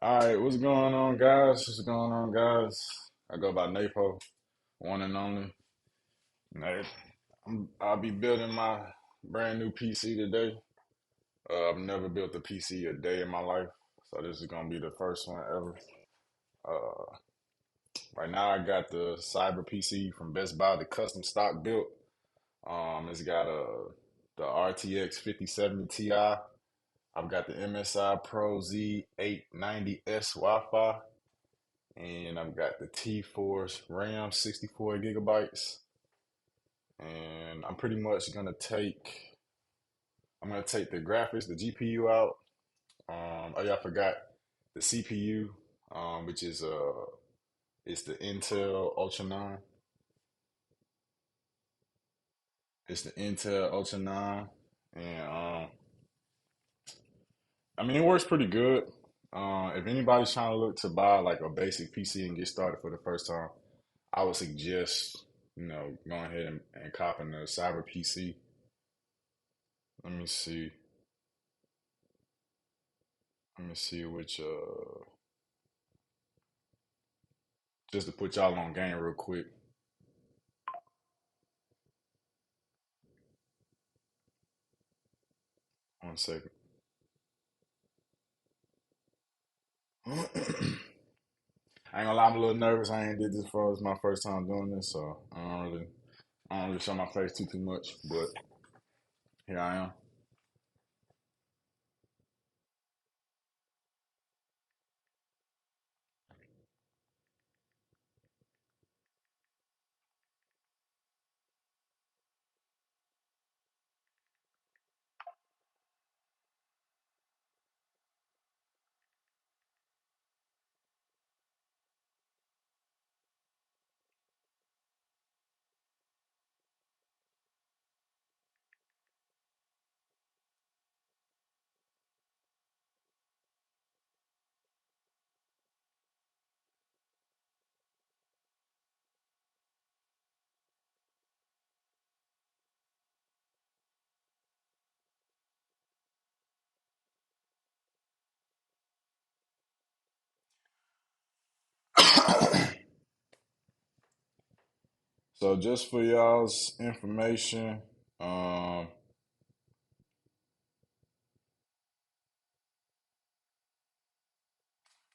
All right, what's going on, guys? What's going on, guys? I go by Napo, one and only. Nate. I'll be building my brand new PC today. I've never built a PC a day in my life, so this is gonna be the first one ever. Uh, right now, I got the Cyber PC from Best Buy, the custom stock built. It's got the RTX 5070 Ti. I've got the MSI Pro Z890S Wi-Fi. And I've got the T4's RAM, 64 gigabytes. And I'm gonna take the graphics, the GPU out. Oh yeah, I forgot the CPU, which is it's the Intel Ultra 9. It's the Intel Ultra 9, and I mean it works pretty good. If anybody's trying to look to buy like a basic PC and get started for the first time, I would suggest going ahead and copping the Cyber PC. Let me see. Let me see which just to put y'all on game real quick. 1 second. I ain't gonna lie, I'm a little nervous. I ain't did this before. It's my first time doing this, so I don't really show my face too much. But here I am. So just for y'all's information, um,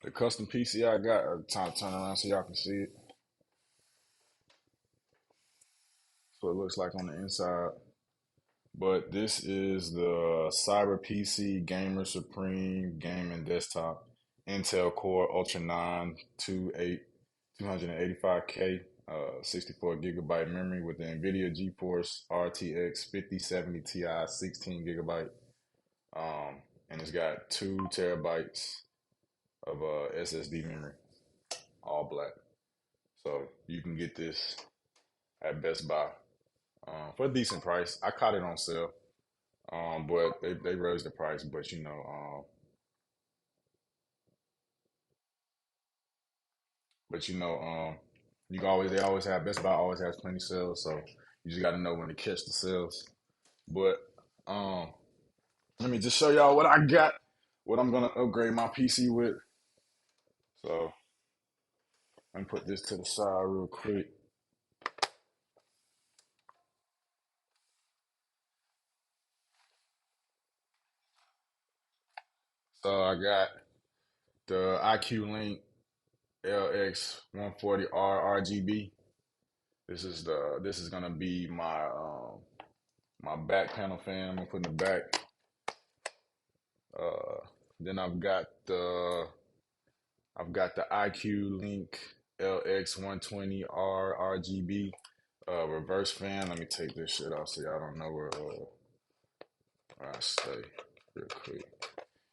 the custom PC I got. Time to turn around so y'all can see it. So it looks like on the inside. But this is the Cyber PC Gamer Supreme Gaming Desktop Intel Core Ultra 9 285K 64 gigabyte memory with the NVIDIA GeForce RTX 5070 Ti 16 gigabyte. And it's got 2 terabytes of SSD memory, all black. So you can get this at Best Buy for a decent price. I caught it on sale. But they raised the price, but but you know, you can always they always have Best Buy always has plenty sales, so you just got to know when to catch the sales. But um, let me just show y'all what I got, what I'm gonna upgrade my PC with. So let me put this to the side real quick. So I got the iCUE Link LX 140R RGB. This is gonna be my back panel fan. I'm gonna put in the back. Uh, then I've got the iCUE Link LX 120R RGB reverse fan. Let me take this shit off so y'all don't know where I stay real quick.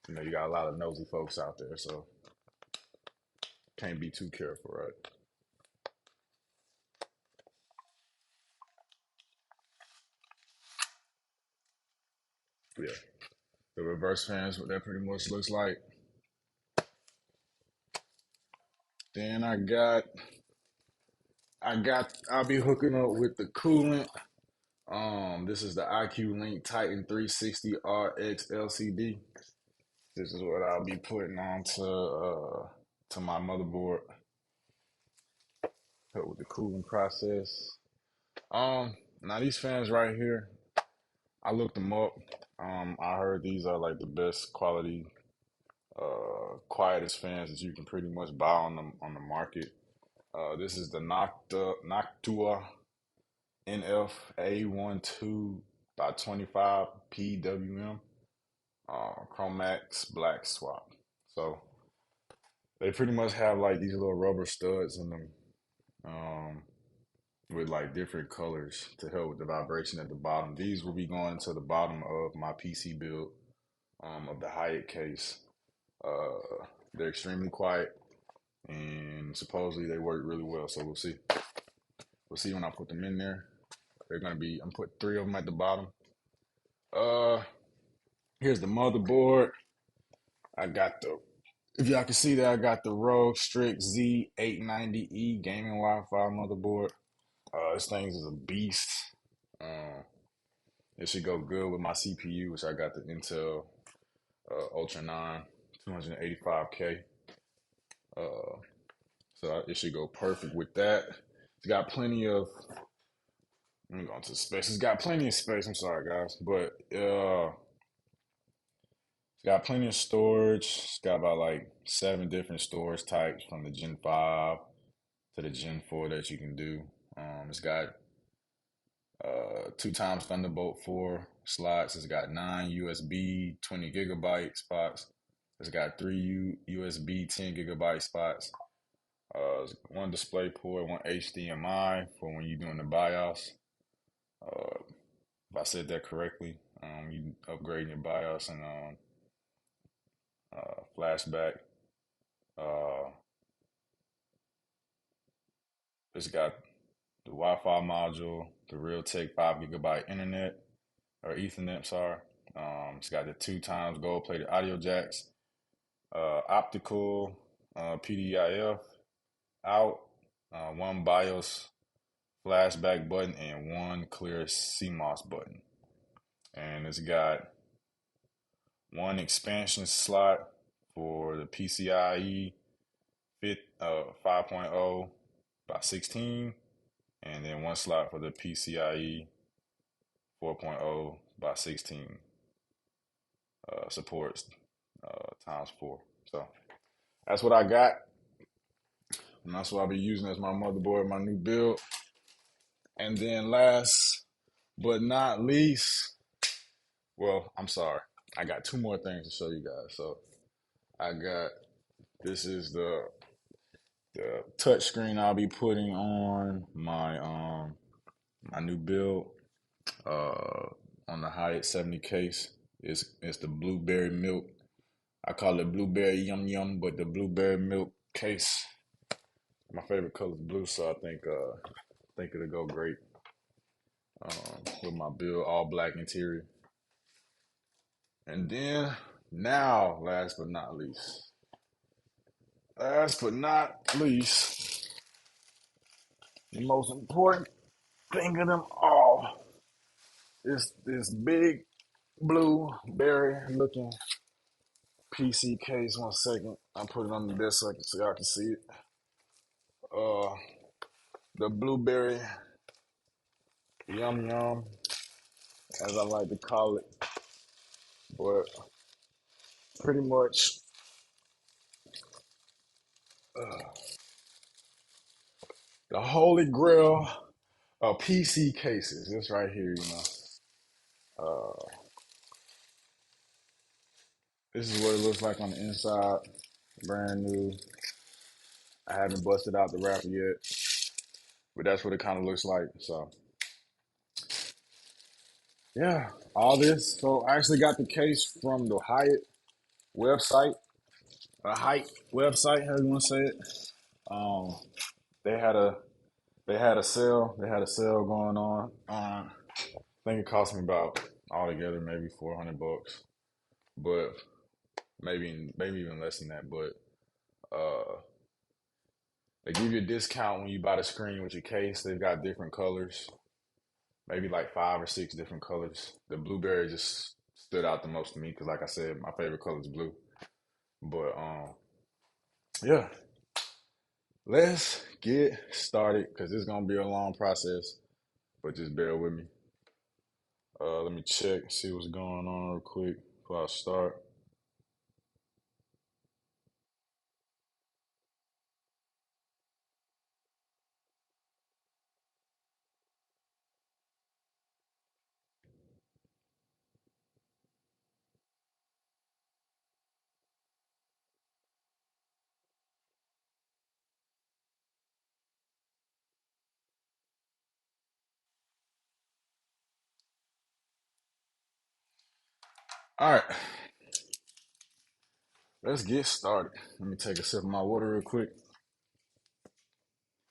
You know, you got a lot of nosy folks out there, so can't be too careful, right? Yeah, the reverse fans, what that pretty much looks like. Then I'll be hooking up with the coolant. This is the iCUE Link Titan 360 RX LCD. This is what I'll be putting on to my motherboard. Help with the cooling process. Now these fans right here, I looked them up. I heard these are like the best quality, quietest fans that you can pretty much buy on the market. This is the Noctua NF-A12 by 25 PWM, Chromax black swap. So they pretty much have like these little rubber studs in them, um, with like different colors to help with the vibration at the bottom. These will be going to the bottom of my PC build, of the HYTE case. They're extremely quiet and supposedly they work really well. So we'll see. We'll see when I put them in there. They're gonna be. I'm putting three of them at the bottom. Uh, Here's the motherboard. I got the. If y'all can see that, I got the Rogue Strix Z890E gaming Wi-Fi motherboard. This thing is a beast. Uh, it should go good with my CPU, which I got the Intel Ultra 9 285K. Uh, so it should go perfect with that. It's got plenty of. Let me go into space. It's got plenty of space. I'm sorry, guys, but it's got plenty of storage. It's got about like 7 different storage types from the Gen 5 to the Gen 4 that you can do. It's got 2 times Thunderbolt 4 slots. It's got 9 USB 20 GB spots. It's got 3 USB 10 GB spots. 1 display port, 1 HDMI for when you're doing the BIOS. If I said that correctly, you upgrading your BIOS and flashback. Uh, it's got the Wi-Fi module, the Realtek 5 GB internet or Ethernet. Sorry. It's got the 2 times gold-plated audio jacks, optical PDIF out, 1 BIOS flashback button, and 1 clear CMOS button. And it's got 1 expansion slot for the PCIe 5.0 by 16, and then 1 slot for the PCIe 4.0 by 16. Supports times 4. So that's what I got, and that's what I'll be using as my motherboard, my new build. And then last but not least, well, I'm sorry, I got 2 more things to show you guys. So I got, this is the touch screen I'll be putting on my new build on the HYTE 70 case. It's the blueberry milk. I call it blueberry yum yum, but the blueberry milk case. My favorite color is blue, so I think it'll go great with my build, all black interior. And then now, last but not least, the most important thing of them all is this big blueberry looking PC case. 1 second, I put it on the desk so y'all can see it. Uh, the blueberry yum yum, as I like to call it, but pretty much the holy grail of PC cases. This right here, this is what it looks like on the inside. Brand new. I haven't busted out the wrapper yet, but that's what it kind of looks like. So yeah, all this. So I actually got the case from the HYTE website, a HYTE website, how you want to say it. Um, they had a they had a sale. They had a sale going on. I think it cost me about altogether maybe $400, but maybe even less than that. But uh, they give you a discount when you buy the screen with your case. They've got different colors, maybe like 5 or 6 different colors. The blueberry just stood out the most to me because, like I said, my favorite color is blue. But yeah, let's get started because it's gonna be a long process. But just bear with me. Let me check, see what's going on real quick before I start. All right, let's get started. Let me take a sip of my water real quick.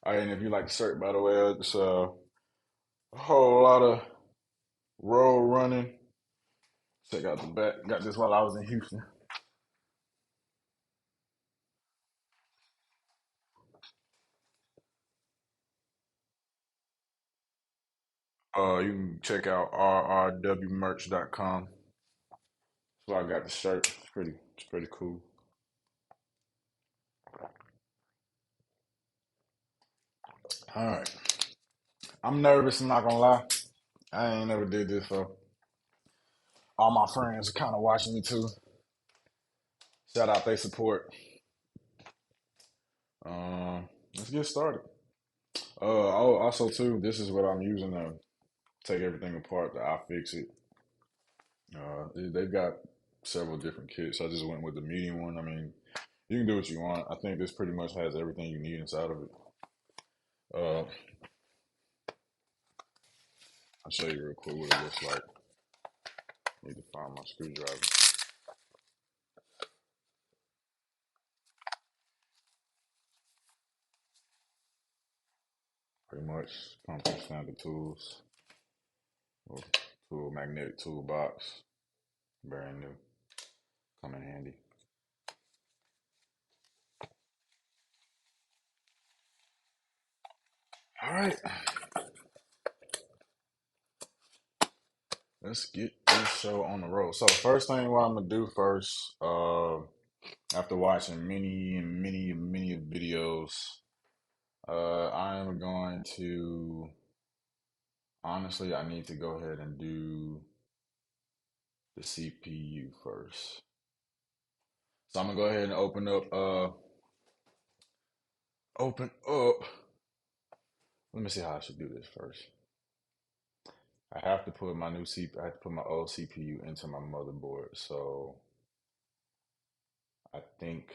All right, and if you like the shirt, by the way, it's a whole lot of road running. Check out the back. Got this while I was in Houston. You can check out rrwmerch.com. So I got the shirt. It's pretty cool. All right. I'm nervous, I'm not gonna lie. I ain't never did this for all my friends kind of watching me too. Shout out they support. Let's get started. Oh, also too, this is what I'm using to take everything apart, the iFixit. They've got several different kits. I just went with the medium one. I mean, you can do what you want. I think this pretty much has everything you need inside of it. Uh, I'll show you real quick what it looks like. Need to find my screwdriver. Pretty much pumping standard tools. Little tool magnetic toolbox. Brand new. Come in handy. All right. Let's get this show on the road. So the first thing what I'm gonna do first, after watching many videos, I am going to honestly I need to go ahead and do the CPU first. So I'm gonna go ahead and open up. Let me see how I should do this first. I have to put my new CPU. I have to put my old CPU into my motherboard. So I think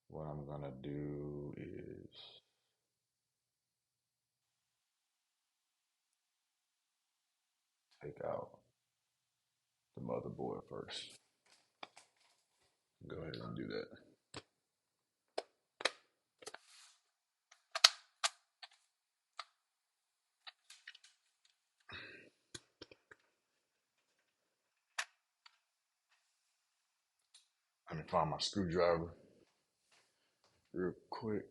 what I'm gonna do is take out the motherboard first. Go ahead and do that. Let me find my screwdriver real quick.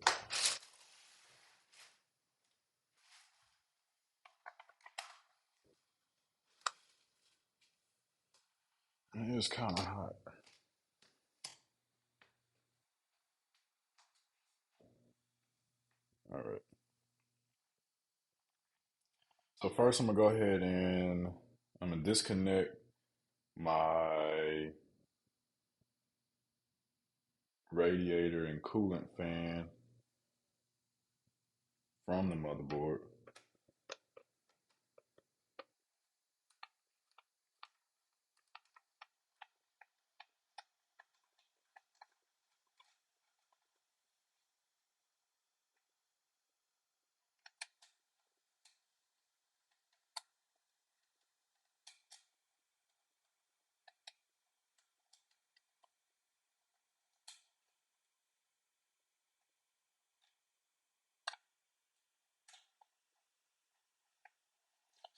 It's kind of hot. All right. So first, I'm gonna go ahead and I'm gonna disconnect my radiator and coolant fan from the motherboard.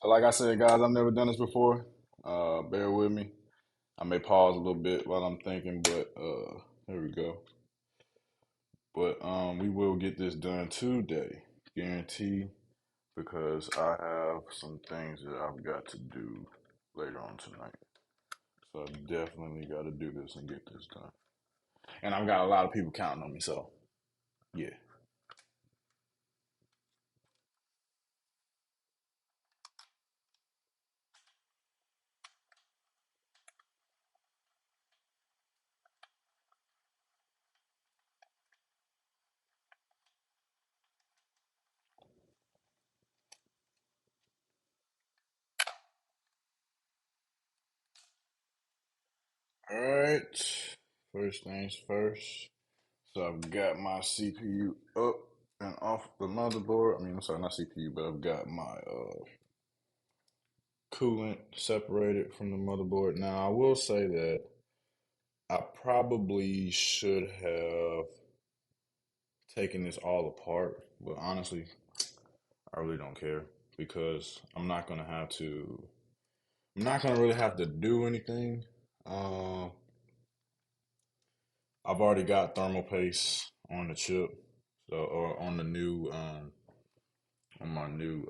So like I said, guys, I've never done this before. Bear with me. I may pause a little bit while I'm thinking, but here we go. But we will get this done today, guarantee, because I have some things that I've got to do later on tonight. So I definitely got to do this and get this done. And I've got a lot of people counting on me, so yeah. All right. First things first. So I've got my CPU up and off the motherboard. I mean, I'm sorry, not CPU, but I've got my coolant separated from the motherboard. Now, I will say that I probably should have taken this all apart, but honestly, I really don't care because I'm not gonna really have to do anything. Uh, I've already got thermal paste on the chip, so or on the new on my new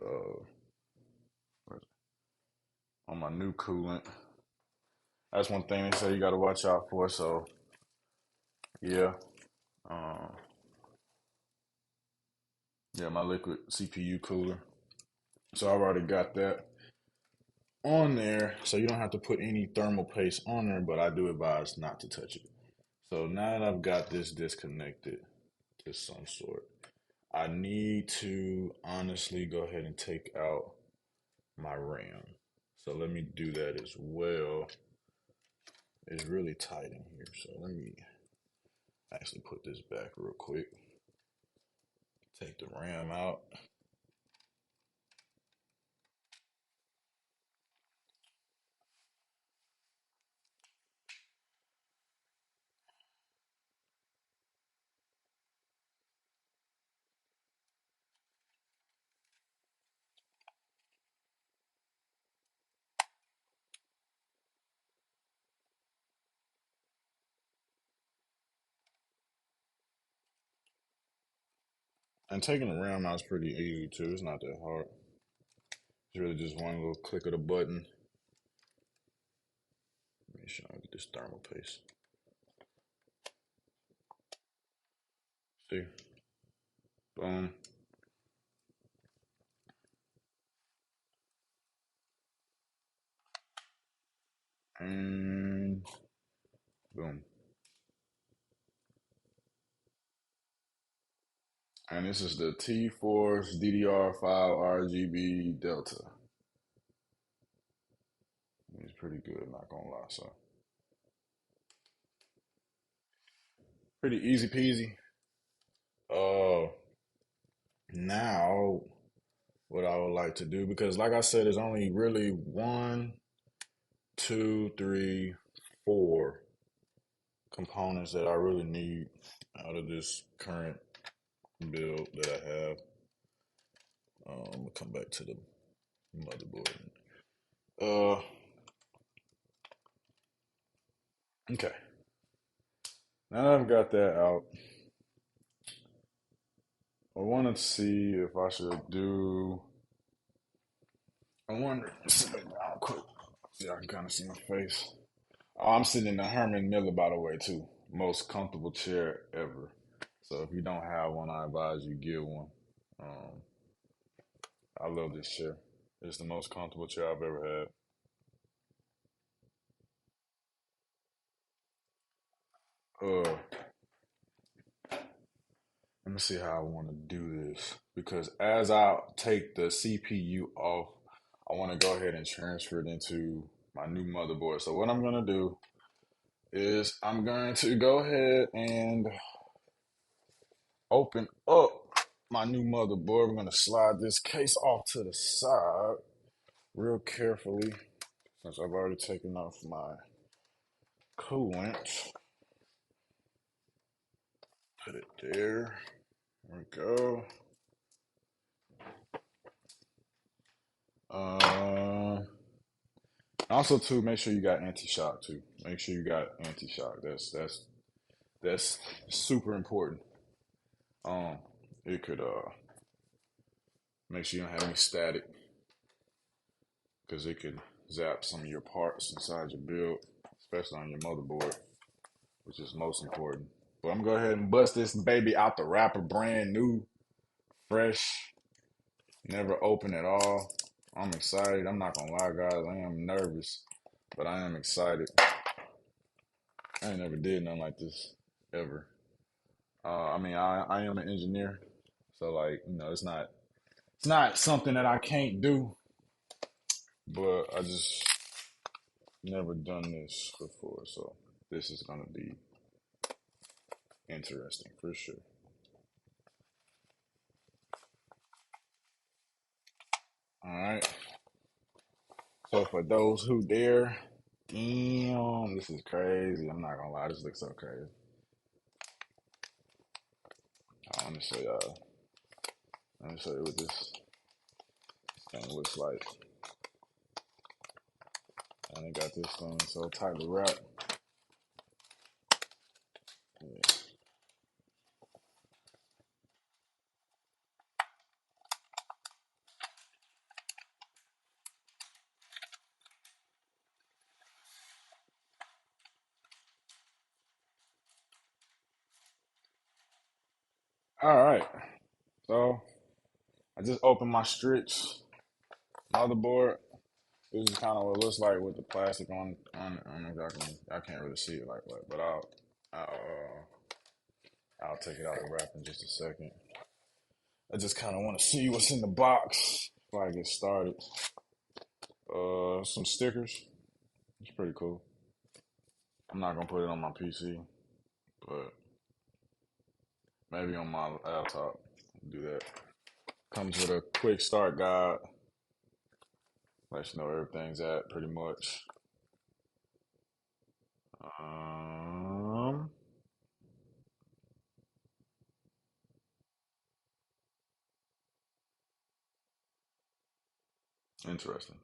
on my new coolant. That's one thing they say you got to watch out for. So yeah, uh, yeah, my liquid CPU cooler. So I've already got that on there, so you don't have to put any thermal paste on there. But I do advise not to touch it. So now that I've got this disconnected to some sort, I need to honestly go ahead and take out my RAM. So let me do that as well. It's really tight in here, so let me actually put this back real quick. Take the RAM out. And taking the RAM out is pretty easy too. It's not that hard. It's really just one little click of the button. Make sure I get this thermal paste. See? Boom. And boom. And this is the T-Force DDR5 RGB Delta. It's pretty good, not gonna lie. So pretty easy peasy. Uh, now what I would like to do, because like I said, there's only really one, two, three, four components that I really need out of this current build that I have. I'm gonna come back to the motherboard. Uh, okay. Now that I've got that out, I want to see if I should do. I wonder. Sit back down quick. See, I can kind of see my face. Oh, I'm sitting in the Herman Miller, by the way, too. Most comfortable chair ever. So if you don't have one, I advise you get one. Um, I love this chair. It's the most comfortable chair I've ever had. Let me see how I want to do this because as I take the CPU off, I want to go ahead and transfer it into my new motherboard. So what I'm going to do is I'm going to go ahead and open up my new motherboard. I'm going to slide this case off to the side real carefully since I've already taken off my coolant. Put it there. There we go. Uh, Also, too, make sure you got anti-shock too. Make sure you got anti-shock. That's super important. Um, it could make sure you don't have any static because it could zap some of your parts inside your build, especially on your motherboard. which is most important. But I'm gonna go ahead and bust this baby out the wrapper, brand new, fresh, never open at all. I'm excited. I'm not gonna lie, guys. I am nervous, but I am excited. I ain't never did nothing like this ever. I mean, I am an engineer, so like it's not something that I can't do, but I just never done this before, so this is gonna be interesting for sure. All right. So for those who dare, damn, this is crazy. I'm not gonna lie, this looks so crazy. Let me show y'all. Let me show you what this thing looks like. And I got this thing so tightly wrapped. Yeah. All right. So I just opened my Stritch motherboard. This is kind of what it looks like with the plastic on it. I don't know if I can't really see it like that, but I'll take it out of the wrap in just a second. I just kind of want to see what's in the box before I get started. Some stickers. It's pretty cool. I'm not gonna put it on my PC, but maybe on my laptop. Do that. Comes with a quick start guide. Let you know where everything's at pretty much. Um, Interesting.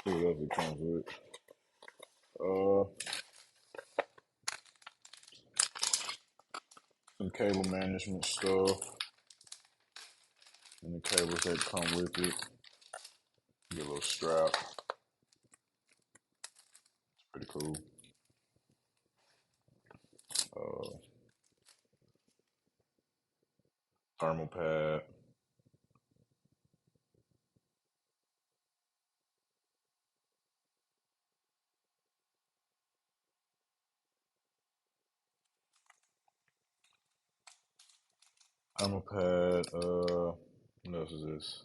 See what else it comes with. Uh, some cable management stuff and the cables that come with it. Get a little strap. Pretty cool. Uh, Thermal pad. Thermal pad. What else is this?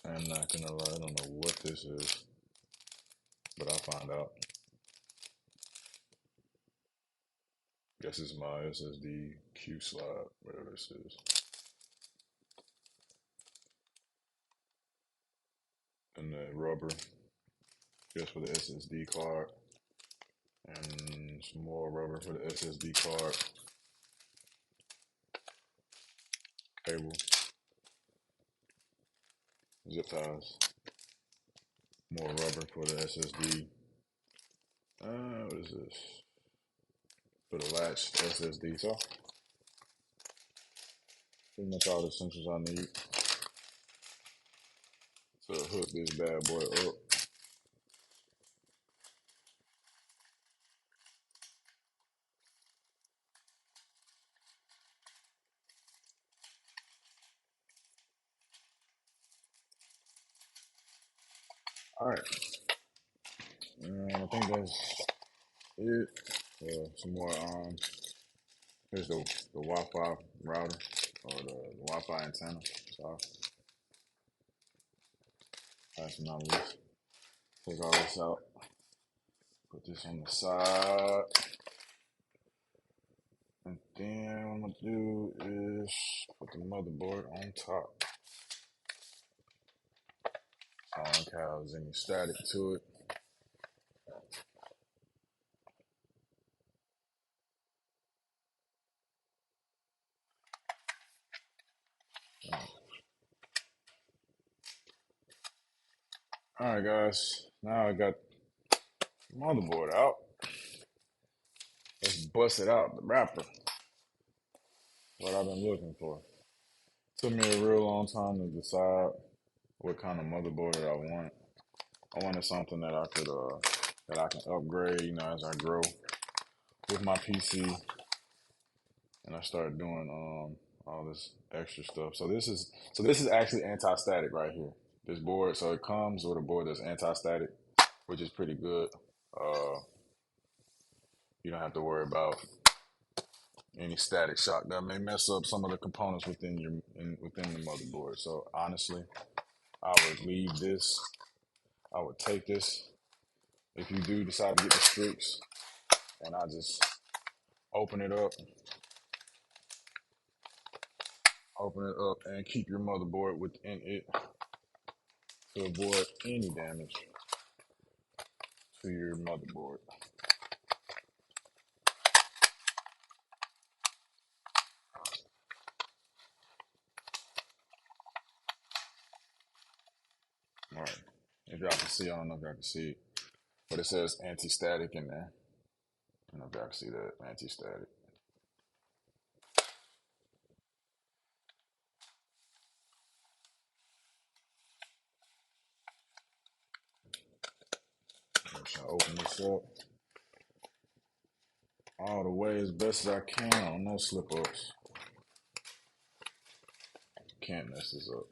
I'm not gonna lie, I don't know what this is, but I'll find out. Guess it's my SSD Q slide, whatever this is. And the rubber, just for the SSD card. And some more rubber for the SSD card. Cable. Zip ties. More rubber for the SSD. What is this? For the latched SSD. So, pretty much all the essentials I need to hook this bad boy up. Alright. I think that's it. Some more, here's the Wi-Fi router, or the Wi-Fi antenna. So, pass them out this. Take all this out. Put this on the side. And then what I'm gonna do is put the motherboard on top. I don't have any static to it. All right, guys. Now I got the motherboard out. Let's bust it out. The wrapper. What I've been looking for. Took me a real long time to decide what kind of motherboard that I want. I wanted something that I can upgrade, as I grow with my PC, and I start doing all this extra stuff. So this is actually anti-static right here. This board, so it comes with a board that's anti-static, which is pretty good. Uh, you don't have to worry about any static shock that may mess up some of the components within the motherboard. So honestly, I would leave this. I would take this if you do decide to get the streaks, and I just open it up, and keep your motherboard within it to avoid any damage to your motherboard. All right. If y'all can see, I don't know if y'all can see it, but it says anti-static in there. I don't know if y'all can see that anti-static. I'll open this up all the way as best as I can on no slip ups. Can't mess this up.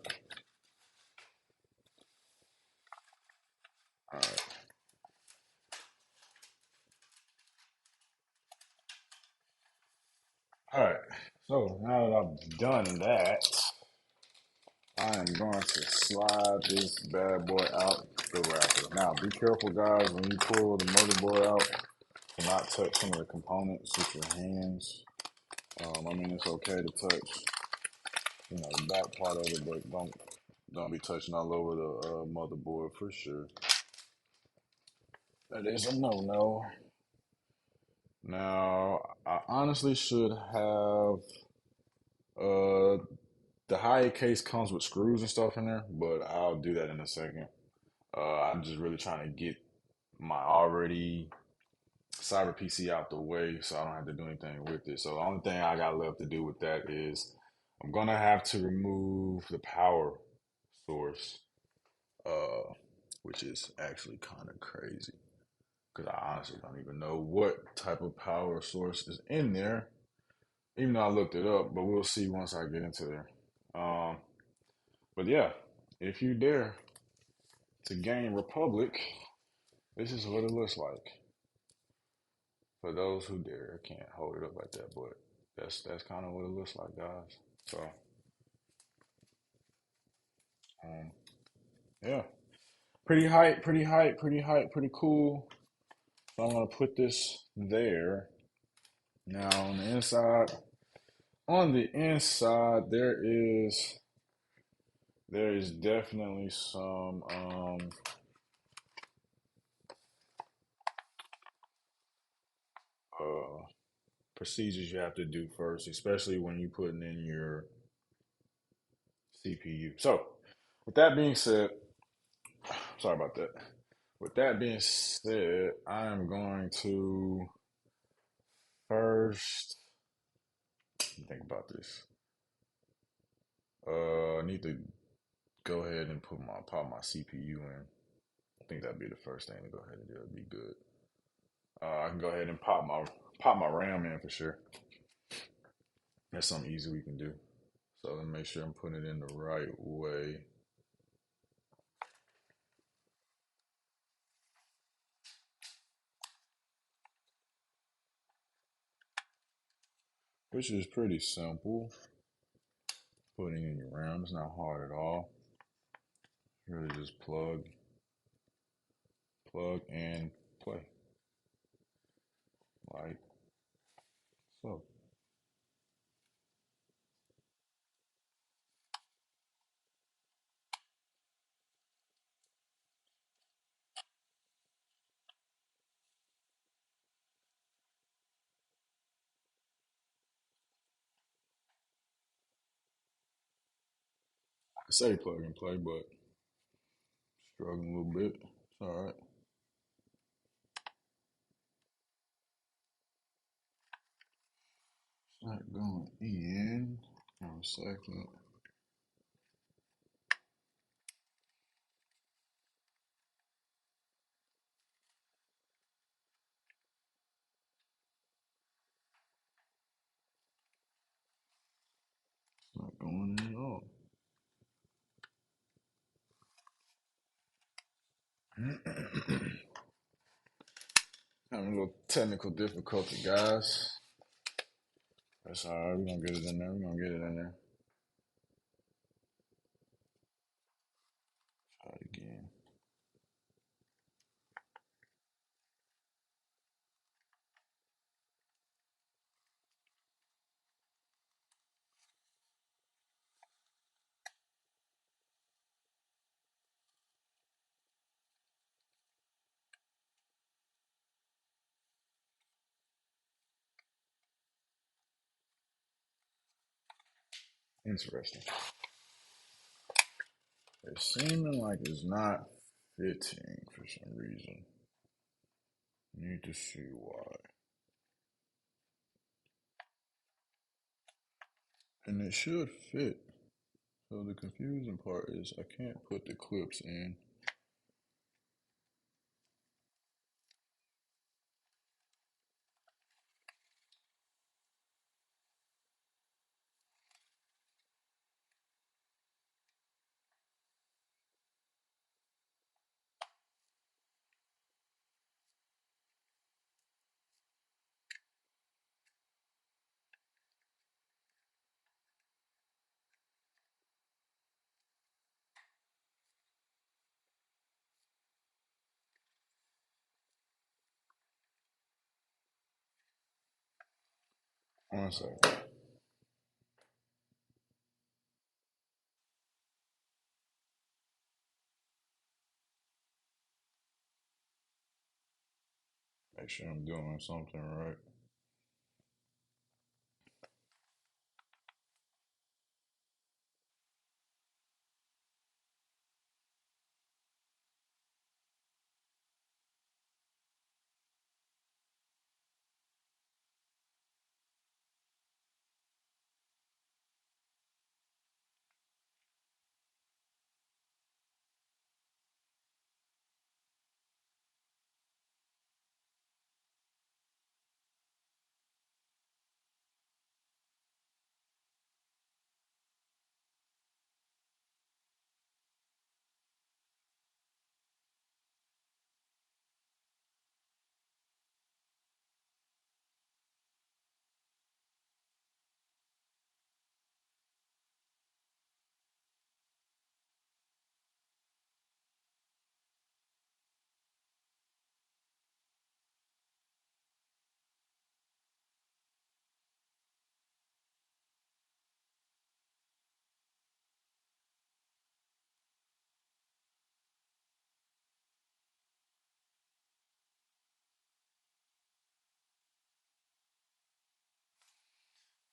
All right. All right. So now that I've done that, I am going to slide this bad boy out the wrapper. Now, be careful, guys, when you pull the motherboard out, to not touch some of the components with your hands. I mean, it's okay to touch, the back part of it, but don't be touching all over the motherboard for sure. That is a no-no. Now, I honestly should have uh the HYTE case comes with screws and stuff in there, but I'll do that in a second. I'm just really trying to get my already cyber PC out the way so I don't have to do anything with it. So the only thing I got left to do with that is I'm gonna have to remove the power source, uh, which is actually kind of crazy because I honestly don't even know what type of power source is in there, even though I looked it up. But we'll see once I get into there. Um, but yeah, if you dare to gain Republic, this is what it looks like. For those who dare, I can't hold it up like that, but that's kind of what it looks like, guys. So, um, yeah, pretty cool. So I'm gonna put this there. Now on the inside, there is definitely some uh procedures you have to do first, especially when you're putting in your CPU. So, with that being said, sorry about that. With that being said, I am going to first think about this. I need to go ahead and pop my CPU in. I think that'd be the first thing to go ahead and do. It'd be good. I can go ahead and pop my RAM in for sure. That's something easy we can do. So let me make sure I'm putting it in the right way. Which is pretty simple. Putting in your RAM is not hard at all. Really just and play. Like so. I say plug and play, but Struggling a little bit. It's all right. It's not going in. For a second. It's not going in at all. Having a little technical difficulty, guys. That's all right. We're gonna get it in there. We're gonna get it in there. Try it again. Interesting. It's seeming like it's not fitting for some reason. Need to see why. And it should fit. So the confusing part is I can't put the clips in. One second. Make sure I'm doing something right.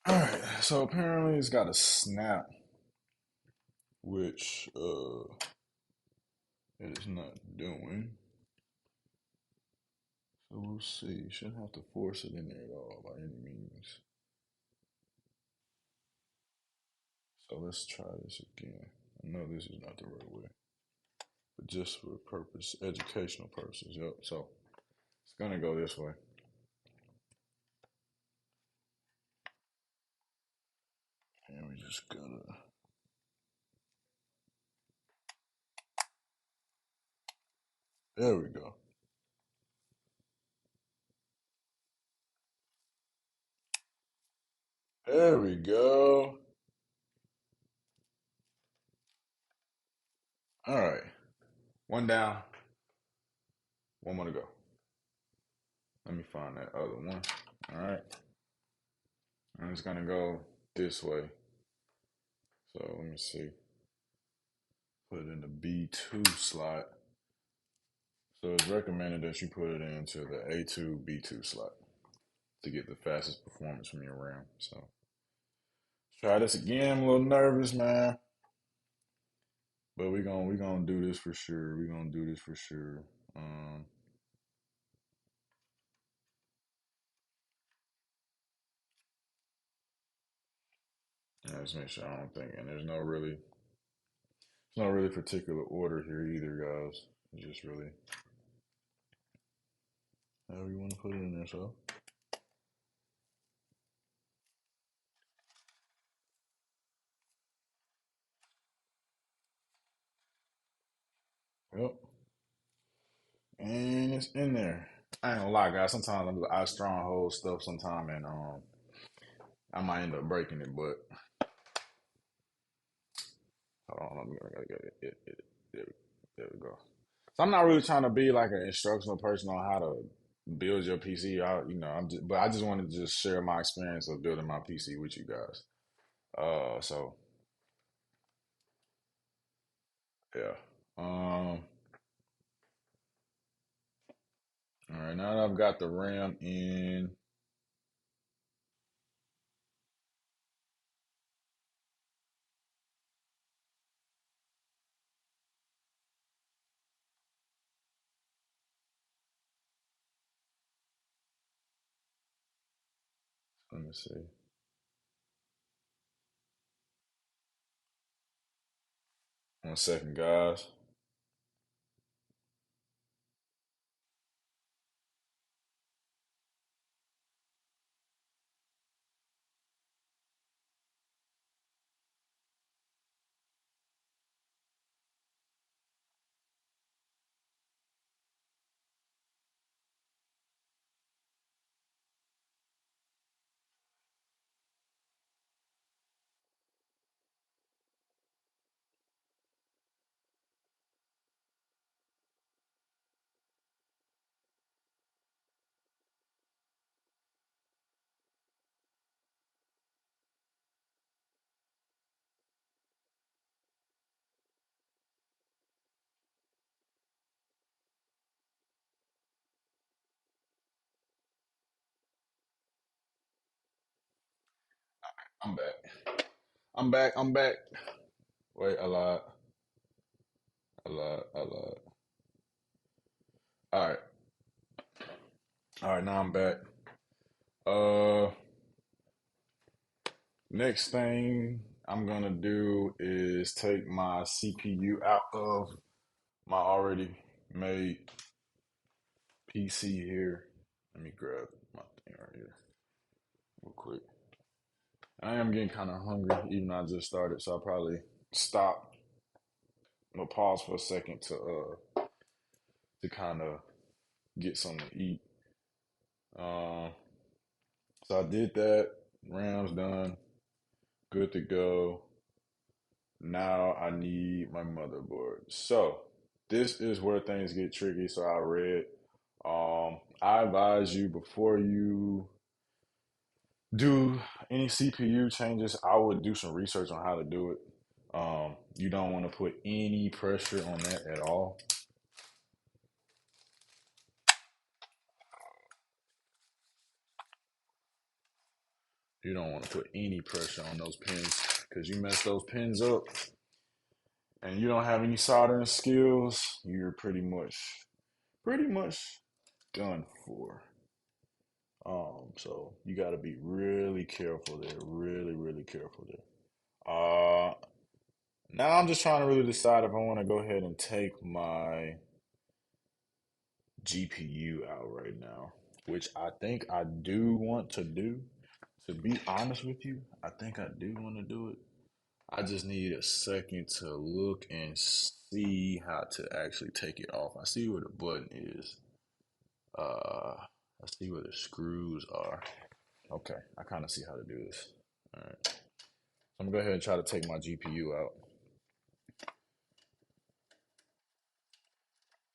Alright, so apparently it's got a snap, which it is not doing. So we'll see. Shouldn't have to force it in there at all by any means. So let's try this again. I know this is not the right way, but just for purpose, educational purposes. Yep. So it's gonna go this way. And we just gotta. There we go. There we go. All right. One down. One more to go. Let me find that other one. All right. I'm just gonna go this way. So let me see. Put it in the B2 slot. So it's recommended that you put it into the A2 B2 slot to get the fastest performance from your RAM. So try this again. I'm a little nervous, man. But we gonna do this for sure. We gonna do this for sure. Um, let's make sure I don't think, and there's no really particular order here either, guys. It's just really however you want to put it in there. So, yep, and it's in there. I ain't gonna lie, guys. Sometimes I stronghold stuff sometime, and I might end up breaking it. But hold on, I gotta get there, there we go. So I'm not really trying to be like an instructional person on how to build your PC. But I just wanted to just share my experience of building my PC with you guys. So yeah. All right. Now that I've got the RAM in, let me see. 1 second, guys. I'm back. I'm back. I'm back. Wait, a lot, a lot, a lot. All right. All right. Now I'm back. Uh, Next thing I'm gonna do is take my CPU out of my already made PC here. Let me grab my thing right here real quick. I am getting kind of hungry, even though I just started, so I'll probably stop. I'm gonna pause for a second to kind of get something to eat. Um, so I did that. Rams done. Good to go. Now I need my motherboard. So this is where things get tricky. So I read. I advise you before you do any CPU changes, I would do some research on how to do it. You don't want to put any pressure on that at all. You don't want to put any pressure on those pins because you mess those pins up and you don't have any soldering skills, you're pretty much done for. So you got to be really careful there, really, really careful there. Now I'm just trying to really decide if I want to go ahead and take my GPU out right now, which I think I do want to do. To be honest with you, I think I do want to do it. I just need a second to look and see how to actually take it off. I see where the button is. I see where the screws are. Okay, I kind of see how to do this. All right, so I'm gonna go ahead and try to take my GPU out.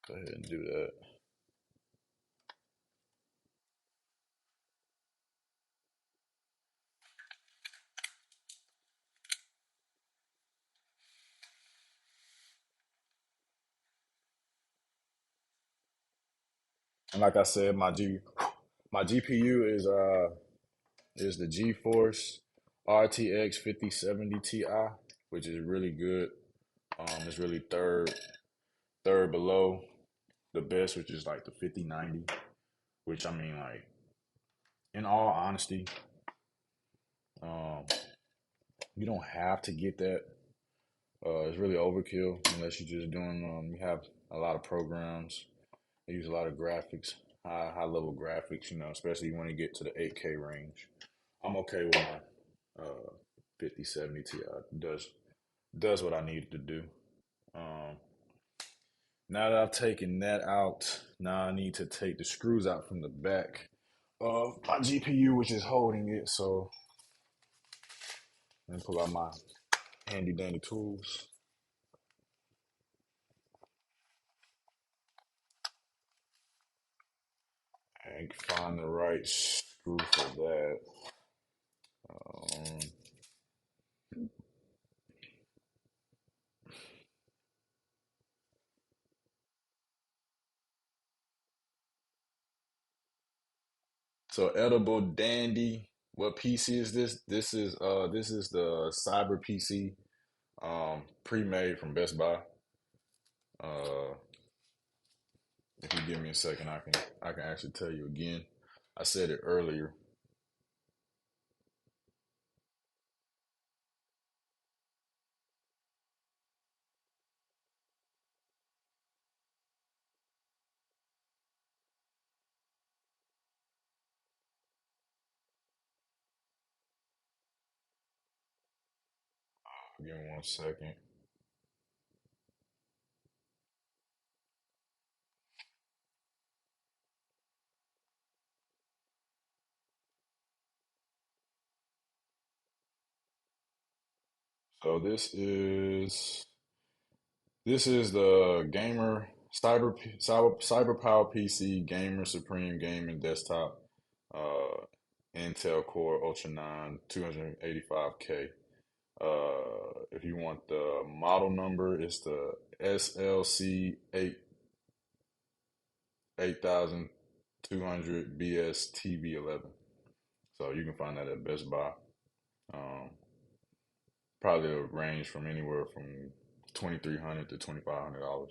Go ahead and do that. And like I said, my GPU is the GeForce RTX 5070 Ti, which is really good. It's really third below the best, which is like the 5090. Which I mean, like in all honesty, um, you don't have to get that. It's really overkill unless you're just doing. You have a lot of programs. They use a lot of graphics, high level graphics. You know, especially when you get to the 8K range. I'm okay with my 5070 Ti. Does what I needed to do. Um, Now that I've taken that out, now I need to take the screws out from the back of my GPU, which is holding it. So let me pull out my handy dandy tools and find the right screw for that. Um, so Edible Dandy, what PC is this? This is the Cyber PC, pre-made from Best Buy. Uh, if you give me a second, I can actually tell you again. I said it earlier. Give me 1 second. So this is the gamer cyber power PC gamer supreme gaming desktop, uh, Intel Core Ultra 9 285K. If you want the model number, it's the SLC 8200 BS TV11. So you can find that at Best Buy. Um, Probably a range from anywhere from $2,300 to $2,500.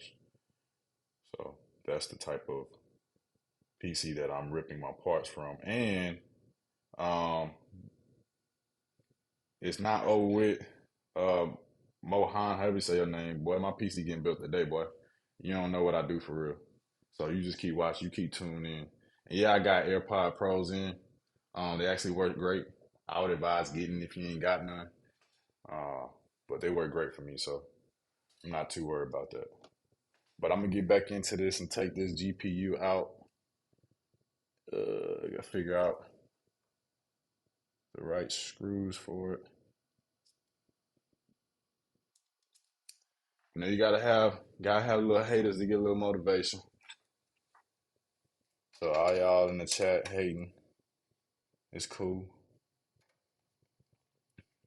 So that's the type of PC that I'm ripping my parts from, and um, it's not over with. Uh, Mohan, however you say your name, boy, my PC getting built today, boy. You don't know what I do for real, so you just keep watching, you keep tuning in. And yeah, I got AirPod Pros in. They actually work great. I would advise getting if you ain't got none. Uh, but they work great for me, so I'm not too worried about that. But I'm gonna get back into this and take this GPU out. I gotta figure out the right screws for it. You know, you gotta have little haters to get a little motivation. So all y'all in the chat hating, it's cool.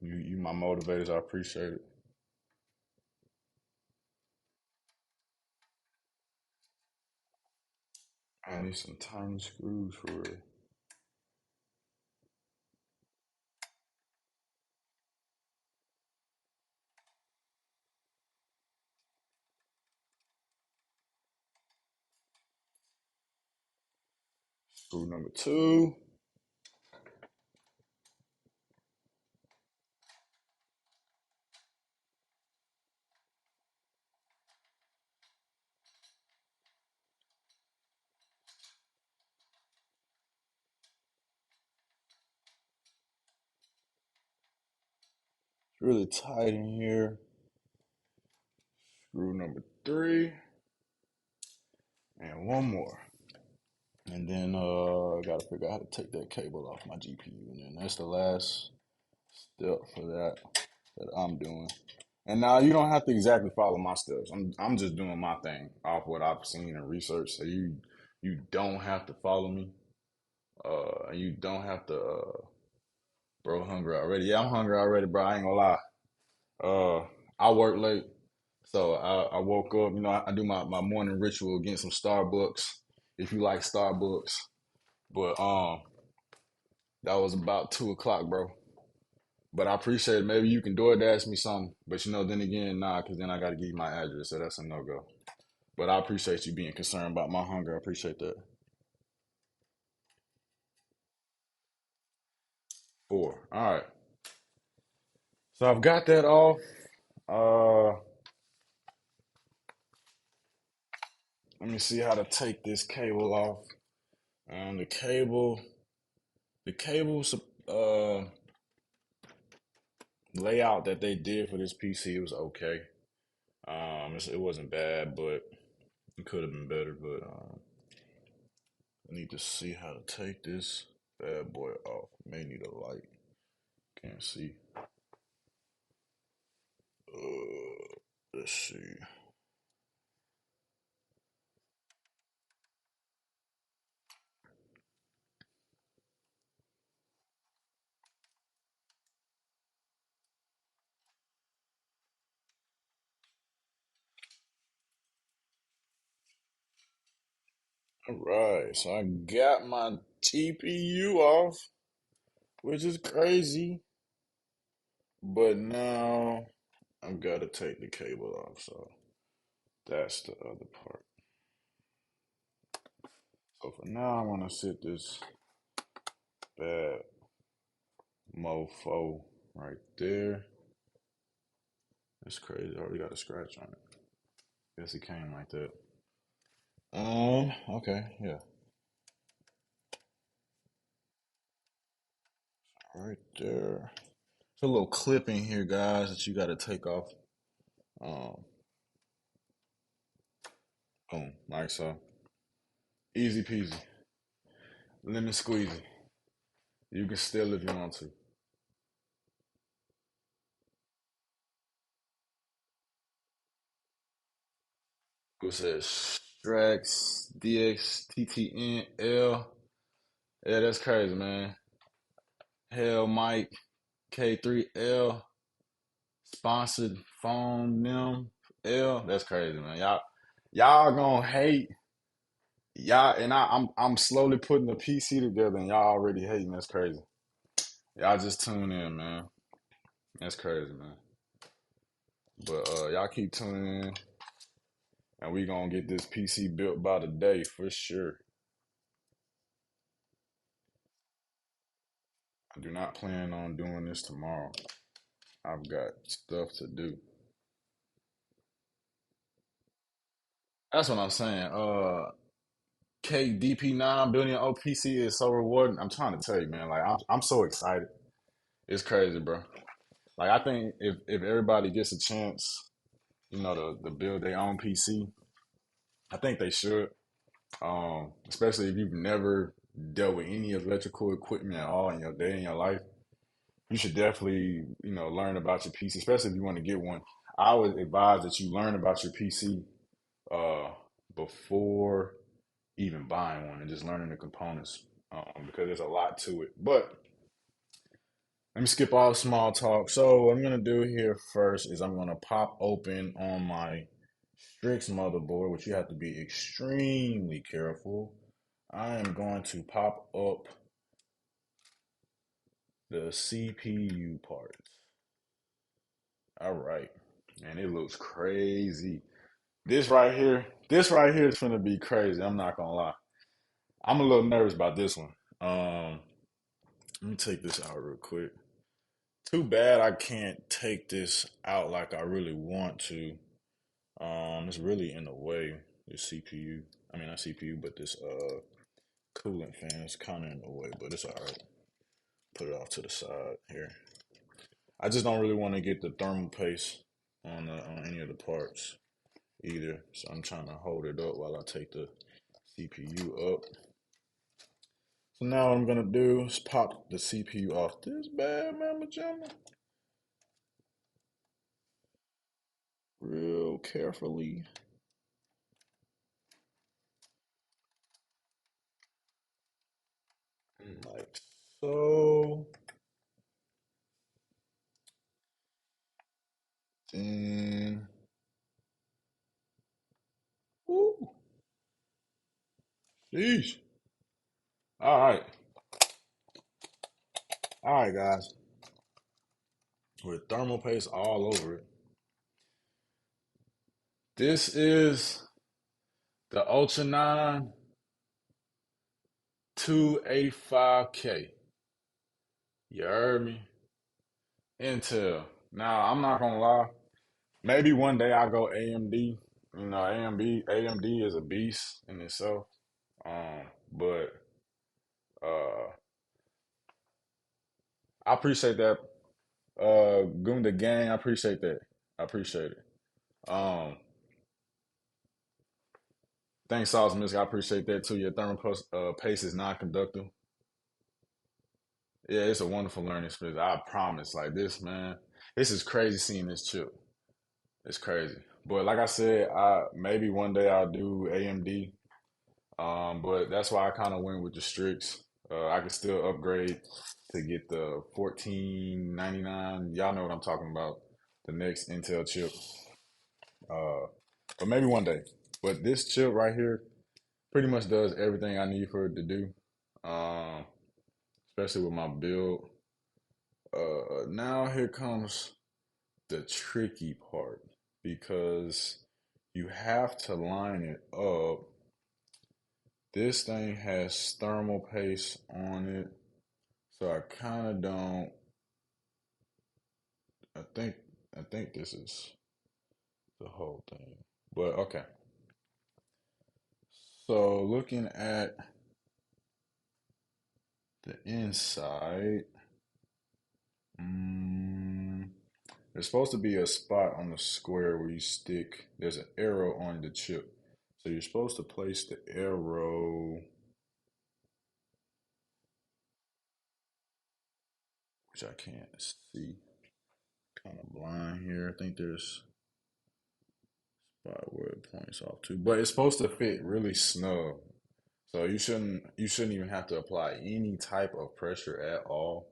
You my motivators, I appreciate it. I need some tiny screws for it. Screw number two. It's really tight in here. Screw number three. And one more. And then I gotta figure out how to take that cable off my GPU. And then that's the last step for that I'm doing. And now you don't have to exactly follow my steps. I'm just doing my thing off what I've seen and research. So you don't have to follow me. You don't have to. Bro, hungry already. Yeah, I'm hungry already, bro. I ain't gonna lie. Uh, I work late, so I woke up. You know, I do my morning ritual, getting some Starbucks. If you like Starbucks, but that was about 2 o'clock, bro. But I appreciate it. Maybe you can DoorDash me something. But then again, nah, because then I got to give you my address. So that's a no go. But I appreciate you being concerned about my hunger. I appreciate that. 4. All right. So I've got that off. Uh, Let me see how to take this cable off. The cable, the cable uh, layout that they did for this PC was okay. It wasn't bad, but it could have been better. But I need to see how to take this bad boy off. May need a light. Can't see. Let's see. All right, so I got my TPU off, which is crazy. But now I've got to take the cable off. So that's the other part. So for now, I'm gonna sit this bad mofo right there. That's crazy. I already got a scratch on it. Guess it came like that. Okay, yeah. Right there. It's a little clip in here, guys, that you gotta take off. Um, Boom. Like so. Easy peasy. Lemon squeezy. You can steal if you want to. Who says Strax DXTTNL? Yeah, that's crazy, man. Hell Mike K3L sponsored phone them L. That's crazy, man. Y'all gonna hate y'all, and I'm slowly putting the PC together, and y'all already hating. That's crazy. Y'all just tune in, man. That's crazy, man. But y'all keep tuning in, and we gonna get this PC built by the day for sure. I do not plan on doing this tomorrow. I've got stuff to do. That's what I'm saying. KDP9 building an OPC is so rewarding. I'm trying to tell you, man. Like I'm so excited. It's crazy, bro. Like I think if everybody gets a chance, to build their own PC, I think they should. Especially if you've never dealt with any electrical equipment at all in your day in your life, you should definitely, learn about your PC, especially if you want to get one. I would advise that you learn about your PC uh, before even buying one and just learning the components because there's a lot to it. But let me skip all the small talk. So what I'm gonna do here first is I'm gonna pop open on my Strix motherboard, which you have to be extremely careful. I am going to pop up the CPU parts. All right, and it looks crazy. This right here is gonna be crazy. I'm not gonna lie. I'm a little nervous about this one. Let me take this out real quick. Too bad I can't take this out like I really want to. It's really in the way. This CPU, I mean not CPU, but this coolant fan is kind of in the way, but it's all right. Put it off to the side here. I just don't really want to get the thermal paste on any of the parts either, so I'm trying to hold it up while I take the CPU up. So now what I'm gonna do is pop the CPU off this bad mamma jamma real carefully. Like so. Then, woo, sheesh. All right, all right, guys. with thermal paste all over it. This is the Ultra 9 285K. You heard me? Intel. Now, I'm not gonna lie. Maybe one day I'll go AMD. You know, AMD is a beast in itself. But uh, I appreciate that. Gunda gang, I appreciate that. I appreciate it. Um, Thanks, Sauce Misk. I appreciate that too. Your thermal paste is non-conductive. Yeah, it's a wonderful learning experience. I promise. Like this, man. This is crazy seeing this chip. It's crazy. But like I said, I maybe one day I'll do AMD. But that's why I kind of went with the Strix. I can still upgrade to get the 1499. Y'all know what I'm talking about. The next Intel chip. Uh, but maybe one day. But this chip right here pretty much does everything I need for it to do. Um, Especially with my build. Now here comes the tricky part because you have to line it up. This thing has thermal paste on it, so I kind of don't. I think I think this is the whole thing, but okay. So looking at the inside, mm, there's supposed to be a spot on the square where you stick. There's an arrow on the chip, so you're supposed to place the arrow, which I can't see. Kind of blind here. I think there's spot where it points off to, but it's supposed to fit really snug. So you shouldn't even have to apply any type of pressure at all.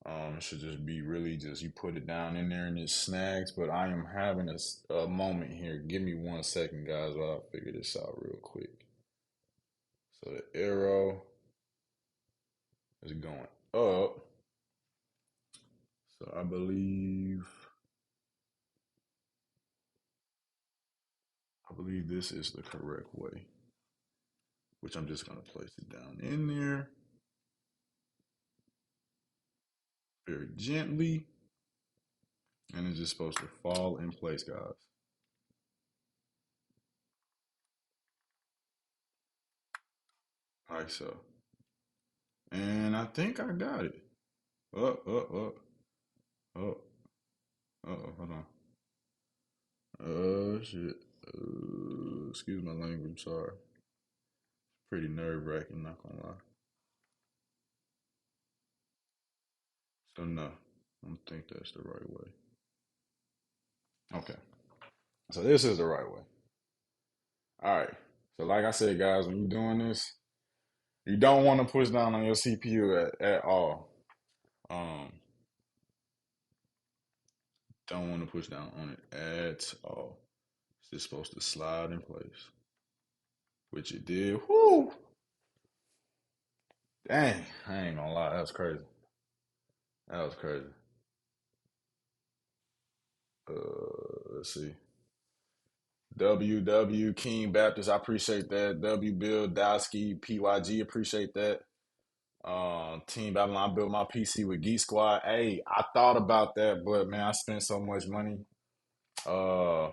It should just be really just you put it down in there and it snags. But I am having a moment here. Give me 1 second, guys, while I figure this out real quick. So the arrow is going up. So I believe this is the correct way, which I'm just gonna place it down in there very gently, and it's just supposed to fall in place, guys. Like so. And I think I got it. Up, up, up, up. Hold on. Shit. Excuse my language. Sorry. Pretty nerve wracking. Not gonna lie. So no, I don't think that's the right way. Okay. So this is the right way. All right. So like I said, guys, when you're doing this, you don't want to push down on your CPU at all. Um, don't want to push down on it at all. It's just supposed to slide in place, which it did. Whoo! Dang, I ain't gonna lie, that was crazy. That was crazy. Let's see. WW King Baptist, I appreciate that. W Bill Dowski PYG, appreciate that. Team Babylon, I built my PC with Geek Squad. Hey, I thought about that, but man, I spent so much money. Uh,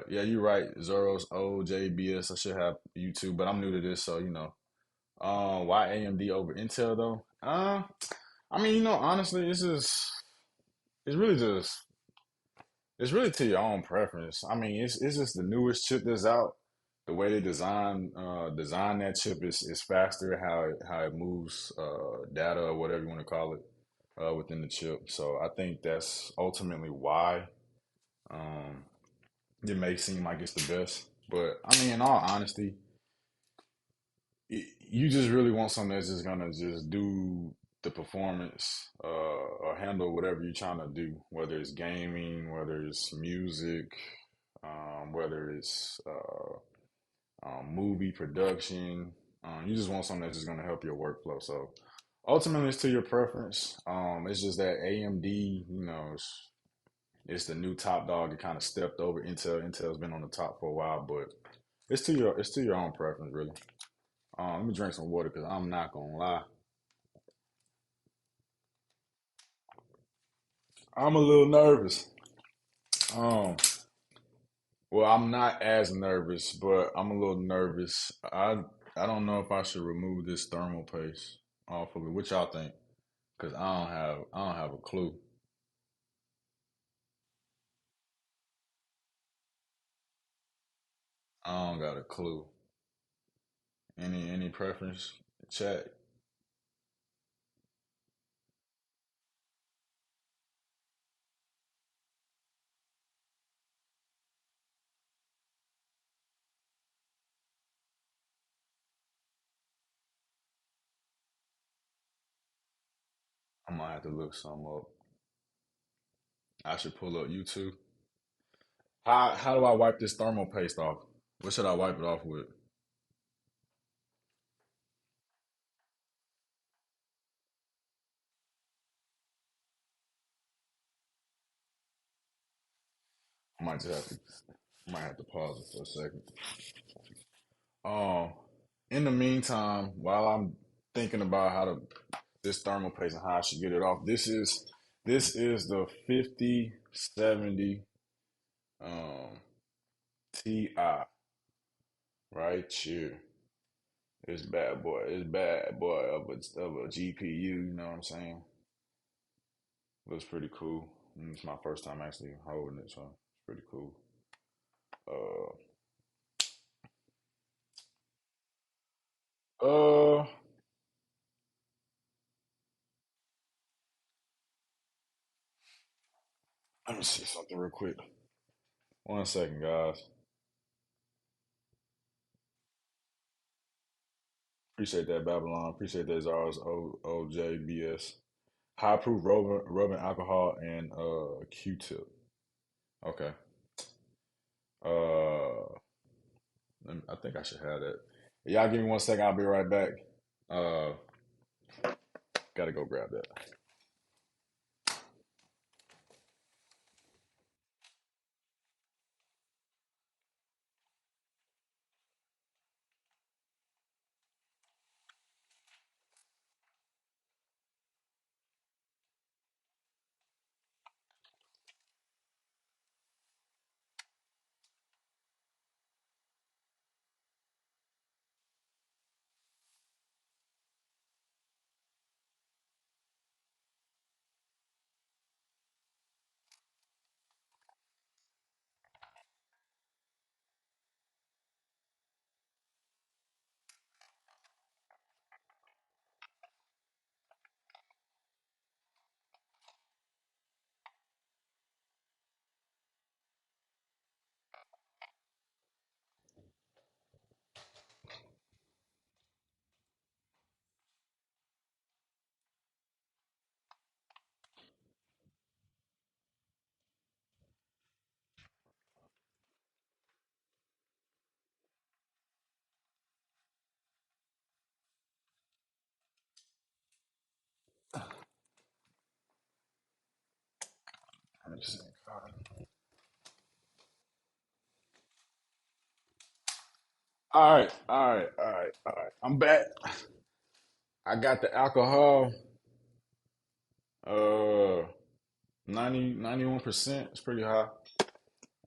yeah, you're right. Zeros OJBS. I should have YouTube, but I'm new to this, so you know. Why AMD over Intel though? I mean, honestly, it's really just it's really to your own preference. I mean, it's just the newest chip that's out. The way they design that chip is faster. How it moves data or whatever you want to call it within the chip. So I think that's ultimately why um, it may seem like it's the best. But I mean, in all honesty, you just really want something that's just gonna just do the performance or handle whatever you're trying to do, whether it's gaming, whether it's music, whether it's movie production. You just want something that's just gonna help your workflow. So Ultimately, it's to your preference. It's just that AMD, it's the new top dog. It kind of stepped over Intel. Intel's been on the top for a while, but it's to your own preference, really. Let me drink some water because I'm not gonna lie, I'm a little nervous. Um, well, I'm not as nervous, but I'm a little nervous. I don't know if I should remove this thermal paste off of it. What y'all think? Because I don't have a clue. I don't got a clue. Any preference? Chat. I might have to look some up. I should pull up YouTube. How do I wipe this thermal paste off? What should I wipe it off with? I might just have to might have to pause it for a second. Um, in the meantime, while I'm thinking about how to this thermal paste and how I should get it off, this is the 5070 um TI right here. It's bad boy of a GPU. You know what I'm saying? Looks pretty cool. It's my first time actually holding it, so it's pretty cool. Uh, uh, let me see something real quick. 1 second, guys. Appreciate that, Babylon. Appreciate that, Zars OJBS. High proof rubbing alcohol and Q-tip. Okay. Uh, I think I should have that. Y'all give me 1 second. I'll be right back. Uh, gotta go grab that. Let me see. All right, all right, all right, all right. I'm back. I got the alcohol. Uh, 91%. It's pretty high.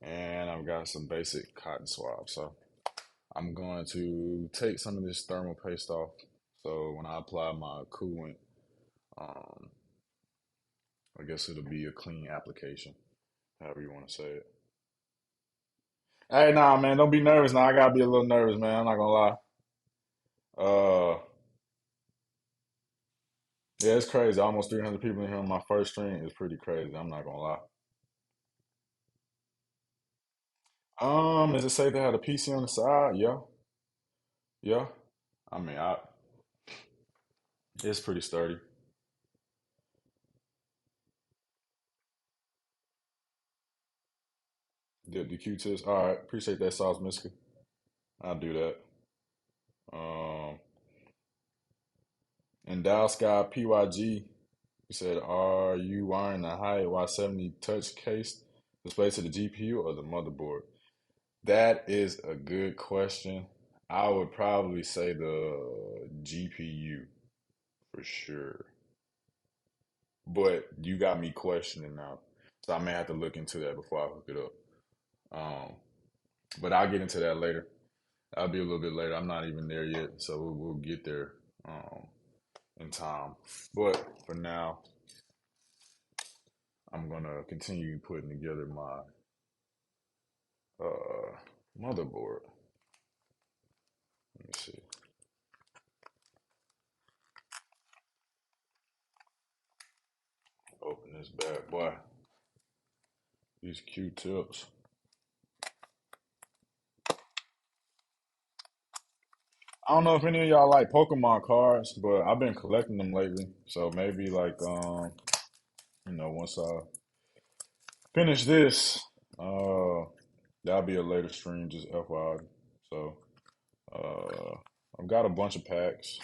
And I've got some basic cotton swabs. So I'm going to take some of this thermal paste off. So when I apply my coolant, um, I guess it'll be a clean application, however you want to say it. Hey, nah, man, don't be nervous now. I gotta be a little nervous, man. I'm not gonna lie. Uh, yeah, it's crazy. Almost 300 people in here on my first stream is pretty crazy. I'm not gonna lie. Is it safe to have a PC on the side? Yeah, yeah. I mean, it's pretty sturdy. The Q-tips. All right, appreciate that, Sauce Miska. I'll do that. Um, And Dial Sky PYG, he said, are you wiring the HYTE Y70 touch case display to the GPU or the motherboard? That is a good question. I would probably say the GPU for sure. But you got me questioning now. So I may have to look into that before I hook it up. Um, but I'll get into that later. I'll be a little bit later. I'm not even there yet, so we'll get there um, in time. But for now, I'm gonna continue putting together my motherboard. Let me see. Open this bad boy. These Q-tips. I don't know if any of y'all like Pokemon cards, but I've been collecting them lately. So maybe like once I finish this, uh that'll be a later stream, just FYI. So uh I've got a bunch of packs.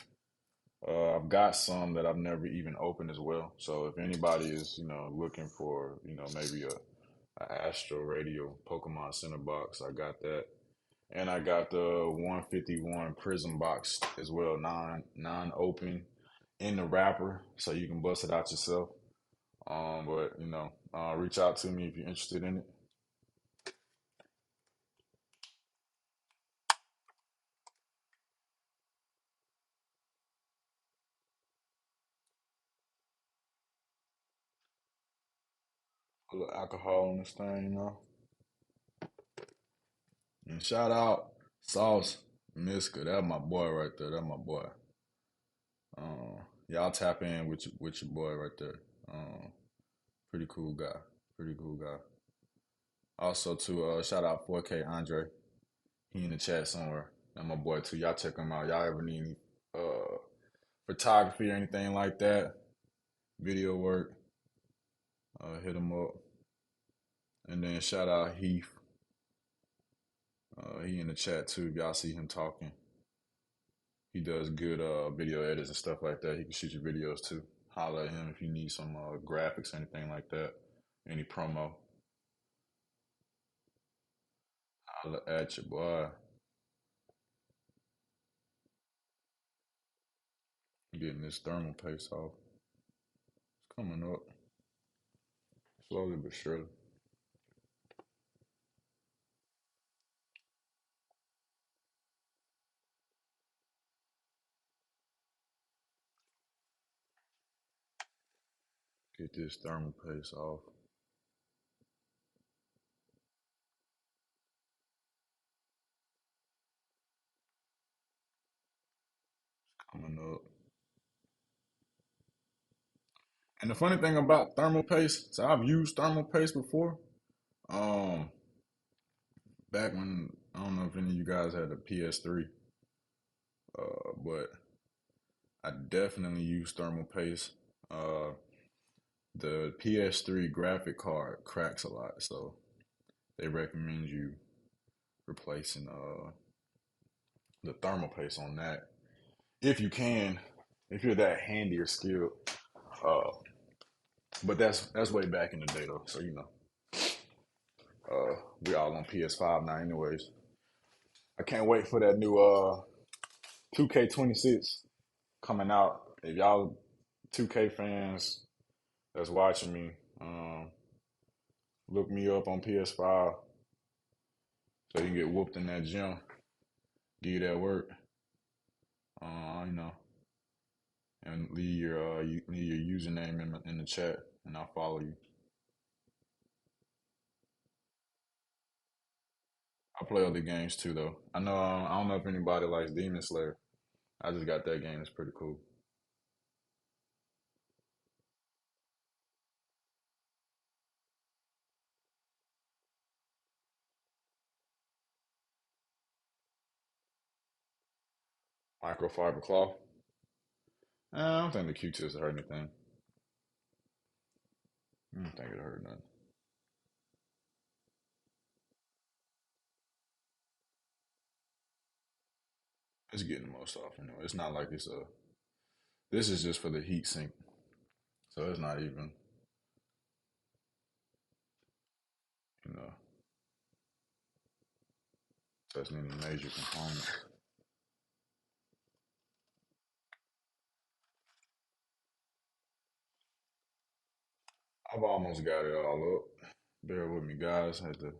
I've got some that I've never even opened as well. So if anybody is, looking for, maybe a Astro Radio Pokemon Center box, I got that. And I got the 151 Prism box as well, non open in the wrapper, so you can bust it out yourself. But reach out to me if you're interested in it. A little alcohol on this thing. And shout out Sauce Miska. That's my boy right there. That's my boy. Y'all tap in with your boy right there. Pretty cool guy. Pretty cool guy. Also to shout out 4K Andre. He in the chat somewhere. And my boy too. Y'all check him out. Y'all ever need any photography or anything like that? Video work. Hit him up. And then shout out Heath. He in the chat too. If y'all see him talking. He does good video edits and stuff like that. He can shoot your videos too. Holler at him if you need some graphics, anything like that. Any promo. Holler at your boy. Getting this thermal paste off. It's coming up. Slowly but surely. Get this thermal paste off. Coming up. And the funny thing about thermal paste, so I've used thermal paste before. Um, Back when I don't know if any of you guys had a PS3, but I definitely use thermal paste. Uh, the PS3 graphic card cracks a lot, so they recommend you replacing the thermal paste on that if you can, if you're that handy or skilled. Uh, but that's way back in the day though, so we all on PS5 now, anyways. I can't wait for that new 2K26 coming out. If y'all 2K fans that's watching me, look me up on PS5 so you can get whooped in that gym. Give you that work. You know, and leave your username in the chat, and I'll follow you. I play other games too, though. I know I don't know if anybody likes Demon Slayer. I just got that game. It's pretty cool. Microfiber cloth. I don't think the Q-tips hurt anything. I don't think it hurt nothing. It's getting the most off anyway. It's not like it's a This is just for the heat sink, so it's not even, you know, touching any major components. I've almost got it all up. Bear with me, guys. I had to,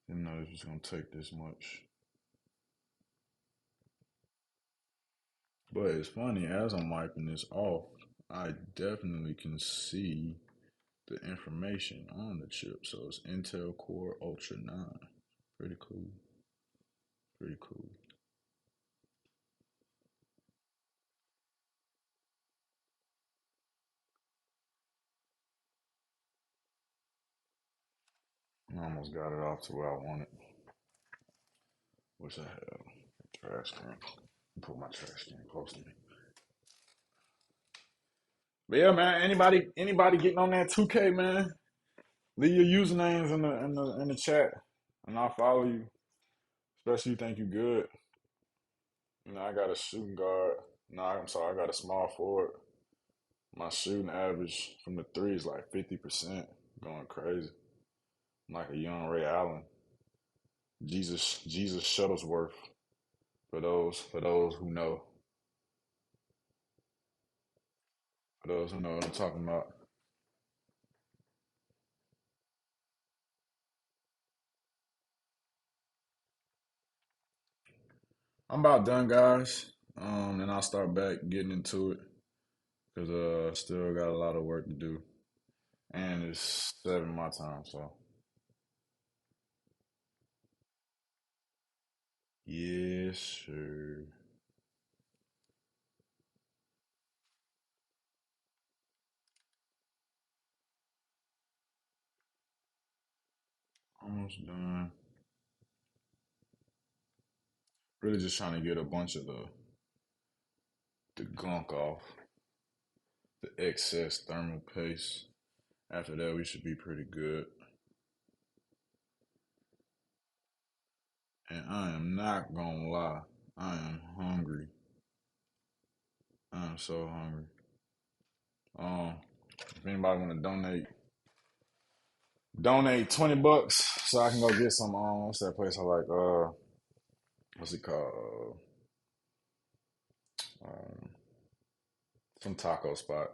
didn't know it was gonna take this much. But it's funny, as I'm wiping this off, I definitely can see the information on the chip. So it's Intel Core Ultra 9. Pretty cool. Pretty cool. I almost got it off to where I want it. Wish I had a trash can. Put my trash can close to me. But yeah, man. Anybody getting on that 2K, man? Leave your usernames in the chat, and I'll follow you. Especially you think you good. You know, I got a shooting guard. No, I'm sorry, I got a small forward. My shooting average from the three is like 50%, going crazy. I'm like a young Ray Allen, Jesus Shuttlesworth. For those who know, for those who know what I'm talking about. I'm about done, guys. And I'll start back getting into it because still got a lot of work to do, and it's 7 my time, so yes, sir. Almost done. Really just trying to get a bunch of the gunk off, the excess thermal paste. After that, we should be pretty good. And I am not gonna lie, I am hungry. I am so hungry. Um, if anybody want to donate $20 so I can go get some. What's that place I like? What's it called? Um, some taco spot.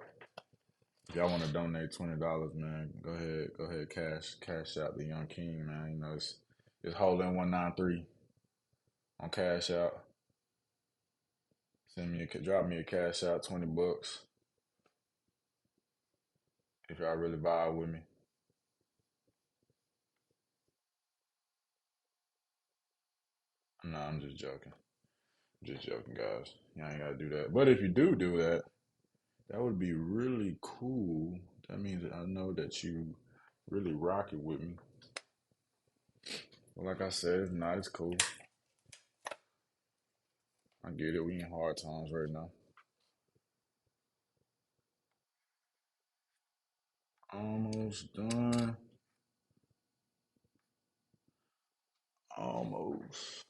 If y'all want to donate $20, man, go ahead, cash out the Young King, man. You know it's holding 193 on Cash Out. Drop me a cash out $20 if y'all really vibe with me. Nah, I'm just joking. Just joking, guys. You ain't gotta do that. But if you do that, that would be really cool. That means that I know that you really rock it with me. But like I said, if not, it's cool. I get it. We in hard times right now. Almost done. Almost.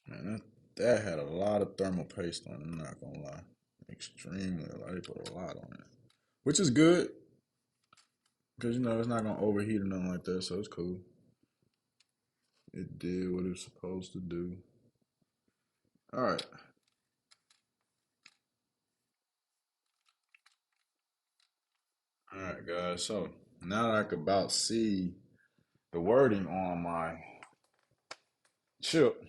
Man, that had a lot of thermal paste on it. I'm not gonna lie. Extremely. Like they put a lot on it, which is good because you know it's not gonna overheat or nothing like that, so it's cool. It did what it was supposed to do. All right, all right, guys. So now that I can about see the wording on my chip,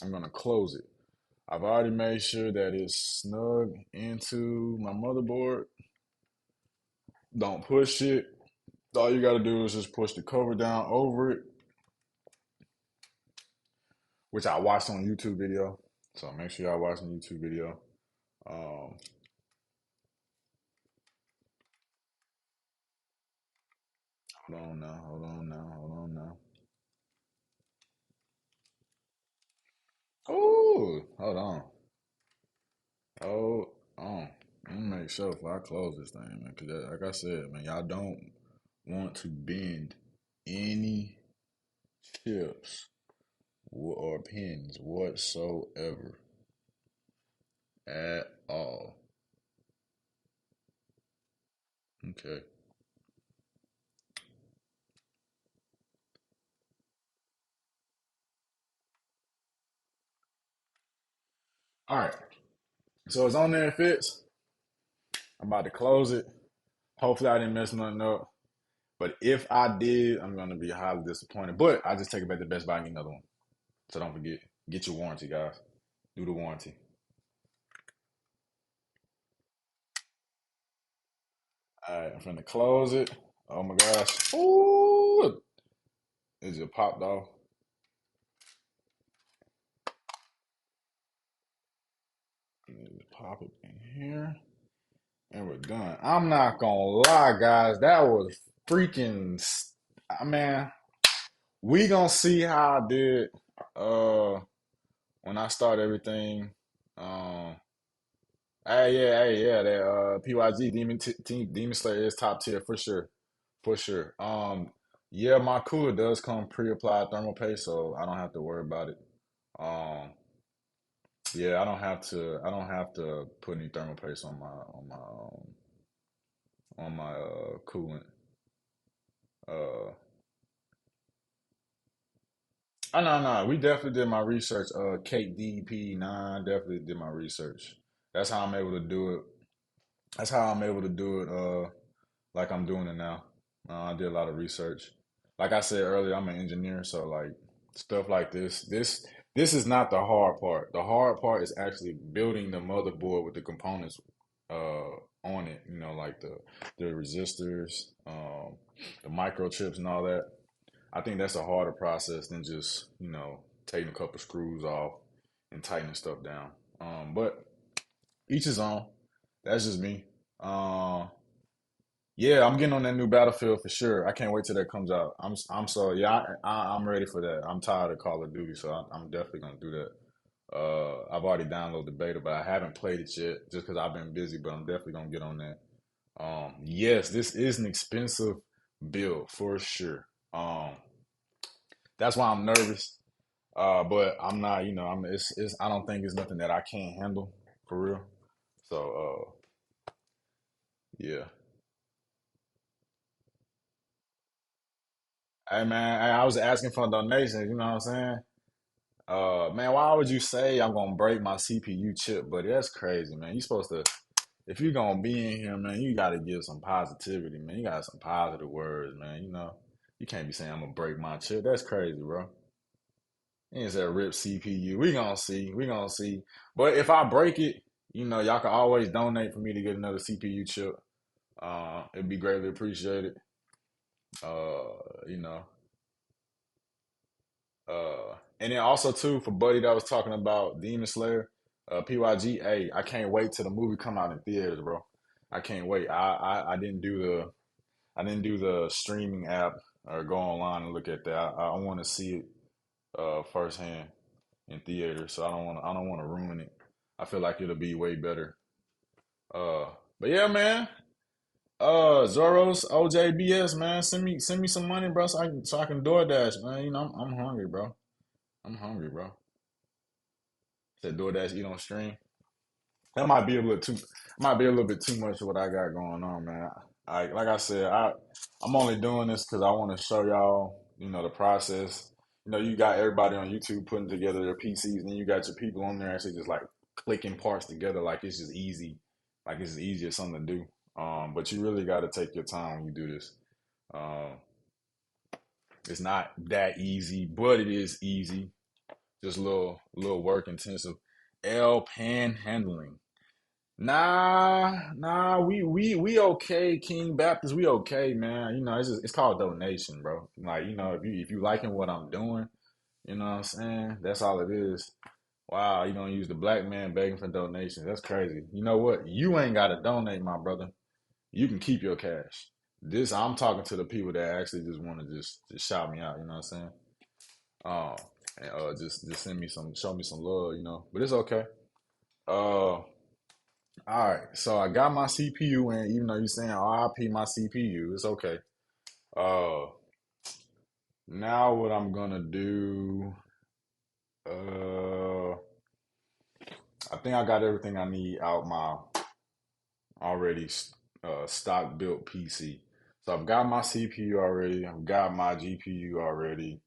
I'm gonna close it. I've already made sure that it's snug into my motherboard. Don't push it. All you gotta do is just push the cover down over it, which I watched on YouTube video. So make sure y'all watching the YouTube video. Um, hold on now, hold on now, hold on now. Oh, hold on. Oh, let me make sure if I close this thing, man. Cause like I said, man, y'all don't want to bend any chips or pins whatsoever. at all. Okay. All right. So it's on there. It fits. I'm about to close it. Hopefully I didn't mess nothing up. But if I did, I'm gonna be highly disappointed. But I just take it back to Best Buy and get another one. So don't forget, get your warranty, guys. Do the warranty. All right, I'm finna close it. Oh my gosh. Ooh, it just popped off. Just pop it in here, and we're done. I'm not gonna lie, guys. That was freaking. Man, we gonna see how I did. Uh, when I start everything. Um, hey, yeah, that PYG Demon Slayer is top tier for sure, for sure. Yeah, my cooler does come pre-applied thermal paste, so I don't have to worry about it. Um, yeah, I don't have to put any thermal paste on my coolant. Uh, oh no, we definitely did my research. Kate DP9 definitely did my research. That's how I'm able to do it. That's how I'm able to do it. Like I'm doing it now. I did a lot of research. Like I said earlier, I'm an engineer, so like stuff like this is not the hard part. The hard part is actually building the motherboard with the components on it. You know, like the resistors, the microchips, and all that. I think that's a harder process than just taking a couple screws off and tightening stuff down. But each his own. That's just me. Um, yeah, I'm getting on that new Battlefield for sure. I can't wait till that comes out. I'm so yeah, I'm ready for that. I'm tired of Call of Duty, so I'm definitely gonna do that. I've already downloaded the beta, but I haven't played it yet just because I've been busy. But I'm definitely gonna get on that. Yes, this is an expensive build for sure. That's why I'm nervous. But I'm not. It's I don't think it's nothing that I can't handle for real. So yeah. Hey man, I was asking for donations. You know what I'm saying? Man, why would you say I'm gonna break my CPU chip, buddy? That's crazy, man. You supposed to, if you're gonna be in here, man, you gotta give some positivity, man. You got some positive words, man. You can't be saying I'm gonna break my chip. That's crazy, bro. You ain't said rip CPU. We gonna see. We gonna see. But if I break it, y'all can always donate for me to get another CPU chip. It'd be greatly appreciated. You know. And then also too for Buddy that was talking about Demon Slayer, PYG. Hey, I can't wait till the movie come out in theaters, bro. I can't wait. I didn't do the streaming app or go online and look at that. I want to see it firsthand in theaters, so I don't want to ruin it. I feel like it'll be way better. Uh, but yeah, man. Zoros, OJBS, man. Send me some money, bro, so I can DoorDash, man. I'm hungry, bro. I'm hungry, bro. Said DoorDash eat on stream. That might be a little bit too much of what I got going on, man. Like I said, I'm only doing this because I want to show y'all, the process. You got everybody on YouTube putting together their PCs, and then you got your people on there actually just like clicking parts together, like it's just easy, like it's easy as something to do. But you really got to take your time when you do this. Um, it's not that easy, but it is easy. Just a little work intensive. L panhandling. Nah, we okay, King Baptist, we okay, man. It's called donation, bro. Like, if you liking what I'm doing, you know what I'm saying? That's all it is. Wow, you don't use the black man begging for donations. That's crazy. You know what? You ain't gotta donate, my brother. You can keep your cash. This I'm talking to the people that actually just want to just shout me out, you know what I'm saying? Um and just send me show me some love, But it's okay. Uh All right, so I got my CPU in, even though you're saying RIP my CPU, it's okay. Uh, Now what I'm gonna do, uh, I think I got everything I need out my already stock built PC. So I've got my CPU already. I've got my GPU already.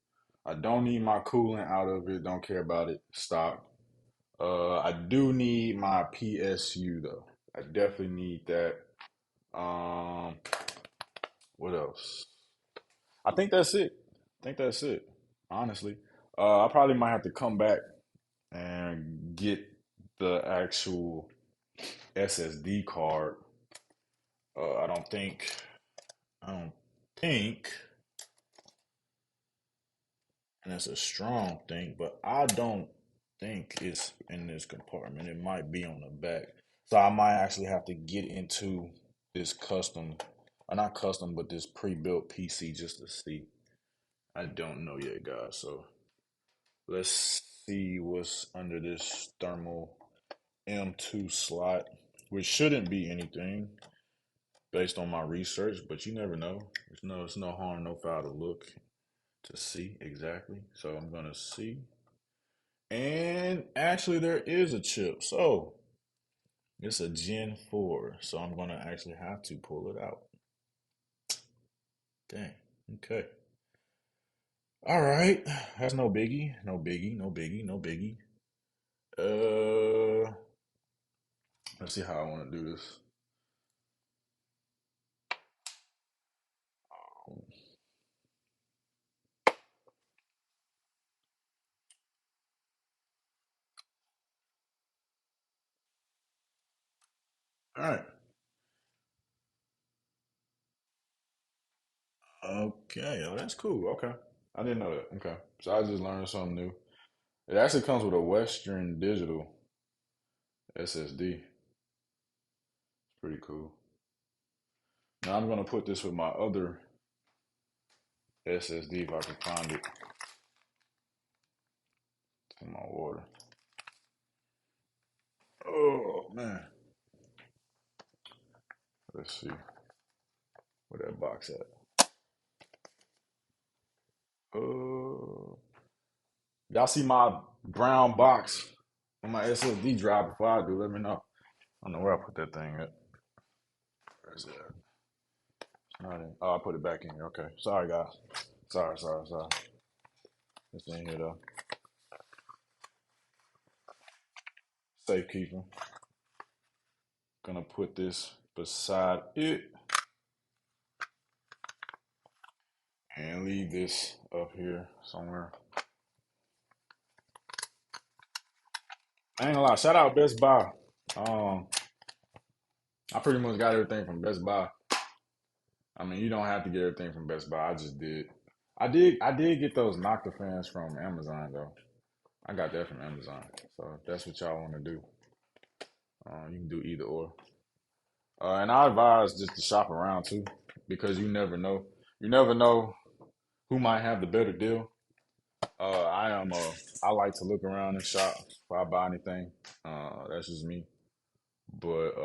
I don't need my coolant out of it. Don't care about it. Stock. I do need my PSU though. I definitely need that. Um, what else? I think that's it. I think that's it. Honestly, I probably might have to come back and get the actual SSD card. I don't think. I don't think, and that's a strong thing, but I don't think it's in this compartment. It might be on the back. So I might actually have to get into this custom, not custom, but this pre-built PC just to see. I don't know yet, guys. So let's see what's under this thermal M2 slot, which shouldn't be anything based on my research, but you never know. It's no harm, no foul to look to see exactly. So I'm gonna see. And actually there is a chip. So it's a Gen 4. So I'm gonna actually have to pull it out. Dang. Okay. All right. That's no biggie. No biggie. No biggie. No biggie. Uh let's see how I want to do this. All right. Okay. Oh, that's cool. Okay. I didn't know that. Okay. So I just learned something new. It actually comes with a Western Digital SSD. It's pretty cool. Now I'm gonna put this with my other SSD if I can find it in my water. Oh man. Let's see where that box at. Uh, y'all see my brown box on my SSD drive before I do? Let me know. I don't know where I put that thing at. Where's it at? It's not in. Oh, I put it back in here. Okay. Sorry, guys. Sorry. It's in here though. Safekeeping. Gonna put this beside it and leave this up here somewhere. I ain't gonna lie. Shout out Best Buy. Um, I pretty much got everything from Best Buy. I mean, you don't have to get everything from Best Buy. I just did. I did get those Nocta fans from Amazon though. I got that from Amazon. So if that's what y'all want to do, you can do either or. And I advise just to shop around too, because you never know. You never know who might have the better deal. I am. I like to look around and shop before I buy anything. That's just me. But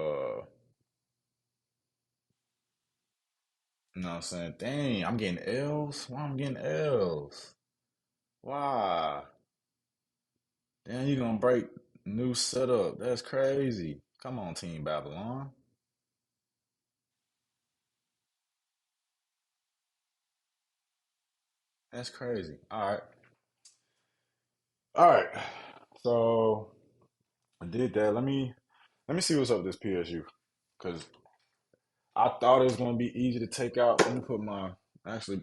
you know what I'm saying? Dang, I'm getting L's. Why I'm getting L's? Why? Damn, you gonna break new setup. That's crazy. Come on, Team Babylon. That's crazy. All right. All right. So I did that. Let me see what's up with this PSU. Cause I thought it was gonna be easy to take out. Let me put my actually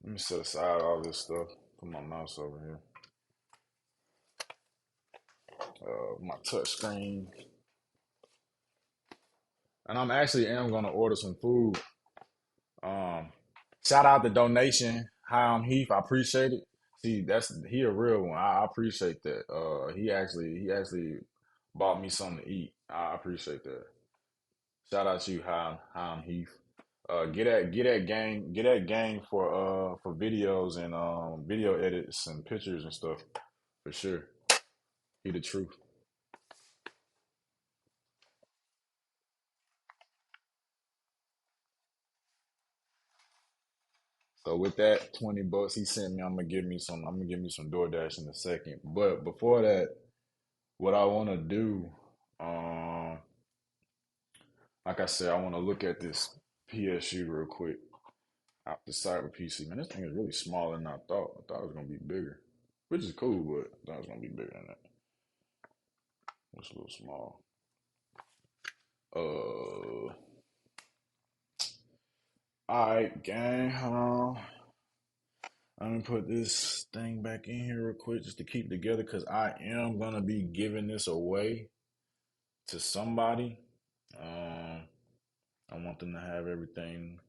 let me set aside all this stuff. Put my mouse over here. My touch screen. And I'm actually am gonna order some food. Um, Shout out the donation, Heath. I appreciate it. See, that's he a real one. I appreciate that. He actually bought me something to eat. I appreciate that. Shout out to you, Heath. Get that gang for videos and video edits and pictures and stuff for sure. He the truth. So with that $20 he sent me, I'm gonna give me some DoorDash in a second. But before that, what I want to do, um, like I said, I want to look at this PSU real quick out the cyber PC. Man, this thing is really smaller than I thought. I thought it was gonna be bigger, which is cool, but I thought it was gonna be bigger than that. It's a little small. All right, gang. Hold on. Let me put this thing back in here real quick just to keep it together because I am gonna be giving this away to somebody. Um, I want them to have everything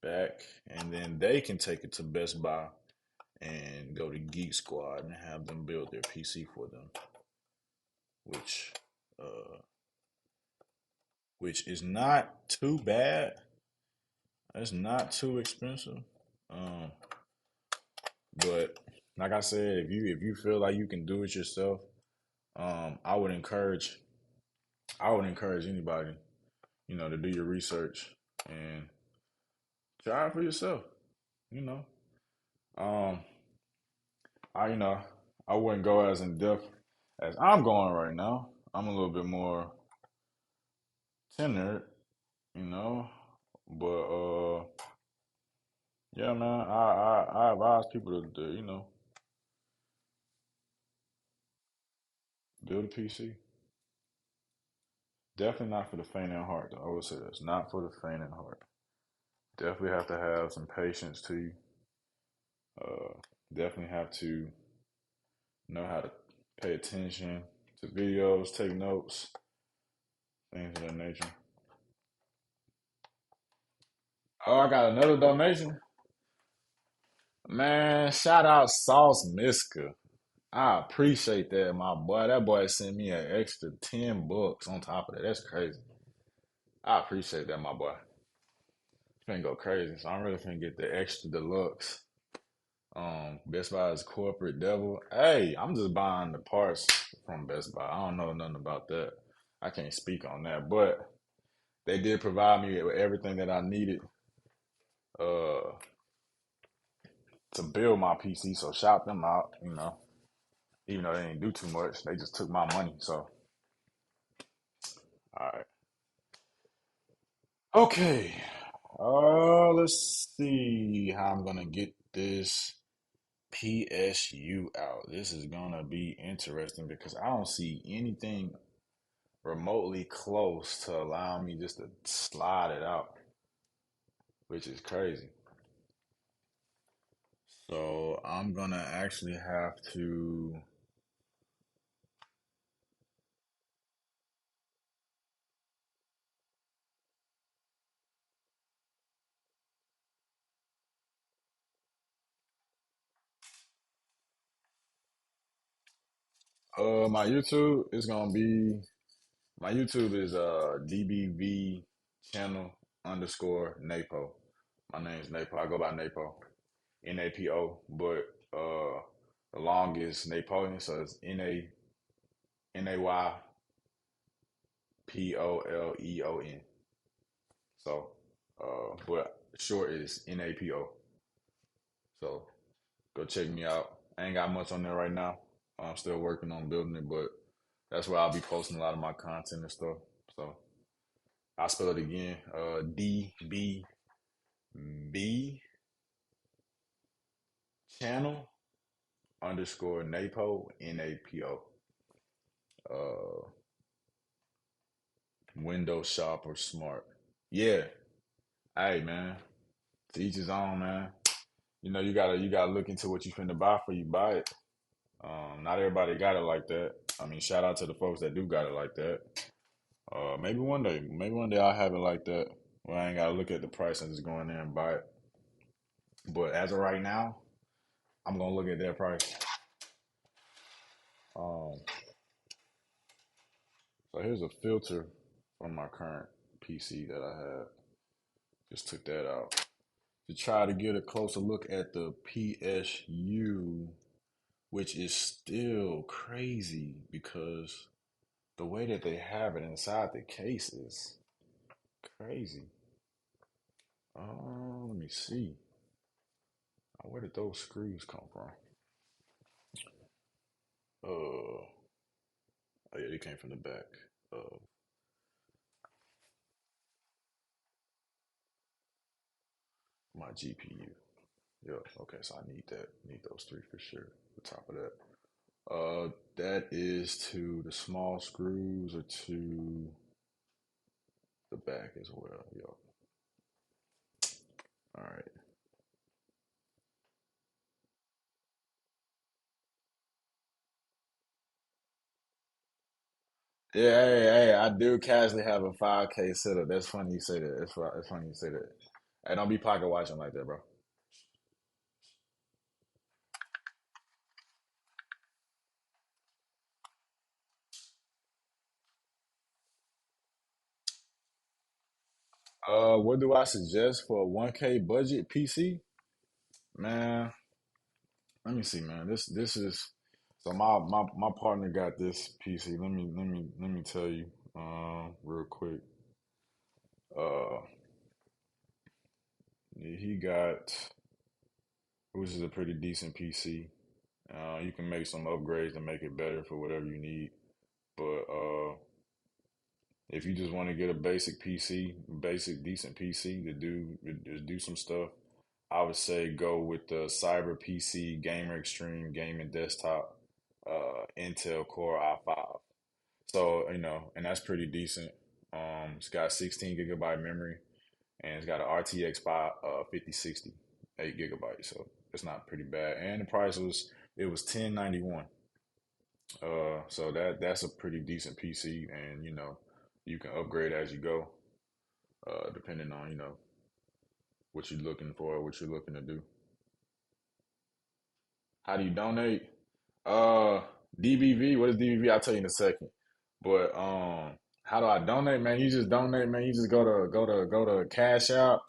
back, and then they can take it to Best Buy and go to Geek Squad and have them build their PC for them, which uh, which is not too bad. It's not too expensive. Um, but like I said, if you feel like you can do it yourself, I would encourage anybody, to do your research and try it for yourself. You know, um, I you know I wouldn't go as in depth as I'm going right now. I'm a little bit more tenured, you know, but yeah, man, I advise people to build a PC. Definitely not for the faint at heart, though. I would say that's not for the faint at heart. Definitely have to have some patience to you. Uh, definitely have to know how to pay attention to videos, take notes, things of that nature. Oh, I got another donation. Man, shout out Sauce Miska. I appreciate that, my boy. That boy sent me an extra $10 on top of that. That's crazy. I appreciate that, my boy. Finna go crazy. So I'm really finna get the extra deluxe. Best Buy is corporate devil. Hey, I'm just buying the parts from Best Buy. I don't know nothing about that. I can't speak on that, but they did provide me with everything that I needed uh to build my PC. So shout them out, even though they didn't do too much, they just took my money. So all right. Okay. Let's see how I'm gonna get this PSU out. This is gonna be interesting because I don't see anything remotely close to allow me just to slide it out, which is crazy. So I'm gonna actually have to. My YouTube is gonna be my YouTube is DBV channel underscore Napo. My name's Napo. I go by Napo, Napo, but the longest Napoleon, so it's NAYPOLEON. So, but short is NAPO. So go check me out. I ain't got much on there right now. I'm still working on building it, but that's where I'll be posting a lot of my content and stuff. So I'll spell it again. DBB channel underscore NAPO NAPO. Uh, Windows Shop or Smart. Yeah. Hey man. To each his own, man. You gotta look into what you finna buy before you buy it. Not everybody got it like that. I mean, shout out to the folks that do got it like that. Maybe one day I'll have it like that, where I ain't gotta look at the price and just go in there and buy it. But as of right now, I'm gonna look at that price. Um, so here's a filter from my current PC that I have. Just took that out to try to get a closer look at the PSU, which is still crazy because the way that they have it inside the case is crazy. Let me see. Where did those screws come from? Oh yeah, they came from the back of my GPU. Yeah. Okay, so I need that. Need those three for sure. The top of that. That is to the small screws or to the back as well. Yo. All right. Yeah, hey, I do casually have a 5K setup. That's funny you say that. It's funny you say that. Hey, don't be pocket watching like that, bro. What do I suggest for a 1K budget PC? Man, let me see, man. This is so my partner got this PC. Let me tell you, real quick. Uh, he got, which is a pretty decent PC. You can make some upgrades to make it better for whatever you need. But if you just want to get a basic PC, basic decent PC to do some stuff, I would say go with the Cyber PC Gamer Extreme Gaming Desktop Intel Core i5. So, and that's pretty decent. It's got 16 gigabyte memory and it's got an RTX 5060, 8 gigabytes. So it's not pretty bad. And the price it was 1091. So that's a pretty decent PC, and you can upgrade as you go, depending on what you're looking for, what you're looking to do. How do you donate? Uh, DBV. What is DBV? I'll tell you in a second. But how do I donate, man? You just donate, man. You just go to Cash App.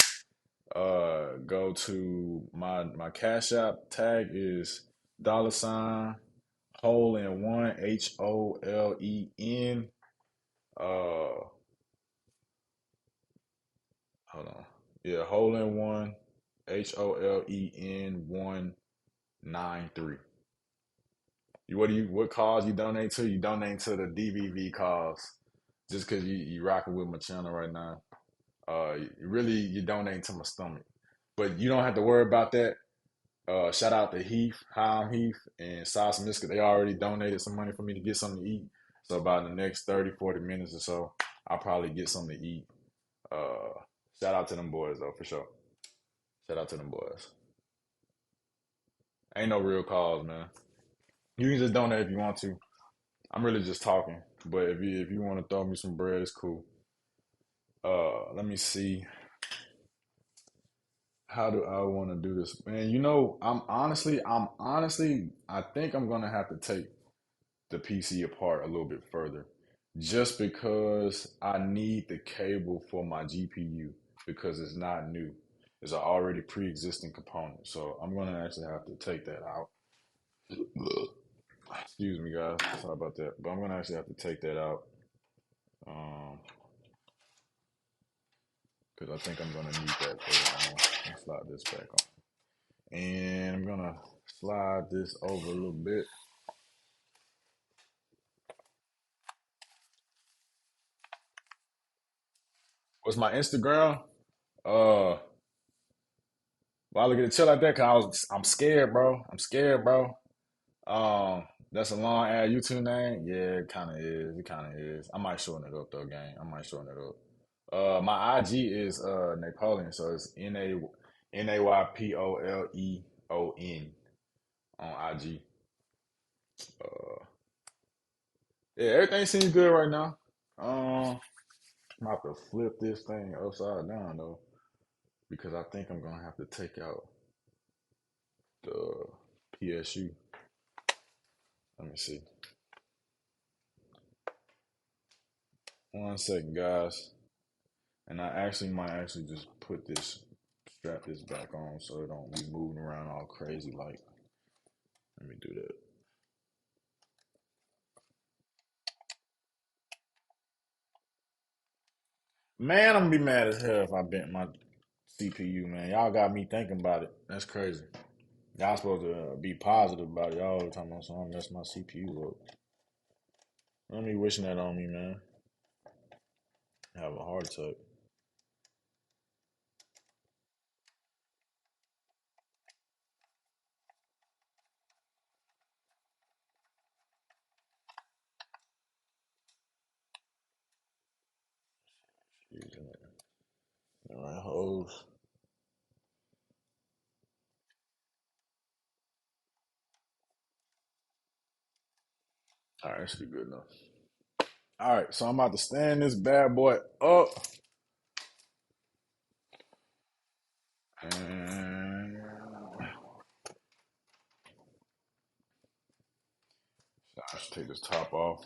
Go to my Cash App tag is $ hole in one HOLEN. Hold on. Yeah, hole in one HOLEN 193. What cause you donate to? You donate to the DVV cause. Just cause you rocking with my channel right now. Really you donate to my stomach. But you don't have to worry about that. Shout out to Heath, Hi, Heath, and Sauce Miska. They already donated some money for me to get something to eat. So about the next 30, 40 minutes or so, I'll probably get something to eat. Uh, Shout out to them boys though, for sure. Shout out to them boys. Ain't no real cause, man. You can just donate if you want to. I'm really just talking. But if you want to throw me some bread, it's cool. Let me see. How do I want to do this, man? I think I'm gonna have to take the PC apart a little bit further, just because I need the cable for my GPU because it's not new. It's an already pre-existing component, so I'm gonna actually have to take that out. Excuse me, guys. Sorry about that, but I'm gonna actually have to take that out um, because I think I'm gonna need that later on. Let's slide this back on, and I'm gonna slide this over a little bit. What's my Instagram? Uh, why I look at the chill like that? Cause I'm scared, bro. I'm scared, bro. That's a long ass YouTube name. Yeah, it kind of is. It kind of is. I might shorten it up though, gang. I might shorten it up. My IG is Napoleon, so it's NAYPOLEON on IG. Uh, yeah, everything seems good right now. I'm about to flip this thing upside down though, because I think I'm gonna have to take out the PSU. Let me see. 1 second, guys. And I actually might actually just strap this back on so it don't be moving around all crazy. Like, let me do that. Man, I'm gonna be mad as hell if I bent my CPU, man. Y'all got me thinking about it. That's crazy. Y'all supposed to be positive about it all the time. So I'm mess my CPU up. Don't be wishing that on me, man. I have a heart attack. All right, hoes. All right, that should be good enough. All right, so I'm about to stand this bad boy up. And I should take this top off.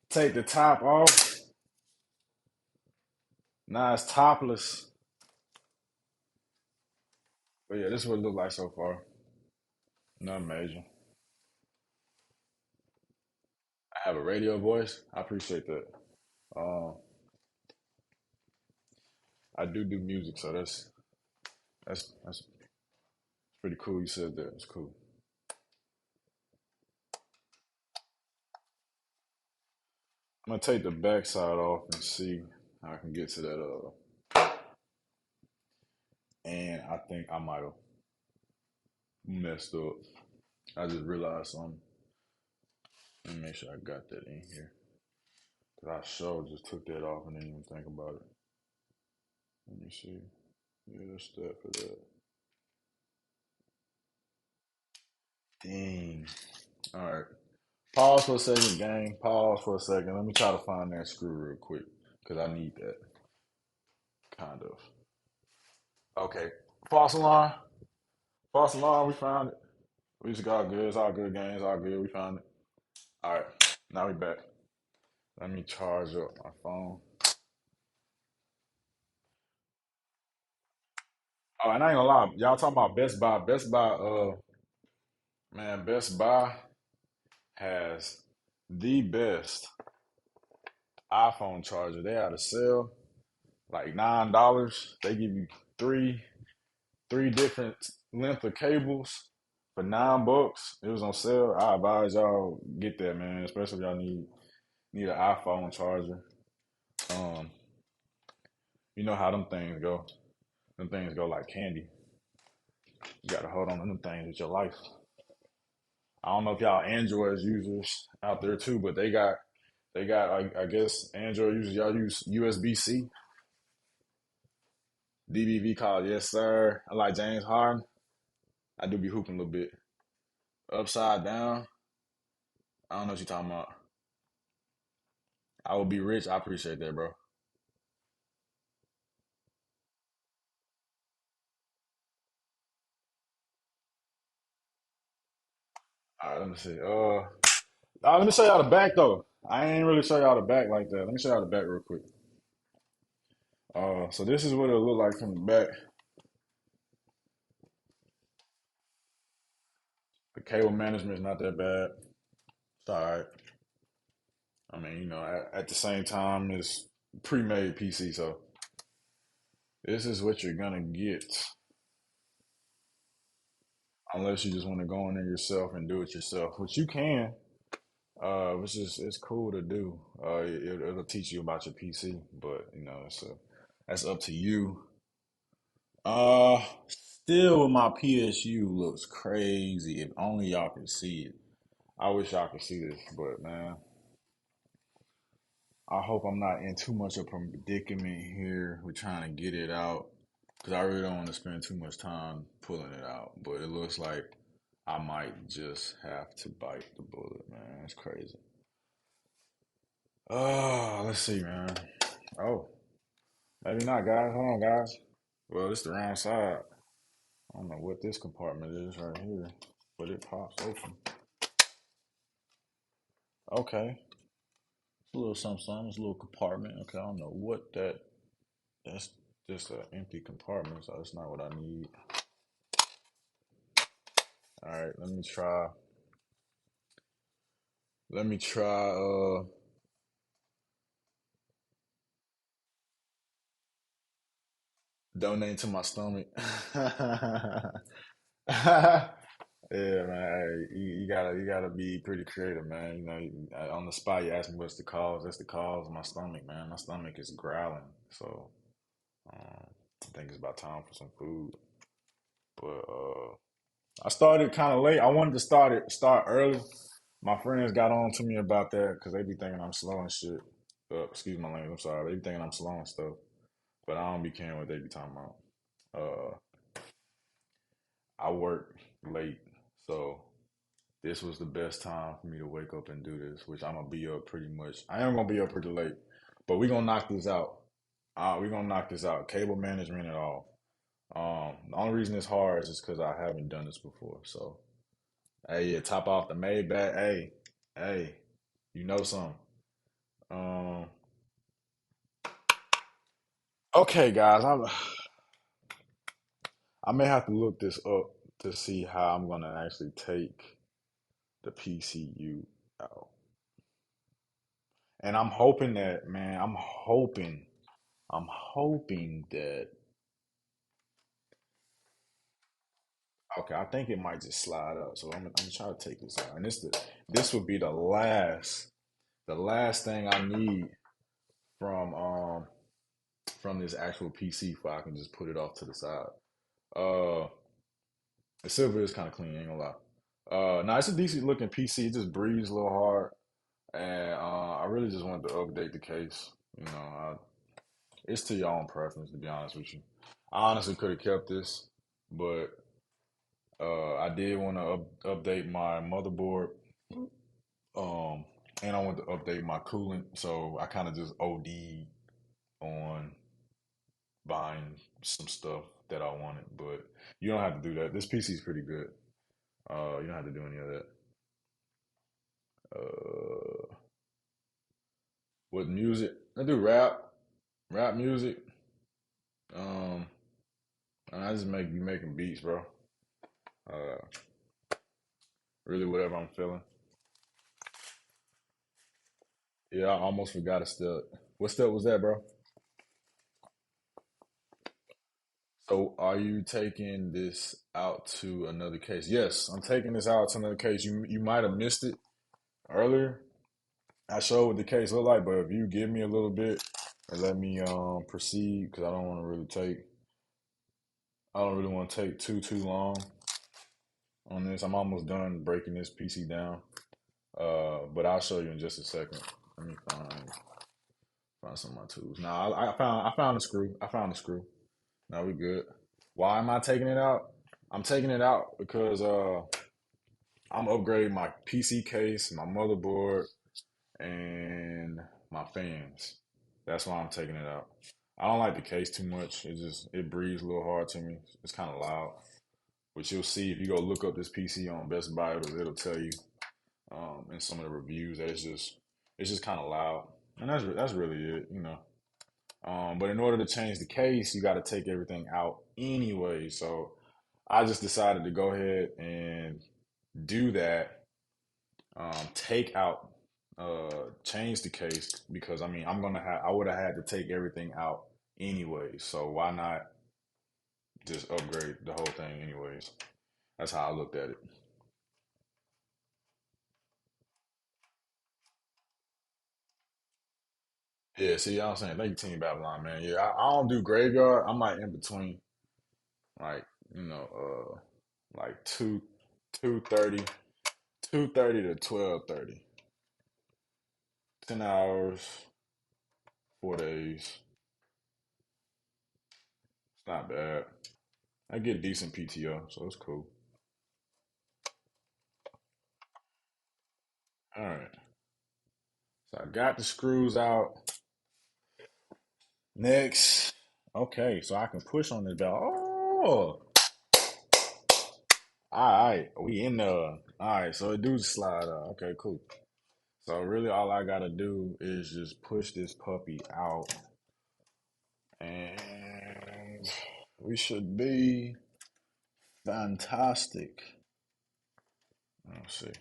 Take the top off. Now it's topless. But yeah, this is what it look like so far. Nothing major. I have a radio voice. I appreciate that. Um, I do music, so that's pretty cool. You said that. It's cool. I'm gonna take the back side off and see how I can get to that. And I think I might have messed up. I just realized something. Let me make sure I got that in here. Cause I sure just took that off and didn't even think about it. Let me see. Yeah, that's that for that. Dang. All right. Pause for a second, gang. Pause for a second. Let me try to find that screw real quick. Cause I need that. Kind of. Okay. False alarm. False alarm. We found it. We just got good. It's all good, gang. It's all good. We found it. All right. Now we back. Let me charge up my phone. Oh, and I ain't gonna lie, y'all talking about Best Buy. Best Buy, man, Best Buy has the best iPhone charger. They had a sale, like $9. They give you three different length of cables for $9. It was on sale. I advise y'all get that, man, especially if y'all need an iPhone charger. Um, you know how them things go. Them things go like candy. You gotta hold on to them things with your life. I don't know if y'all Android users out there too, but they got I guess Android users y'all use USB C, DBV called yes sir. I like James Harden. I do be hooping a little bit. Upside down. I don't know what you're talking about. I will be rich. I appreciate that, bro. All right, let me see. Let me show y'all the back though. I ain't really show y'all the back like that. Let me show y'all the back real quick. So this is what it'll look like from the back. The cable management is not that bad. It's all right. I mean, at the same time, it's pre-made PC, so this is what you're gonna get, unless you just want to go in there yourself and do it yourself, which you can. Which is it's cool to do. It'll teach you about your PC, but that's up to you. Still, my PSU looks crazy. If only y'all could see it. I wish y'all could see this, but man, I hope I'm not in too much of a predicament here. We're trying to get it out because I really don't want to spend too much time pulling it out. But it looks like I might just have to bite the bullet, man. It's crazy. Oh, let's see, man. Oh, maybe not, guys. Hold on, guys. Well, this is the wrong side. I don't know what this compartment is right here, but it pops open. Okay, it's a little something, something. It's a little compartment. Okay, I don't know what that. That's just an empty compartment, so that's not what I need. All right, let me try. Let me try. Donate to my stomach. Yeah, man. Hey, you gotta be pretty creative, man. You know, on the spot, you ask me what's the cause. That's the cause of my stomach, man. My stomach is growling, so um, I think it's about time for some food. But I started kind of late. I wanted to start early. My friends got on to me about that because they be thinking I'm slow and shit. Excuse my language. I'm sorry. They be thinking I'm slow and stuff, but I don't be caring what they be talking about. Uh, I work late, so this was the best time for me to wake up and do this, which I'm gonna be up pretty much. I am gonna be up pretty late, but we gonna knock this out. We gonna knock this out. Cable management and all. The only reason it's hard is just because I haven't done this before. So, hey, yeah, top off the Maybach. Hey, you know something. Um, okay, guys, I may have to look this up to see how I'm gonna actually take the PCU out. And I'm hoping that, man, I'm hoping that, okay, I think it might just slide up. So I'm gonna try to take this out. And this would be the last thing I need from from this actual PC so I can just put it off to the side. Uh, the silver is kind of clean, ain't gonna lie. Now it's a decent looking PC. It just breathes a little hard, and I really just wanted to update the case. You know, it's to your own preference, to be honest with you. I honestly could have kept this, but I did want to update my motherboard, um, and I want to update my coolant. So I kind of just OD on buying some stuff that I wanted, but you don't have to do that. This PC is pretty good. You don't have to do any of that. Uh, with music, I do rap music. Um, and I just be making beats, bro. Uh, really whatever I'm feeling. Yeah, I almost forgot a step. What step was that, bro? So are you taking this out to another case? Yes, I'm taking this out to another case. You might have missed it earlier. I showed what the case looked like, but if you give me a little bit and let me proceed, because I don't really want to take too long on this. I'm almost done breaking this PC down. But I'll show you in just a second. Let me find some of my tools. Now I found the screw. I found the screw. Now we good. Why am I taking it out? I'm taking it out because I'm upgrading my PC case, my motherboard, and my fans. That's why I'm taking it out. I don't like the case too much. It breathes a little hard to me. It's kind of loud, which you'll see if you go look up this PC on Best Buy. It'll tell you in some of the reviews that it's just kind of loud, and that's really it, you know. But in order to change the case, you got to take everything out anyway. So I just decided to go ahead and do that. Take out, change the case because I mean I would have had to take everything out anyway. So why not just upgrade the whole thing anyways? That's how I looked at it. Yeah, see, I'm saying thank you, Team Babylon, man. Yeah, I don't do graveyard. I'm like in between, like you know, like 2:30, 2:30 to 12:30, 10 hours, 4 days. It's not bad. I get decent PTO, so it's cool. All right, so I got the screws out. Next, okay, so I can push on this belt. Oh, all right, we in the. All right, so it do slide out. Okay, cool. So really, all I gotta do is just push this puppy out, and we should be fantastic. Let's see.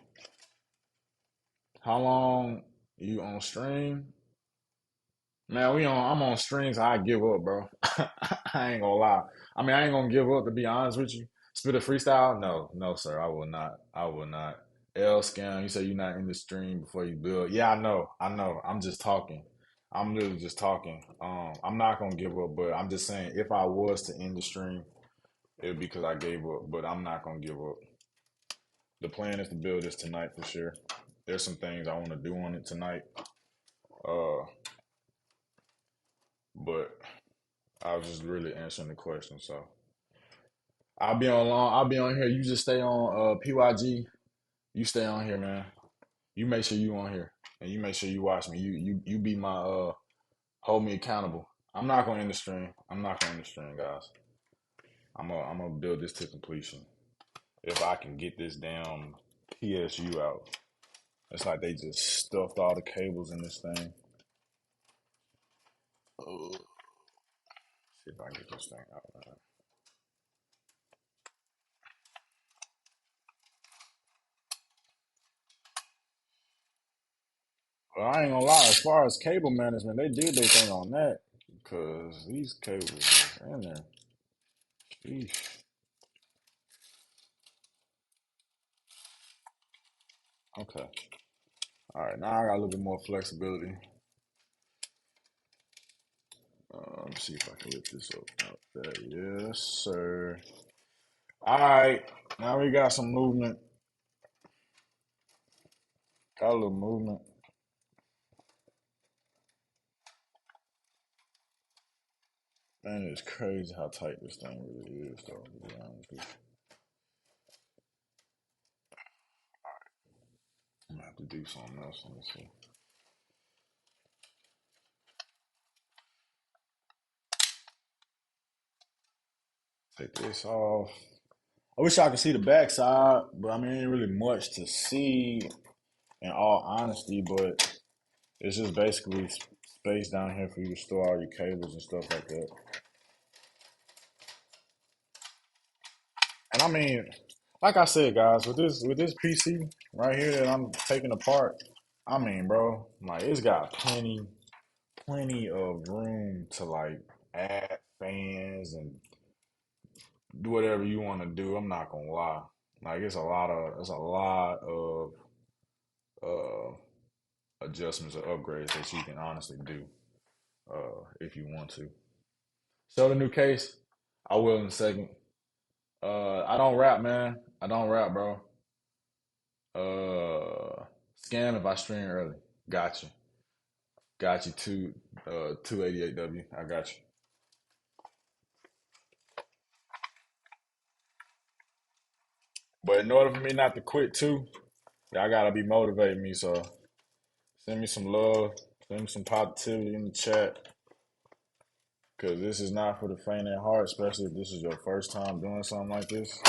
How long you on stream? Man, I'm on streams. I give up, bro. I ain't gonna lie. I mean, I ain't gonna give up to be honest with you. Spit a freestyle? No, no, sir. I will not. I will not. L scam. You say you're not in the stream before you build. Yeah, I know. I know. I'm just talking. I'm literally just talking. I'm not gonna give up, but I'm just saying if I was to end the stream, it would be because I gave up. But I'm not gonna give up. The plan is to build this tonight for sure. There's some things I want to do on it tonight. Uh, but I was just really answering the question. So I'll be on long. I'll be on here. You just stay on PYG. You stay on here, man. You make sure you on here, and you make sure you watch me. You be my hold me accountable. I'm not gonna end the stream. I'm not gonna end the stream, guys. I'm gonna build this to completion. If I can get this damn PSU out, it's like they just stuffed all the cables in this thing. Oh, see if I can get this thing out, man. Well, I ain't gonna lie. As far as cable management, they did their thing on that because these cables is in there. Sheesh. Okay. All right. Now I got a little bit more flexibility. Let me see if I can lift this up out there. Yes, sir. All right. Now we got some movement. Got a little movement. Man, it's crazy how tight this thing really is, though, to be honest with you. I'm gonna have to do something else. Let me see. Take this off. I wish I could see the backside, but I mean, ain't really much to see in all honesty, but it's just basically space down here for you to store all your cables and stuff like that. And I mean, like I said, guys, with this PC right here that I'm taking apart, I mean, bro, like it's got plenty of room to like add fans and do whatever you want to do. I'm not gonna lie, like it's a lot of uh adjustments or upgrades that you can honestly do if you want to. So the new case, I will in a second. I don't rap, man. I don't rap, bro. Scam if I stream early. Got you. Got you. 288W. I got you. But in order for me not to quit too, y'all gotta be motivating me. So send me some love. Send me some positivity in the chat. Cause this is not for the faint at heart, especially if this is your first time doing something like this.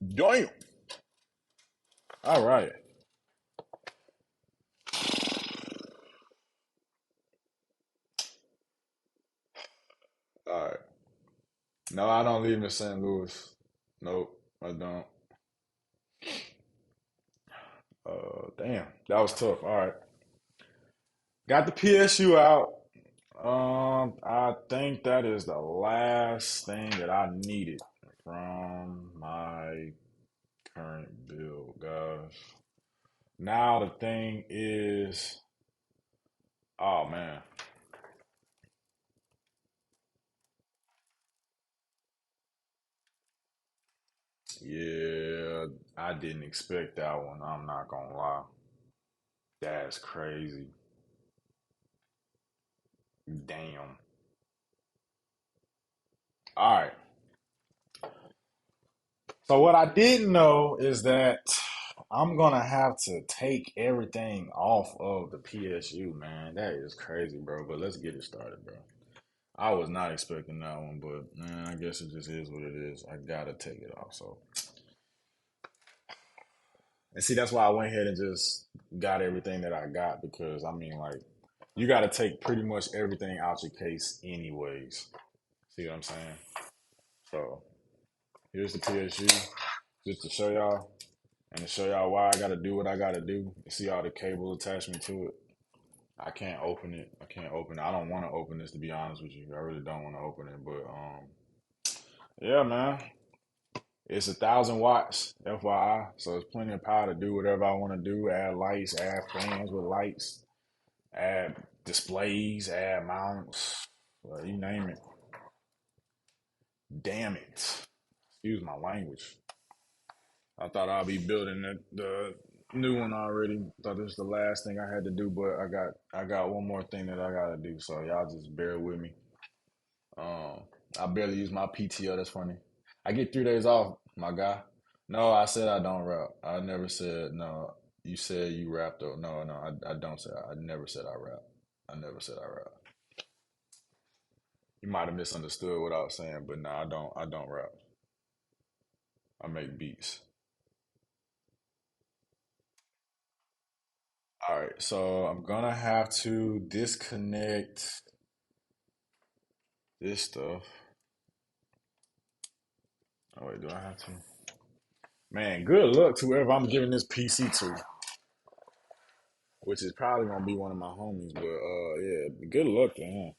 Damn. All right. All right. No, I don't live in St. Louis. Nope, I don't. Damn, that was tough. All right, got the PSU out. I think that is the last thing that I needed from my current build, guys. Now the thing is, oh man, yeah, I didn't expect that one. I'm not gonna lie. That's crazy. Damn. All right. So what I didn't know is that I'm gonna have to take everything off of the PSU, man. That is crazy, bro. But let's get it started, bro. I was not expecting that one, but man, I guess it just is what it is. I gotta take it off. So, and see, that's why I went ahead and just got everything that I got because I mean, like, you gotta take pretty much everything out your case, anyways. See what I'm saying? So, here's the PSU, just to show y'all. And to show y'all why I gotta do what I gotta do, you see all the cable attachment to it. I can't open it. I can't open it. I don't want to open this, to be honest with you. I really don't want to open it, but yeah, man. It's 1,000 watts, FYI. So it's plenty of power to do whatever I want to do. Add lights, add fans with lights, add displays, add mounts, you name it. Damn it. Excuse my language. I thought I'd be building the new one already. Thought this was the last thing I had to do, but I got one more thing that I gotta do. So y'all just bear with me. Um, I barely use my PTO. That's funny. I get 3 days off, my guy. No, I said I don't rap. I never said no. You said you rap though. No, no, I don't say. I never said I rap. I never said I rap. You might have misunderstood what I was saying, but no, I don't. I don't rap. I make beats. All right, so I'm gonna have to disconnect this stuff. Oh wait, do I have to? Man, good luck to whoever I'm giving this PC to, which is probably gonna be one of my homies. But yeah, good luck to him,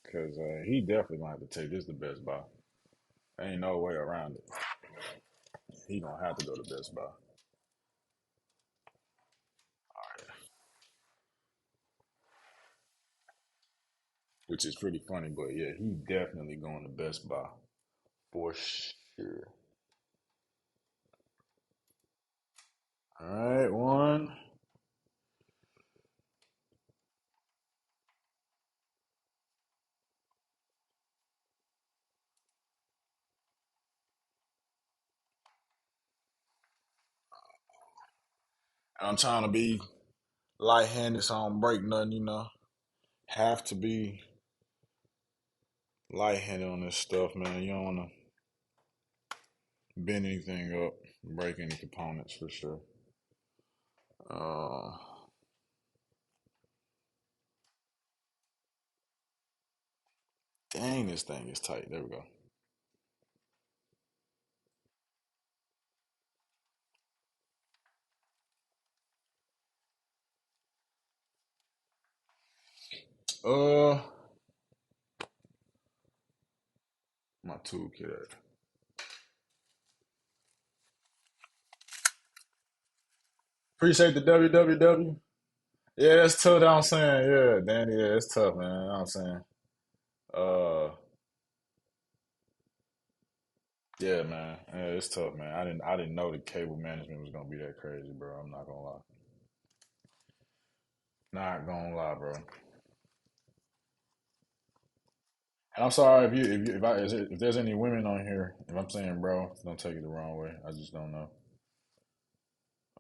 cause he definitely gonna have to take this to Best Buy. Ain't no way around it. He gonna have to go to Best Buy, which is pretty funny. But yeah, he definitely going to Best Buy for sure. All right, one. I'm trying to be light-handed, so I don't break nothing. Have to be light-handed on this stuff, man. You don't wanna bend anything up, break any components for sure. Uh, Dang, this thing is tight. There we go. Uh, my toolkit. Appreciate the WWW. Yeah, that's tough. That I'm saying, yeah, Danny, yeah, it's tough, man. You know what I'm saying, uh, yeah, man, yeah, it's tough, man. I didn't know the cable management was gonna be that crazy, bro. I'm not gonna lie, not gonna lie, bro. And I'm sorry if there's any women on here. If I'm saying, bro, don't take it the wrong way. I just don't know.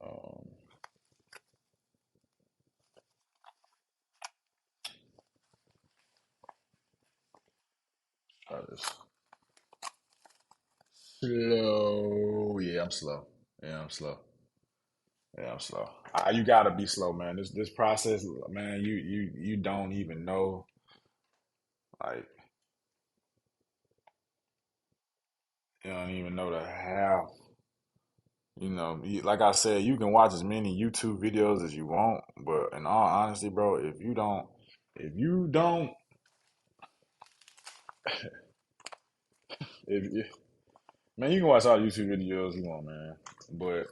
Um, Try this. Slow. Yeah, I'm slow. Yeah, I'm slow. Yeah, I'm slow. You gotta be slow, man. This process, man. You don't even know. Like you don't even know the half. Like I said, you can watch as many YouTube videos as you want, but in all honesty, bro, if you don't, if man, you can watch all YouTube videos you want, man, but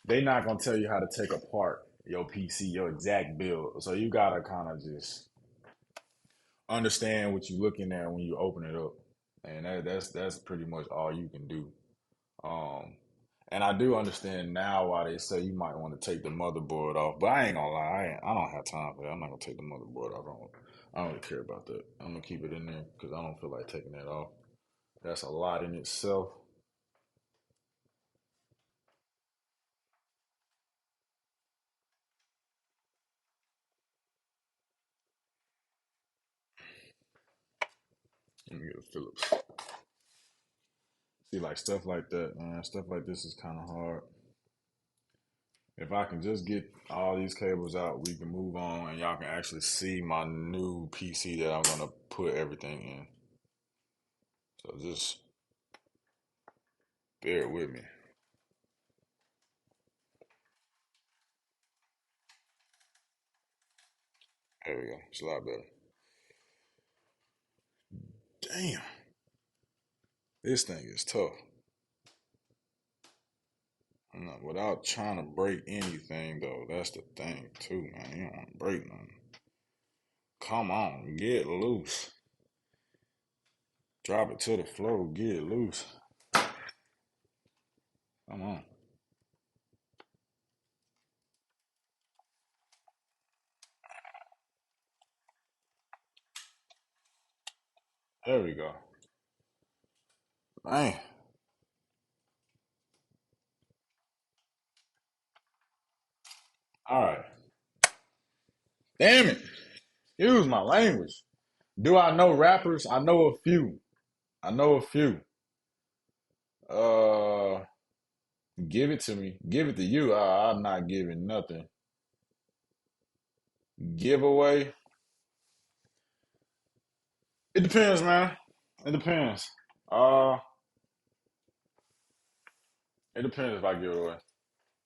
they not gonna tell you how to take apart your PC, your exact build. So you gotta kind of just understand what you're looking at when you open it up, and that's pretty much all you can do. Um, and I do understand now why they say you might want to take the motherboard off, but I ain't gonna lie, I don't have time for that. I'm not gonna take the motherboard off. I don't really care about that. I'm gonna keep it in there because I don't feel like taking that off. That's a lot in itself. Let me get a Phillips. See, like stuff like that, man. Stuff like this is kind of hard. If I can just get all these cables out, we can move on, and y'all can actually see my new PC that I'm gonna put everything in. So just bear with me. There we go. It's a lot better. Damn, this thing is tough. Without trying to break anything though, that's the thing too, man. You don't want to break nothing. Come on, get loose. Drop it to the floor, get loose. Come on. There we go. Man. All right. Damn it. Use my language. Do I know rappers? I know a few. I know a few. Uh, Give it to me. Give it to you. I'm not giving nothing. Giveaway. It depends, man. It depends. Uh, it depends if I give it away.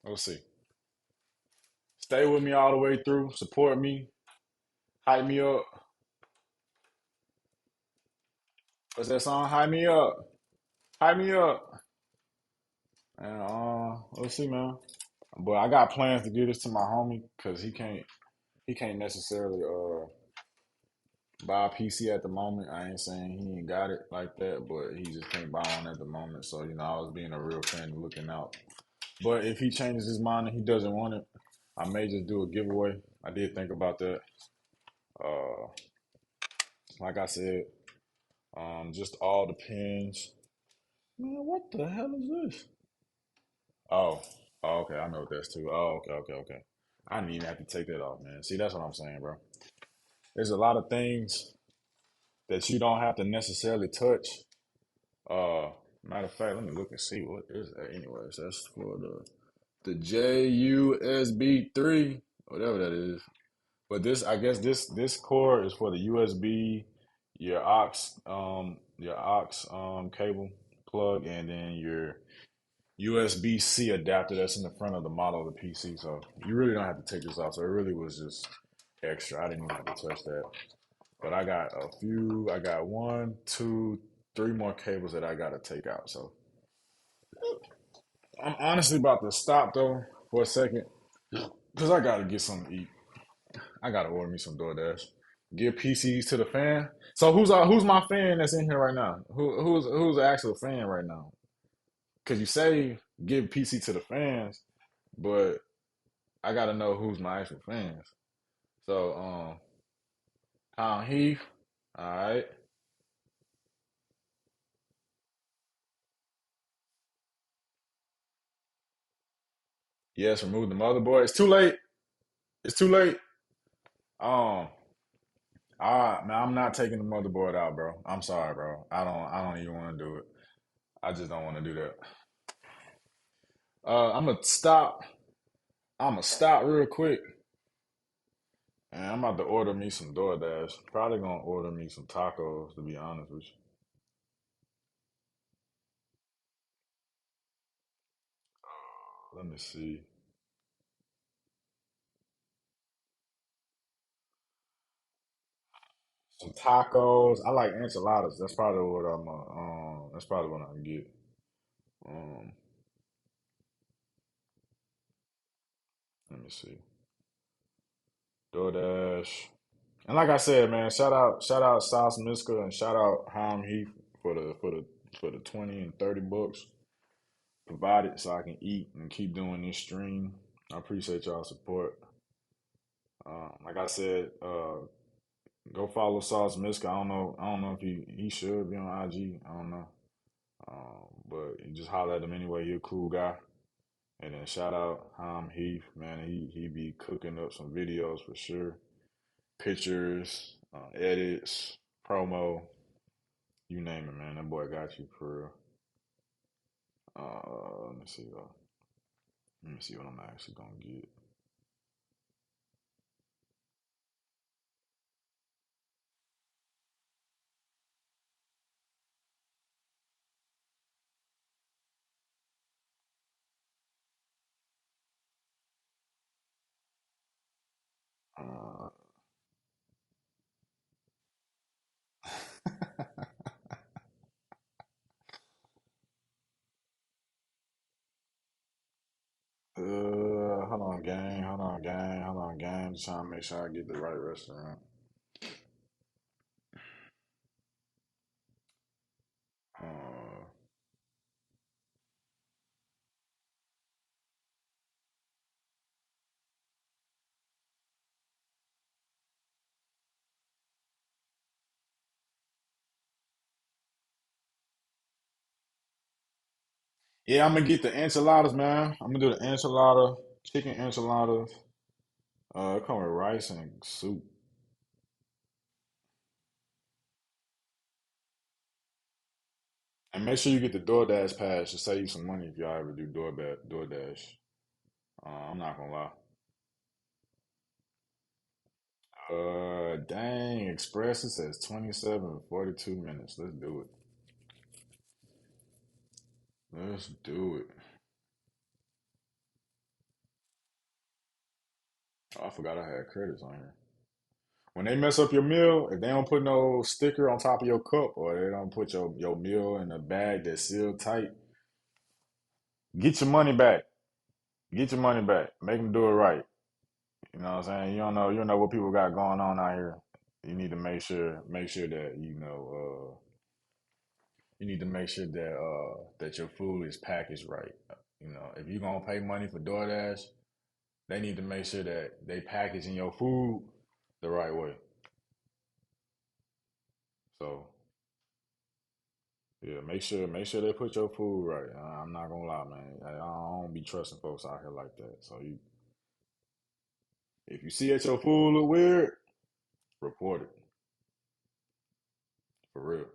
We'll see. Stay with me all the way through. Support me. Hype me up. What's that song? Hype me up. Hype me up. And we'll see, man. But I got plans to give this to my homie because he can't necessarily buy a PC at the moment. I ain't saying he ain't got it like that, but he just can't buy one at the moment. So I was being a real friend looking out. But if he changes his mind and he doesn't want it, I may just do a giveaway. I did think about that. Uh, like I said, just all depends. Man, what the hell is this? Oh, oh, okay. I know what that's too. Oh, okay, okay, okay. I didn't even have to take that off, man. See, that's what I'm saying, bro. There's a lot of things that you don't have to necessarily touch. Uh, Matter of fact, let me look and see what is that. Anyways, that's for the JUSB 3, whatever that is. But this, I guess this cord is for the USB, your aux cable plug, and then your USB-C adapter that's in the front of the model of the PC. So you really don't have to take this off. So it really was just extra. I didn't even have to touch that. But I got a few. I got one, two, three more cables that I got to take out. So I'm honestly about to stop though for a second because I got to get something to eat. I got to order me some DoorDash. Give PCs to the fan. So who's my fan that's in here right now? Who's the actual fan right now? Because you say give PC to the fans, but I got to know who's my actual fans. So Heath. All right. Yes, remove the motherboard. It's too late. It's too late. Um, man, I'm not taking the motherboard out, bro. I'm sorry, bro. I don't even want to do it. I just don't want to do that. I'm gonna stop. I'm gonna stop real quick, and I'm about to order me some DoorDash. Probably gonna order me some tacos, to be honest with you. Let me see. Some tacos. I like enchiladas. That's probably what I'm. That's probably what I can get. Um, Let me see. DoorDash. And like I said, man, shout out Sauce Miska and shout out Ham Heath for the 20 and 30 bucks provided so I can eat and keep doing this stream. I appreciate y'all support. Like I said, go follow Sauce Miska. I don't know if he should be on IG. I don't know. But you just holler at him anyway. You're a cool guy. And then shout out Heath, man. He be cooking up some videos for sure. Pictures, edits, promo, you name it, man. That boy got you for real. Let me see though. Let me see what I'm actually gonna get. Uh, Hold on, gang. Just trying to make sure I get the right restaurant. Uh, yeah, I'm gonna get the enchiladas, man. I'm gonna do the enchilada, chicken enchiladas. It come with rice and soup. And make sure you get the DoorDash pass to save you some money if y'all ever do DoorDash. I'm not gonna lie. Dang, Express it says 27 42 minutes. Let's do it. Let's do it. Oh, I forgot I had credits on here. When they mess up your meal, if they don't put no sticker on top of your cup or they don't put your meal in a bag that's sealed tight, get your money back. Get your money back. Make them do it right. You know what I'm saying? You don't know what people got going on out here. You need to make sure that you need to make sure that that your food is packaged right. You know, if you're gonna pay money for DoorDash, they need to make sure that they packaging your food the right way. So yeah, make sure they put your food right. I'm not gonna lie, man. I don't be trusting folks out here like that. So if you see that your food look weird, report it for real.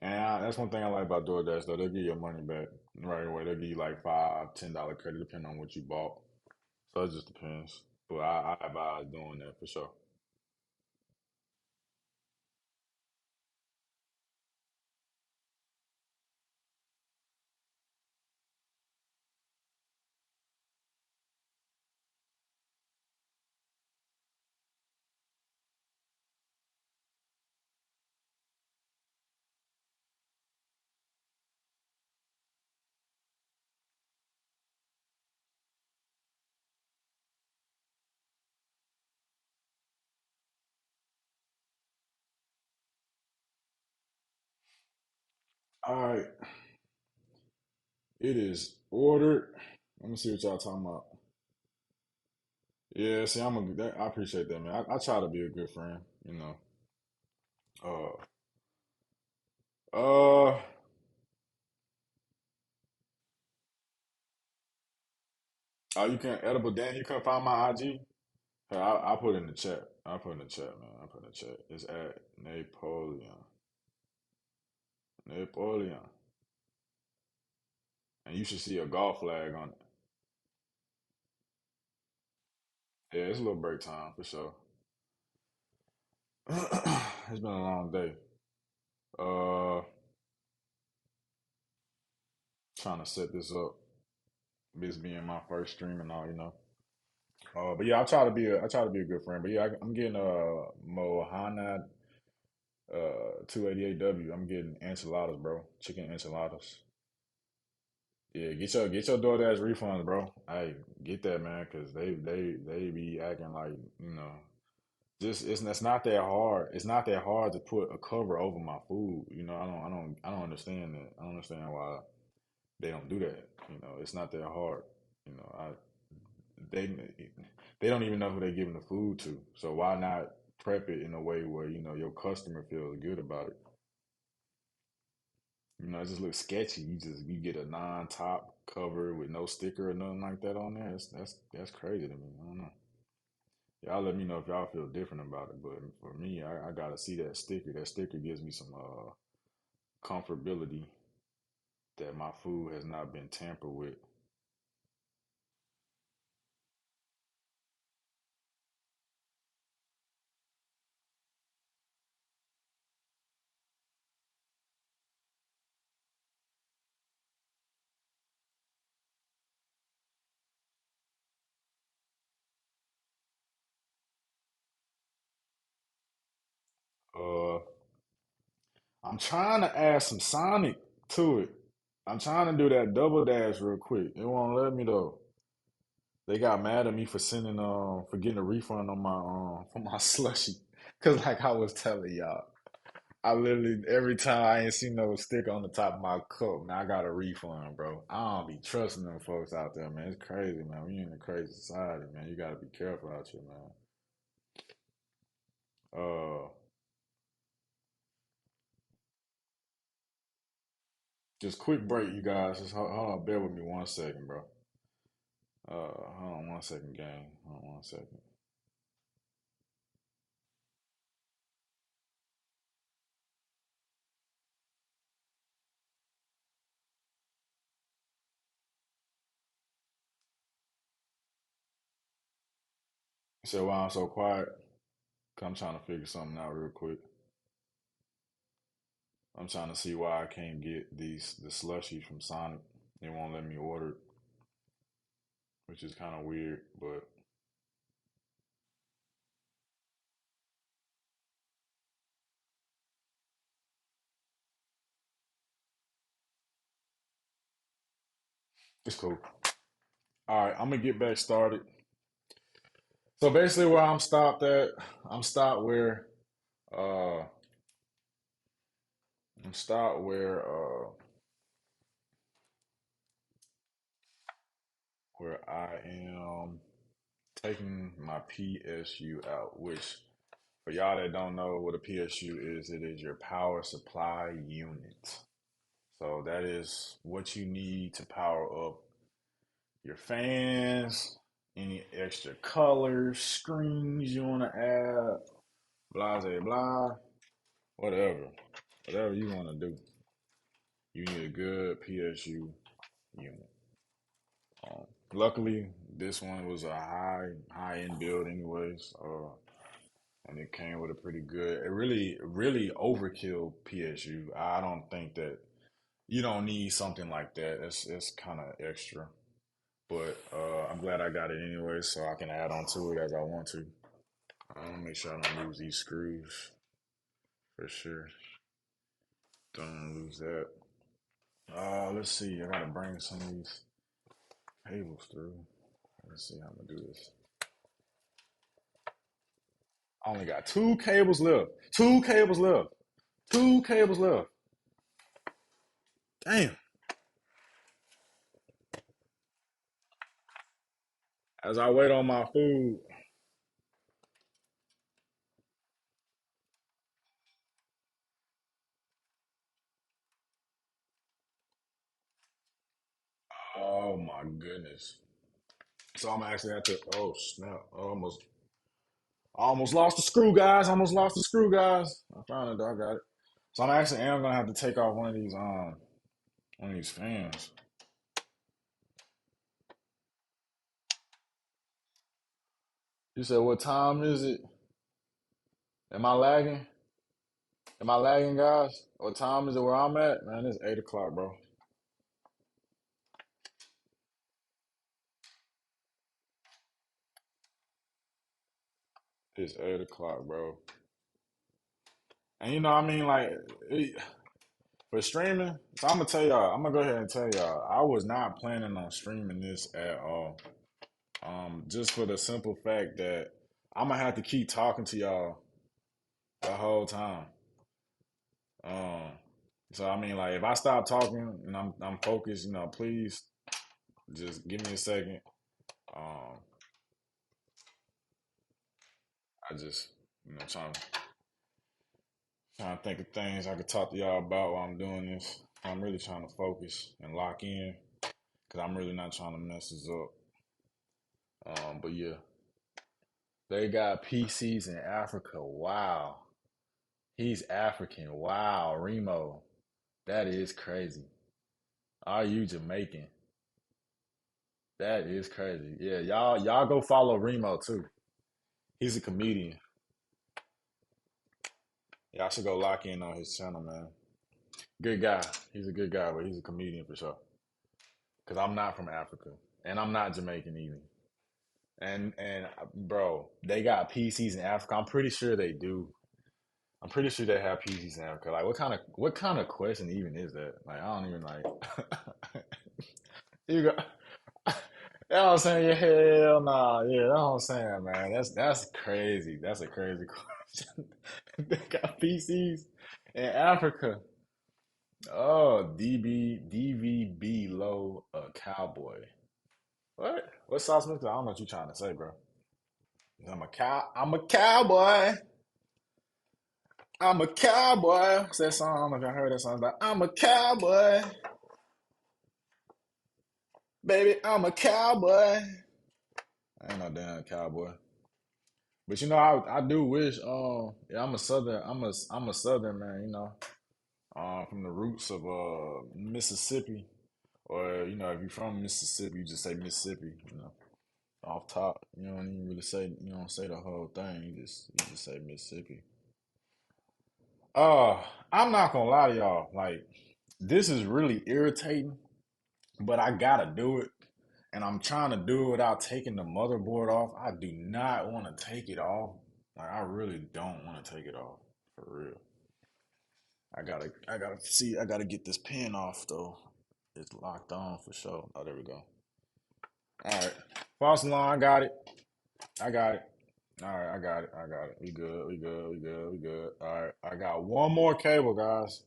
And that's one thing I like about DoorDash though. They'll give you your money back right away. They'll give you like $5, $10 credit depending on what you bought. So it just depends. But I advise doing that for sure. All right, it is ordered. Let me see what y'all talking about. Yeah, see, I appreciate that, man. I try to be a good friend, you know. Uh, uh, oh, you can edible Dan. You can find my IG. Hey, I put it in the chat. I put it in the chat, man. I put it in the chat. It's at Napoleon. Napoleon. And you should see a golf flag on it. Yeah, it's a little break time for sure. It's been a long day. Uh, Trying to set this up. This being my first stream and all, you know. But yeah, I try to be a good friend. But yeah, I'm getting Mohana 288W. I'm getting enchiladas, bro. Chicken enchiladas. Yeah, get your DoorDash refunds, bro. Hey, get that, man, because they be acting like, you know, just it's not that hard. It's not that hard to put a cover over my food. You know, I don't understand that. I don't understand why they don't do that. You know, it's not that hard. You know, they they don't even know who they're giving the food to. So why not prep it in a way where you know your customer feels good about it? You know, it just looks sketchy. You get a non-top cover with no sticker or nothing like that on there. That's crazy to me. I don't know. Y'all let me know if y'all feel different about it. But for me, I gotta see that sticker. That sticker gives me some comfortability that my food has not been tampered with. Uh, I'm trying to add some Sonic to it. I'm trying to do that double dash real quick. It won't let me though. They got mad at me for sending for getting a refund on my for my slushy. Cause like I was telling y'all, I literally every time I ain't seen no sticker on the top of my cup, man, I got a refund, bro. I don't be trusting them folks out there, man. It's crazy, man. We in a crazy society, man. You gotta be careful out here, man. Uh, just quick break, you guys. Just hold on, bear with me 1 second, bro. Hold on 1 second, gang. Hold on 1 second. So why I'm so quiet? 'Cause I'm trying to figure something out real quick. I'm trying to see why I can't get the slushies from Sonic. They won't let me order it, which is kind of weird, but it's cool. All right, I'm gonna get back started. So basically, where I'm stopped at, I'm stopped where uh, I'm stopped where I am taking my PSU out. Which, for y'all that don't know what a PSU is, it is your power supply unit. So that is what you need to power up your fans, any extra colors, screens you want to add, blah, blah, blah, whatever. Whatever you want to do. You need a good PSU unit. Luckily, this one was a high end build, anyways, and it came with a pretty good. It really overkill PSU. I don't think that you don't need something like that. It's kind of extra, but I'm glad I got it anyway, so I can add on to it as I want to. I want to make sure I don't lose these screws for sure. Don't lose that. Let's see. I gotta bring some of these cables through. Let's see how I'm gonna do this. I only got 2 cables left. 2 cables left. 2 cables left. Damn. As I wait on my food. Oh my goodness. So I'm actually have to. Oh snap! I almost lost the screw, guys. Almost lost the screw, guys. I found it. Though. I got it. So I'm actually am gonna have to take off one of these fans. You said what time is it? Am I lagging? Am I lagging, guys? What time is it where I'm at? Man, it's 8 o'clock, bro. It's 8 o'clock, bro. And I mean, like, for streaming, so I'm gonna tell y'all. I'm gonna go ahead and tell y'all. I was not planning on streaming this at all. Just for the simple fact that I'm gonna have to keep talking to y'all the whole time. Um, so I mean, like, if I stop talking and I'm focused, please just give me a second. Um, I just trying to think of things I could talk to y'all about while I'm doing this. I'm really trying to focus and lock in because I'm really not trying to mess this up. But yeah, they got PCs in Africa. Wow. He's African. Wow, Remo. That is crazy. Are you Jamaican? That is crazy. Yeah, y'all go follow Remo too. He's a comedian. Y'all should go lock in on his channel, man. Good guy. He's a good guy, but he's a comedian for sure. Cause I'm not from Africa, and I'm not Jamaican either. And bro, they got PCs in Africa. I'm pretty sure they do. I'm pretty sure they have PCs in Africa. Like, what kind of question even is that? Like, I don't even like. you go. You know what I'm saying? Yeah, hell nah. Yeah, that's what I'm saying, man. That's crazy. That's a crazy question. They got PCs in Africa. Oh, DVB low a cowboy. What? What sauce mix? I don't know what you trying to say, bro. I'm a cowboy. I'm a cowboy. What's that song? I don't know if y'all heard that song. It's like, I'm a cowboy. Baby, I'm a cowboy. I ain't no damn cowboy. But you know, I do wish yeah, I'm a southern man, you know. From the roots of Mississippi. Or, you know, if you're from Mississippi, you just say Mississippi, you know. Off top. You don't even really say you don't say the whole thing. You just say Mississippi. Uh I'm not gonna lie to y'all. Like, this is really irritating, but I gotta do it. And I'm trying to do it without taking the motherboard off. I do not want to take it off. Like, I really don't want to take it off. For real. I gotta get this pin off though. It's locked on for sure. Oh, there we go. All right. False alarm, I got it. I got it. All right, I got it. I got it. We good. We good. We good. We good. All right. I got one more cable, guys.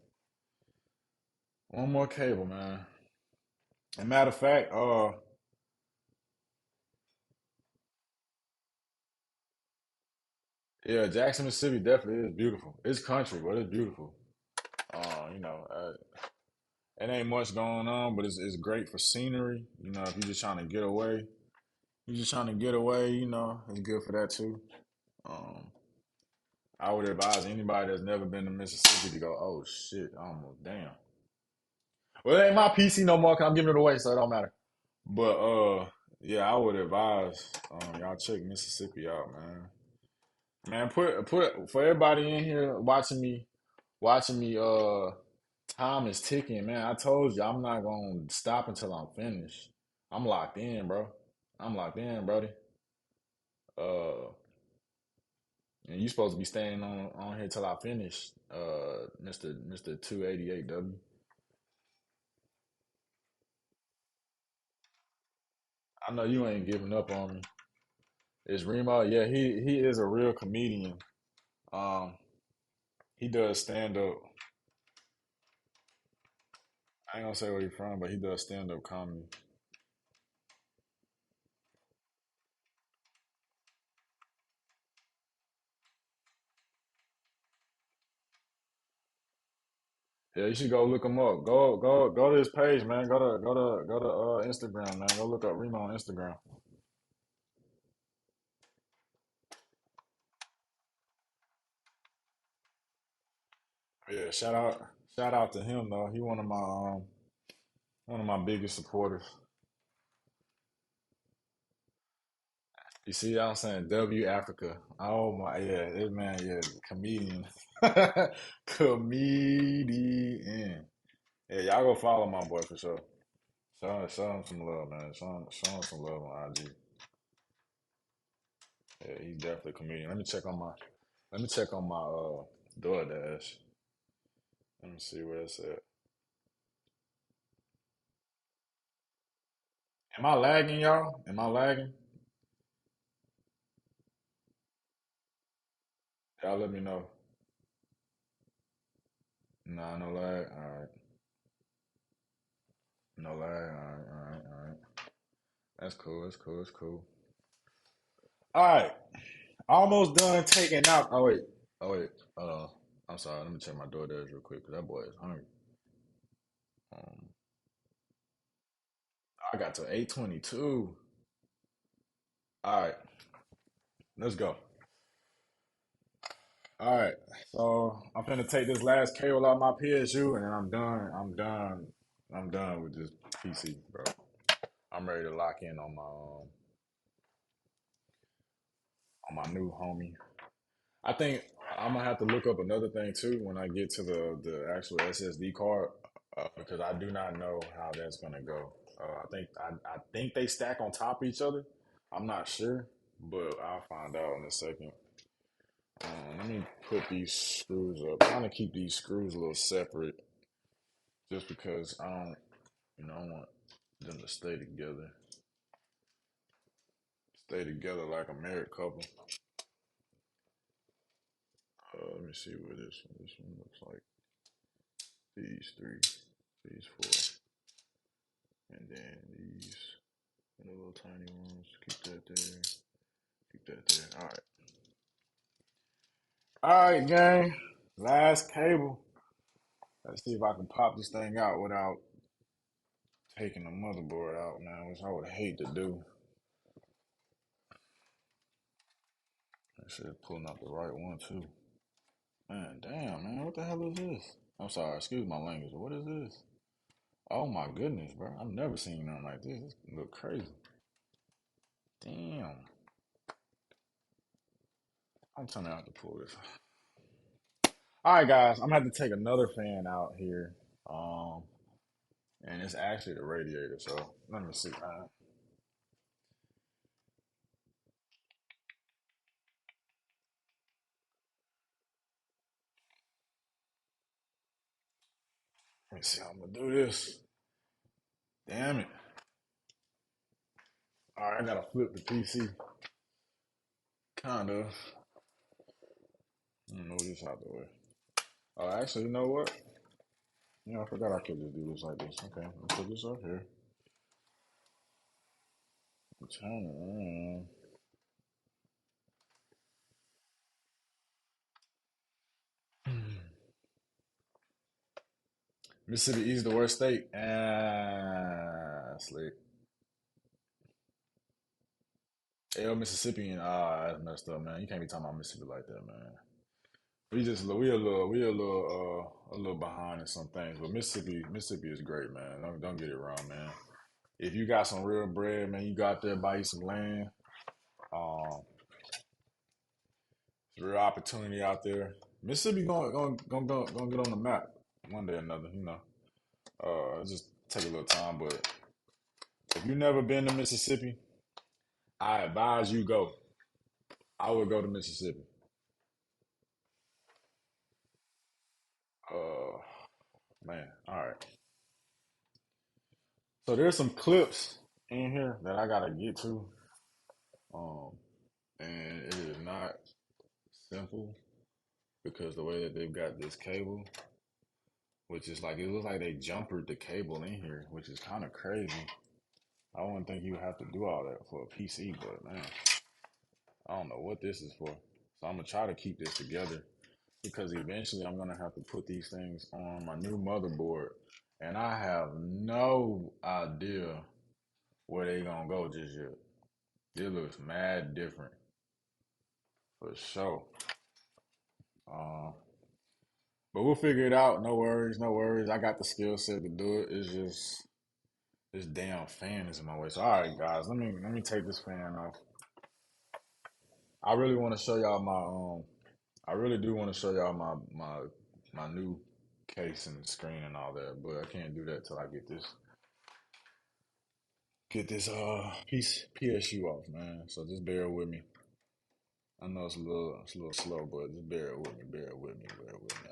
One more cable, man. And matter of fact, yeah, Jackson, Mississippi definitely is beautiful. It's country, but it's beautiful. You know, it ain't much going on, but it's great for scenery. You know, if you're just trying to get away, you're just trying to get away. You know, it's good for that too. Um, I would advise anybody that's never been to Mississippi to go. Oh shit, almost damn. Well, it ain't my PC no more, 'cause I'm giving it away, so it don't matter. But yeah, I would advise y'all check Mississippi out, man. Man, put for everybody in here watching me. Time is ticking, man. I told you I'm not gonna stop until I'm finished. I'm locked in, bro. I'm locked in, brody. Uh, and you supposed to be staying on here till I finish, Mister 288W. I know you ain't giving up on me. It's Remo. Yeah, he is a real comedian. Um, he does stand up. I ain't gonna say where he's from, but he does stand up comedy. Yeah, you should go look him up. Go to his page, man. Go to Instagram, man. Go look up Remo on Instagram. Yeah, shout out to him though. He one of my biggest supporters. You see, I'm saying W Africa. Oh my, yeah, this man, yeah, comedian, comedian. Yeah, y'all go follow my boy for sure. Show him some love, man. Show him some love on IG. Yeah, he's definitely a comedian. Let me check on my DoorDash. Let me see where it's at. Am I lagging, y'all? Am I lagging? Y'all let me know. Nah, no lag. All right, no lag. All right, all right, all right. That's cool. That's cool. That's cool. All right, almost done taking out. Oh wait, oh wait. I'm sorry. Let me check my DoorDash real quick because that boy is hungry. Um, I got to 8:22. All right, let's go. All right, so I'm gonna take this last cable out my PSU, and then I'm done. I'm done. I'm done with this PC, bro. I'm ready to lock in on my new homie. I think I'm gonna have to look up another thing too when I get to the actual SSD card, because I do not know how that's gonna go. I think they stack on top of each other. I'm not sure, but I'll find out in a second. Let me put these screws up. I'm trying to keep these screws a little separate, just because I don't want them to stay together. stay together like a married couple. Let me see what this one. This one looks like these three, these four, and then these the little tiny ones. Keep that there. Keep that there. All right, gang. Last cable. Let's see if I can pop this thing out without taking the motherboard out, man, which I would hate to do. I should have pulling out the right one too. Man, damn, man, what the hell is this? I'm sorry, excuse my language. What is this? Oh my goodness, bro. I've never seen nothing like this. This look crazy. Damn. I'm telling you, I have to pull this. All right, guys, I'm gonna have to take another fan out here. Um, and it's actually the radiator. So let me see. Let me see how I'm gonna do this. Damn it. All right, I gotta flip the PC. Kind of. I don't know this out the way. Oh, actually, you know what? Yeah, I forgot I could just do this like this. Okay, I'll put this up here. Turn it around. Mississippi is the worst state. Ah, slick. L Mississippian. Ah, that's messed up, man. You can't be talking about Mississippi like that, man. We a little behind in some things, but Mississippi is great, man. Don't get it wrong, man. If you got some real bread, man, you go out there buy you some land. Um, real opportunity out there. Mississippi gonna get on the map one day or another. It just take a little time, but if you never been to Mississippi, I advise you go. I would go to Mississippi. Uh, man, all right. So there's some clips in here that I gotta get to, um, and it is not simple because the way that they've got this cable, which is like it looks like they jumpered the cable in here, which is kind of crazy. I wouldn't think you would have to do all that for a PC, but man, I don't know what this is for. So I'm gonna try to keep this together because eventually I'm gonna have to put these things on my new motherboard, and I have no idea where they gonna go just yet. It looks mad different for sure. Uh, but we'll figure it out. No worries, no worries. I got the skill set to do it. It's just this damn fan is in my way. So all right, guys, let me take this fan off. I really want to show y'all my. I really do want to show y'all my new case and screen and all that, but I can't do that till I get this piece PSU off, man. So just bear with me. I know it's a little slow, but just bear with me.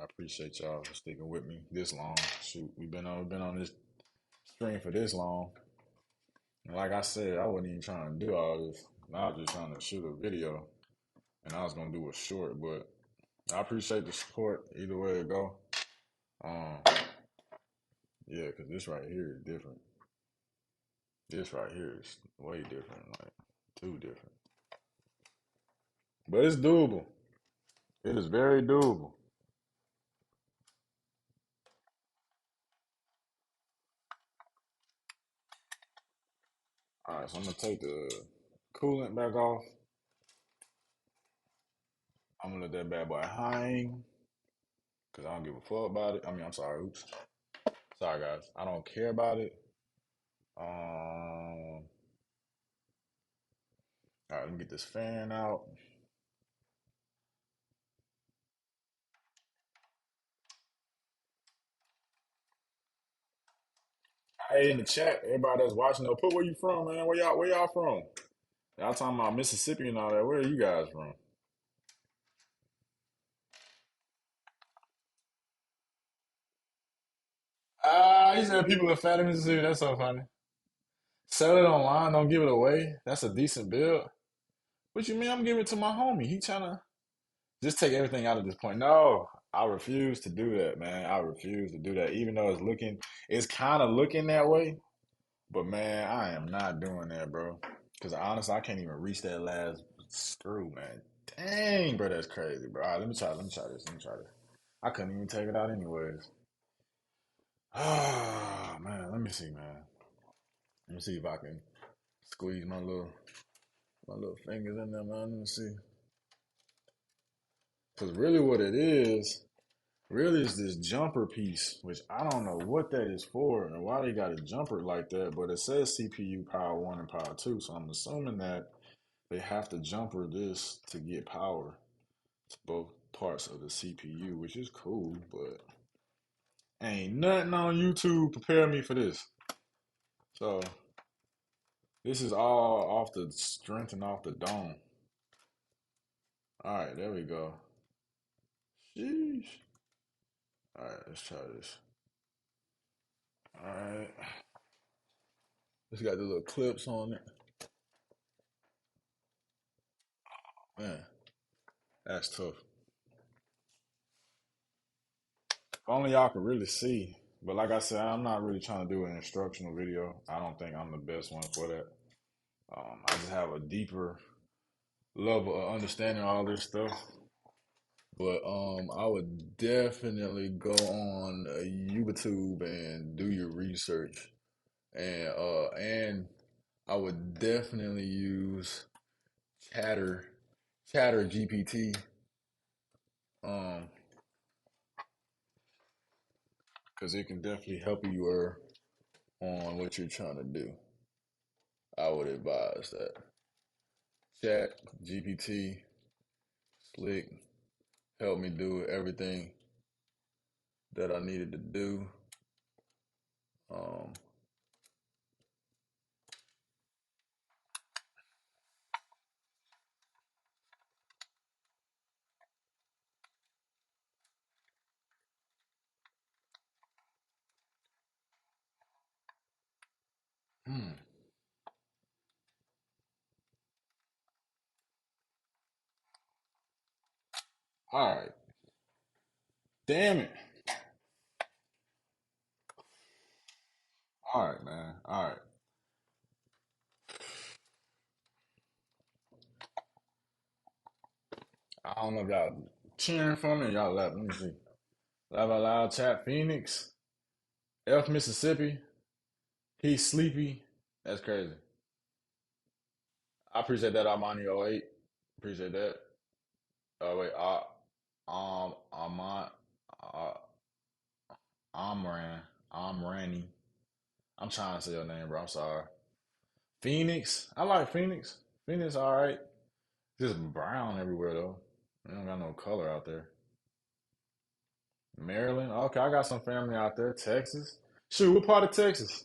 I appreciate y'all for sticking with me this long. Shoot, we've been on this stream for this long. And like I said, I wasn't even trying to do all this. I was just trying to shoot a video, and I was gonna do a short, but I appreciate the support either way it go. Um, yeah, cause this right here is different. This right here is way different, like too different. But it's doable. It is very doable. All right, so I'm gonna take the coolant back off. I'm gonna let that bad boy hang because I don't give a fuck about it. I mean, I'm sorry. Oops. Sorry, guys. I don't care about it. All right, let me get this fan out. Hey, in the chat, everybody that's watching, though, put where you from, man. Where y'all from? Y'all talking about Mississippi and all that. Where are you guys from? Ah, he said people in Fat Mississippi. That's so funny. Sell it online. Don't give it away. That's a decent build. What you mean? I'm giving it to my homie. He trying to just take everything out at this point. No, I refuse to do that, man. I refuse to do that. Even though it's kind of looking that way. But man, I am not doing that, bro. Because honestly, I can't even reach that last screw, man. Dang, bro, that's crazy, bro. All right, let me try. Let me try this. Let me try this. I couldn't even take it out anyways. Ah, man. Let me see, man. Let me see if I can squeeze my little fingers in there, man. Let me see. Because really, what it is. Really is this jumper piece, which I don't know what that is for and why they got a jumper like that, but it says CPU power 1 and power 2, so I'm assuming that they have to jumper this to get power to both parts of the CPU, which is cool, but ain't nothing on YouTube prepare me for this. So this is all off the strength and off the dome. All right, there we go. Sheesh. All right, let's try this. All right, it's got the little clips on it. Man, that's tough. If only y'all could really see. But like I said, I'm not really trying to do an instructional video. I don't think I'm the best one for that. I just have a deeper level of understanding all this stuff. But I would definitely go on YouTube and do your research, and I would definitely use Chatter, Chatter GPT, um, because it can definitely help you on what you're trying to do. I would advise that. Chat GPT, Slick, helped me do everything that I needed to do. Um, hmm. All right. Damn it. All right, man. All right. I don't know if y'all cheering for me or y'all laughing. Let me see. Laugh out loud chat. Phoenix. F Mississippi. He's sleepy. That's crazy. I appreciate that, Armani 08. Appreciate that. Oh, wait. Armand. Uh, Amran. Amrani. I'm trying to say your name, bro. I'm sorry. Phoenix. I like Phoenix. Phoenix, all right. Just brown everywhere though. We don't got no color out there. Maryland. Okay, I got some family out there. Texas. Shoot, what part of Texas?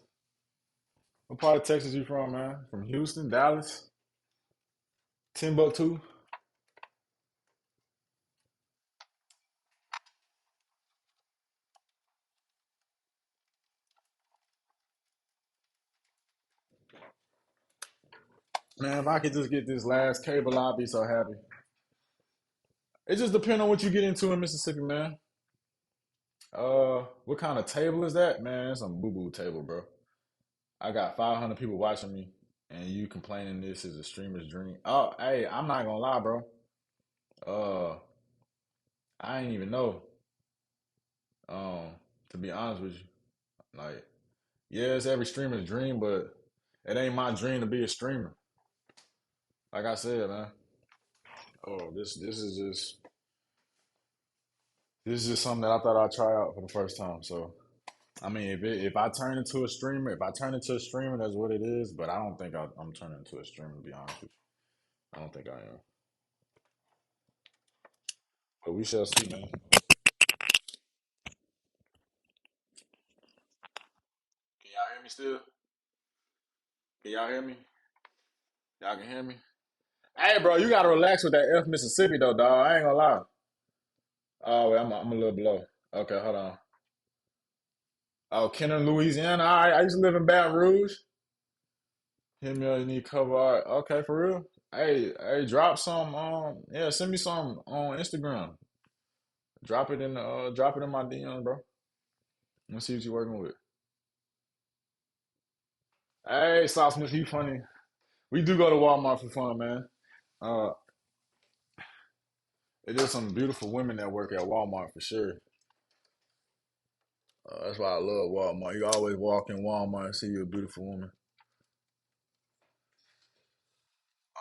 What part of Texas you from, man? From Houston, Dallas, Timbuktu. Man, if I could just get this last cable, I'd be so happy. It just depends on what you get into in Mississippi, man. What kind of table is that, man? It's some boo boo table, bro. I got 500 people watching me, and you complaining this is a streamer's dream. Oh, hey, I'm not gonna lie, bro. Uh, I ain't even know. Um, to be honest with you, like, yeah, it's every streamer's dream, but it ain't my dream to be a streamer. Like I said, man. Oh, this is just something that I thought I'd try out for the first time. So, I mean, if I turn into a streamer, if I turn into a streamer, that's what it is. But I don't think I'm turning into a streamer. To be honest with you, I don't think I am. But we shall see, man. Can y'all hear me still? Can y'all hear me? Y'all can hear me? Hey, bro, you gotta relax with that F Mississippi though, dog. I ain't gonna lie. Oh, wait, I'm a little below. Okay, hold on. Oh, Kenner, Louisiana. All right, I used to live in Baton Rouge. Hit me up, you need cover art. Okay, for real? Hey, drop some. Yeah, send me some on Instagram. Drop it in my DMs, bro. Let's see what you're working with. Hey, Sauce Smith, you funny. We do go to Walmart for fun, man. Uh, it is some beautiful women that work at Walmart for sure. That's why I love Walmart. You always walk in Walmart and see you a beautiful woman.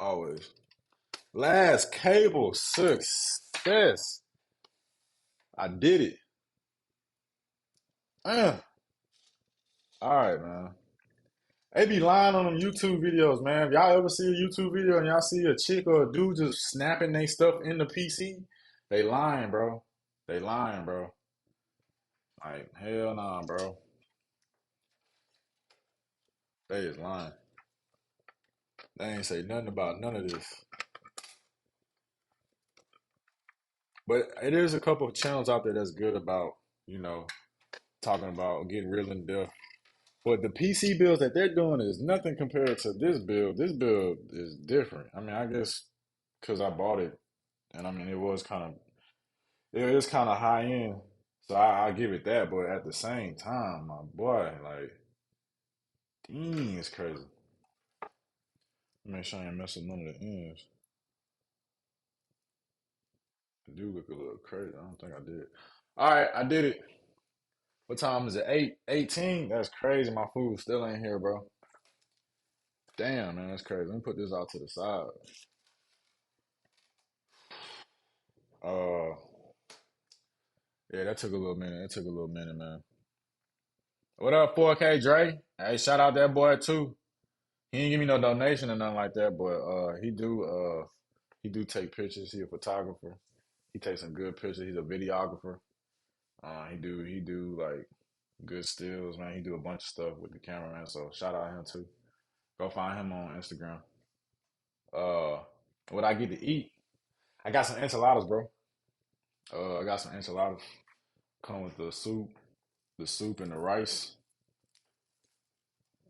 Always. Last cable success. I did it. Uh, all right, man. They be lying on them YouTube videos, man. If y'all ever see a YouTube video and y'all see a chick or a dude just snapping they stuff in the PC, they lying, bro. They lying, bro. Like, hell nah, bro. They is lying. They ain't say nothing about none of this. But it is a couple of channels out there that's good about, you know, talking about getting real in depth. But the PC builds that they're doing is nothing compared to this build. This build is different. I mean, I guess because I bought it, and I mean, it is kind of high end, so I give it that. But at the same time, my boy, like, dang, it's crazy. Make sure I ain't messing none of the ends. I do look a little crazy. I don't think I did. All right, I did it. What time is it? 8:18. That's crazy. My food still ain't here, bro. Damn, man, that's crazy. Let me put this out to the side. Uh, yeah, that took a little minute. That took a little minute, man. What up, 4K Dre? Hey, shout out that boy too. He ain't give me no donation or nothing like that, but he do take pictures. He a photographer. He takes some good pictures. He's a videographer. He do like good stills, man. He do a bunch of stuff with the camera, man. So shout out him too. Go find him on Instagram. Uh, what I get to eat? I got some enchiladas, bro. I got some enchiladas. Come with the soup and the rice.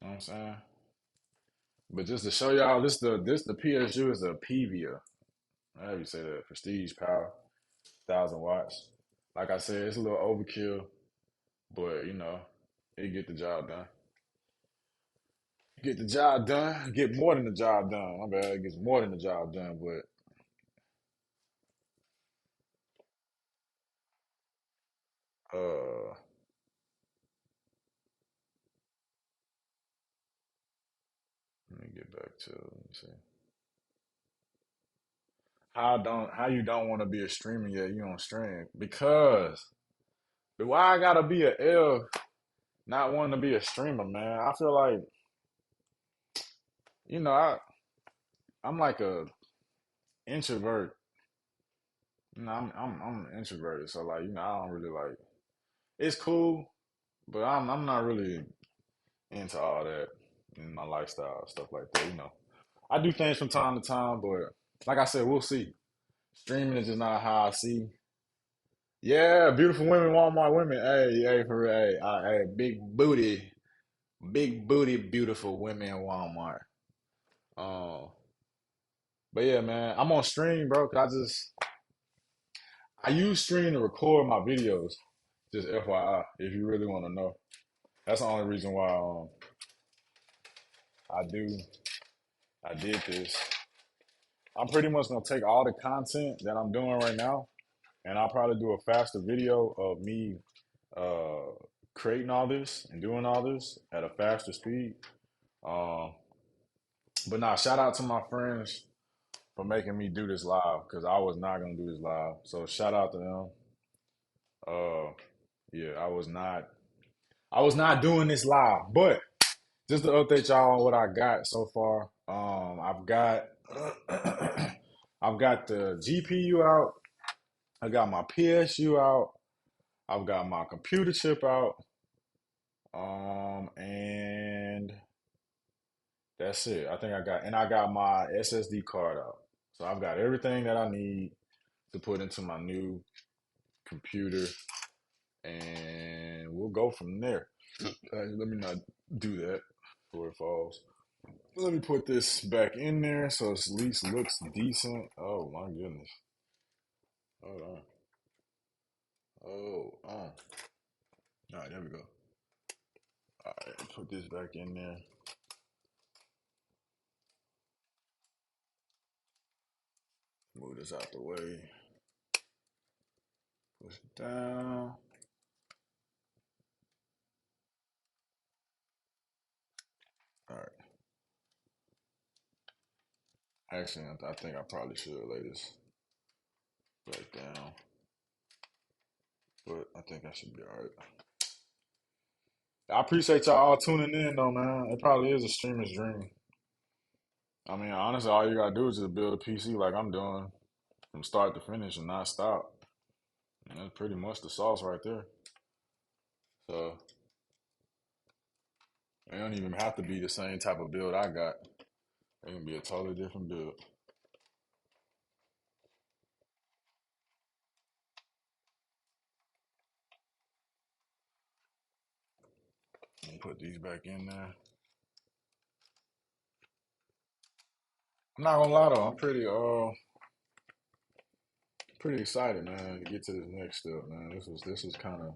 You know what I'm saying? But just to show y'all, this the PSU is a Pevia. How do you say that? Prestige Power, 1,000 watts. Like I said, it's a little overkill, but it get the job done. Get the job done. Get more than the job done. My bad. It gets more than the job done. But uh, let me get back to. Let me see. How you don't want to be a streamer yet? You on stream because why I gotta be a L not wanting to be a streamer, man. I feel like you know I'm like a introvert. I'm introverted, so like I don't really like. It's cool, but I'm not really into all that in my lifestyle stuff like that. I do things from time to time, but like I said, we'll see. Streaming is just not how I see. Yeah, beautiful women, Walmart women. Hey, for real. Hey, big booty, beautiful women in Walmart. Um, but yeah, man, I'm on stream, bro. Cause I use stream to record my videos. Just FYI, if you really want to know. That's the only reason why I do I did this. I'm pretty much gonna take all the content that I'm doing right now, and I'll probably do a faster video of me uh, creating all this and doing all this at a faster speed. Um, but nah, shout out to my friends for making me do this live because I was not gonna do this live. So shout out to them. Uh, yeah, I was not doing this live, but just to update y'all on what I got so far. I've got I've got the GPU out. I got my PSU out. I've got my computer chip out. And that's it. I got my SSD card out. So I've got everything that I need to put into my new computer, and we'll go from there. Let me not do that before it falls. Let me put this back in there so it at least looks decent. Oh my goodness. Hold on. Oh, All right, there we go. All right, put this back in there. Move this out the way. Push it down. All right. Actually, I think I probably should lay this back down, but I think I should be all right. I appreciate y'all all tuning in, though, man. It probably is a streamer's dream. I mean, honestly, all you gotta do is just build a PC like I'm doing from start to finish and not stop. And that's pretty much the sauce right there. So it don't even have to be the same type of build I got. It can be a totally different build. Let me put these back in there. I'm not gonna lie though, I'm pretty excited, man, to get to this next step, man. This was kind of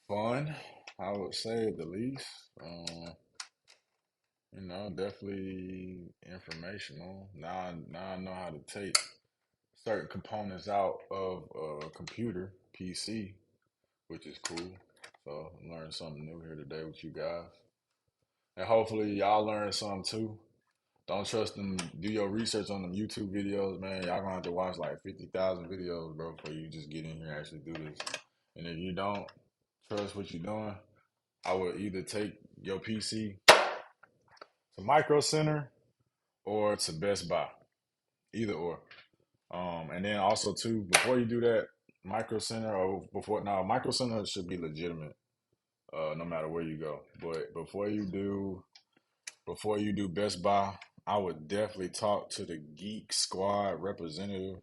fun, I would say at the least. Um, definitely informational. Now I know how to take certain components out of a computer PC, which is cool. So I learned something new here today with you guys, and hopefully y'all learn something too. Don't trust them. Do your research on them YouTube videos, man. Y'all gonna have to watch like 50,000 videos, bro, before you just get in here and actually do this. And if you don't trust what you're doing, I would either take your PC to Micro Center or to Best Buy, either or. And then also too, before you do that, Micro Center or before now, Micro Center should be legitimate, no matter where you go. But before you do Best Buy, I would definitely talk to the Geek Squad representative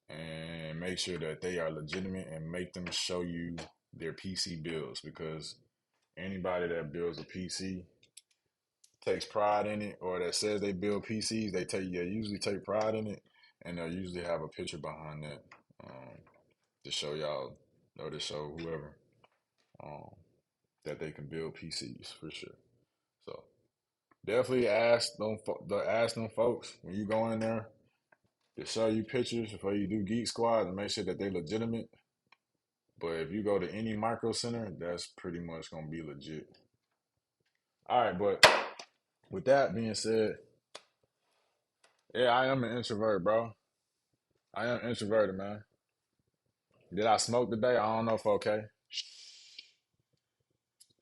and make sure that they are legitimate and make them show you their PC builds, because anybody that builds a PC takes pride in it, or that says they build PCs, they usually take pride in it, and they'll usually have a picture behind that, um, to show y'all or to show whoever, um, that they can build PCs for sure. So definitely ask them folks when you go in there to show you pictures before you do Geek Squad and make sure that they legitimate. But if you go to any micro center, that's pretty much gonna be legit. All right, but with that being said, yeah, I am an introvert, bro. I am introverted, man. Did I smoke today? I don't know if okay.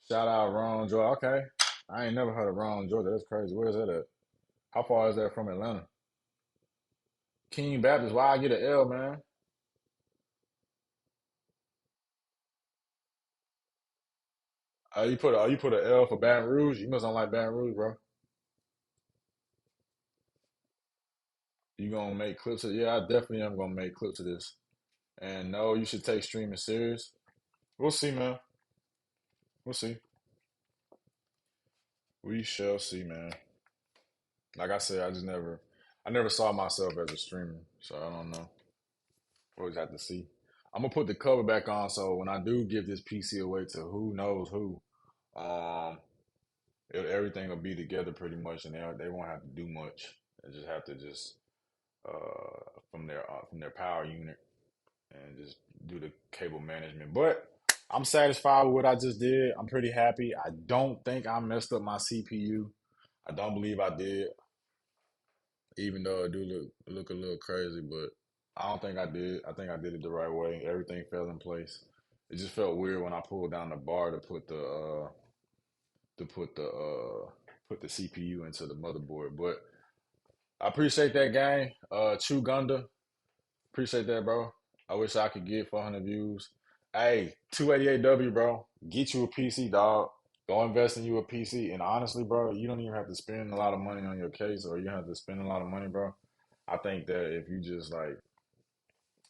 Shout out Ron, Georgia. Okay. I ain't never heard of Ron, Georgia. That's crazy. Where is that at? How far is that from Atlanta? King Baptist. Why I get an L, man? You put an L for Baton Rouge. You must not like Baton Rouge, bro. You gonna make clips of? Yeah, I definitely am gonna make clips of this. And no, you should take streaming serious. We'll see, man. We'll see. We shall see, man. Like I said, I never saw myself as a streamer, so I don't know. We'll just have to see. I'm gonna put the cover back on, so when I do give this PC away to who knows who, um, everything will be together pretty much, and they won't have to do much. They just have to just from their power unit and just do the cable management. But I'm satisfied with what I just did. I'm pretty happy. I don't think I messed up my CPU. I don't believe I did, even though it do look a little crazy, but I don't think I did. I think I did it the right way. Everything fell in place. It just felt weird when I pulled down the bar to put the CPU into the motherboard. But I appreciate that game. True Gunda. Appreciate that, bro. I wish I could get 400 views. Hey, 288W, bro. Get you a PC, dog. Go invest in you a PC. And honestly, bro, you don't even have to spend a lot of money on your case, or you don't have to spend a lot of money, bro. I think that if you just like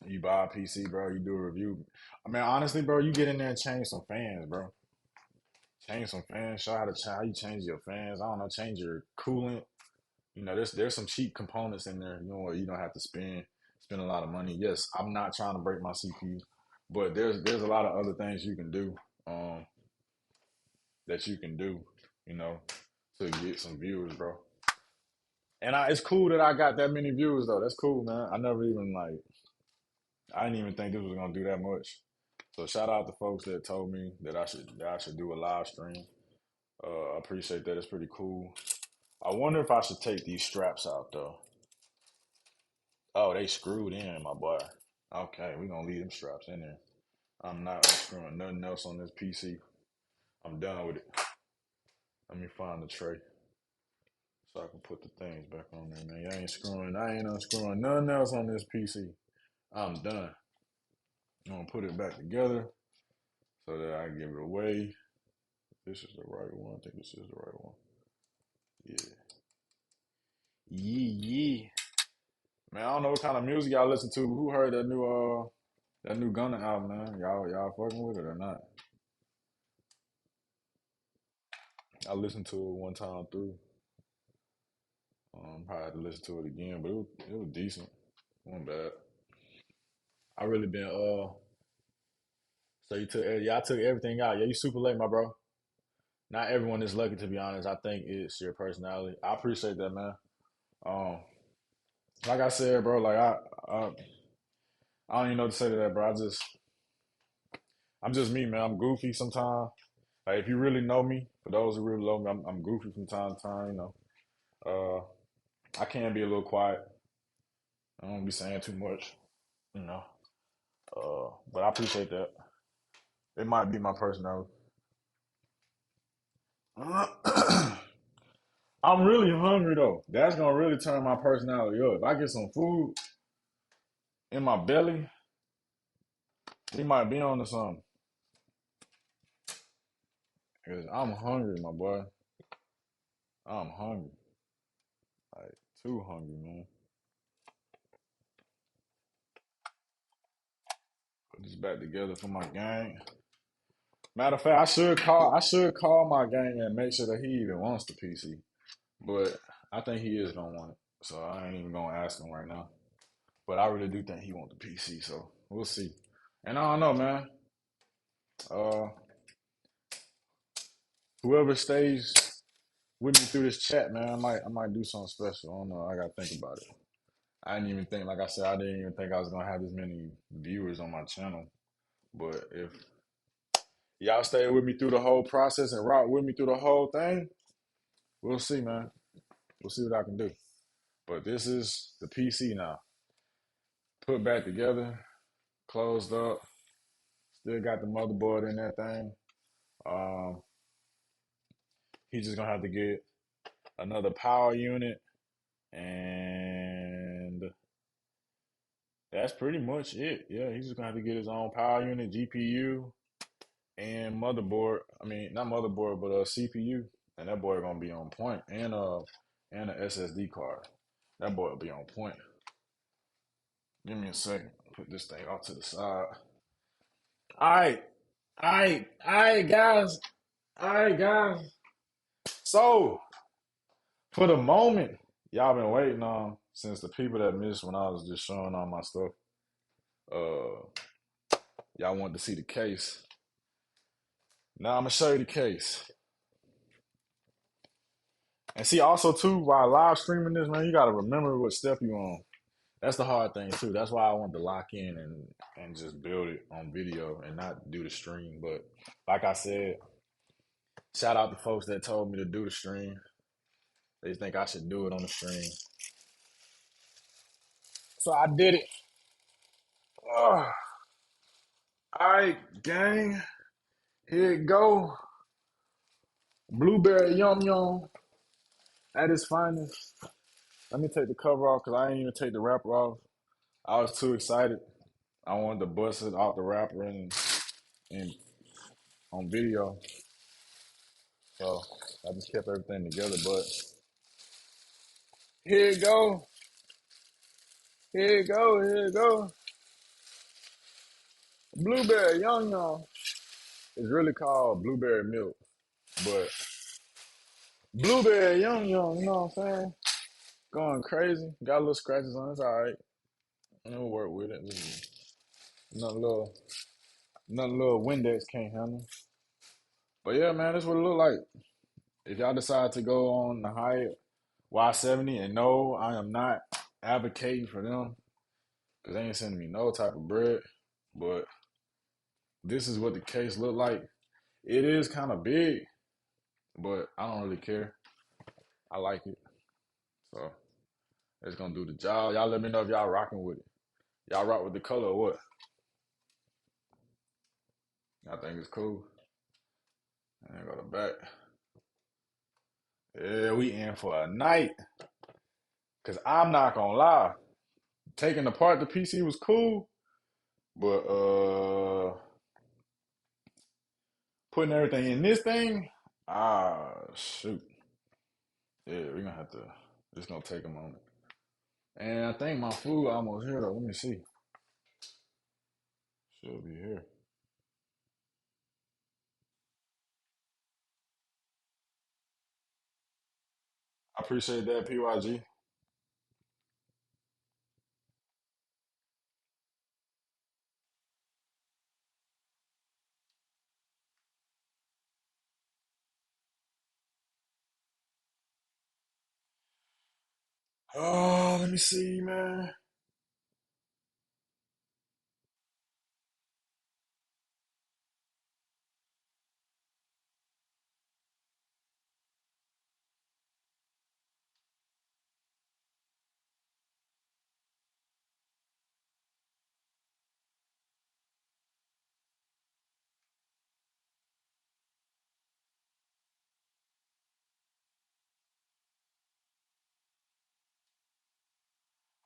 you buy a PC, bro, you do a review. I mean, honestly, bro, you get in there and change some fans, bro. Change some fans. Show how to how you change your fans. I don't know. Change your coolant. You know, there's some cheap components in there. You know what? You don't have to spend a lot of money. Yes, I'm not trying to break my CPU, but there's a lot of other things you can do. Um, that you can do. You know, to get some viewers, bro. And it's cool that I got that many viewers though. That's cool, man. I never even like I didn't even think this was gonna do that much. So shout out to folks that told me that I should do a live stream. I appreciate that. It's pretty cool. I wonder if I should take these straps out though. Oh, they screwed in, my boy. Okay, we gonna leave them straps in there. I'm not unscrewing nothing else on this PC. I'm done with it. Let me find the tray so I can put the things back on there, man. I ain't unscrewing nothing else on this PC. I'm done. I'm gonna put it back together so that I can give it away. This is the right one. I think this is the right one. Yeah. Yeah. Man, I don't know what kind of music y'all listen to. Who heard that new Gunna album, man? Y'all fucking with it or not? I listened to it one time through. Probably had to listen to it again, but it was decent. It wasn't bad. I really been so you took yeah, I took everything out. Yeah, you super late, my bro. Not everyone is lucky to be honest. I think it's your personality. I appreciate that, man. Um, like I said, bro, I don't even know what to say to that, bro. I'm just me, man. I'm goofy sometimes. Like if you really know me, for those who really know me, I'm goofy from time to time. You know, I can be a little quiet. I don't be saying too much. You know, but I appreciate that. It might be my personality. I'm really hungry though. That's gonna really turn my personality up. If I get some food in my belly, it might be on to something. Cause I'm hungry, my boy. I'm hungry, like too hungry, man. Put this back together for my gang. Matter of fact, I should call my gang and make sure that he even wants the PC. But I think he is gonna want it, so I ain't even gonna ask him right now. But I really do think he want the PC, so we'll see. And I don't know, man. Uh, whoever stays with me through this chat, man, I might do something special. I don't know. I gotta think about it. I didn't even think, like I said, I didn't even think I was gonna have this many viewers on my channel. But if y'all stay with me through the whole process and rock with me through the whole thing, we'll see, man. We'll see what I can do. But this is the PC now. Put back together, closed up. Still got the motherboard in that thing. Um, he's just gonna have to get another power unit, and that's pretty much it. Yeah, he's just gonna have to get his own power unit, GPU, and motherboard. I mean, not motherboard, but a CPU, and that boy gonna be on point, and a SSD card. That boy will be on point. Give me a second. Put this thing off to the side. All right, all right, guys, all right, guys. So for the moment, y'all been waiting on since the people that missed when I was just showing all my stuff. Uh, y'all wanted to see the case. Now I'm gonna show you the case. And see, also too, while live streaming this, man, you gotta remember what step you on. That's the hard thing too. That's why I want to lock in and just build it on video and not do the stream. But like I said, shout out to folks that told me to do the stream. They think I should do it on the stream, so I did it. Ugh. All right, gang, here it go. Blueberry yum yum at its finest. Let me take the cover off because I didn't even take the wrapper off. I was too excited. I wanted to bust it out the wrapper and on video. So I just kept everything together. But here you go. Here you go. Here you go. Blueberry yum yum. It's really called blueberry milk. But Blueberry, young, you know what I'm saying? Going crazy. Got a little scratches on it. It's all right. We'll work with it. Nothing little, nothing little Windex can't handle. But yeah, man, that's what it look like. If y'all decide to go on the HYTE Y70, and no, I am not advocating for them because they ain't sending me no type of bread. But this is what the case look like. It is kind of big, but I don't really care. I like it, so it's gonna do the job. Y'all let me know if y'all rocking with it. Y'all rock with the color or what? I think it's cool. And go to back. Yeah, we in for a night. Cause I'm not gonna lie, taking apart the PC was cool, but putting everything in this thing, shoot. Yeah, we're gonna have to. It's gonna take a moment. And I think my food almost here though. Let me see. Should be here. I appreciate that, PYG. Oh, let me see, man.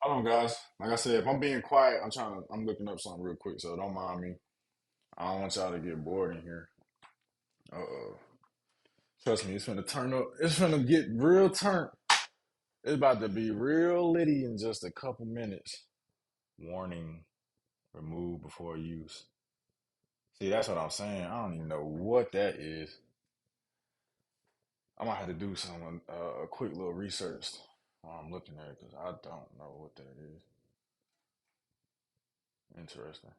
Hold on, guys. Like I said, if I'm being quiet, I'm looking up something real quick, so don't mind me. I don't want y'all to get bored in here. Uh-oh. Trust me, it's gonna turn up. It's gonna get real turn. It's about to be real litty in just a couple minutes. Warning, remove before use. See, that's what I'm saying. I don't even know what that is. I might have to do some a quick little research while I'm looking at it because I don't know what that is. Interesting.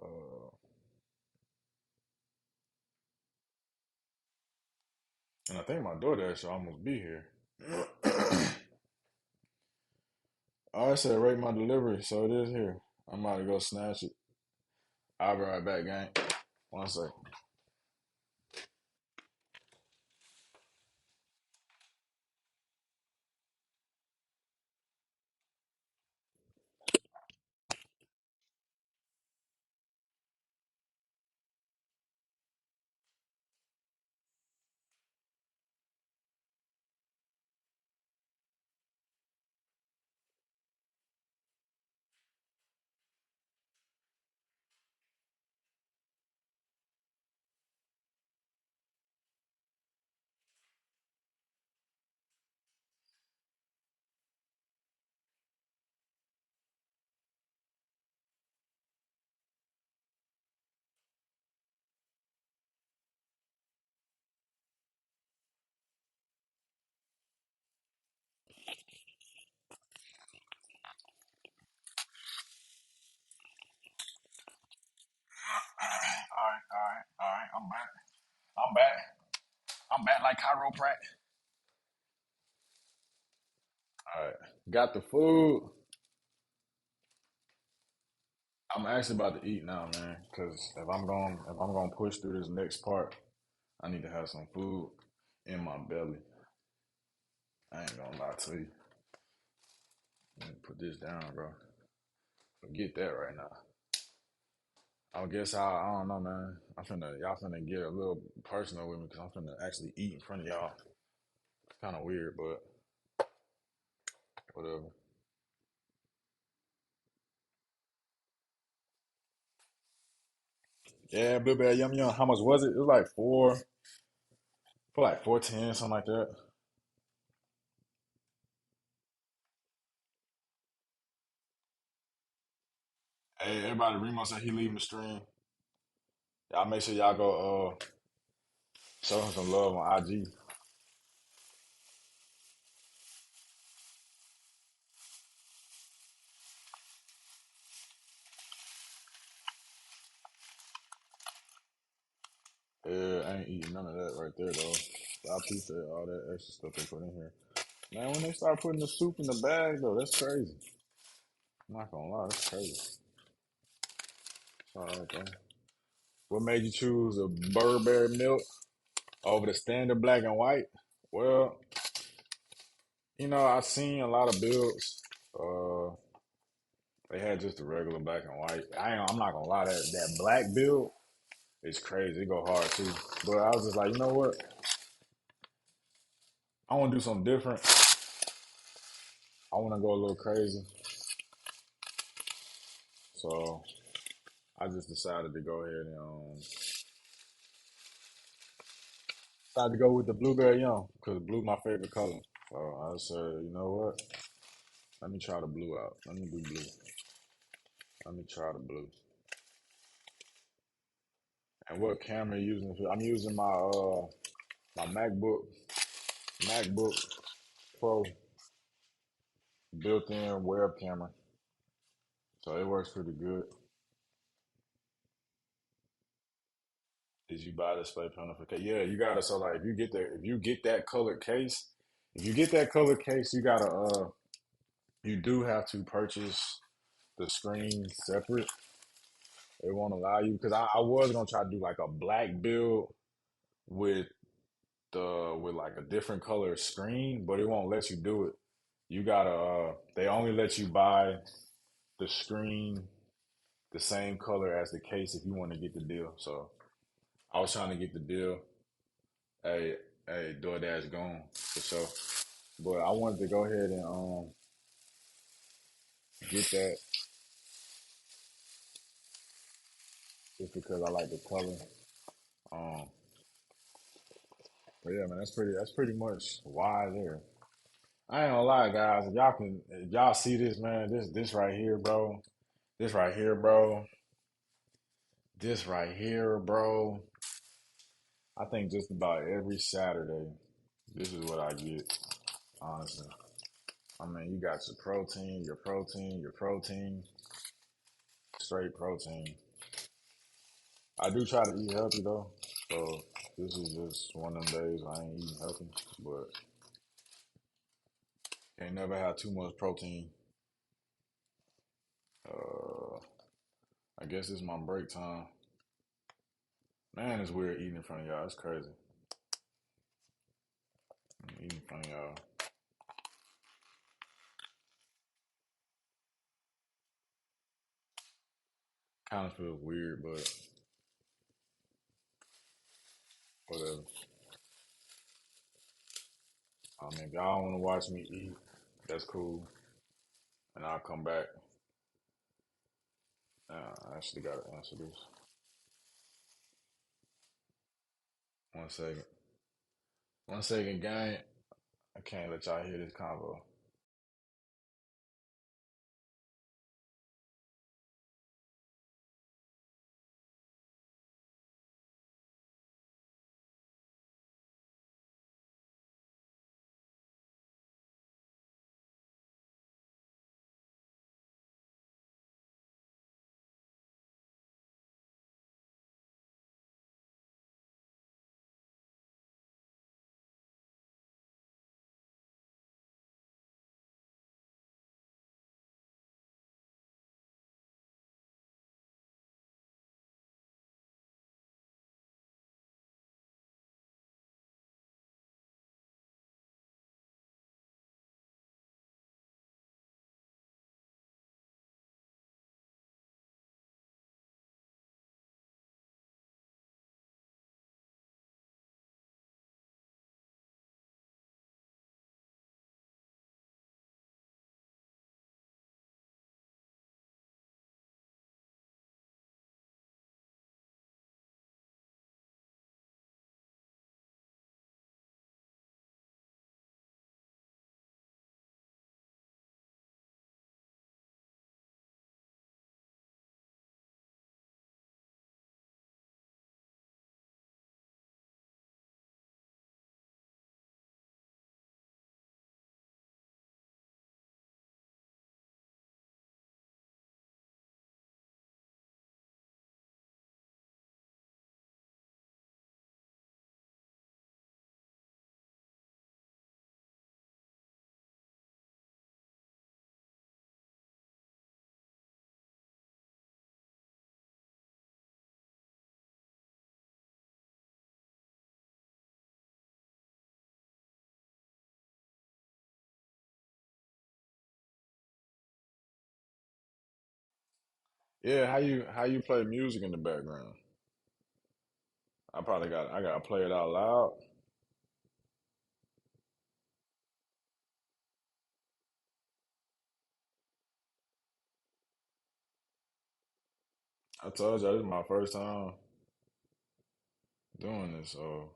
Uh, and I think my DoorDash should almost be here. Oh, I said rate my delivery, so it is here. I'm about to go snatch it. I'll be right back, gang. One sec. All right. I'm back. I'm back. I'm back like chiropractic. All right. Got the food. I'm actually about to eat now, man. Cause if I'm going to push through this next part, I need to have some food in my belly. I ain't gonna lie to you. Let me put this down, bro. Forget that right now. I guess I don't know, man. Y'all finna get a little personal with me because I'm finna actually eat in front of y'all. It's kind of weird, but whatever. Yeah, blueberry yum yum. How much was it? It was like for like 410, something like that. Hey, everybody, Remo said he leaving the stream. Y'all make sure y'all go. Show him some love on IG. Yeah, I ain't eating none of that right there though. I appreciate all that extra stuff they put in here. Man, when they start putting the soup in the bag though, that's crazy. I'm not gonna lie, that's crazy. It's all right though. What made you choose a Burberry milk over the standard black and white? Well, I've seen a lot of builds. Uh, they had just the regular black and white. I'm not gonna lie, that black build is crazy. It go hard too. But I was just like, you know what? I want to do something different. I want to go a little crazy. So I just decided to go ahead and decided to go with the blueberry young because blue my favorite color. So I said, you know what? Let me try the blue out. Let me do blue. Let me try the blue. And what camera you using? I'm using my MacBook Pro built-in web camera. So it works pretty good. Did you buy the display panel for case? Yeah, you gotta. So like, if you get that colored case, if you get that colored case, you do have to purchase the screen separate. It won't allow you because I was gonna try to do like a black build with with like a different color screen, but it won't let you do it. You gotta they only let you buy the screen the same color as the case if you want to get the deal. So I was trying to get the deal. Hey, hey, DoorDash gone for sure. But I wanted to go ahead and get that just because I like the color. Um, but yeah, man, that's pretty much why there. I ain't gonna lie, guys. If y'all see this, man, this right here, bro. This right here, bro. This right here, bro. I think just about every Saturday, this is what I get, honestly. I mean, you got your protein, straight protein. I do try to eat healthy though, so this is just one of them days I ain't eating healthy, but ain't never had too much protein. Uh, I guess it's my break time. Man, it's weird eating in front of y'all. It's crazy. Eating in front of y'all. Kind of feels weird, but whatever. I mean, if y'all want to watch me eat, that's cool. And I'll come back. I actually got to answer this. One second. One second, gang. I can't let y'all hear this convo. Yeah, how you play music in the background? I gotta play it out loud. I told you this is my first time doing this, so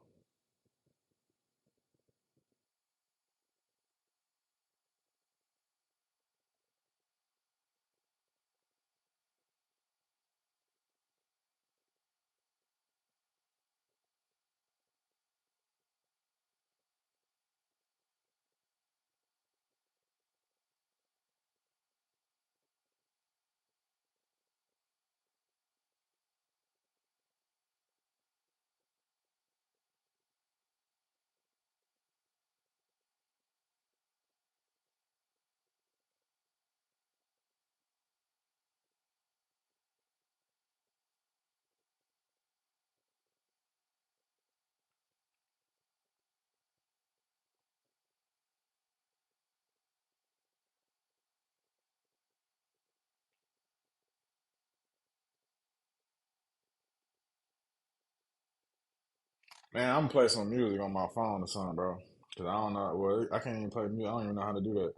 man, I'm gonna play some music on my phone or something, bro. Cause I don't know. Well, I can't even play music. I don't even know how to do that.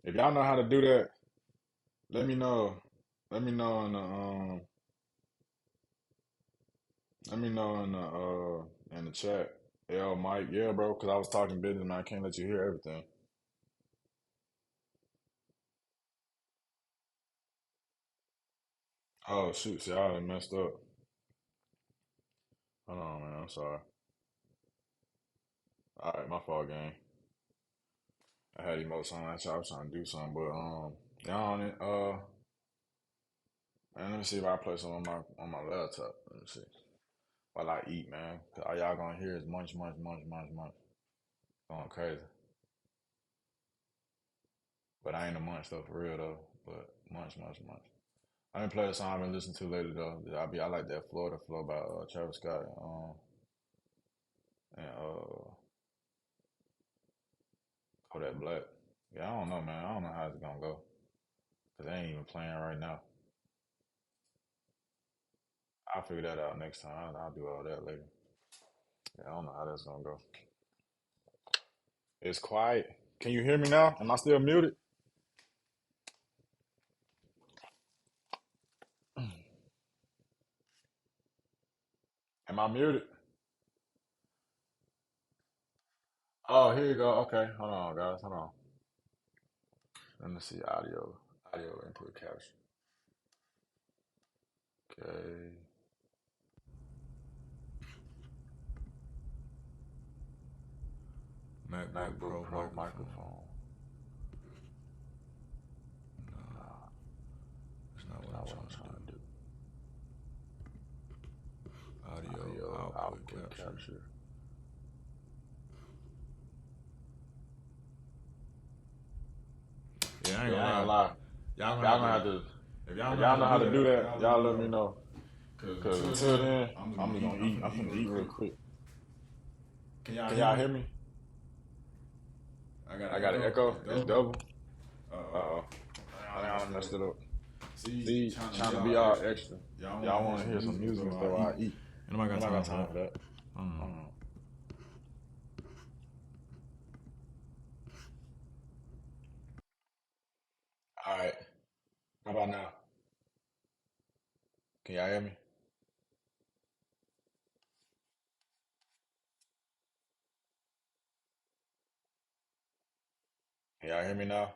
If y'all know how to do that, let me know. Let me know in the let me know in the chat. L Mike, yeah, bro. Cause I was talking business, man. I can't let you hear everything. Oh shoot, see, I done messed up. Hold on, man. I'm sorry. All right, my fault, gang. I had emotes on that. I was trying to do something, but yeah, on it. Man, let me see if I play some on my laptop. Let me see. While I eat, man. 'Cause all y'all gonna hear is munch, munch, munch, munch, munch. Going crazy. But I ain't a munch though, for real though. But munch, munch, munch. I didn't play a song I've been listening to lately though. I like that Florida Flow by Travis Scott and Kodak Black. Yeah, I don't know, man. I don't know how it's gonna go. Cause they ain't even playing right now. I'll figure that out next time. I'll do all that later. Yeah, I don't know how that's gonna go. It's quiet. Can you hear me now? Am I still muted? Am I muted? Oh, here you go. Okay, hold on, guys. Hold on. Let me see audio. Audio input capture. Okay. MacBook MacBook Pro Pro microphone. microphone. Nah, That's not that's what I'm not what I'm trying to trying to do. do. Audio Audio output output capture. capture. Yeah, I ain't Yeah, gonna I ain't gonna lie. lie. Y'all gonna Y'all have gonna to. have to. If y'all If know how y'all to know how do to do that, that, y'all y'all let me let me know. know. Cause Cause until until then, then, I'm just I'm gonna just eat. gonna I'm eat. finna I'm eat finna real eat real quick. quick. Can y'all Can hear y'all me? hear me? I got I an got an echo. It's echo. It's double. double. Uh Uh oh. oh. I think I I messed done it messed up. it up. See, See, trying to be trying to all be all extra. extra. Y'all want to Y'all hear want to some hear some music as music though as I though I eat. eat. And nobody got Nobody got time for time that. for that. I don't know. Mm. All right. How about now? Can y'all hear me? Can y'all hear me now?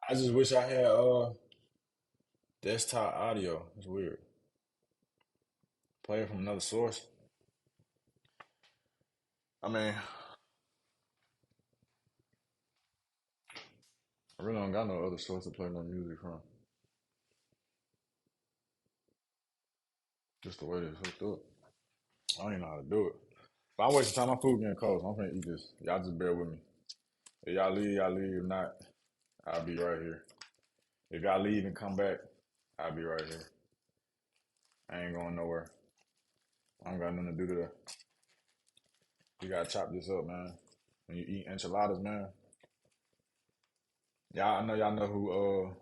I just wish I had desktop audio. It's weird. Play it from another source. I mean, I really don't got no other source to play no music from. Just the way it's hooked up. I don't even know how to do it. But I'm wasting time. My food getting cold, so I'm gonna eat this. Y'all just bear with me. If y'all leave, y'all leave. If not, I'll be right here. If y'all leave and come back, I'll be right here. I ain't going nowhere. I don't got nothing to do today. You gotta chop this up, man. When you eat enchiladas, man. Y'all, I know y'all know who.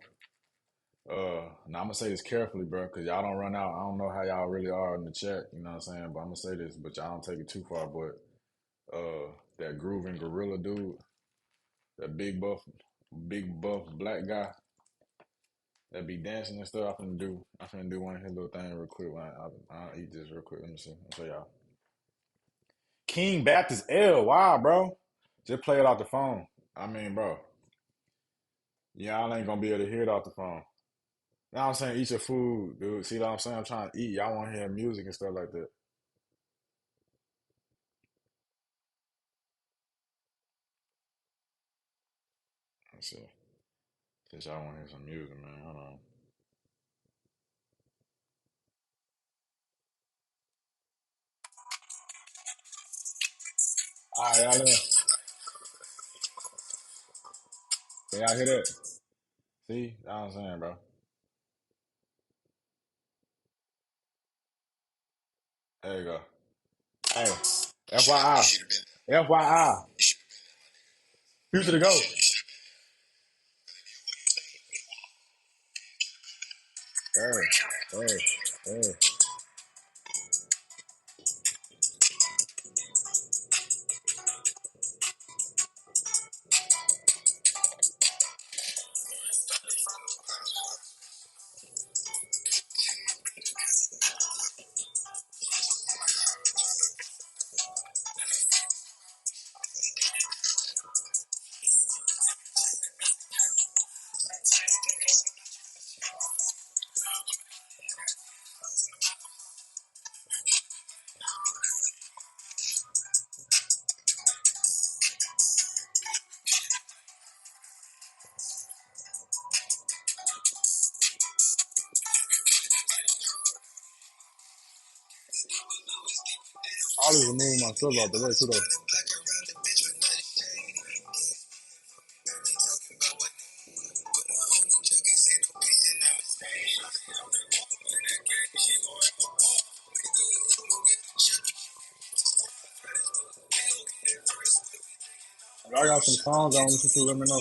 Now I'm gonna say this carefully, bro, because y'all don't run out. I don't know how y'all really are in the chat. You know what I'm saying? But I'm gonna say this, but y'all don't take it too far. But that grooving gorilla dude, that big buff black guy that be dancing and stuff. I'm finna do one of his little thing real quick. I'll eat this real quick. Let me see. I'll show y'all. King Baptist L. Wow, bro. Just play it off the phone. I mean, bro, y'all ain't gonna be able to hear it off the phone. You know what I'm saying? Eat your food, dude. See what I'm saying? I'm trying to eat. Y'all want to hear music and stuff like that. Let's see. Since y'all want to hear some music, man. Hold on. All right, y'all there. Can y'all hear that? See? That's what I'm saying, bro. There you go. Hey, FYI. FYI. Future to go. Hey, hey, hey. I always remove myself out the way, too, though. If y'all got some songs I want you to let me know.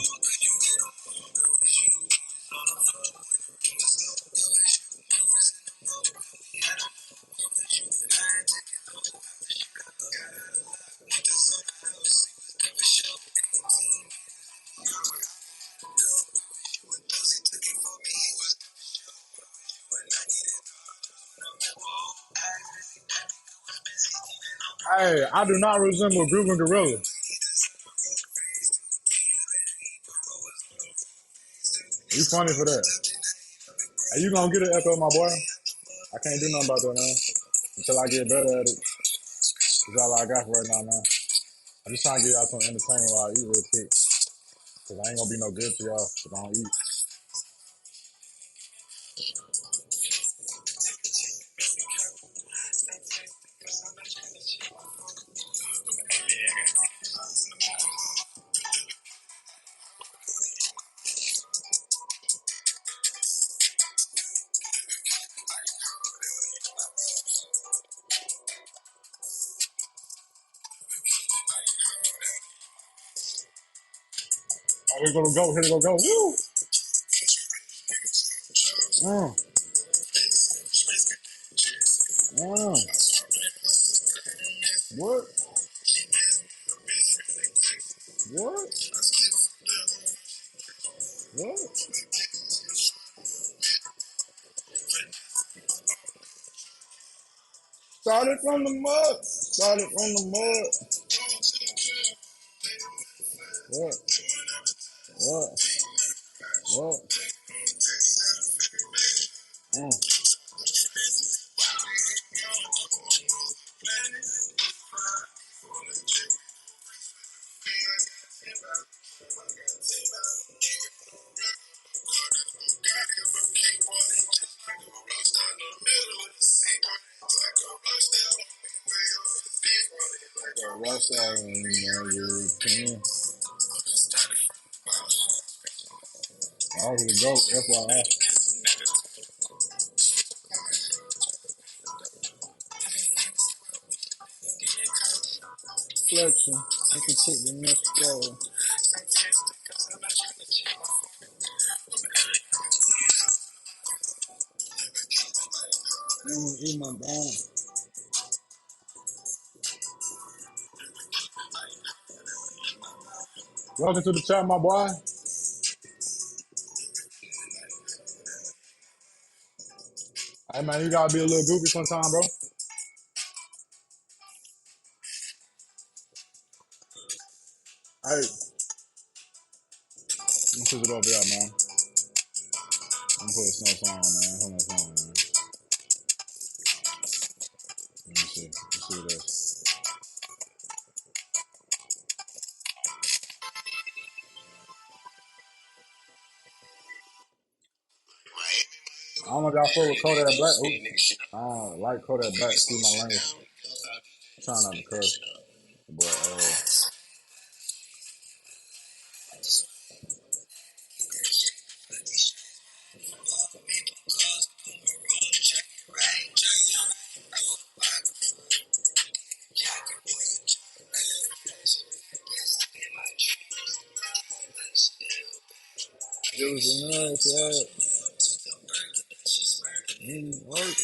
Hey, I do not resemble Groovin' Gorilla. You funny for that. Hey, you gonna get an echo, my boy? I can't do nothing about that, man. Until I get better at it. That's all I got for right now, man. I'm just trying to get y'all some entertainment while I eat real quick. Cause I ain't gonna be no good to y'all if I don't eat. Oh, here gonna go, here gonna go. Woo! Mm, what? What? What? Started from the mud. Started from the mud. What? What? What? Mm. Rush out in European. I was the GOAT, FYI. flexion. I can take the next go. Let me eat my bone. Welcome to the chat, my boy. Hey man, you gotta be a little goofy sometime, bro. Hey, let me switch it over there, man. I'm gonna put a snow song, man. Hold on, song, man. Let me see. Let's see what this. I don't know if y'all fuck with Kodak Black. Oops. I don't like Kodak Black. Excuse my language. I'm trying not to curse, but it was a nice work.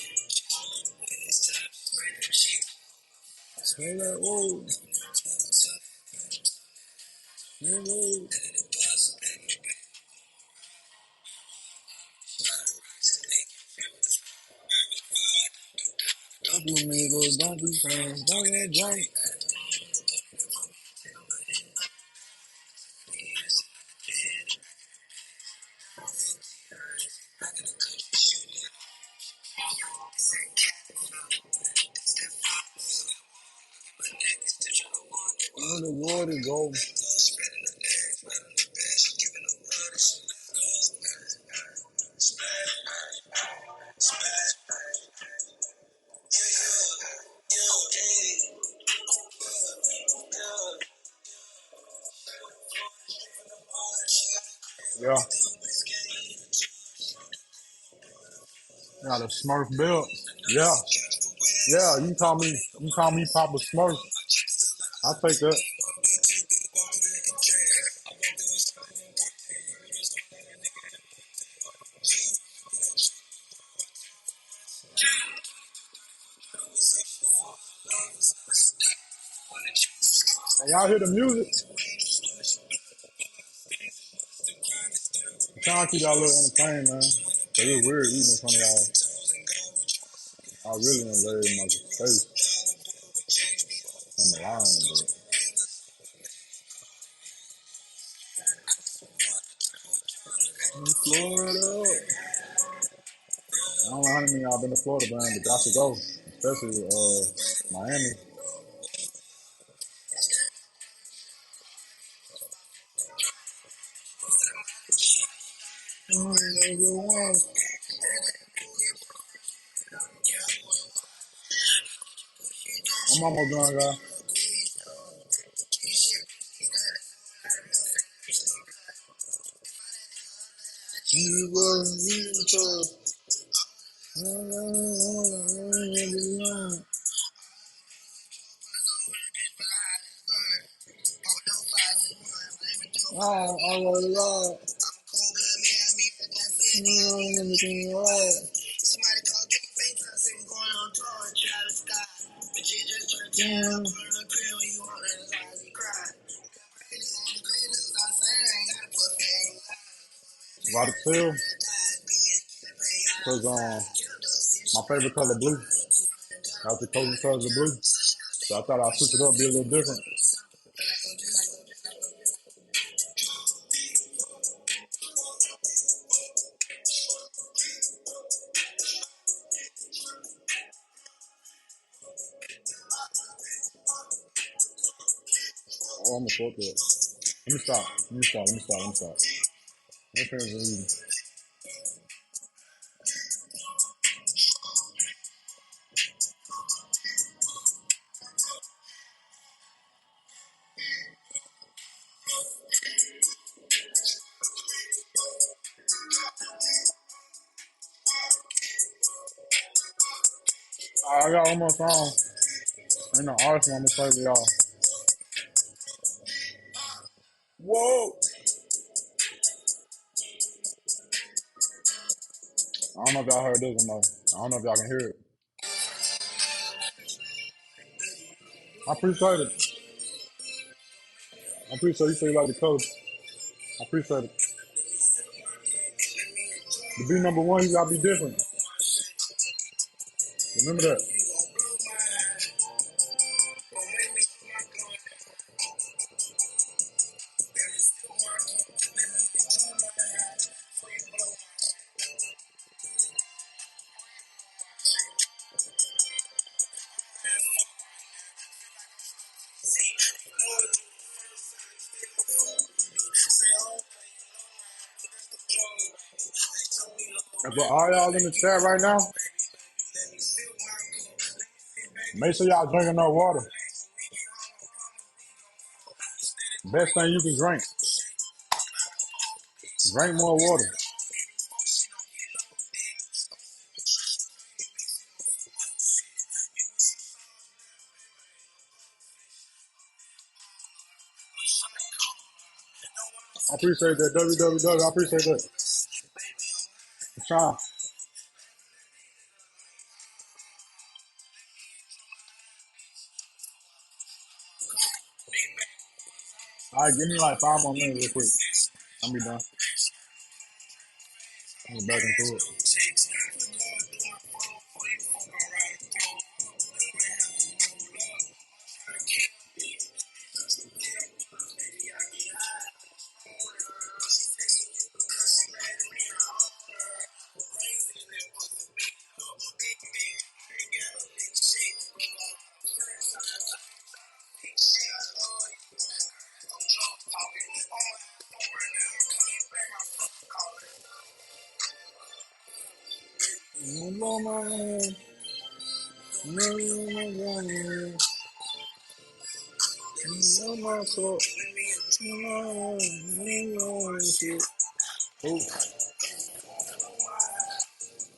Hey, that, whoa. Hey, whoa. Don't do amigos, don't be friends, don't get drunk. Where the water go? Yeah. Got a Smurf build. Yeah. Yeah, you call me Papa Smurf. I'll take that. And y'all hear the music? I'm trying to keep y'all a little entertained, man. But it's weird eating in front of y'all. I really invaded my space. I'm lying, but in Florida. I don't know how many of y'all been to Florida, man, but y'all should go. Especially Miami. I'm almost done, guys. Oh, oh, yeah. Why the tail? Because my favorite color blue. That's the cozy colors of blue. So I thought I'd switch it up, be a little different. Oh, I'm gonna fuck it. Let me stop. Let me finish reading. I got one more song. Ain't no artist I'm gonna play for y'all. Whoa! I don't know if y'all heard this one though. I don't know if y'all can hear it. I appreciate it. I appreciate you say you like the color. I appreciate it. To be number one, you gotta be different. Remember that. And for all y'all in the chat right now, make sure y'all drinking enough water. Best thing you can drink. Drink more water. I appreciate that. www. I appreciate that. Sean. All right, give me like 5 more minutes real quick. I'll be done. I'll be back into it.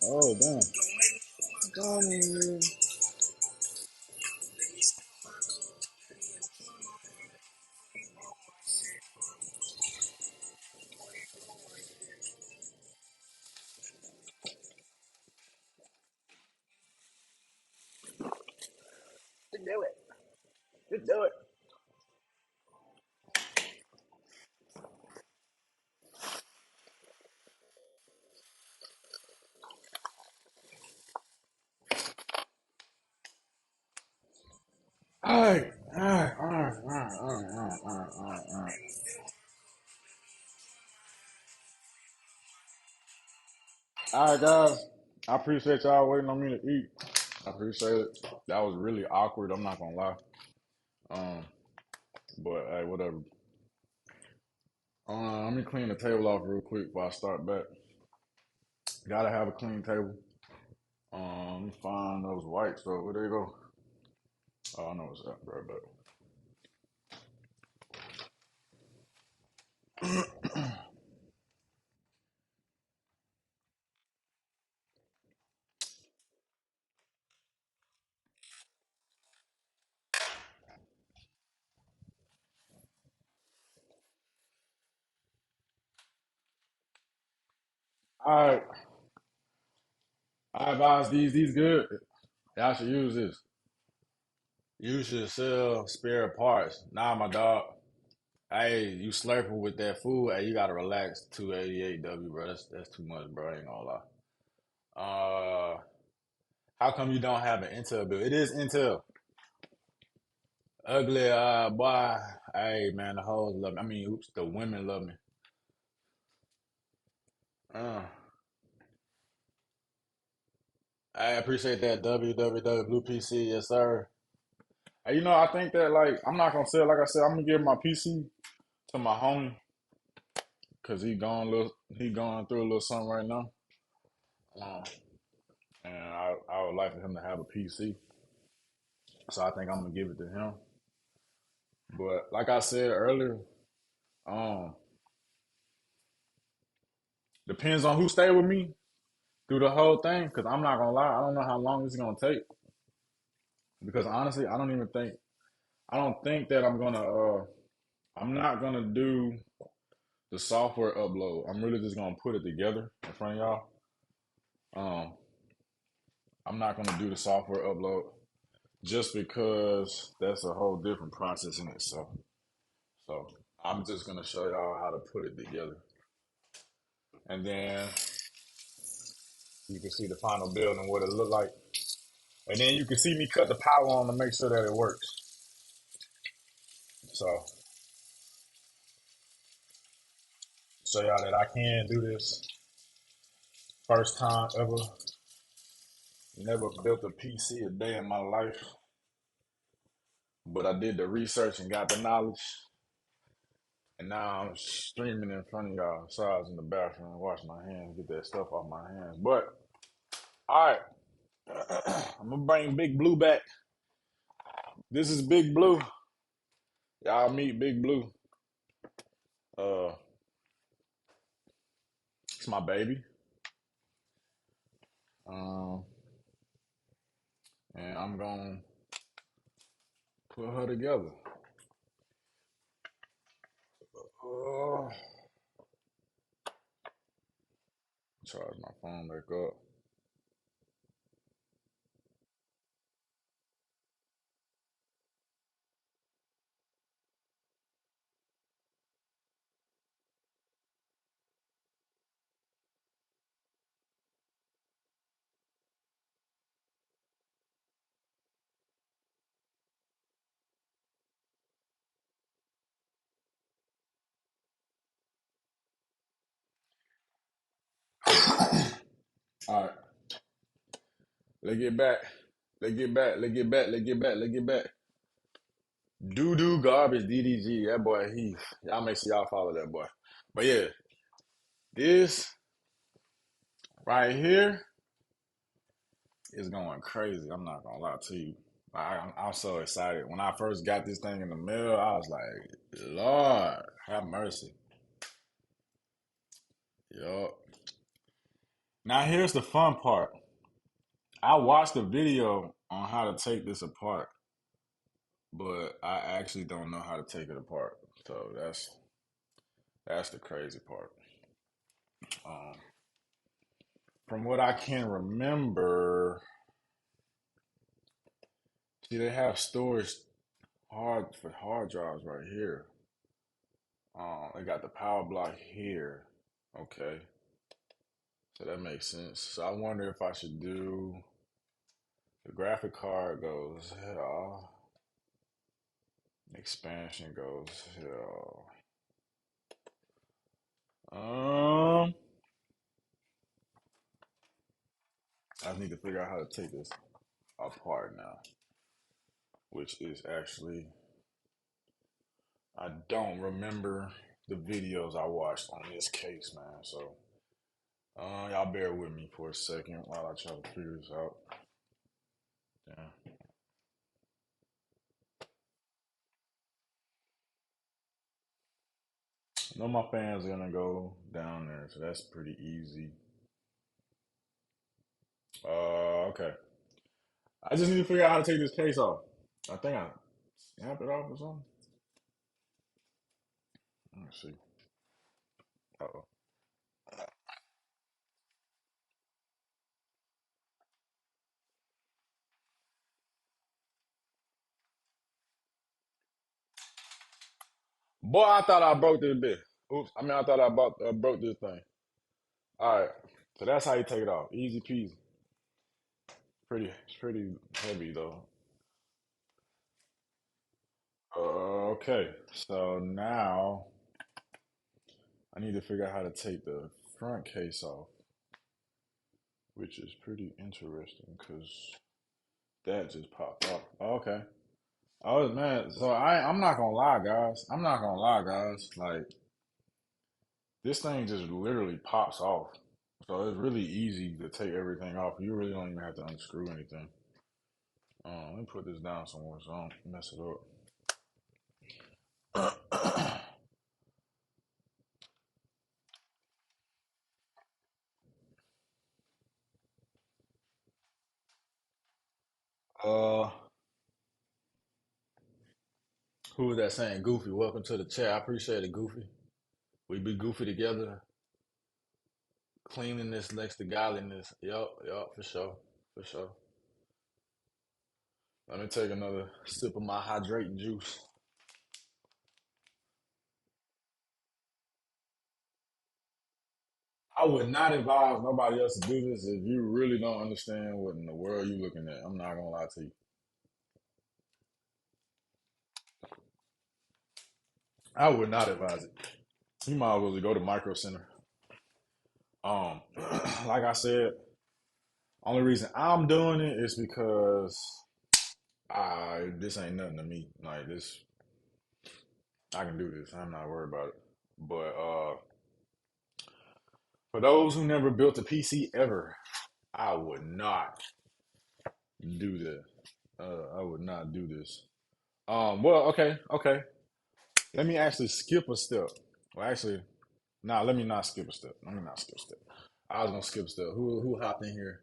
Oh, damn. Just do it. Just do it. All right. All right. All right. All right. All right. All right. All right. All right. All right. All right, guys. I appreciate y'all waiting on me to eat. I appreciate it. That was really awkward. I'm not gonna lie. Um, but hey, whatever. Let me clean the table off real quick before I start back. Gotta have a clean table. Let me find those wipes though. Where they go? Oh, I know what's up, right back. All right, I advise these good. Y'all should use this. You should sell spare parts. Nah, my dog. Hey, you slurping with that food. Hey, you gotta relax. 288W, bro. That's too much, bro. I ain't gonna lie. How come you don't have an Intel build? It is Intel. Ugly, boy. Hey, man, the hoes love me. I mean, oops, the women love me. Uh, I appreciate that www Blue PC, yes sir. Hey, I think that like I'm not gonna sell. Like I said, I'm gonna give my PC to my homie because he going through a little something right now. Uh, and I would like for him to have a PC, so I think I'm gonna give it to him. But like I said earlier, um, depends on who stay with me through the whole thing. Because I'm not gonna lie, I don't know how long this is gonna take. Because honestly, I don't think that I'm gonna. I'm not gonna do the software upload. I'm really just gonna put it together in front of y'all. Um, I'm not gonna do the software upload just because that's a whole different process in itself. So I'm just gonna show y'all how to put it together, and then you can see the final build and what it looked like, and then you can see me cut the power on to make sure that it works. So show y'all that I can do this. First time ever. Never built a PC a day in my life, but I did the research and got the knowledge. And now I'm streaming in front of y'all. So I was in the bathroom, wash my hands, get that stuff off my hands. But all right, I'm gonna bring Big Blue back. This is Big Blue. Y'all meet Big Blue. Uh, it's my baby. Um, and I'm gonna put her together. Uh, charge my phone back up. All right, let's get back. Let's get back. Let's get back. Let's get back. Let's get back. Doo doo garbage DDG. That boy, y'all make sure y'all follow that boy. But yeah, this right here is going crazy. I'm not gonna lie to you. I'm so excited. When I first got this thing in the mail, I was like, Lord, have mercy. Yup. Now here's the fun part. I watched a video on how to take this apart, but I actually don't know how to take it apart. So that's the crazy part. Um, from what I can remember, see they have storage hard drives right here. They got the power block here. Okay, so that makes sense. So I wonder if I should do the graphic card goes here, expansion goes here. Um, I need to figure out how to take this apart now, which is actually I don't remember the videos I watched on this case, man. So y'all bear with me for a second while I try to figure this out. Yeah. I know my fans are gonna go down there, so that's pretty easy. Okay. I just need to figure out how to take this case off. I think I snapped it off or something. Let's see. Uh-oh. Boy, I thought I broke this bit. Oops. I mean, I thought broke this thing. All right. So that's how you take it off. Easy peasy. It's pretty heavy though. Okay. So now I need to figure out how to take the front case off, which is pretty interesting because that just popped off. Okay. Oh man, so I'm not gonna lie, guys. I'm not gonna lie, guys. Like this thing just literally pops off. So it's really easy to take everything off. You really don't even have to unscrew anything. Let me put this down somewhere so I don't mess it up. uh, Who was that saying? Goofy. Welcome to the chat. I appreciate it, Goofy. We be goofy together. Cleanliness next to godliness. Yup, for sure. For sure. Let me take another sip of my hydrating juice. I would not advise nobody else to do this if you really don't understand what in the world you're looking at. I'm not gonna lie to you. I would not advise it. You might as well go to Micro Center. Um, like I said, only reason I'm doing it is because I this ain't nothing to me. Like this, I can do this. I'm not worried about it. But for those who never built a PC ever, I would not do this. I would not do this. Well, okay. Let me actually skip a step. Well, actually, nah. Let me not skip a step. Let me not skip a step. I was gonna skip a step. Who hopped in here?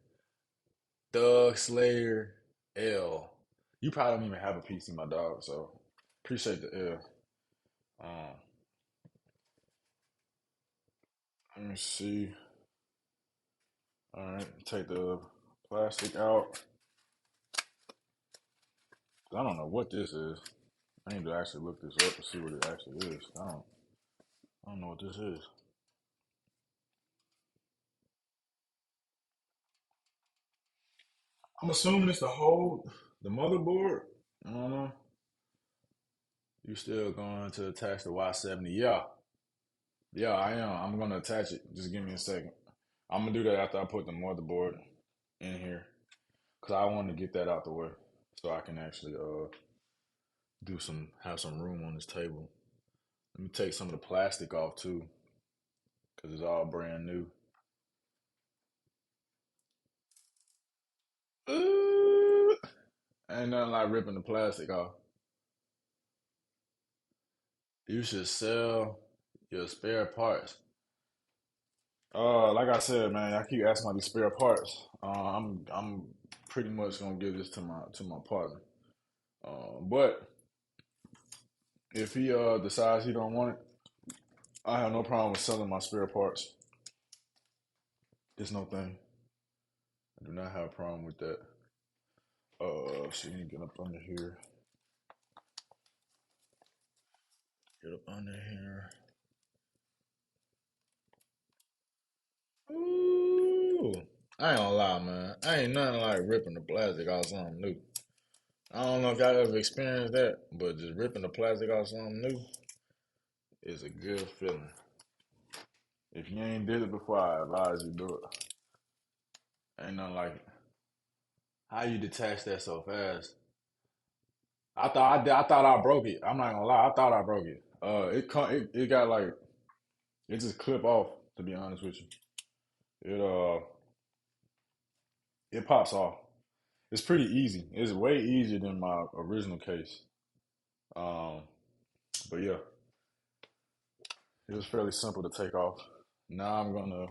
Thug Slayer L. You probably don't even have a PC, my dog. So appreciate the L. Um, let me see. All right, take the plastic out. I don't know what this is. I need to actually look this up to see what it actually is. I don't know what this is. I'm assuming it's to hold the motherboard. I don't know. You still going to attach the Y70? Yeah, I am. I'm gonna attach it. Just give me a second. I'm gonna do that after I put the motherboard in here, cause I want to get that out the way so I can actually do some have some room on this table. Let me take some of the plastic off too, cause it's all brand new. Ooh, ain't nothing like ripping the plastic off. You should sell your spare parts. Like I said, man, I keep asking about these spare parts. I'm pretty much gonna give this to my partner. But if he decides he don't want it, I have no problem with selling my spare parts. It's no thing. I do not have a problem with that. So you can get up under here. Get up under here. Ooh. I ain't gonna lie, man. I ain't nothing like ripping the plastic off something new. I don't know if y'all ever experienced that, but just ripping the plastic off something new is a good feeling. If you ain't did it before, I advise you do it. Ain't nothing like it. How you detach that so fast? I thought I broke it. I'm not gonna lie. I thought I broke it. It got like it just clip off. To be honest with you, it it pops off. It's pretty easy. It's way easier than my original case. Um, but yeah, it was fairly simple to take off. Now I'm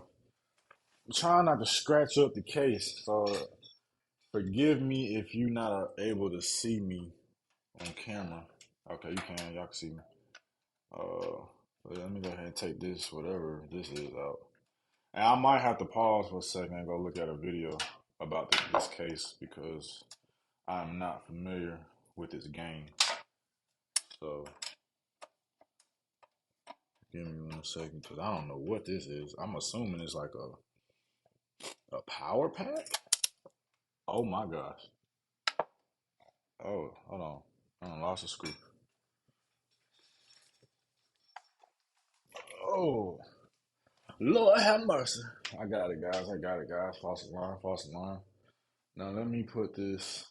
trying not to scratch up the case. So forgive me if you're not able to see me on camera. Okay, you can. Y'all can see me. Uh, let me go ahead and take this, whatever this is, out. And I might have to pause for a second and go look at a video about this case because I'm not familiar with this game. So give me 1 second because I don't know what this is. I'm assuming it's like a power pack. Oh my gosh. Oh, hold on. I lost a screw. Oh, Lord have mercy. I got it, guys. I got it, guys. False alarm, false alarm. Now let me put this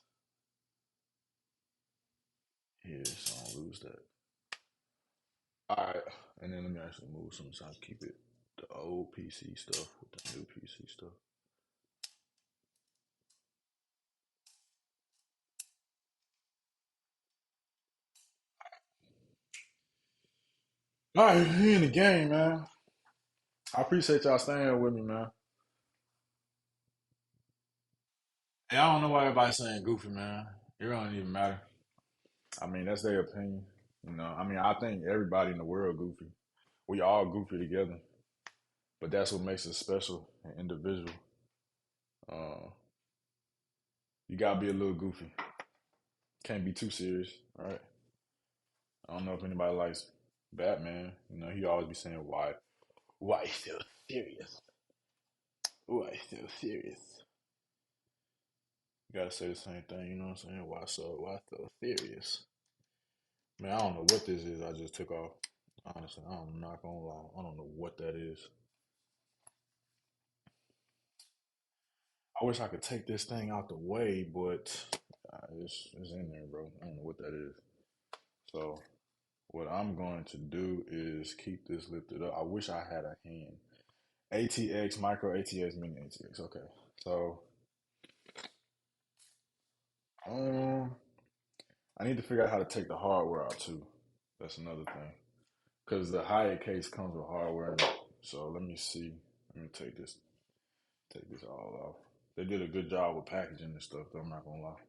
here so I don't lose that. All right, and then let me actually move some so I keep it the old PC stuff with the new PC stuff. All right, he in the game, man. I appreciate y'all staying with me, man. Hey, I don't know why everybody's saying goofy, man. It don't even matter. I mean, that's their opinion. You know, I mean, I think everybody in the world goofy. We all goofy together, but that's what makes us special and individual. Uh, you gotta be a little goofy. Can't be too serious. All right. I don't know if anybody likes Batman. You know, he always be saying, why so serious? Why so serious? You gotta say the same thing. You know what I'm saying? Why so serious? Man, I don't know what this is. I just took off. Honestly, I'm not gonna lie. I don't know what that is. I wish I could take this thing out the way, but it's in there, bro. I don't know what that is. So what I'm going to do is keep this lifted up. I wish I had a hand. ATX micro, ATX mini, ATX. Okay. So um, I need to figure out how to take the hardware out too. That's another thing. Because the HYTE case comes with hardware. So let me see. Let me take this all off. They did a good job with packaging this stuff, though. I'm not gonna lie.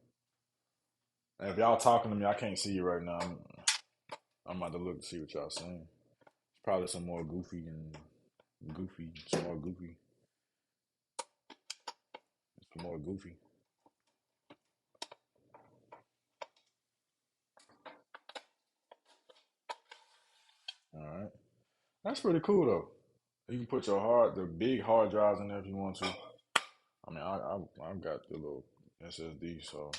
And if y'all talking to me, I can't see you right now. I'm about to look to see what y'all saying. It's probably some more some more goofy, some more goofy. All right, that's pretty cool though. You can put the big hard drives in there if you want to. I mean, I got the little SSD, so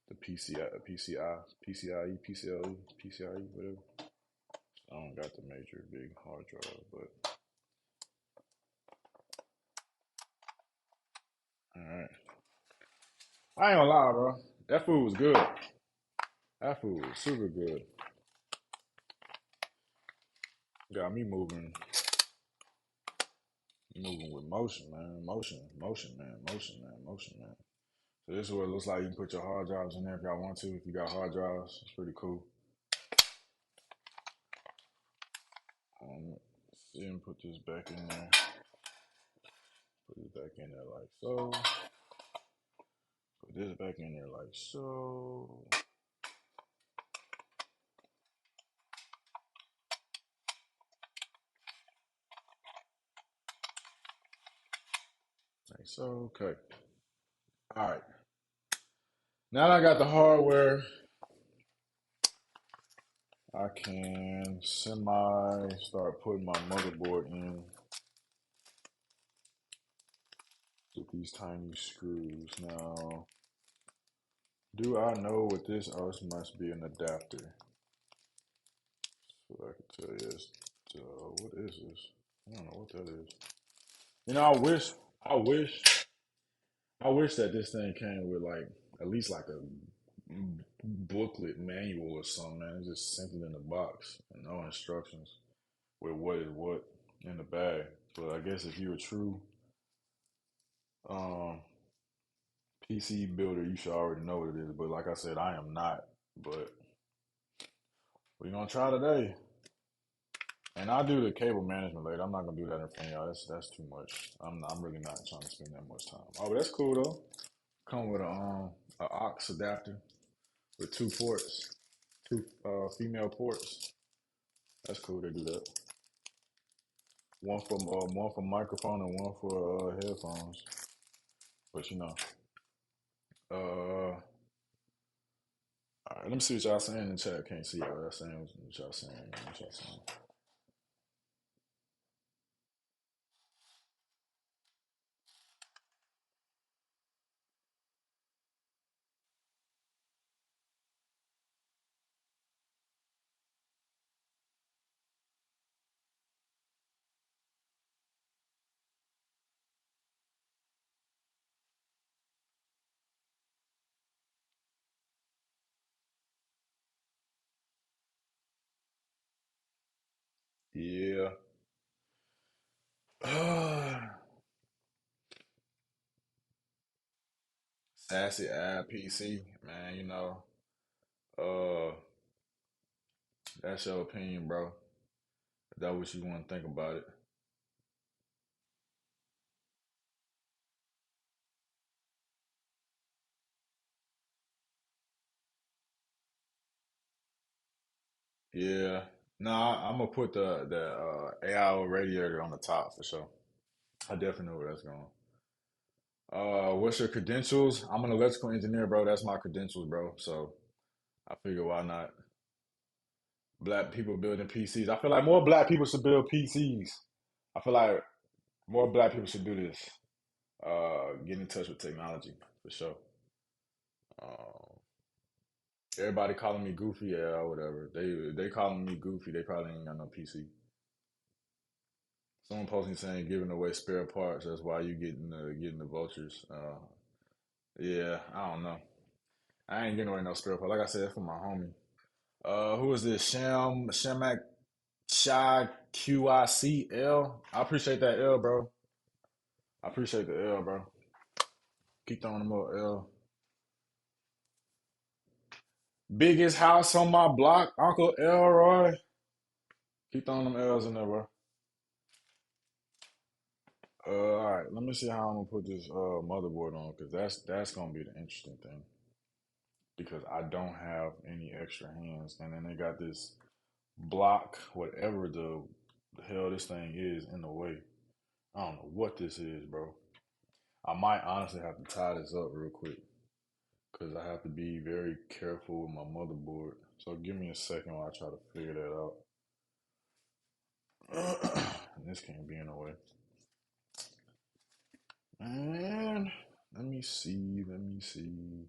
the PCIe, whatever. I don't got the major big hard drive, but all right. I ain't gonna lie, bro. That food was good. That food was super good. Got me moving with motion, man. Motion, man. Motion, man. So this is what it looks like. You can put your hard drives in there if y'all want to. If you got hard drives, it's pretty cool. See and put this back in there. Put this back in there like so. Put this back in there like so. Like so. Okay. All right. Now that I got the hardware, I can semi start putting my motherboard in with these tiny screws. Now, do I know what this? Oh, this must be an adapter. So I can tell you this. What is this? I don't know what that is. You know, I wish, I wish that this thing came with like at least like a booklet manual or something. Man, it's just sent it in the box and no instructions with what is what in the bag. But I guess if you're a true um, PC builder, you should already know what it is. But like I said, I am not. But we're gonna try today. And I'll do the cable management later. I'm not gonna do that in front of y'all. That's too much. I'm really not trying to spend that much time. Oh, but that's cool though. Come with a aux adapter with two ports, two female ports. That's cool. They do that. One for microphone and one for headphones. But you know, all right. Let me see what y'all saying in the chat. Can't see y'all. That's saying what y'all saying. What y'all saying. Yeah. Sassy ad PC, man. You know, uh, that's your opinion, bro. Is that what you want to think about it? Yeah. No, I'm gonna put the AIO radiator on the top for sure. I definitely know where that's going. What's your credentials? I'm an electrical engineer, bro. That's my credentials, bro. So I figure why not? Black people building PCs. I feel like more black people should build PCs. I feel like more black people should do this. Get in touch with technology for sure. Um, Everybody calling me goofy, yeah, or whatever. They calling me goofy. They probably ain't got no PC. Someone posting saying giving away spare parts. That's why you getting the vultures. Yeah, I don't know. I ain't getting away no spare parts. Like I said, that's for my homie. Who is this? Shamak Shy QICL. I appreciate that L, bro. I appreciate the L, bro. Keep throwing them up, L. Biggest house on my block, Uncle Elroy. Keep throwing them L's in there, bro. All right. Let me see how I'm gonna put this motherboard on because that's gonna be the interesting thing because I don't have any extra hands, and then they got this block, whatever the hell this thing is, in the way. I don't know what this is, bro. I might honestly have to tie this up real quick because I have to be very careful with my motherboard. So give me a second while I try to figure that out. This can't be in the way. And let me see. Let me see.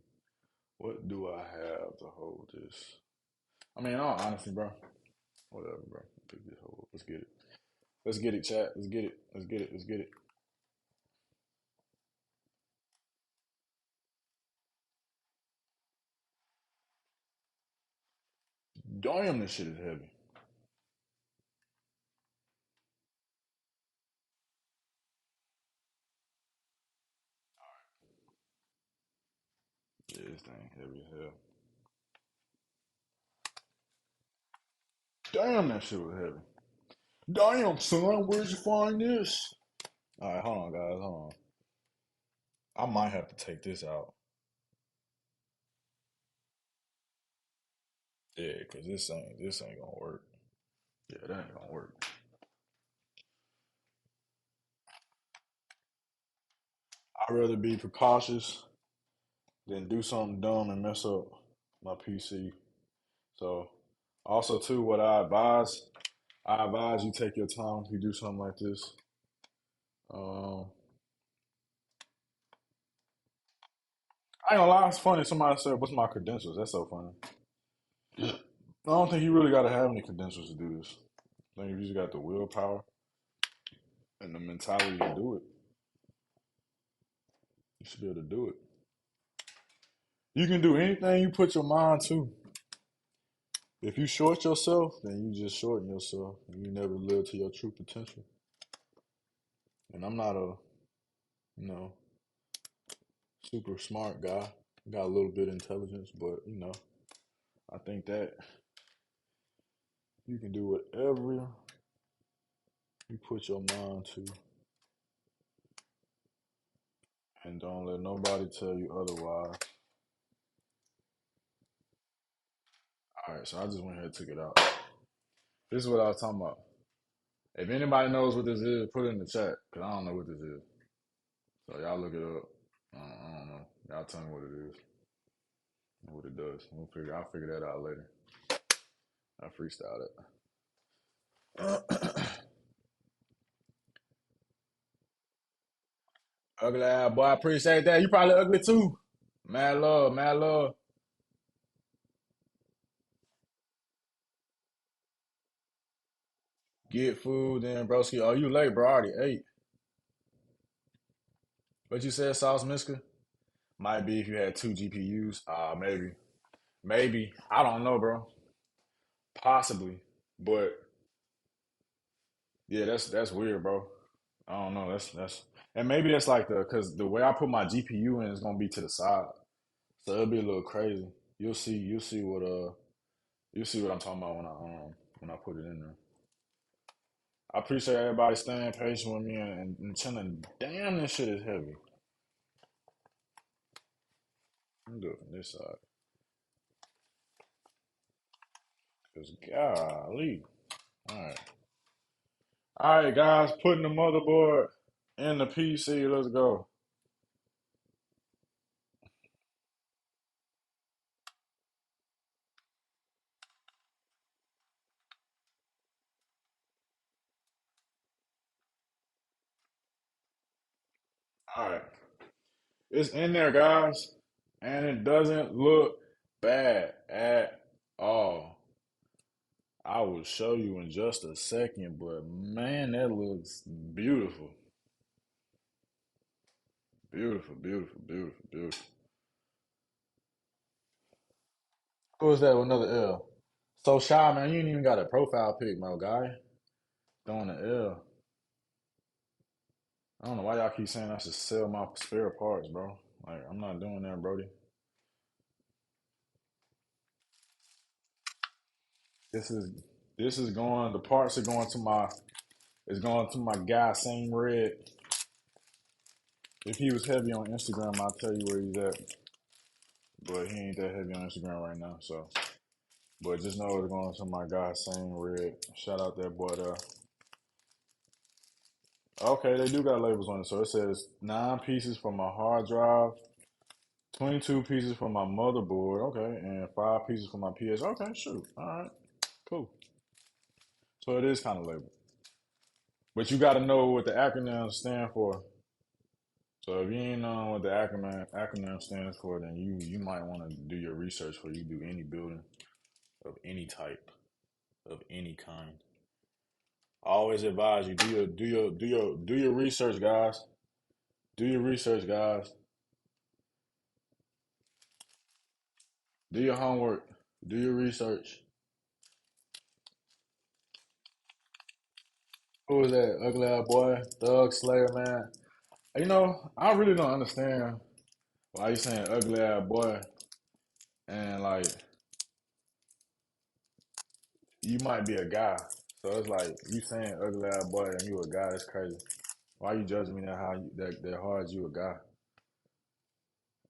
What do I have to hold this? I mean, all honesty, bro. Whatever, bro. Pick this hold. Let's get it. Let's get it, chat. Let's get it. Let's get it. Let's get it. Damn, this shit is heavy. Yeah, this thing heavy as hell. Damn, that shit was heavy. Damn, son, where'd you find this? All right, hold on, guys. Hold on. I might have to take this out. Yeah, cause this ain't gonna work. Yeah, that ain't gonna work. I'd rather be precautious than do something dumb and mess up my PC. So, also too, what I advise you take your time if you do something like this. Um, I ain't gonna lie, it's funny. Somebody said, "What's my credentials?" That's so funny. I don't think you really gotta have any credentials to do this. I think if you just got the willpower and the mentality to do it, you should be able to do it. You can do anything you put your mind to. If you short yourself, then you just shorten yourself. And you never live to your true potential. And I'm not a, you know, super smart guy. Got a little bit of intelligence, but I think that you can do whatever you put your mind to, and don't let nobody tell you otherwise. All right, so I just went ahead and took it out. This is what I was talking about. If anybody knows what this is, put it in the chat, because I don't know what this is. So y'all look it up. I don't know. Y'all tell me what it is and what it does. I'll figure that out later. I freestyle it. Ugly ass boy, I appreciate that. You probably ugly too. Mad love, mad love. Get food, then broski. Oh, you late, bro? I already ate. What you said, Sauce Miska? Might be if you had two GPUs. Maybe, maybe. I don't know, bro. Possibly, but yeah, that's weird, bro. I don't know. And maybe that's like because the way I put my GPU in is gonna be to the side, so it'll be a little crazy. You'll see what I'm talking about when I put it in there. I appreciate everybody staying patient with me and chilling. Damn, this shit is heavy. I'm doing it from this side Cause golly. Alright. Alright guys, putting the motherboard in the PC. Let's go. Alright. It's in there, guys. And it doesn't look bad at all. I will show you in just a second, but man, that looks beautiful. Beautiful, beautiful, beautiful, beautiful. Who was that with another L? So shy, man, you ain't even got a profile pic, my guy. Throwing the L. I don't know why y'all keep saying I should sell my spare parts, bro. Like, I'm not doing that, Brody. This is this is going. The parts are going to my. It's going to my guy, same red. If he was heavy on Instagram, I'll tell you where he's at. But he ain't that heavy on Instagram right now, so. But just know it's going to my guy, same red. Shout out that boy there. Okay, they do got labels on it. So it says 9 pieces for my hard drive, 22 pieces for my motherboard, okay, and 5 pieces for my PS. Okay, shoot. All right, cool. So it is kind of labeled. But you got to know what the acronyms stand for. So if you ain't know what the acronym stands for, then you might want to do your research before you do any building of any type, of any kind. I always advise you do your research, guys. Do your research, guys. Do your homework. Do your research. Who was that ugly ass boy? Thug Slayer, man. I really don't understand why you saying ugly ass boy and like you might be a guy. So it's like you saying ugly ass boy and you a guy. That's crazy. Why you judging me that hard? You a guy?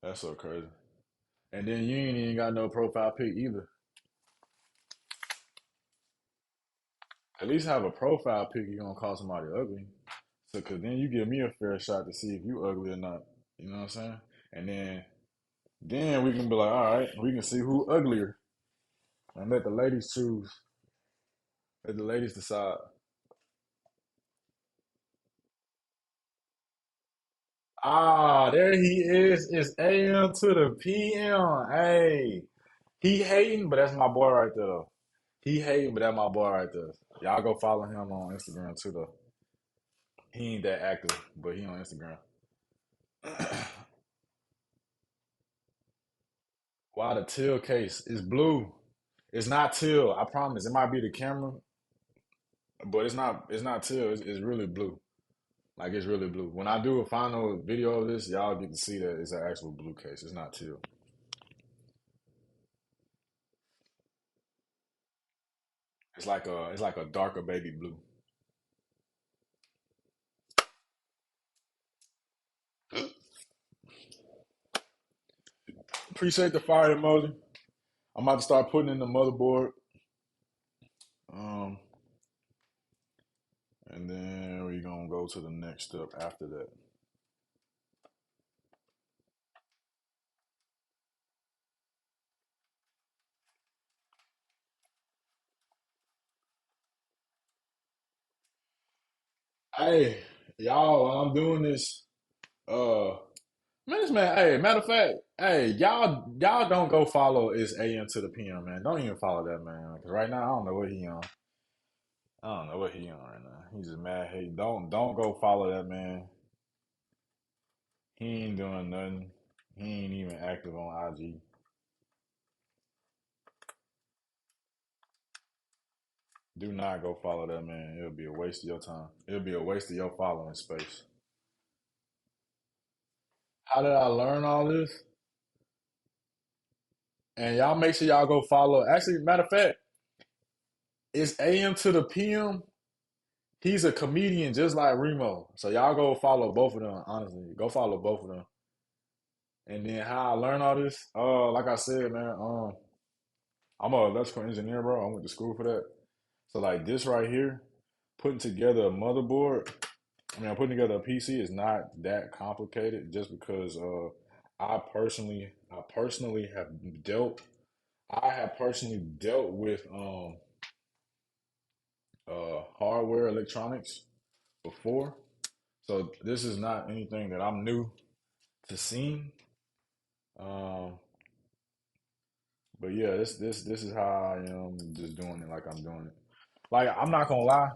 That's so crazy. And then you ain't even got no profile pic either. At least have a profile pic. You gonna call somebody ugly. So, cause then you give me a fair shot to see if you ugly or not. You know what I'm saying? And then we can be like, all right, we can see who uglier and let the ladies choose. Let the ladies decide. Ah, there he is. It's AM to the PM. Hey, he hating, but that's my boy right there. Though. He hating, but that's my boy right there. Y'all go follow him on Instagram too, though. He ain't that active, but he on Instagram. Why the teal case is blue? It's not teal. I promise. It might be the camera, but it's not. It's not teal. It's really blue. Like it's really blue. When I do a final video of this, y'all get to see that it's an actual blue case. It's not teal. It's like a darker baby blue. Appreciate the fire emoji. I'm about to start putting in the motherboard. Um, and then we're gonna go to the next step after that. Hey, y'all, while I'm doing this, uh, hey, matter of fact, hey, y'all don't go follow it's AM to the PM, man. Don't even follow that man. Cause right now I don't know what he on. I don't know what he on right now. He's just mad. Hey, don't go follow that man. He ain't doing nothing. He ain't even active on IG. Do not go follow that man. It'll be a waste of your time. It'll be a waste of your following space. How did I learn all this? And y'all make sure y'all go follow. Actually, matter of fact, it's AM to the PM. He's a comedian just like Remo. So y'all go follow both of them, honestly. Go follow both of them. And then how I learn all this, like I said, man, I'm an electrical engineer, bro. I went to school for that. So like this right here, putting together a motherboard. I mean, putting together a PC is not that complicated. Just because I personally have dealt, I have personally dealt with hardware electronics before. So this is not anything that I'm new to seeing. Um, but yeah, this is how I am just doing it like I'm doing it. Like I'm not gonna lie,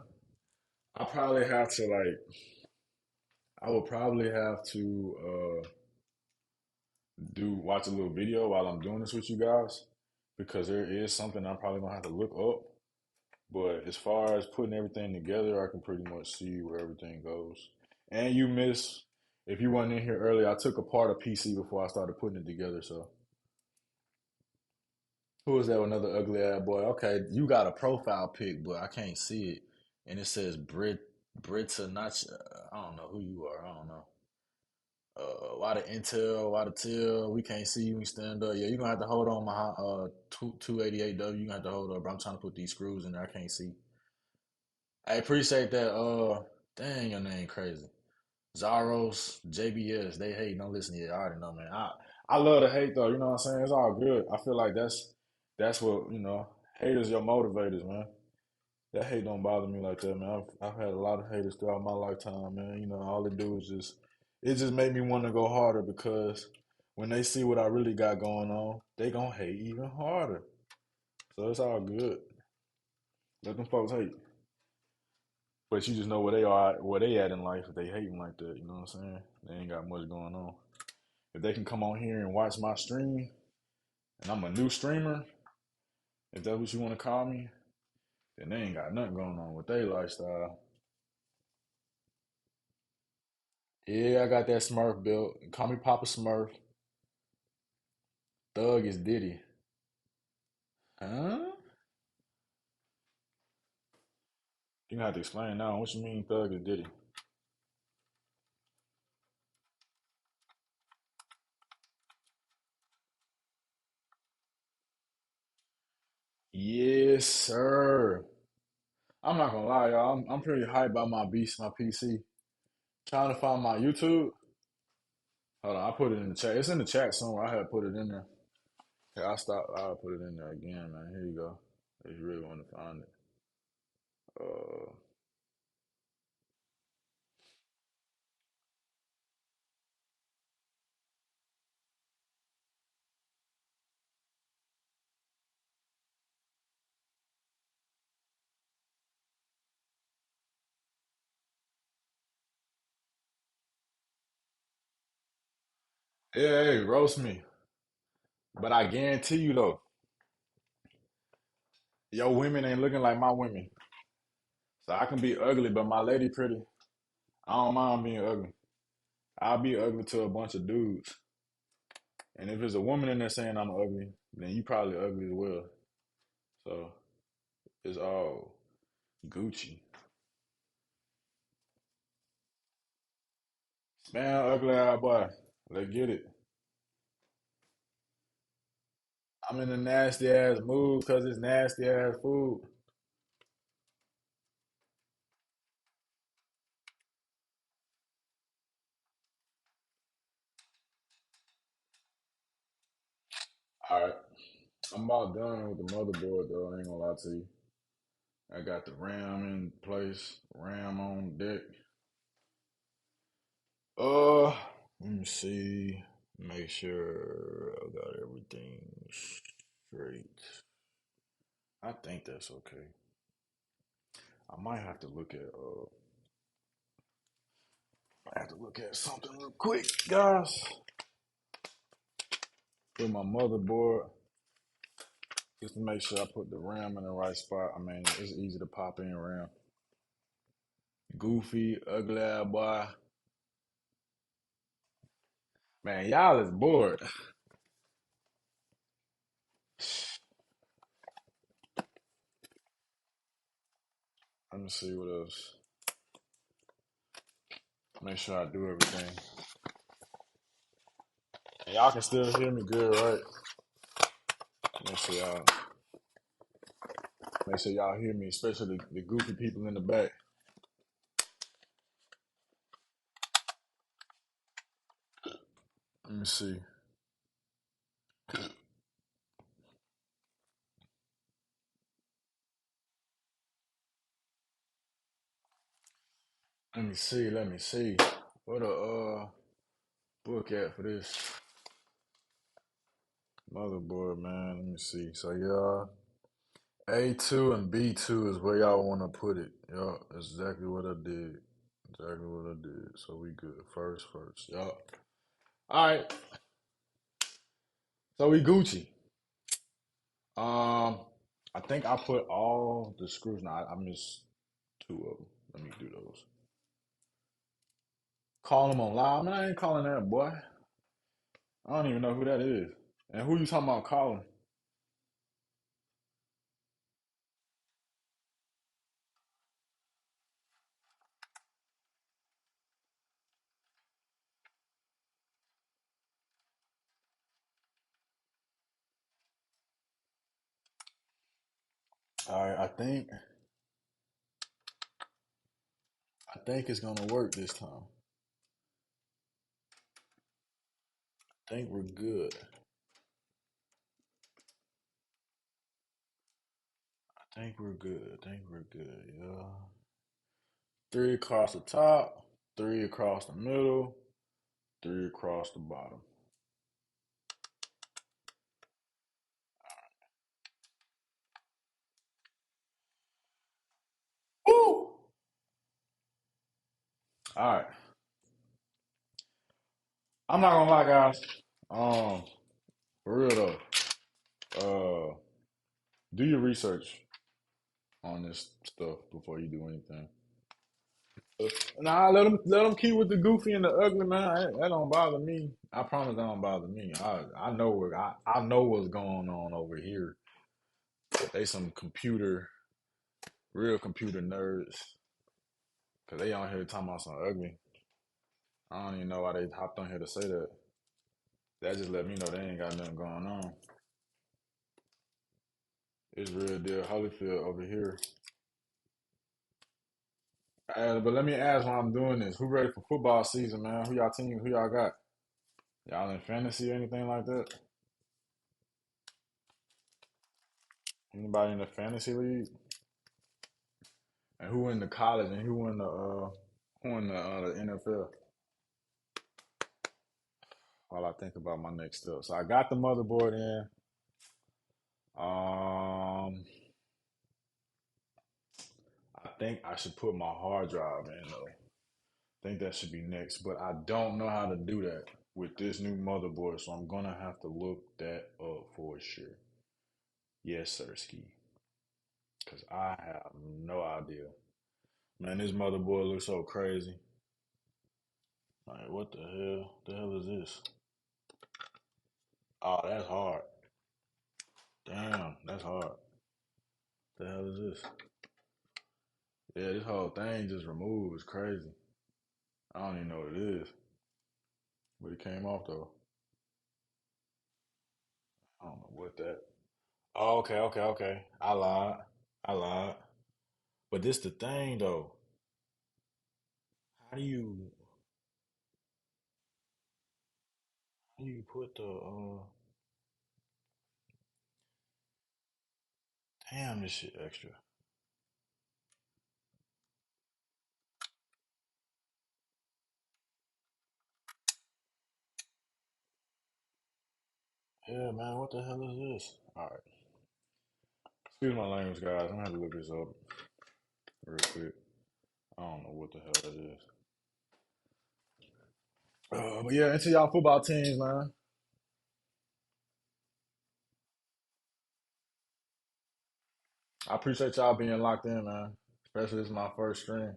I probably have to like I would probably have to do watch a little video while I'm doing this with you guys because there is something I'm probably gonna have to look up. But as far as putting everything together, I can pretty much see where everything goes. And you miss if you weren't in here earlier, I took apart a PC before I started putting it together. So who is that? Another ugly ass boy. Okay, you got a profile pic, but I can't see it, and it says Britta. Not I don't know who you are. I don't know. Why the intel? Why the till? We can't see you when you stand up. Yeah, you're gonna have to hold on my 288W. You gonna have to hold up. Bro. I'm trying to put these screws in there. I can't see. I appreciate that. Dang, your name crazy. Zaros, JBS, they hate. Don't listen to you. I already know, man. I love to hate though. You know what I'm saying? It's all good. I feel like that's what haters your motivators, man. That hate don't bother me like that, man. I've had a lot of haters throughout my lifetime, man. All they do is it just made me want to go harder because when they see what I really got going on, they gonna hate even harder. So it's all good. Let them folks hate. But you just know where they at in life if they hating like that, you know what I'm saying? They ain't got much going on. If they can come on here and watch my stream, and I'm a new streamer, if that's what you want to call me, then they ain't got nothing going on with their lifestyle. Yeah, I got that Smurf built. Call me Papa Smurf. Thug is Diddy. Huh? You gonna have to explain now. What you mean Thug is Diddy? Yes, sir. I'm not gonna lie, y'all. I'm pretty hyped about my PC. Trying to find my YouTube. Hold on, I put it in the chat. It's in the chat somewhere. I had to put it in there. Okay, I stopped. I'll put it in there again, man. Here you go. If you really want to find it. Uh, yeah, hey, roast me. But I guarantee you though, your women ain't looking like my women. So I can be ugly, but my lady pretty. I don't mind being ugly. I'll be ugly to a bunch of dudes. And if there's a woman in there saying I'm ugly, then you probably ugly as well. So it's all Gucci. Man, ugly eye boy. Let's get it. I'm in a nasty ass mood because it's nasty ass food. All right. I'm about done with the motherboard though. I ain't gonna lie to you. I got the RAM in place, RAM on deck. Uh, let me see. Make sure I got everything straight. I think that's okay. I might have to look at I have to look at something real quick, guys. With my motherboard, just to make sure I put the RAM in the right spot. I mean, it's easy to pop in RAM. Goofy, ugly ass boy. Man, y'all is bored. Let me see what else. Make sure I do everything. And y'all can still hear me good, right? Let me see y'all. Make sure y'all hear me, especially the goofy people in the back. Let me see. Let me see. Let me see. What a book at for this motherboard, man. Let me see. So y'all, A2 and B2 is where y'all want to put it. Yup, that's exactly what I did. Exactly what I did. So we good. First. Yup. All right. So we Gucci. Um, I think I put all the screws. Now I missed two of them. Let me do those. Call them on live. Man, I ain't calling that boy. I don't even know who that is. And who you talking about calling? All right, I think it's gonna work this time. I think we're good. I think we're good. Yeah. Three across the top, three across the middle, three across the bottom. Woo! All right. I'm not gonna lie, guys. Um, for real though, do your research on this stuff before you do anything. Nah, let them keep with the goofy and the ugly, man. That don't bother me. I promise that don't bother me. I know I know what's going on over here. But they some real computer nerds, cause they on here talking about some ugly. I don't even know why they hopped on here to say that. That just let me know they ain't got nothing going on. It's real deal Holyfield over here. But let me ask why I'm doing this. Who ready for football season, man? Who y'all team? Who y'all got? Y'all in fantasy or anything like that? Anybody in the fantasy league? And who in the college and who in the NFL? While I think about my next step. So I got the motherboard in. I think I should put my hard drive in though. I think that should be next, but I don't know how to do that with this new motherboard, so I'm gonna have to look that up for sure. Yes, sir, ski. Cause I have no idea. Man, this motherboard looks so crazy. Like, what the hell? The hell is this? Oh, that's hard. Damn, that's hard. The hell is this? Yeah, this whole thing just removed. It's crazy. I don't even know what it is, but it came off though. I don't know what that. Oh, okay. I lied. I lied. But this the thing though. How do you put the damn this shit extra? Yeah, man, what the hell is this? Alright. Excuse my language, guys. I'm gonna have to look this up real quick. I don't know what the hell it is. But yeah, into y'all football teams, man. I appreciate y'all being locked in, man. Especially this is my first stream.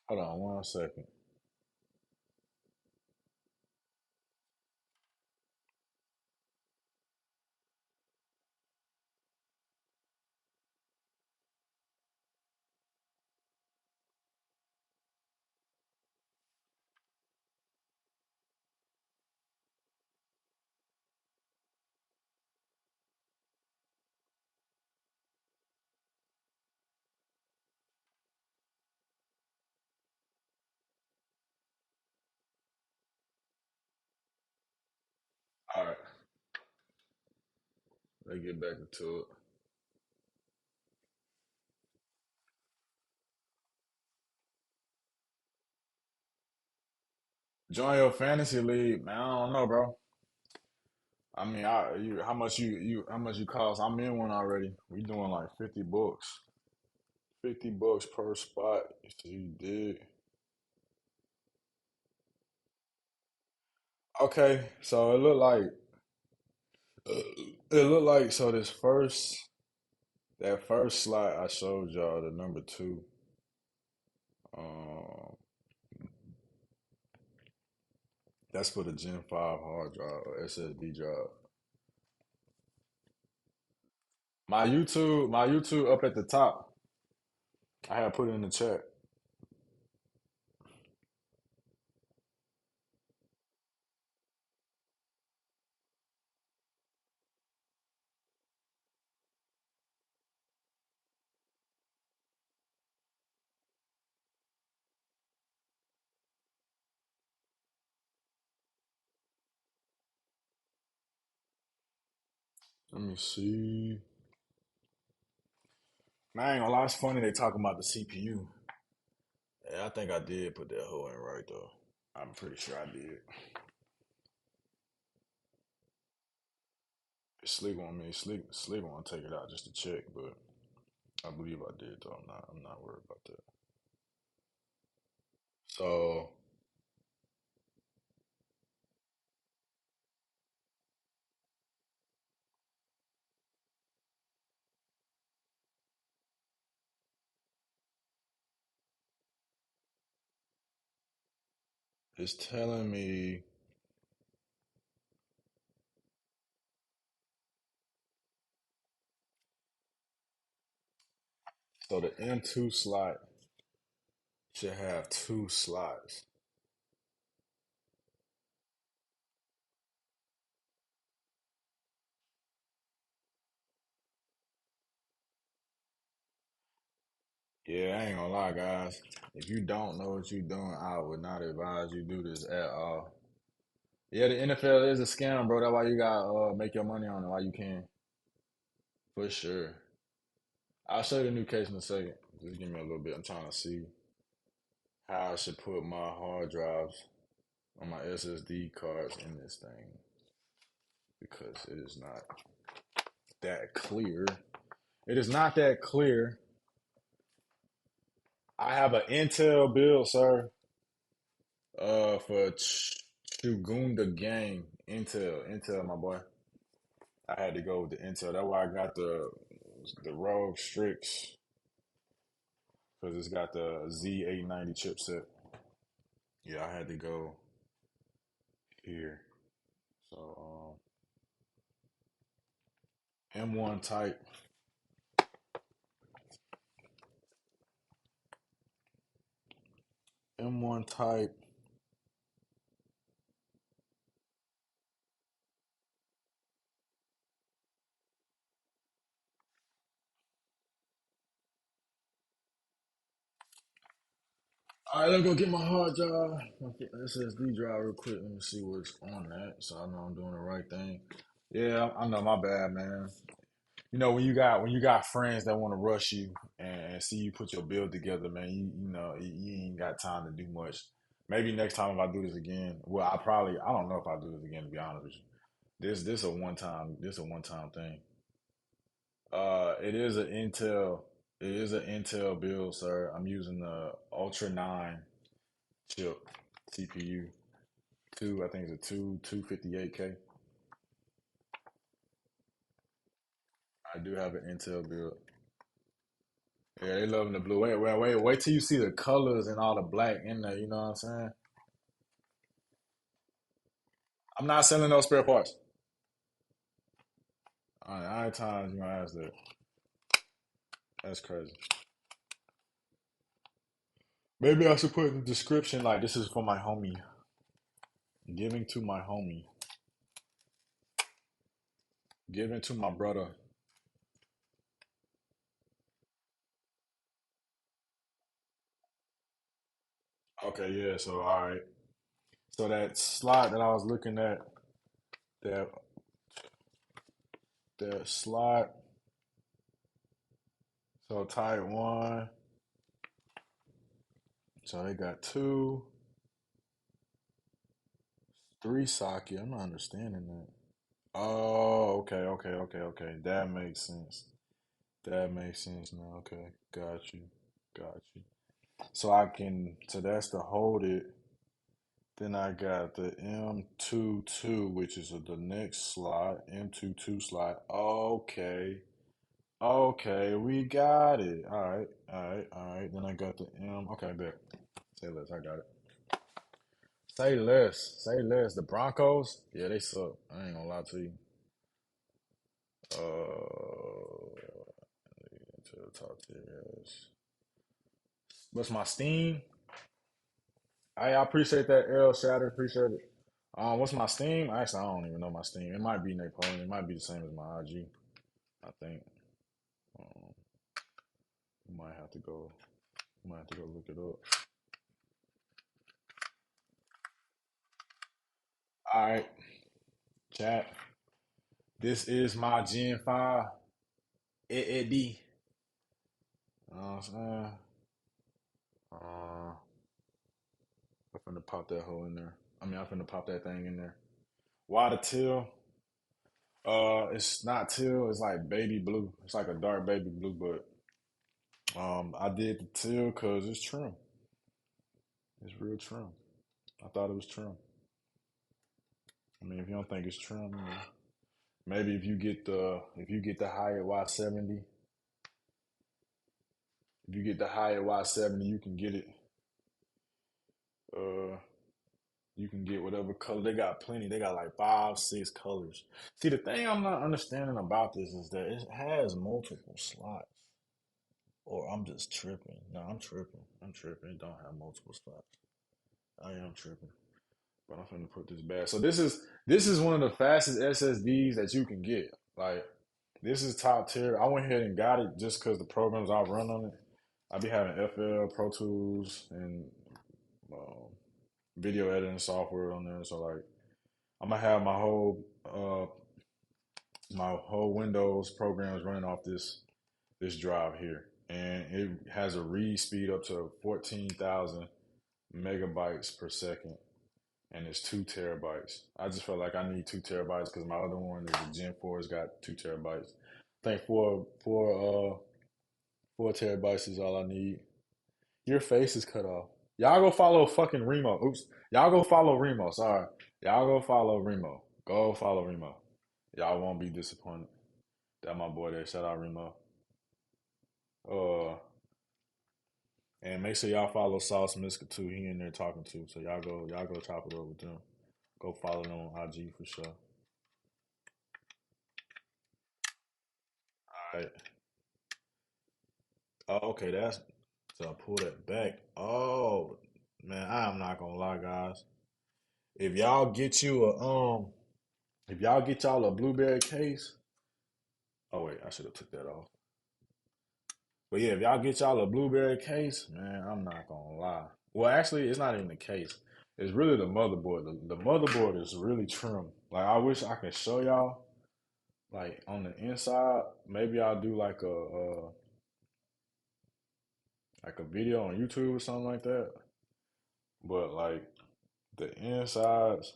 Hold on one second. Let's get back into it. Join your fantasy league, man. I don't know, bro. I mean, how much you cost? I'm in one already. We doing like 50 bucks. 50 bucks per spot. So you did. Okay, so it looked like so this first that first slide I showed y'all, the number two. Um, that's for the Gen 5 hard drive or SSD drive. My YouTube up at the top. I had put it in the chat. Let me see. Man, I ain't gonna lie, it's funny they talking about the CPU. Yeah, I think I did put that hole in right though. I'm pretty sure I did. Sleep on me. Sleep on take it out just to check, but I believe I did though. I'm not worried about that. So it's telling me so the M2 slot should have two slots. Yeah, I ain't gonna lie, guys. If you don't know what you're doing, I would not advise you do this at all. Yeah, the NFL is a scam, bro. That's why you got make your money on it while you can. For sure. I'll show you the new case in a second. Just give me a little bit. I'm trying to see how I should put my hard drives on my SSD cards in this thing because it is not that clear. It is not that clear. I have an Intel build, sir. For Chugunda Gang. Intel, my boy. I had to go with the Intel. That's why I got the Rogue Strix because it's got the Z890 chipset. Yeah, I had to go here. So M1 type, M1 type. All right, let's go get my hard drive, my SSD drive real quick. Let me see what's on that, so I know I'm doing the right thing. Yeah, I know my bad, man. You know when you got friends that want to rush you and see you put your build together, man. You ain't got time to do much. Maybe next time if I do this again, well, I don't know if I do this again to be honest with you. This a one time thing. It is an Intel. It is an Intel build, sir. I'm using the Ultra 9 chip CPU. I think it's a 258K. I do have an Intel build. Yeah, they loving the blue. Wait till you see the colors and all the black in there. You know what I'm saying? I'm not selling those spare parts. I ain't times you gonna ask that. That's crazy. Maybe I should put in the description like this is for my homie. Giving to my homie. Giving to my brother. Okay, yeah, so all right. So that slot that I was looking at, that that slot. So type one. So they got two, three socket. I'm not understanding that. Oh, okay. That makes sense. That makes sense now. Okay, got you, got you. So I can. So that's to hold it. Then I got the M22, which is the next slot. M22 slot. Okay, okay, we got it. All right. Then I got the M. Okay, bet. Say less. I got it. Say less. Say less. The Broncos, yeah, they suck. I ain't gonna lie to you. To the top tier. Yes. What's my Steam? I appreciate that, L Shatter. Appreciate it. What's my Steam? Actually, I don't even know my Steam. It might be Napoleon. It might be the same as my IG. I think. Um, you might have to go. You might have to go look it up. All right, chat. This is my Gen 5 AAD. You know what I'm saying? I'm finna pop that hole in there. I mean, I'm finna pop that thing in there. Why the teal? It's not teal. It's like baby blue. It's like a dark baby blue, but I did the teal because it's trim. It's real trim. I thought it was trim. I mean, if you don't think it's trim, you know, maybe if you get the HYTE Y70, if you get the HYTE Y70, you can get it. Uh, you can get whatever color. They got plenty. They got like five, six colors. See, the thing I'm not understanding about this is that it has multiple slots. Or I'm just tripping. No, I'm tripping. I'm tripping. It don't have multiple slots. I am tripping. But I'm finna put this back. So this is one of the fastest SSDs that you can get. Like this is top tier. I went ahead and got it just because the programs I run on it. I be having FL, Pro Tools, and um, video editing software on there. So like I'm gonna have my whole Windows programs running off this drive here, and it has a read speed up to 14,000 megabytes per second, and it's 2 terabytes. I just felt like I need 2 terabytes because my other one is the Gen 4 has got 2 terabytes. I think four terabytes is all I need. Your face is cut off. Y'all go follow fucking Remo. Oops. Y'all go follow Remo. Sorry. Y'all go follow Remo. Go follow Remo. Y'all won't be disappointed. That my boy there. Shout out Remo. Uh, and make sure y'all follow Sauce Miska too. He in there talking too. So y'all go chop it up with them. Go follow them on IG for sure. All right. Oh, okay, that's so I pull that back. Oh man, I'm not gonna lie, guys. If y'all get you a if y'all get y'all a blueberry case, oh wait, I should have took that off. But yeah, if y'all get y'all a blueberry case, man, I'm not gonna lie. Well, actually, it's not even the case. It's really the motherboard. The motherboard is really trim. Like I wish I could show y'all, like on the inside. Maybe I'll do like a video on YouTube or something like that. But like the insides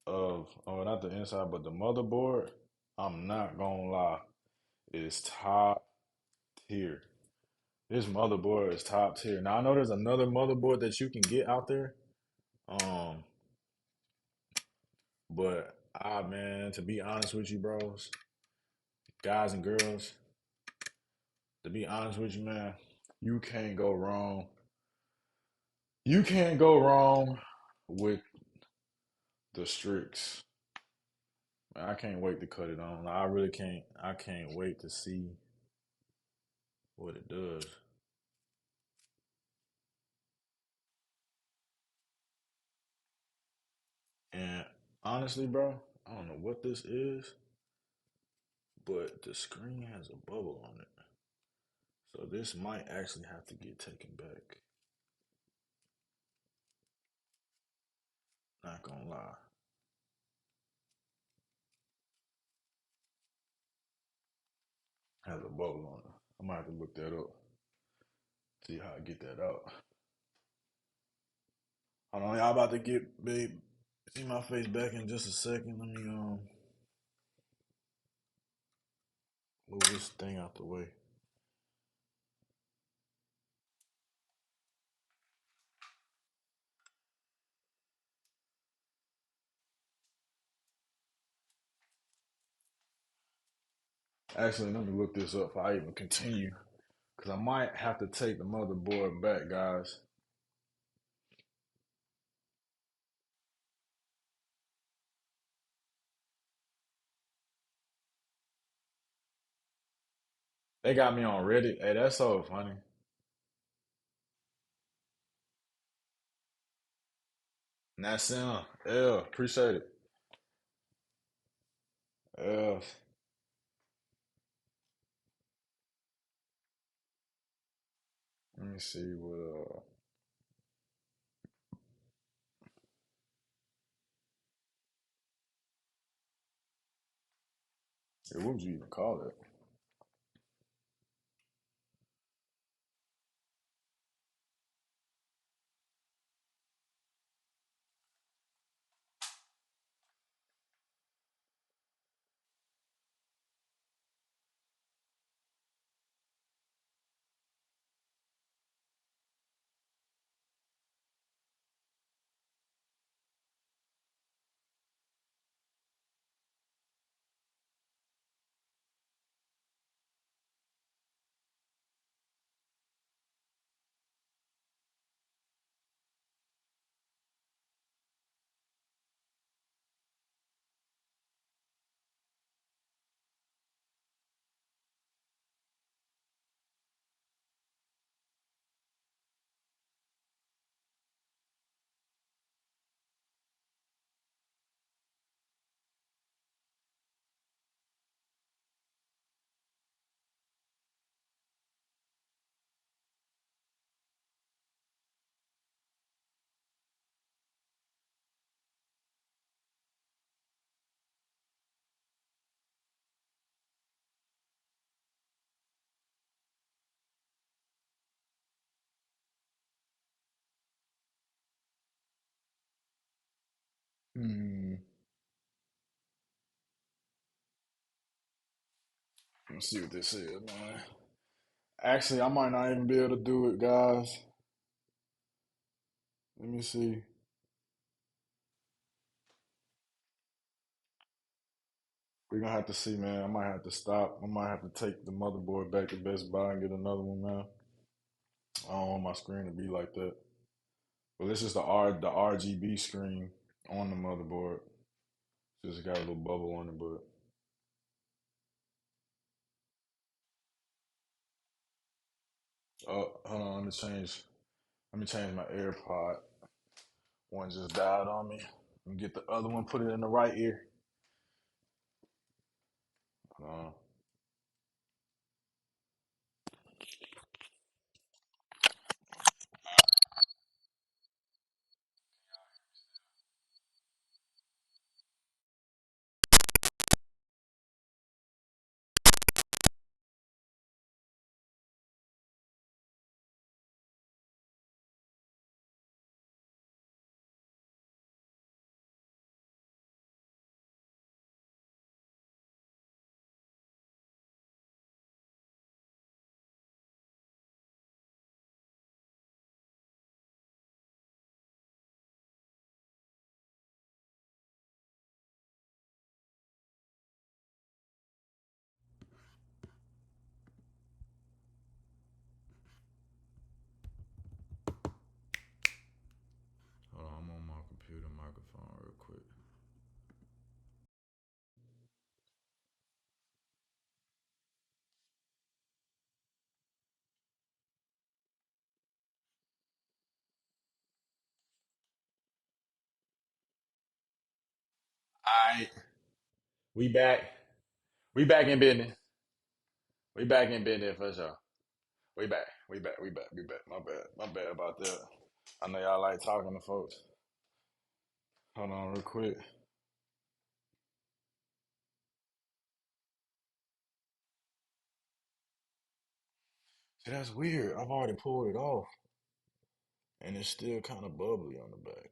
of, oh, not the inside, but the motherboard, I'm not gonna lie, is top tier. This motherboard is top tier. Now I know there's another motherboard that you can get out there. Um, but man, to be honest with you, bros, guys and girls, to be honest with you, man, you can't go wrong. You can't go wrong with the Strix. Man, I can't wait to cut it on. I really can't. I can't wait to see what it does. And honestly, bro, I don't know what this is, but the screen has a bubble on it. So this might actually have to get taken back. Not gonna lie. Has a bubble on it. I might have to look that up. See how I get that out. Hold on, y'all about to get babe. See my face back in just a second. Let me move this thing out the way. Actually, let me look this up before I even continue. Because I might have to take the motherboard back, guys. They got me on Reddit. Hey, that's so funny. Nassim, yeah, appreciate it. Yeah, let me see what. What would you even call it? Hmm. Let's see what this is, man. Actually, I might not even be able to do it, guys. Let me see. We're gonna have to see, man. I might have to stop. I might have to take the motherboard back to Best Buy and get another one, man. I don't want my screen to be like that. But this is the RGB screen on the motherboard. Just got a little bubble on it, but oh, hold on. Let me change my AirPod. One just died on me. Let me get the other one. Put it in the right ear. Hold on. Hold on. I'm on my computer microphone real quick. All right. We back. We back in business. We back in business for sure. We back. We back. We back. We back. My bad. My bad about that. I know y'all like talking to folks. Hold on real quick. See, that's weird. I've already pulled it off, and it's still kind of bubbly on the back.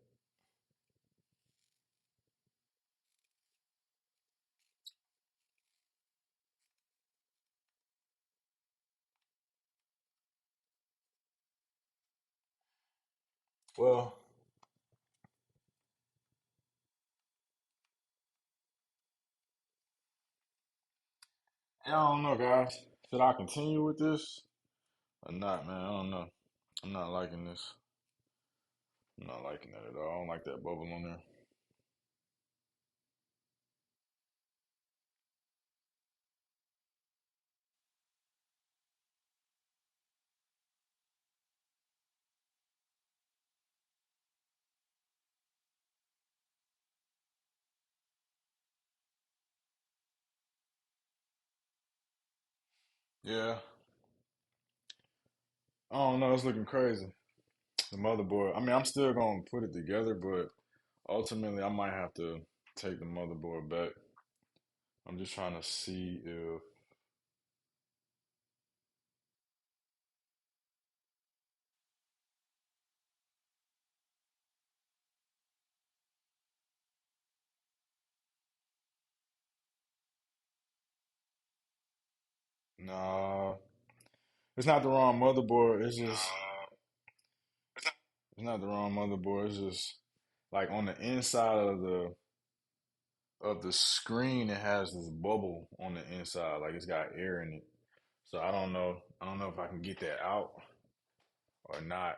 Well, I don't know, guys. Should I continue with this or not, man? I don't know. I'm not liking this. I'm not liking that at all. I don't like that bubble on there. Yeah, I don't know. It's looking crazy. The motherboard. I mean, I'm still gonna put it together, but ultimately, I might have to take the motherboard back. I'm just trying to see if nah, it's not the wrong motherboard. It's not the wrong motherboard. It's just like on the inside of the screen, it has this bubble on the inside, like it's got air in it. So I don't know. I don't know if I can get that out or not.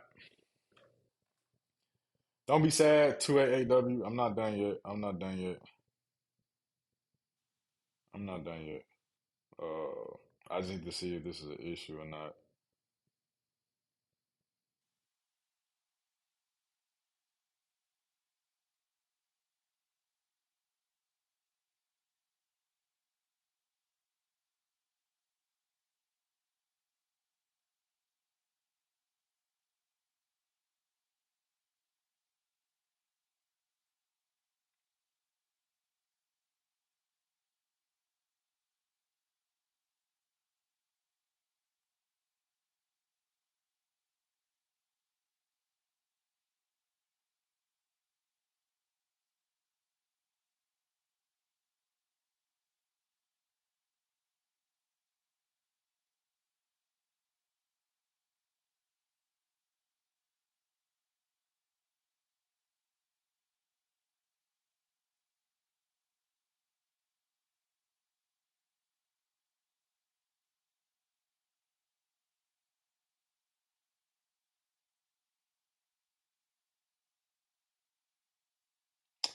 Don't be sad. 288W. I'm not done yet. I'm not done yet. I'm not done yet. Uh, I just need to see if this is an issue or not.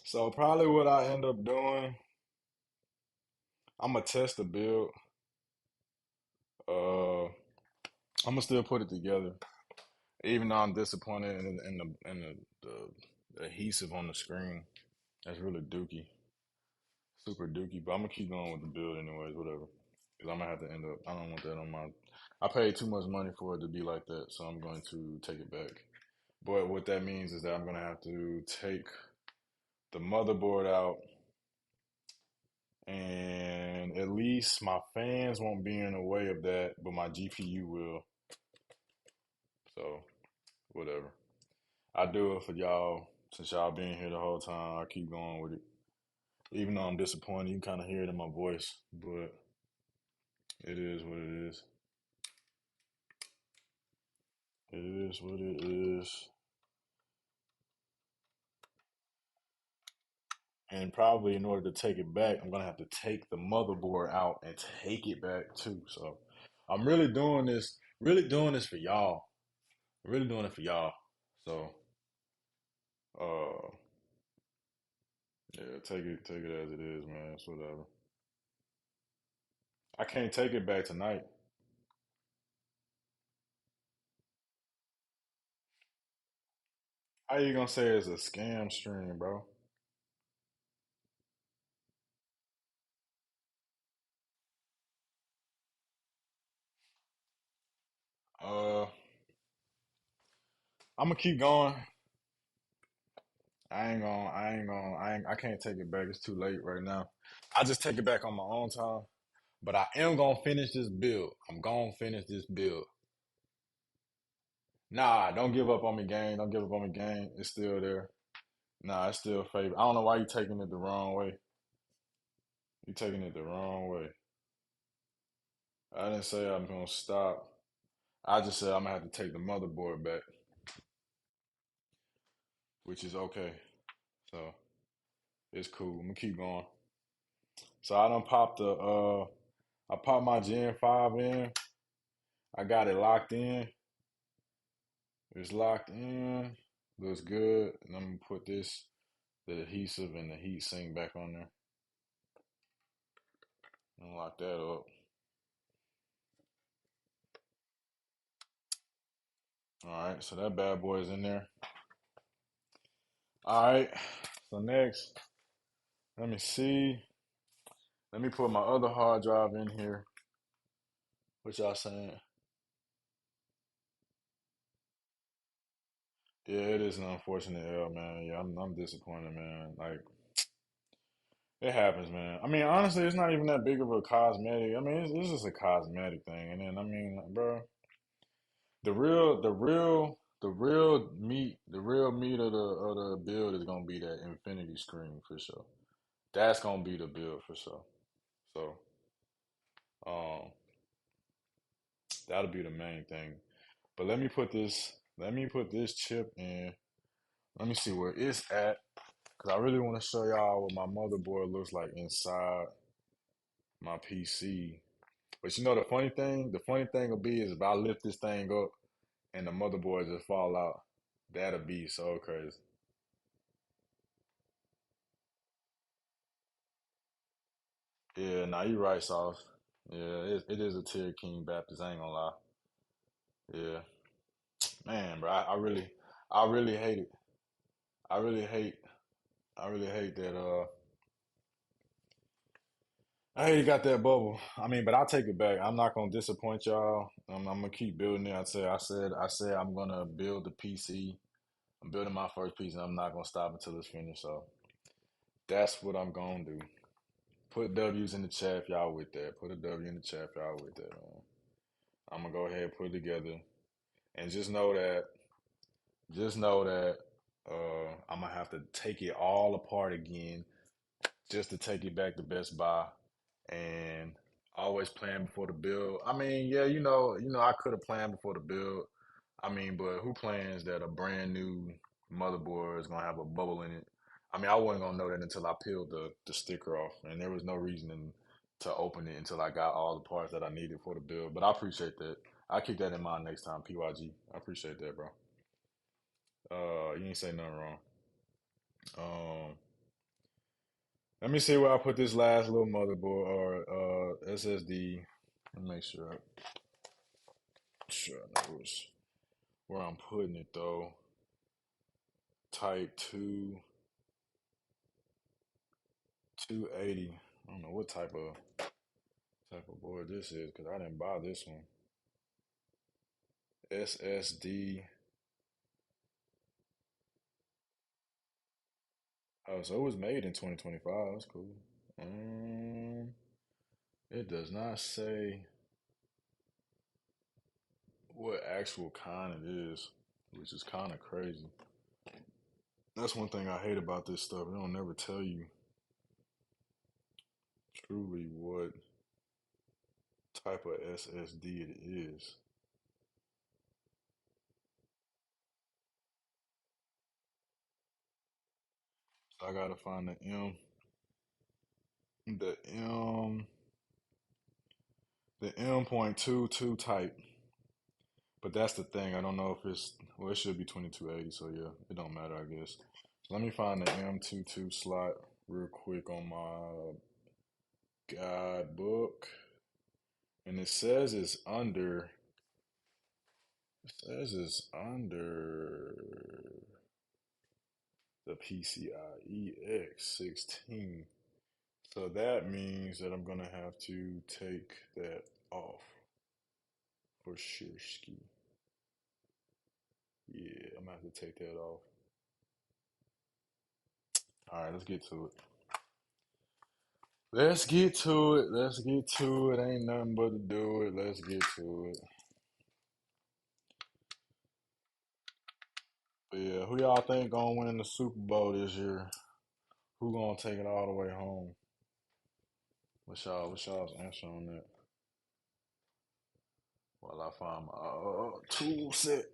So probably what I end up doing, I'm gonna test the build. I'm gonna still put it together, even though I'm disappointed in the adhesive on the screen. That's really dookie, super dookie. But I'm gonna keep going with the build anyways, whatever. Because I'm gonna have to end up. I don't want that on my. I paid too much money for it to be like that, so I'm going to take it back. But what that means is that I'm gonna have to take the motherboard out, and at least my fans won't be in the way of that, but my GPU will. So whatever. I do it for y'all. Since y'all been here the whole time, I keep going with it. Even though I'm disappointed, you can kind of hear it in my voice, but it is what it is. It is what it is. And probably in order to take it back, I'm gonna have to take the motherboard out and take it back too. So I'm really doing this for y'all. Really doing it for y'all. So uh yeah, take it as it is, man. It's whatever. I can't take it back tonight. How you gonna say it's a scam stream, bro? Uh I'm gonna keep going. I can't take it back. It's too late right now. I just take it back on my own time. But I am gonna finish this build. I'm gonna finish this build. Nah, don't give up on me, gang. Don't give up on me, gang. It's still there. Nah, it's still favorite. I don't know why you taking it the wrong way. You taking it the wrong way. I didn't say I'm gonna stop. I just said I'm gonna have to take the motherboard back, which is okay. So it's cool. I'm gonna keep going. So I done popped I popped my Gen 5 in. I got it locked in. It's locked in. Looks good. And I'm gonna put the adhesive and the heat sink back on there. And lock that up. All right, so that bad boy is in there. All right, so next, let me see. Let me put my other hard drive in here. What y'all saying? Yeah, it is an unfortunate L, man. Yeah, I'm disappointed, man. Like it happens, man. I mean, honestly, it's not even that big of a cosmetic. I mean, it's just a cosmetic thing. And then, I mean, bro, the real meat of the build is gonna be that infinity screen for sure. That's gonna be the build for sure. So, um, that'll be the main thing. But let me put this chip in. Let me see where it's at. Cause I really want to show y'all what my motherboard looks like inside my PC. But you know the funny thing will be is if I lift this thing up and the motherboard just fall out, that'll be so crazy. Yeah, nah, you right, Sauce. Yeah, it is a tier King Baptist. I ain't gonna lie. Yeah, man, bro, I really hate it. I really hate, I really hate that. I hate he got that bubble. I mean, but I'll take it back. I'm not gonna disappoint y'all. I'm gonna keep building it. I said I'm gonna build the PC. I'm building my first piece, and I'm not gonna stop until it's finished. So that's what I'm gonna do. Put W's in the chat if y'all with that. Put a W in the chat if y'all with that, man. I'm gonna go ahead and put it together, and just know that I'm gonna have to take it all apart again just to take it back to Best Buy and always plan before the build. I mean, yeah, I could have planned before the build. I mean, but who plans that a brand new motherboard is gonna have a bubble in it? I mean, I wasn't gonna know that until I peeled the sticker off, and there was no reason to open it until I got all the parts that I needed for the build. But I appreciate that. I'll keep that in mind next time, PYG. I appreciate that, bro. You ain't say nothing wrong. Um, Let me see where I put this last little motherboard or SSD. Let me make sure I know where I'm putting it though. Type 280. I don't know what type of board this is because I didn't buy this one. SSD. Oh, so it was made in 2025. That's cool. Um, it does not say what actual kind it is, which is kind of crazy. That's one thing I hate about this stuff. They don't never tell you truly what type of SSD it is. So I gotta find the M.22 type. But that's the thing. I don't know if it should be 2280. So yeah, it don't matter, I guess. Let me find the M.22 slot real quick on my guidebook. And it says it's under the PCIe X16. So that means that I'm gonna have to take that off for sure ski. Yeah, I'm gonna have to take that off. All right, let's get to it. Let's get to it. Let's get to it. Ain't nothing but to do it. Let's get to it. But yeah, who y'all think gonna win the Super Bowl this year? Who gonna take it all the way home? What's y'all's answer on that? While I find my tool set.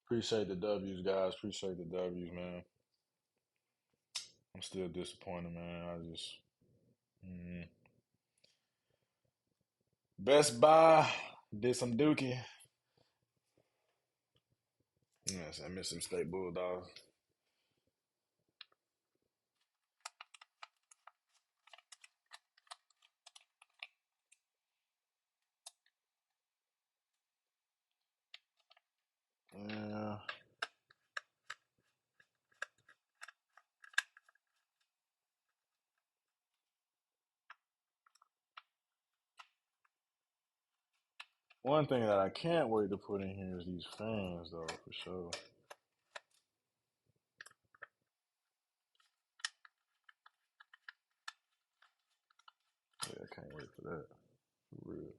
Appreciate the W's, guys. Appreciate the W's, man. I'm still disappointed, man. Mm. Best Buy did some dookie. Yes, I miss some State Bulldogs. Yeah. One thing that I can't wait to put in here is these fans, though, for sure. Yeah, I can't wait for that. For real.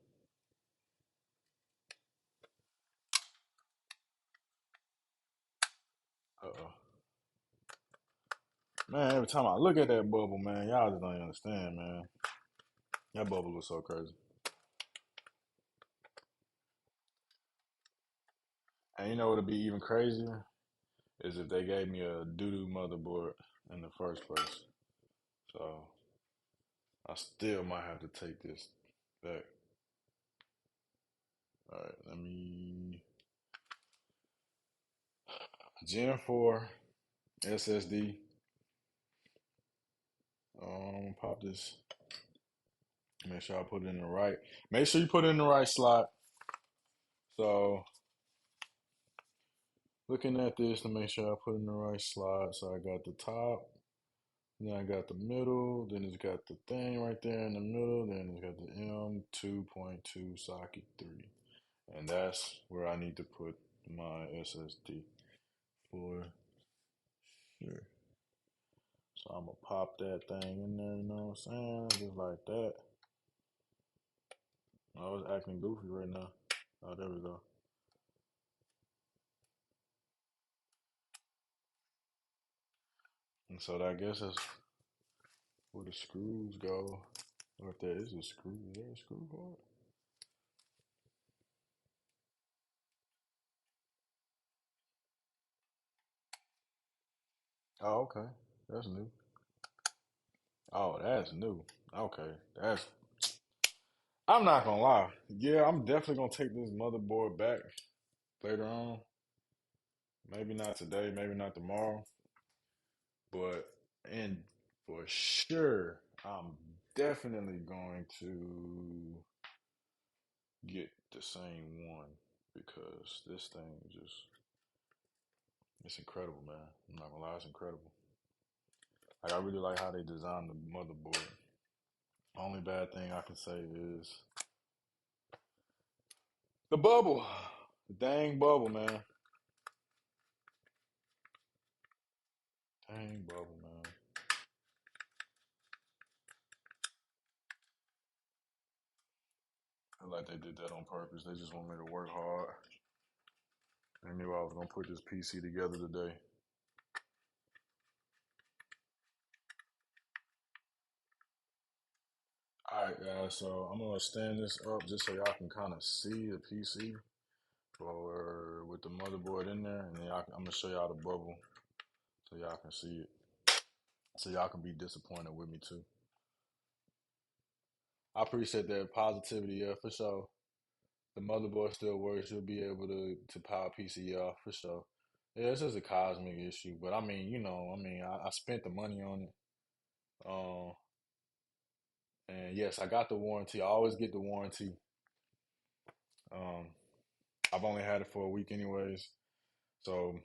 Uh-oh. Man, every time I look at that bubble, man, y'all just don't understand, man. That bubble was so crazy. And you know what would be even crazier? Is if they gave me a doo-doo motherboard in the first place. So I still might have to take this back. All right, let me Gen 4 SSD. Pop this. Make sure I put it in the right. Make sure you put it in the right slot. So looking at this to make sure I put it in the right slot. So I got the top, then I got the middle, then it's got the thing right there in the middle, then it's got the M2.2 socket 3. And that's where I need to put my SSD for sure. So I'm gonna pop that thing in there, you know what I'm saying? Just like that. Oh, it's acting goofy right now. Oh, there we go. And so I guess that's where the screws go. Or if there is a screw, is there a screw for it? Oh, okay. That's new. Oh, that's new. Okay. That's I'm not gonna lie. Yeah, I'm definitely gonna take this motherboard back later on. Maybe not today, maybe not tomorrow. But and for sure, I'm definitely going to get the same one because this thing just it's incredible, man. I'm not gonna lie, it's incredible. Like I really like how they designed the motherboard. Only bad thing I can say is the bubble. The dang bubble, man. Dang bubble, man. I feel like they did that on purpose. They just want me to work hard. They knew I was gonna put this PC together today. All right, guys. So I'm gonna stand this up just so y'all can kind of see the PC or with the motherboard in there, and then I'm gonna show y'all the bubble so y'all can see it. So y'all can be disappointed with me too. I appreciate that positivity, yeah, for sure. The motherboard still works. You'll be able to power PC off for sure. Yeah, it's just a cosmic issue, but I mean, I spent the money on it. Um, and yes, I got the warranty. I always get the warranty. Um, I've only had it for a week anyways, so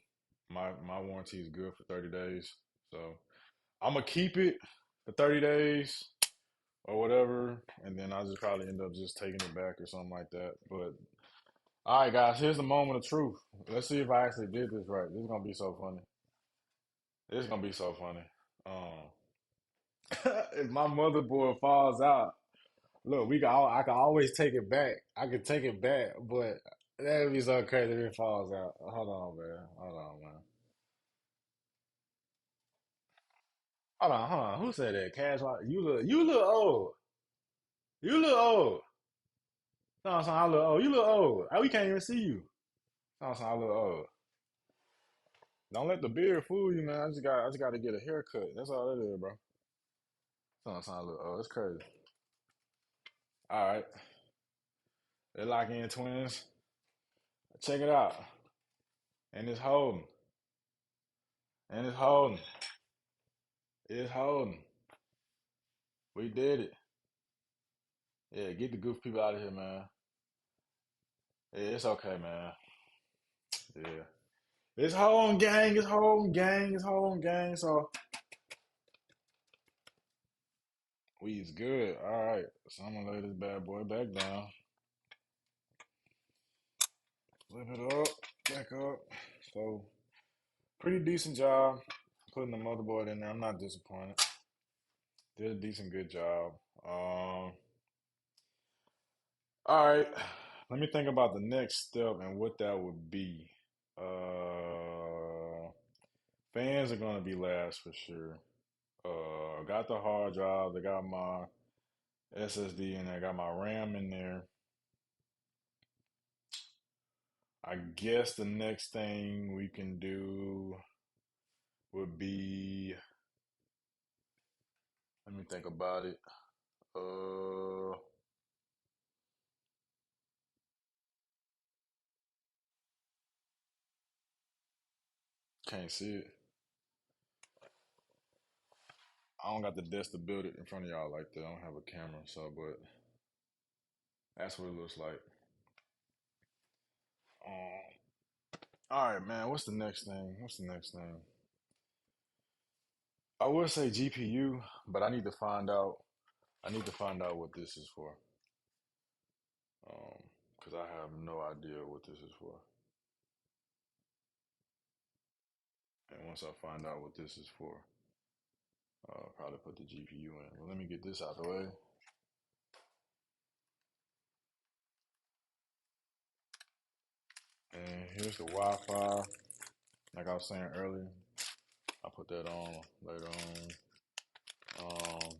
my warranty is good for 30 days. So I'm gonna keep it for 30 days or whatever, and then I'll just probably end up just taking it back or something like that. But all right, guys, here's the moment of truth. Let's see if I actually did this right. This is gonna be so funny. This is gonna be so funny. Um, if my motherboard falls out, Look, I can always take it back. I can take it back, but that'd be so crazy if it falls out. Hold on, man. Hold on, man. Hold on, hold on. Who said that? Cash? You look old. You look old. No, son, I look old. You look old. We can't even see you. No, son, I look old. Don't let the beard fool you, man. I just got to get a haircut. That's all it is, bro. No, son, I look old. It's crazy. All right, they lock in twins. Check it out. And it's holding. And it's holding. It's holding. We did it. Yeah, get the goof people out of here, man. Yeah, it's okay, man. Yeah. It's home gang, it's home gang, it's home gang. So we's good. All right. So I'm gonna lay this bad boy back down. Flip it up, back up. So pretty decent job putting the motherboard in there. I'm not disappointed. Did a decent good job. All right. Let me think about the next step and what that would be. Uh Fans are gonna be last for sure. Got the hard drive. I got my SSD in there. I got my RAM in there. I guess the next thing we can do would be. Let me think about it. Uh, can't see it. I don't got the desk to build it in front of y'all like that. I don't have a camera, so but that's what it looks like. Um, all right, man. What's the next thing? What's the next thing? I would say GPU, but I need to find out. I need to find out what this is for. Because I have no idea what this is for. And once I find out what this is for, I'll probably put the GPU in. Well, let me get this out the way. And here's the Wi-Fi. Like I was saying earlier, I'll put that on later on. Um,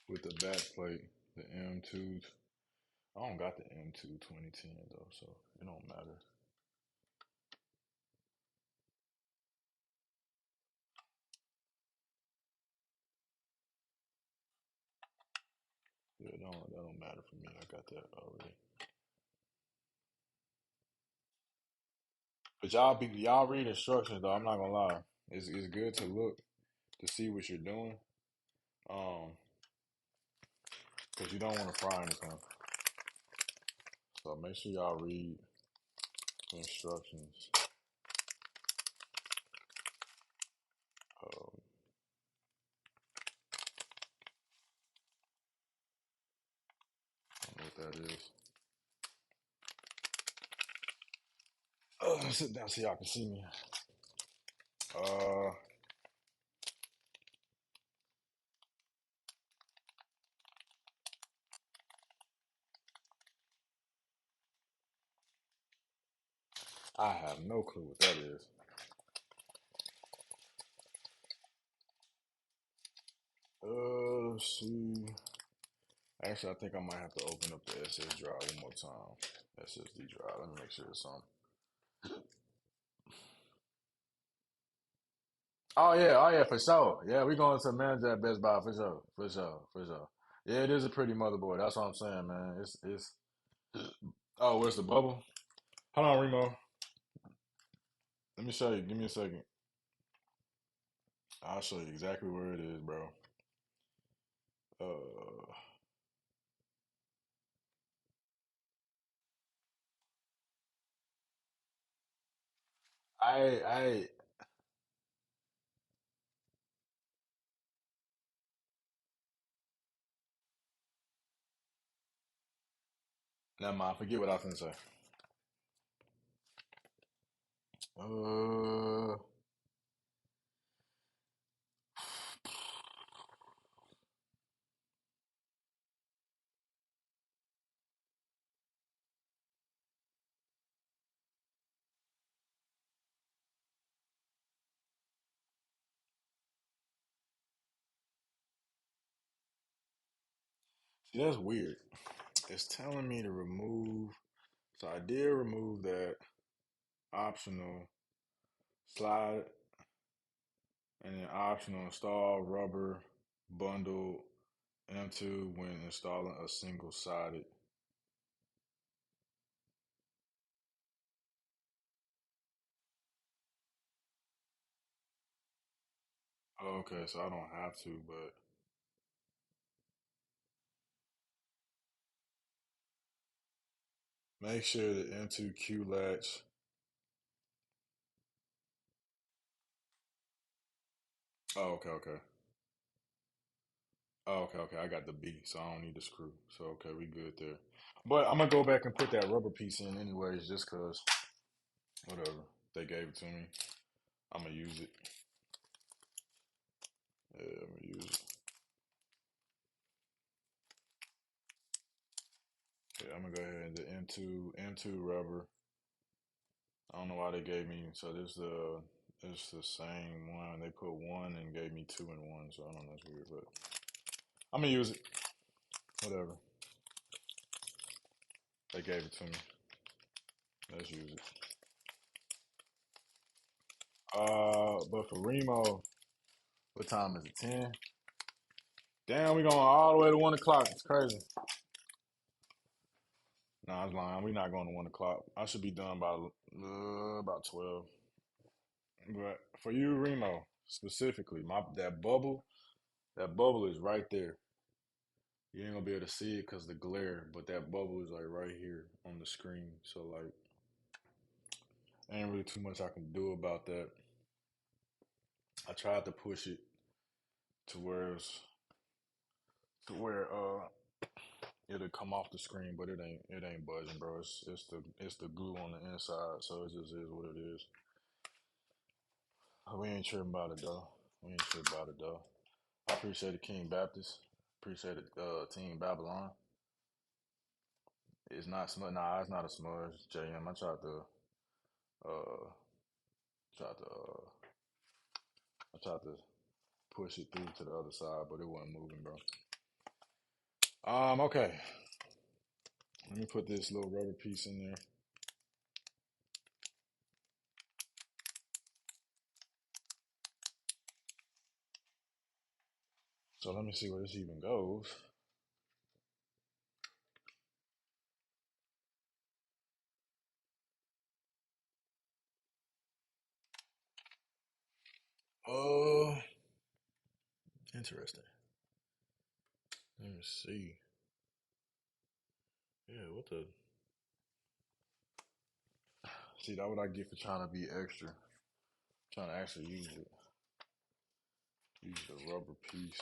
with the back plate, the M2. I don't got the M2 2010 though, so it don't matter. Yeah, that don't matter for me. I got that already. But y'all read instructions though. I'm not gonna lie. It's good to look to see what you're doing. Um, because you don't want to fry anything. So make sure y'all read the instructions. Um, I don't know what that is. Sit down so y'all can see me. Uh, I have no clue what that is. Let's see. Actually, I think I might have to open up the SS drive one more time. SSD drive. Let me make sure it's on. Oh yeah, for sure. Yeah, we going to manager at Best Buy for sure, for sure, for sure. Yeah, it is a pretty motherboard. That's what I'm saying, man. It's. Oh, where's the bubble? Hold on, Remo. Let me show you. Give me a second. I'll show you exactly where it is, bro. Uh, Never mind. Forget what I was gonna say. Uh, see, that's weird. It's telling me to remove. So I did remove that optional slide and then optional install rubber bundle into when installing a single sided. Okay, so I don't have to, but make sure the into Q latch. Oh, okay, okay. Oh, okay, okay. I got the B, so I don't need the screw. So okay, we good there. But I'm gonna go back and put that rubber piece in anyways, just cause whatever they gave it to me, I'm gonna use it. Yeah, I'm gonna use it. Yeah, I'm gonna go ahead and the into rubber. I don't know why they gave me. So this the same one. They put one and gave me two in one. So I don't know. That's weird, but I'm gonna use it. Whatever. They gave it to me. Let's use it. But for Remo, what time is it? 10. Damn, we going all the way to 1 o'clock. It's crazy. Nah, I was lying. We not going to 1 o'clock. I should be done by about 12. But for you, Remo, specifically, my that bubble is right there. You ain't gonna be able to see it because the glare, but that bubble is like right here on the screen. So like, ain't really too much I can do about that. I tried to push it to where to where it'll come off the screen, but it ain't budging, bro. It's the glue on the inside, so it just is what it is. We ain't tripping about it though. We ain't tripping about it though. I appreciate it, King Baptist. Appreciate it, Team Babylon. It's not smudge. Nah, it's not a smudge. JM. Uh tried to I tried to push it through to the other side, but it wasn't moving, bro. Okay. Let me put this little rubber piece in there. So let me see where this even goes. Oh, interesting. Let me see. Yeah, what the? See, that what I get for trying to be extra. Trying to actually use it. Use the rubber piece.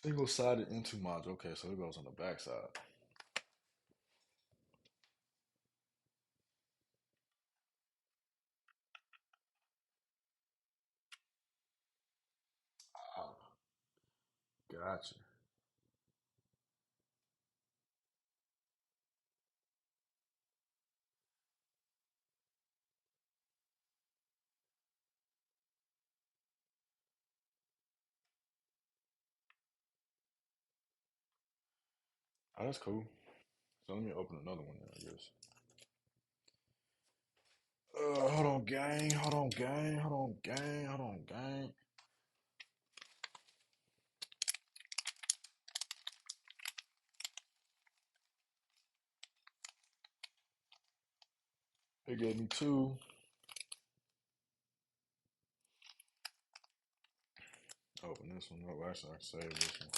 Single sided into module. Okay, so it goes on the back side. Ah, gotcha. Oh, that's cool. So let me open another one then, I guess. Hold on, gang. Hold on, gang. Hold on, gang. Hold on, gang. They gave me two. Open this one up. Actually, I can save this one.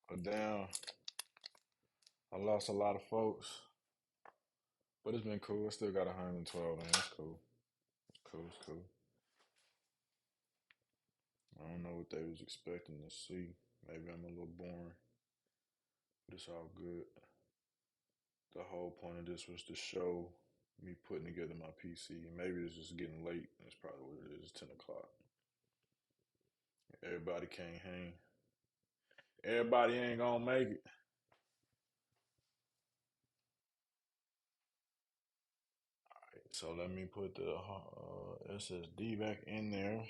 But damn, I lost a lot of folks. But it's been cool. I still got 112, man. It's cool. It's cool. It's cool. I don't know what they was expecting to see. Maybe I'm a little boring, but it's all good. The whole point of this was to show me putting together my PC. Maybe it's just getting late. That's probably what it is. It's 10 o'clock. Everybody can't hang. Everybody ain't gonna make it. So let me put the SSD back in there.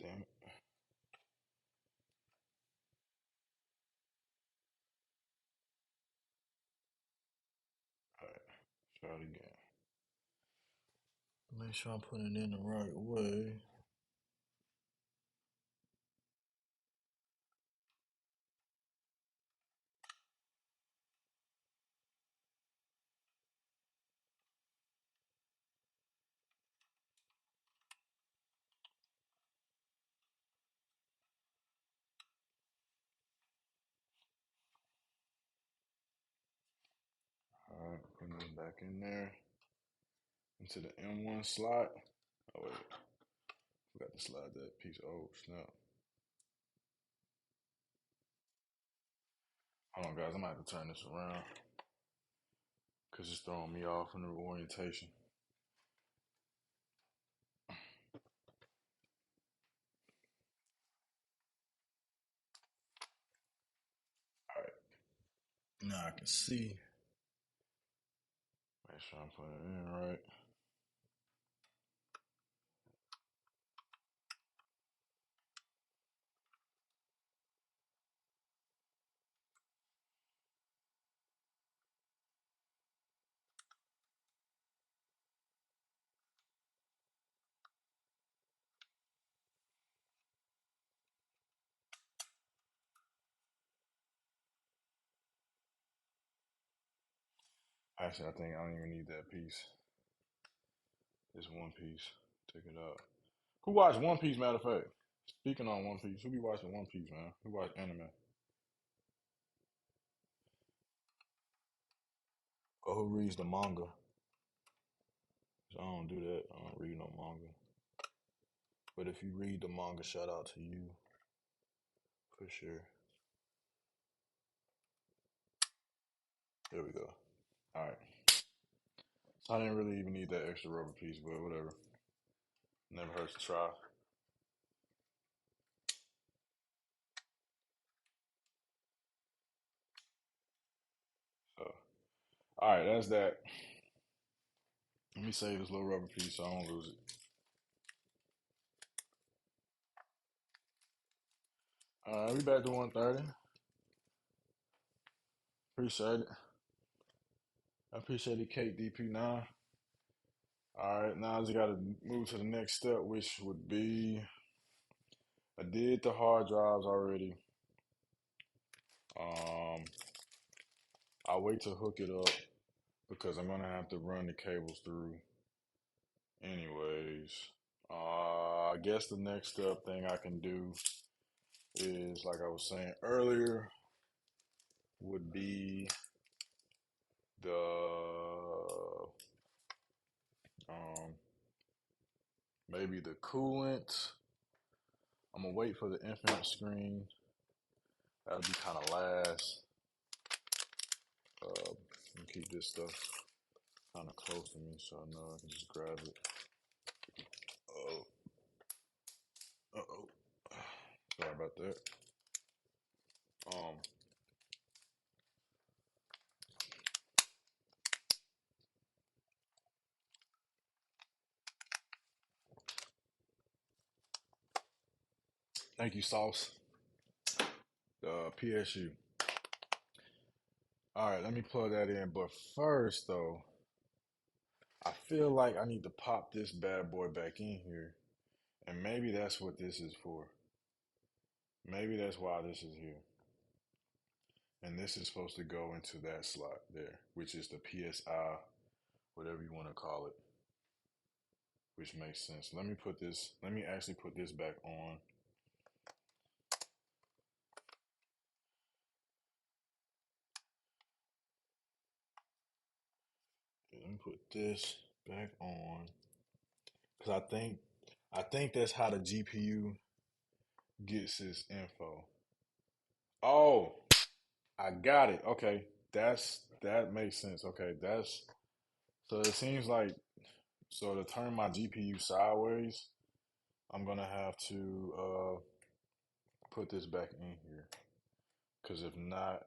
Damn it. All right, try it again. Make sure I'm putting it in the right way. All right, putting it back in there into the M1 slot. Oh wait, forgot to slide that piece. Oh snap! Hold on, guys. I'm gonna have to turn this around because it's throwing me off in the orientation. All right, now I can see. Make sure I'm putting it in right. Actually, I think I don't even need that piece. Just one piece. Take it out. Who watched One Piece? Matter of fact, speaking on One Piece, who be watching One Piece, man? Who watch anime? Or who reads the manga? 'Cause I don't do that. I don't read no manga. But if you read the manga, shout out to you for sure. There we go. All right. So I didn't really even need that extra rubber piece, but whatever. Never hurts to try. So, all right, that's that. Let me save this little rubber piece so I don't lose it. All right, we back to 130. Appreciate it. I appreciate it, Kate DP9. All right, now I just got to move to the next step, which would be I did the hard drives already. Um, I'll wait to hook it up because I'm gonna have to run the cables through anyways. I guess the next step thing I can do is, like I was saying earlier, would be the um, maybe the coolant. I'm gonna wait for the infinite screen. That'll be kind of last. Keep this stuff kind of close to me so I know I can just grab it. Oh, uh-oh. Sorry about that. Um, Thank you, Sauce. PSU. All right, let me plug that in. But first, though, I feel like I need to pop this bad boy back in here. And maybe that's what this is for. Maybe that's why this is here. And this is supposed to go into that slot there, which is the PSI, whatever you want to call it, which makes sense. Let me actually put this back on. Let me put this back on. Because I think that's how the GPU gets its info. Oh, I got it. Okay. That makes sense. Okay, that's so it seems like so to turn my GPU sideways, I'm gonna have to put this back in here. Cause if not,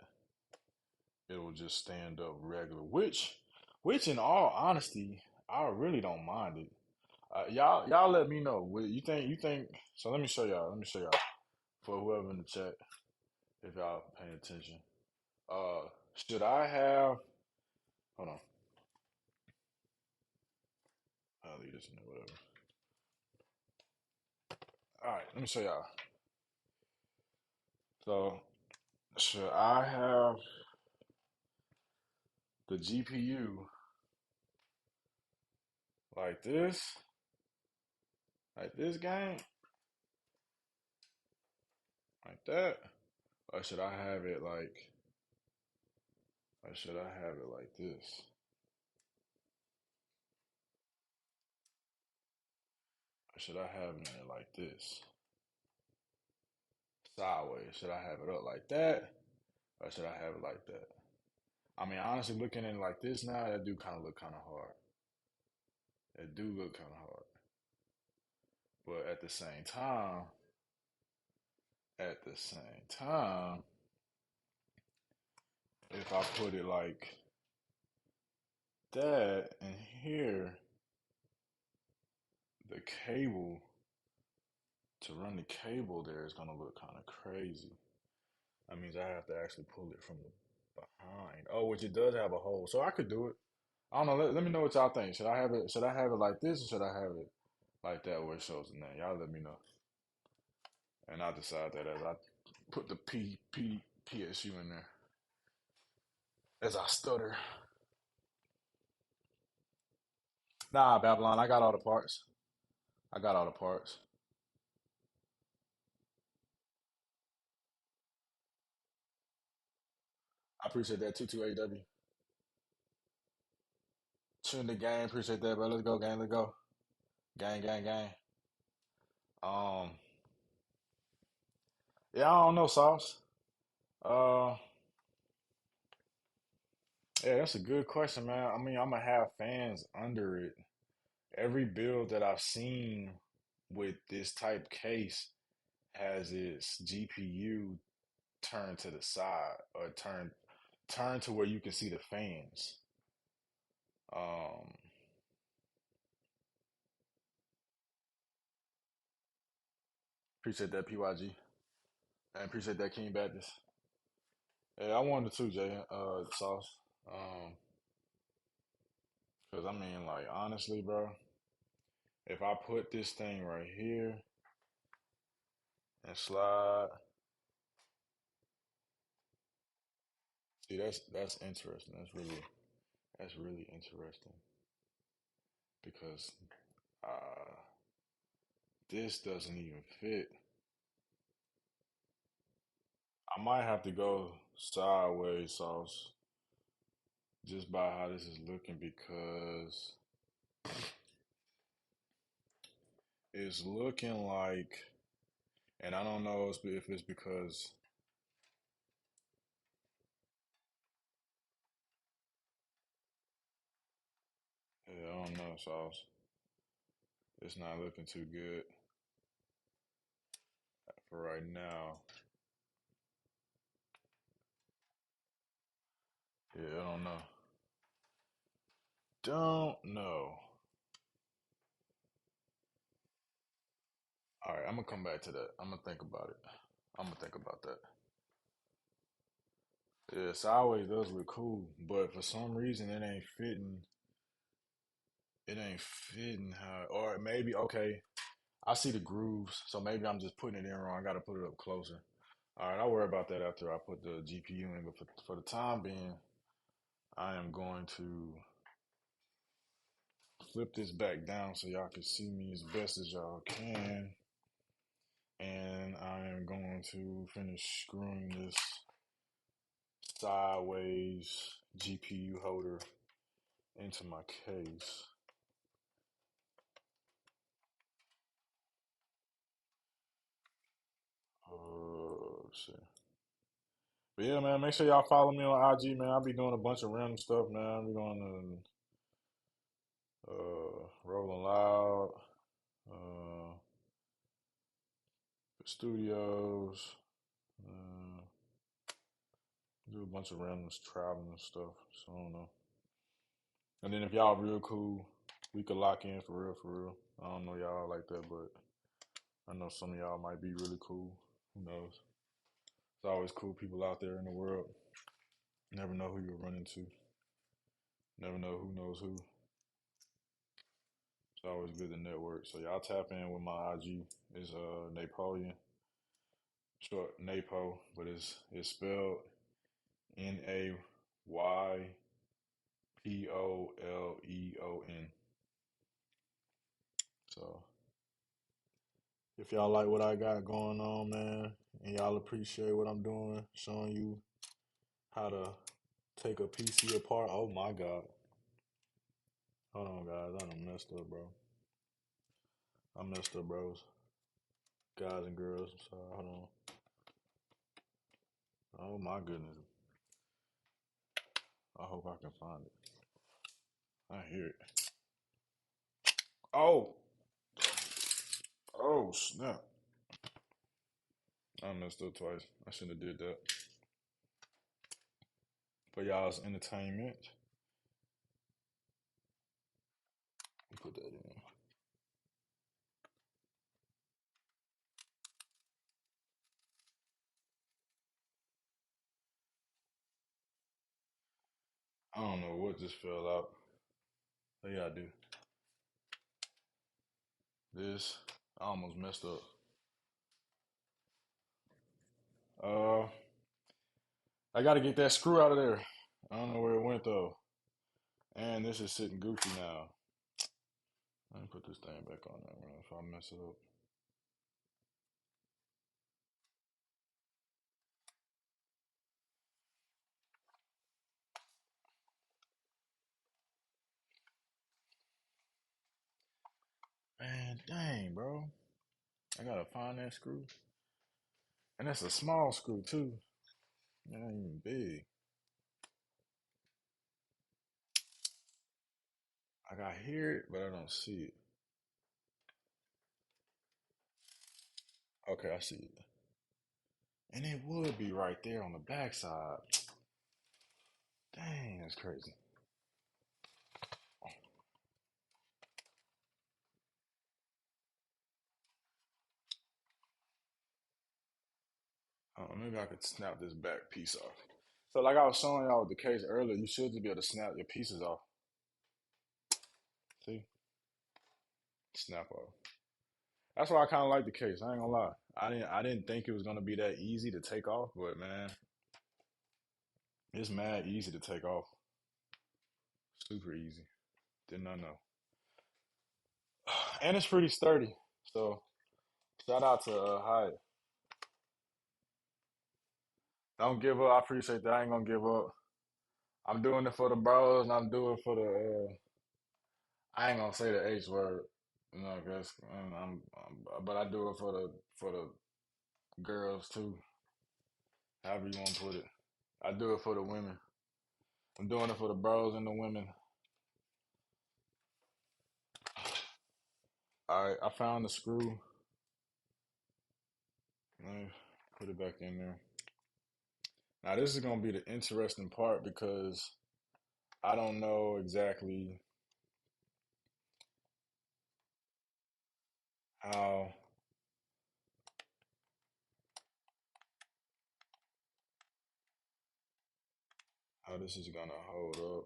it will just stand up regular. Which in all honesty, I really don't mind it. Y'all let me know. You think so let me show y'all. Let me show y'all. For whoever in the chat, if y'all paying attention. Should I have hold on. I'll leave this in there, whatever. Alright, let me show y'all. So should I have the GPU like this? Like this game? Like that? Or should I have it like or should I have it like this? Or should I have it like this? Sideways. Should I have it up like that? Or should I have it like that? I mean, honestly, looking at it like this now, that do kind of look kind of hard. It do look kind of hard. But at the same time, if I put it like that and here, the cable, to run the cable there is going to look kind of crazy. That means I have to actually pull it from the behind. Oh, which it does have a hole. So I could do it. I don't know. Let me know what y'all think. Should I have it like this or should I have it like that where it shows the name? Y'all let me know. And I'll decide that as I put the PSU in there. As I stutter. Nah, Babylon, I got all the parts. I got all the parts. I appreciate that 22AW. Tune the game, appreciate that, bro. Let's go, gang. Let's go. Gang, gang, gang. Um, yeah, I don't know, Sauce. Uh, yeah, that's a good question, man. I mean, I'm gonna have fans under it. Every build that I've seen with this type case has its GPU turned to the side or turned to where you can see the fans. Um, appreciate that PYG and appreciate that King Baptist. Yeah, I wanted to too, Jay. Sauce. Cause I mean, like honestly, bro, if I put this thing right here and slide, see that's interesting. That's really interesting because uh this doesn't even fit. I might have to go sideways, Sauce, just by how this is looking because it's looking like, and I don't know if it's because yeah, I don't know, Sauce. It's not looking too good for right now. Yeah, I don't know. Don't know. All right, I'm gonna come back to that. I'm gonna think about it. I'm gonna think about that. Yeah, sideways does look cool, but for some reason it ain't fitting. It ain't fitting how, or maybe okay. I see the grooves, so maybe I'm just putting it in wrong. I got to put it up closer. All right, I'll worry about that after I put the GPU in. But for the time being, I am going to flip this back down so y'all can see me as best as y'all can. And I am going to finish screwing this sideways GPU holder into my case. Let's see. But yeah, man, make sure y'all follow me on IG, man. I'll be doing a bunch of random stuff, man. I'll be going to Rolling Loud, uh, studios, uh, do a bunch of random traveling and stuff. So I don't know. And then if y'all real cool, we could lock in for real, for real. I don't know y'all like that, but I know some of y'all might be really cool. Who knows? It's always cool people out there in the world. Never know who you'll run into. Never know who knows who. It's always good to network. So y'all tap in with my IG. It's Napoleon, short Napo, but it's spelled NAYPOLEON. So if y'all like what I got going on, man, and y'all appreciate what I'm doing, showing you how to take a PC apart. Oh my God. Hold on, guys. I done messed up, bro. I messed up, bros. Guys and girls. I'm sorry. Hold on. Oh my goodness. I hope I can find it. I hear it. Oh, oh snap! I messed up twice. I shouldn't have did that. For y'all's entertainment, put that in. I don't know what just fell out. What y'all do? This. I almost messed up. Uh, I got to get that screw out of there. I don't know where it went though. And this is sitting goofy now. Let me put this thing back on there, man. If I mess it up. Man, dang, bro. I gotta find that screw. And that's a small screw too. It ain't even big. I got hear it, but I don't see it. Okay, I see it. And it would be right there on the backside. Dang, that's crazy. Maybe I could snap this back piece off. So, like I was showing y'all with the case earlier, you should just be able to snap your pieces off. See, snap off. That's why I kind of like the case. I ain't gonna lie. I didn't think it was gonna be that easy to take off, but man, it's mad easy to take off. Super easy. Did not know. And it's pretty sturdy. So shout out to HYTE. Don't give up. I appreciate that. I ain't gonna give up. I'm doing it for the bros, and I'm doing it for the. I ain't gonna say the H word, you know, cause but I do it for the girls too. However you want to put it. I do it for the women. I'm doing it for the bros and the women. All right, I found the screw. Let me put it back in there. Now this is gonna be the interesting part because I don't know exactly how. how this is gonna hold up.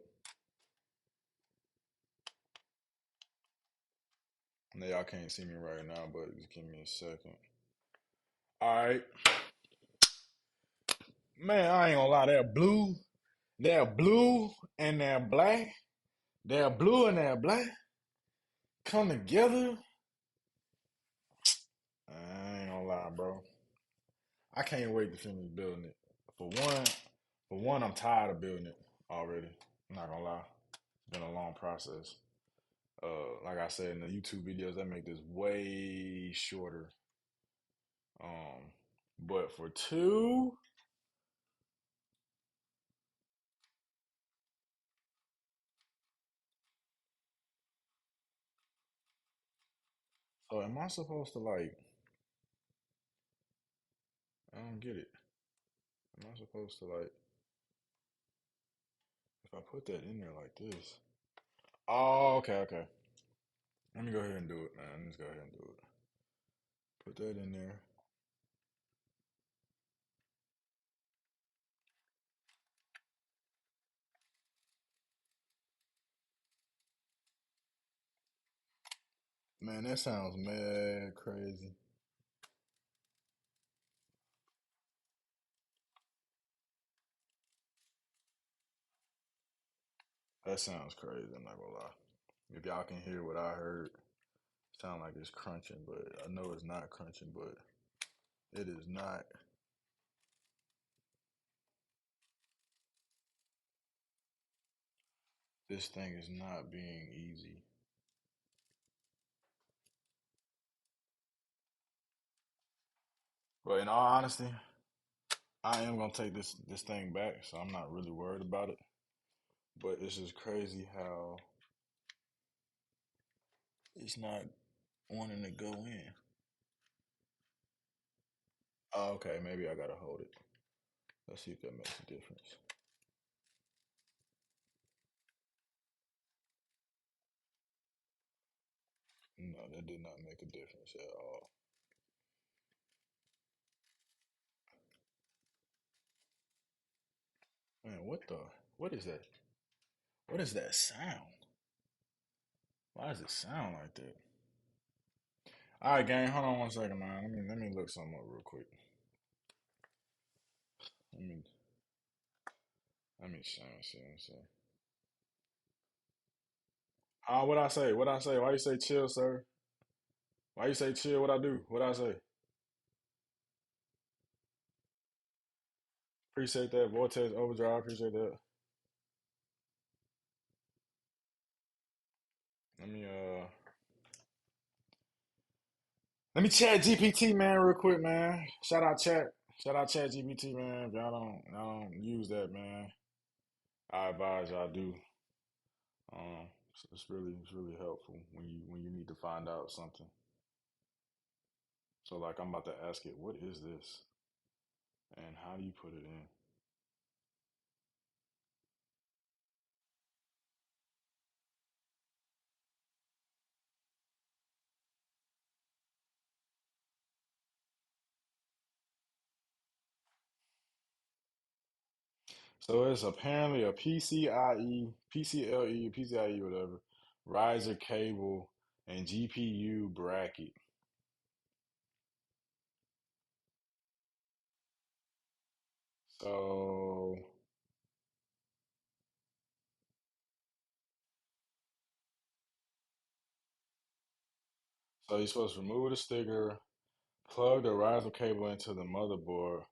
Now y'all can't see me right now, but just give me a second. All right, man. I ain't gonna lie. They're blue, and they're black. They're blue and they're black come together. I ain't gonna lie, bro. I can't wait to finish building it. For one, I'm tired of building it already. I'm not gonna lie. It's been a long process. Like I said in the YouTube videos, they make this way shorter. Um, but for two, so am I supposed to like? I don't get it. Am I supposed to like? If I put that in there like this? Oh, okay, okay. Let me go ahead and do it, man. Let's go ahead and do it. Put that in there. Man, that sounds mad crazy. That sounds crazy. I'm not gonna lie. If y'all can hear what I heard, sound like it's crunching, but I know it's not crunching, but it is not. This thing is not being easy. But in all honesty, I am gonna take this thing back, so I'm not really worried about it. But it's just crazy how it's not wanting to go in. Oh, okay, maybe I gotta hold it. Let's see if that makes a difference. No, that did not make a difference at all. Man, what the? What is that? What is that sound? Why does it sound like that? All right, gang, hold on one second, man. Let me look something up real quick. Let me let me see. What I say? What I say? Why you say chill, sir? Why you say chill? What I do? What I say? Appreciate that. Vortex Overdrive. Appreciate that. Let me uh let me chat GPT, man, real quick, man. Shout out chat GPT, man. If y'all don't use that, man, I advise y'all do. It's really helpful when you need to find out something. So like I'm about to ask it, what is this? And how do you put it in? So it's apparently a PCIe, PCLE, PCIe, whatever, riser cable and GPU bracket. So so you're supposed to remove the sticker, plug the riser cable into the motherboard.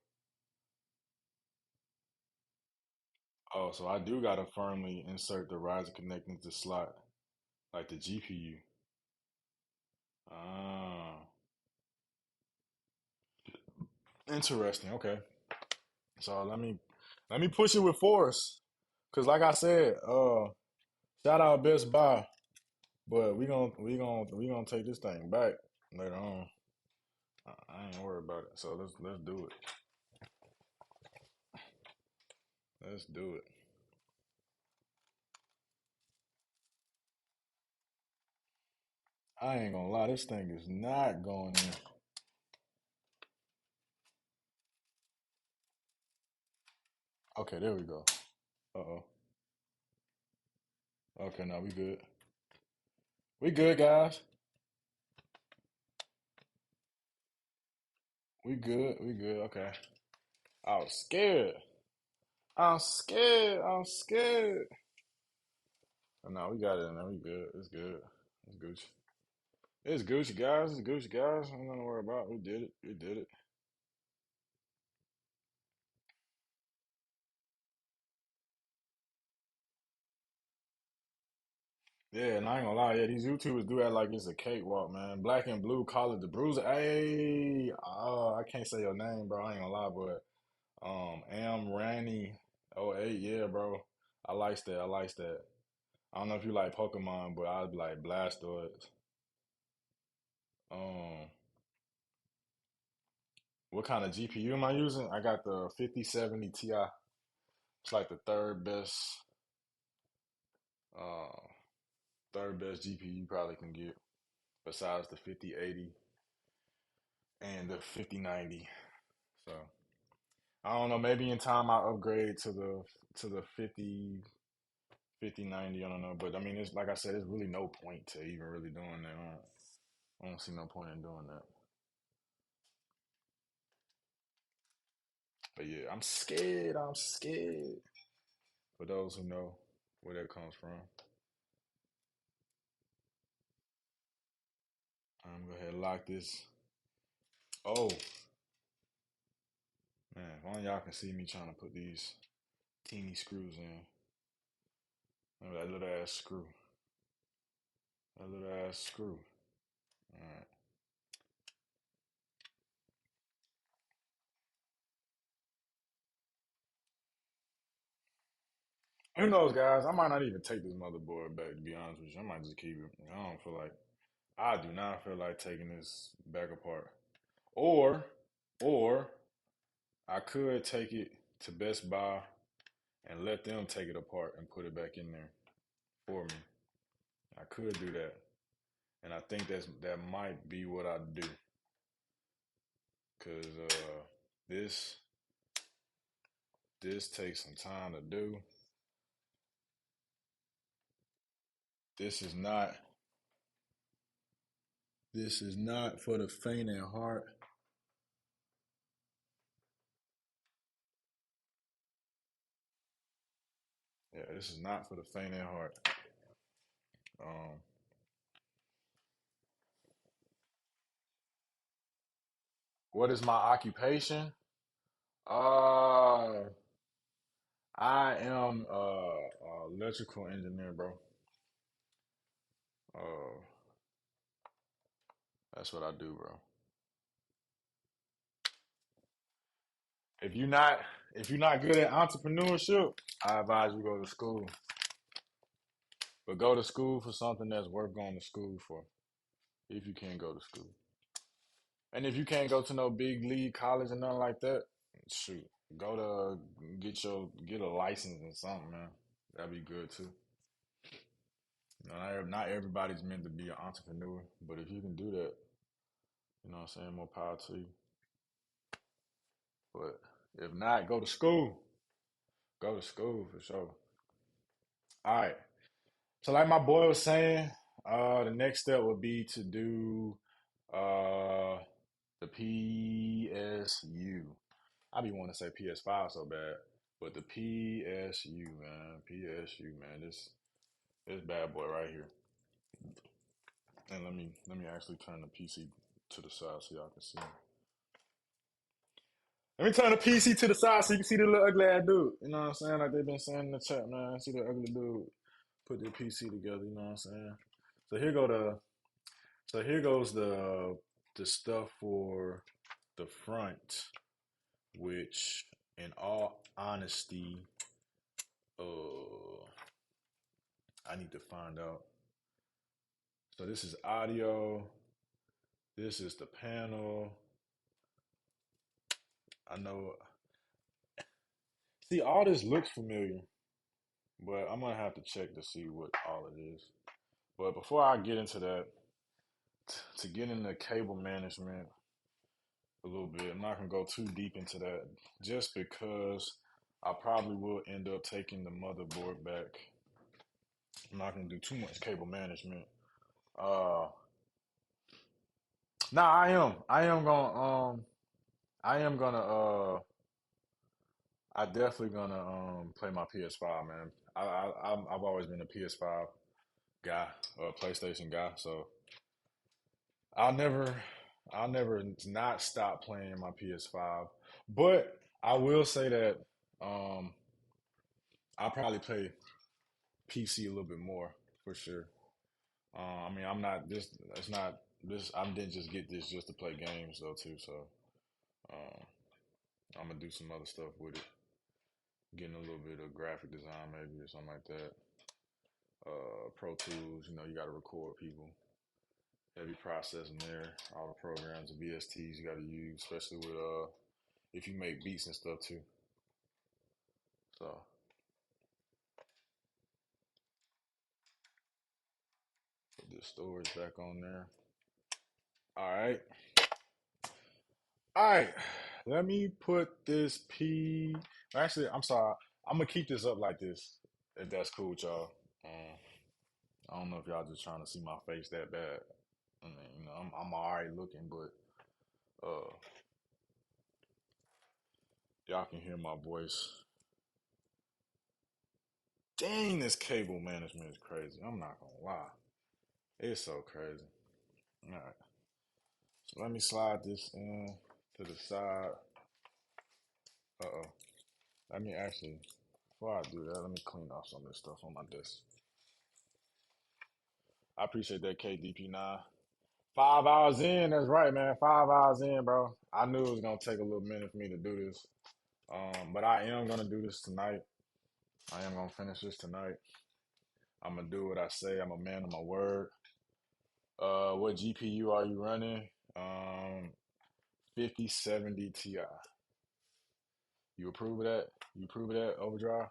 Oh, so I do gotta firmly insert the riser connect into the slot, like the GPU. Ah, interesting. Okay. So let me push it with force. Cause like I said, shout out Best Buy. But we gonna take this thing back later on. I ain't worried about it. So let's do it. Let's do it. I ain't gonna lie, this thing is not going in. Okay, there we go. Uh-oh. Okay, now we good. We good, guys. We good. We good. Okay. I was scared. I'm scared. I'm scared. No, we got it in there. We good. It's good. It's Gucci. It's Gucci, guys. It's Gucci, guys. I'm not gonna worry about it. We did it. We did it. Yeah, and I ain't gonna lie. Yeah, these YouTubers do that like it's a cakewalk, man. Black and Blue call it the Bruiser. Hey, I can't say your name, bro. I ain't gonna lie, but Am Ranny 08, yeah, bro. I likes that. I likes that. I don't know if you like Pokemon, but I'd be like Blastoise. Um, what kind of GPU am I using? I got the 5070 Ti. It's like the uh, third best GPU you probably can get, besides the 5080 and the 5090. So I don't know. Maybe in time I'll upgrade to the 5090. I don't know, but I mean, it's like I said, there's really no point to even really doing that. I don't see no point in doing that. But yeah, I'm scared. I'm scared. For those who know where that comes from, I'm gonna go ahead and lock this. Oh man, if only y'all can see me trying to put these teeny screws in. Look at that little ass screw. That little ass screw. All right. Who knows, guys? I might not even take this motherboard back. To be honest with you, I might just keep it. I don't feel like. I do not feel like taking this back apart. Or, or I could take it to Best Buy and let them take it apart and put it back in there for me. I could do that, and I think that might be what I do, cause this this takes some time to do. This is not this is not for the faint at heart. Yeah, this is not for the faint at heart. Um, what is my occupation? Uh, I am electrical engineer, bro. Uh, that's what I do, bro. If you're not if you're not good at entrepreneurship, I advise you go to school. But go to school for something that's worth going to school for. If you can't go to school, and if you can't go to no big league college and nothing like that, shoot, go to get a license or something, man. That'd be good too. You know, not everybody's meant to be an entrepreneur, but if you can do that, you know what I'm saying, more power to you. But if not, go to school. Go to school for sure. All right. So like my boy was saying, the next step would be to do uh the PSU. I be wanting to say PS5 so bad, but the PSU, man, PSU, man, this bad boy right here. And let me actually turn the PC to the side so y'all can see. Let me turn the PC to the side so you can see the little ugly ass dude. You know what I'm saying? Like they've been saying in the chat, man. See the ugly dude put the PC together. You know what I'm saying? So here go the so here goes the stuff for the front, which in all honesty, uh, I need to find out. So this is audio. This is the panel. I know. See, all this looks familiar, but I'm gonna have to check to see what all it is. But before I get into that, to get into cable management a little bit, I'm not gonna go too deep into that, just because. I probably will end up taking the motherboard back. I'm not gonna do too much cable management. Uh, nah, I am. I am gonna. I definitely gonna play my PS5, man. I've always been a PS5 guy, a PlayStation guy, so I'll never, I'll never not stop playing my PS5. But I will say that I'll probably play PC a little bit more for sure. I mean, I'm not this. It's not this. I didn't just get this just to play games though too. So um, I'm gonna do some other stuff with it. Getting a little bit of graphic design maybe or something like that. Pro Tools, you know, you got to record people. Heavy processing there. All the programs, the VSTs you got to use, especially with if you make beats and stuff too. So put this storage back on there. All right. All right, let me put this P. Actually, I'm sorry. I'm gonna keep this up like this, if that's cool with y'all. I don't know if y'all just trying to see my face that bad. I mean, you know, I'm all right looking, but uh, y'all can hear my voice. Dang, this cable management is crazy. I'm not gonna lie, it's so crazy. All right, so let me slide this in to the side. Uh-oh. Let me actually, before I do that, let me clean off some of this stuff on my desk. I appreciate that KDP9. 5 hours in, that's right, man. 5 hours in, bro. I knew it was gonna take a little minute for me to do this. But I am gonna do this tonight. I am gonna finish this tonight. I'm gonna do what I say. I'm a man of my word. What GPU are you running? 5070 Ti. You approve of that? You approve of that, Overdrive?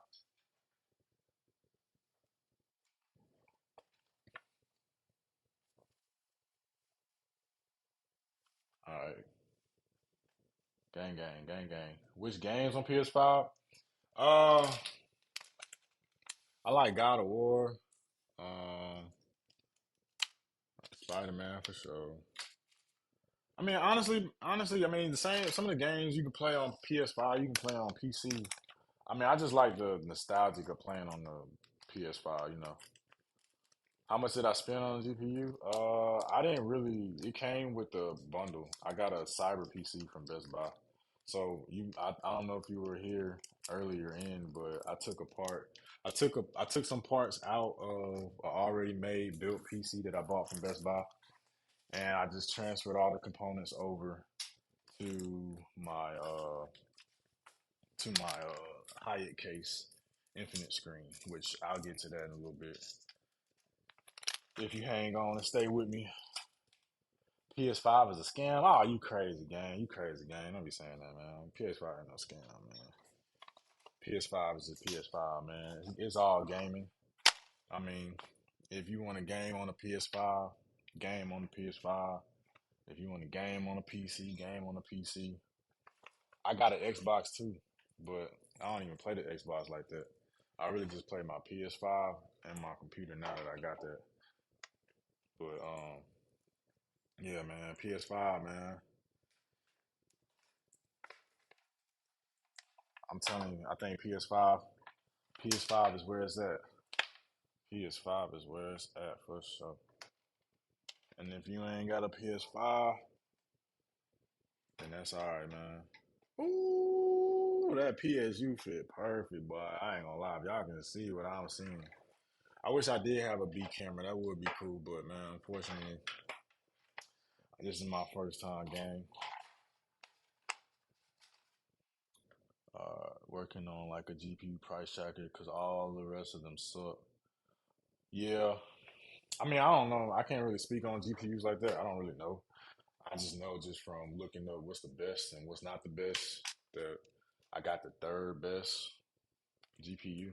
All right. Gang, gang, gang, gang. Which games on PS5? Uh, I like God of War. Um, Spider-Man for sure. I mean, honestly, I mean, the same. Some of the games you can play on PS5, you can play on PC. I mean, I just like the nostalgic of playing on the PS5. You know, how much did I spend on the GPU? I didn't really. It came with the bundle. I got a Cyber PC from Best Buy. So I don't know if you were here earlier in, but I took some parts out of an already made built PC that I bought from Best Buy, and I just transferred all the components over to my HYTE case infinite screen, which I'll get to that in a little bit. If you hang on and stay with me, PS5 is a scam. Oh, you crazy, gang. You crazy, gang. Don't be saying that, man. PS5 ain't no scam, man. PS5 is a PS5, man. It's all gaming. I mean, if you want to game on a PS5, game on the PS5. If you want to game on a PC, game on a PC. I got an Xbox too, but I don't even play the Xbox like that. I really just play my PS5 and my computer now that I got that. But yeah, man, PS5, man. I'm telling you, I think PS5 is where it's at. PS5 is where it's at for sure. And if you ain't got a PS5, then that's all right, man. Ooh, that PSU fit perfect, boy. I ain't gonna lie, if y'all can see what I'm seeing. I wish I did have a B camera. That would be cool, but man, unfortunately, this is my first time game. Working on like a GPU price tracker because all the rest of them suck. Yeah, I mean, I don't know. I can't really speak on GPUs like that. I don't really know. I just know just from looking up what's the best and what's not the best that I got the third best GPU.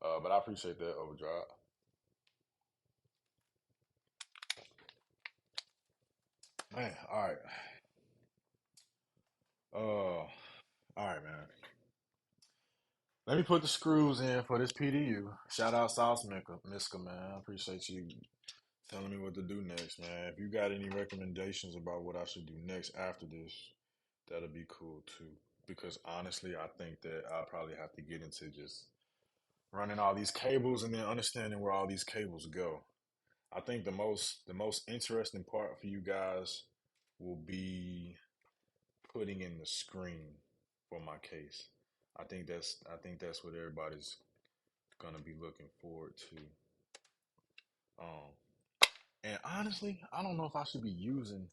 But I appreciate that, Overdrive. Man, all right. All right, man. Let me put the screws in for this PDU. Shout out Sauce Miska, man. I appreciate you telling me what to do next, man. If you got any recommendations about what I should do next after this, that'll be cool too. Because honestly, I think that I'll probably have to get into just running all these cables and then understanding where all these cables go. I think the most interesting part for you guys will be putting in the screen for my case. I think that's what everybody's gonna be looking forward to. Um, and honestly, I don't know if I should be using.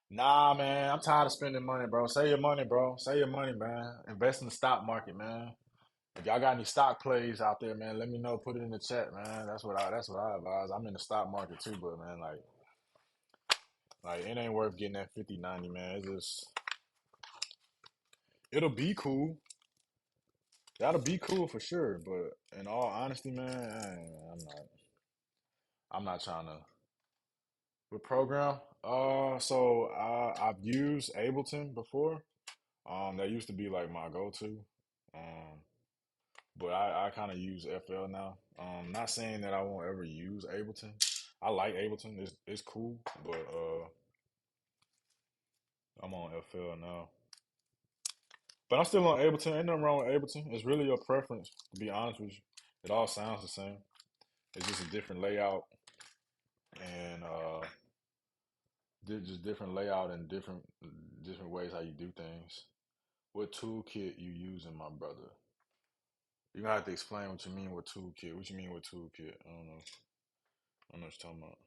Nah, man, I'm tired of spending money, bro. Save your money, bro. Save your money, man. Invest in the stock market, man. If y'all got any stock plays out there, man, let me know. Put it in the chat, man. That's what I advise. I'm in the stock market too, but man, like it ain't worth getting that 50-90, man. It'll be cool. That'll be cool for sure. But in all honesty, man, I'm not trying to. With program, I've used Ableton before. That used to be like my go-to. Um, but I kind of use FL now. Not saying that I won't ever use Ableton. I like Ableton. It's cool, but I'm on FL now. But I'm still on Ableton. Ain't nothing wrong with Ableton. It's really your preference, to be honest with you. It all sounds the same. It's just a different layout and just different layout and different ways how you do things. What toolkit you using, my brother? You're gonna have to explain what you mean with toolkit. What you mean with toolkit? I don't know. I don't know what you're talking about.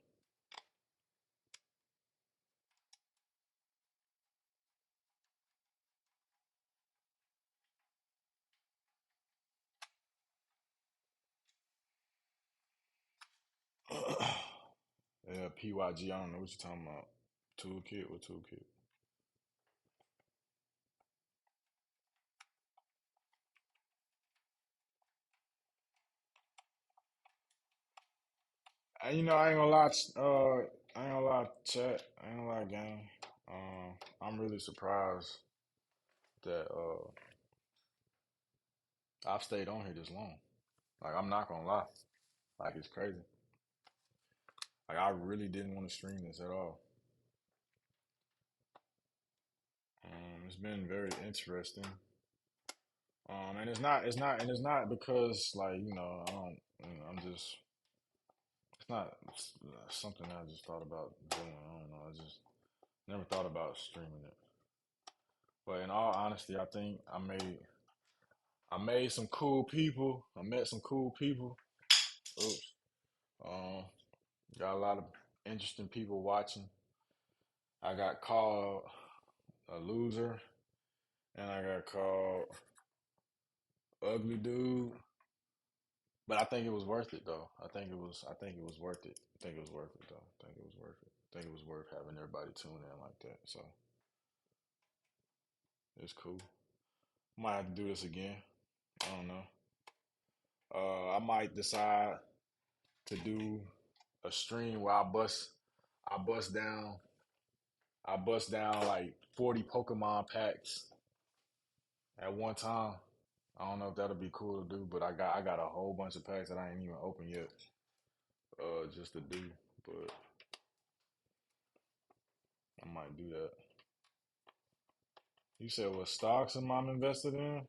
Yeah, PYG. I don't know what you're talking about. Toolkit. What toolkit? And, I ain't gonna lie. I ain't gonna lie, chat. I ain't gonna lie, gang. I'm really surprised that I've stayed on here this long. Like, I'm not gonna lie. Like, it's crazy. Like, I really didn't want to stream this at all. It's been very interesting. And it's not because like I don't. I'm just. It's not something I just thought about doing. I don't know. I just never thought about streaming it. But in all honesty, I think I made some cool people. I met some cool people. Oops. Um, got a lot of interesting people watching. I got called a loser, and I got called ugly dude. But I think it was worth it though. I think it was worth it. I think it was worth it though. I think it was worth it. I think it was worth having everybody tune in like that. So it's cool. Might have to do this again. I don't know. I might decide to do a stream where I bust down, I bust down like 40 Pokemon packs at one time. I don't know if that'll be cool to do, but I got a whole bunch of packs that I ain't even opened yet, just to do. But I might do that. You said what stocks am I invested in?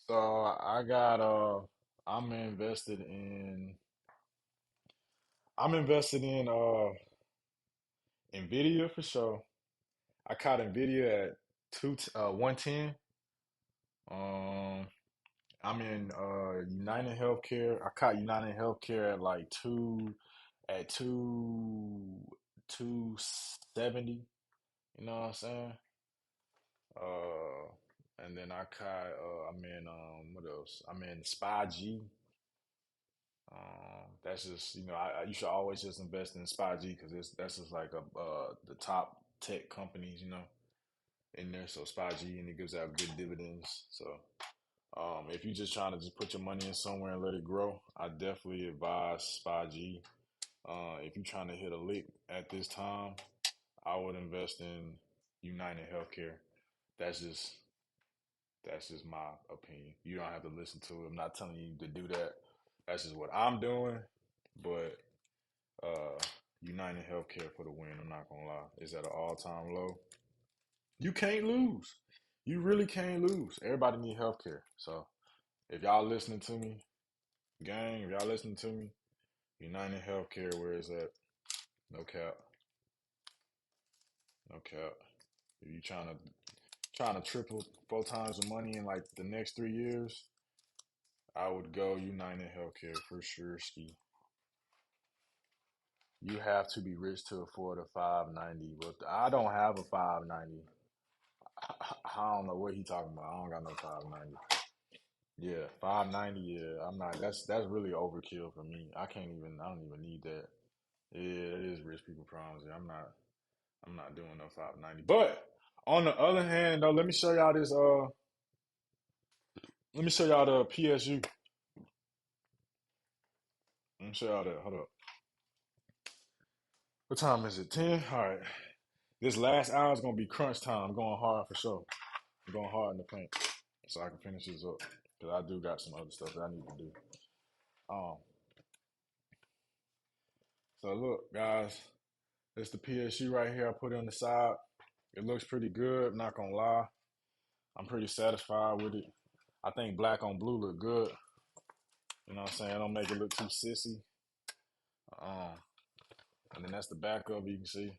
So I got I'm invested in I'm invested in NVIDIA for sure. I caught NVIDIA at 110. Um I'm in United Healthcare. I caught United Healthcare at like two 270. You know what I'm saying? Uh and then I'm in what else? I'm in SPY G. That's just you should always just invest in SPY G because that's just like the top tech companies in there. So SPY G and it gives out good dividends. So if you're just trying to just put your money in somewhere and let it grow, I definitely advise SPY G. If you're trying to hit a lick at this time, I would invest in United Healthcare. That's just that's just my opinion. You don't have to listen to it. I'm not telling you to do that. That's just what I'm doing. But uh, United Healthcare for the win. I'm not gonna lie. It's at an all-time low. You can't lose. You really can't lose. Everybody need healthcare. So if y'all listening to me, gang, if y'all listening to me, United Healthcare, where is that? No cap. No cap. If you trying to triple 4 times the money in like the next 3 years, I would go United Healthcare for sure. Ski. You have to be rich to afford a 590, but I don't have a 590. I don't know what he talking about. I don't got no 590. Yeah, 590. Yeah, I'm not. That's really overkill for me. I can't even. I don't even need that. Yeah, it is rich people problems. Yeah, I'm not. I'm not doing no 590. But on the other hand, though, let me show y'all this. Let me show y'all the PSU. Let me show y'all that. Hold up. What time is it? 10. All right. This last hour is gonna be crunch time. I'm going hard for sure. I'm going hard in the paint so I can finish this up because I do got some other stuff that I need to do. Um. So look, guys, it's the PSU right here. I put it on the side. It looks pretty good. Not gonna lie, I'm pretty satisfied with it. I think black on blue look good. You know what I'm saying? Don't make it look too sissy. Um, and then that's the back of it. You can see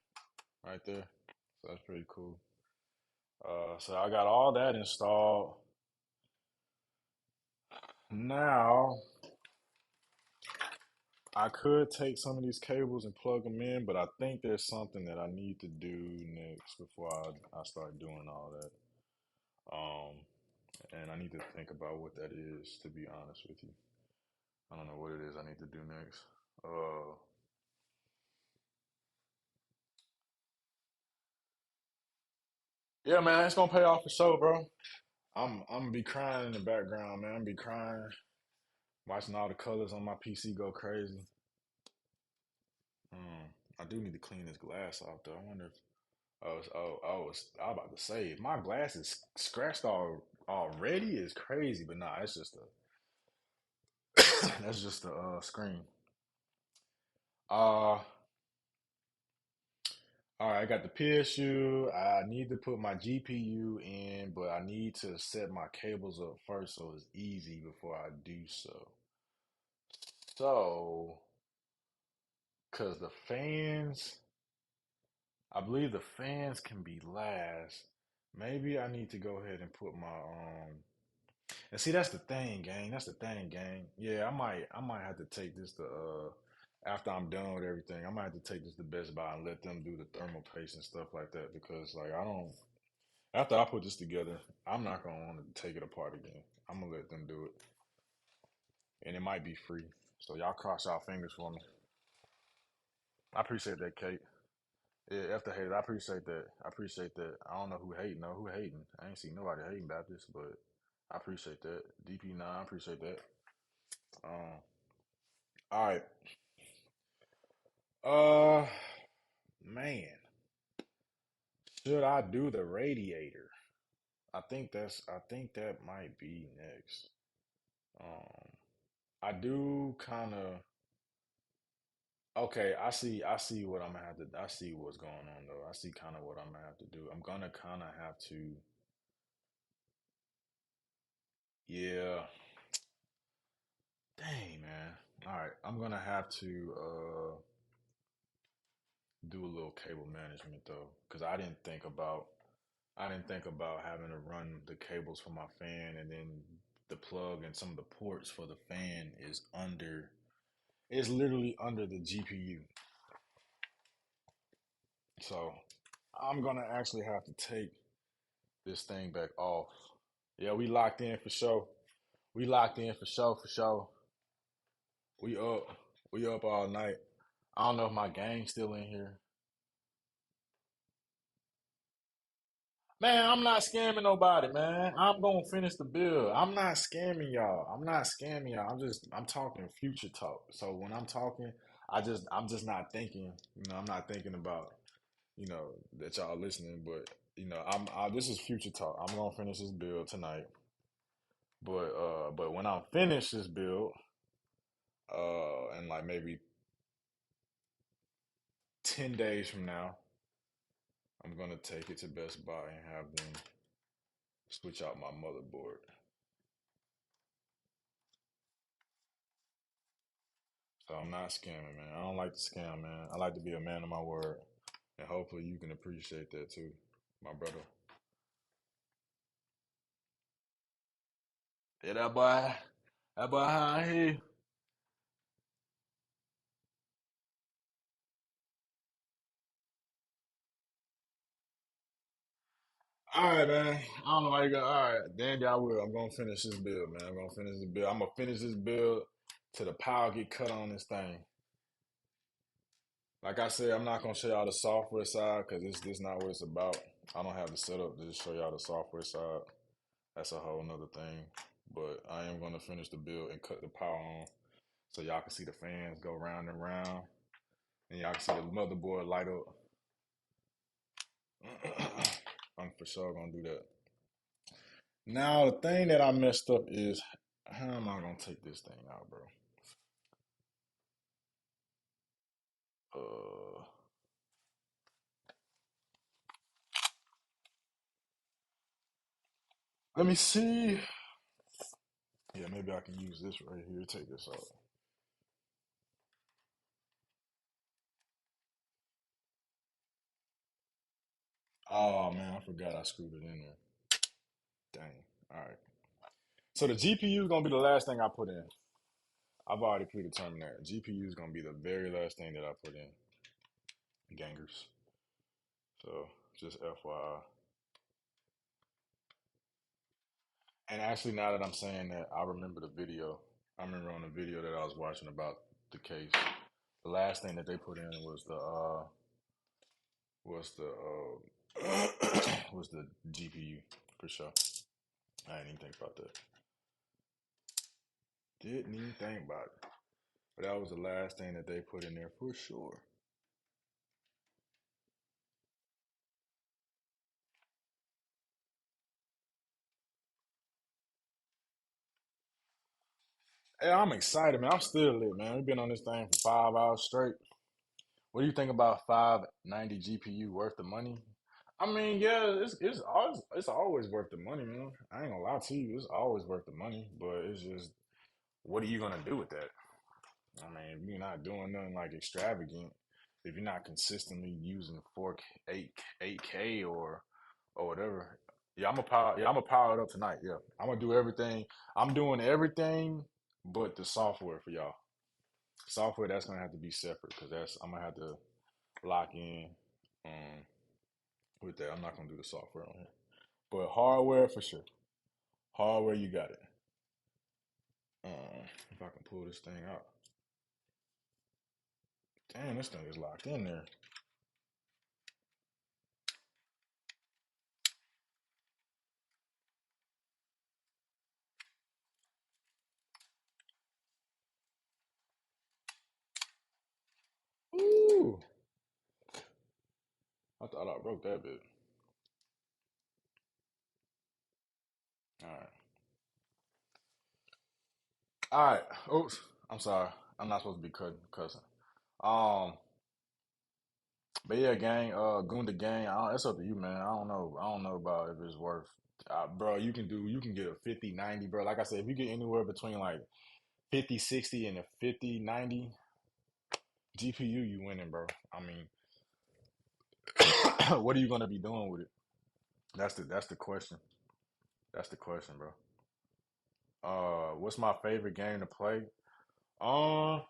right there. So that's pretty cool. So I got all that installed. Now I could take some of these cables and plug them in, but I think there's something that I need to do next before I start doing all that. Um, and I need to think about what that is, to be honest with you. I don't know what it is I need to do next. Uh, yeah, man, it's gonna pay off for sure, bro. I'm gonna be crying in the background, man. I'm gonna be crying, watching all the colors on my PC go crazy. I do need to clean this glass off though. I wonder if I was about to say if my glass is scratched already is crazy, but nah, it's just a that's just a screen. Uh, all right, I got the PSU. I need to put my GPU in, but I need to set my cables up first so it's easy before I do so. So, because the fans, I believe the fans can be last. Maybe I need to go ahead and put my and see that's the thing, gang. That's the thing, gang. Yeah, I might have to take this to after I'm done with everything, I might have to take this to Best Buy and let them do the thermal paste and stuff like that because like I don't after I put this together, I'm not gonna want to take it apart again. I'm gonna let them do it. And it might be free. So y'all cross y'all fingers for me. I appreciate that, Kate. Yeah, after hate, I appreciate that. I appreciate that. I don't know who hating, no, who hating. I ain't seen nobody hating about this, but I appreciate that. DP9, I appreciate that. Um, all right. Uh, man, should I do the radiator? I think that might be next. Um, I do kind of, okay, I see what I'm gonna have to, I see what's going on though. I see kind of what I'm gonna have to do. I'm gonna kind of have to, yeah, dang, man. All right, I'm gonna have to do a little cable management though, because I didn't think about having to run the cables for my fan and then the plug and some of the ports for the fan is under. It's literally under the GPU. So I'm gonna actually have to take this thing back off. Yeah, we locked in for sure. We locked in for sure, for sure. We up. We up all night. I don't know if my gang's still in here. Man, I'm not scamming nobody, man. I'm gonna finish the bill. I'm not scamming y'all. I'm not scamming y'all. I'm talking future talk. So when I'm talking, I'm just not thinking. I'm not thinking about that y'all listening, but this is future talk. I'm gonna finish this build tonight, but when I finish this build, in like maybe 10 days from now, I'm gonna take it to Best Buy and have them switch out my motherboard. So I'm not scamming, man. I don't like to scam, man. I like to be a man of my word, and hopefully you can appreciate that too, my brother. Yeah, that boy, how he? All right, man. I don't know why you got. All right, then I will. I'm gonna finish this build, man. I'm gonna finish this build. I'm gonna finish this build till the power get cut on this thing. Like I said, I'm not gonna show y'all the software side because this not what it's about. I don't have the setup to just show y'all the software side. That's a whole nother thing. But I am gonna finish the build and cut the power on so y'all can see the fans go round and round, and y'all can see the motherboard light up. I'm for sure gonna do that. Now the thing that I messed up is how am I gonna take this thing out, bro? Uh, let me see. Yeah, maybe I can use this right here. Take this out. Oh man, I forgot I screwed it in there. Dang. All right. So the GPU is gonna be the last thing I put in. I've already predetermined that. GPU is gonna be the very last thing that I put in. Gangers. So just FYI. And actually, now that I'm saying that, I remember the video. I remember on the video that I was watching about the case. The last thing that they put in was the GPU for sure. I didn't even think about that. Didn't even think about it. But that was the last thing that they put in there for sure. Hey, I'm excited, man. I'm still lit, man. We've been on this thing for 5 hours straight. What do you think about 590 GPU worth the money? I mean, yeah, it's always worth the money, man. I ain't gonna lie to you, it's always worth the money, but it's just what are you gonna do with that? I mean, if you're not doing nothing like extravagant, if you're not consistently using 4K, 8K or whatever, I'm gonna power it up tonight. Yeah, I'm gonna do everything. I'm doing everything but the software for y'all. Software that's gonna have to be separate because that's I'm gonna have to lock in um, with that. I'm not gonna do the software on here, but hardware for sure. Hardware, you got it. If I can pull this thing out, damn, this thing is locked in there. Ooh, I thought I broke that bit. All right, all right. Oops, I'm sorry. I'm not supposed to be cussing. Um, but yeah, gang, Gunda gang. It's up to you, man. I don't know. I don't know about if it's worth. Bro, you can get a 5090, bro. Like I said, if you get anywhere between like 5060 and a 5090 GPU, you winning, bro. I mean, what are you gonna be doing with it? That's the question. That's the question, bro. What's my favorite game to play? Um,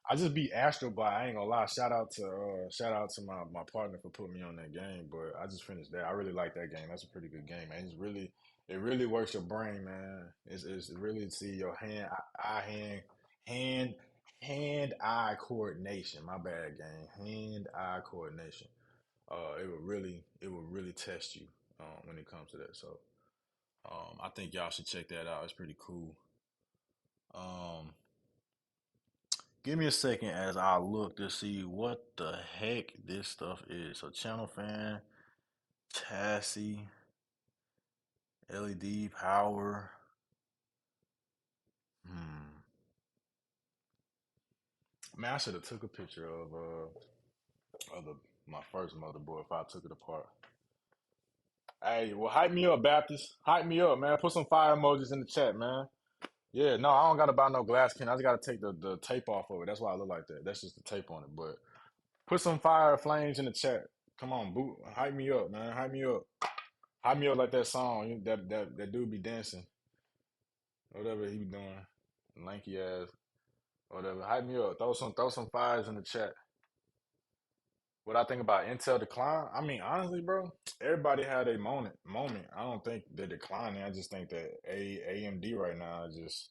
I just beat Astro Bot. I ain't gonna lie. Shout out to my partner for putting me on that game. But I just finished that. I really like that game. That's a pretty good game, man. It really works your brain, man. It's really see your hand hand eye coordination. My bad, game. Hand eye coordination. It would really test you when it comes to that. So I think y'all should check that out. It's pretty cool. Um, Give me a second as I look to see what the heck this stuff is. So channel fan, chassis, LED power. Hmm. Man, I should have took a picture of my first motherboard if I took it apart. Hey, well, hype me up, Baptist. Hype me up, man. Put some fire emojis in the chat, man. Yeah, no, I don't gotta buy no glass can. I just gotta take the tape off of it. That's why I look like that. That's just the tape on it. But put some fire flames in the chat. Come on, boot, hype me up, man. Hype me up. Hype me up like that song. That dude be dancing, whatever he be doing, lanky ass, whatever. Hype me up. Throw some fires in the chat. What I think about Intel decline? I mean, honestly, bro, everybody had a moment. I don't think they're declining. I just think that AMD right now just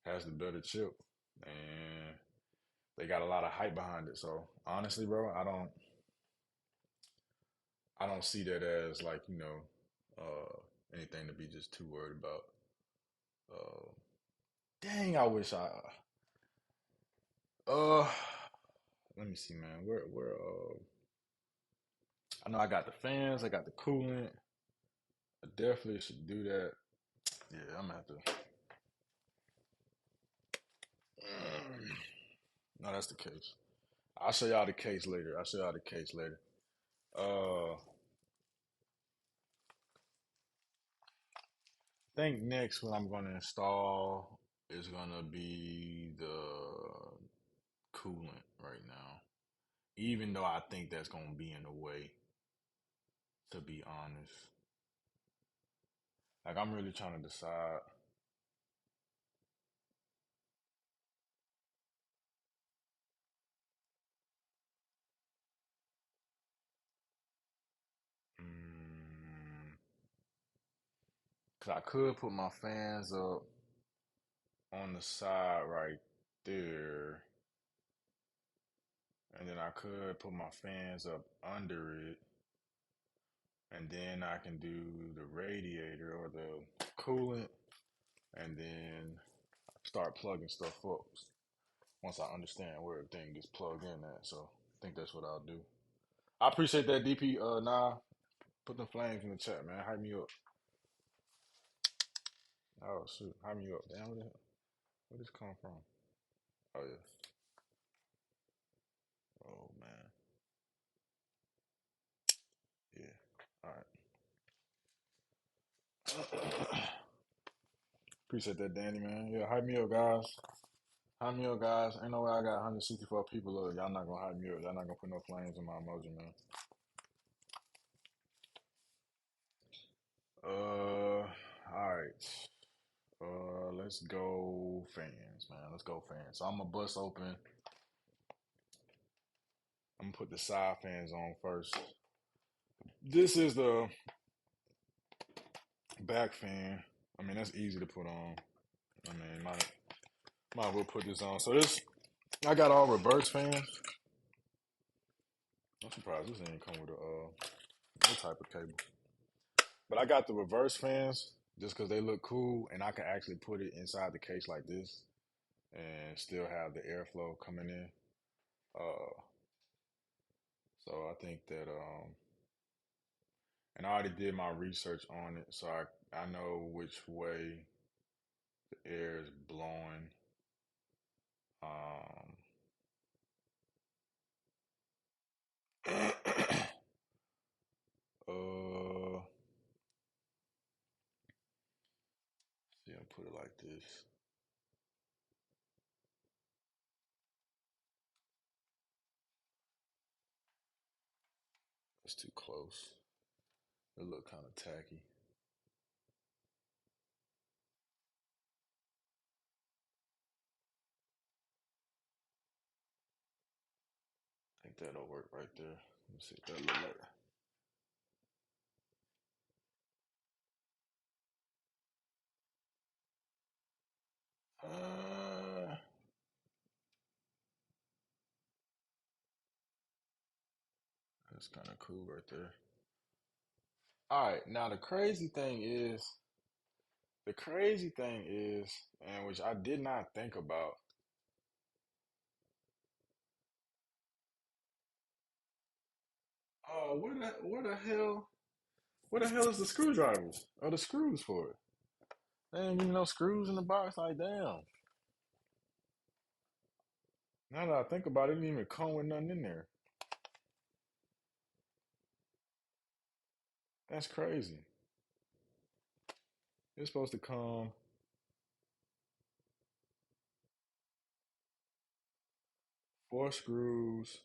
has the better chip, and they got a lot of hype behind it. So honestly, bro, I don't see that as like anything to be just too worried about. Uh, dang, I wish uh let me see, man. Where I know I got the fans, I got the coolant. I definitely should do that. Yeah, I'm gonna have to. No, that's the case. I'll show y'all the case later. I'll show y'all the case later. I think next what I'm gonna install is gonna be the coolant right now. Even though I think that's gonna be in the way, to be honest. Like I'm really trying to decide. Mm, Cause I could put my fans up on the side right there, and then I could put my fans up under it, and then I can do the radiator or the coolant, and then start plugging stuff up once I understand where everything gets plugged in at. So I think that's what I'll do. I appreciate that, DP. Nah, put the flames in the chat, man. Hype me up. Oh shoot, hype me up. Damn, where this come from? Oh yeah. Oh man. Yeah. All right. Appreciate that, Danny, man. Yeah, hype me up, guys. Hype me up, guys. Ain't no way I got 164 people up. Y'all not gonna hype me up. Y'all not gonna put no flames in my emoji, man. All right. Let's go fans, man. Let's go fans. So I'm gonna bust open. I'm gonna put the side fans on first. This is the back fan. I mean, that's easy to put on. I mean, might as well put this on. So this, I got all reverse fans. I'm surprised this didn't come with no type of cable. But I got the reverse fans just because they look cool, and I can actually put it inside the case like this and still have the airflow coming in. Uh, so I think that and I already did my research on it, so I know which way the air is blowing. Um, uh, see, I'll put it like this. That's too close. It look kind of tacky. I think that'll work right there. Let me see what that look like. Uh, that's kind of cool right there. All right, now the crazy thing is, and which I did not think about, where the hell is the screwdrivers or the screws for it? There ain't even no screws in the box. Like, damn. Now that I think about it, it didn't even come with nothing in there. That's crazy. It's supposed to come four screws.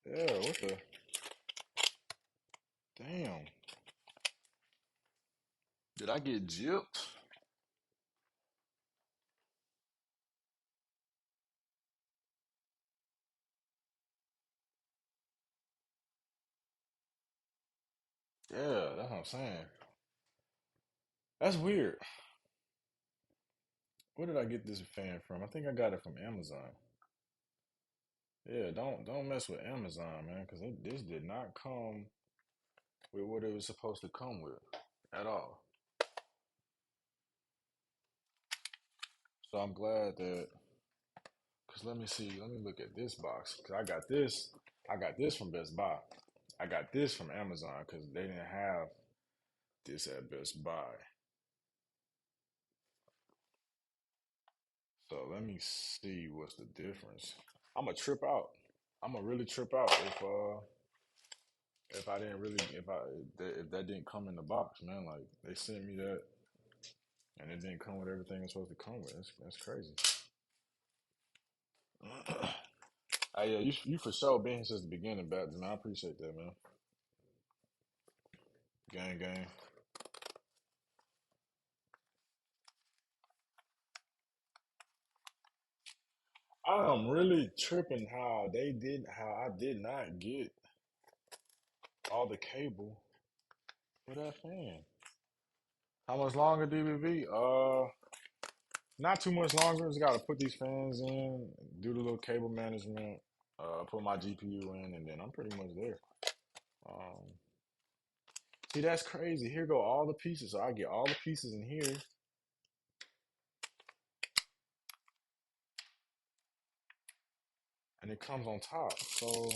Yeah, what the damn? Did I get gypped? Yeah, that's what I'm saying. That's weird. Where did I get this fan from? I think I got it from Amazon. Yeah, don't mess with Amazon, man, because this did not come with what it was supposed to come with at all. So I'm glad that, because let me see, let me look at this box, because I got this from Best Buy. I got this from Amazon because they didn't have this at Best Buy. So let me see what's the difference. I'm gonna trip out. I'm gonna really trip out if I didn't really if that didn't come in the box, man. Like they sent me that and it didn't come with everything it's supposed to come with. That's crazy. Yeah, you for sure been here since the beginning, Baptist, man. I appreciate that, man. Gang, gang. I'm really tripping how I did not get all the cable for that fan. How much longer, DBV? Not too much longer. Just got to put these fans in, do the little cable management, put my GPU in, and then I'm pretty much there. Um, See, that's crazy. Here go all the pieces. So I get all the pieces in here, and it comes on top. So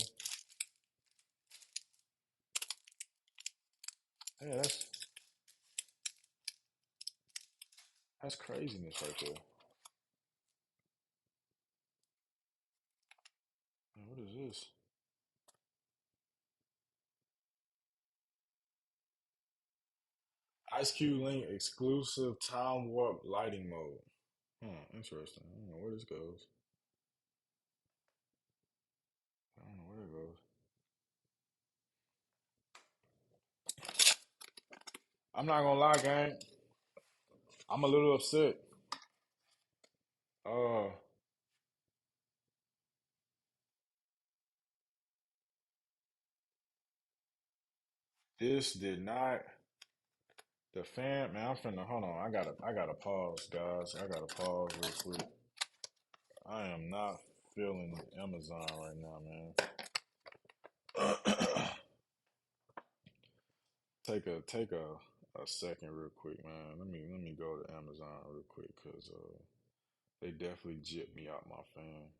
yeah, that's craziness right there. Man, what is this? iCUE Link exclusive time warp lighting mode. Interesting. I don't know where this goes. I don't know where it goes. I'm not gonna lie, gang. I'm a little upset. Uh, this did not. The fan, man. I'm finna hold on. I gotta pause, guys. I gotta pause real quick. I am not feeling Amazon right now, man. Take a second real quick, man. Let me go to Amazon real quick because they definitely gypped me out my fan.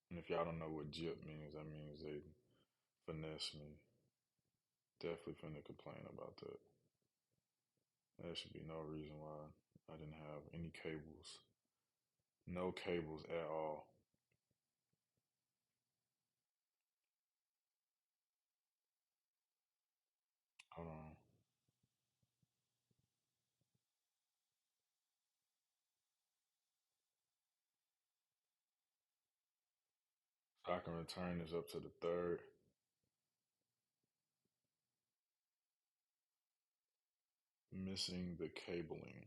And if y'all don't know what gyp means, that means they finesse me. Definitely finna complain about that. There should be no reason why I didn't have any cables. No cables at all. Hold on. So I can return this up to the third. Missing the cabling.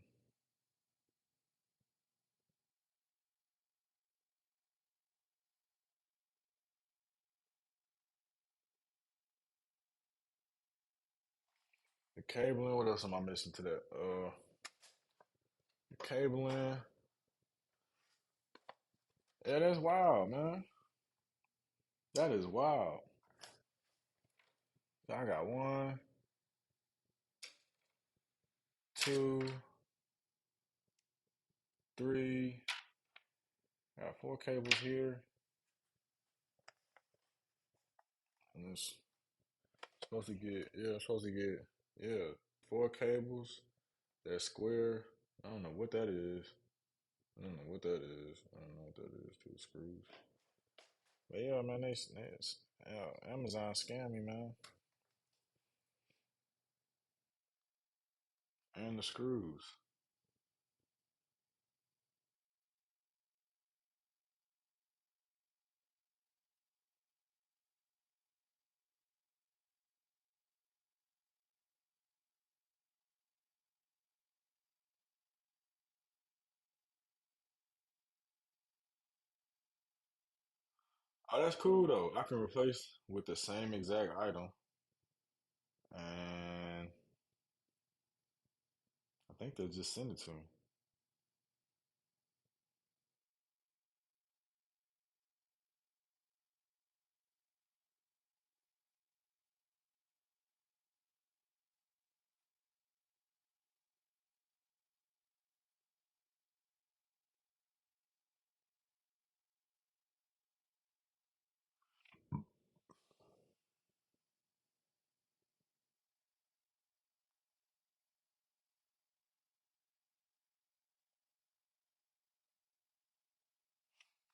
The cabling, what else am I missing to that? The cabling. Yeah, that's wild, man. That is wild. I got one, two, three. I got four cables here, and it's supposed to get yeah, four cables. That's square. I don't know what that is. I don't know what that is. I don't know what that is. Two screws. But yeah, man, Amazon scam me, man. And the screws. Oh, that's cool though. I can replace with the same exact item, and I think they'll just send it to me.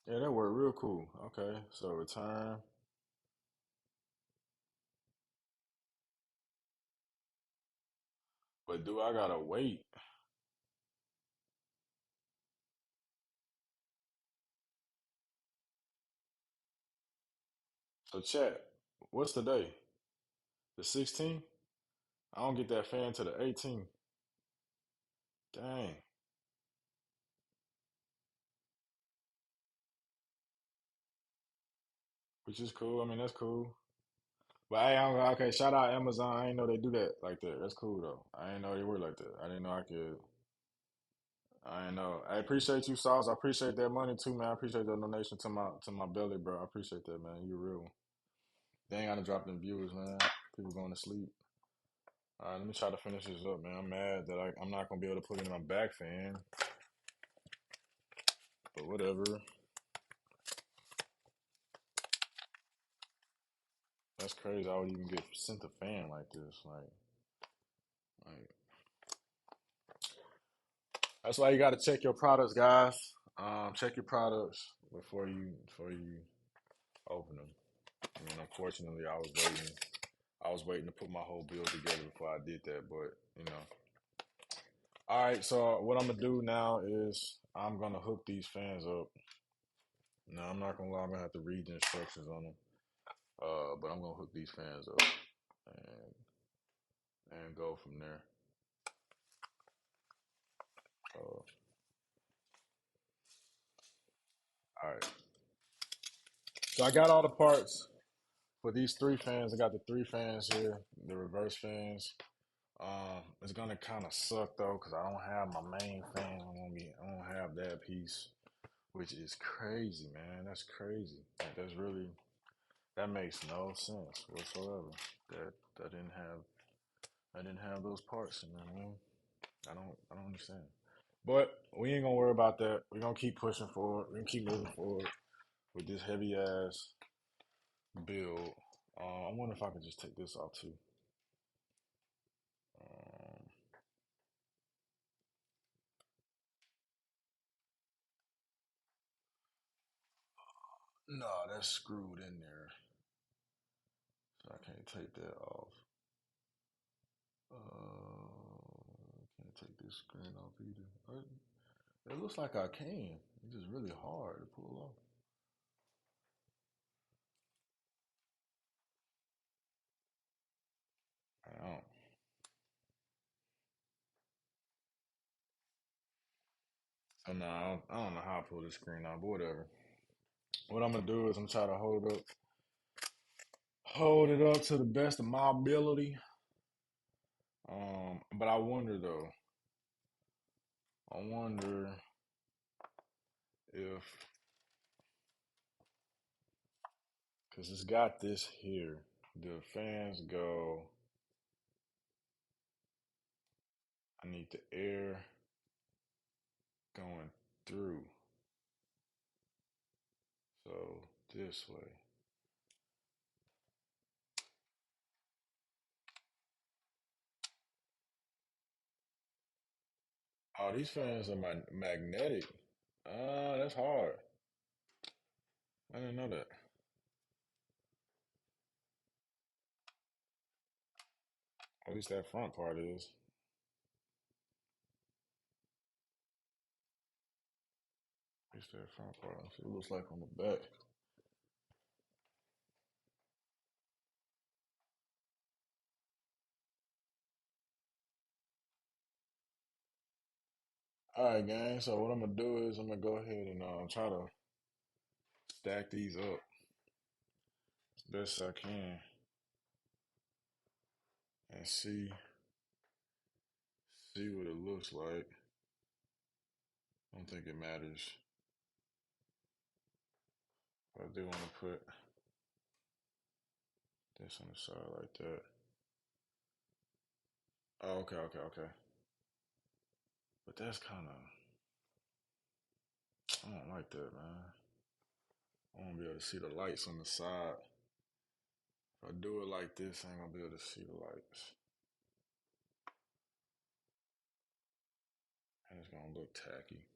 Yeah, that worked real cool. Okay, so return. But do I gotta wait? So chat, what's the day? The 16th? I don't get that fan to the 18th. Dang, which is cool. I mean, that's cool. But hey, okay, shout out Amazon. I ain't know they do that like that. That's cool though. I ain't know they were like that. I didn't know I could. I ain't know. I appreciate you, Sauce. I appreciate that money too, man. I appreciate the donation to my belly, bro. I appreciate that, man. You real. They ain't gotta drop them viewers, man. People going to sleep. All right, let me try to finish this up, man. I'm mad that I'm not gonna be able to put it in my back fan, but whatever. That's crazy. I would even get sent a fan like this. Like that's why you got to check your products, guys. Check your products before you open them. I mean, unfortunately, I was waiting to put my whole build together before I did that. But you know, all right. So what I'm gonna do now is I'm gonna hook these fans up. Now I'm not gonna lie. I'm gonna have to read the instructions on them. But I'm gonna hook these fans up and go from there. Uh, all right. So I got all the parts for these three fans. I got the three fans here, the reverse fans. It's gonna kind of suck though, cause I don't have my main fan. I don't have that piece, which is crazy, man. That's crazy. Like, that makes no sense whatsoever. That I didn't have those parts in there, man. I don't understand. But we ain't gonna worry about that. We're gonna keep pushing forward. We're gonna keep moving forward with this heavy ass build. I wonder if I could just take this off too. Um, no, that's screwed in there, so I can't take that off. Can't take this screen off either. It looks like I can. It's just really hard to pull off. I don't. So no, I don't know how to pull this screen off, but whatever. What I'm gonna do is I'm try to hold it up to the best of my ability. But I wonder though. I wonder if Cause it's got this here. The fans go. I need the air going through. So this way. Oh, these fans are magnetic. Ah, that's hard. I didn't know that. At least that front part is. At least that front part. Let's see what it looks like on the back. All right, gang. So what I'm gonna do is I'm gonna go ahead and try to stack these up as best I can and see what it looks like. I don't think it matters. But I do want to put this on the side like that. Oh, okay. But that's kind of, I don't like that, man. I want to be able to see the lights on the side. If I do it like this, I ain't gonna be able to see the lights. And it's gonna look tacky.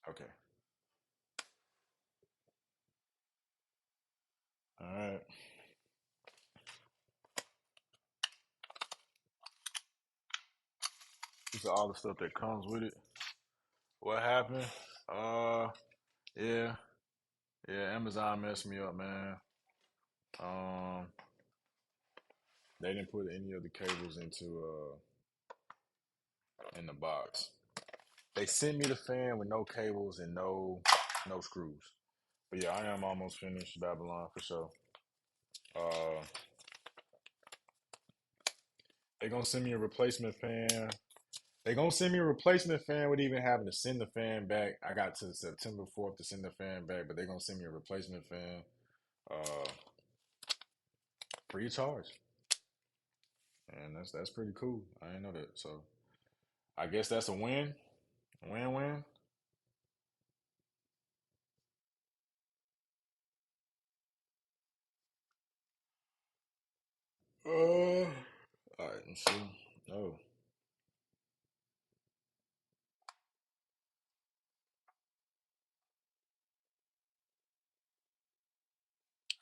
Okay. All right. These are all the stuff that comes with it. What happened? Uh, yeah, yeah. Amazon messed me up, man. Um, they didn't put any of the cables into in the box. They sent me the fan with no cables and no screws. But yeah, I am almost finished Babylon for sure. Uh, they gonna send me a replacement fan. They gonna send me a replacement fan with even having to send the fan back. I got to September 4th to send the fan back, but they gonna send me a replacement fan, uh, free of charge, and that's pretty cool. I didn't know that, so I guess that's a win, win. All right, let's see. Oh,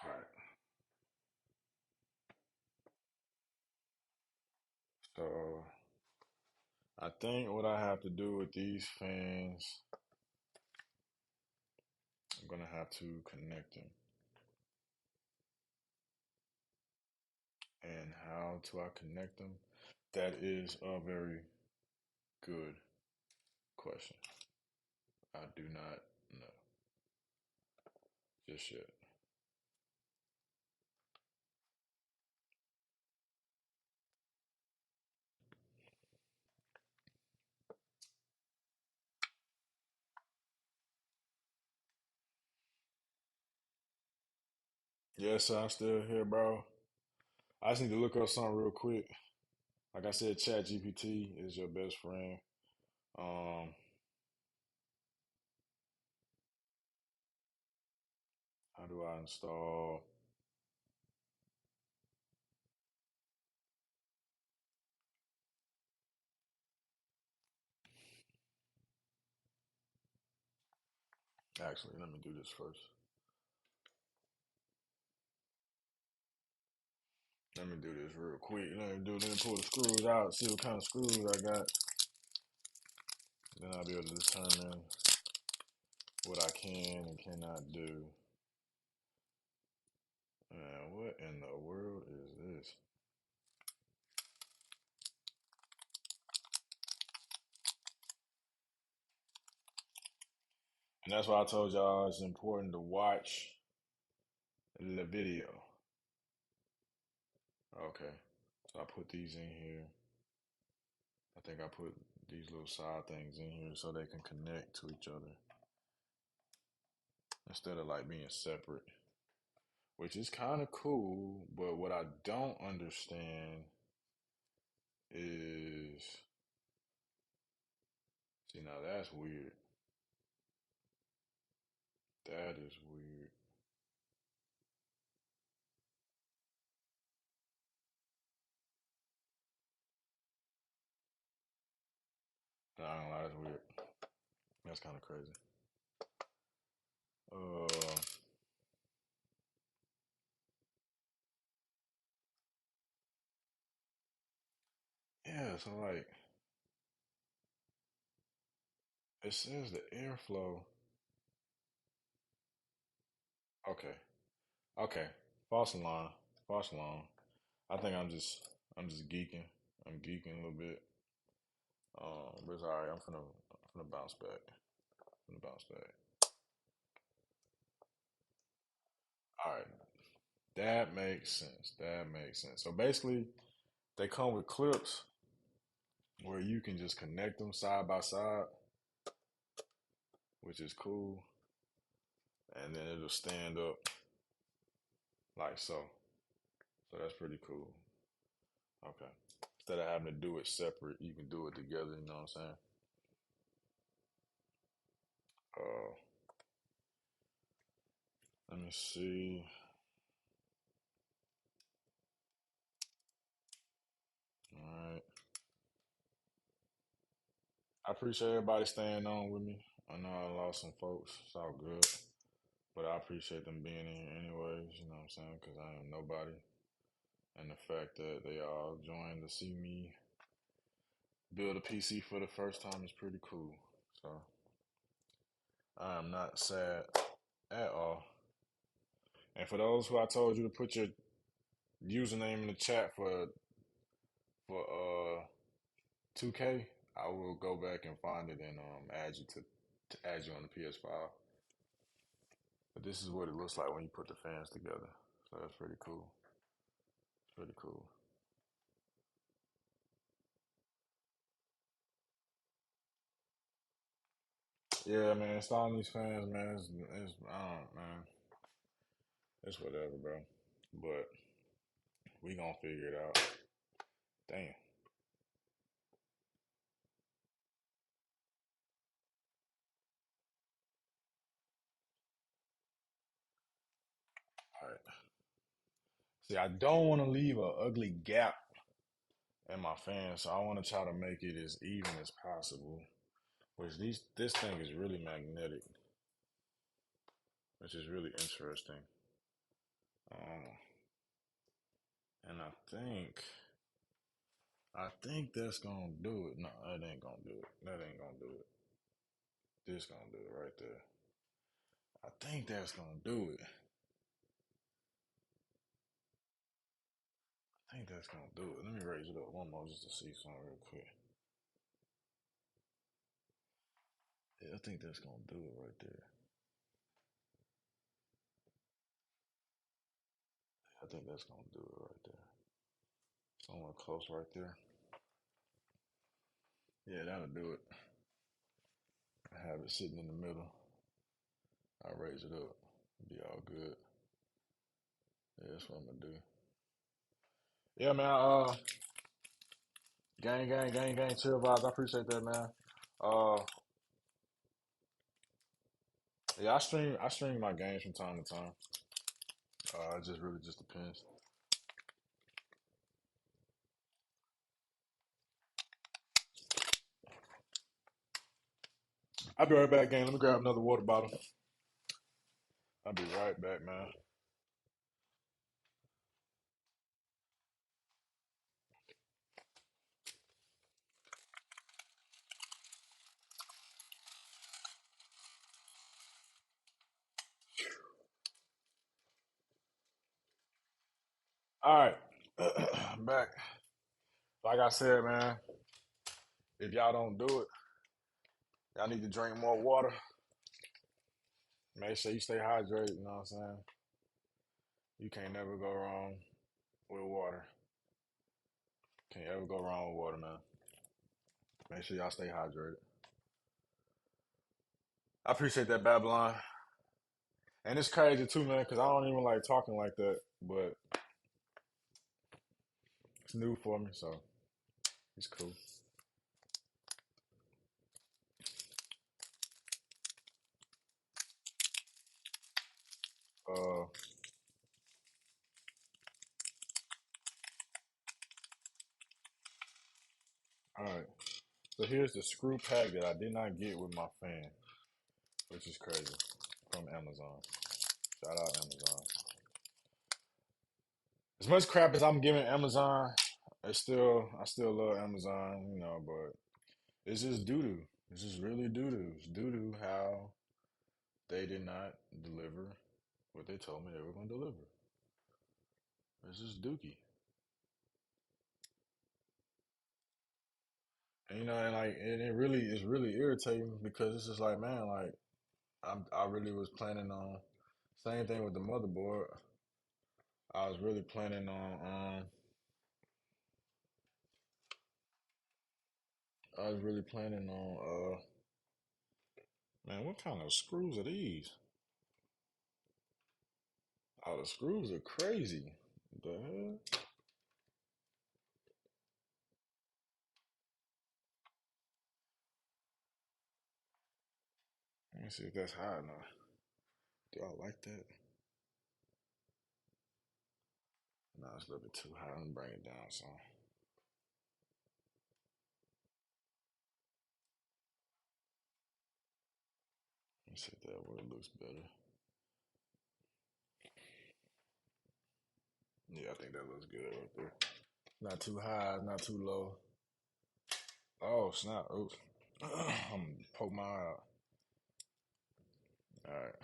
all right. So I think what I have to do with these fans, I'm gonna have to connect them. And how do I connect them? That is a very good question. I do not know just yet. Yes, I'm still here, bro. I just need to look up something real quick. Like I said, Chat GPT is your best friend. Um, how do I install? Actually, let me do this first. Let me do this real quick. Let me pull the screws out, see what kind of screws I got. Then I'll be able to determine what I can and cannot do. Man, what in the world is this? And that's why I told y'all it's important to watch the video. Okay. So I put these in here. I think I put these little side things in here so they can connect to each other. instead of like being separate, which is kind of cool. But what I don't understand is, see, now that's weird. That is weird. Nah, I don't lie, that's weird. That's kind of crazy. Uh, yeah. So like, it says the airflow. Okay, okay. False alarm. False alarm. I think I'm just geeking. I'm geeking a little bit. But it's all right. I'm finna bounce back. I'm finna bounce back. All right. That makes sense. That makes sense. So basically, they come with clips where you can just connect them side by side, which is cool, and then it'll stand up like so. So that's pretty cool. Okay. Instead of having to do it separate, you can do it together. You know what I'm saying? Uh, Let me see. All right. I appreciate everybody staying on with me. I know I lost some folks. It's all good. But I appreciate them being here anyways, you know what I'm saying? Because I am nobody. And the fact that they all joined to see me build a PC for the first time is pretty cool. So I am not sad at all. And for those who I told you to put your username in the chat for 2K, I will go back and find it and add you to add you on the PS5. But this is what it looks like when you put the fans together. So that's pretty cool. It's pretty cool. Yeah, man, installing these fans, man, it's I don't, man, it's whatever, bro. But we gonna figure it out. Damn. All right. See, I don't want to leave a ugly gap in my fan, so I want to try to make it as even as possible. Which this thing is really magnetic, which is really interesting. Um, and I think that's gonna do it. No, that ain't gonna do it. That ain't gonna do it. This gonna do it right there. I think that's gonna do it. I think that's gonna do it. Let me raise it up one more just to see something real quick. Yeah, I think that's gonna do it right there. I think that's gonna do it right there. Somewhere close right there. Yeah, that'll do it. I have it sitting in the middle. I raise it up. Be all good. Yeah, that's what I'm gonna do. Yeah, man. Gang, chill vibes. I appreciate that, man. Uh, yeah, I stream my games from time to time. It just really just depends. I'll be right back, gang. Let me grab another water bottle. I'll be right back, man. All right, I'm back. Like I said, man, if y'all don't do it, y'all need to drink more water. Make sure you stay hydrated. You know what I'm saying? You can't never go wrong with water. Can't ever go wrong with water, man. Make sure y'all stay hydrated. I appreciate that, Babylon. And it's crazy too, man, because I don't even like talking like that, but it's new for me, so it's cool. Uh, all right. So here's the screw pack that I did not get with my fan, which is crazy, from Amazon. Shout out Amazon. As much crap as I'm giving Amazon, I still love Amazon, you know, but it's just doo doo. It's just really doo doo. It's doo doo how they did not deliver what they told me they were going to deliver. It's just dookie. And, you know, and it really is really irritating because it's just like, man, like I really was planning on same thing with the motherboard. I was really planning on I was really planning on man, what kind of screws are these? Oh, the screws are crazy. The hell? Let me see if that's high enough. Do I like that? No, it's a little bit too high. Let me bring it down some. Let me see if that where it looks better. Yeah, I think that looks good right there. Not too high, not too low. Oh, snap. Oops. I'm gonna poke my eye out. All right.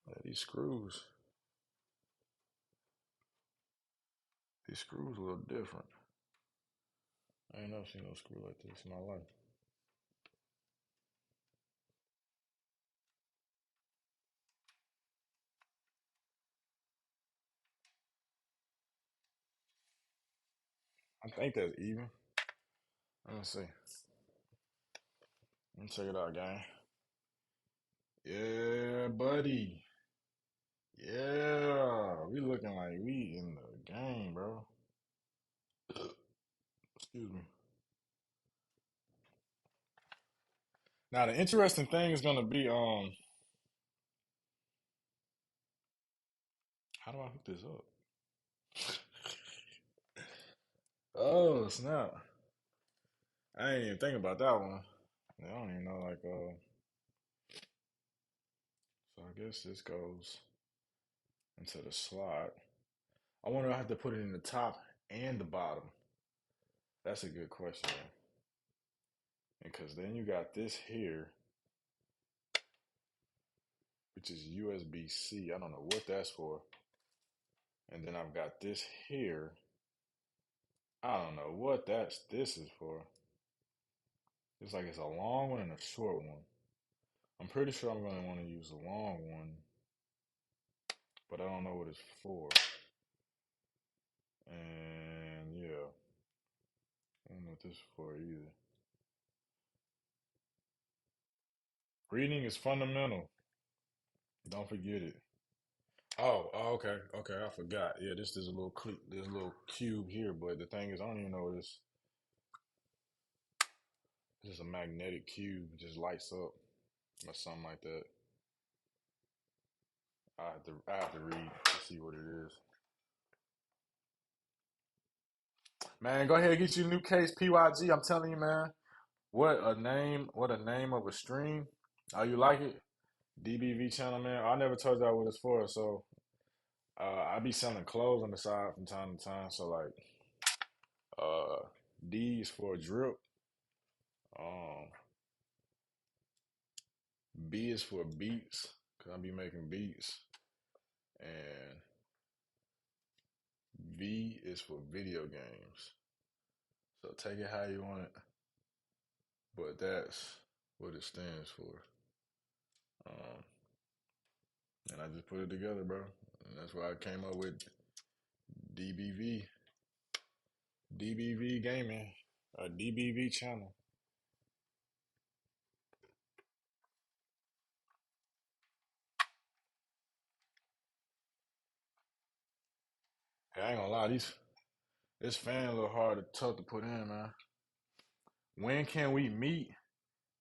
Yeah, these screws a little different. I ain't never seen no screw like this in my life. I think that's even. Let me see. Let me check it out, gang. Yeah, buddy. Yeah, we looking like we in the game, bro. Excuse me. Now the interesting thing is gonna be how do I hook this up? Oh snap! I ain't even think about that one. I don't even know so I guess this goes into the slot. I wonder if I have to put it in the top and the bottom. That's a good question, man. Because then you got this here, which is USB-C. I don't know what that's for. And then I've got this here. I don't know what this is for. It's like it's a long one and a short one. I'm pretty sure I'm gonna want to use the long one, but I don't know what it's for. And yeah, I don't know what this is for either. Reading is fundamental. Don't forget it. Oh, okay, okay. I forgot. Yeah, this is a little this little cube here, but the thing is, I don't even know what this. This is a magnetic cube. It just lights up or something like that. I have to read to see what it is. Man, go ahead and get you a new case, PYG. I'm telling you, man. What a name! What a name of a stream. Oh, you like it? DBV channel, man. I never told y'all what it's for. So I be selling clothes on the side from time to time. So like uh D is for drip. Um B is for beats, cause I be making beats. And V is for video games. So take it how you want it. But that's what it stands for. Um and I just put it together, bro. And that's why I came up with DBV. DBV Gaming, a DBV channel. Hey, I ain't gonna lie, this fan a little hard to tough to put in, man. When can we meet?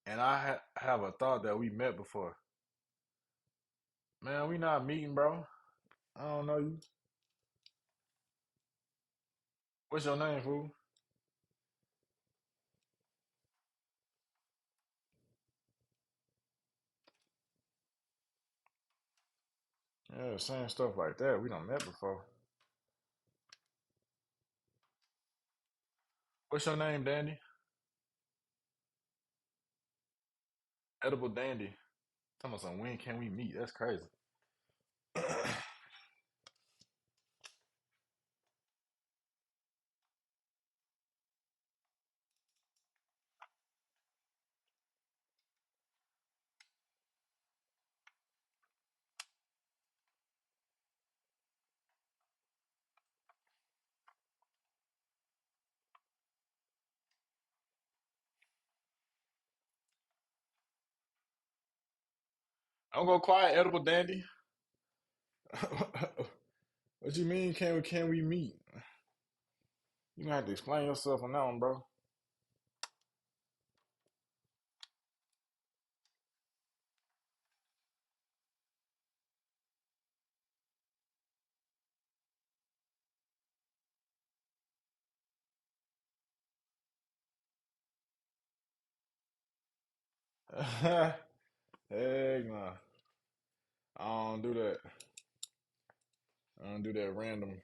And I have a thought that we met before. Man, we not meeting, bro. I don't know you. What's your name, fool? Yeah, saying stuff like that. We done met before. What's your name, Dandy? Edible Dandy. Tell me some when can we meet? That's crazy. Don't go quiet, Edible Dandy. What you mean can we meet? You gonna have to explain yourself on that one, bro. Heck nah. I don't do that. I don't do that random.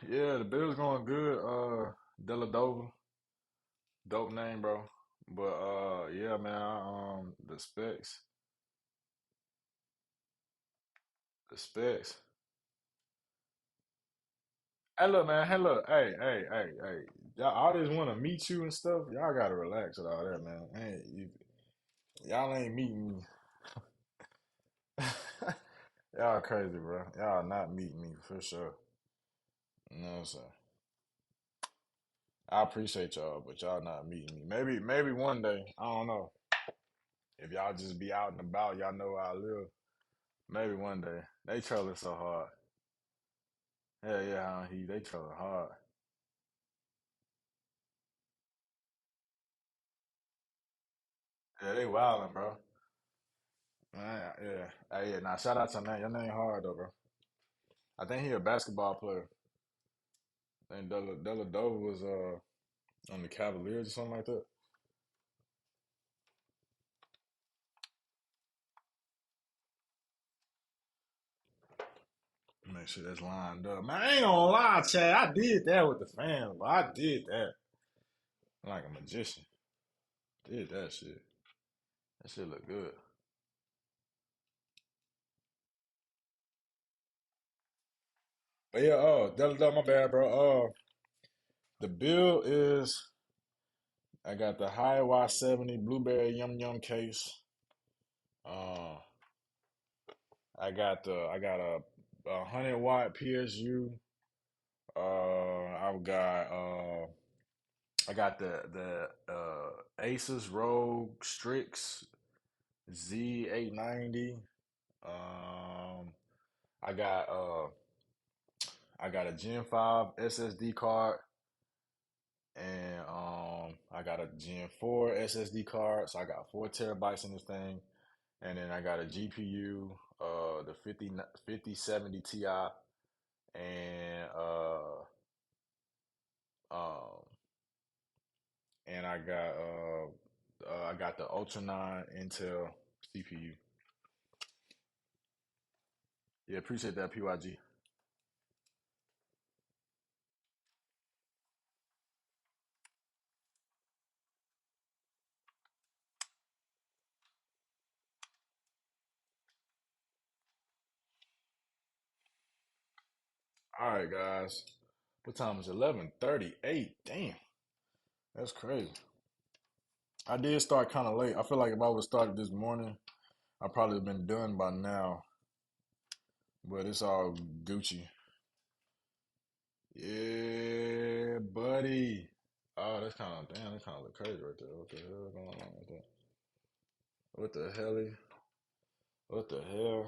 Yeah, the Bills going good. Deladova, dope name, bro. But yeah, man. The specs. Hey, look, man. Hey, look. Hey. Y'all all just want to meet you and stuff. Y'all gotta relax with all that, man. Y'all ain't meeting me. Y'all crazy, bro. Y'all not meeting me for sure. You know what I'm saying? I appreciate y'all, but y'all not meeting me. Maybe one day. I don't know. If y'all just be out and about, y'all know where I live. Maybe one day. They trolling so hard. Hell yeah, they trolling hard. Yeah, they wilding, bro. Man, yeah. Hey, yeah. Now shout out to man. Your name hard though, bro. I think he a basketball player. I think Della Dova was on the Cavaliers or something like that. Make sure that's lined up. Man, I ain't gonna lie, Chad. I did that with the fans, but I did that like a magician. Did that shit. That shit look good. But yeah, Della Dova, my bad, bro. The bill is I got the HYTE Y70 Blueberry Yum Yum case. Uh, I got a 100 watt PSU. I've got I got the Asus ROG Strix Z890. Um, I got uh I got a Gen 5 SSD card and I got a Gen 4 SSD card. So I got 4 TB in this thing. And then I got a GPU, the 5070 Ti, and um, and I got the Ultra 9 Intel CPU. Yeah, appreciate that, PYG. All right, guys. What time is it? 11:38. Damn, that's crazy. I did start kind of late. I feel like if I would have started this morning, I'd probably been done by now. But it's all Gucci. Yeah, buddy. Oh, that's kind of damn. That kind of look crazy right there. What the hell going on with that? What the hell? What the hell?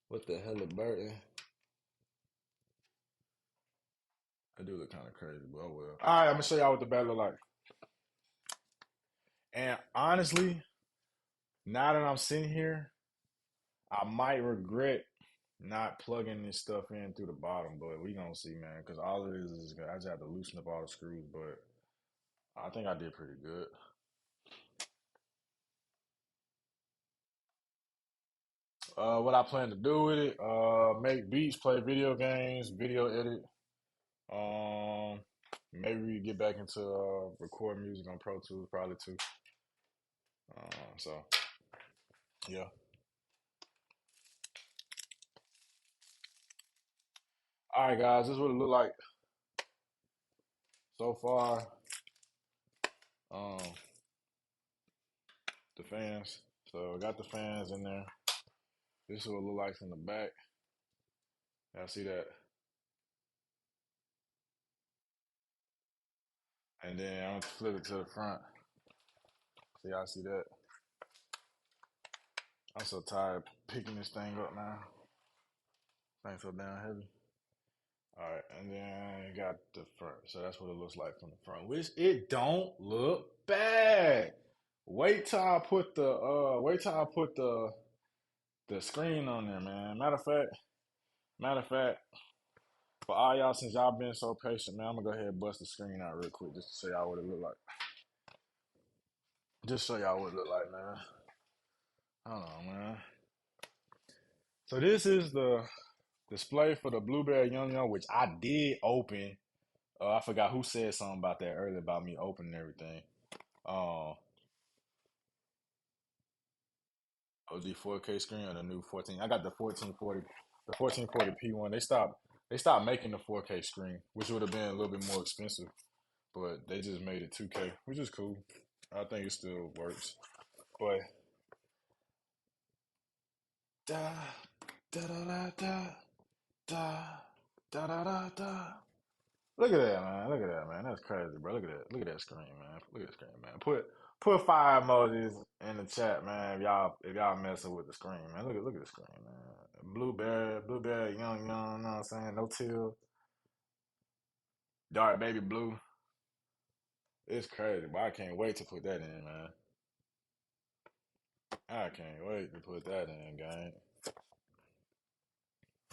What the hell, Burton? I do look kind of crazy, but oh well. All right, I'm gonna show y'all what the bed look like. And honestly, now that I'm sitting here, I might regret not plugging this stuff in through the bottom, but we gonna see, man. Because all it is I just have to loosen up all the screws, but I think I did pretty good. What I plan to do with it, make beats, play video games, video edit. Um, maybe we get back into record music on Pro Tools, probably too. So yeah. All right, guys, this is what it look like so far. Um, the fans. So I got the fans in there. This is what it look like from the back. Y'all see that? And then I'm gonna flip it to the front. So y'all see that? I'm so tired of picking this thing up now. Thing's so damn heavy. All right, and then you got the front. So that's what it looks like from the front, which it don't look bad. Wait till I put the screen on there, man. Matter of fact, for all y'all, since y'all been so patient, man, I'm gonna go ahead and bust the screen out real quick just to show y'all what it look like. Just show y'all what it look like, man. Hold on, man. So this is the display for the Blueberry Young Young, which I did open. I forgot who said something about that earlier about me opening everything. Um, OG 4K screen or the new 14. I got the 1440, the 1440p one. They stopped making the 4K screen, which would have been a little bit more expensive, but they just made it 2K, which is cool. I think it still works. But da da da da da da da da da da. Look at that, man. Look at that, man. That's crazy, bro. Look at that. Look at that screen, man. Look at the screen, man. Put fire emojis in the chat, man. If y'all messing with the screen, man. Look at the screen, man. Blueberry, young, you know what I'm saying? No teal, dark baby blue. It's crazy, but I can't wait to put that in, man. I can't wait to put that in, gang.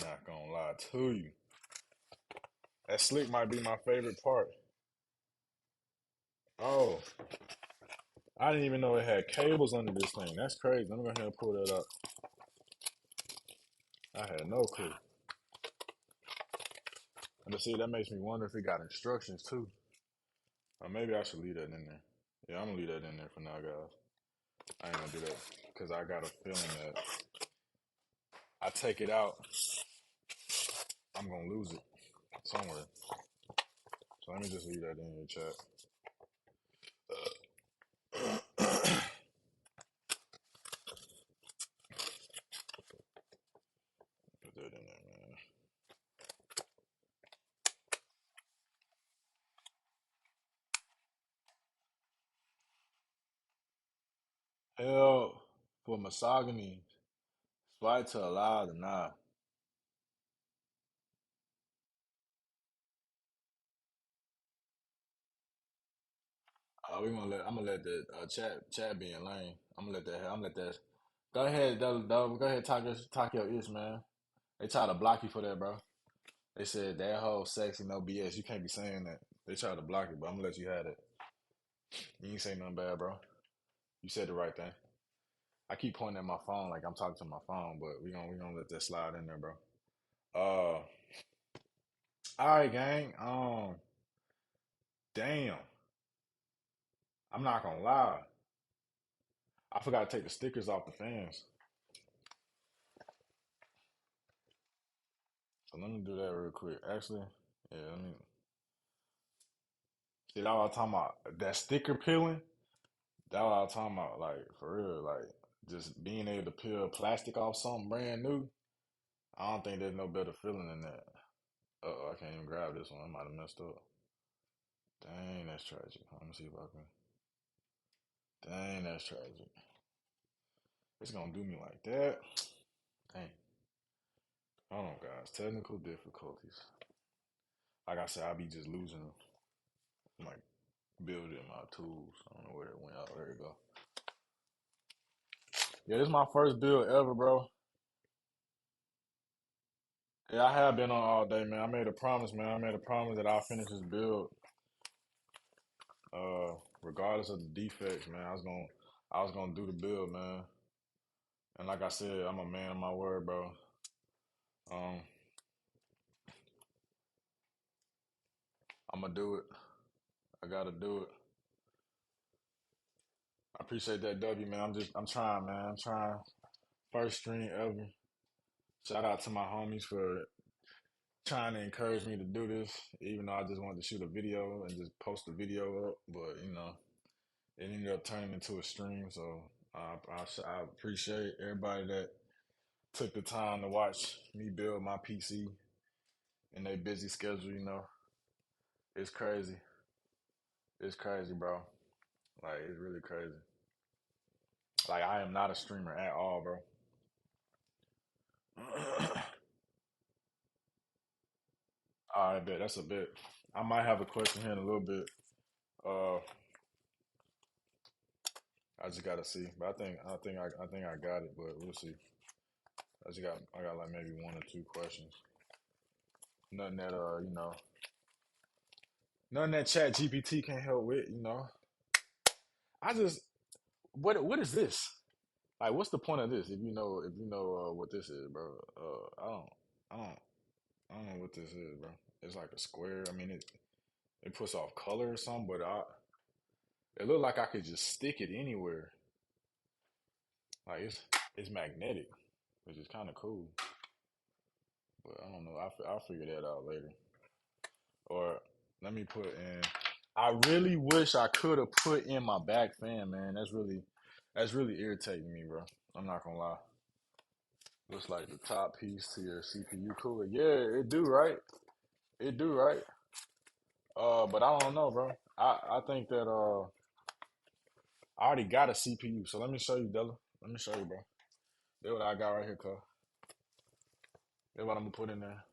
Not gonna lie to you. That slick might be my favorite part. Oh, I didn't even know it had cables under this thing. That's crazy. Let me go ahead and pull that up. I had no clue. And to see, that makes me wonder if it got instructions too. Or maybe I should leave that in there. Yeah, I'm gonna leave that in there for now, guys. I ain't gonna do that because I got a feeling that I take it out, I'm gonna lose it somewhere. So let me just leave that in your chat. Put that in there, man. Hell for misogyny, fight to allow to not. I'm gonna let the chat be in lane. I'm gonna let that. Go ahead, go ahead, talk your ish, man. They try to block you for that, bro. They said that whole sexy, no BS. You can't be saying that. They tried to block it, but I'm gonna let you have it. You ain't say nothing bad, bro. You said the right thing. I keep pointing at my phone like I'm talking to my phone, but we gonna let that slide in there, bro. All right, gang. Damn. I'm not gonna lie. I forgot to take the stickers off the fans. So let me do that real quick. Actually, yeah, let me see that what I'm talking about. That sticker peeling, that what I'm talking about. Like for real, like just being able to peel plastic off something brand new. I don't think there's no better feeling than that. Oh, I can't even grab this one. I might have messed up. Dang, that's tragic. Let me see if I can. Dang, that's tragic. It's gonna do me like that. Dang. Hold on, guys. Technical difficulties. Like I said, I be just losing, like, building my tools. I don't know where it went. Oh, there you go. Yeah, this is my first build ever, bro. Yeah, I have been on all day, man. I made a promise, man. I made a promise that I'll finish this build, regardless of the defects, man. I was gonna do the build, man. And like I said, I'm a man of my word, bro. Um, I'm gonna do it. I gotta do it. I appreciate that W, man. I'm trying, man. I'm trying. First stream ever. Shout out to my homies for trying to encourage me to do this, even though I just wanted to shoot a video and just post the video up. But it ended up turning into a stream. So I appreciate everybody that took the time to watch me build my PC in their busy schedule. It's crazy. It's crazy, bro. Like it's really crazy. Like I am not a streamer at all, bro. All right, bet that's a bit. I might have a question here in a little bit. Uh, I just gotta see, but I think I got it, but we'll see. I got like maybe one or two questions. Nothing that nothing that Chat GPT can't help with. I just what is this? Like, what's the point of this? If you know what this is, bro. I don't I don't know what this is, bro. It's like a square. I mean, it puts off color or something, but it looked like I could just stick it anywhere. Like it's magnetic, which is kind of cool. But I don't know. I'll figure that out later. Or let me put in. I really wish I could have put in my back fan, man. That's really irritating me, bro. I'm not gonna lie. Looks like the top piece to your CPU cooler. Yeah, it do, right? It do, right? But I don't know, bro. I think that I already got a CPU. So let me show you, Della. Let me show you, bro. That's what I got right here, cuz. That's what I'm gonna put in there.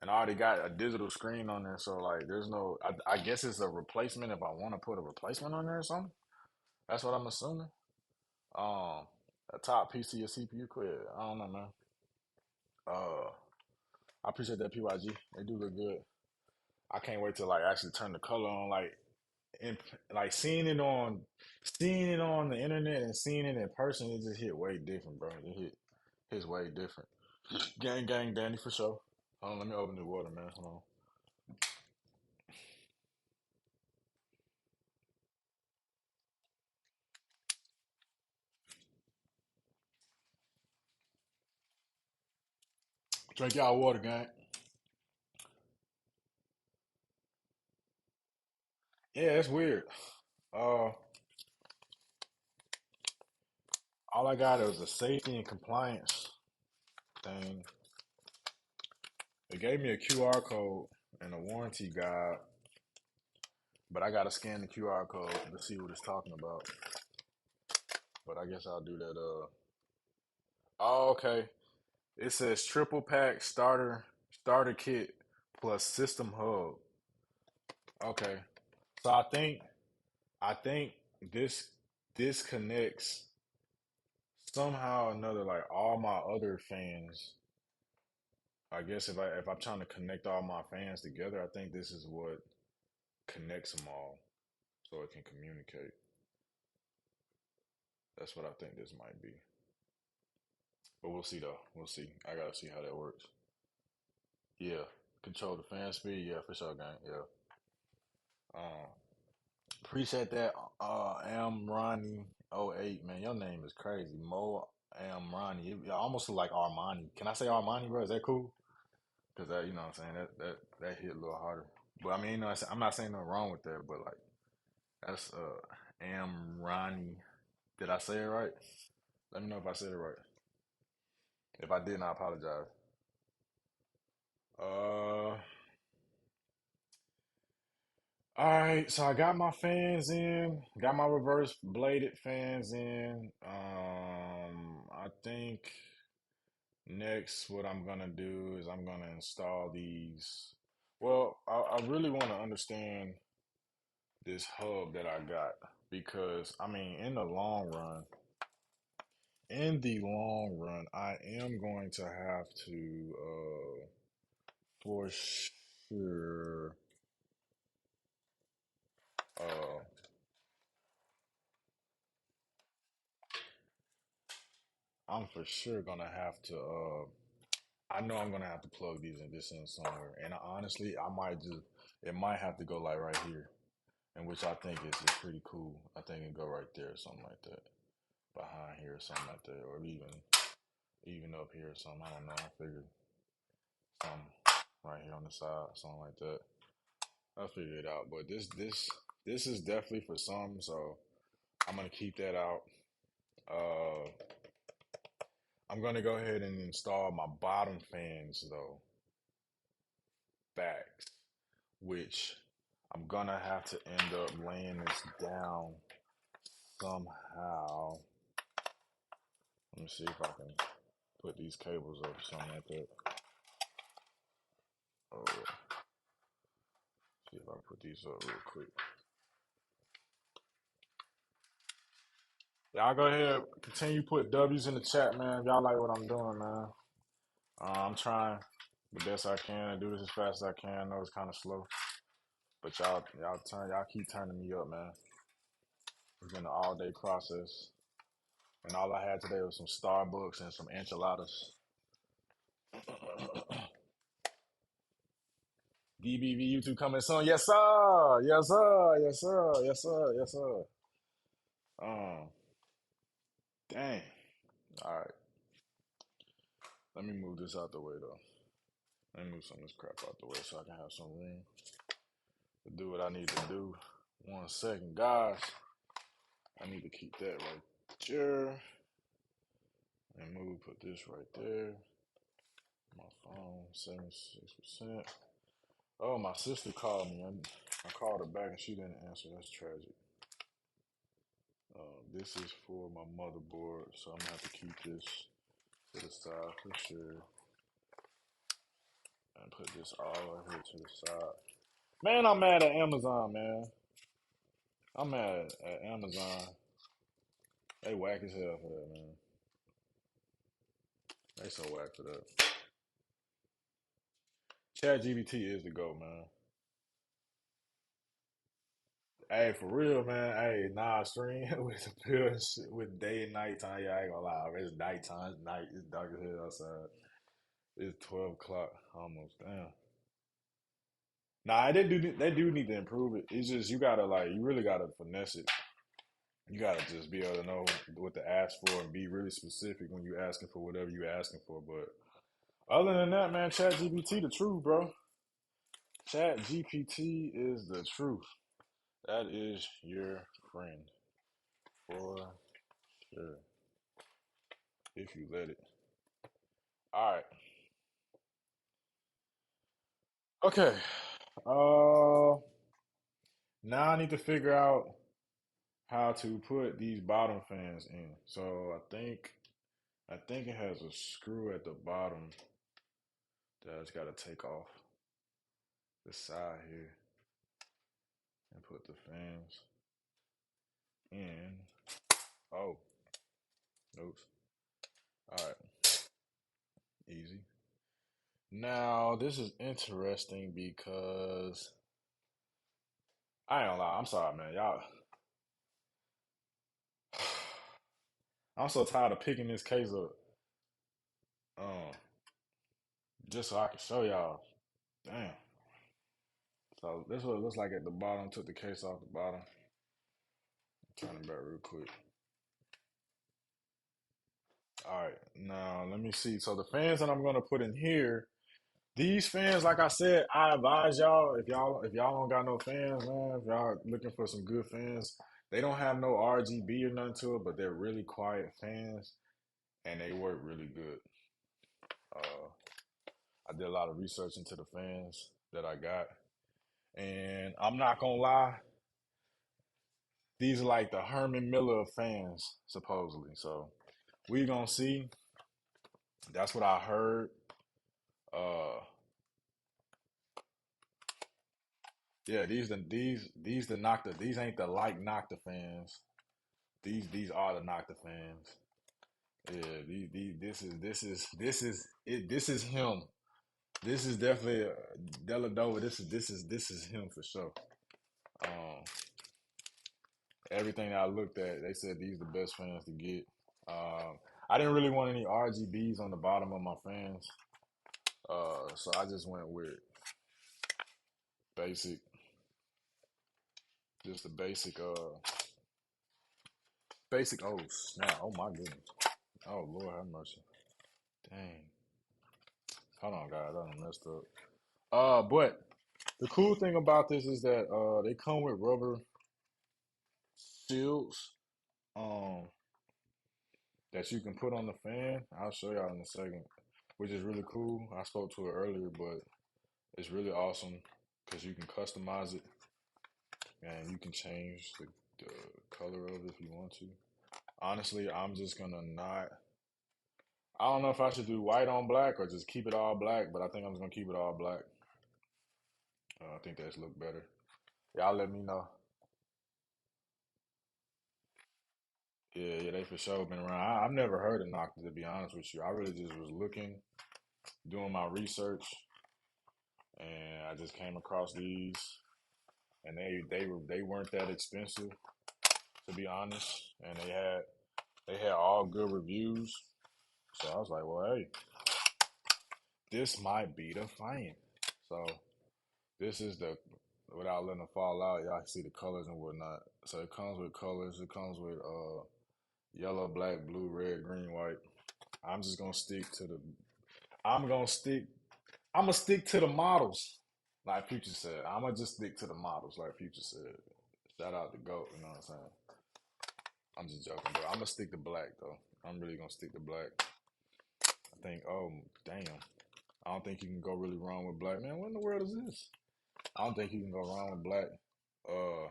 And I already got a digital screen on there, so like, there's no. I guess it's a replacement if I want to put a replacement on there or something. That's what I'm assuming. Um, a top PC or CPU quit. I don't know, man. Uh, I appreciate that PYG. They do look good. I can't wait to like actually turn the color on. In, like seeing it on the internet and seeing it in person, it just hit way different, bro. Hits way different. Gang, gang, Danny for sure. Hold on, let me open the water, man. Hold on. Drink y'all water, gang. Yeah, it's weird. Uh, all I got is a safety and compliance thing. It gave me a QR code and a warranty guide, but I gotta scan the QR code to see what it's talking about. But I guess I'll do that. Oh, okay. It says triple pack starter kit plus system hub. Okay, so I think this connects somehow or another, like all my other fans. I guess if I'm trying to connect all my fans together, I think this is what connects them all, so it can communicate. That's what I think this might be. But we'll see though. We'll see. I gotta see how that works. Yeah, control the fan speed. Yeah, for sure, gang. Yeah. Um, Appreciate that. Am Ronnie '08, man. Your name is crazy. Mo Am Ronnie. It almost look like Armani. Can I say Armani, bro? Is that cool? because that, you know what I'm saying, that hit a little harder. But I mean, you know, I'm not saying nothing wrong with that, but like that's Amrani. Did I say it right? Let me know if I said it right. If I didn't, I apologize. All right, so I got my fans in, got my reverse bladed fans in. I think next what I'm gonna do is I'm gonna install these. Well, I really want to understand this hub that I got because I mean, in the long run, I am going to have to, for sure, uh, I'm for sure gonna have to. I know I'm gonna have to plug this in somewhere, and honestly, it might have to go like right here, and which I think is pretty cool. I think it go right there, or something like that, behind here, or something like that, or even up here, or something. I don't know. I figured something right here on the side, something like that. I'll figure it out. But this is definitely for some, so I'm gonna keep that out. Uh, I'm gonna go ahead and install my bottom fans though, back, which I'm gonna have to end up laying this down somehow. Let me see if I can put these cables up or something like that. Oh, see if I can put these up real quick. Y'all go ahead, continue to put W's in the chat, man. If y'all like what I'm doing, man. I'm trying the best I can to do this as fast as I can. I know it's kind of slow, but y'all keep turning me up, man. It's been an all day process, and all I had today was some Starbucks and some enchiladas. DBV YouTube coming soon. Yes, sir. Yes, sir. Yes, sir. Yes, sir. Yes, sir. Um, dang. All right. Let me move this out the way, though. Let me move some of this crap out the way so I can have some room to do what I need to do. 1 second, guys. I need to keep that right there. And put this right there. My phone, 76%. Oh, my sister called me. I called her back and she didn't answer. That's tragic. This is for my motherboard, so I'm gonna have to keep this to the side for sure. And put this all right here to the side. Man, I'm mad at Amazon, man. I'm mad at Amazon. They whack as hell for that, man. They so whack for that. Chat GBT is the go, man. Hey, for real, man. Hey, nah, stream with the pill shit with day and night time. Yeah, I ain't gonna lie. It's nighttime. It's night. It's dark as hell outside. It's 12 o'clock almost. Damn. Nah, they do need to improve it. It's just you gotta like you really gotta finesse it. You gotta just be able to know what to ask for and be really specific when you're asking for whatever you're asking for. But other than that, man, Chat GPT the truth, bro. Chat GPT is the truth. That is your friend for sure. If you let it. All right. Okay. Uh, now I need to figure out how to put these bottom fans in. So I think it has a screw at the bottom that I just got to take off the side here and put the fans in. Oh, oops. All right, easy. Now this is interesting because I ain't gonna lie. I'm sorry, man. Y'all, I'm so tired of picking this case up. Um, just so I can show y'all. Damn. So this is what it looks like at the bottom. Took the case off the bottom. Turn it back real quick. All right, now let me see. So the fans that I'm gonna put in here, These fans, like I said, I advise y'all if y'all don't got no fans, man, if y'all looking for some good fans, they don't have no RGB or nothing to it, but they're really quiet fans and they work really good. Uh, I did a lot of research into the fans that I got, and I'm not gonna lie, these are like the Herman Miller of fans, supposedly. So we gonna see. That's what I heard. Uh, yeah, these the Nocta. These ain't the like Nocta fans. These are the Nocta fans. Yeah, this is him. This is definitely Deladova. This is him for sure. Um, everything that I looked at, they said these are the best fans to get. I didn't really want any RGBs on the bottom of my fans, so I just went with basic, just the basic. Oh snap! Oh my goodness! Oh Lord have mercy! Dang! Hold on, guys, I done messed up. But the cool thing about this is that they come with rubber shields um that you can put on the fan. I'll show y'all in a second, which is really cool. I spoke to it earlier, but it's really awesome because you can customize it and you can change the color of it if you want to. Honestly, I'm just gonna not. I don't know if I should do white on black or just keep it all black, but I think I'm just gonna keep it all black. I think that's look better. Y'all let me know. Yeah, they for sure been around. I've never heard of Nocta to be honest with you. I really just was looking, doing my research, and I just came across these, and they weren't that expensive to be honest, and they had all good reviews. So I was like, well, hey, this might be the fan. So this is the without letting it fall out, y'all can see the colors and whatnot. So it comes with colors. It comes with yellow, black, blue, red, green, white. I'm just gonna stick to the. I'm gonna stick. I'm gonna stick to the models, like Future said. I'm gonna just stick to the models, like Future said. Shout out to Goat. You know what I'm saying? I'm just joking, but I'm gonna stick to black though. I'm really gonna stick to black. I think. Oh damn! I don't think you can go really wrong with black. Man, what in the world is this? I don't think you can go wrong with black. Uh,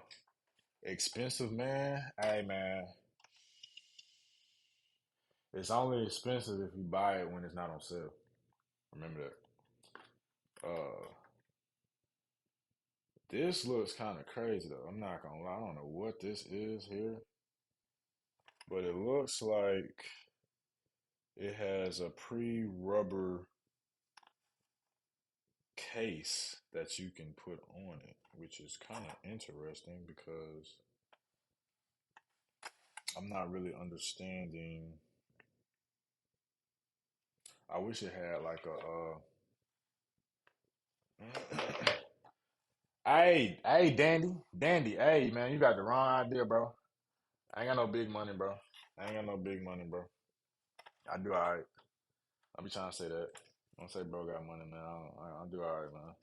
expensive, man. Hey, man, it's only expensive if you buy it when it's not on sale. Remember that. This looks kind of crazy though. I'm not gonna lie. I don't know what this is here, but it looks like it has a pre-rubber case that you can put on it, which is kind of interesting because I'm not really understanding. I wish it had like hey, Dandy, hey, man, you got the wrong idea, bro. I ain't got no big money, bro. I ain't got no big money, bro. I do all right. I be trying to say that. I don't say bro got money, man. I do all right, man.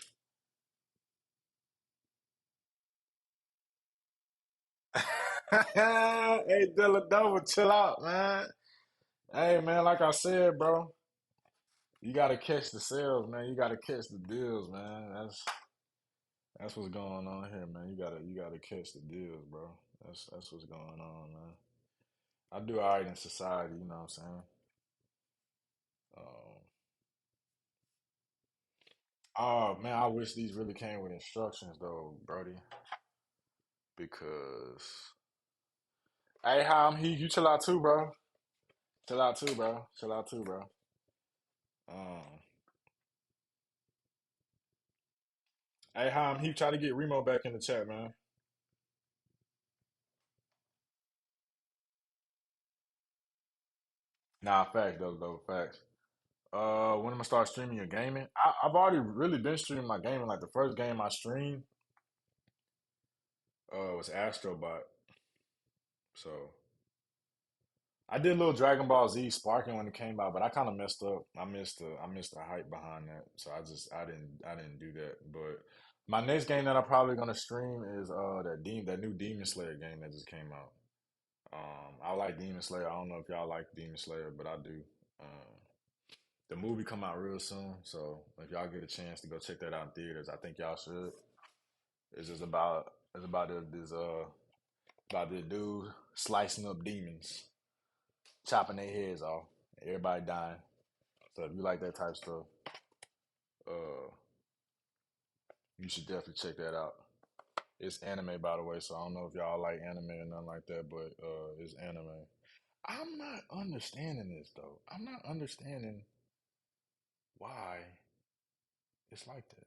Hey, Dilla chill out, man. Hey, man, like I said, bro, you got to catch the sales, man. You got to catch the deals, man. That's what's going on here, man. You gotta catch the deals, bro. That's what's going on, man. I do all right in society, you know what I'm saying? Um, oh man, I wish these really came with instructions though, Brody. Because hey, you chill out too, bro. Chill out too, bro. Chill out too, bro. Um, hey, he try to get Remo back in the chat, man. Nah, facts though, facts. When am I gonna start streaming your gaming? I've already really been streaming my gaming. Like the first game I streamed was Astrobot. So I did a little Dragon Ball Z Sparking when it came out, but I kind of messed up. I missed the hype behind that, so I didn't do that. But my next game that I'm probably gonna stream is that new Demon Slayer game that just came out. I like Demon Slayer. I don't know if y'all like Demon Slayer, but I do. Um, the movie come out real soon, so if y'all get a chance to go check that out in theaters, I think y'all should. It's about this dude slicing up demons, chopping their heads off, everybody dying. So if you like that type of stuff, uh, you should definitely check that out. It's anime, by the way, so I don't know if y'all like anime or nothing like that, but it's anime. I'm not understanding this though. I'm not understanding why it's like that.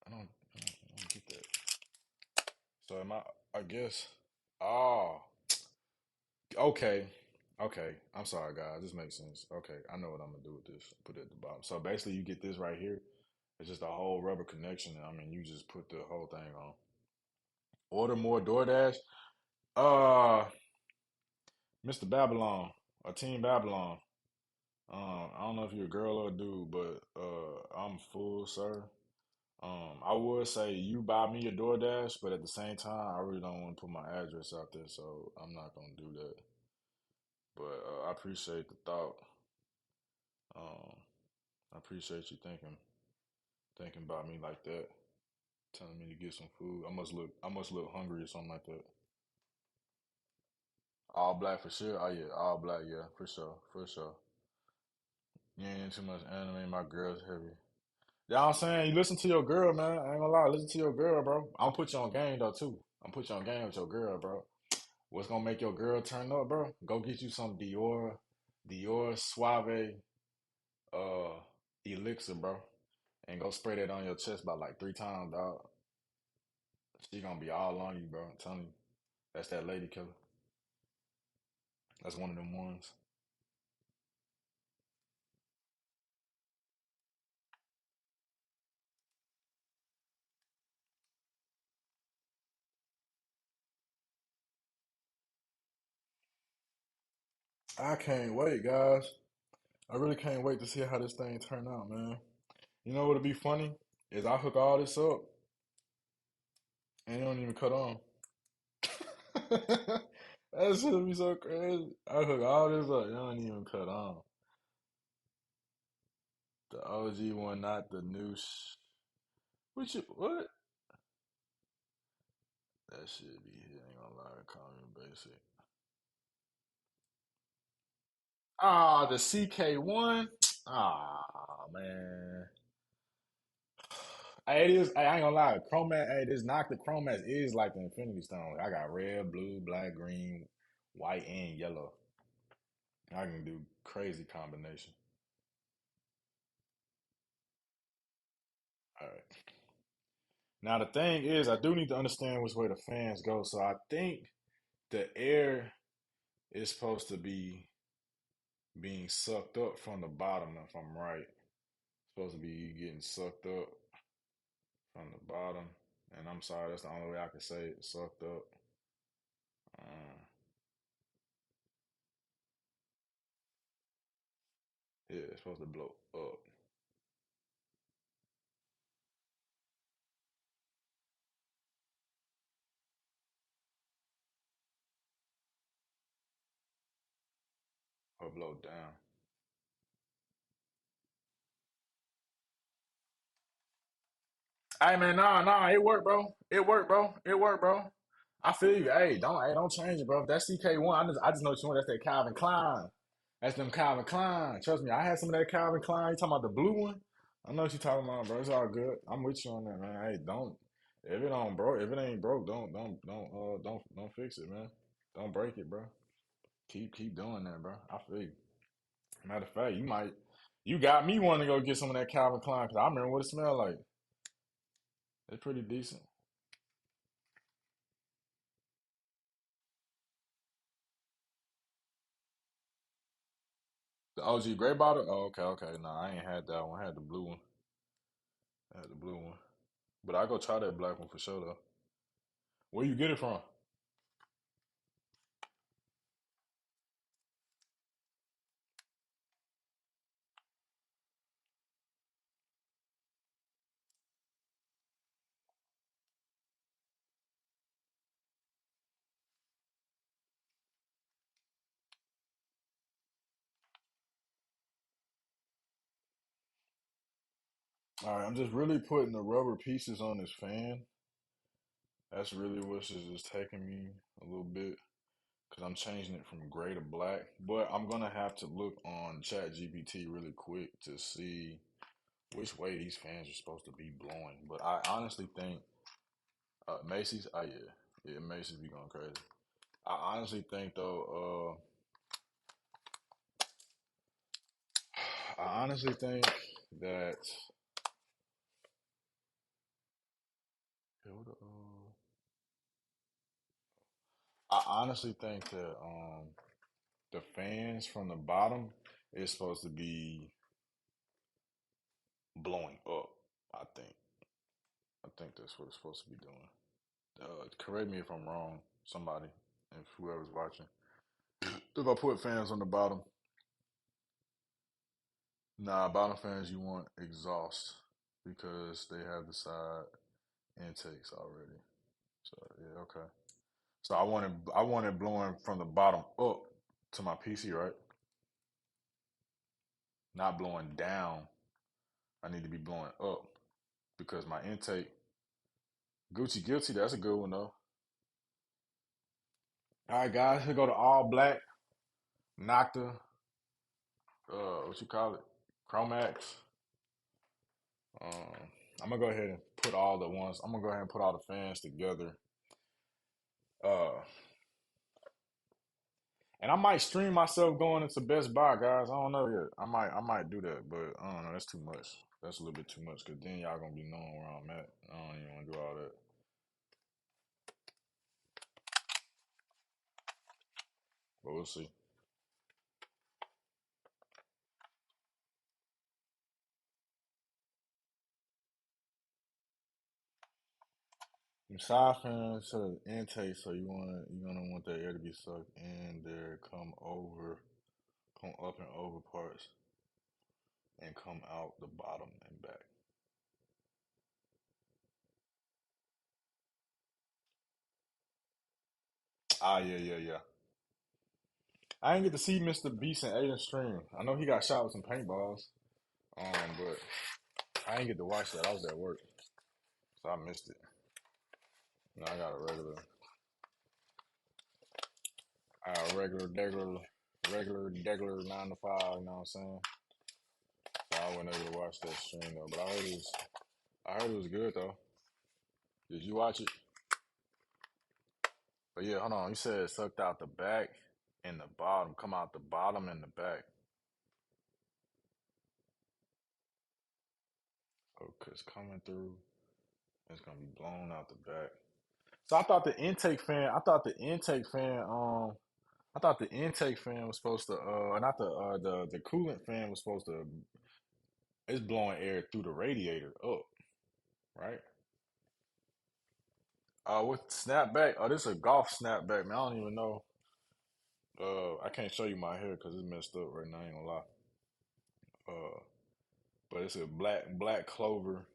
I don't get that. So am I? I guess. Oh, okay, okay. I'm sorry, guys. This makes sense. Okay, I know what I'm gonna do with this. Put it at the bottom. So basically, you get this right here. It's just a whole rubber connection. I mean, you just put the whole thing on. Order more DoorDash. Uh, Mr. Babylon or Team Babylon. I don't know if you're a girl or a dude, but I'm full, sir. I would say you buy me a DoorDash, but at the same time, I really don't want to put my address out there, so I'm not gonna do that. But I appreciate the thought. Um, I appreciate you thinking about me like that, telling me to get some food. I must look hungry or something like that. All black for sure. Oh yeah, all black. Yeah, for sure, for sure. You ain't into too much anime. My girl's heavy. Yeah, I'm saying you listen to your girl, man. I ain't gonna lie, listen to your girl, bro. I'm gonna put you on game though too. I'm gonna put you on game with your girl, bro. What's gonna make your girl turn up, bro? Go get you some Dior Suave uh elixir, bro, and go spray that on your chest about like 3 times, dog. She gonna be all on you, bro. I'm telling you, that's that lady killer. That's one of them ones. I can't wait, guys. I really can't wait to see how this thing turn out, man. You know what'll be funny is I hook all this up and it don't even cut on. That should be so crazy. I hook all this up, it don't even cut on. The OG one, not the new. Which what? That should be here. Ain't gonna lie, call me basic. Ah, the CK1. Ah, man. Hey, it is. Hey, I ain't gonna lie. Chromat. Hey, this knock the Chromats is like the Infinity Stone. I got red, blue, black, green, white, and yellow. I can do crazy combination. All right. Now the thing is, I do need to understand which way the fans go. So I think the air is supposed to be being sucked up from the bottom, if I'm right. Supposed to be getting sucked up from the bottom. And I'm sorry, that's the only way I can say it. Sucked up. Uh, yeah, it's supposed to blow up or blow down. Hey man, nah, it worked, bro. It worked, bro. It worked, bro. I feel you. Hey, don't change it, bro. If that's CK1, I just know what you want. That's that Calvin Klein. That's them Calvin Klein. Trust me, I had some of that Calvin Klein. You talking about the blue one? I know what you talking about, bro. It's all good. I'm with you on that, man. Hey, don't if it ain't broke, don't fix it, man. Don't break it, bro. Keep doing that, bro. I feel you. Matter of fact, you got me wanting to go get some of that Calvin Klein because I remember what it smelled like. It's pretty decent. The OG gray bottle? Oh, okay, okay. No, I ain't had that one. I had the blue one. I had the blue one. But I go try that black one for sure though. Where you get it from? All right, I'm just really putting the rubber pieces on this fan. That's really what's just taking me a little bit because I'm changing it from gray to black. But I'm gonna have to look on ChatGPT really quick to see which way these fans are supposed to be blowing. But I honestly think Macy's, oh yeah, Macy's be going crazy. I honestly think though, I honestly think that I honestly think that the fans from the bottom is supposed to be blowing up. I think. I think that's what it's supposed to be doing. Correct me if I'm wrong, somebody, if whoever's watching. If I put fans on the bottom, nah, bottom fans you want exhaust because they have the side intakes already. So yeah, okay. So I wanted blowing from the bottom up to my PC, right? Not blowing down. I need to be blowing up because my intake Gucci Guilty, that's a good one though. All right, guys, here go to all black Nocta, what you call it? Chromax. I'm gonna go ahead and put all the ones. I'm gonna go ahead and put all the fans together. Uh, and I might stream myself going into Best Buy, guys. I don't know yet. I might do that, but I don't know. That's too much. That's a little bit too much because then y'all gonna be knowing where I'm at. I don't even want to do all that, but we'll see. From side fans to the intake, so you're gonna want that air to be sucked in there, come up and over parts, and come out the bottom and back. Ah, yeah, yeah, yeah. I didn't get to see Mr. Beast and Aiden stream. I know he got shot with some paintballs, but I didn't get to watch that. I was at work, so I missed it. No, I got a regular 9 to 5. You know what I'm saying? So I wasn't able to watch that stream though. But I heard it was good though. Did you watch it? But yeah, hold on. You said it sucked out the back and the bottom. Come out the bottom and the back. Oh, cause coming through, it's gonna be blown out the back. So I thought the intake fan. I thought the intake fan was supposed to. Not the coolant fan was supposed to. It's blowing air through the radiator up, right? With snapback. Oh, this is a golf snapback, man. I don't even know. I can't show you my hair because it's messed up right now. I ain't gonna lie. Uh, but it's a black clover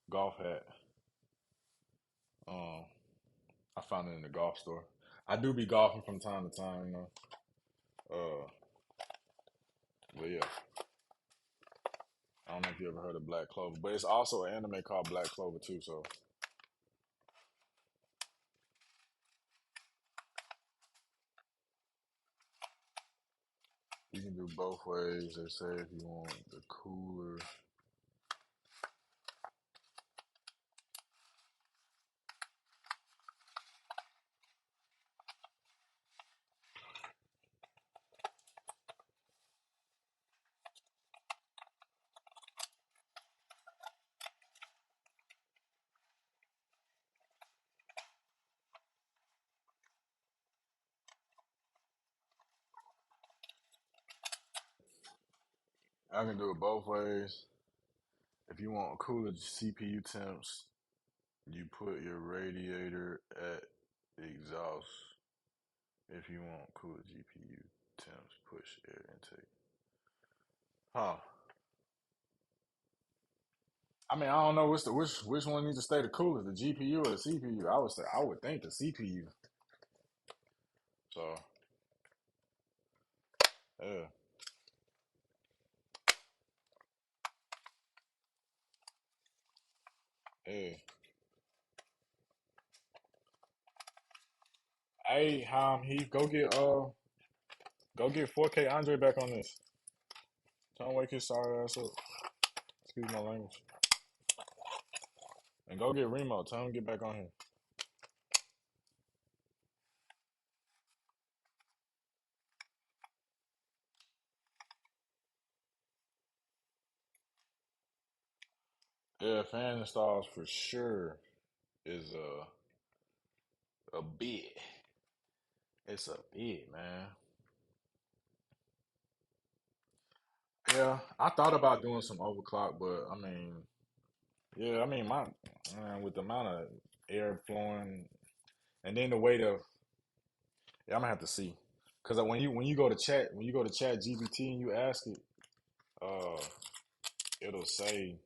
golf hat. Um, I found it in the golf store. I do be golfing from time to time, you know. Uh, but yeah, I don't know if you ever heard of Black Clover, but it's also an anime called Black Clover too. So you can do both ways. They say if you want the cooler, I can do it both ways. If you want cooler CPU temps, you put your radiator at the exhaust. If you want cooler GPU temps, push air intake. Huh? I mean, I don't know which one needs to stay the coolest, the GPU or the CPU. I would think the CPU. So yeah, Yeah. Hey, Heath, go get 4K Andre back on this. Don't wake his sorry ass up. Excuse my language. And go get Remo. Tell him to get back on here. Yeah, fan installs for sure is a bit. It's a bit, man. Yeah, I thought about doing some overclock, but I mean, yeah, I mean my man, with the amount of air flowing, and then the weight of, yeah, I'm gonna have to see, because when you go to Chat GBT and you ask it, uh, it'll say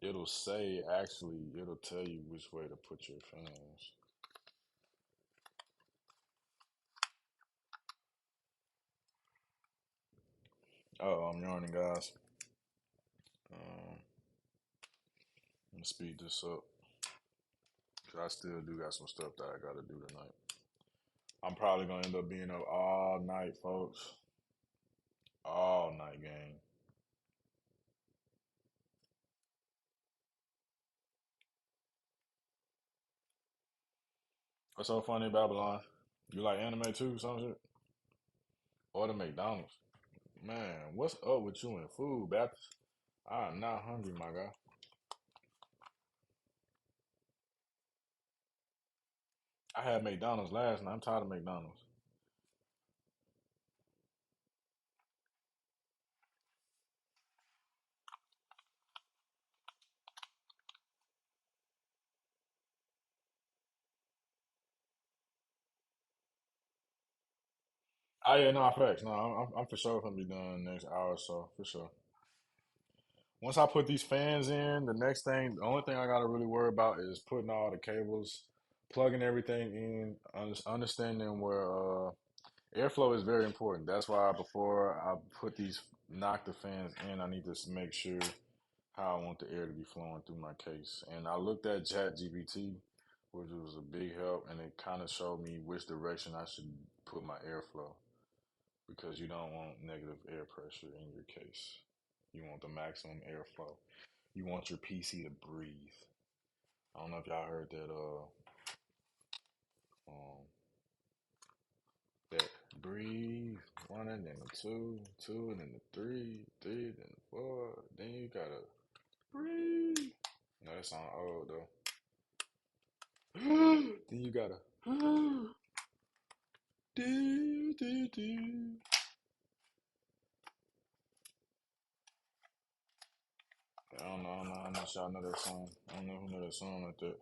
it'll tell you which way to put your fans. Oh, I'm yawning, guys. Um, let me speed this up, cause I still do got some stuff that I gotta do tonight. I'm probably gonna end up being up all night, folks. All night game. What's so funny, Babylon? You like anime too, some shit? Or the McDonald's? Man, what's up with you and food, Baptist? I'm not hungry, my guy. I had McDonald's last night. I'm tired of McDonald's. Oh yeah, no, facts. No, I'm for sure gonna be done next hour or so, for sure. Once I put these fans in, the only thing I gotta really worry about is putting all the cables, plugging everything in, understanding where airflow is very important. That's why before I knock the fans in, I need to make sure how I want the air to be flowing through my case. And I looked at ChatGPT, which was a big help, and it kind of showed me which direction I should put my airflow, because you don't want negative air pressure in your case. You want the maximum airflow. You want your PC to breathe. I don't know if y'all heard that um that breathe one and then the two, two and then the three, three, then the four. Then you gotta breathe. No, that sound old though. Then you gotta do do do. I don't know if y'all know that song. I don't know who know that song like that.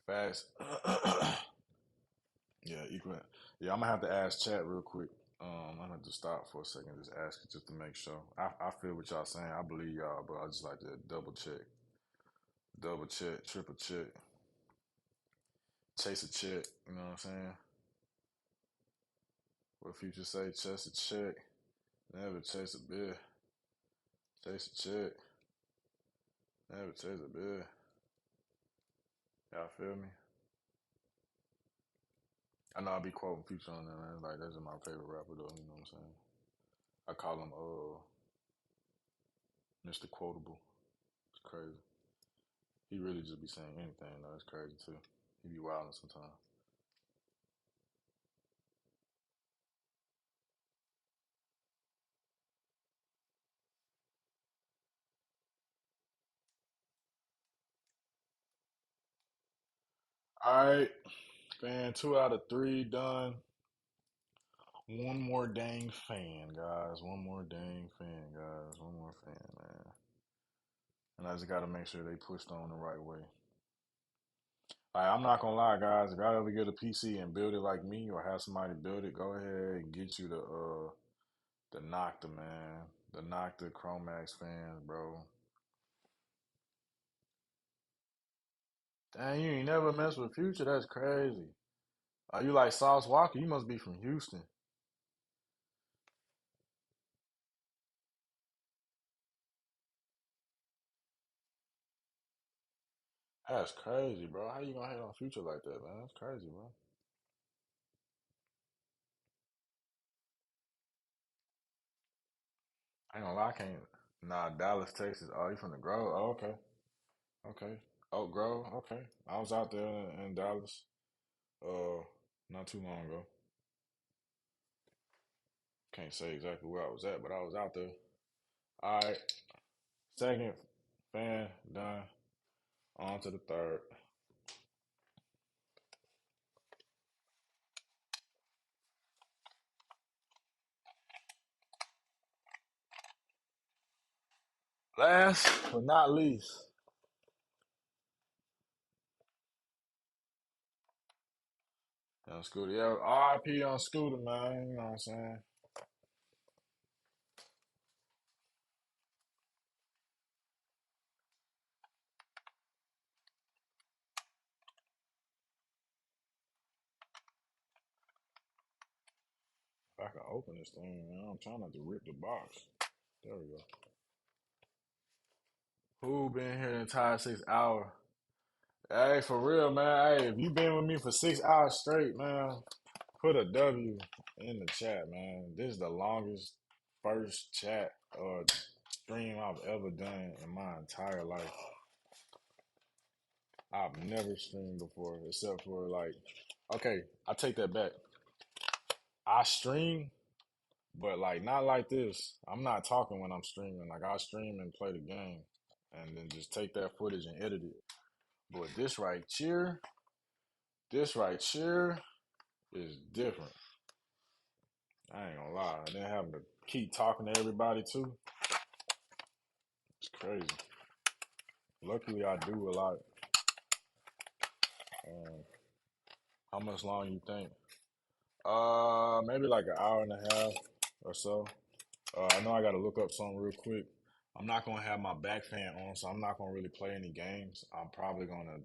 Fast. Yeah, equal. Yeah, I'm gonna have to ask chat real quick. I'm gonna have to stop for a second, just ask it just to make sure. I feel what y'all saying. I believe y'all, but I just like to double check, triple check, chase a check. You know what I'm saying? What Future say? Chase a check, never chase a bill. Chase a check, never chase a bill. Y'all feel me? I know I be quoting Future on that, man. Like that's my favorite rapper though. You know what I'm saying? I call him Mr. Quotable. It's crazy. He really just be saying anything though. It's crazy too. He be wilding sometimes. All right, fan. 2 out of 3 done. One more dang fan, guys. One more dang fan, guys. One more fan, man. And I just got to make sure they pushed on the right way. I'm not gonna lie, guys. If y'all ever get a PC and build it like me, or have somebody build it, go ahead and get you the Nocta, man. The Nocta Chromax fans, bro. Dang, you ain't never messed with Future. That's crazy. Are you like Sauce Walker? You must be from Houston. That's crazy, bro. How you gonna hate on Future like that, man? That's crazy, bro. I ain't gonna lie, I can't. Nah, Dallas, Texas. Oh, you from the Grove? Oh, okay, okay. Oak Grove, okay. I was out there in Dallas, uh, not too long ago. Can't say exactly where I was at, but I was out there. All right, second fan done. On to the third. Last but not least, on Scooter. Yeah, RIP on Scooter, man. You know what I'm saying? If I can open this thing, man. I'm trying not to rip the box. There we go. Who been here the entire 6 hour? Hey, for real, man. Hey, if you been with me for 6 hours straight, man, put a W in the chat, man. This is the longest first chat or stream I've ever done in my entire life. I've never streamed before, except for like, okay, I take that back. I stream, but like not like this. I'm not talking when I'm streaming. Like I stream and play the game, and then just take that footage and edit it. But this right here is different. I ain't gonna lie. And then having to keep talking to everybody too, it's crazy. Luckily, I do a lot. Um, how much long you think? Maybe like an hour and a half or so. I know I got to look up something real quick. I'm not gonna have my back fan on, so I'm not gonna really play any games. I'm probably gonna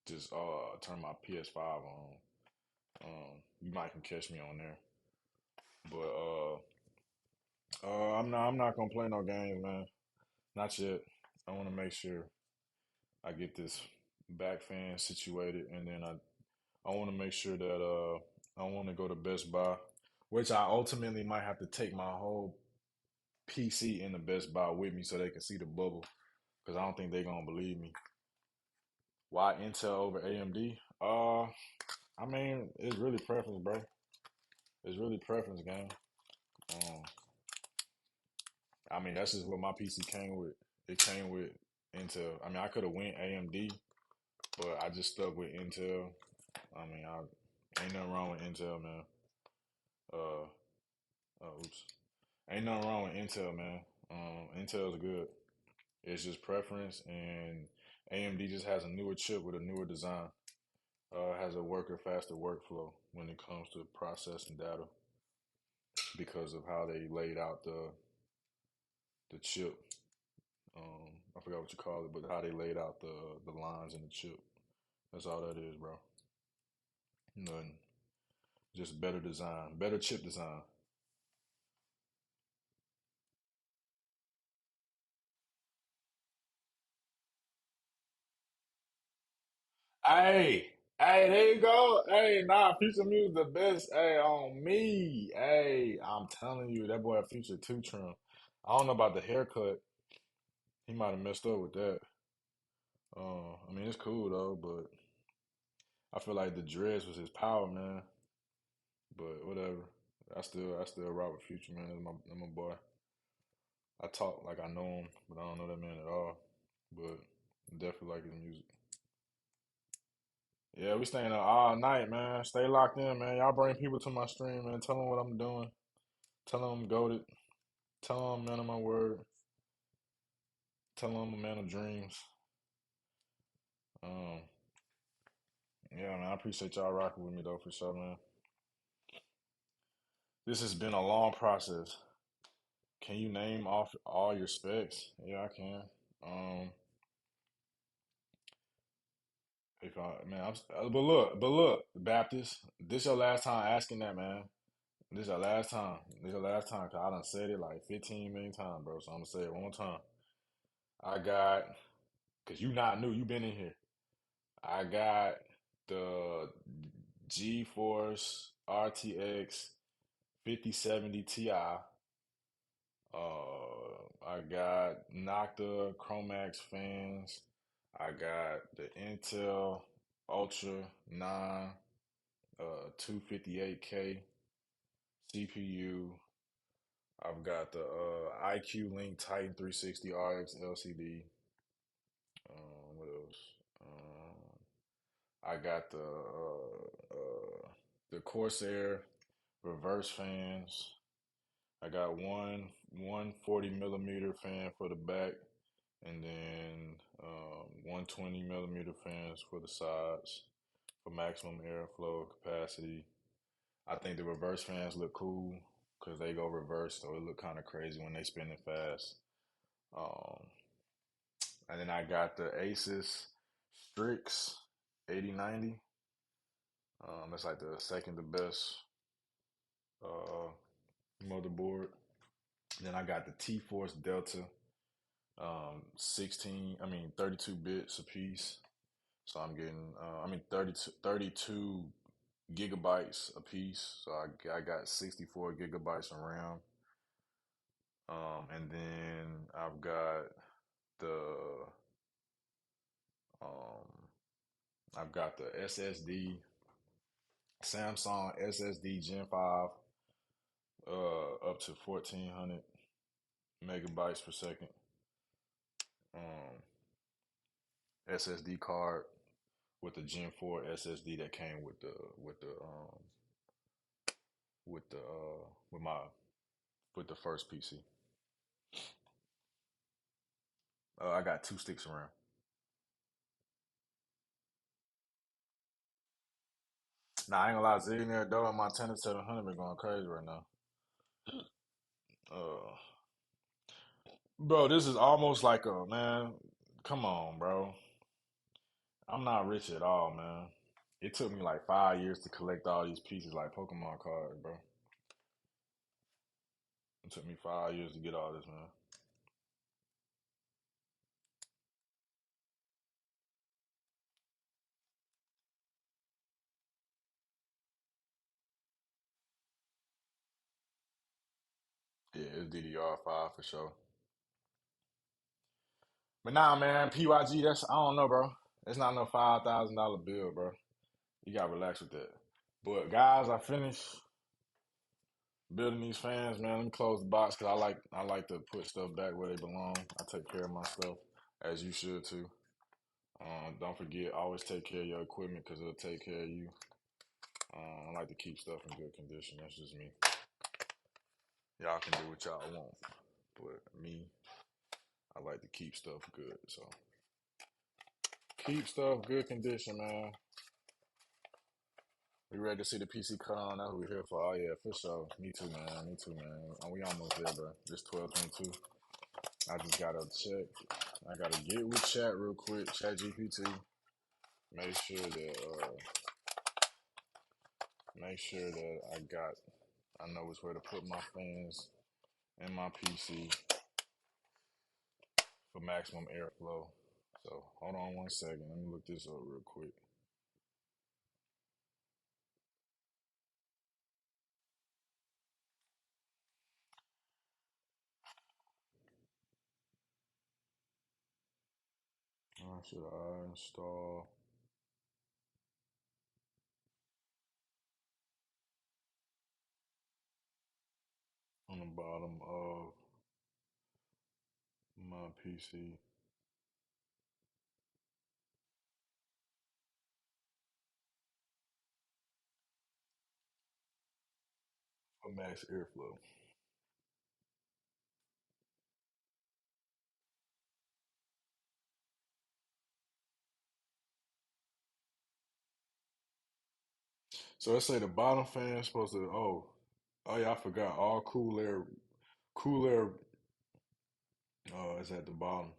just turn my PS5 on. You might can catch me on there, but I'm not gonna play no games, man. Not yet. I want to make sure I get this back fan situated, and then I want to make sure that I want to go to Best Buy, which I ultimately might have to take my whole PC in the Best Buy with me so they can see the bubble because I don't think they're gonna believe me. Why Intel over AMD? I mean, it's really preference, bro. It's really preference, game. Um, I mean, that's just what my PC came with. It came with Intel. I mean, I could have went AMD, but I just stuck with Intel. I mean, I ain't nothing wrong with Intel, man. Uh, oops, ain't nothing wrong with Intel, man. Intel's good. It's just preference, and AMD just has a newer chip with a newer design. Has a faster workflow when it comes to processing data because of how they laid out the chip. I forgot what you call it, but how they laid out the lines in the chip. That's all that is, bro. Nothing. Just better design, better chip design. Hey, there you go. Hey, nah, Future Music the best. Hey, on me. Hey, I'm telling you, that boy Future too trim. I don't know about the haircut. He might have messed up with that. I mean, it's cool though, but I feel like the dreads was his power, man. But whatever. I still rock with Future, man. That's my boy. I talk like I know him, but I don't know that man at all. But I definitely like his music. Yeah, we staying up all night, man. Stay locked in, man. Y'all bring people to my stream, man. Tell them what I'm doing. Tell them I'm goaded. Tell them I'm a man of my word. Tell them I'm a man of dreams. Um, yeah, man. I appreciate y'all rocking with me though, for sure, man. This has been a long process. Can you name off all your specs? Yeah, I can. Um, if I man, but look, Baptist, this your last time asking that, man. This your last time. This your last time, cause I done said it like 15 million times, bro. So I'm gonna say it one more time. I got Cause you not new, you been in here. I got the GeForce RTX 5070 Ti. I got Nocta Chromax fans. I got the Intel Ultra 9 258K CPU. I've got the iCUE Link Titan 360 RX LCD. What else? I got the Corsair reverse fans. I got one 40 millimeter fan for the back, and then 120 millimeter fans for the sides for maximum airflow capacity. I think the reverse fans look cool because they go reverse, so it look kind of crazy when they spinning fast. Um, and then I got the Asus Strix 8090. That's like the second to best uh, motherboard. Then I got the T-Force Delta 32 bits a piece. So I'm getting, 32 gigabytes a piece. So I got 64 gigabytes of RAM. And then I've got the, um, I've got the SSD, Samsung SSD Gen 5, up to 1400 megabytes per second. Um, SSD card with the Gen 4 SSD that came with the first PC. I got two sticks around. Now I ain't gonna lie, Zillionaire Doe and Montana 700 been going crazy right now. Uh, bro, this is almost like a man. Come on, bro. I'm not rich at all, man. It took me like 5 years to collect all these pieces like Pokemon cards, bro. It took me 5 years to get all this, man. Yeah, it's DDR5 for sure. But nah, man, PYG, that's I don't know, bro. It's not no $5,000 bill, bro. You gotta relax with that. But guys, I finished building these fans, man. Let me close the box because I like to put stuff back where they belong. I take care of my stuff as you should too. Don't forget, always take care of your equipment because it'll take care of you. I like to keep stuff in good condition. That's just me. Y'all can do what y'all want, but me, I like to keep stuff good. So keep stuff good condition, man. We ready to see the PC cut on? That's what we're here for. Oh yeah, for sure. Me too, man. Me too, man. We almost there, bro. Just 12:22. I just gotta check. I gotta get with chat real quick. Chat GPT. Make sure that I got. I know which way to put my fans in my PC for maximum airflow. So hold on one second. Let me look this up real quick. Should I install on the bottom of my PC for max airflow? So let's say the bottom fan is supposed to. Oh yeah, I forgot. All cool air is at the bottom,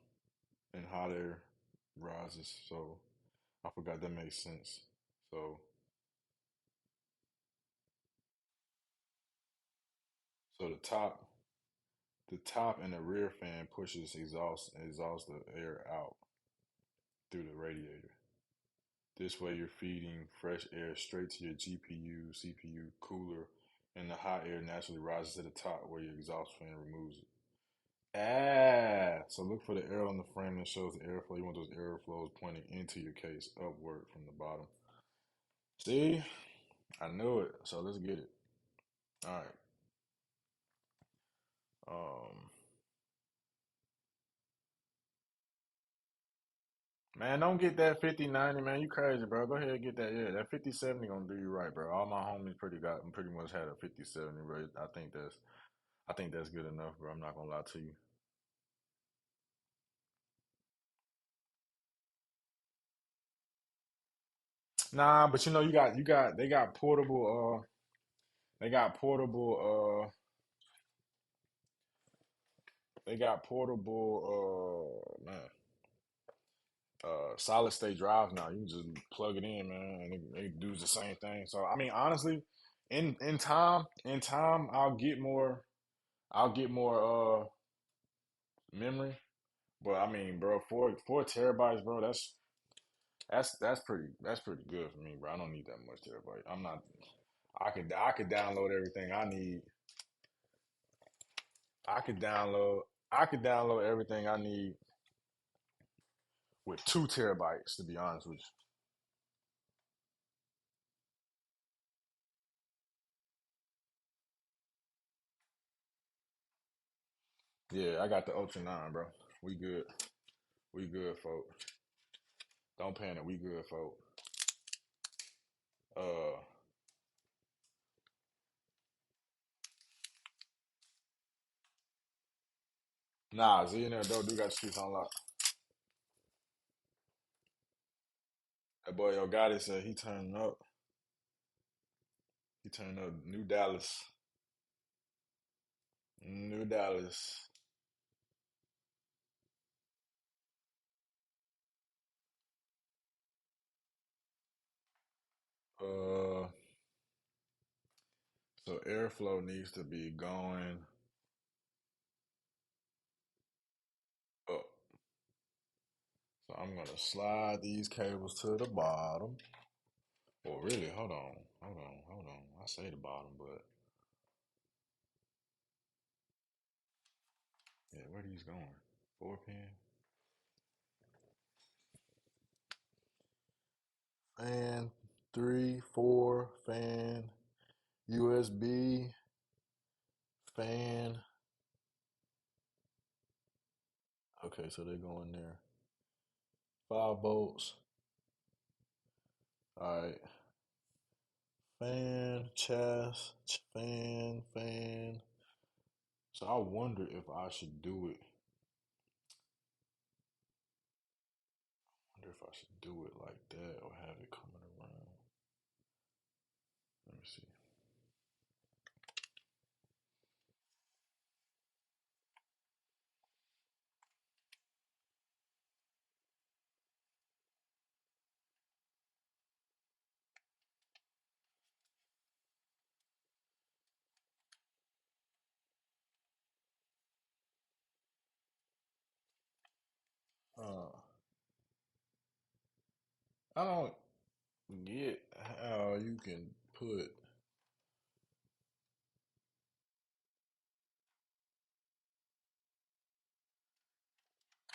and hot air rises. So I forgot that makes sense. So so the top and the rear fan pushes exhaust the air out. through the radiator. This way, you're feeding fresh air straight to your GPU, CPU cooler, and the hot air naturally rises to the top where your exhaust fan removes it. So look for the arrow on the frame that shows the airflow. You want those airflows pointing into your case, upward from the bottom. See? I knew it. So let's get it. All right. Um, Man, don't get that 5090, man. You crazy, bro. Go ahead and get that. Yeah, that 5070 gonna do you right, bro. All my homies pretty much had a 5070, bro. I think that's good enough, bro. I'm not gonna lie to you. Nah, but they got portable man solid state drives now. You can just plug it in, man, and it do the same thing. So I mean, honestly, in time, I'll get more memory. But I mean, bro, 4 terabytes, bro. That's pretty good for me, bro. I don't need that much terabyte. I'm not. I could download everything I need. I could download I could download everything I need with 2 terabytes. To be honest with you. Yeah, I got the Ultra 9, bro. We good. We good, folks. Don't panic. We good, folks. Uh, nah, Z in there, though. Do got the streets unlocked. That boy Yo Gotti said he turning up. He turning up. New Dallas. New Dallas. Uh, so airflow needs to be going up. So I'm gonna slide these cables to the bottom. Well, really, hold on. I say the bottom, but yeah, where are these going? 4 pin. Fan, three, four, fan, USB, fan. Okay, so they're going there. 5 volts. All right. Fan, chest, fan. So I wonder if I should do it. I wonder if I should do it like that or have it coming around. Let me see. Uh, I don't get how you can put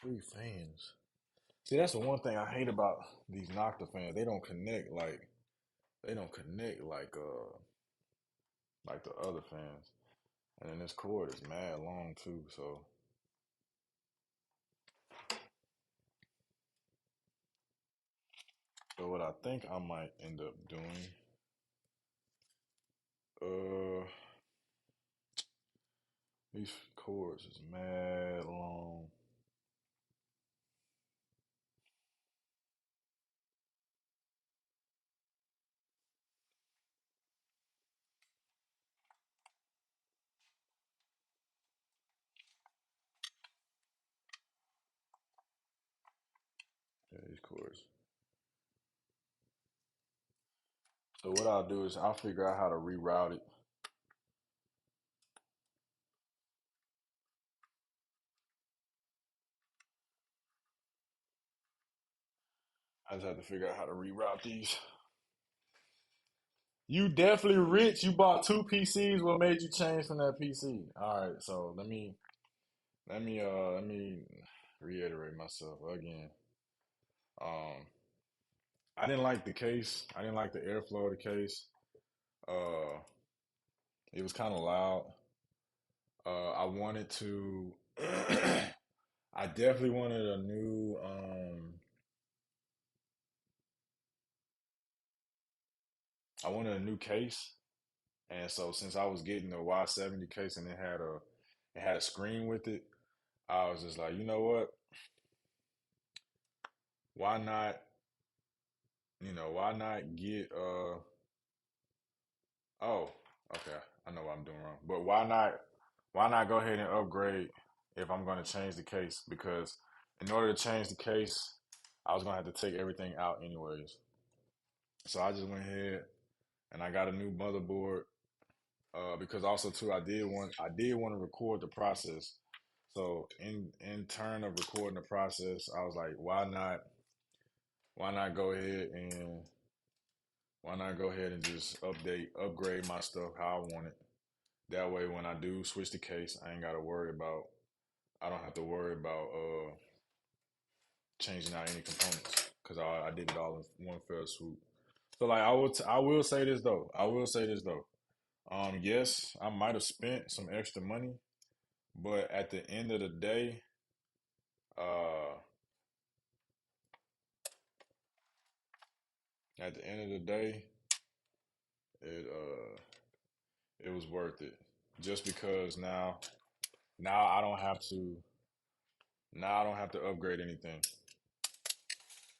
3 fans. See, that's the one thing I hate about these Nocta fans. They don't connect like the other fans. And then this cord is mad long too. So what I think I might end up doing, uh, these cords is mad long. Yeah, these cords. So what I'll do is I'll figure out how to reroute it. I just have to figure out how to reroute these. You definitely rich. You bought two PCs. What made you change from that PC? All right, so let me reiterate myself again. Um, I didn't like the case. I didn't like the airflow of the case. Uh, it was kind of loud. I wanted to. I definitely wanted a new. I wanted a new case, and so since I was getting the Y70 case and it had a screen with it, I was just like, you know what? Why not? Why not get oh, okay. I know what I'm doing wrong. But why not go ahead and upgrade if I'm gonna change the case? Because in order to change the case, I was gonna have to take everything out anyways. So I just went ahead and I got a new motherboard. Because also too I did want to record the process. So in turn of recording the process, I was like, why not go ahead and why not go ahead and just upgrade my stuff how I want it. That way, when I do switch the case, I don't have to worry about changing out any components because I did it all in one fell swoop. So like I will say this though. I will say this though. Yes, I might have spent some extra money, but uh, at the end of the day, it it was worth it. Just because now I don't have to now I don't have to upgrade anything.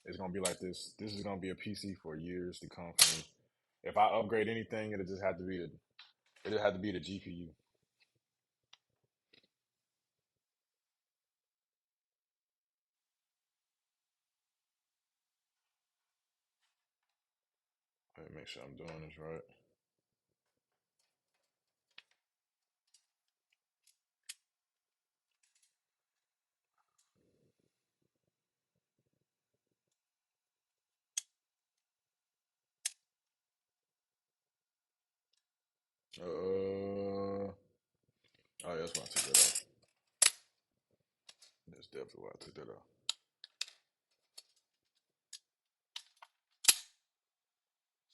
It's gonna be like this. This is gonna be a PC for years to come for me. If I upgrade anything, it'll have to be the GPU. Let me make sure I'm doing this right. Oh, that's why I took that off. That's definitely why I took that off.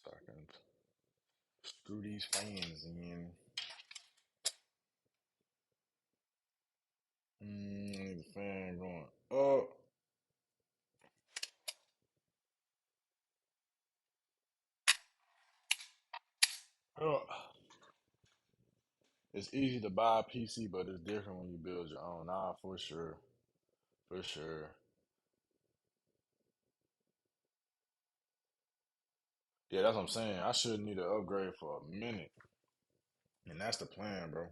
So I can screw these fans in. Need the fan going up. Oh. It's easy to buy a PC, but it's different when you build your own. Nah, for sure, for sure. Yeah, that's what I'm saying. I should need an upgrade for a minute, and that's the plan, bro.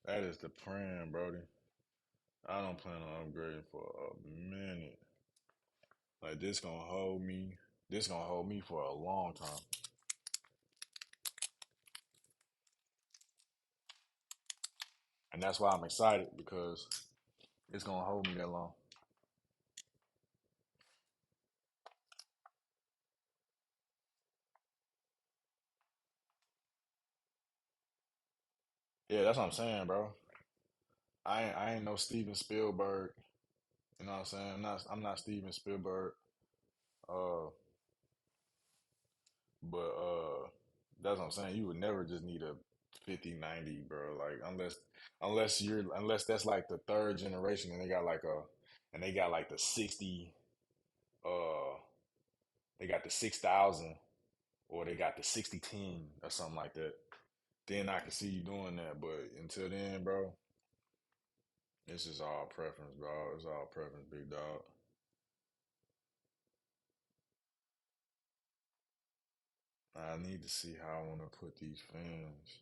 That is the plan, Brody. I don't plan on upgrading for a minute. Like this gonna hold me. This gonna hold me for a long time, and that's why I'm excited because it's gonna hold me that long. Yeah, that's what I'm saying, bro. I ain't no Steven Spielberg. You know what I'm saying? I'm not Steven Spielberg. Uh, but that's what I'm saying. You would never just need a 5090, bro. Like unless that's like the third generation and they got like the 60 uh they got the 6000 or they got the 6010 or something like that. Then I can see you doing that. But until then, bro, it's just all preference, bro. It's all preference, big dog. I need to see how I want to put these fans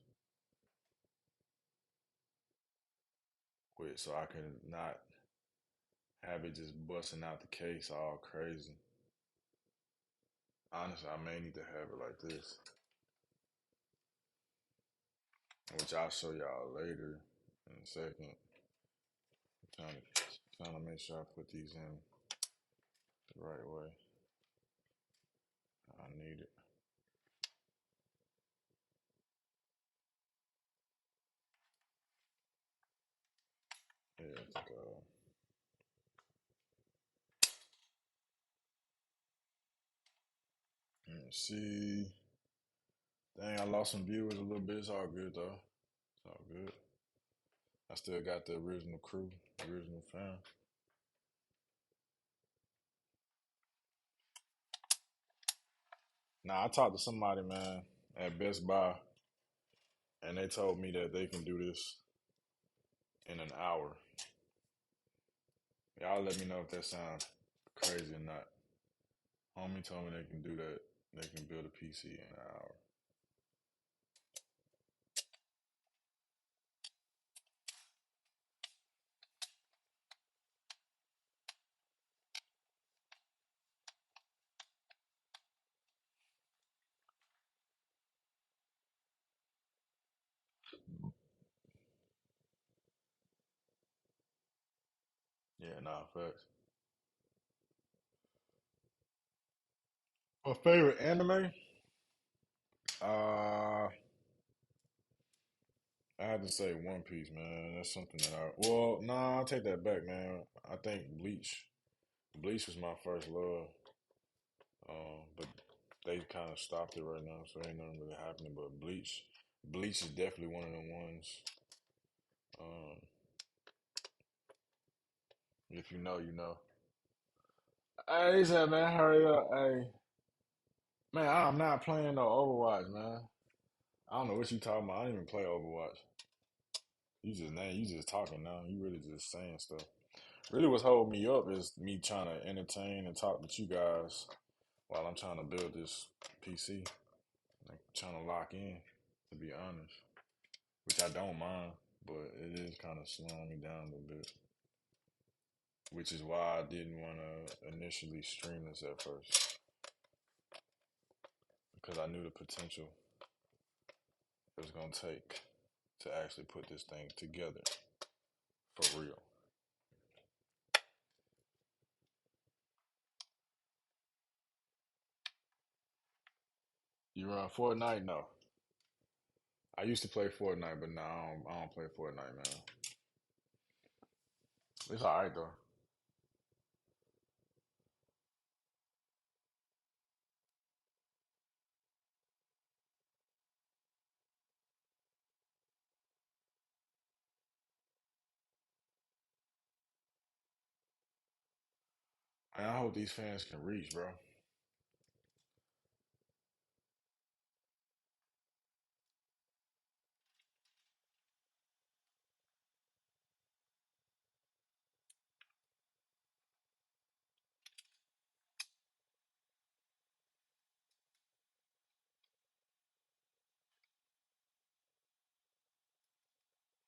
with so I can not have it just busting out the case all crazy. Honestly, I may need to have it like this, which I'll show y'all later in a second. Trying to make sure I put these in the right way. I need it. Yeah, it's like, let's see. Dang, I lost some viewers a little bit. It's all good though. It's all good. I still got the original crew, original fam. Now I talked to somebody, man, at Best Buy, and they told me that they can do this in an hour. Y'all let me know if that sounds crazy or not. Homie told me they can do that. They can build a PC in an hour. Yeah, nah, facts. My favorite anime? Uh, I have to say One Piece, man. That's something that nah, I'll take that back, man. I think Bleach. Bleach was my first love. But they kind of stopped it right now, so ain't nothing really happening. But Bleach is definitely one of the ones. Um, if you know, you know. Hey, he said, man, hurry up. Hey, man, I'm not playing no Overwatch, man. I don't know what you talking about. I don't even play Overwatch. You just talking now. You really just saying stuff. Really, what's holding me up is me trying to entertain and talk with you guys while I'm trying to build this PC. Like trying to lock in, to be honest, which I don't mind, but it is kind of slowing me down a little bit. Which is why I didn't want to initially stream this at first because I knew the potential it was gonna take to actually put this thing together for real. You run Fortnite? No. I used to play Fortnite, but now I don't play Fortnite, man. It's alright though. And I hope these fans can reach, bro.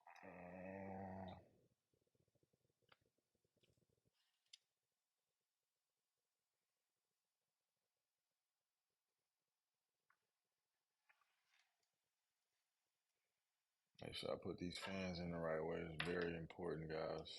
Uh, Make sure I put these fans in the right way. It's very important, guys.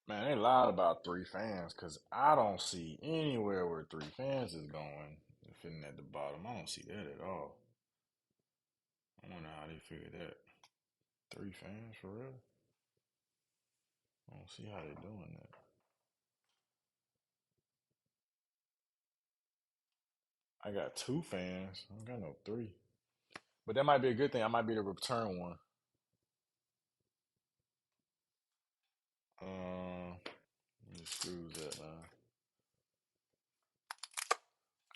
Man, they lied about three fans because I don't see anywhere where three fans is going. Fitting at the bottom. I don't see that at all. I wonder how they figured that. Three fans for real? I don't see how they're doing that. I got two fans. I don't got no three. But that might be a good thing. I might be the return one. Where the screws at, man?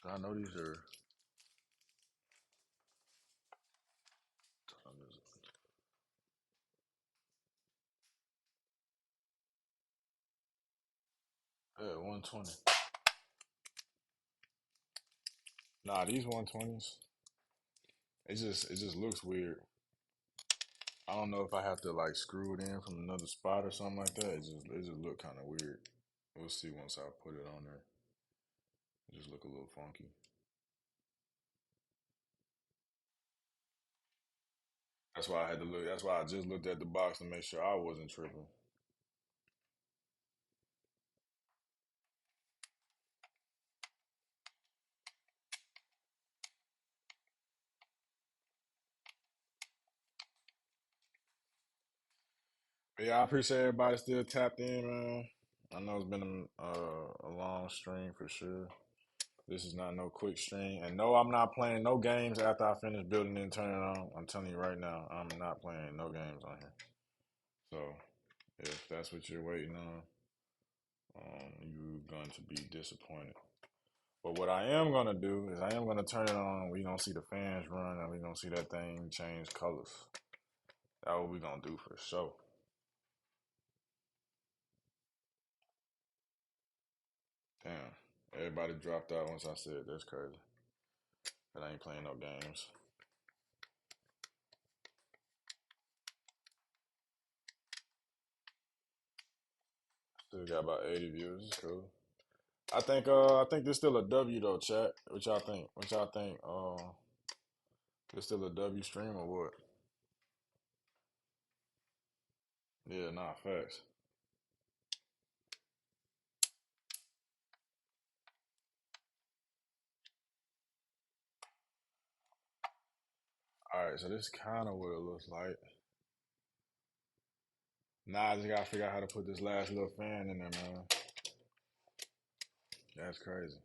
I know these are. Yeah, 120. Nah, these 120s. It just looks weird. I don't know if I have to like screw it in from another spot or something like that. It just look kind of weird. We'll see once I put it on there. It just look a little funky. That's why I had to look. That's why I just looked at the box to make sure I wasn't tripping. But yeah, I appreciate everybody still tapped in, man. I know it's been a long stream for sure. This is not no quick stream, and no, I'm not playing no games after I finish building and turning it on. I'm telling you right now, I'm not playing no games on here. So if that's what you're waiting on, you're going to be disappointed. But what I am gonna do is I am gonna turn it on. We gonna see the fans run, and we gonna see that thing change colors. That's what we gonna do for sure. Damn, everybody dropped out once I said that's crazy. But I ain't playing no games. Still got about 80 views. It's cool. I think there's still a W though, chat. What y'all think? What y'all think? There's still a W stream or what? Yeah, nah, facts. All right, so this kind of what it looks like. Nah, I just gotta figure out how to put this last little fan in there, man. That's crazy.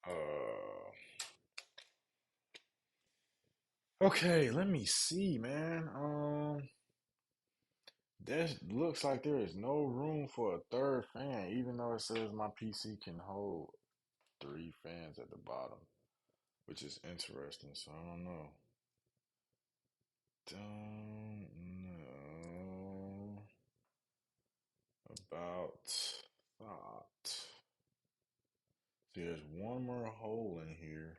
Uh, okay, let me see, man. There looks like there is no room for a third fan, even though it says my PC can hold three fans at the bottom, which is interesting. So I don't know. Don't know about that. See, there's one more hole in here,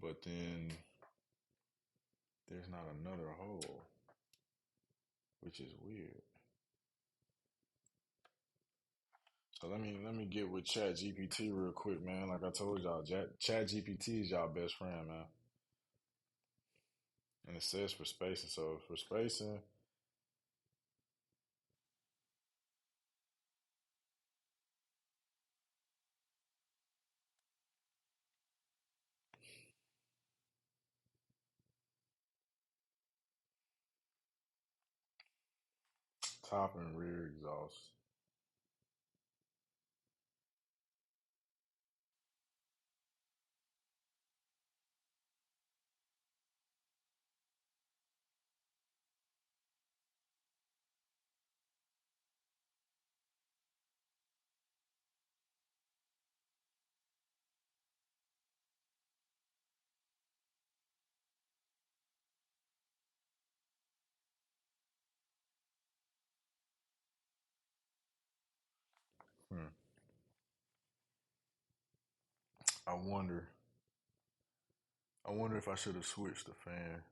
but then there's not another hole, which is weird. So let me get with Chat GPT real quick, man. Like I told y'all, Chat GPT is y'all best friend, man. And it says for spacing. So for spacing, top and rear exhaust. Hmm. I wonder. I wonder if I should have switched the fan.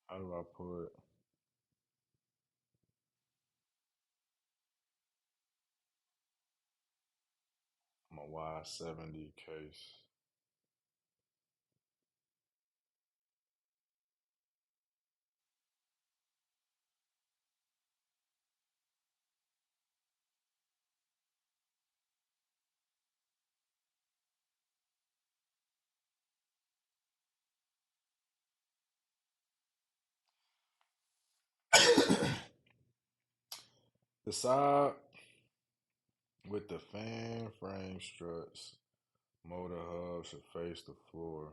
How do I put my Y70 case? The side, With the fan frame struts, motor hub should face the floor.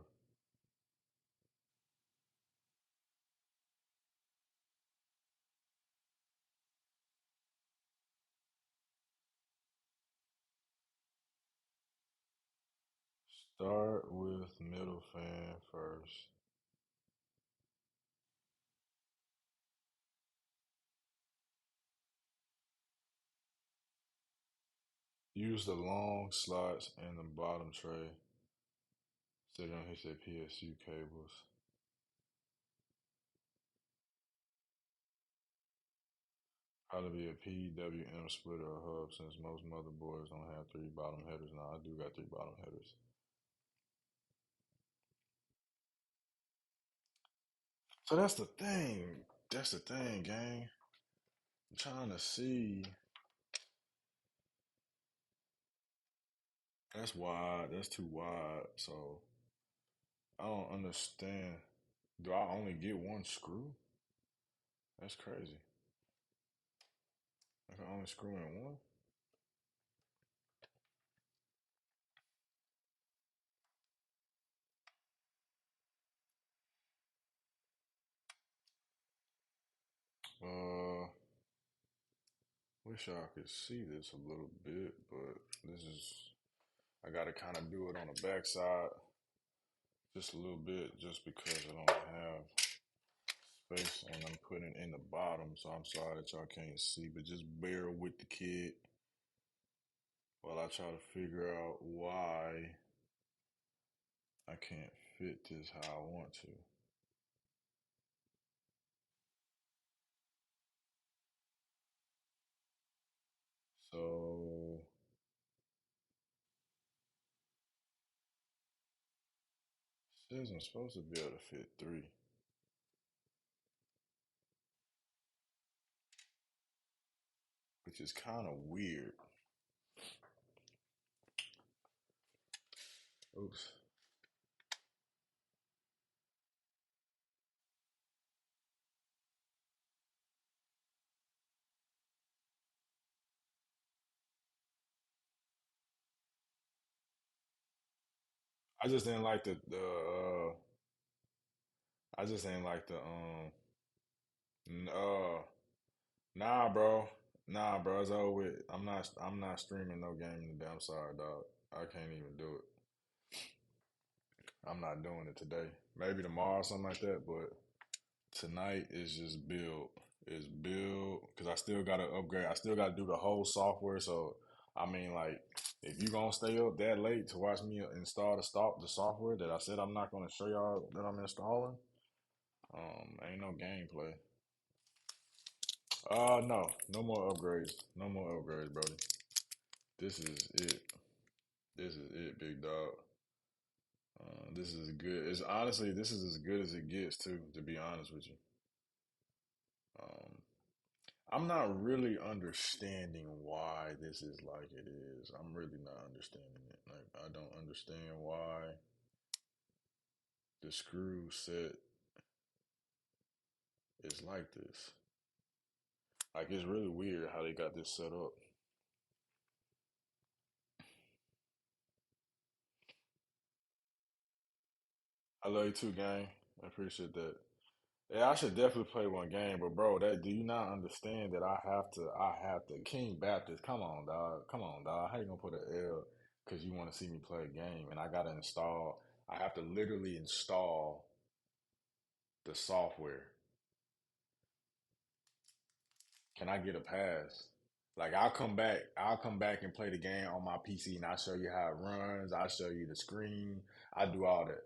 Start with middle fan first. Use the long slots in the bottom tray. So they don't hit their PSU cables. Probably be a PWM splitter or hub since most motherboards don't have three bottom headers. Now I do got three bottom headers. So that's the thing. That's the thing, gang. I'm trying to see. That's wide. That's too wide. So I don't understand. Do I only get one screw? That's crazy. I can only screw in one. Uh, wish I could see this a little bit, but this is I gotta kind of do it on the backside just a little bit, just because I don't have space and I'm putting it in the bottom. So I'm sorry that y'all can't see, but just bear with the kid while I try to figure out why I can't fit this how I want to. So it says I'm supposed to be able to fit three, which is kind of weird. Oops. I just didn't like I just didn't like the n- uh nah bro. Nah bro, it's over with. I'm not streaming no game today. I'm sorry, dog. I can't even do it. I'm not doing it today. Maybe tomorrow or something like that, but tonight is just build. It's build because I still gotta upgrade. I still gotta do the whole software. So I mean, like, if you gonna stay up that late to watch me install the software that I said I'm not gonna show y'all that I'm installing, ain't no gameplay. No, no more upgrades. No more upgrades, Brody. This is it. This is it, big dog. This is good. It's honestly, this is as good as it gets too. To be honest with you. Um, I'm not really understanding why this is like it is. I'm really not understanding it. Like, I don't understand why the screw set is like this. Like, it's really weird how they got this set up. I love you too, gang. I appreciate that. Yeah, I should definitely play one game, but bro, that do you not understand that I have to King Baptist, come on, dog. Come on, dog. How you gonna put an L because you want to see me play a game and I gotta install I have to literally install the software. Can I get a pass? Like, I'll come back and play the game on my PC and I'll show you how it runs, I'll show you the screen, I do all that.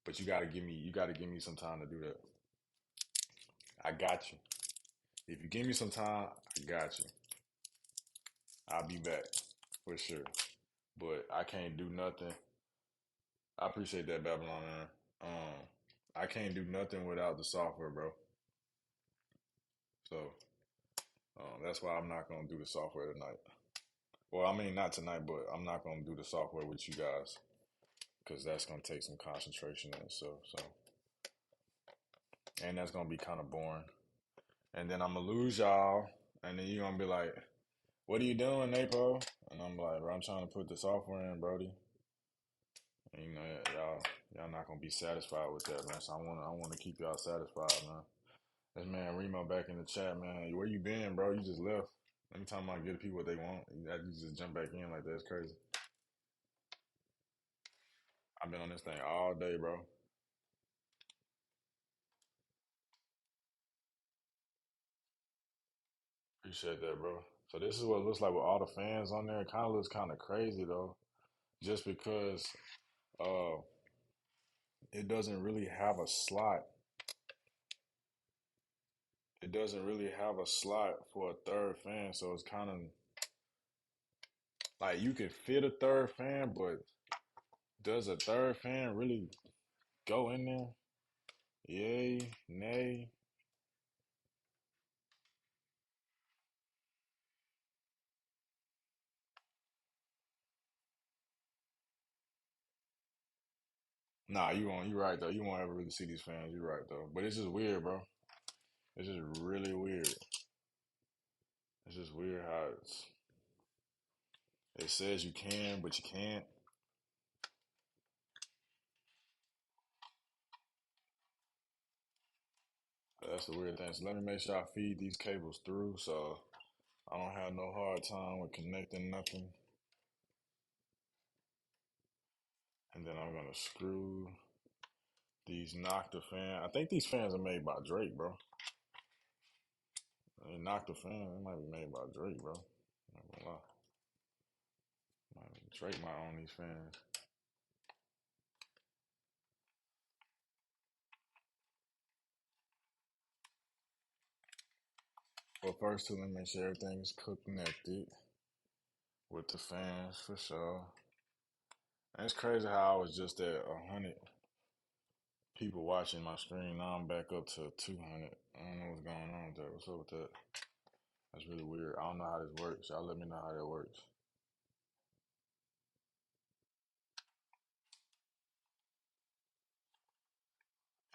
But you gotta give me some time to do that. I got you. If you give me some time, I got you. I'll be back for sure. But I can't do nothing. I appreciate that, Babylon, man. I can't do nothing without the software, bro. So that's why I'm not gonna do the software tonight. Well, I mean not tonight, but I'm not gonna do the software with you guys because that's gonna take some concentration and stuff. So, and that's gonna be kind of boring. And then I'm gonna lose y'all, and then you're gonna be like, what are you doing, Napo? And I'm like, bro, I'm trying to put the software in, Brody. And you know, y'all not gonna be satisfied with that, man. So I wanna keep y'all satisfied, man. This man Remo back in the chat, man. Where you been, bro? You just left. Anytime I give people what they want, you just jump back in like that. It's crazy. I've been on this thing all day, bro. Appreciate that, bro. So this is what it looks like with all the fans on there. It kind of looks kind of crazy though, just because uh, it doesn't really have a slot. It doesn't really have a slot for a third fan, so it's kind of like you could fit a third fan, but does a third fan really go in there? Yay, nay. Nah, you won't. You right though. You won't ever really see these fans. You right though. But it's just weird, bro. It's just really weird. It's just weird how it says you can, but you can't. That's the weird thing. So let me make sure I feed these cables through so I don't have no hard time with connecting nothing. And then I'm gonna screw these Nocta fan. I think these fans are made by Drake, bro. Nocta fan, it might be made by Drake, bro. Not gonna lie. Drake might own these fans. But first, let me make sure everything's connected with the fans for sure. And it's crazy how I was just at 100 people watching my stream. Now I'm back up to 200. I don't know what's going on with that. What's up with that? That's really weird. I don't know how this works. Y'all let me know how that works.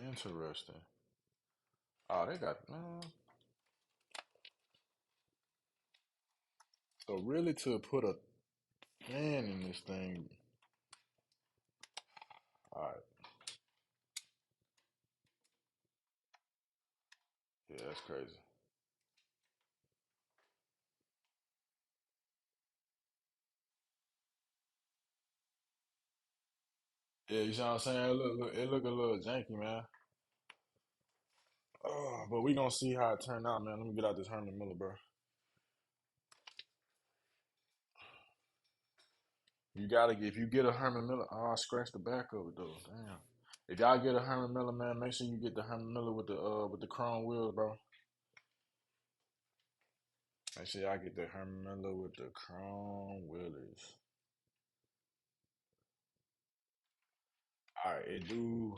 Interesting. Oh, they got man. So really, to put a fan in this thing, all right. Yeah, that's crazy. Yeah, you see what I'm saying? It look a little janky, man. Oh, but we gonna see how it turned out, man. Let me get out this Herman Miller, bro. You gotta get if you get a Herman Miller. Oh, I scratched the back of it though. Damn. If y'all get a Herman Miller, man, make sure you get the Herman Miller with the chrome wheels, bro. Make sure y'all get the Herman Miller with the chrome wheelies. All right, it do.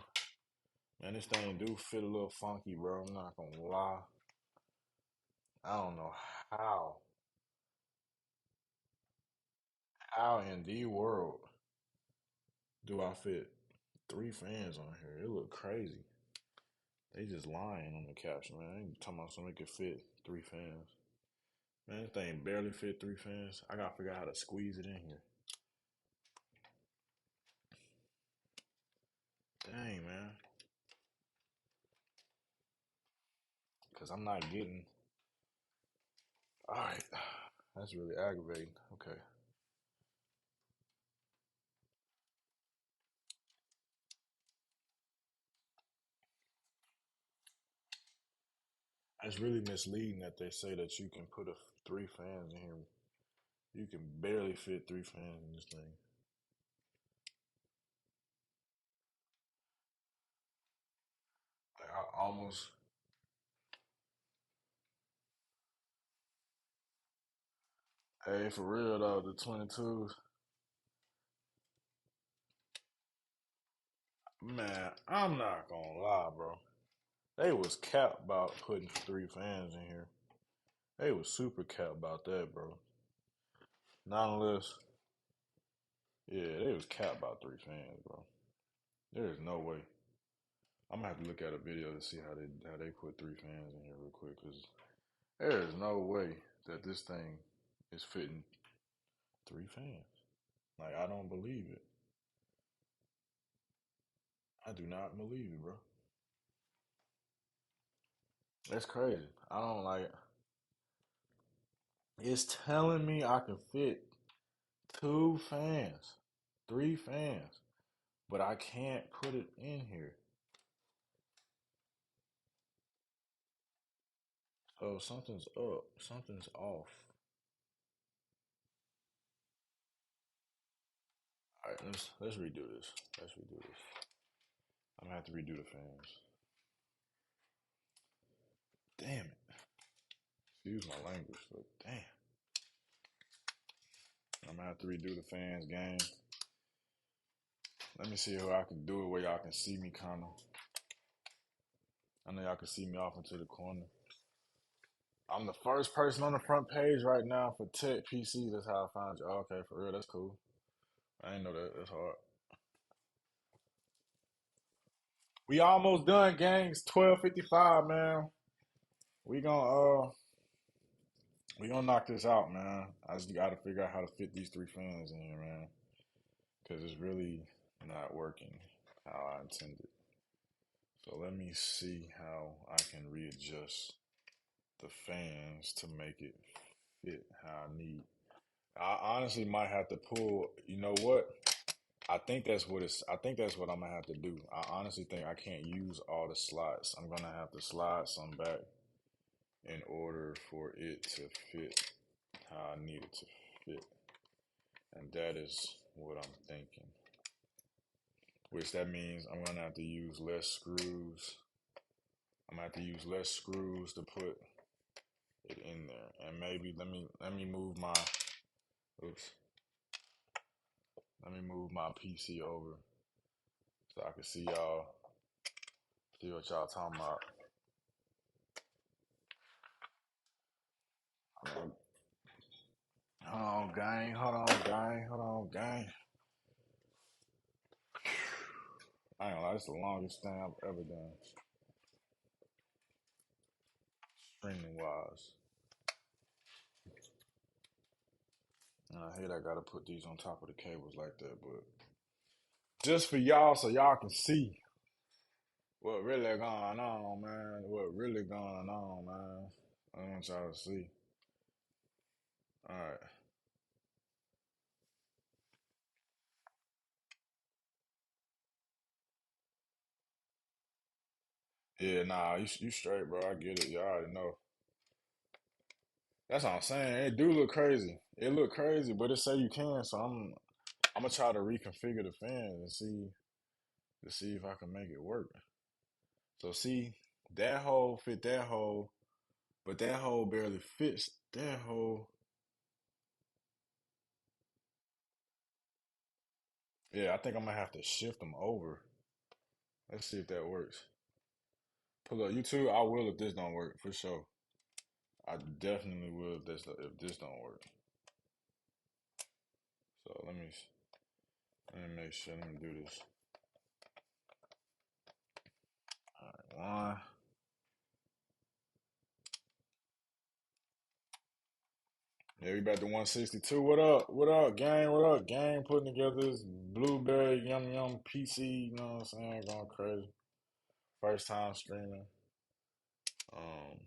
Man, this thing do fit a little funky, bro. I'm not gonna lie. I don't know how. How in the world do I fit three fans on here? It look crazy. They just lying on the caption, man. They talking about somebody could fit three fans. Man, this thing barely fit three fans. I gotta figure out how to squeeze it in here. Dang, man. Cause I'm not getting. All right, that's really aggravating. Okay, it's really misleading that they say that you can put three fans in here. You can barely fit three fans in this thing. Like I almost. Hey, for real though, the 22s. Man, I'm not gonna lie, bro. They was capped about putting three fans in here. They was super capped about that, bro. Not unless, yeah, they was capped about three fans, bro. There is no way. I'm gonna have to look at a video to see how they put three fans in here real quick, cause there is no way that this thing It's fitting 3 fans. Like, I don't believe it. I do not believe it, bro. That's crazy. I don't like. It's telling me I can fit 2 fans, 3 fans, but I can't put it in here. So something's up. Something's off. All right, let's redo this. Let's redo this. I'm gonna have to redo the fans. Damn it. Excuse my language, but damn. I'm gonna have to redo the fans game. Let me see how I can do it where y'all can see me kind of. I know y'all can see me off into the corner. I'm the first person on the front page right now for Tech PC. That's how I found you. Oh, okay, for real, that's cool. I ain't know that. That's hard. We almost done, gangs. 12:55, man. We gonna knock this out, man. I just gotta figure out how to fit these 3 fans in here, man. Cause it's really not working how I intended. So let me see how I can readjust the fans to make it fit how I need. I honestly might have to pull. You know what? I think that's what it's. I think that's what I'm gonna have to do. I honestly think I can't use all the slots. I'm gonna have to slide some back in order for it to fit how I need it to fit, and that is what I'm thinking. Which that means I'm gonna have to use less screws. I'm gonna have to use less screws to put it in there, and maybe let me move my oops. Let me move my PC over so I can see what y'all talking about. Hold on, gang. Hold on, gang. Hold on, gang. I ain't gonna lie, this is the longest thing I've ever done, streaming wise. And I hate I gotta put these on top of the cables like that, but just for y'all so y'all can see what really going on, man. What really going on, man. I want y'all to see. All right. Yeah, nah, you straight, bro. I get it. You already know. That's what I'm saying. It do look crazy. It look crazy, but it say you can. So I'm gonna try to reconfigure the fans and see if I can make it work. So see, that hole fit that hole, but that hole barely fits that hole. Yeah, I think I'm gonna have to shift them over. Let's see if that works. Pull up YouTube. I will if this don't work for sure. I definitely will if this don't work. So let me make sure. Let me do this. All right, one. Yeah, we back to 162. What up? What up, gang? What up, gang? Putting together this blueberry yum PC. You know what I'm saying? Going crazy. First time streaming. Um,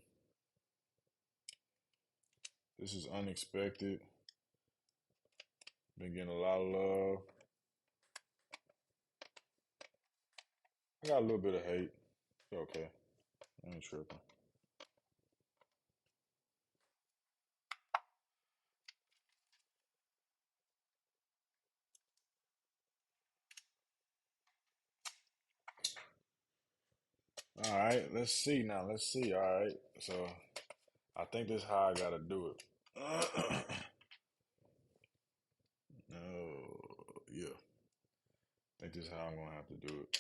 this is unexpected. Been getting a lot of love. I got a little bit of hate. It's okay. I ain't tripping. All right, let's see now. Let's see. All right. So I think this is how I gotta do it. Oh, yeah. I think this is how I'm gonna have to do it.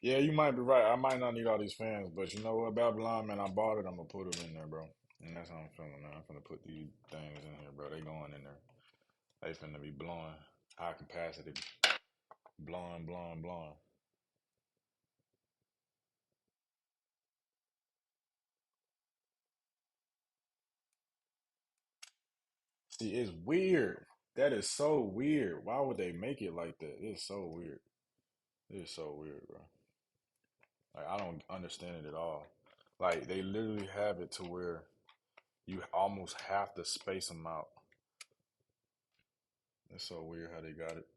Yeah, you might be right. I might not need all these fans, but you know what, Babylon, man, I bought it. I'm gonna put them in there, bro. And that's how I'm feeling, man. I'm gonna put these things in here, bro. They going in there. They finna be blowing high capacity, blowing. See, it's weird. That is so weird. Why would they make it like that? It's so weird. It's so weird, bro. Like I don't understand it at all. Like they literally have it to where you almost have to space them out. It's so weird how they got it,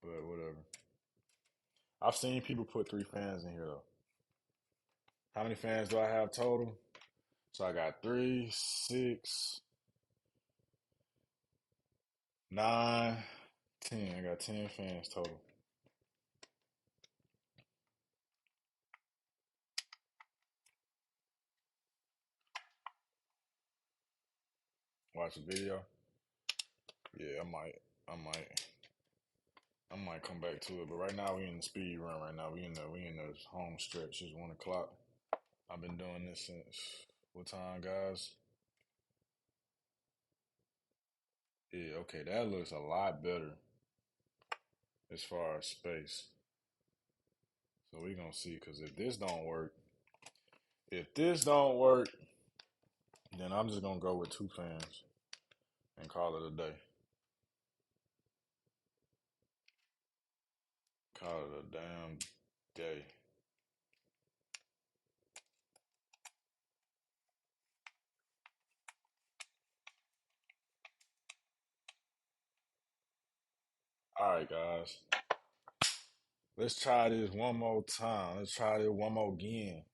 but whatever. I've seen people put 3 fans in here though. How many fans do I have total? So I got three, 6, 9, 10. I got 10 fans total. Watch the video. Yeah, I might, I might come back to it. But right now we in the speed run. Right now we in the home stretch. It's 1 o'clock. I've been doing this since what time, guys? Yeah, okay, that looks a lot better as far as space. So we gonna see. Cause if this don't work, then I'm just gonna go with 2 fans and call it a day. Call it a damn day. All right, guys. Let's try this one more time. Let's try this one more again.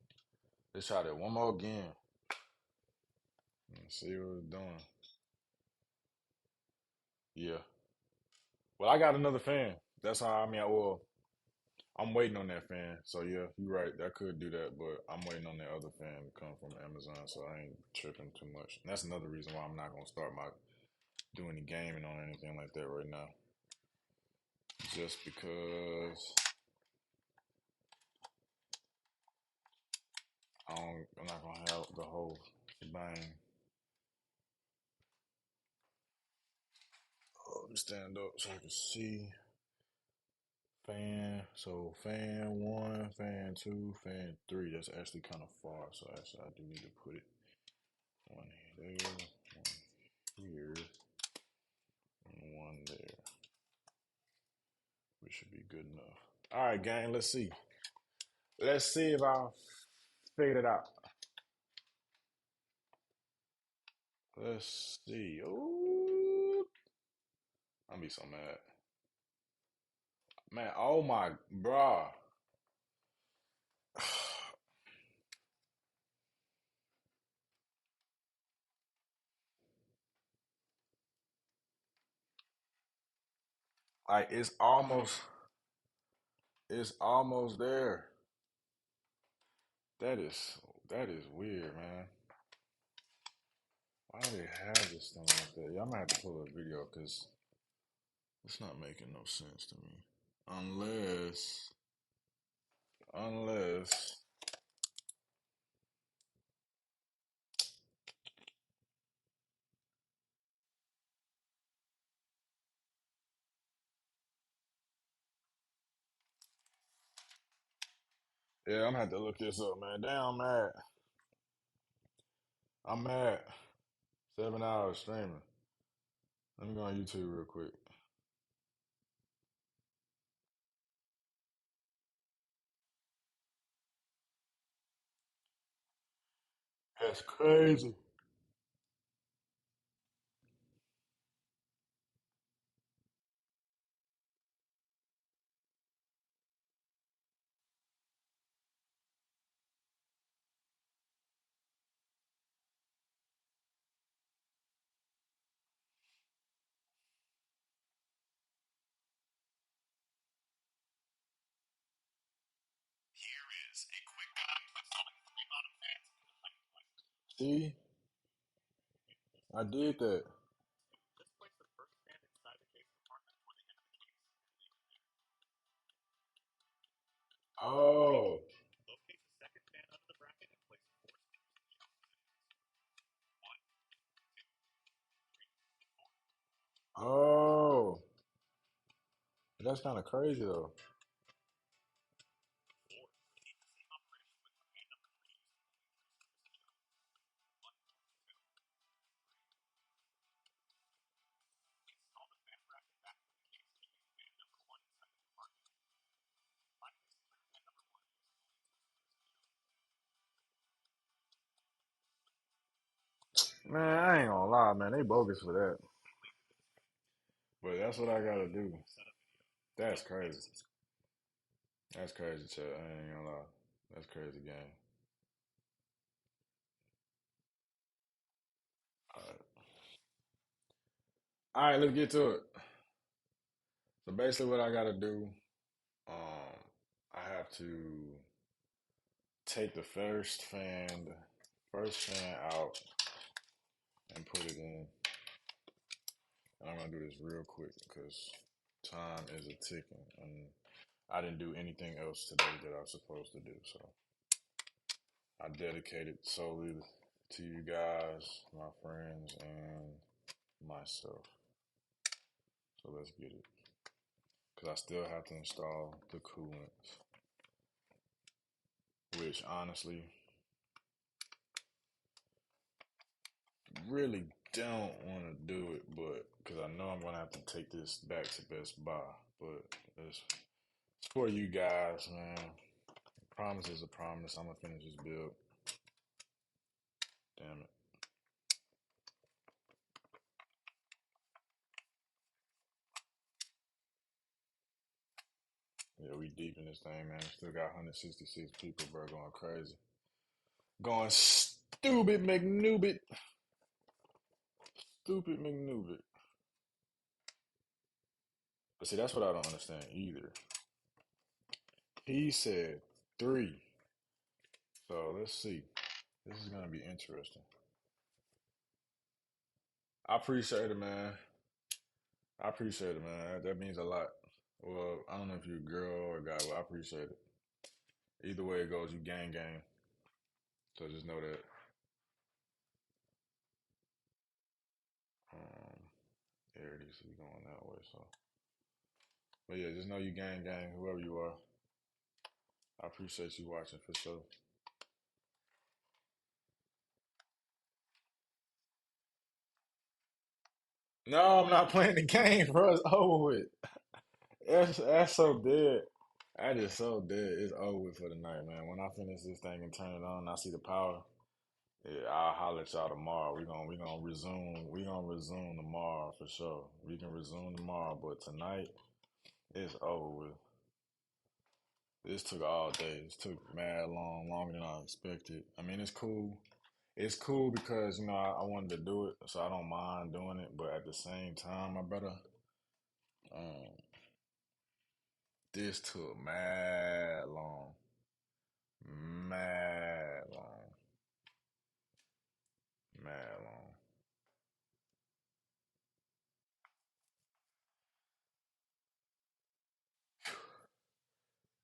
Let's try that one more again. And see what we're doing. Yeah. Well, I got another fan. That's how I mean. Well, I'm waiting on that fan. So yeah, you're right. I could do that, but I'm waiting on that other fan to come from Amazon. So I ain't tripping too much. And that's another reason why I'm not gonna start my doing any gaming on anything like that right now. Just because I'm not gonna have the whole shebang. Let me stand up so I can see. Fan, so fan 1, fan 2, fan 3. That's actually kind of far, so actually I do need to put it one there, one here, and one there. Which should be good enough. All right, gang. Let's see. Let's see if I figured it out. Let's see. Ooh, I'm be so mad, man. Oh my, bruh. Like it's almost there. That is that is weird, man. Why do they have this thing like that? Yeah, I'm gonna have to pull a video because it's not making no sense to me. Unless, yeah, I'm gonna have to look this up, man. Damn, I'm mad. I'm mad. 7 hours streaming. Let me go on YouTube real quick. That's crazy. See, I did that. Oh, that's kind of crazy though. Man, I ain't gonna lie, man. They bogus for that. But that's what I gotta do. That's crazy. That's crazy, Chad. I ain't gonna lie. That's crazy, gang. All right, let's get to it. So basically, what I gotta do, um, I have to take the first fan out and put it in. And I'm gonna do this real quick because time is a ticking, and I didn't do anything else today that I was supposed to do. So I dedicated solely to you guys, my friends, and myself. So let's get it. Because I still have to install the coolant, which honestly, really don't want to do it, but because I know I'm going to have to take this back to Best Buy. But it's for you guys, man. A promise is a promise. I'm going to finish this build. Damn it. Yeah, we deep in this thing, man. Still got 166 people, bro, going crazy. Going stupid McNubit. Stupid McNubit. But see, that's what I don't understand either. He said 3. So let's see. This is gonna be interesting. I appreciate it, man. I appreciate it, man. That means a lot. Well, I don't know if you're a girl or a guy, but I appreciate it. Either way it goes, you gang gang. So just know that. Um, there it is. We going that way. So, but yeah, just know you gang gang. Whoever you are, I appreciate you watching for sure. No, I'm not playing the game, bro. It's over with. That's so dead. That is so dead. It's over with for the night, man. When I finish this thing and turn it on, and I see the power. Yeah, I'll holler at y'all tomorrow. We gonna resume. We gonna resume tomorrow for sure. We can resume tomorrow, but tonight it's over with. This took all day. This took mad long, longer than I expected. I mean, it's cool. It's cool because I wanted to do it, so I don't mind doing it. But at the same time, my brother, um, this took mad long, mad long.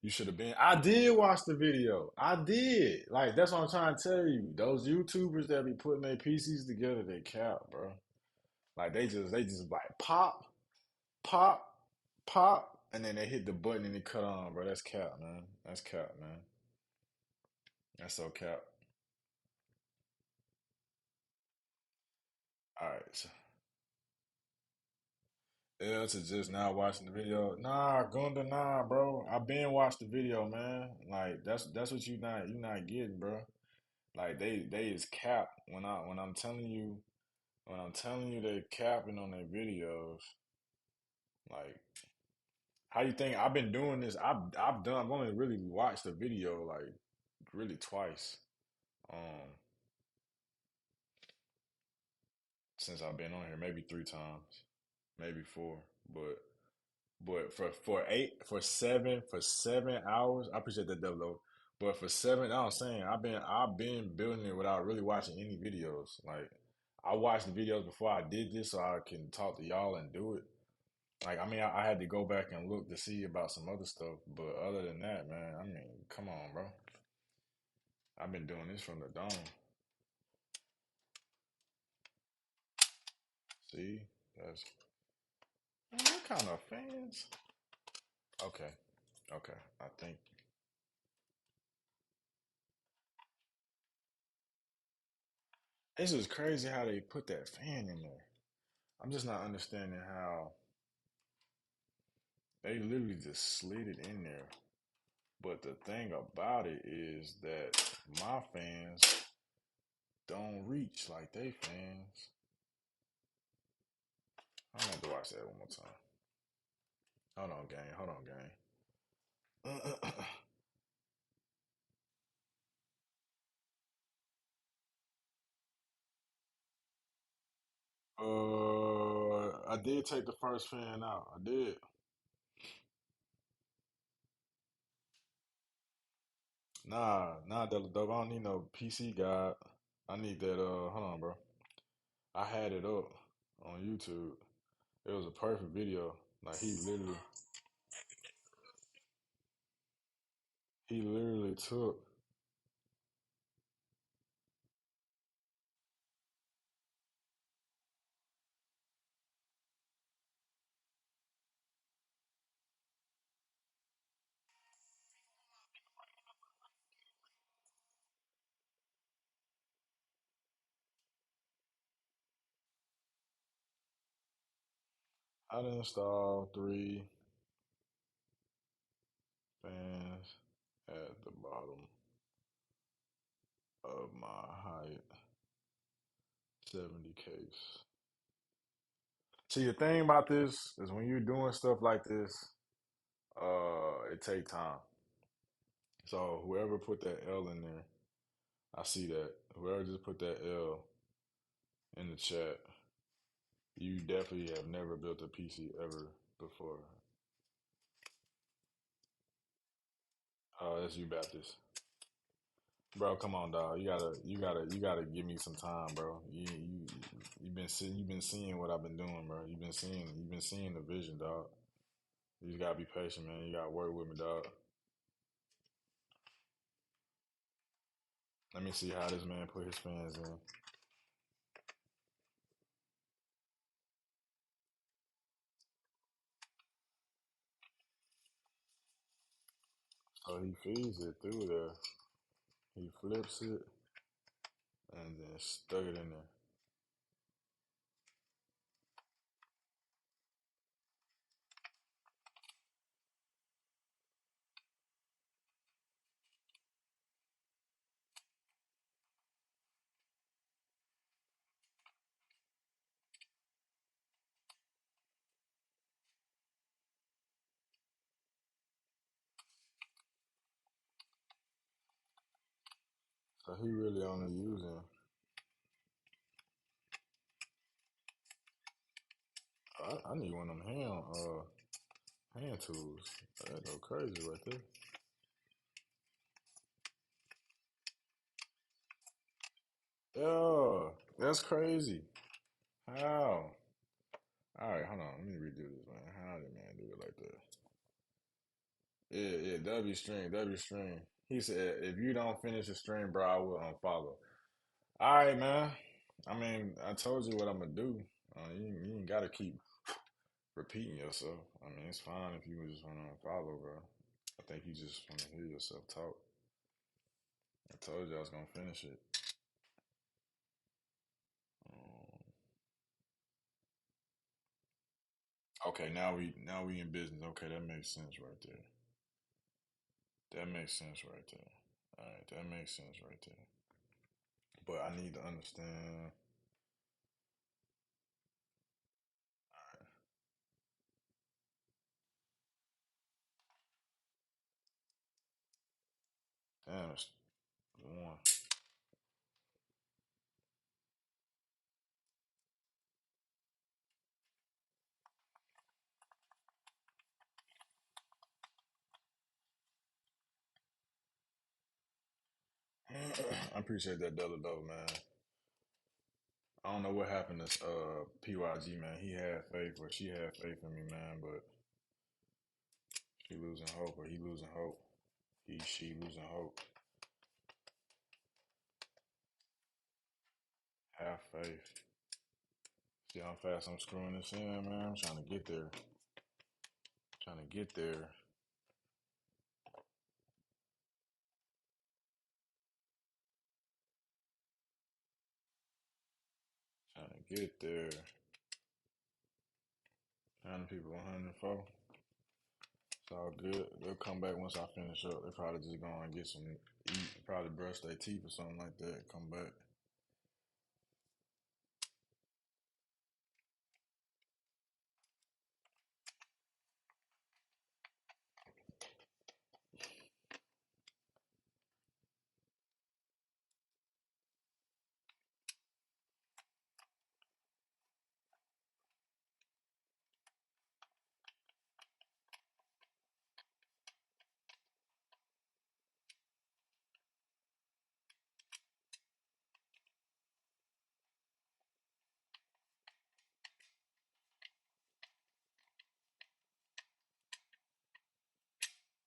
You should have been. I did watch the video. I did. Like that's what I'm trying to tell you. Those YouTubers that be putting their PCs together, they cap, bro. Like they just like pop, pop, pop, and then they hit the button and it cut on, bro. That's cap, man. That's cap, man. That's so cap. All right. So, yeah, to just now watching the video. Nah, Gunda, nah, bro. I been watched the video, man. Like that's what you not getting, bro. Like they is cap when I'm telling you they capping on their videos, like how you think I've been doing this? I've only really watched the video like really twice, um, since I've been on here, maybe 3 times, maybe 4, but for 7 hours, I appreciate that double. But for seven, I'm saying I've been building it without really watching any videos. Like I watched the videos before I did this, so I can talk to y'all and do it. Like, I mean, I had to go back and look to see about some other stuff, but other than that, man, I mean, come on, bro. I've been doing this from the dawn. See, that's what kind of fans? Okay. Okay. I think it's just crazy how they put that fan in there. I'm just not understanding how they literally just slid it in there. But the thing about it is that my fans don't reach like they fans. I'm gonna have to watch that one more time. Hold on, gang. Hold on, gang. I did take the first fan out. I did. Nah, Della Dove. I don't need no PC guide. I need that. Hold on, bro. I had it up on YouTube. It was a perfect video. Like he literally took. I done installed 3 fans at the bottom of my HYTE 70 case. See, the thing about this is when you're doing stuff like this, it take time. So whoever put that L in there, I see that. Whoever just put that L in the chat, you definitely have never built a PC ever before. Oh, that's you, Baptist. Bro, come on, dog. You gotta give me some time, bro. You've been seeing what I've been doing, bro. You've been seeing the vision, dog. You just gotta be patient, man. You gotta work with me, dog. Let me see how this man put his fans in. So he feeds it through there. He flips it and then stuck it in there. So he really only using. I need one of them hand tools. That go crazy right there. Yeah, that's crazy. How? All right, hold on. Let me redo this, man. How did man do it like that? Yeah, W string, W string. He said, if you don't finish the string, bro, I will unfollow. All right, man. I mean, I told you what I'm gonna do. You ain't gotta keep repeating yourself. I mean, it's fine if you just wanna unfollow, bro. I think you just wanna hear yourself talk. I told you I was gonna finish it. Um, okay, now we in business. Okay, that makes sense right there. That makes sense right there. All right, that makes sense right there. But I need to understand. Damn, it's one. I appreciate that dollar though, man. I don't know what happened to PYG, man. He had faith, or she had faith in me, man. But she losing hope, or he losing hope. She losing hope. Have faith. See how fast I'm screwing this in, man. I'm trying to get there. Trying to get there. get there. 100 people, 104. It's all good. They'll come back once I finish up. They probably just going to get some eat, probably brush their teeth or something like that. Come back.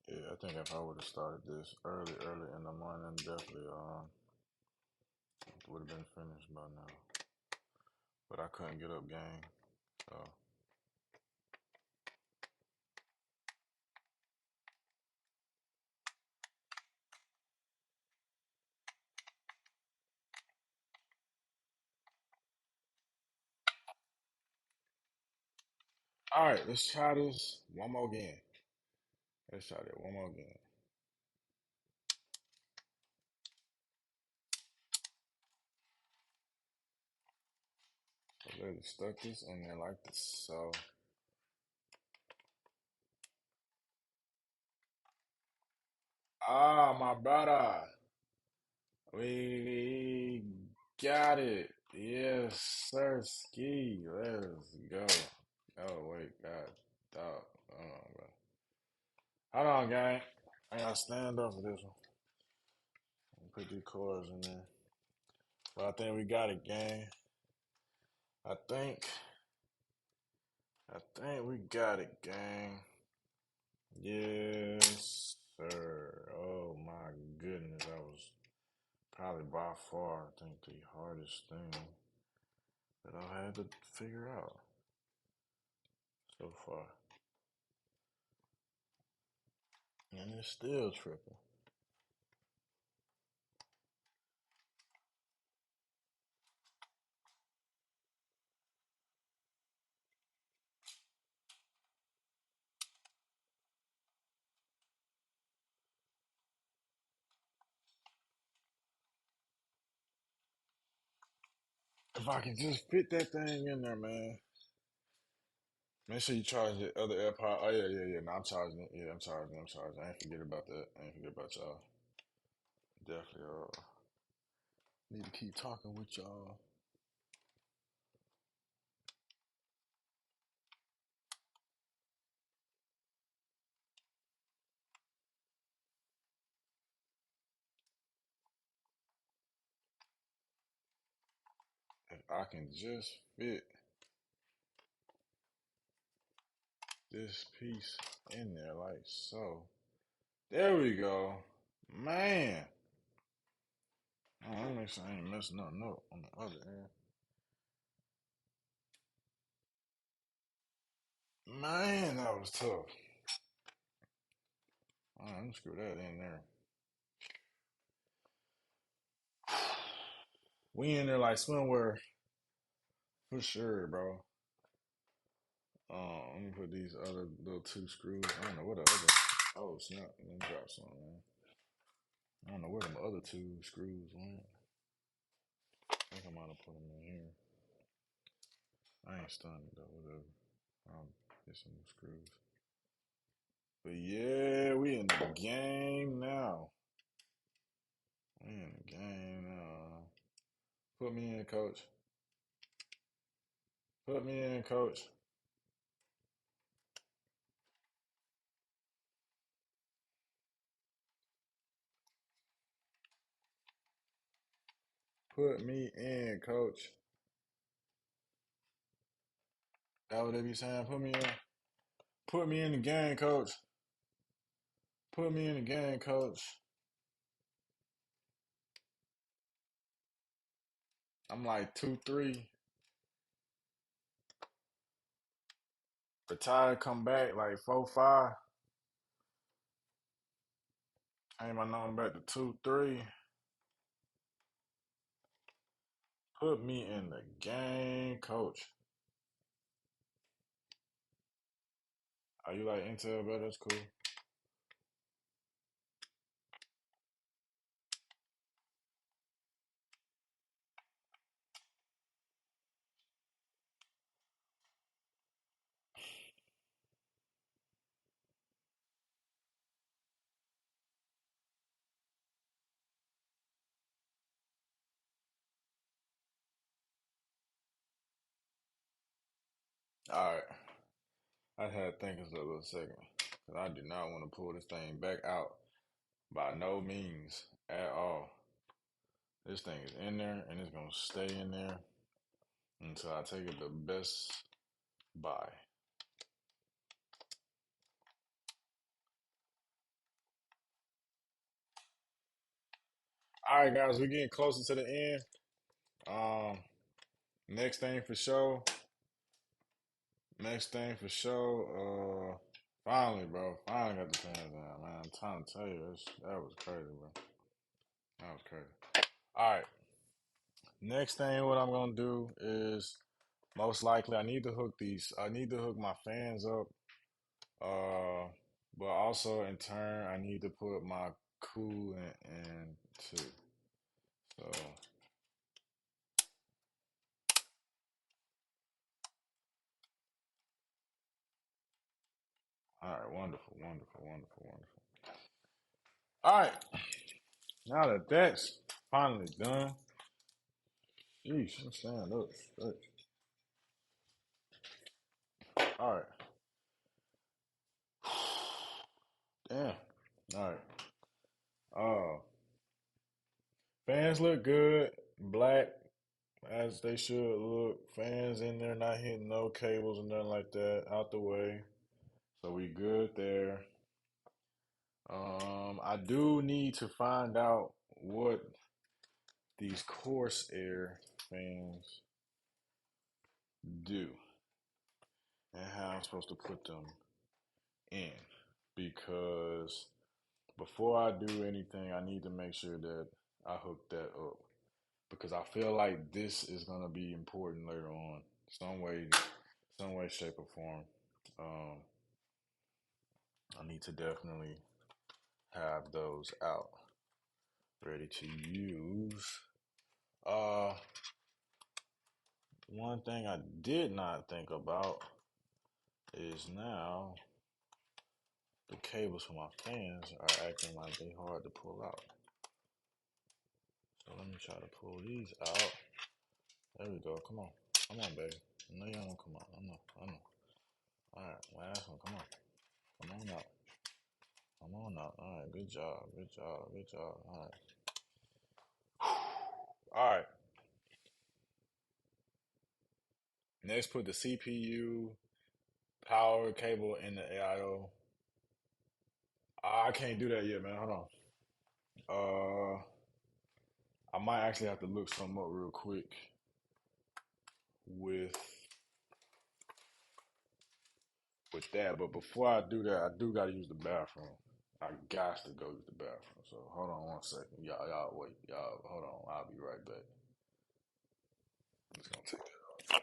Yeah, I think if I would have started this early in the morning, definitely would have been finished by now. But I couldn't get up, gang. So all right, let's try this one more again. Let's try that one more again. So let's stuck this in there like this. So my brother, we got it. Yes, sir. Ski. Let's go. Oh wait, God, dog. Hold on, bro. Hold on, gang. I gotta stand up for this one. Put these chords in there. But I think we got it, gang. I think. I think we got it, gang. Yes, sir. Oh my goodness, that was probably by far, I think, the hardest thing that I've had to figure out so far. And it's still tripping. If I can just fit that thing in there, man. Make sure you charge the other AirPod. Oh yeah. No, I'm charging it. Yeah, I'm charging. I ain't forget about that. I ain't forget about y'all. Definitely need to keep talking with y'all. If I can just fit this piece in there like so. There we go. Man. Oh, that makes sure I ain't messing up no on the other end. Man, that was tough. All right, let me screw that in there. We in there like swimwear for sure, bro. Let me put these other little two screws. I don't know what the other. Oh snap! Let me drop some, man. I don't know where them other two screws went. I think I might have put them in here. I ain't stunned though. Whatever. I'll get some new screws. But yeah, we in the game now. We in the game now. Put me in, coach. Put me in, coach. Put me in, coach. That what they be saying? Put me in. Put me in the game, coach. Put me in the game, coach. I'm like 2-3. Retired, come back like 4-5. Ain't my number back to 2-3. Put me in the game, coach. Are you like Intel, bro? That's cool. All right. I had to think for a little second. Because I do not want to pull this thing back out by no means at all. This thing is in there and it's going to stay in there until I take it to Best Buy. All right, guys, we're getting closer to the end. Um, next thing for sure. Next thing for sure. Finally, bro. Finally got the fans down, man. I'm trying to tell you, that was crazy, bro. That was crazy. All right. Next thing, what I'm gonna do is most likely I need to hook these. I need to hook my fans up. But also in turn, I need to put my coolant in too. So, all right, wonderful, wonderful, wonderful, wonderful. All right, now that that's finally done, jeez, I'm saying, look, look. All right, damn. All right. Uh, fans look good, black as they should look. Fans in there, not hitting no cables and nothing like that. Out the way, so we good there. I do need to find out what these Corsair fans do and how I'm supposed to put them in because before I do anything, I need to make sure that I hook that up because I feel like this is gonna be important later on, some way, shape, or form. Um, I need to definitely have those out, ready to use. Uh, One thing I did not think about is now the cables for my fans are acting like they hard to pull out. So let me try to pull these out. There we go. Come on. Come on, baby. I know you don't want to come out. I know. I know. All right. Last one. Come on. Come on out. Come on out. All right. Good job. Good job. Good job. All right. All right. Next, put the CPU power cable in the AIO. I can't do that yet, man. Hold on. I might actually have to look something up real quick with that. But before I do that, I do gotta use the bathroom. I got to go use the bathroom. So hold on one second. Y'all wait. Y'all hold on. I'll be right back. I'm just gonna take that off.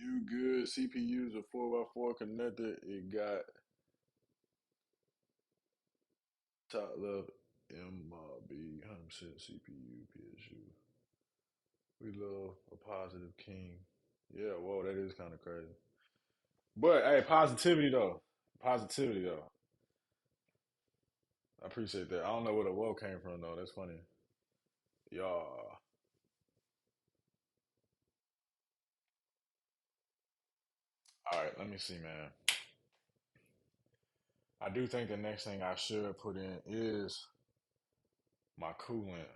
You good? CPU's a 4x4 connector. It got top level MRB, 100% CPU, PSU. We love a positive king. Yeah, whoa, that is kind of crazy. But hey, positivity though. Positivity though. I appreciate that. I don't know where the whoa came from though. That's funny. Y'all. All right, let me see, man. I do think the next thing I should put in is my coolant.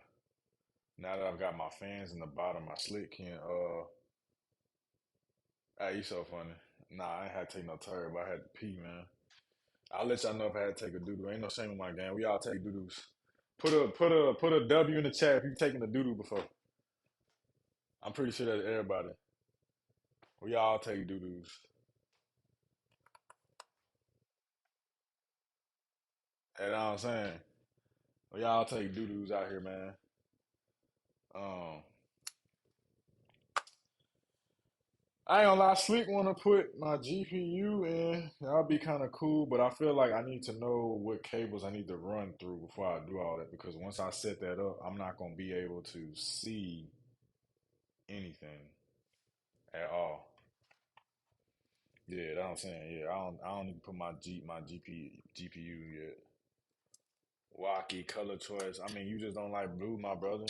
Now that I've got my fans in the bottom, my slick can hey, you so funny. Nah, I ain't had to take no turd, but I had to pee, man. I'll let y'all know if I had to take a doo doo. Ain't no shame in my game. We all take doo doos. Put a W in the chat if you've taken a doo doo before. I'm pretty sure that everybody. We all take doo doos. You know what I'm saying? We all take doo doos out here, man. Um, I ain't gonna lie, Slick wanna put my GPU in. That'll be kind of cool, but I feel like I need to know what cables I need to run through before I do all that because once I set that up, I'm not gonna be able to see anything at all. Yeah, that's what I'm saying. Yeah, I don't need to put my GPU yet. Wacky color choice. I mean, you just don't like blue, my brother.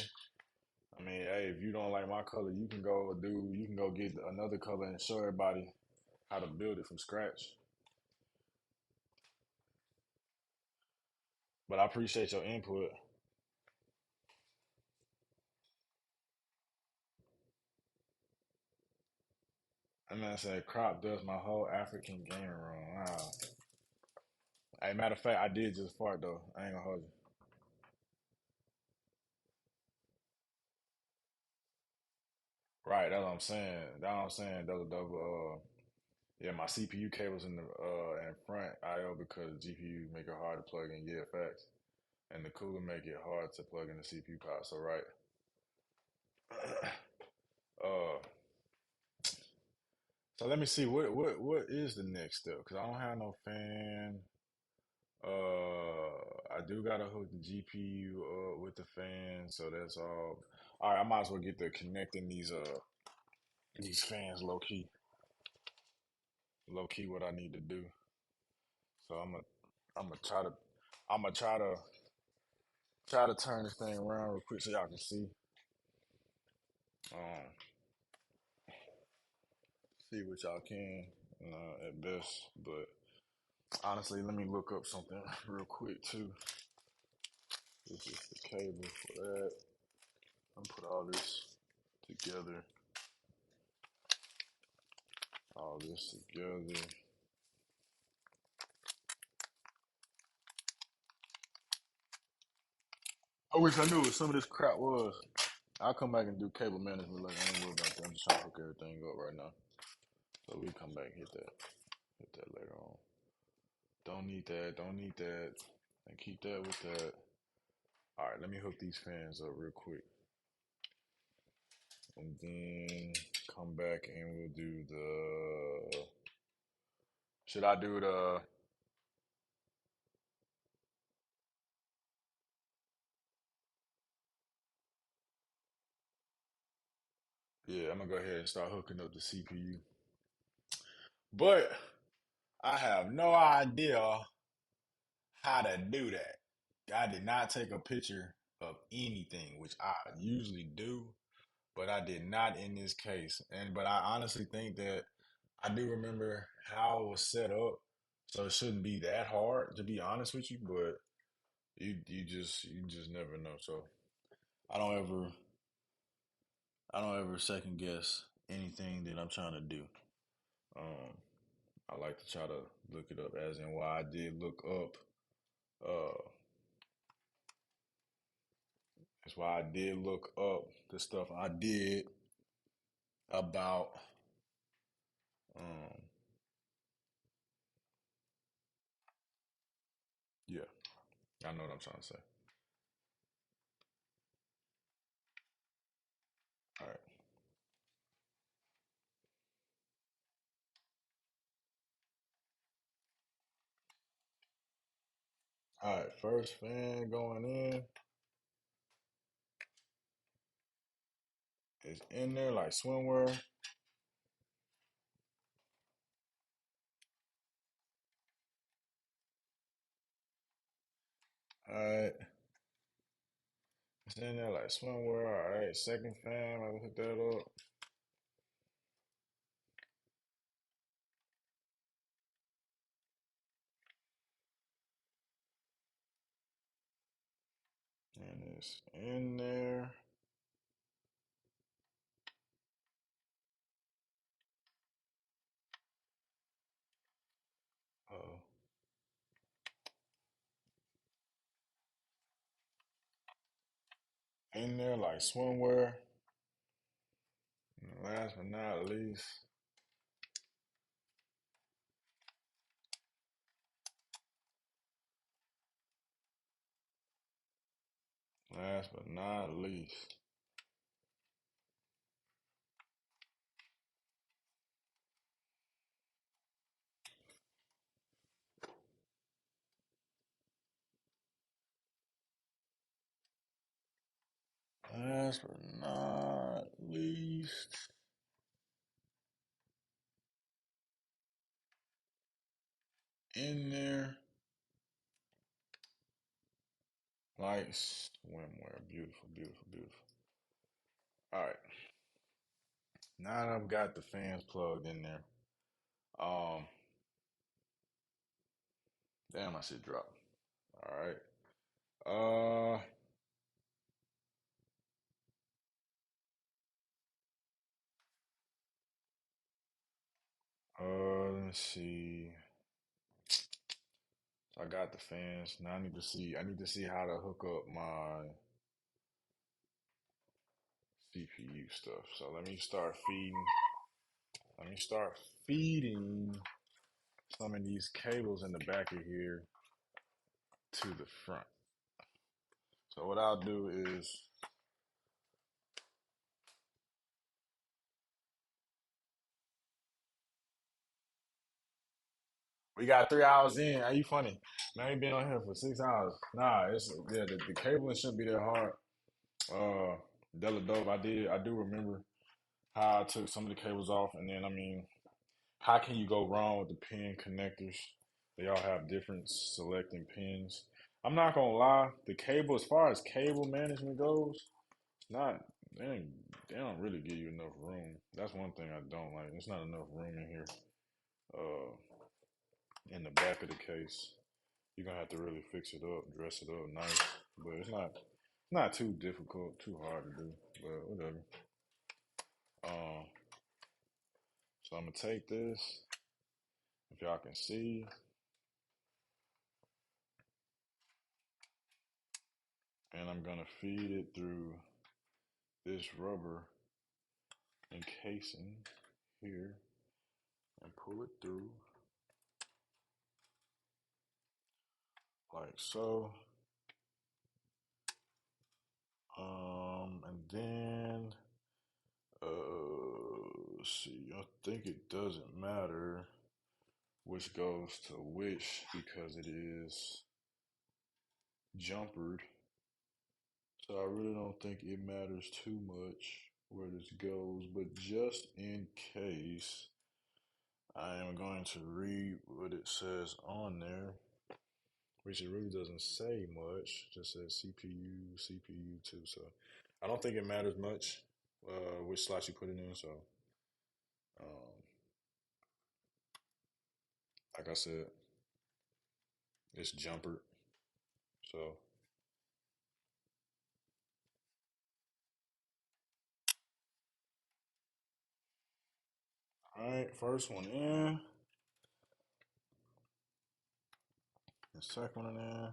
I mean, hey, if you don't like my color, you can go get another color and show everybody how to build it from scratch. But I appreciate your input. I'm gonna say crop dust my whole African game room. Wow. Hey, matter of fact, I did just fart though. I ain't gonna hold you. Right, that's what I'm saying. That's what I'm saying. Double. Yeah, my CPU cable's in the in front IO because GPU make it hard to plug in. Yeah, facts. And the cooler make it hard to plug in the CPU card. So right. uh, so let me see what is the next step because I don't have no fan. I do gotta hook the GPU up with the fan, so that's all. All right, I might as well get to connecting these fans low key what I need to do. So I'm gonna try to I'm gonna try to turn this thing around real quick so y'all can um see what y'all can at best. But honestly, let me look up something real quick too. This is the cable for that. I'm put together, all this together. I wish I knew what some of this crap was. I'll come back and do cable management later. I ain't worried about that. I'm just trying to hook everything up right now. So we come back and hit that later on. Don't need that. Don't need that. And keep that with that. All right, let me hook these fans up real quick, and then come back and we'll do the. Should I do the? Yeah, I'm gonna go ahead and start hooking up the CPU. But I have no idea how to do that. I did not take a picture of anything, which I usually do, but I did not in this case. But I honestly think that I do remember how it was set up, so it shouldn't be that hard to be honest with you. But you just never know. So I don't ever I don't ever second guess anything that I'm trying to do. Um, I like to try to look it up, as in why I did look up. Uh, that's why I did look up the stuff I did about. Um, yeah, I know what I'm trying to say. All right. All right, first fan going in. It's in there like swimwear. All right, it's in there like swimwear. All right, second fan. I will hook that up. And it's in there. Oh, in there like swimwear. And last but not least, last but not least, last but not least, in there like swimwear. Beautiful, beautiful, beautiful. All right, now that I've got the fans plugged in there. Um, damn, I should drop. All right. Uh, let's see. So I got the fans. Now I need to see. I need to see how to hook up my CPU stuff. So let me start feeding. Let me start feeding some of these cables in the back of here to the front. So what I'll do is we got 3 hours in. Are you funny? Man, we been on here for 6 hours. Nah, it's yeah. The cabling shouldn't be that hard. Uh, Della Dope. I do remember how I took some of the cables off, and then I mean, how can you go wrong with the pin connectors? They all have different selecting pins. I'm not gonna lie, the cable, as far as cable management goes, it's not they don't really give you enough room. That's one thing I don't like. There's not enough room in here. Uh, in the back of the case, you're gonna have to really fix it up, dress it up nice. But it's not too difficult, too hard to do. But whatever. Um, so I'm gonna take this. If y'all can see, and I'm gonna feed it through this rubber encasing here and pull it through like so. And then let's see, I think it doesn't matter which goes to which because it is jumpered. So I really don't think it matters too much where this goes, but just in case, I am going to read what it says on there, which it really doesn't say much. It just says CPU, CPU too. So I don't think it matters much which slots you put it in. So um, like I said, it's jumpered. So all right, first one in, the second one in,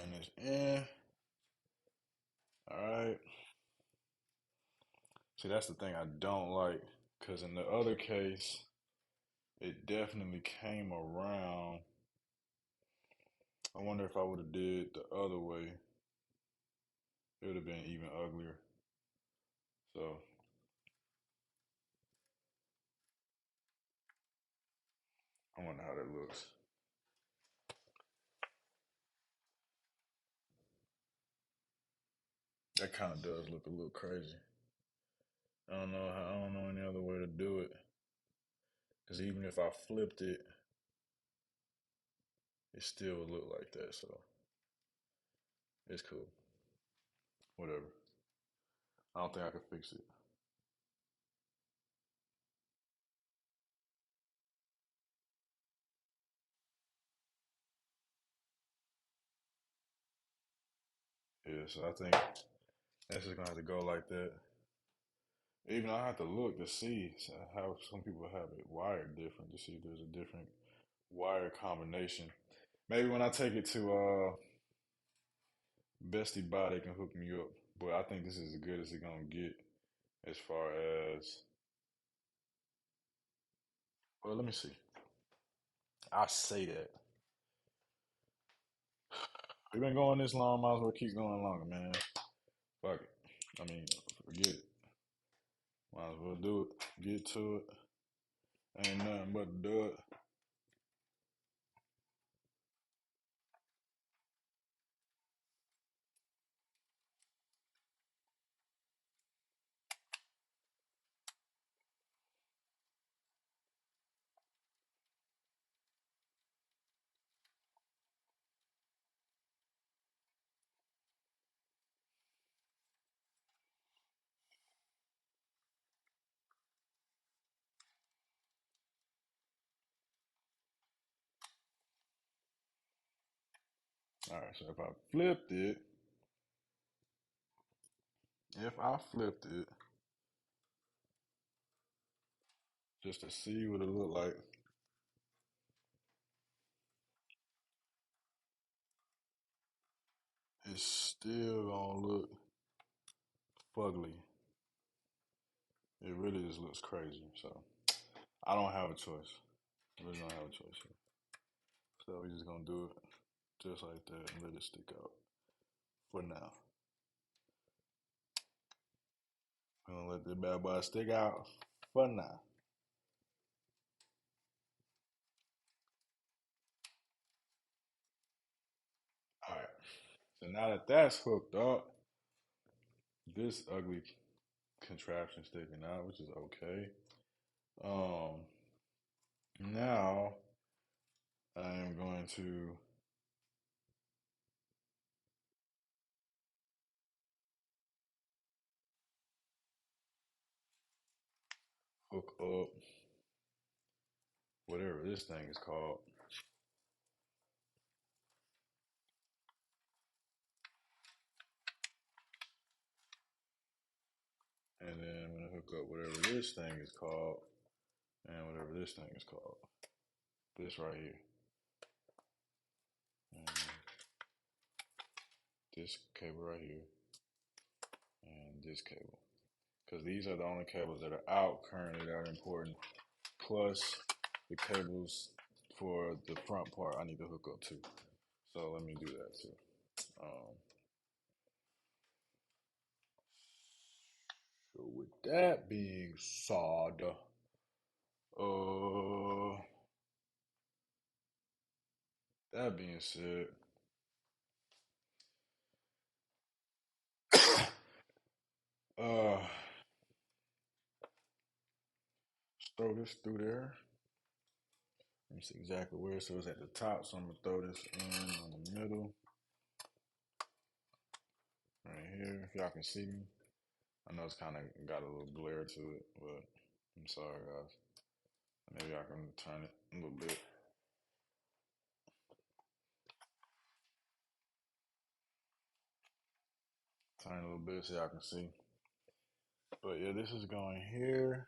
and it's in. All right. See, that's the thing I don't like, because in the other case, it definitely came around. I wonder if I would have did the other way, it would have been even uglier. So I wonder how that looks. That kind of does look a little crazy. I don't know any other way to do it. Because even if I flipped it, it still would look like that. So it's cool. Whatever. I don't think I can fix it. Yeah, so I think that's just gonna have to go like that. Even I have to look to see how some people have it wired different to see if there's a different wire combination. Maybe when I take it to Bestie Buy, they can hook me up. But I think this is as good as it's gonna get as far as. Well, let me see. I say that we've been going this long. Might as well keep going longer, man. Fuck it. I mean, forget it. Might as well do it. Get to it. Ain't nothing but to do it. All right. So if I flipped it, just to see what it look like, it's still gonna look fugly. It really just looks crazy. So I don't have a choice. I really don't have a choice here. So we're just gonna do it just like that and let it stick out for now. We're gonna let the bad boy stick out for now. All right. So now that that's hooked up, this ugly contraption sticking out, which is okay. Um, Now I am going to hook up whatever this thing is called. And then I'm going to hook up whatever this thing is called and whatever this thing is called. This right here. And this cable right here. And this cable. Because these are the only cables that are out currently that are important. Plus the cables for the front part I need to hook up too. So let me do that too. Um, so with that being said, uh, that being said, uh, let's throw this through there. Let me see exactly where. So it's at the top. So I'm gonna throw this in on the middle, right here. If y'all can see me, I know it's kind of got a little glare to it, but I'm sorry, guys. Maybe I can turn it a little bit. Turn it a little bit so y'all can see. But yeah, this is going here.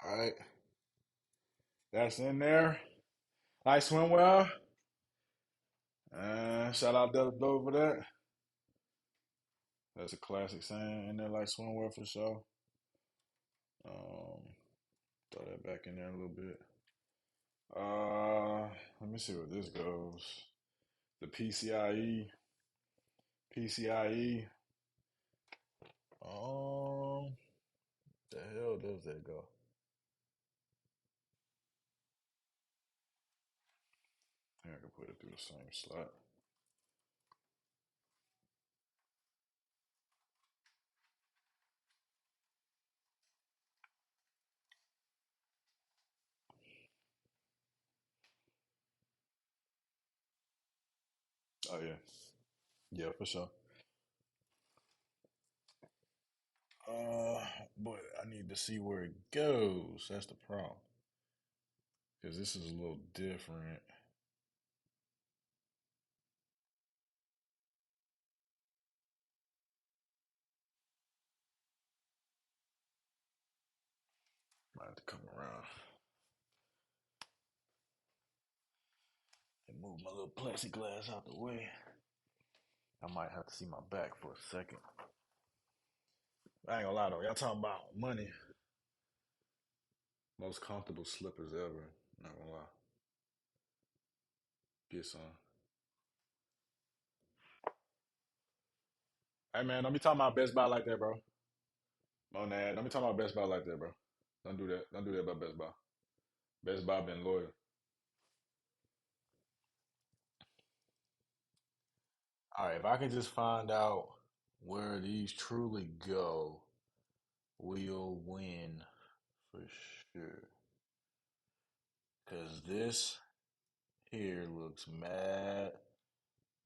All right, that's in there. Nice swim well. Shout out Delta Doe for that. That's a classic saying in there, like swimwear for sure. Um, throw that back in there a little bit. Let me see where this goes. The PCIe. The hell does that go? I think I can put it through the same slot. Oh yeah, yeah for sure. But I need to see where it goes. That's the problem. Because this is a little different. Might have to come around and move my little plexiglass out the way. I might have to see my back for a second. I ain't gonna lie though, y'all talking about money. Most comfortable slippers ever. Not gonna lie. Get some. Hey man, don't be talking about Best Buy like that, bro. Monad, don't be talking about Best Buy like that, bro. Don't do that. Don't do that about Best Buy. Best Buy been loyal. All right, if I can just find out where these truly go, we'll win for sure. Cause this here looks mad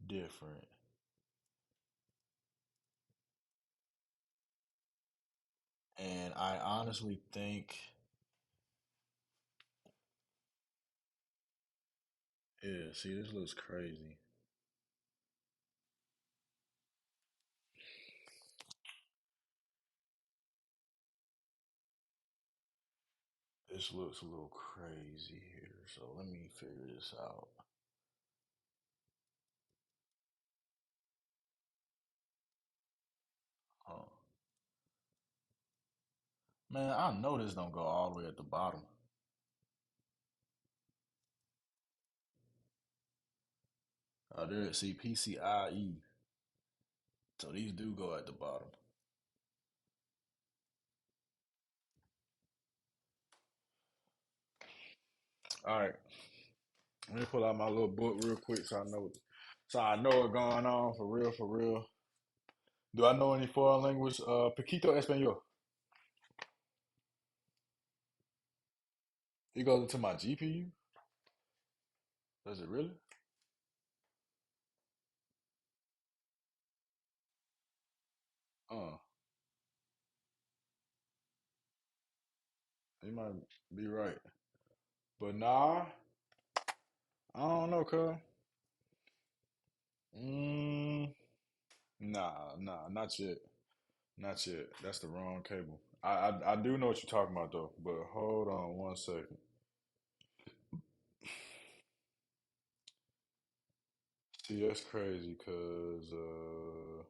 different. And I honestly think, yeah, see, this looks crazy. This looks a little crazy here. So let me figure this out. Huh. Man, I know this don't go all the way at the bottom. There, see, PCIe. So these do go at the bottom. All right, let me pull out my little book real quick so I know what's going on for real, for real. Do I know any foreign language? Poquito español. It goes into my GPU. Does it really? Uh, you might be right, but nah, I don't know, cuz. Mm, nah, not yet, not yet. That's the wrong cable. I do know what you're talking about though, but hold on one second. See, that's crazy, cause uh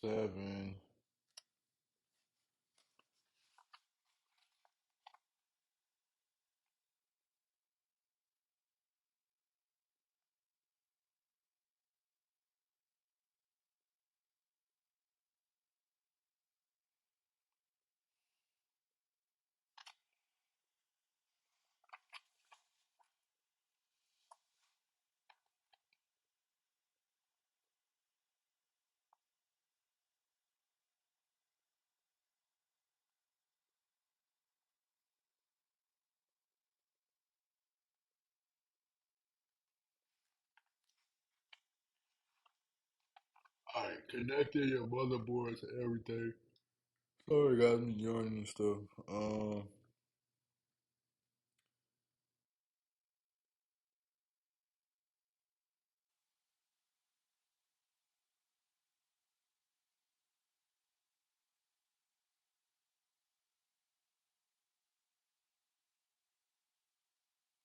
7. All right, connecting your motherboard to everything. Sorry guys, I'm joining and stuff.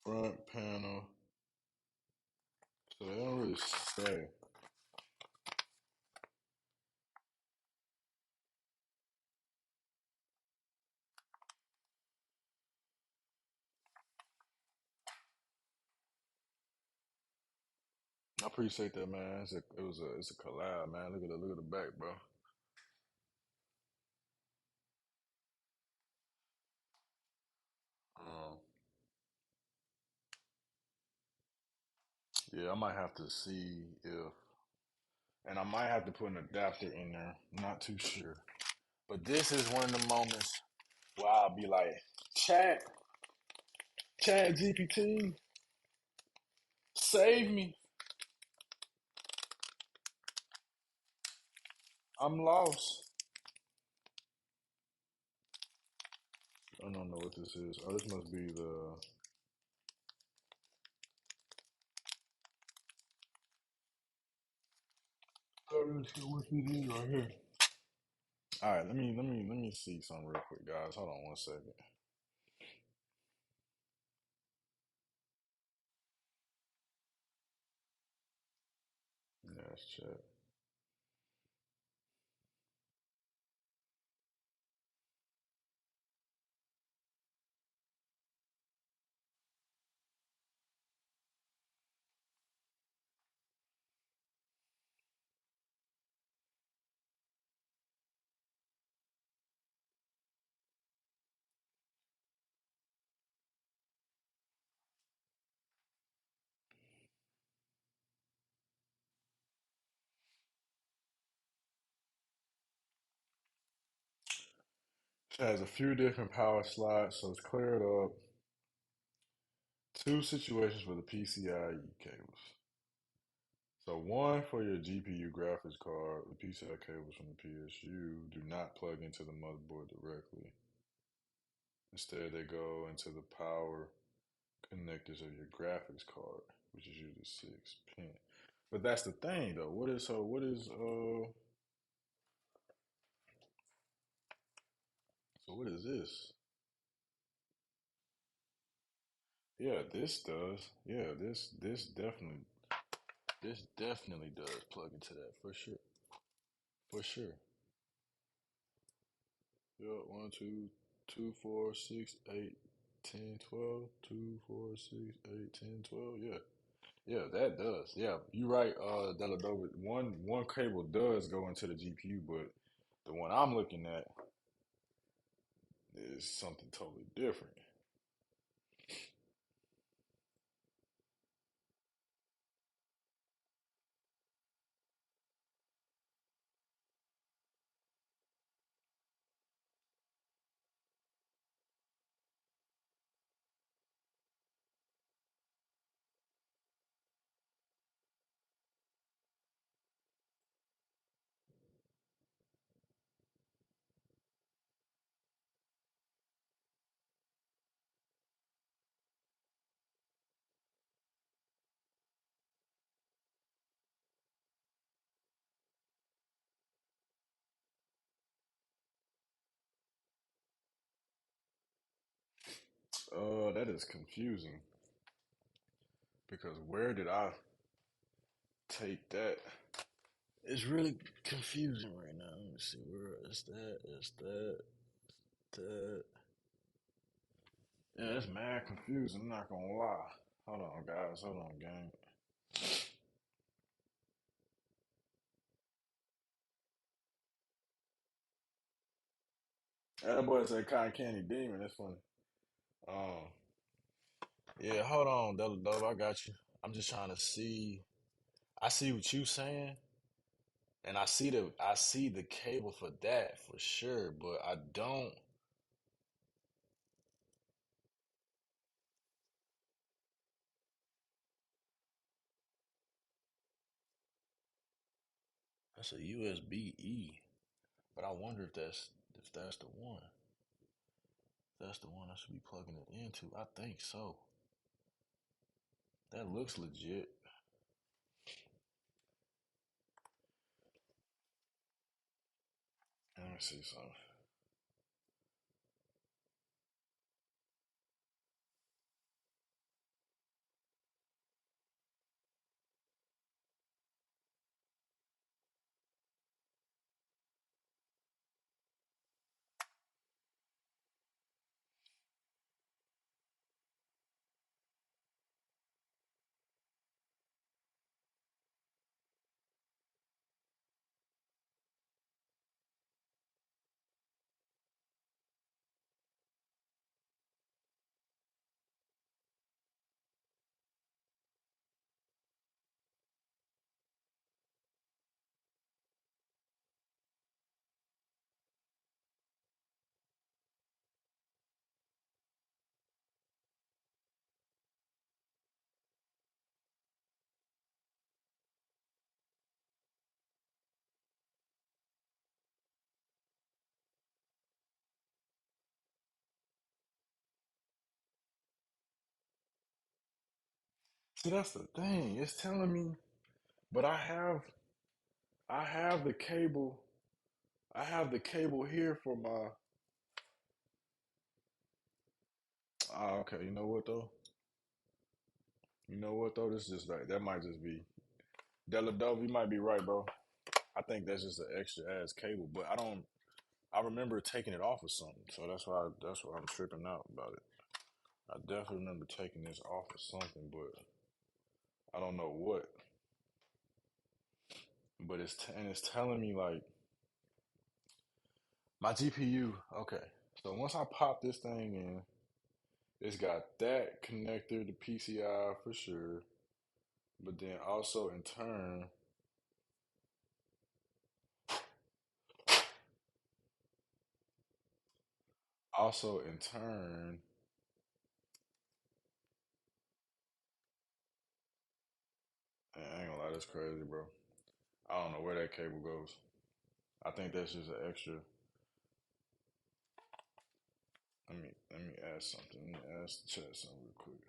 Front panel. So they don't really say. I appreciate that, man. It's a collab, man. Look at the back, bro. Um, yeah, I might have to see if, and I might have to put an adapter in there. Not too sure. But this is one of the moments where I'll be like, Chat, Chat GPT, save me. I'm lost. I don't know what this is. Oh, this must be the. Oh, what this is right here. All right, let me see something real quick, guys. Hold on one second. Yeah, let's check. It has a few different power slots, so it's cleared up. Two situations for the PCIe cables. So one for your GPU graphics card, the PCI cables from the PSU do not plug into the motherboard directly. Instead, they go into the power connectors of your graphics card, which is usually 6 pin. But that's the thing, though. What is this? Yeah, this does. Yeah, this definitely does plug into that for sure. For sure. Yeah, 1, 2, 2, 4, 6, 8, 10, 12. 2, 4, 6, 8, 10, 12. Yeah. Yeah, that does. Yeah, you're right, Deladova. One cable does go into the GPU, but the one I'm looking at is something totally different. That is confusing because where did I take that? It's really confusing right now. Let me see where is that? Is that? Yeah, it's mad confusing. I'm not gonna lie. Hold on, guys. Hold on, gang. That boy said Cotton Candy Demon. That's funny. Um, yeah, hold on, Della Dove. I got you. I'm just trying to see. I see what you saying, and I see the cable for that for sure, but I don't. That's a USB E, but I wonder if that's If that's the one I should be plugging it into. I think so. That looks legit. Let me see something. See, that's the thing. It's telling me, but I have the cable. I have the cable here for my. Ah, okay. You know what though? You know what though? This is just like that might just be Della Dove. You might be right, bro. I think that's just an extra ass cable, but I don't. I remember taking it off of something, so that's why I'm tripping out about it. I definitely remember taking this off of something, but I don't know what. But and it's telling me like my GPU. Okay, so once I pop this thing in, it's got that connector to PCI for sure, but then also in turn, man, I ain't gonna lie, that's crazy, bro. I don't know where that cable goes. I think that's just an extra. Let me ask something. Let me ask the chat something real quick.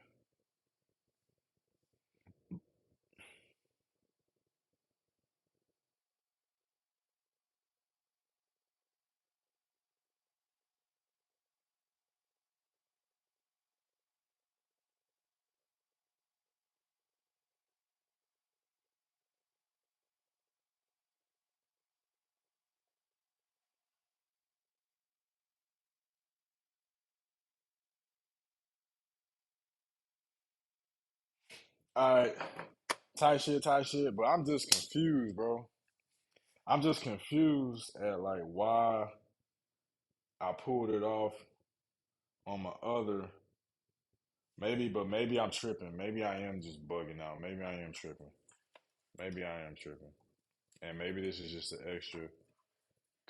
All right, tight shit. But I'm just confused, bro. I'm just confused at like why I pulled it off on my other. Maybe, but maybe I'm tripping. Maybe I am just bugging out. Maybe I am tripping. Maybe I am tripping. And maybe this is just an extra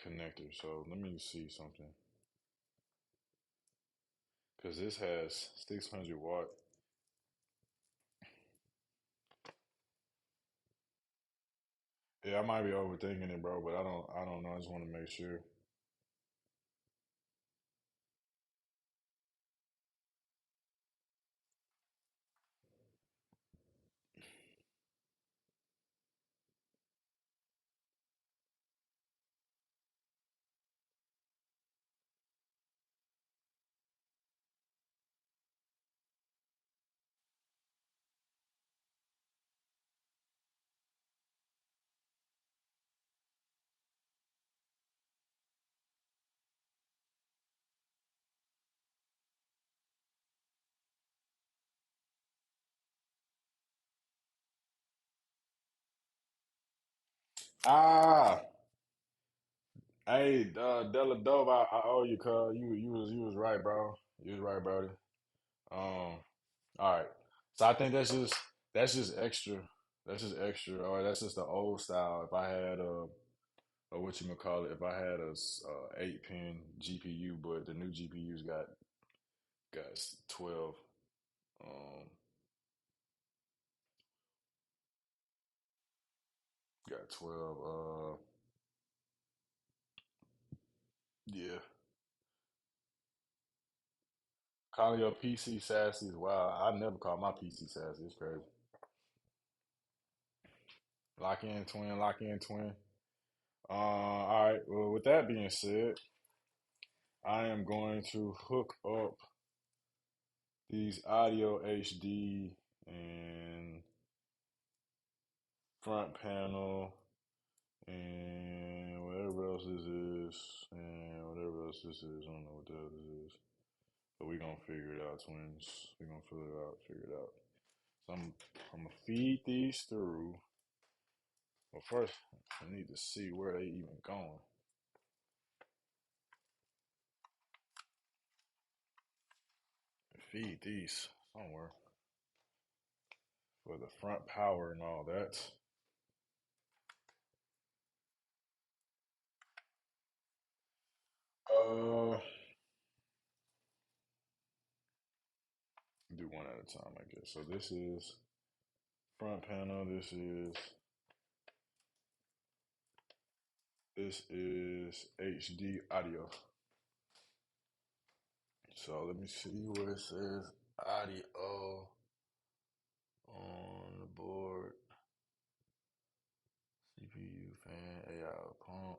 connector. So let me see something. Because this has 600 watt. Yeah, I might be overthinking it, bro, but I don't know. I just want to make sure. Ah, hey, Della Dove, I owe you, cuz you was right, bro. You was right, brother. All right. So I think that's just extra. That's just extra. Or that's just the old style. If I had or what you call it, if I had a 8 pin GPU, but the new GPUs got 12. Um, got 12 Yeah. Calling your PC sassy is wild. I never call my PC sassy. It's crazy. Lock in, twin. Lock in, twin. All right. Well, with that being said, I am going to hook up these audio HD and front panel and whatever else this is and whatever else this is. I don't know what the hell this is. But we gonna figure it out, twins. We gonna figure it out. So I'm gonna feed these through. Well, first I need to see where they even going. Feed these somewhere for the front power and all that. Uh, do one at a time, I guess. So this is front panel. This is HD audio. So let me see where it says audio on the board. CPU, fan, AI pump.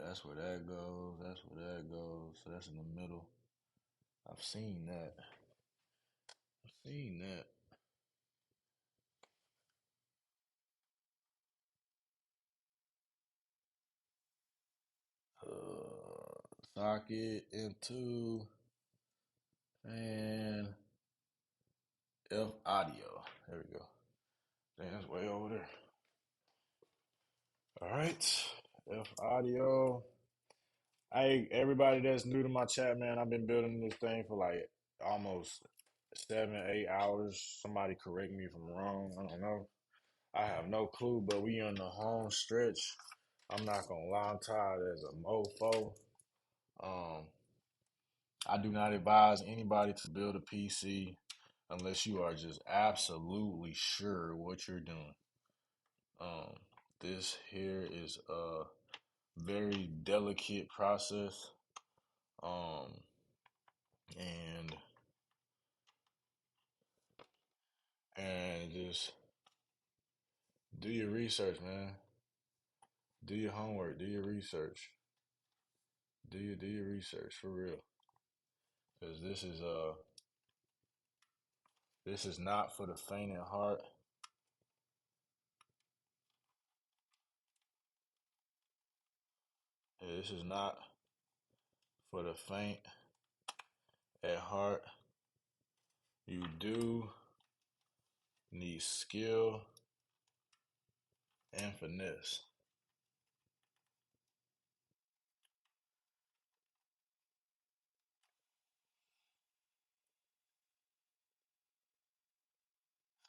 That's where that goes. That's where that goes. So that's in the middle. I've seen that. I've seen that. Socket into fan F audio. There we go. Damn, that's way over there. All right. F audio. Hey, everybody that's new to my chat, man, I've been building this thing for like almost 7, 8 hours. Somebody correct me if I'm wrong. I don't know. I have no clue, but we on the home stretch. I'm not gonna lie, I'm tired as a mofo. Um, I do not advise anybody to build a PC unless you are just absolutely sure what you're doing. Um, this here is a very delicate process. Um, and just do your research, man. Do your homework. Do your research. Do your research for real. Because this is not for the faint at heart. Yeah, this is not for the faint at heart. You do need skill and finesse.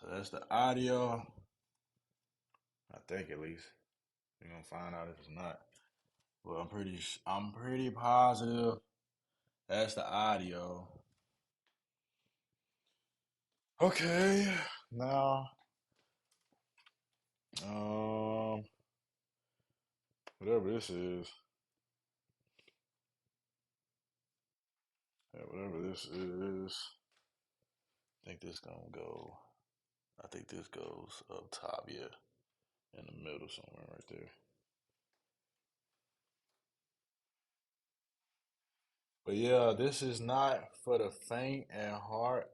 So that's the audio. I think at least. We're gonna find out if it's not. Well, I'm pretty positive that's the audio. Okay, now um whatever this is, yeah, whatever this is, I think this gonna go. I think this goes up top, yeah, in the middle somewhere right there. But yeah, this is not for the faint at heart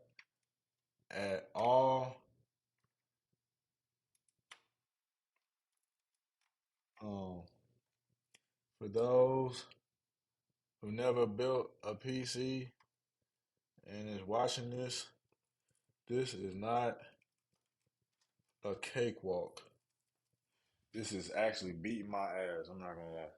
at all. Um, for those who never built a PC and is watching this is not a cakewalk. This is actually beating my ass. I'm not gonna lie.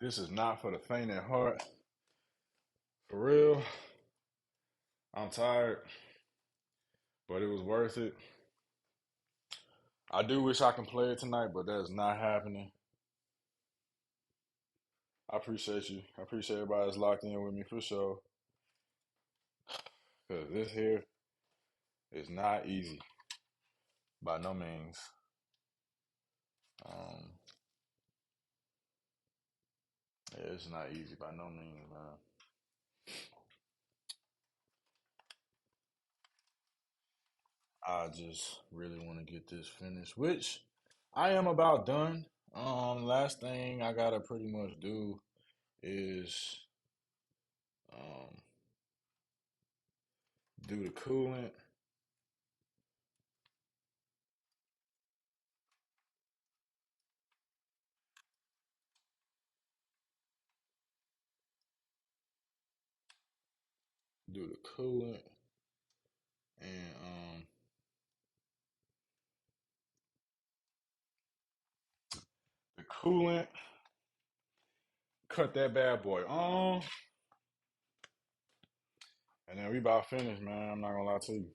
This is not for the faint at heart. For real, I'm tired, but it was worth it. I do wish I can play it tonight, but that's not happening. I appreciate you. I appreciate everybody that's locked in with me for sure. Cause this here is not easy by no means. Um, yeah, it's not easy by no means, man. I just really want to get this finished, which I am about done. Last thing I gotta pretty much do is um do the coolant, do the coolant, and the coolant, cut that bad boy on, and then we about finished, man. I'm not gonna lie to you.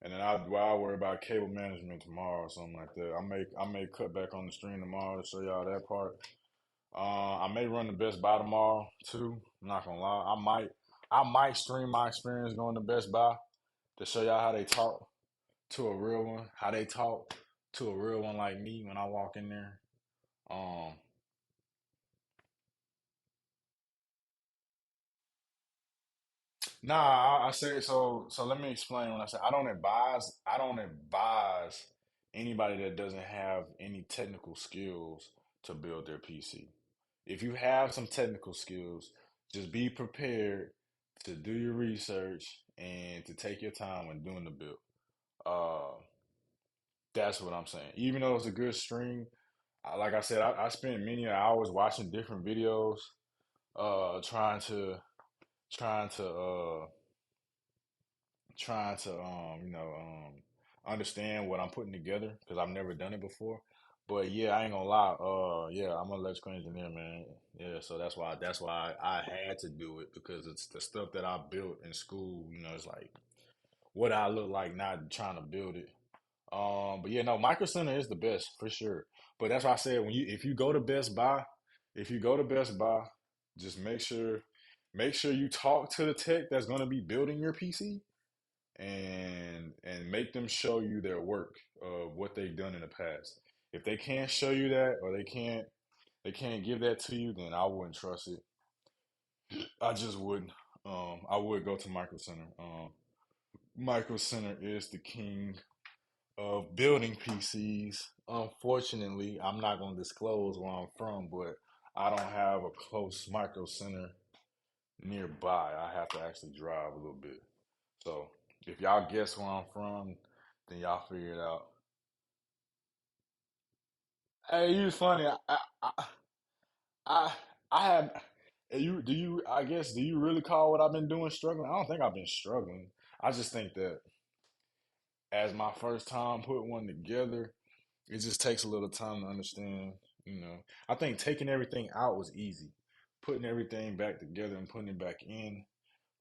And then I'll worry about cable management tomorrow or something like that. I may cut back on the stream tomorrow to show y'all that part. I may run the Best Buy tomorrow too. I'm not gonna lie. I might stream my experience going to Best Buy to show y'all how they talk to a real one, how they talk to a real one like me when I walk in there. Um, Nah, I say so. So let me explain. When I say I don't advise anybody that doesn't have any technical skills to build their PC. If you have some technical skills, just be prepared to do your research and to take your time when doing the build. Uh, that's what I'm saying. Even though it's a good stream, like I said, I spent many hours watching different videos, trying to trying to understand what I'm putting together because I've never done it before. But yeah, I ain't gonna lie. Yeah, I'm an electrical engineer, man. Yeah, so that's why I had to do it because it's the stuff that I built in school. It's like what I look like not trying to build it. But yeah, no, Micro Center is the best for sure. But that's why I said if you go to Best Buy, if you go to Best Buy, just make sure you talk to the tech that's gonna be building your PC and make them show you their work of what they've done in the past. If they can't show you that or they can't give that to you, then I wouldn't trust it. I just wouldn't. I would go to Micro Center. Micro Center is the king of building PCs. Unfortunately, I'm not going to disclose where I'm from, but I don't have a close Micro Center nearby. I have to actually drive a little bit. So if y'all guess where I'm from, then y'all figure it out. Hey, you funny. I, I had you. Do you? I guess. Do you really call what I've been doing struggling? I don't think I've been struggling. I just think that as my first time putting one together, it just takes a little time to understand. I think taking everything out was easy. Putting everything back together and putting it back in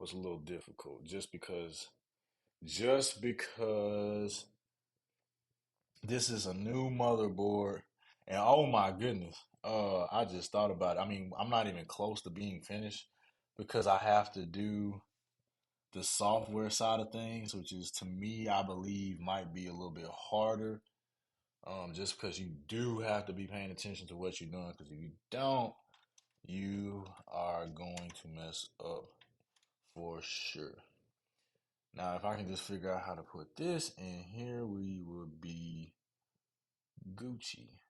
was a little difficult, just because this is a new motherboard, and oh my goodness, I just thought about it. I mean, I'm not even close to being finished because I have to do the software side of things, which is to me, I believe, might be a little bit harder. Just because you do have to be paying attention to what you're doing, because if you don't, you are going to mess up for sure. Now, if I can just figure out how to put this in here, we would be Gucci.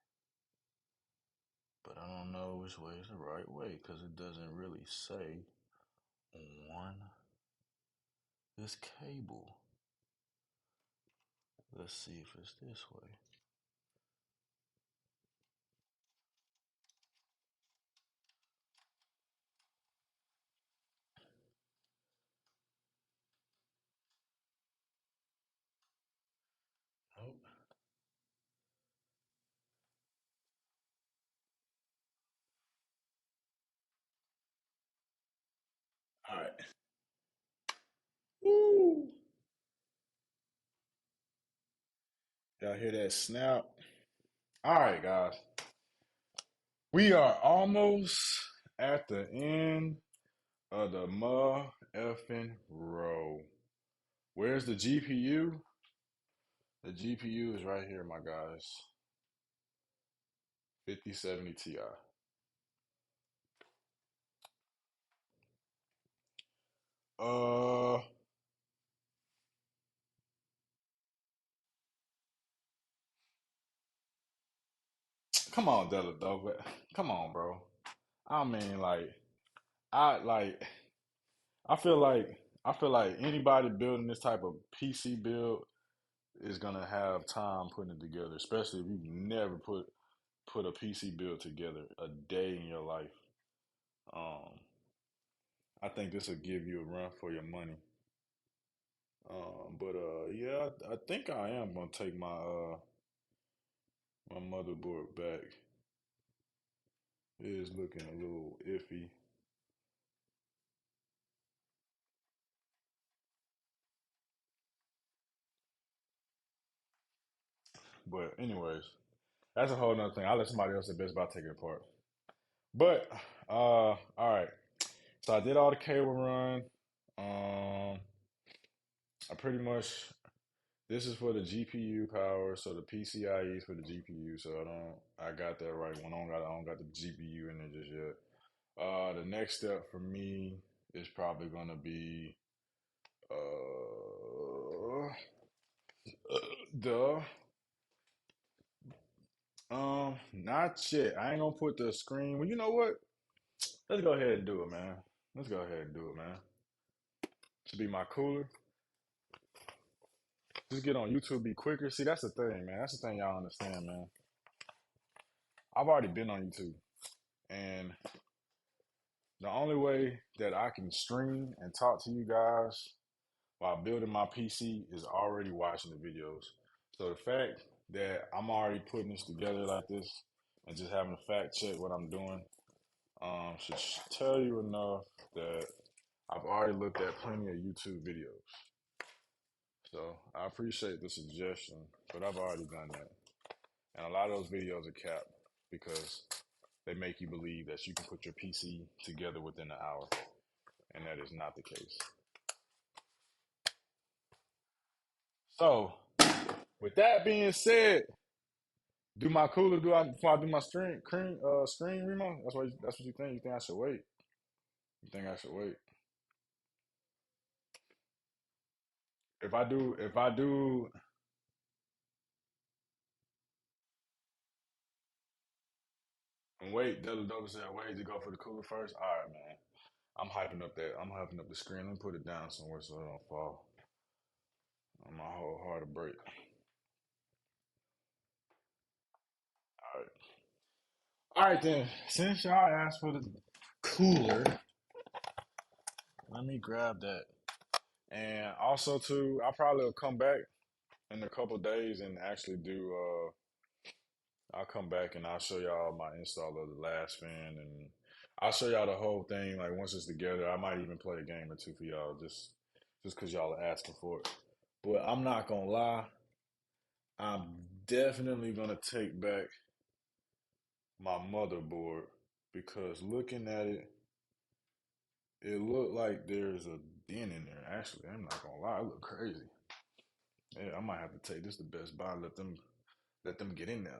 But I don't know which way is the right way because it doesn't really say on this cable. Let's see if it's this way. Nope. All right. Woo! Y'all hear that snap? All right, guys. We are almost at the end of the effing row. Where's the GPU? The GPU is right here, my guys. 5070 Ti. Uh, come on, Della though. Come on, bro. I mean, I like. I feel like anybody building this type of PC build is gonna have time putting it together, especially if you've never put a PC build together a day in your life. Um, I think this will give you a run for your money. But yeah, I think I am gonna take my motherboard back. It is looking a little iffy, but anyways, that's a whole nother thing. I'll let somebody else at Best Buy take it apart. But all right. So I did all the cable run. Um, I pretty much this is for the GPU power, so the PCIe is for the GPU. So I got that right. When I don't got the GPU in it just yet. The next step for me is probably gonna be uh the not yet. I ain't gonna put the screen. Well, you know what? Let's go ahead and do it, man. Let's go ahead and do it, man. Should be my cooler. Just get on YouTube, be quicker. See, that's the thing, man. That's the thing y'all understand, man. I've already been on YouTube, and the only way that I can stream and talk to you guys while building my PC is already watching the videos. So the fact that I'm already putting this together like this and just having to fact check what I'm doing should tell you enough that I've already looked at plenty of YouTube videos. So I appreciate the suggestion, but I've already done that. And a lot of those videos are capped because they make you believe that you can put your PC together within an hour, and that is not the case. So, with that being said, do my cooler do I before I do my screen remote? That's what you think? You think I should wait? You think I should wait? If I do and wait, Della said wait to go for the cooler first. All right, man. I'm hyping up the screen. Let me put it down somewhere so it don't fall on my whole hard to break. All right. All right then. Since y'all asked for the cooler, let me grab that. And also too, I probably will come back in a couple days and actually do I'll come back and I'll show y'all my install of the last fan and I'll show y'all the whole thing. Like once it's together, I might even play a game or two for y'all just because y'all are asking for it. But I'm not gonna lie, I'm definitely gonna take back my motherboard because looking at it, it looked like there's a dent in there. Actually, I'm not gonna lie, it look crazy. Yeah, I might have to take this to Best Buy, let them get in there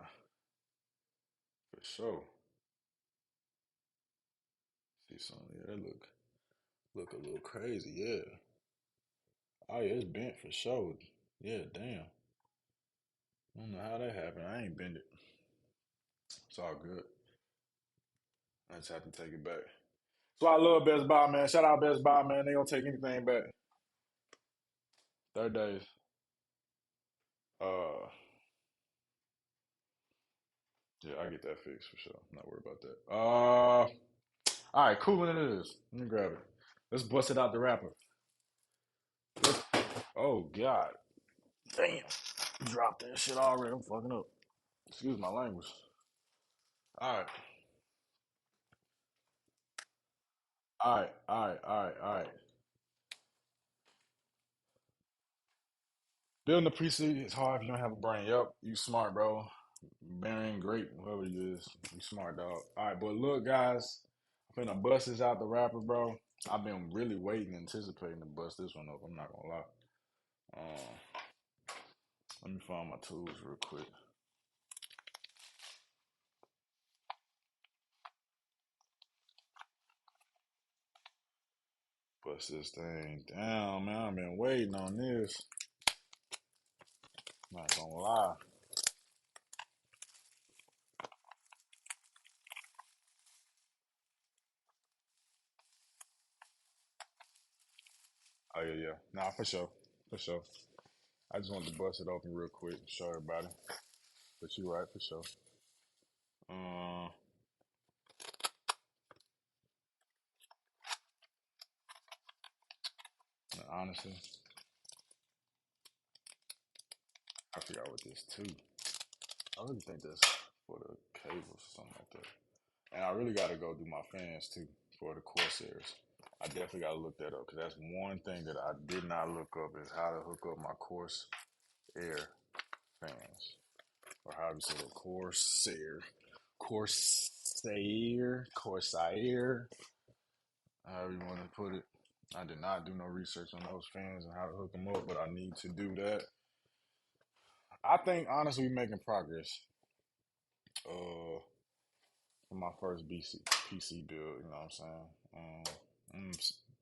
for sure. See something, yeah, that look a little crazy, yeah. Oh yeah, it's bent for sure. Yeah, damn. I don't know how that happened. I ain't bend it. It's all good. I just have to take it back. So I love Best Buy, man. Shout out Best Buy, man. They don't take anything back. 30 days. Uh, yeah, I get that fixed for sure. I'm not worried about that. All right, cool. What it is. Let me grab it. Let's bust it out the wrapper. Oh God, damn! Dropped that shit already. I'm fucking up. Excuse my language. All right, all right. Building a PC is hard if you don't have a brain. Yep, you smart, bro. Bearing great, whoever you is. You smart, dog. All right, but look, guys, I'm finna bust this out the rapper, bro. I've been really waiting, anticipating to bust this one up. I'm not gonna lie. Let me find my tools real quick. Bust this thing down, man. I've been waiting on this. Not gonna lie. Oh yeah, yeah. Nah, for sure, for sure. I just wanted to bust it open real quick, show everybody. But you right, for sure. Uh, honestly, I forgot what this too. I really think that's for the cables or something like that. And I really got to go do my fans too for the Corsairs. I definitely got to look that up because that's one thing that I did not look up is how to hook up my Corsair fans. Or how you say it, Corsair. Corsair, however you want to put it. I did not do no research on those fans and how to hook them up, but I need to do that. I think honestly we're making progress. Uh, for my first PC build, you know what I'm saying? I'm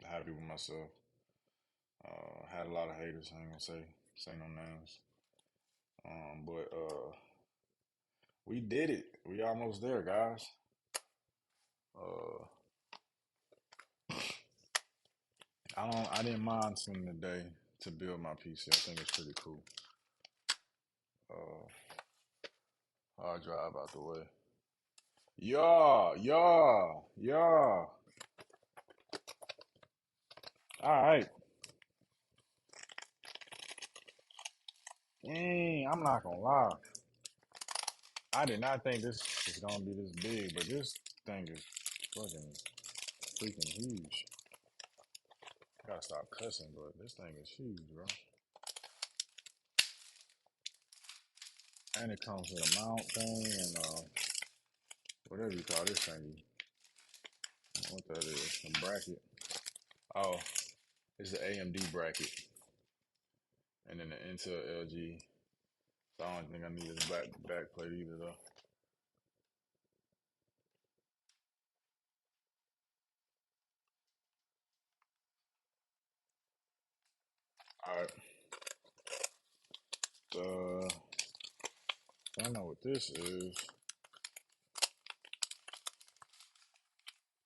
happy with myself. Had a lot of haters. I ain't gonna say no names. But we did it. We almost there, guys. Uh, I didn't mind spending the day to build my PC. I think it's pretty cool. Uh, hard drive out the way. Yeah, yeah, yeah. All right. Dang, I'm not gonna lie. I did not think this was gonna be this big, but this thing is fucking freaking huge. Gotta stop cussing, but this thing is huge, bro. And it comes with a mount thing and whatever you call this thing. I don't know what that is. A bracket. Oh, it's the AMD bracket. And then the Intel LG. So I don't think I need this back plate either though. Alright. I don't know what this is.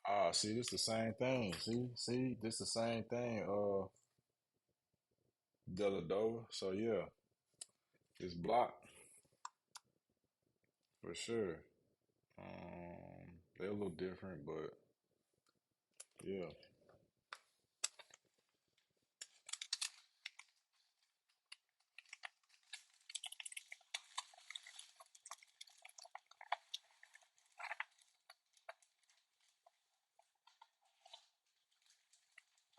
Ah, see, this the same thing. See, this the same thing. Deladova. So yeah, it's blocked for sure. They're a little different, but yeah.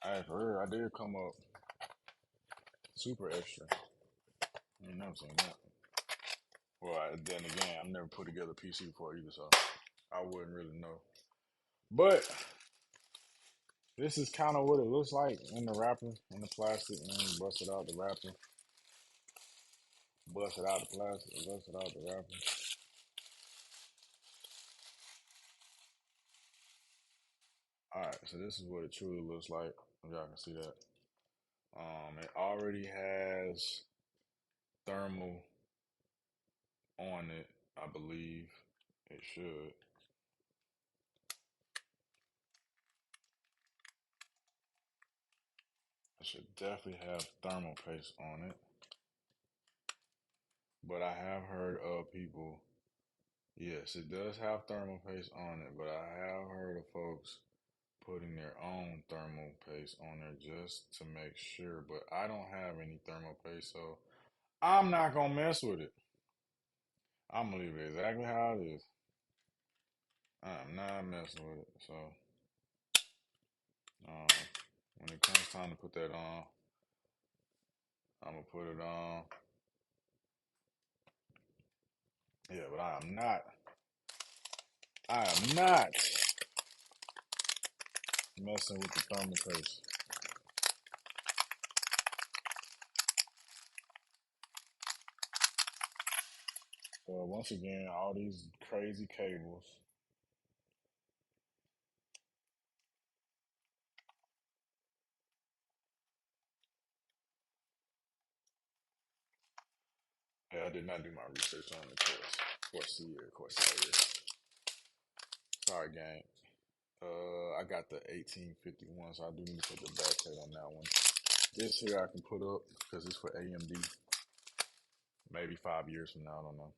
I heard I did come up super extra. I ain't never seen that. Well, then again, I've never put together a PC before either, so I wouldn't really know. But this is kind of what it looks like in the wrapper, in the plastic, and then bust it out the wrapper, bust it out the plastic, bust it out the wrapper. All right, so this is what it truly looks like. Y'all can see that. It already has thermal on it, I believe. It should. It should definitely have thermal paste on it. But I have heard of people, yes, it does have thermal paste on it, but I have heard of folks putting their own thermal paste on there just to make sure. But I don't have any thermal paste, so I'm not gonna mess with it. I'm gonna leave it exactly how it is. I'm not messing with it. So um, when it comes time to put that on, I'm gonna put it on. Yeah, but I am not. I am not messing with the thermal paste. So once again, all these crazy cables. Yeah, I did not do my research on the Corsair. Sorry, gang. I got the 1851, so I do need to put the back plate on that one. This here I can put up because it's for AMD. Maybe 5 years from now, I don't know.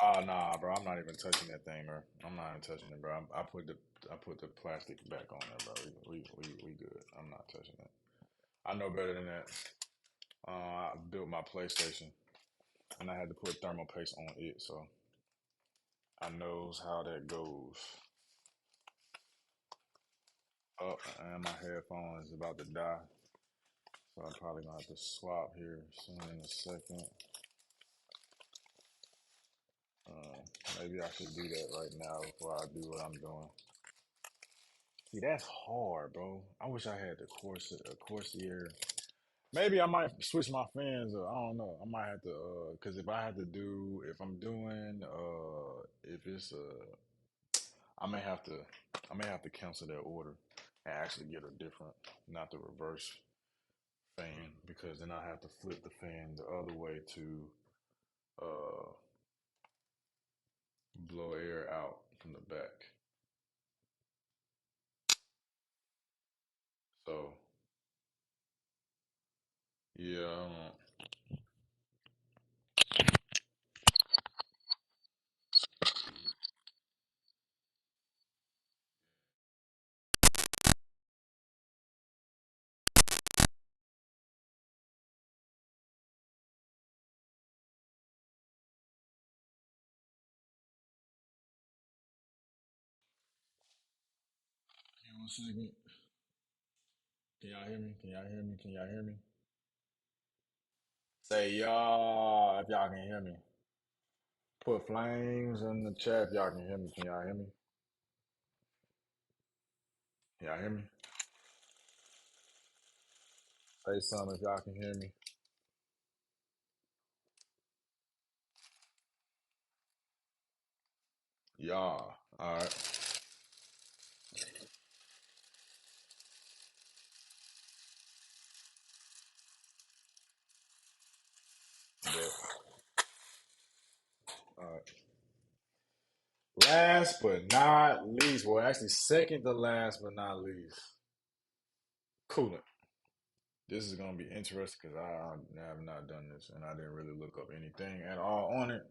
Oh nah, bro, I'm not even touching that thing, bro. I'm not even touching it, bro. I put the plastic back on there, bro. We good. I'm not touching it. I know better than that. I built my PlayStation, and I had to put thermal paste on it, so I knows how that goes. Oh, and my headphone is about to die, so I'm probably gonna have to swap here soon in a second. Maybe I should do that right now before I do what I'm doing. See, that's hard, bro. I wish I had the Corsair. Maybe I might switch my fans up. I don't know. I might have to, cause if I'm doing, if it's I may have to cancel that order and actually get a different, not the reverse fan, because then I have to flip the fan the other way to, uh, blow air out from the back. So yeah, I don't, Give me 1 second. Can y'all hear me? Can y'all hear me? Can y'all hear me? Say y'all if y'all can hear me. Put flames in the chat if y'all can hear me. Can y'all hear me? Can y'all hear me? Say something if y'all can hear me. Y'all. Alright. Alright. Last but not least, well, actually, second to last but not least, coolant. This is gonna be interesting because I have not done this and I didn't really look up anything at all on it.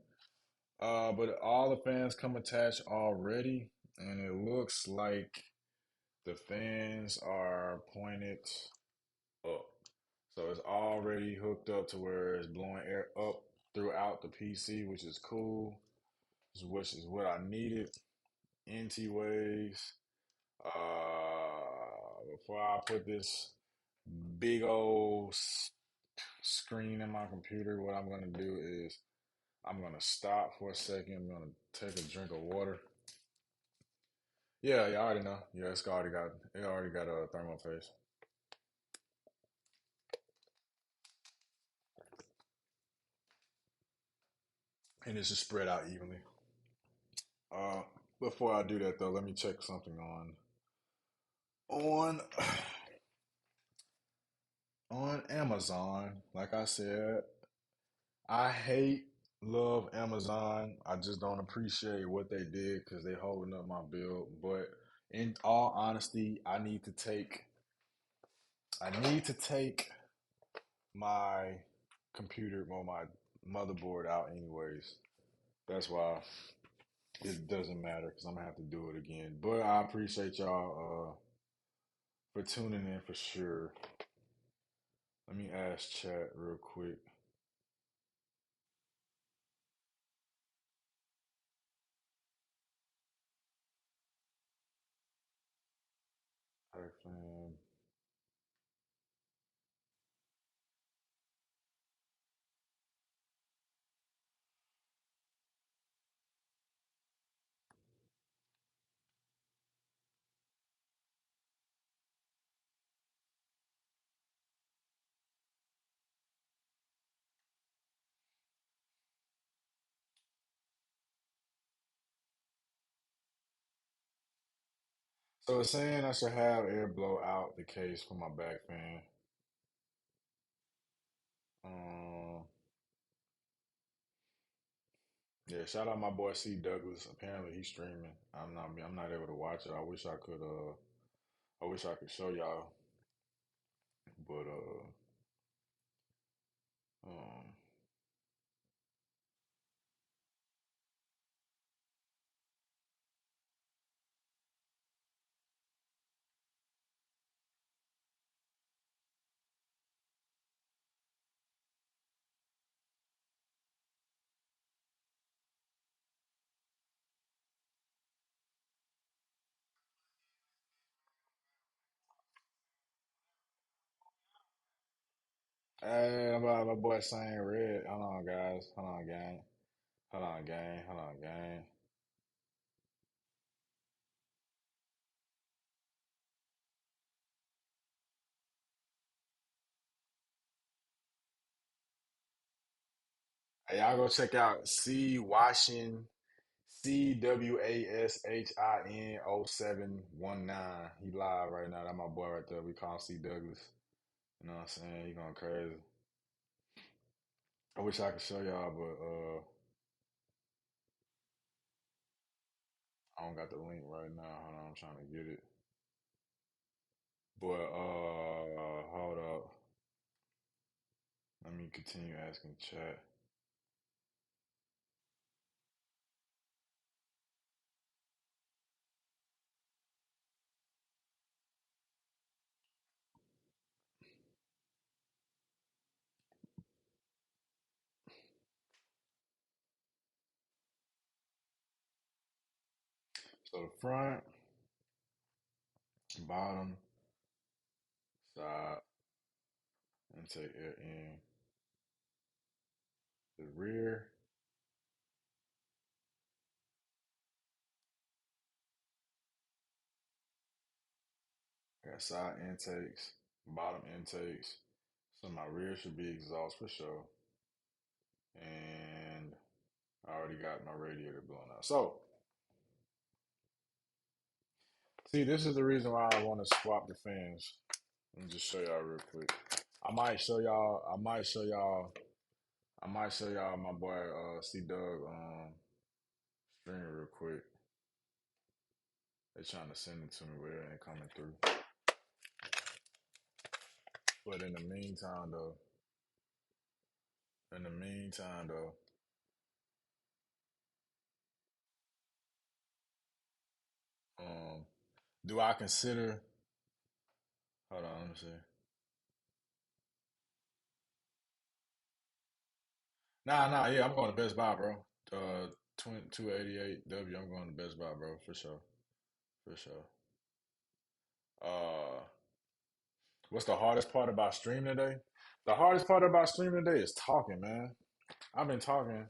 But all the fans come attached already, and it looks like the fans are pointed up. So it's already hooked up to where it's blowing air up throughout the PC, which is cool, which is what I needed. NT waves. Before I put this big old screen in my computer, what I'm gonna do is I'm gonna stop for a second. I'm gonna take a drink of water. Yeah, you already know. Yeah, it already got a thermal paste, and it's just spread out evenly. Uh, Before I do that though, let me check something on on Amazon. Like I said, I hate love Amazon. I just don't appreciate what they did because they holding up my bill. But in all honesty, I need to take my computer or my motherboard out anyways. That's why it doesn't matter because I'm gonna have to do it again. But I appreciate y'all for tuning in for sure. Let me ask chat real quick. Hi, fam. So it's saying I should have air blow out the case for my back fan. Um, yeah, shout out my boy C Douglas. Apparently he's streaming. I'm not able to watch it. I wish I could show y'all, but um hey, my boy saying red. Hold on guys. Hold on gang. Hold on gang. Hold on gang. Hey, y'all go check out C Washing CWASHIN0719. He live right now. That my boy right there. We call him C Douglas. You know what I'm saying? He going crazy. I wish I could show y'all, but I don't got the link right now. Hold on, I'm trying to get it. But hold up. Let me continue asking chat. So the front, bottom, side, intake air in. The rear, got side intakes, bottom intakes. So my rear should be exhaust for sure. And I already got my radiator blown out. So, see, this is the reason why I want to swap the fans. Let me just show y'all real quick. I might show y'all. I might show y'all my boy C Doug stream real quick. They trying to send it to me, but it ain't coming through. But in the meantime though, um, do I consider? Hold on, let me see. Nah, yeah, I'm going to Best Buy, bro. 288 W. I'm going to Best Buy, bro, for sure, for sure. Uh, what's the hardest part about streaming today? The hardest part about streaming today is talking, man. I've been talking.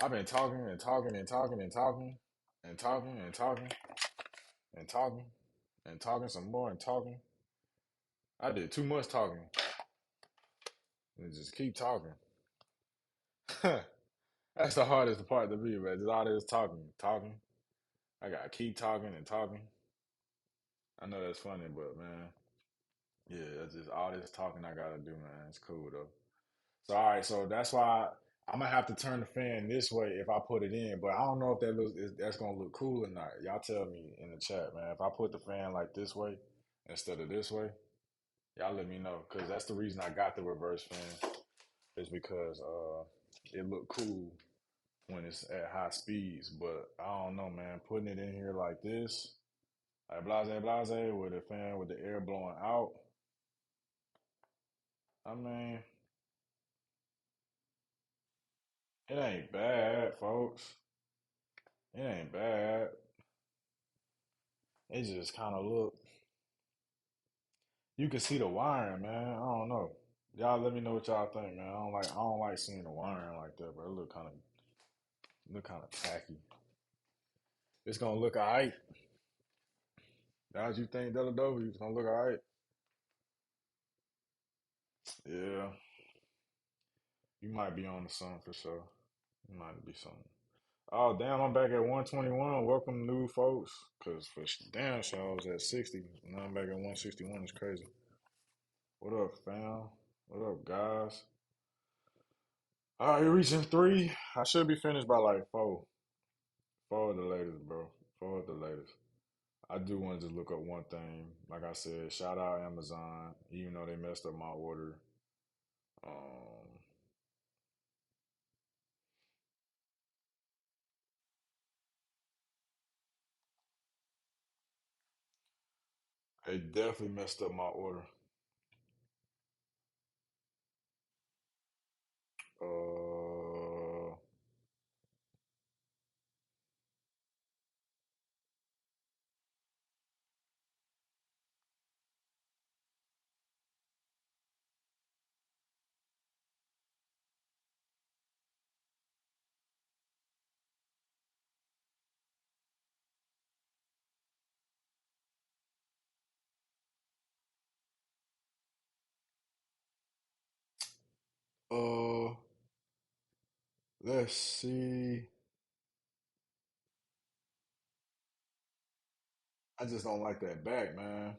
I've been talking and talking and talking and talking and talking and talking and talking and talking some more and talking. I did too much talking and just keep talking. That's the hardest part to me, man. Just all this talking, talking. I gotta keep talking and talking. I know that's funny, but man, yeah, that's just all this talking I gotta do, man. It's cool though. So all right, so that's why I'm gonna have to turn the fan this way if I put it in, but I don't know if that's gonna look cool or not. Y'all tell me in the chat, man. If I put the fan like this way instead of this way, y'all let me know because that's the reason I got the reverse fan is because it looked cool when it's at high speeds, but I don't know, man. Putting it in here like this, like blase with a fan with the air blowing out. I mean, it ain't bad, folks. It ain't bad. It just kind of look. You can see the wiring, man. I don't know. Y'all let me know what y'all think, man. I don't like seeing the wiring like that, but it look kind of tacky. It's gonna look alright. As you think that'll do, it's gonna look alright. Yeah, you might be on to something for sure. You might be something. Oh damn, I'm back at 121. Welcome new folks. Cause for damn sure I was at 60. Now I'm back at 161. It's crazy. What up, fam? What up, guys? All right, reaching three. I should be finished by like four. Four at the latest, bro. Four at the latest. I do want to just look up one thing. Like I said, shout out Amazon, even though they messed up my order. Um, they definitely messed up my order. Uh, uh, let's see. I just don't like that back, man.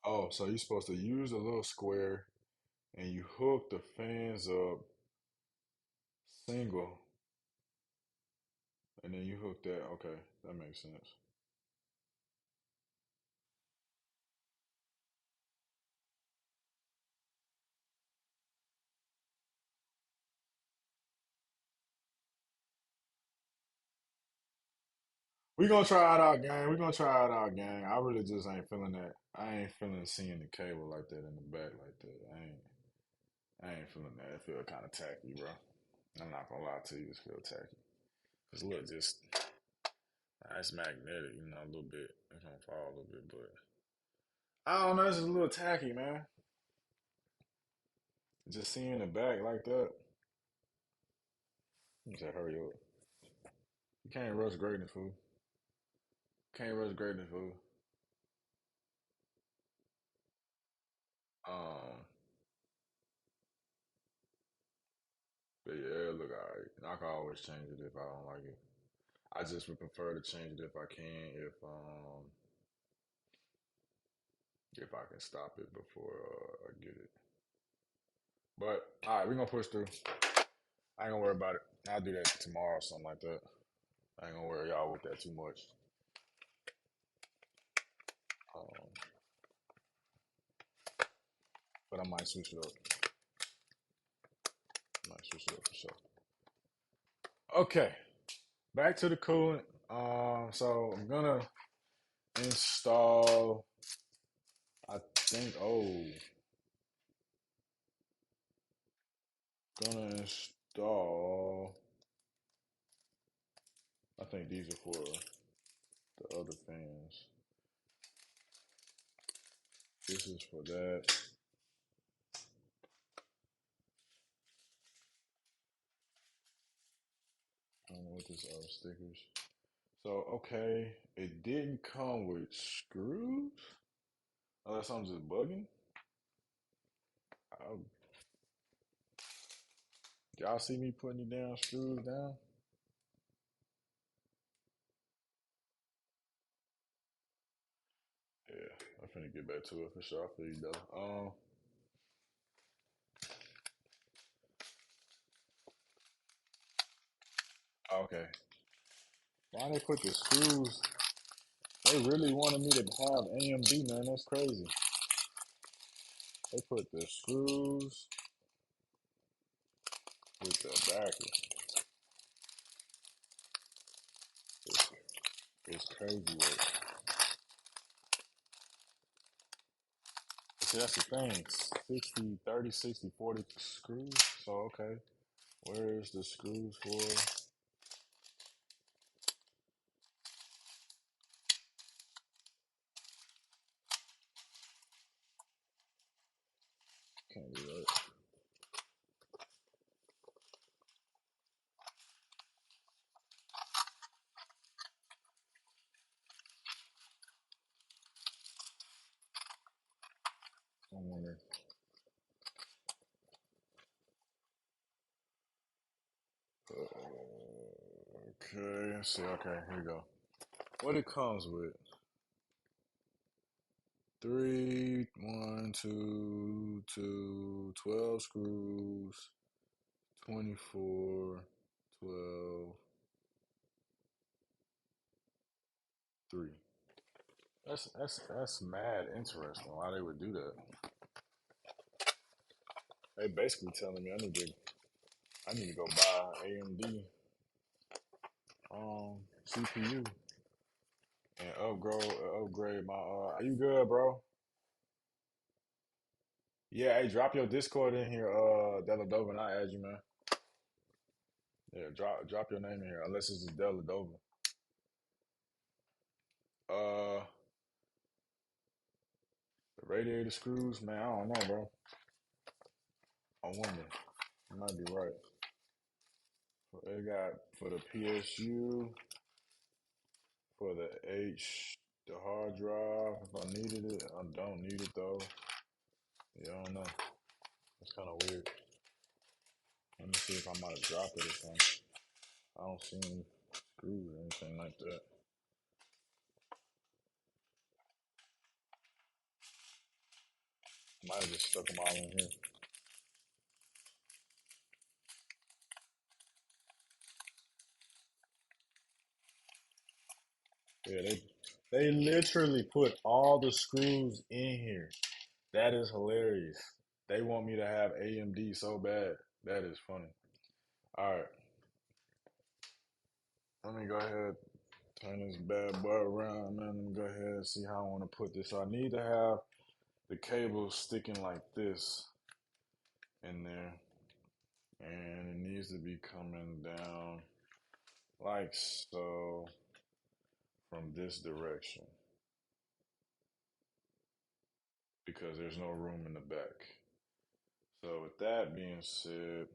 Oh, so you're supposed to use a little square and you hook the fans up single, and then you hook that. Okay, that makes sense. We gonna try out our gang. We gonna try out our gang. I really just ain't feeling that. I ain't feeling seeing the cable like that in the back like that. I ain't feeling that. It feel kind of tacky, bro. I'm not gonna lie to you. It feel tacky. Cause look, just it's magnetic, a little bit. It's gonna fall a little bit, but I don't know. It's just a little tacky, man. Just seeing the back like that. You said hurry up. You can't rush greatness, fool. Can't rush greatness, fool. Um, but yeah, it look alright. I can always change it if I don't like it. I just would prefer to change it if I can, if I can stop it before I get it. But all right, we're gonna push through. I ain't gonna worry about it. I'll do that tomorrow or something like that. I ain't gonna worry y'all with that too much. Um, but I might switch it up. I might switch it up for sure. Okay, back to the coolant. So I'm gonna install. I think. Oh, gonna install. I think these are for the other fans. This is for that. I don't know what this are stickers. So okay, it didn't come with screws. Unless I'm just bugging. I, y'all see me putting the damn screws down? Yeah, I'm finna get back to it for sure. I feel you though. Okay. Why they put the screws? They really wanted me to have AMD, man. That's crazy. They put the screws with the backer. It's, it's crazy work. See, that's the thing. 60, 30, 60, 40 screws. So, okay. Where's the screws for? Can't be right. Okay, let's see. Okay, here we go. What it comes with? Three, one, two, two, 12 screws, 24, 12, 3. That's mad interesting why they would do that. They basically telling me I need to go buy AMD CPU and upgrade my are you good, bro? Yeah, hey, drop your Discord in here, Deladova, and I add you, man. Yeah, drop your name in here, unless it's just Deladova. Uh the radiator screws, man, I don't know, bro. I wonder. You might be right. They got for the PSU, for the hard drive, if I needed it. I don't need it though. Yeah, I don't know. It's kind of weird. Let me see if I might have dropped it or something. I don't see any screws or anything like that. Might have just stuck them all in here. Yeah, they literally put all the screws in here. That is hilarious. They want me to have AMD so bad. That is funny. All right, let me go ahead turn this bad boy around, man. Let me go ahead and see how I want to put this. So I need to have the cable sticking like this in there, and it needs to be coming down like so from this direction because there's no room in the back. So with that being said,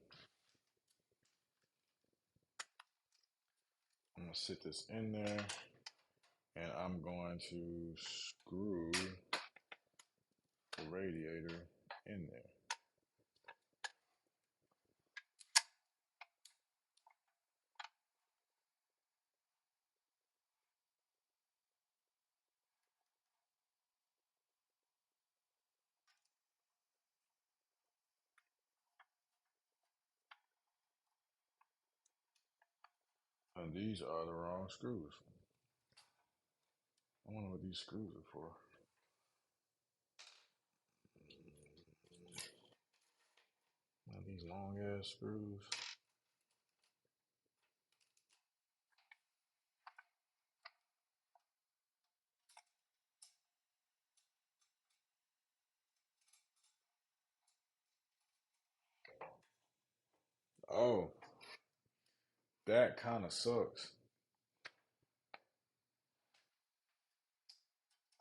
I'm gonna sit this in there and I'm going to screw the radiator in there. And these are the wrong screws. I wonder what these screws are for. Now these long ass screws. Oh, that kind of sucks.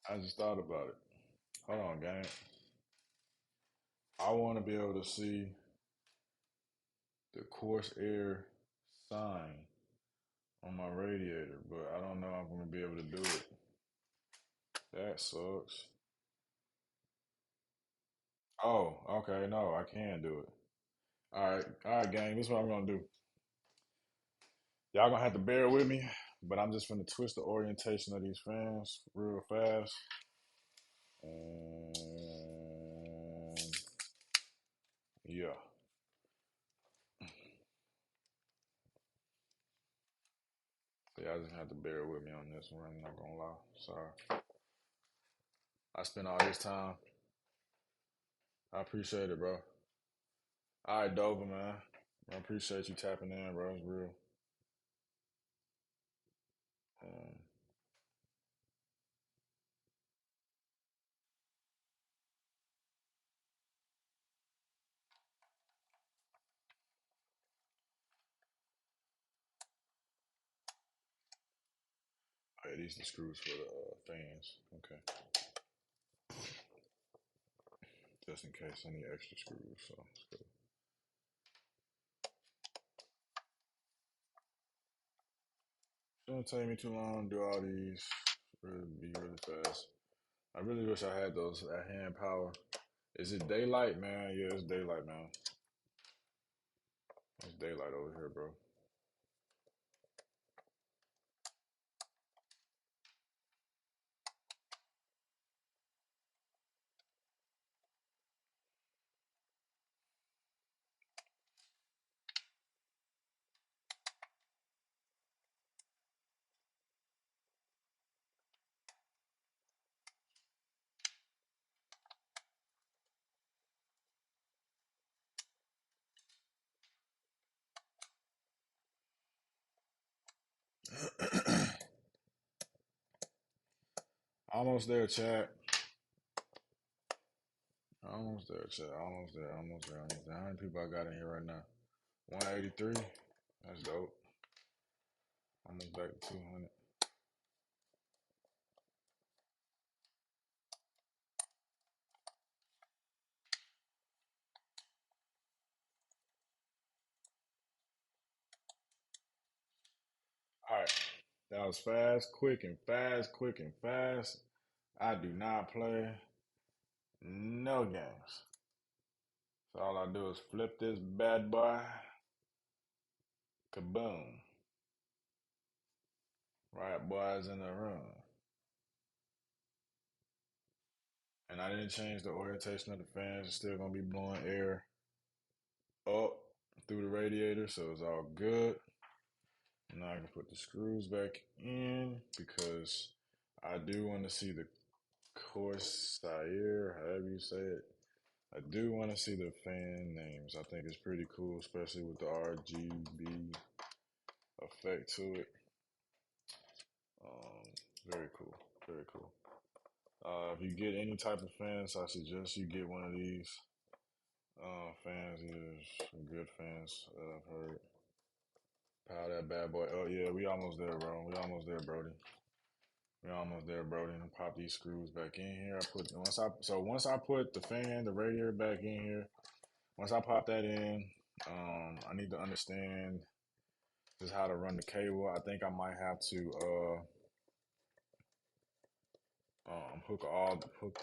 I just thought about it. Hold on, gang. I want to be able to see the Corsair sign on my radiator, but I don't know if I'm going to be able to do it. That sucks. Oh, okay. No, I can do it. All right, gang. This is what I'm going to do. Y'all going to have to bear with me, but I'm just going to twist the orientation of these fans real fast. And yeah. So y'all just have to bear with me on this one. I'm not gonna lie. Sorry. I spent all this time. I appreciate it, bro. All right, Dover, man. I appreciate you tapping in, bro. It's real. Um, oh, yeah, these are the screws for the fans. Okay. Just in case I need extra screws. So it's good. Shouldn't take me too long to do all these. Really be really fast. I really wish I had that hand power. Is it daylight, man? Yeah, it's daylight, man. It's daylight over here, bro. Almost there, Chad. Almost there, Chad. Almost there. Almost there. Almost there. How many people I got in here right now? 183. That's dope. Almost back to 200. All right. That was fast, quick, and fast, quick, and fast. I do not play no games. So all I do is flip this bad boy. Kaboom. Right, boys in the room. And I didn't change the orientation of the fans. It's still going to be blowing air up through the radiator, so it's all good. Now I can put the screws back in because I do want to see the Corsair, however you say it. I do want to see the fan names. I think it's pretty cool, especially with the RGB effect to it. Um, Very cool, very cool. If you get any type of fans, I suggest you get one of these fans. These are some good fans that I've heard. Power that bad boy. Oh yeah, we almost there, bro. We almost there, Brody. We almost there, Brody. And pop these screws back in here. Once I put the fan, the radiator back in here. Once I pop that in, I need to understand just how to run the cable. I think I might have to hook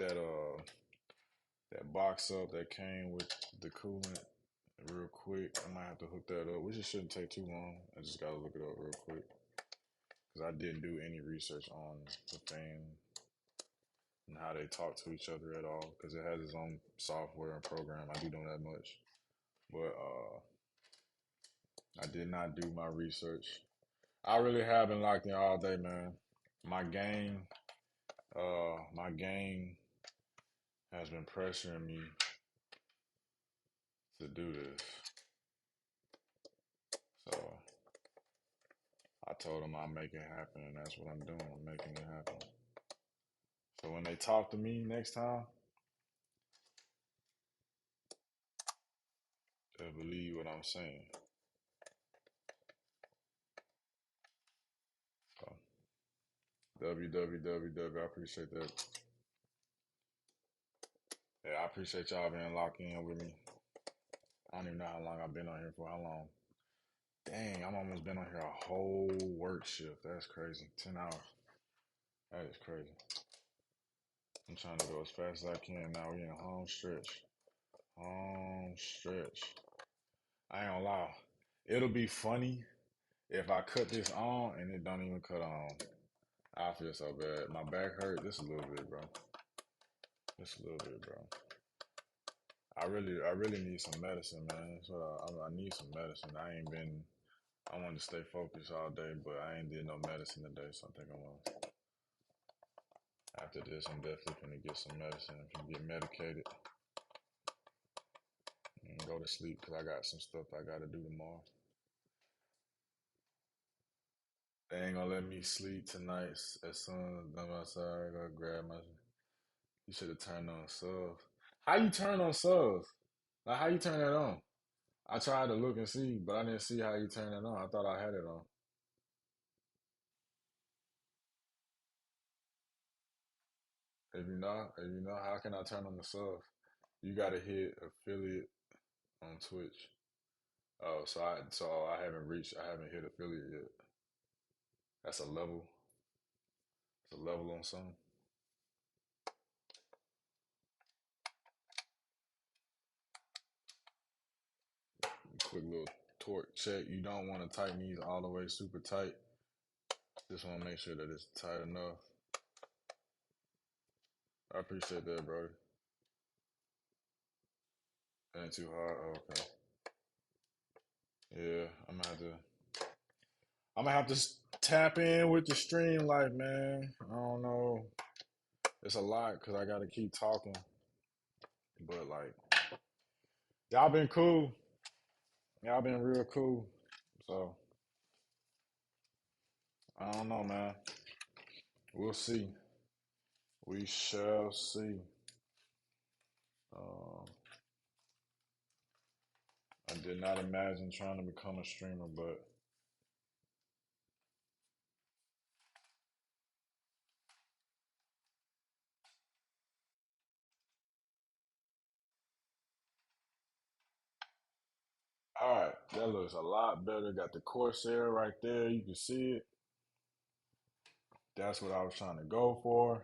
that box up that came with the coolant real quick. I might have to hook that up, which it shouldn't take too long. I just gotta look it up real quick because I didn't do any research on the fan and how they talk to each other at all because it has its own software and program. I do know that much, but I did not do my research. I really have been locked in all day, man. My game has been pressuring me to do this. So I told them I'll make it happen, and that's what I'm doing. I'm making it happen. So when they talk to me next time, they'll believe what I'm saying. So www. I appreciate that. Yeah, I appreciate y'all being locked in with me. I don't even know how long I've been on here for. How long? Dang, I've almost been on here a whole work shift. That's crazy. 10 hours. That is crazy. I'm trying to go as fast as I can now. We're in a home stretch. Home stretch. I ain't gonna lie. It'll be funny if I cut this on and it don't even cut on. I feel so bad. My back hurt just a little bit, bro. Just a little bit, bro. I really need some medicine, man. So I need some medicine. I want to stay focused all day, but I ain't did no medicine today, so I think I'm gonna, after this, I'm definitely gonna get some medicine. If you get medicated and go to sleep because I got some stuff I got to do tomorrow. They ain't gonna let me sleep tonight. As soon as I'm outside, I gotta grab my. You should have turned on subs. How you turn on subs? Like how you turn that on? I tried to look and see, but I didn't see how you turn it on. I thought I had it on. If you know, how can I turn on the subs? You gotta hit affiliate on Twitch. Oh, I haven't hit affiliate yet. That's a level. It's a level on something. Quick little torque check. You don't want to tighten these all the way super tight. Just want to make sure that it's tight enough. I appreciate that, bro. Ain't too hard. Oh, okay. Yeah, I'm gonna have to tap in with the stream life, man. I don't know. It's a lot because I gotta keep talking. But like, y'all been cool. Y'all been real cool. So I don't know, man. We'll see. We shall see. Um, I did not imagine trying to become a streamer, but all right, that looks a lot better. Got the Corsair right there. You can see it. That's what I was trying to go for.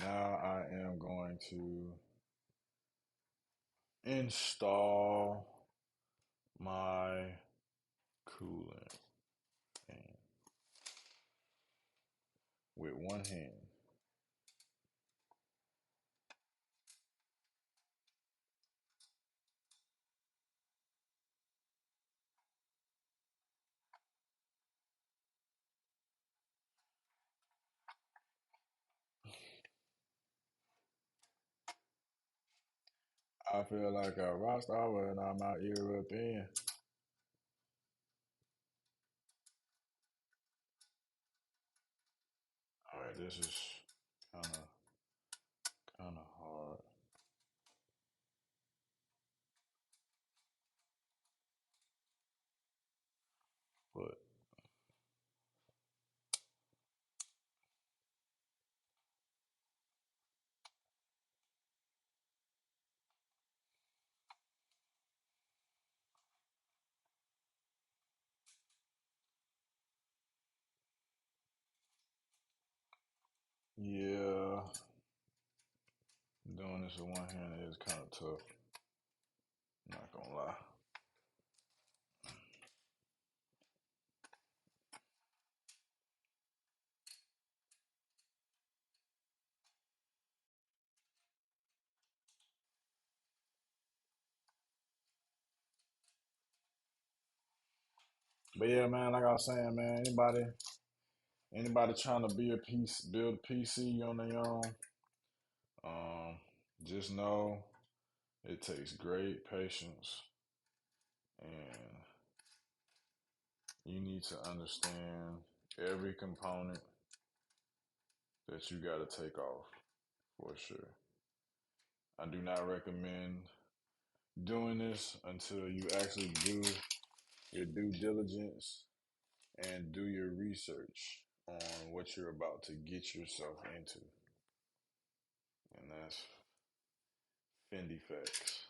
Now I am going to install my coolant fan with one hand. I feel like a rock star when I'm out European. All right, this is kind of hard, but yeah, doing this with one hand is kind of tough. Not gonna lie. But yeah, man, like I was saying, man, anybody trying to build a PC on their own, um, just know it takes great patience, and you need to understand every component that you got to take off for sure. I do not recommend doing this until you actually do your due diligence and do your research on what you're about to get yourself into. And that's Fendi facts.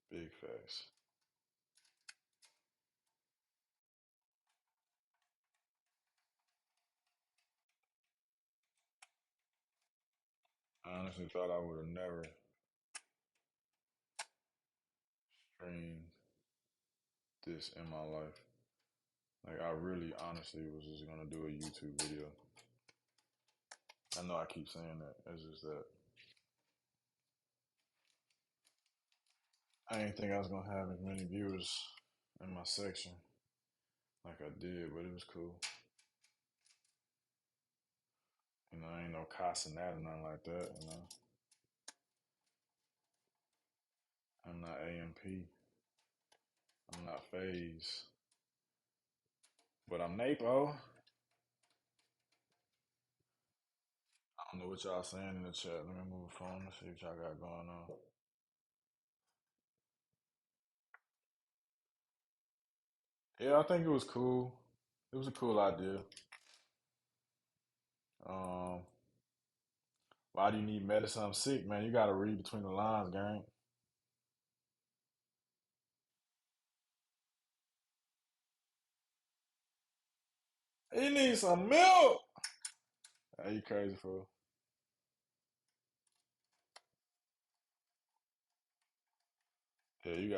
Big facts. I honestly thought I would have never streamed this in my life. Like, I really honestly was just gonna do a YouTube video. I know I keep saying that. It's just that I didn't think I was gonna have as many viewers in my section like I did, but it was cool. You know, ain't no cussing that or nothing like that, you know. I'm not AMP. I'm not FaZe. But I'm Napo. I don't know what y'all saying in the chat. Let me move the phone and see what y'all got going on. Yeah, I think it was cool. It was a cool idea. Um, why do you need medicine? I'm sick, man. You gotta read between the lines, gang. He needs some milk. Hey, you crazy fool. Yeah, you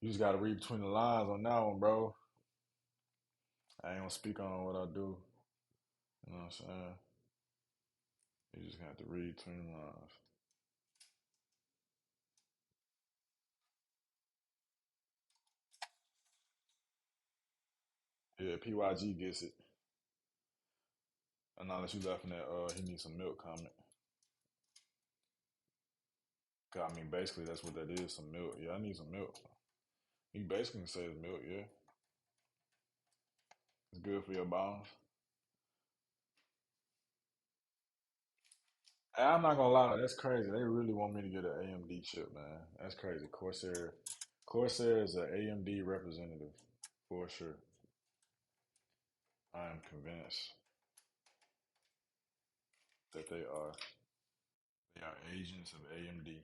just gotta read between the lines on that one, bro. I ain't gonna speak on what I do. You know what I'm saying? You just have to read between the lines. Yeah, PYG gets it. And now that you laughing at he needs some milk comment. 'Cause, I mean, basically that's what that is, some milk. Yeah, I need some milk. You basically can say it's milk, yeah. It's good for your bones. I'm not gonna lie, that's crazy. They really want me to get an AMD chip, man. That's crazy. Corsair is an AMD representative for sure. I am convinced that they are. They are agents of AMD.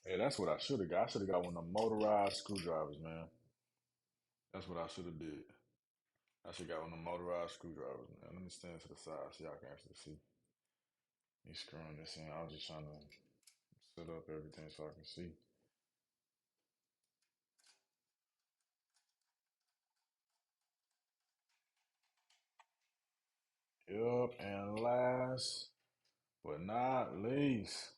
Hey, that's what I should have got. I should have got one of them motorized screwdrivers, man. That's what I should have did. I should have got one of them motorized screwdrivers, man. Let me stand to the side so y'all can actually see me screwing this in. I was just trying to set up everything so I can see. Yup, and last but not least,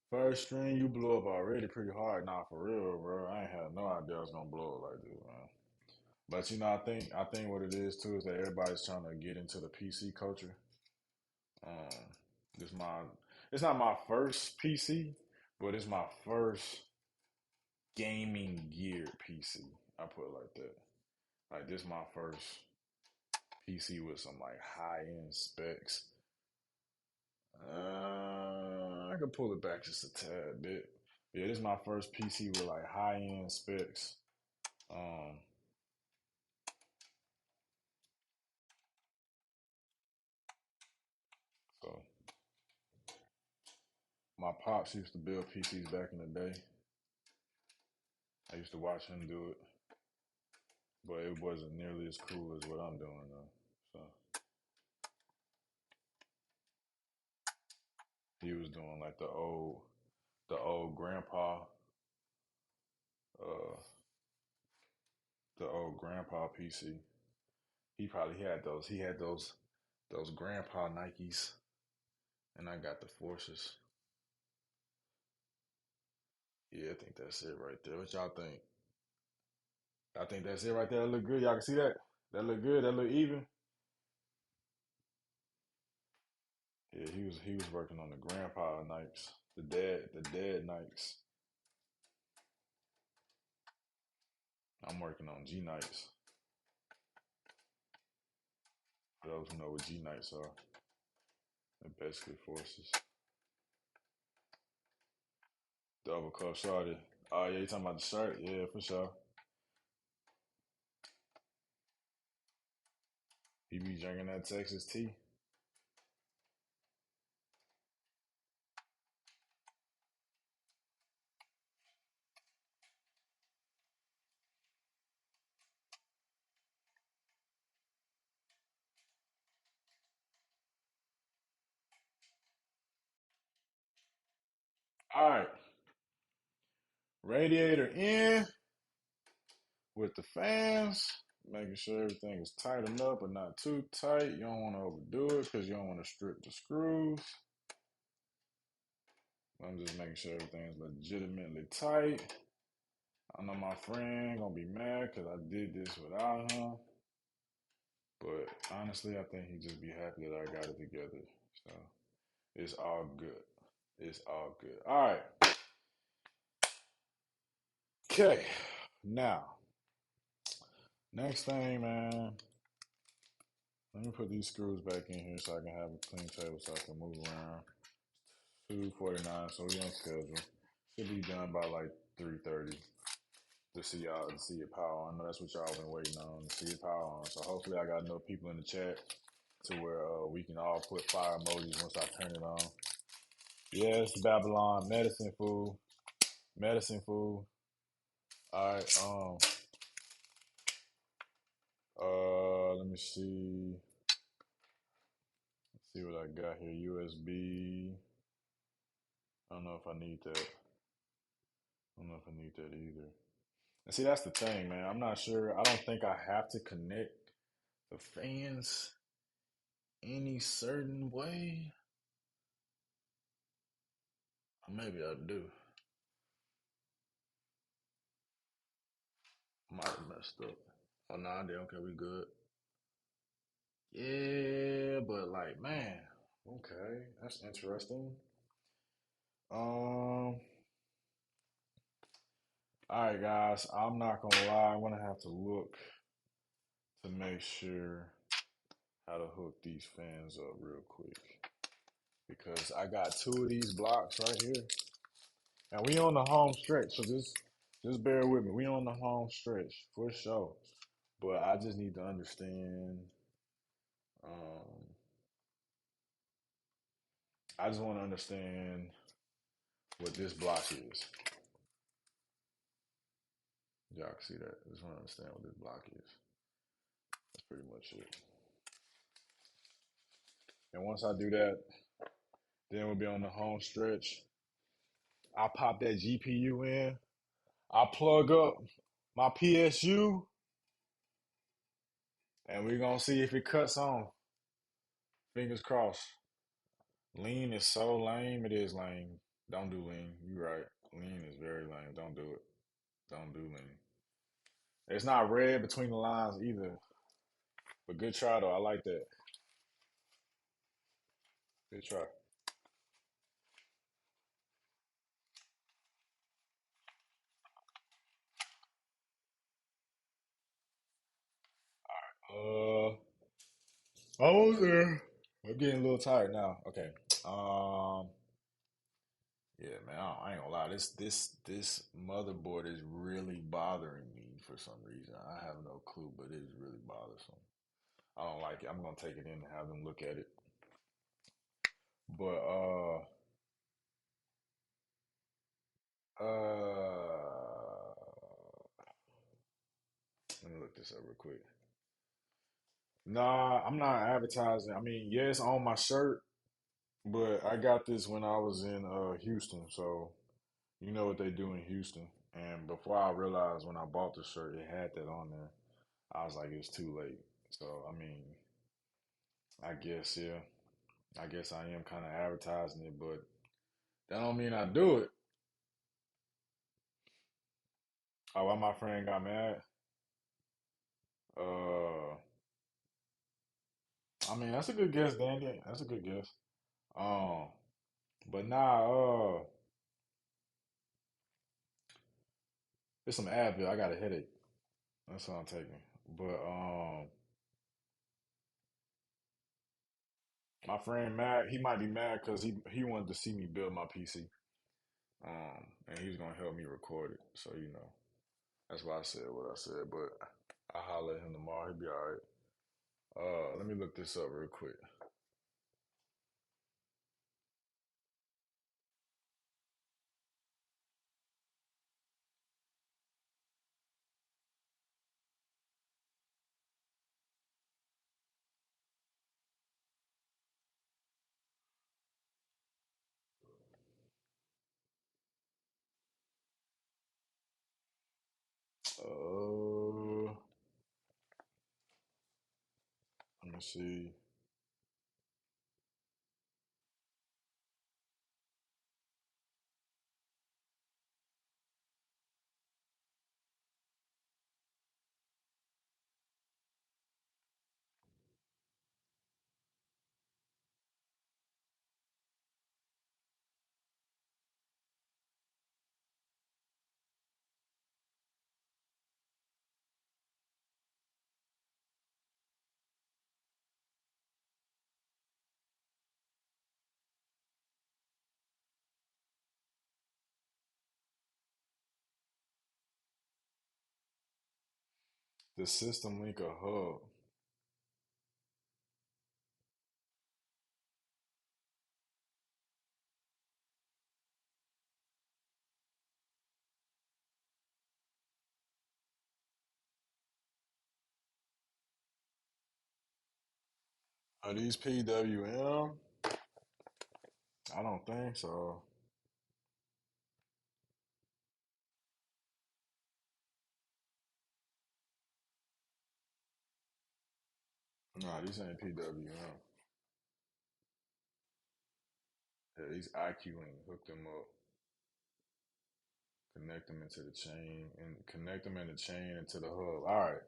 first string you blew up already pretty hard. Nah, for real, bro. I ain't had no idea I was gonna blow it like this, man. But I think what it is too is that everybody's trying to get into the PC culture. Um, this my it's not my first PC, but it's my first gaming gear PC. I put it like that. Like this my first PC with some like high end specs. I could pull it back just a tad bit. Yeah, this is my first PC with like high end specs. Um, so my pops used to build PCs back in the day. I used to watch him do it, but it wasn't nearly as cool as what I'm doing though. So he was doing like the old grandpa, uh, the old grandpa PC. He probably had those. He had those grandpa Nikes, and I got the Forces. Yeah, I think that's it right there. What y'all think? I think that's it right there. That look good. Y'all can see that. That look good. That look even. Yeah, he was working on the grandpa Nikes, the dead Nikes. I'm working on G Nikes. For those who know what G Nikes are, they're basically Forces. Double cup shorty. Oh yeah, you talking about the shirt? Yeah, for sure. He be drinking that Texas tea. All right, radiator in with the fans, making sure everything is tightened up but not too tight. You don't want to overdo it because you don't want to strip the screws. I'm just making sure everything is legitimately tight. I know my friend gonna be mad because I did this without him, but honestly, I think he just be happy that I got it together. So it's all good. It's all good. All right. Okay. Now, next thing, man. Let me put these screws back in here so I can have a clean table so I can move around. 2:49, so we on schedule. Should be done by like 3:30 to see y'all to see it power on. I know that's what y'all been waiting on to see it power on. So hopefully I got enough people in the chat to where we can all put fire emojis once I turn it on. Yes, Babylon, medicine fool, medicine fool. All right, let me see. Let's see what I got here. USB. I don't know if I need that. I don't know if I need that either. And see, that's the thing, man. I'm not sure. I don't think I have to connect the fans any certain way. Or maybe I do. Might have messed up. Oh, no, I did. Okay, we good. Yeah, but like, man, okay, that's interesting. All right, guys. I'm not gonna lie. I'm gonna have to look to make sure how to hook these fans up real quick because I got two of these blocks right here, and we on the home stretch. So just bear with me. We on the home stretch for sure. But I just need to understand. Um, I just want to understand what this block is. Y'all can see that. I just want to understand what this block is. That's pretty much it. And once I do that, then we'll be on the home stretch. I pop that GPU in. I plug up my PSU, and we're gonna see if it cuts on. Fingers crossed. Lean is so lame. It is lame. Don't do lean. You're right. Lean is very lame. Don't do it. Don't do lean. It's not red between the lines either. But good try though. I like that. Good try. Uh, almost there. I'm getting a little tired now. Okay. Um, yeah, man. I ain't gonna lie. This motherboard is really bothering me for some reason. I have no clue, but it is really bothersome. I don't like it. I'm gonna take it in and have them look at it. But let me look this up real quick. Nah, I'm not advertising. I mean, yeah, it's on my shirt, but I got this when I was in Houston, so you know what they do in Houston. And before I realized when I bought the shirt, it had that on there. I was like, it's too late. So I mean, I guess yeah, I guess I am kind of advertising it, but that don't mean I do it. Oh, why my friend got mad? Uh, I mean, that's a good guess, Danny. That's a good guess. Um, but nah, it's some Advil. I got a headache. That's what I'm taking. But my friend mad. He might be mad because he wanted to see me build my PC. And he was gonna help me record it. So that's why I said what I said. But I holler at him tomorrow. He'll be all right. Let me look this up real quick. Uh, let me see. The system link a hub. Are these PWM? I don't think so. Nah, these ain't PWM. Yeah, these iCUE link. Hook them up. Connect them into the chain and connect them in the chain into the hub. All right.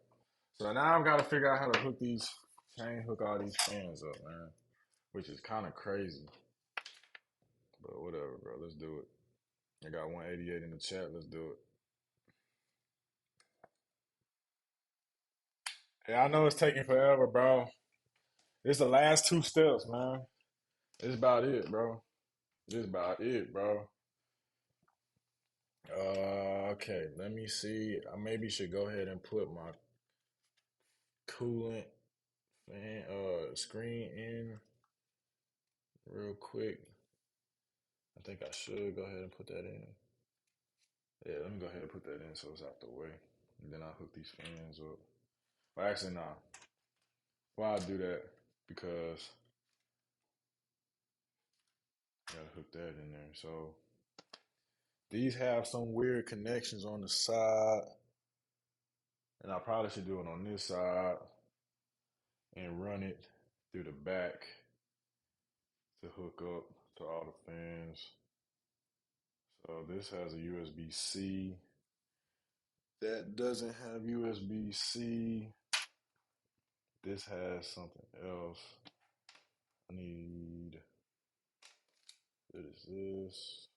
So now I've got to figure out how to hook all these fans up, man, which is kind of crazy. But whatever, bro. Let's do it. I got 188 in the chat. Let's do it. Yeah, I know it's taking forever, bro. It's the last two steps, man. It's about it, bro. It's about it, bro. Okay. Let me see. I maybe should go ahead and put my coolant fan screen in real quick. I think I should go ahead and put that in. Yeah, let me go ahead and put that in so it's out the way. And then I'll hook these fans up. Well, actually, nah. Why I do that? Because I gotta hook that in there. So these have some weird connections on the side, and I probably should do it on this side and run it through the back to hook up to all the fans. So this has a USB-C. That doesn't have USB-C. This has something else. I need, what is this?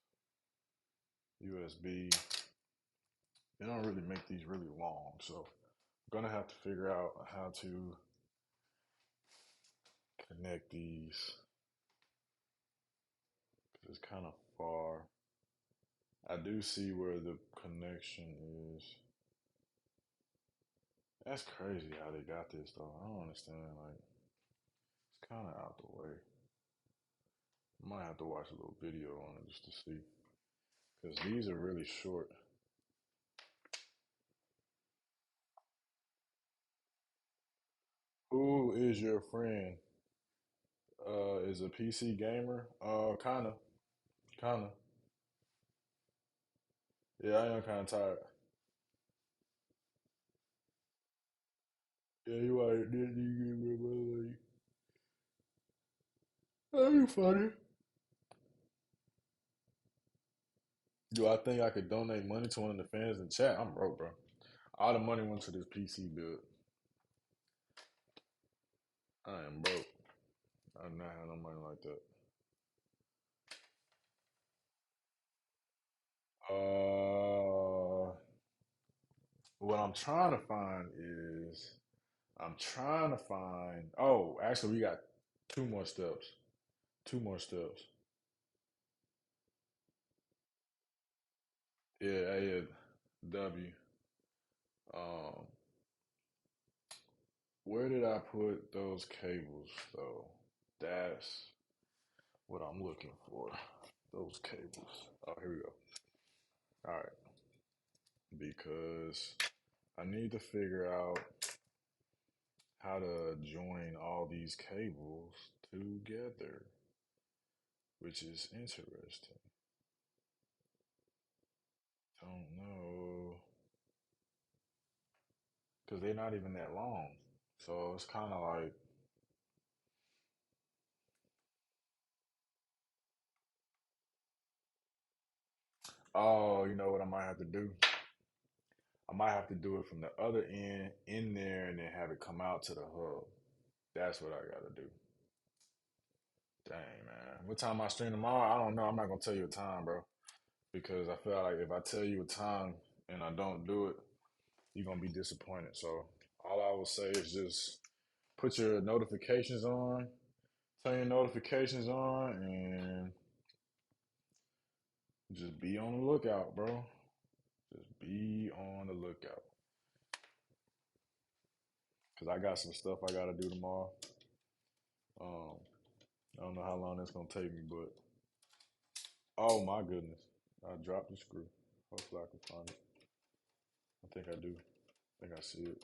USB. They don't really make these really long, so I'm gonna have to figure out how to connect these because it's kind of far. I do see where the connection is. That's crazy how they got this though. I don't understand. Like, it's kind of out the way. I might have to watch a little video on it just to see because these are really short. Who is your friend? Is a PC gamer? Kinda. Yeah, I am kind of tired. Yeah, you are. Did you give me money? Oh, you funny. Do I think I could donate money to one of the fans in chat? I'm broke, bro. All the money went to this PC build. I am broke. I do not have no money like that. What I'm trying to find is I'm trying to find. Oh, actually, we got two more steps. Two more steps. Yeah, yeah. W. Um, where did I put those cables though? That's what I'm looking for. Those cables. Oh, here we go. All right. Because I need to figure out how to join all these cables together, which is interesting. Don't know. Because they're not even that long. So it's kind of like, oh, you know what I might have to do? I might have to do it from the other end in there and then have it come out to the hub. That's what I got to do. Dang, man. What time I stream tomorrow? I don't know. I'm not going to tell you a time, bro. Because I feel like if I tell you a time and I don't do it, you're going to be disappointed. So all I will say is just put your notifications on, turn your notifications on, and just be on the lookout, bro. Just be on the lookout. Because I got some stuff I got to do tomorrow. Um, I don't know how long that's going to take me, but oh my goodness. I dropped the screw. Hopefully I can find it. I think I do. I think I see it.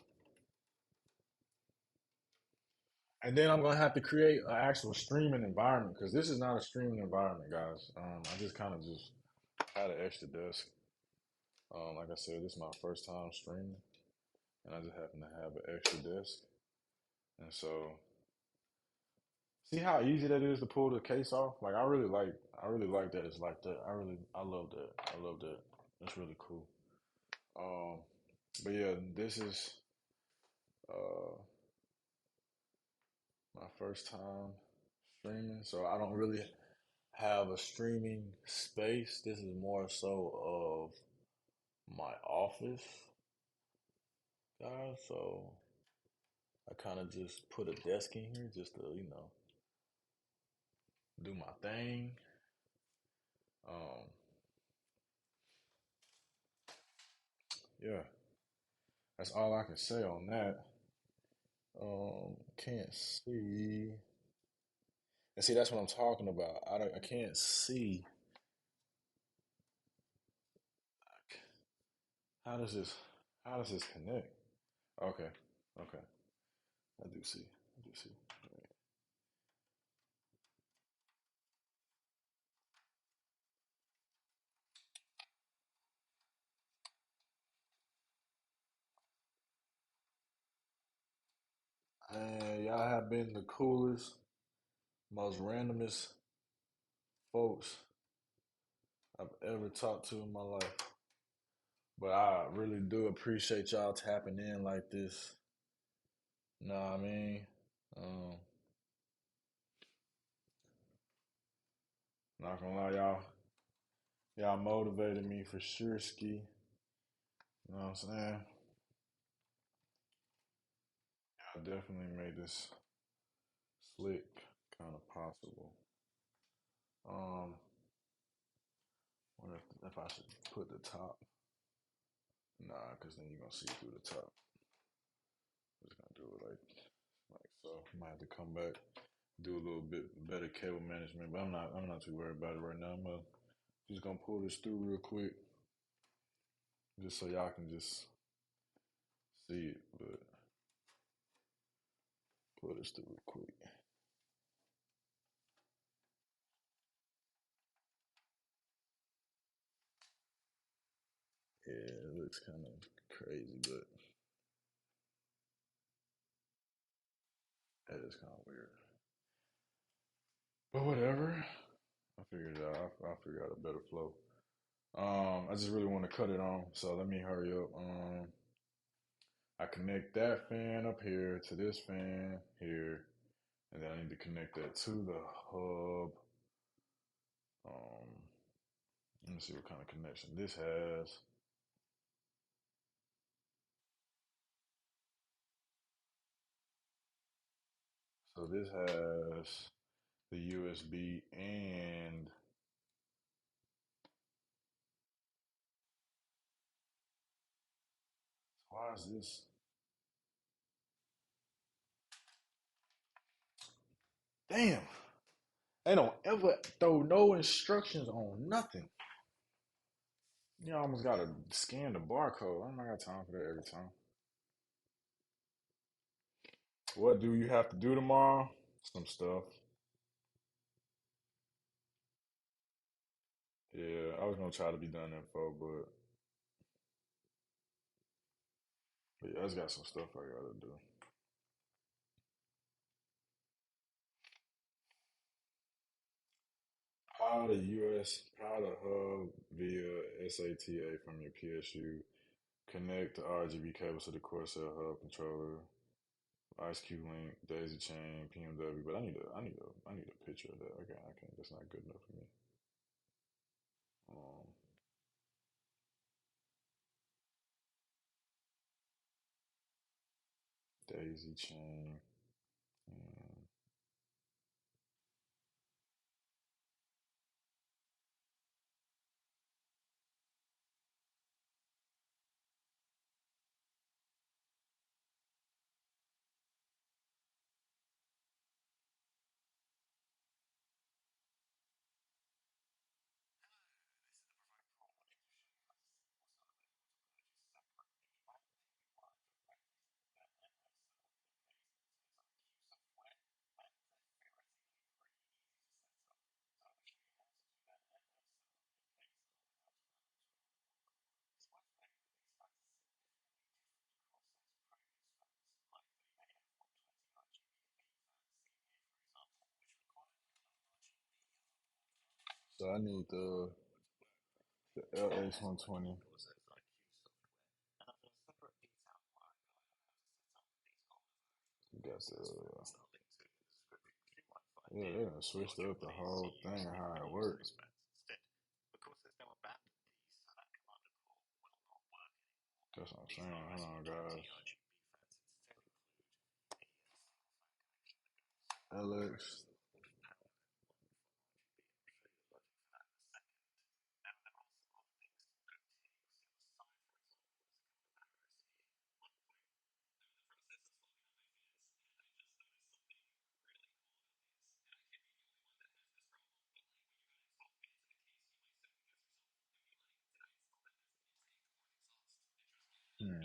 And then I'm gonna have to create an actual streaming environment because this is not a streaming environment, guys. I just kind of just had an extra desk. Like I said, this is my first time streaming, and I just happen to have an extra desk. And so, see how easy that is to pull the case off. Like I really like that it's like that. I love that. I love that. That's really cool. Um, but yeah, this is uh my first time streaming, so I don't really have a streaming space. This is more so of my office, guys. So I kind of just put a desk in here just to, do my thing. Um, yeah, that's all I can say on that. Can't see. And see, that's what I'm talking about. I can't see. How does this, how does this connect? Okay, okay. I do see. I do see. And y'all have been the coolest, most randomest folks I've ever talked to in my life. But I really do appreciate y'all tapping in like this. Know what I mean? Um, Not gonna lie, y'all motivated me for sure, ski. You know what I'm saying? I definitely made this slick kind of possible. Um, wonder if I should put the top. Nah, cause then you're gonna see through the top. I'm just gonna do it like so. Might have to come back, do a little bit better cable management, but I'm not too worried about it right now. Just gonna pull this through real quick, just so y'all can just see it. But pull this through real quick. Yeah, it looks kind of crazy, but that is kind of weird. But whatever. I figured it out. I figured out a better flow. I just really want to cut it on, so let me hurry up. I connect that fan up here to this fan here, and then I need to connect that to the hub. Um, Let me see what kind of connection this has. So this has the USB and why is this? Damn, they don't ever throw no instructions on nothing. You almost gotta scan the barcode. I'm not got time for that every time. What do you have to do tomorrow? Some stuff. Yeah, I was gonna try to be done at 4, but yeah, I just got some stuff I gotta do. Power the hub via SATA from your PSU. Connect the RGB cables to the Corsair hub controller. iCUE link, daisy chain, PMW. But I need a picture of that. Okay, I can't. That's not good enough for me. Um, Daisy chain. And so I need the LH120. You got the Yeah, they done switched up the whole thing of how it works. That's what I'm saying. Hold on, guys. Alex. Hmm.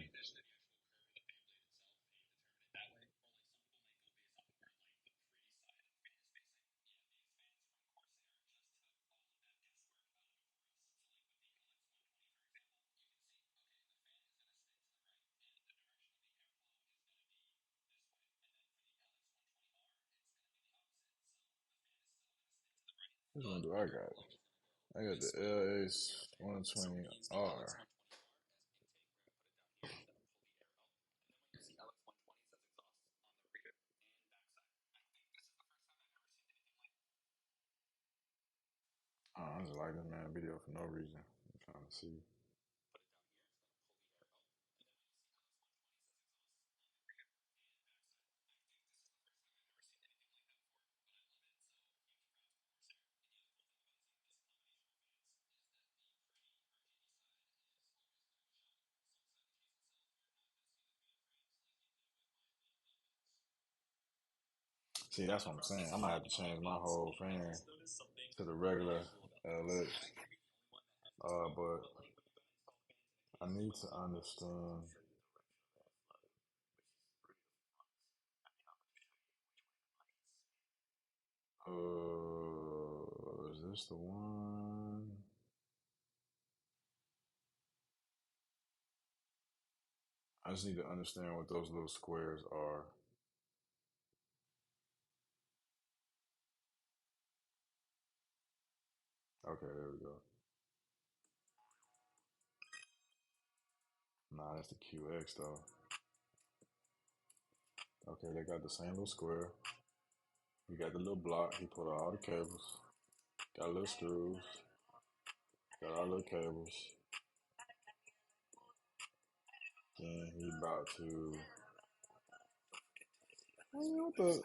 Which one do I got? I got the LS 120R. I just like this man video for no reason. I'm trying to see. See, that's what I'm saying. I'm gonna have to change my whole fan to the regular LX. But I need to understand. Is this the one? I just need to understand what those little squares are. Okay, there we go. Nah, that's the QX though. Okay, they got the same little square. You got the little block. He put all the cables. Got little screws. Got all the cables. Then he about to. What the?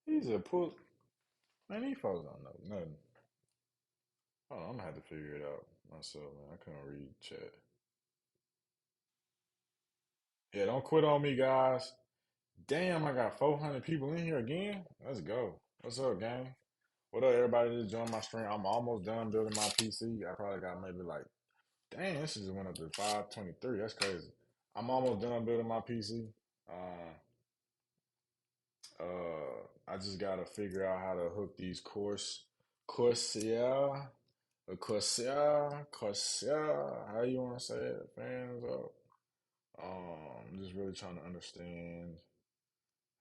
He's a pull. Man, these folks don't know nothing. Hold on, I'm gonna have to figure it out myself, man. I couldn't read chat. Yeah, don't quit on me, guys. Damn, I got 400 people in here again. Let's go. What's up, gang? What up, everybody that joined my stream? I'm almost done building my PC. I probably got maybe like, dang, this just went up to 523. That's crazy. I'm almost done building my PC. Uh, I just gotta figure out how to hook these Corsair, Corsair. How you want to say it? Fans up. I'm just really trying to understand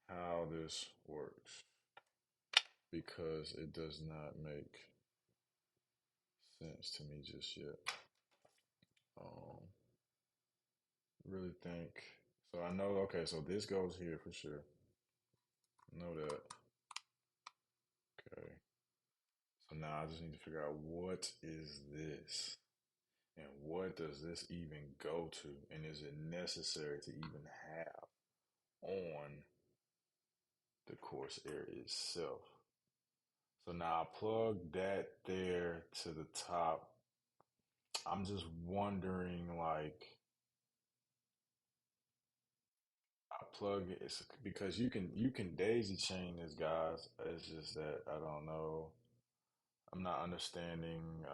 how this works because it does not make sense to me just yet. Um, really think so. I know. Okay, so this goes here for sure. Know that. Okay. So now I just need to figure out what is this and what does this even go to, and is it necessary to even have on the Corsair itself? So now I plug that there to the top. I'm just wondering, like, I plug it it's because you can daisy chain this, guys. It's just that I don't know. I'm not understanding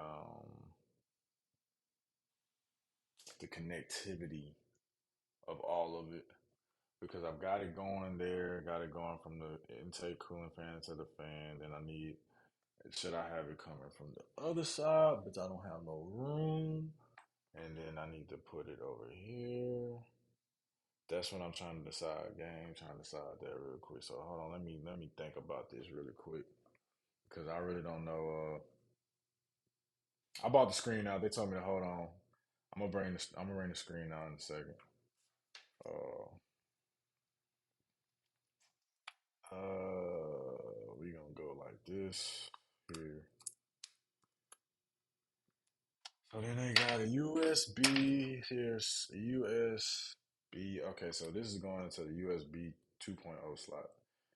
the connectivity of all of it because I've got it going there, got it going from the intake cooling fan to the fan. Then I need, should I have it coming from the other side, but I don't have no room. And then I need to put it over here. That's what I'm trying to decide, gang. Trying to decide that real quick. So hold on, let me think about this really quick because I really don't know. I bought the screen out. They told me to hold on. I'm gonna bring the screen out in a second. Uh, we gonna this here. So then they got a USB. Here's a USB. Okay, so this is going into the USB 2.0 slot.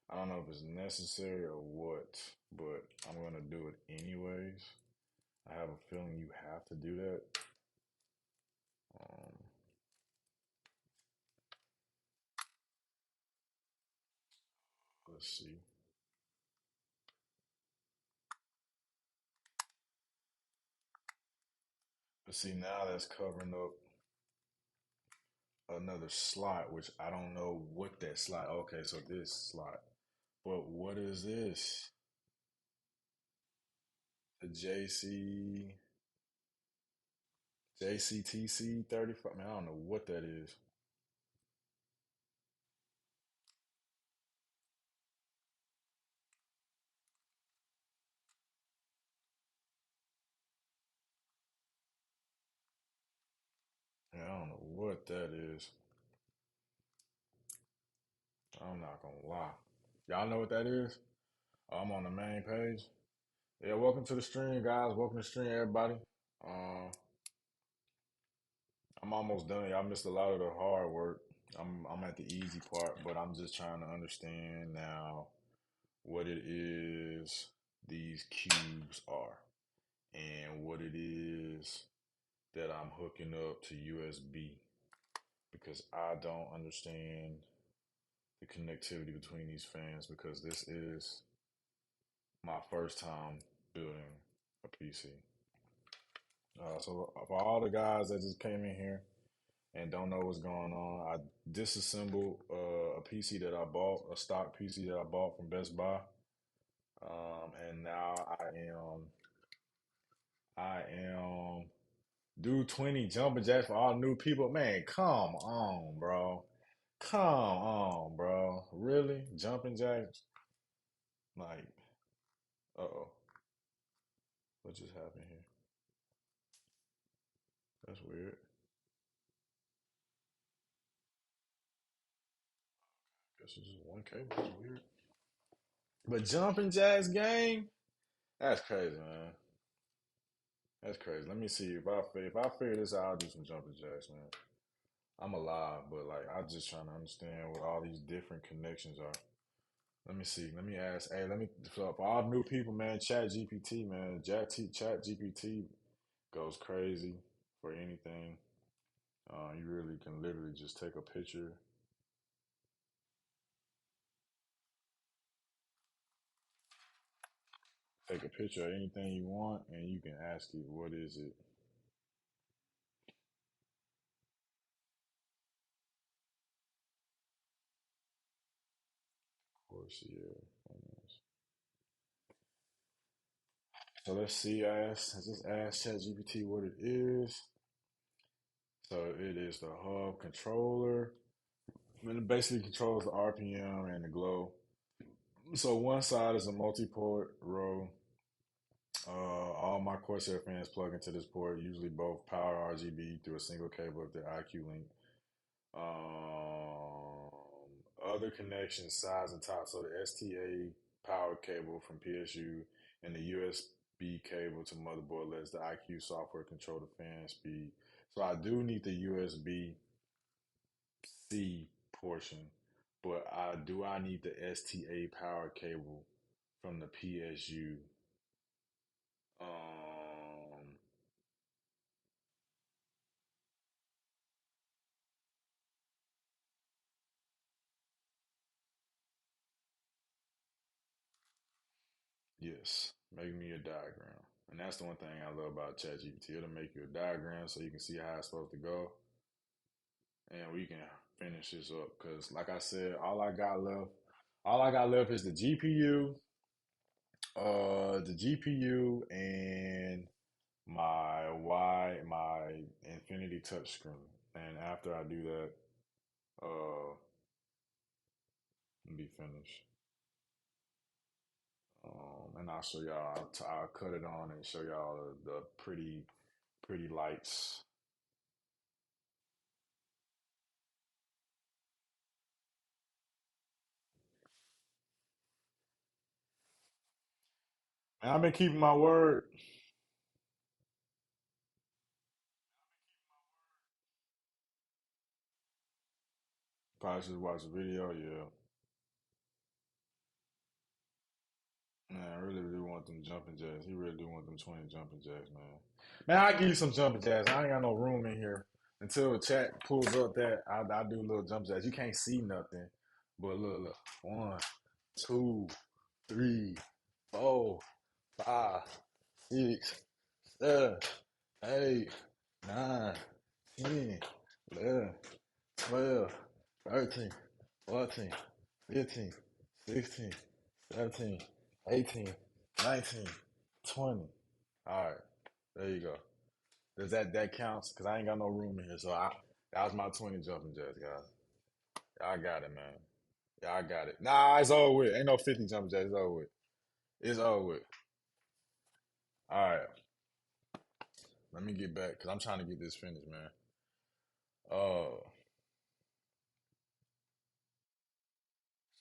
I don't know if it's necessary or what, but I'm going to do it anyways. I have a feeling you have to do that. Um, let's see. But see, now that's covering up another slot, which I don't know what that slot. Okay, so this slot. But what is this? The JCTC 35. Man, I don't know what that is. Man, I don't know what that is. I'm not gonna lie. Y'all know what that is? I'm on the main page. Yeah, welcome to the stream, guys. Welcome to the stream, everybody. Um, I'm almost done. Y'all missed a lot of the hard work. I'm at the easy part, but I'm just trying to understand now what it is these cubes are and what it is that I'm hooking up to USB because I don't understand the connectivity between these fans because this is my first time building a PC. So for all the guys that just came in here and don't know what's going on, I disassembled a PC that I bought, a stock PC that I bought from Best Buy, and now I am do 20 jumping jacks for all new people. Man, come on, bro. Come on, bro. Really? Jumping jacks? Like, uh-oh. What just happened here? That's weird. Guess it's just one cable. That's weird. But jumping jacks game? That's crazy, man. That's crazy. Let me see if I figure this out. I'll do some jumping jacks, man. I'm alive, but like I'm just trying to understand what all these different connections are. Let me see. Let me ask. Hey, for all new people, man. Chat GPT, man. Chat GPT goes crazy for anything. You really can literally just take a picture of anything you want, and you can ask it, what is it? Corsair. So let's see. I just asked ChatGPT what it is. So it is the hub controller. And it basically controls the RPM and the glow. So one side is a multi-port row. All my Corsair fans plug into this port, usually both power RGB through a single cable of the iCUE link. Other connections, sides and top. So the STA power cable from PSU and the USB cable to motherboard lets the iCUE software control the fan speed. So I do need the USB C portion, but I need the STA power cable from the PSU. Um, yes, make me a diagram. And that's the one thing I love about ChatGPT. It'll make you a diagram so you can see how it's supposed to go, and we can finish this up. Cause like I said, all I got left is the GPU and my Infinity touchscreen. And after I do that, uh, I'll be finished. And I'll show y'all. I'll cut it on and show y'all the pretty lights. And I've been keeping my word. Probably should watch the video. Yeah. Man, I really do want them jumping jacks. He really do want them 20 jumping jacks, man. Man, I give you some jumping jacks. I ain't got no room in here. Until the chat pulls up that, I do little jump jacks. You can't see nothing. But look. 1, 2, 3, 4, 5, 6, 7, 8, 9, 10, 11, 12, 13, 14, 15, 16, 17, 18, 19, 20. All right, there you go. Does that counts? Cause I ain't got no room in here, so that was my 20 jumping jacks, guys. Y'all got it, man. Y'all got it. Nah, it's over with. Ain't no 50 jumping jacks. It's over with. It's over with. All right, let me get back, cause I'm trying to get this finished, man. Oh,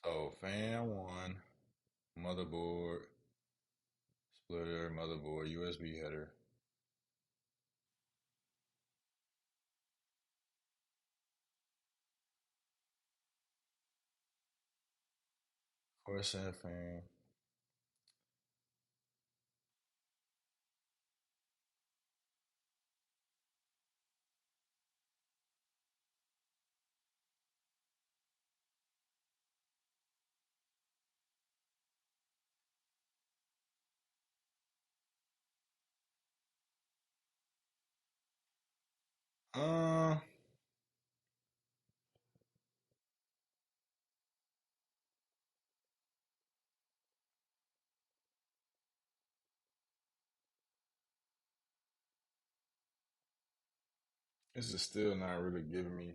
so fan one, motherboard, splitter, motherboard, USB header, Corsair fan. Uh, this is still not really giving me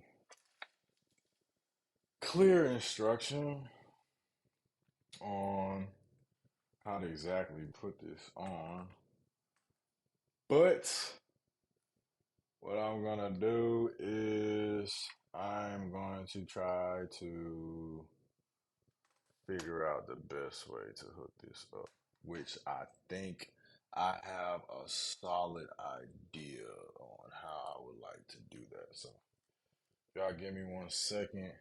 clear instruction on how to exactly put this on. But what I'm gonna do is I'm going to try to figure out the best way to hook this up, which I think I have a solid idea on how I would like to do that. So, y'all give me 1 second.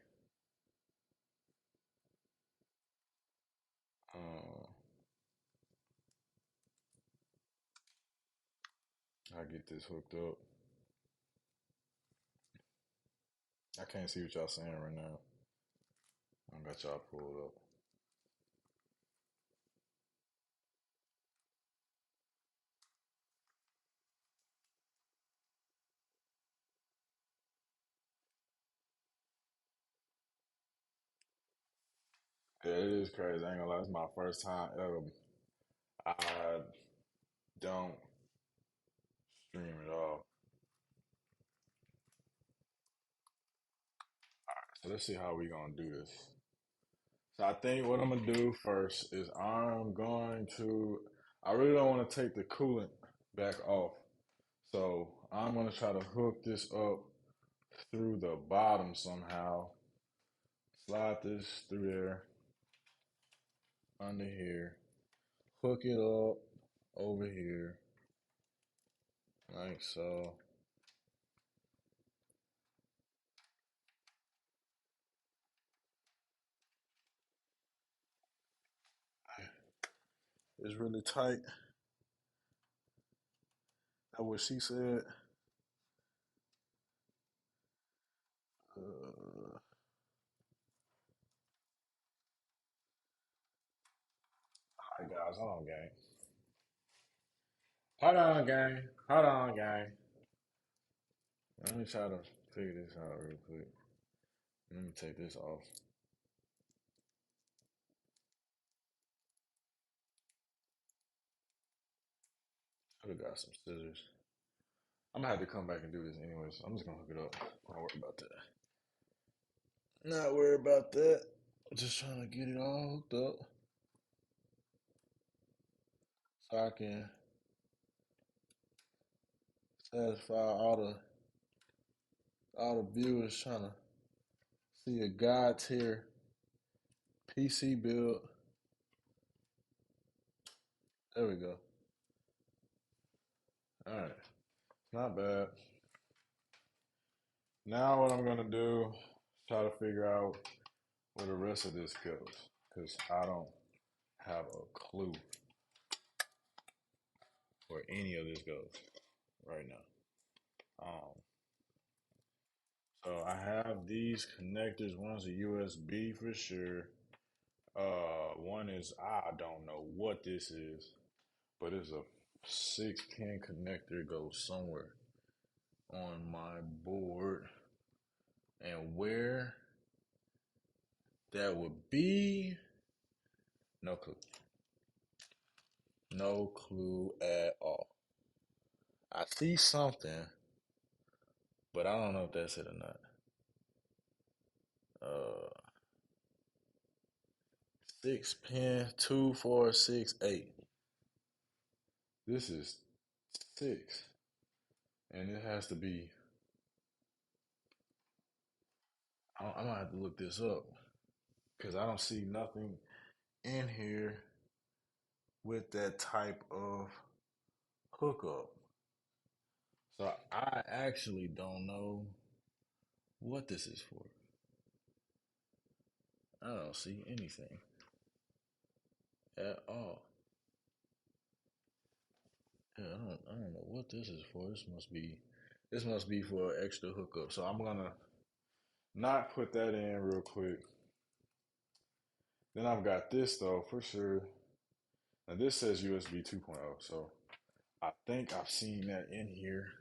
Uh, I get this hooked up. I can't see what y'all saying right now. I got y'all pulled up. Yeah, it is crazy. I ain't gonna lie, it's my first time ever. I don't stream at all. So let's see how we gonna do this. So I think what I'm gonna do first is I really don't want to take the coolant back off. So I'm gonna try to hook this up through the bottom somehow. Slide this through there, under here. Hook it up over here, like so. It's really tight. That's what she said. All right, guys, hold on, gang. Hold on, gang. Hold on, gang. Let me try to figure this out real quick. Let me take this off. I have got some scissors. I'm gonna have to come back and do this anyways. I'm just gonna hook it up. Not worry about that. Not worry about that. Just trying to get it all hooked up so I can satisfy all the viewers trying to see a God tier PC build There we go. All right. Not bad. Now what I'm gonna do is try to figure out where the rest of this goes, because I don't have a clue where any of this goes right now. Um, so I have these connectors. One's a USB for sure. One is I don't know what this is, but it's a 6-pin connector. It goes somewhere on my board, and where that would be, no clue. No clue at all. I see something, but I don't know if that's it or not. Uh, 6 pin, 2, 4, 6, 8. This is 6, and it has to be. I'm gonna have to look this up because I don't see nothing in here with that type of hookup. So I actually don't know what this is for. I don't see anything at all. Yeah, I don't know what this is for. This must be for an extra hookup. So I'm gonna not put that in real quick. Then I've got this though for sure. Now this says USB 2.0, so I think I've seen that in here.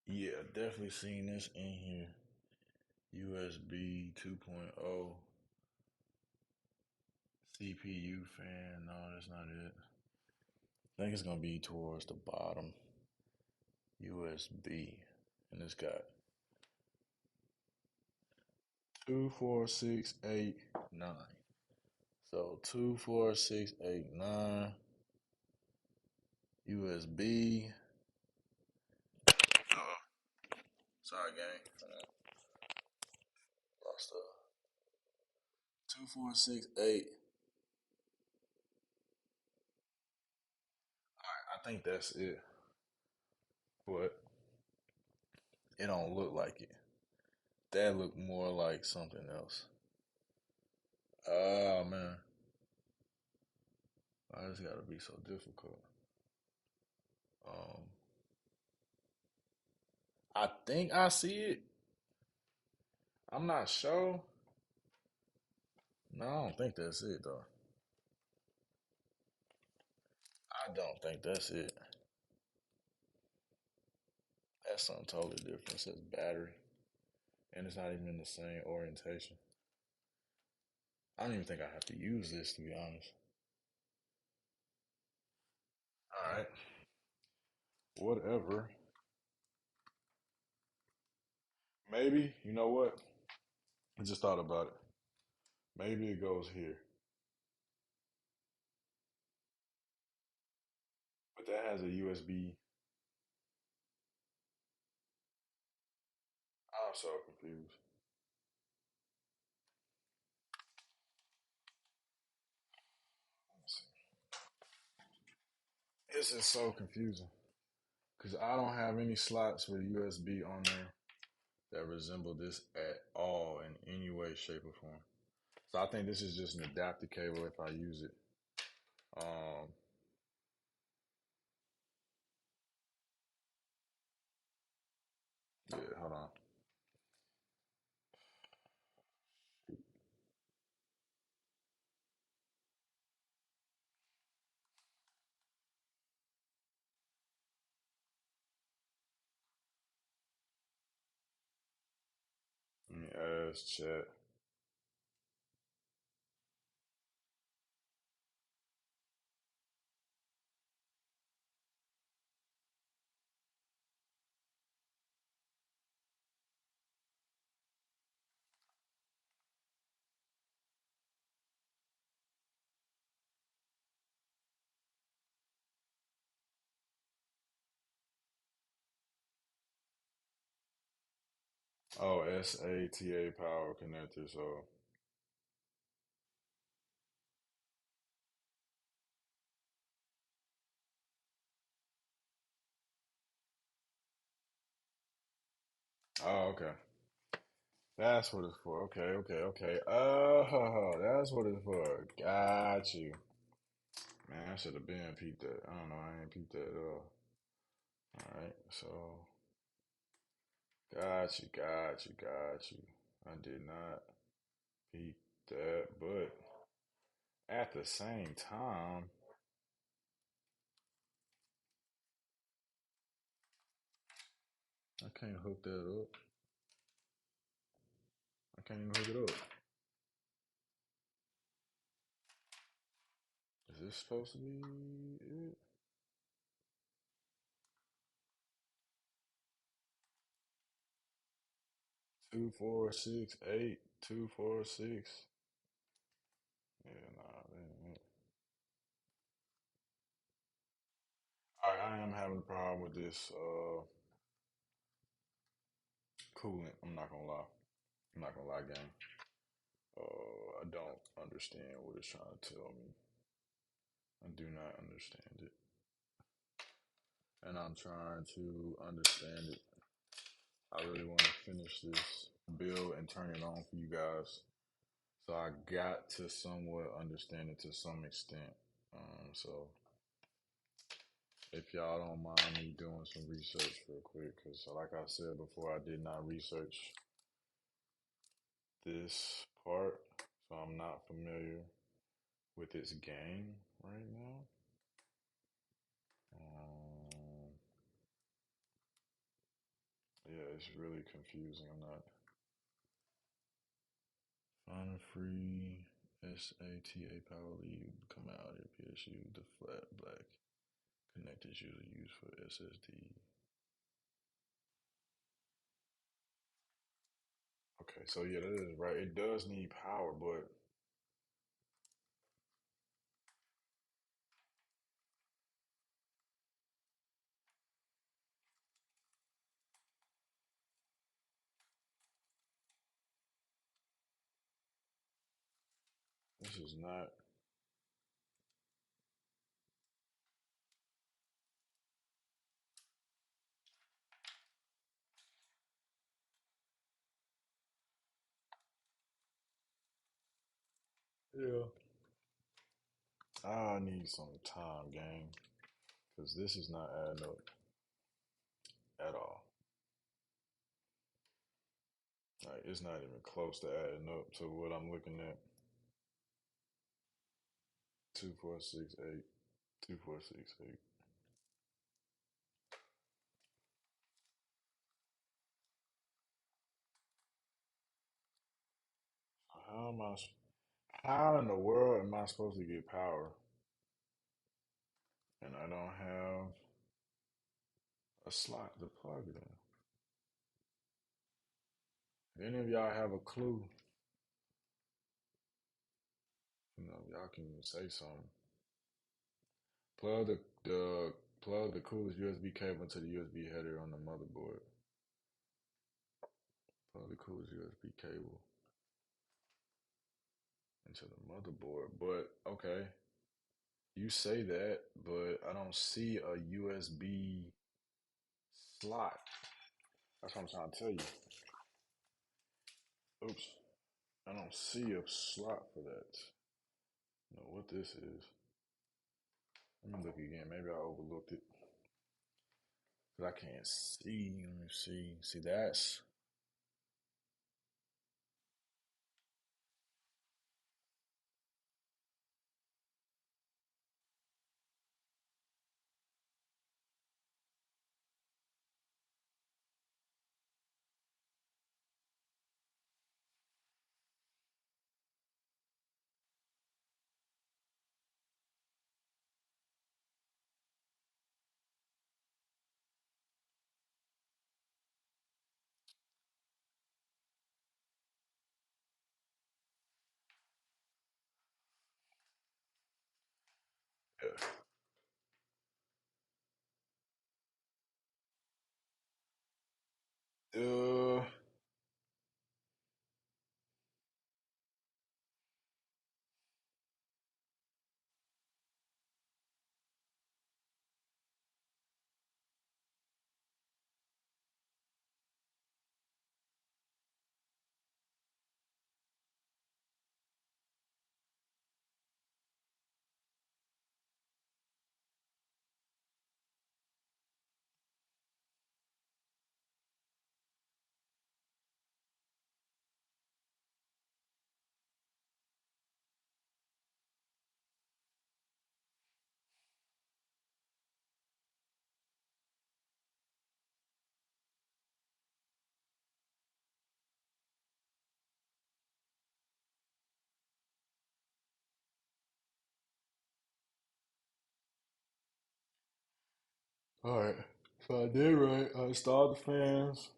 Yeah, definitely seen this in here. USB 2.0 CPU fan. No, that's not it. I think it's gonna be towards the bottom. USB, and it's got 2, 4, 6, 8, 9. So 2, 4, 6, 8, 9 USB. Oh, sorry, gang. Lost 2, 4, 6, 8. I think that's it, but it don't look like it. That look more like something else. Oh man, why this gotta be so difficult? Um, I think I see it. I'm not sure. No, I don't think that's it though. I don't think that's it. That's something totally different. It says battery, and it's not even in the same orientation. I don't even think I have to use this to be honest. All right, whatever. Maybe you know what? I just thought about it. Maybe it goes here, but that has a USB. I'm so confused. This is so confusing because I don't have any slots with USB on there that resemble this at all in any way, shape, or form. So I think this is just an adapter cable if I use it. Um, yeah, hold on. Let me ask chat. Oh, SATA power connector. So Oh, okay. That's what it's for. Okay, okay, okay. Oh, that's what it's for. Got you. Man, I should have been peeped that. I don't know. I ain't peeped that at all. All right. So, got you, got you, got you. I did not peep that, but at the same time, I can't hook that up. I can't even hook it up. Is this supposed to be it? 2468 246. Yeah, nah, that ain't it. I am having a problem with this coolant. I'm not gonna lie. I'm not gonna lie, gang. I don't understand what it's trying to tell me. I do not understand it, and I'm trying to understand it. I really want to finish this build and turn it on for you guys. So I got to somewhat understand it to some extent. So if y'all don't mind me doing some research real quick, because like I said before, I did not research this part, so I'm not familiar with its game right now. Um, yeah, it's really confusing. I'm not. Find a free SATA power lead come out of PSU. The flat black connector is usually used for SSD. Okay, so yeah, that is right. It does need power, but this is not. Yeah. I need some time, gang, because this is not adding up at all. Like, it's not even close to adding up to what I'm looking at. 2468, 2468. How am I? How in the world am I supposed to get power? And I don't have a slot to plug it in. If any of y'all have a clue, y'all can say something. Plug the plug the coolest USB cable into the USB header on the motherboard. Plug the coolest USB cable into the motherboard. But okay, you say that, but I don't see a USB slot. That's what I'm trying to tell you. Oops, I don't see a slot for that. I don't know what this is. Let me look again. Maybe I overlooked it. Cause I can't see. Let me see. See, that's yeah. Uh, Alright, so I did right. I installed the fans.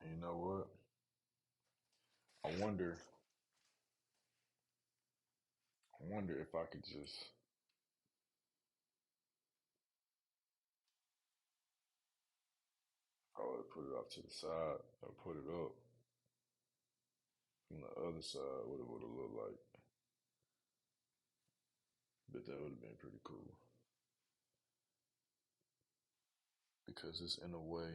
And you know what? I wonder if I could just put it off to the side or put it up from the other side, what it would have looked like. But that would have been pretty cool. Because it's in a way,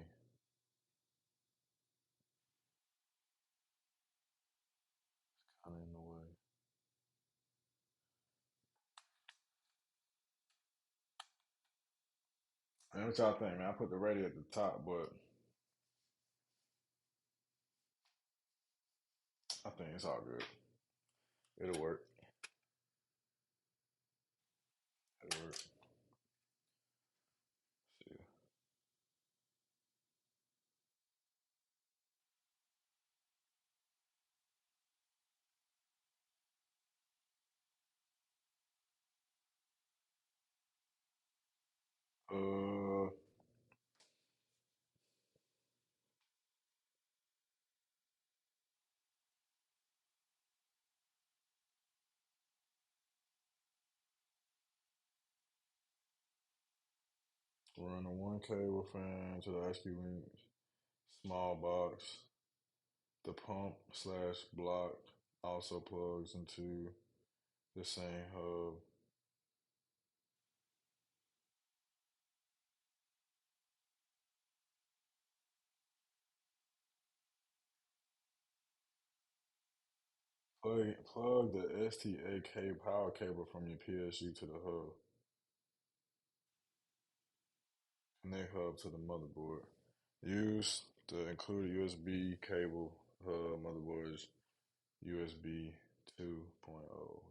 kind of in the way. And what y'all think, man? I put the radio at the top, but I think it's all good. It'll work. It'll work. See. Uh, run a one cable fan to the iCUE small box. The pump slash block also plugs into the same hub. Plug the STA power cable from your PSU to the hub. Connect hub to the motherboard. Use the included USB cable hub motherboard is USB 2.0.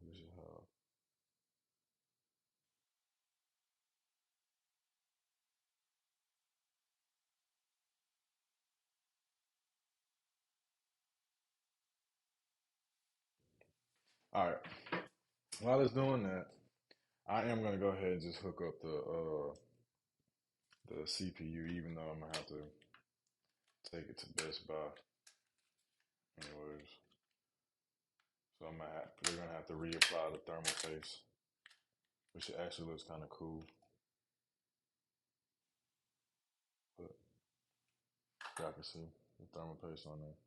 This is how. All right. While it's doing that, I am gonna go ahead and just hook up the CPU, even though I'm gonna have to take it to Best Buy. Anyways, so we're gonna have to reapply the thermal paste, which actually looks kind of cool. But y'all can see the thermal paste on there.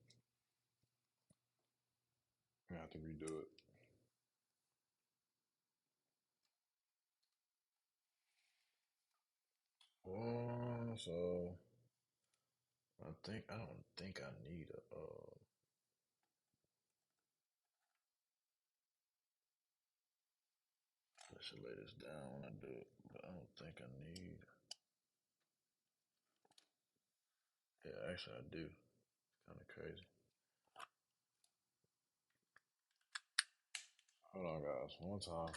I'm gonna have to redo it. So I don't think I need a. I should lay this down when I do it, but I don't think I need. Yeah, actually I do. It's kind of crazy. Hold on, guys. One time.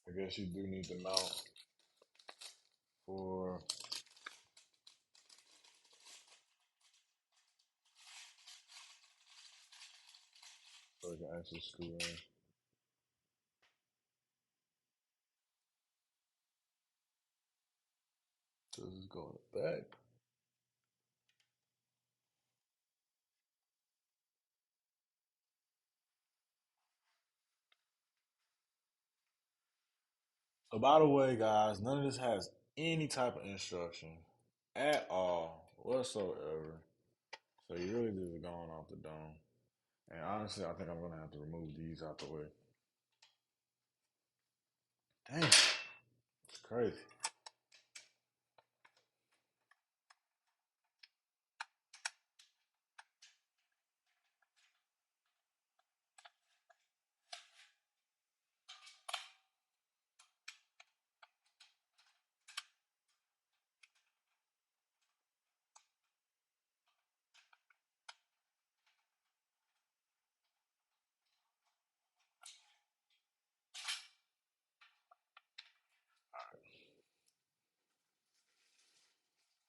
I guess you do need the mount for. So you can actually screw in. So this is going back. So by the way, guys, none of this has any type of instruction at all whatsoever. So you really just going off the dome. And honestly, I think I'm gonna have to remove these out the way. Dang, it's crazy.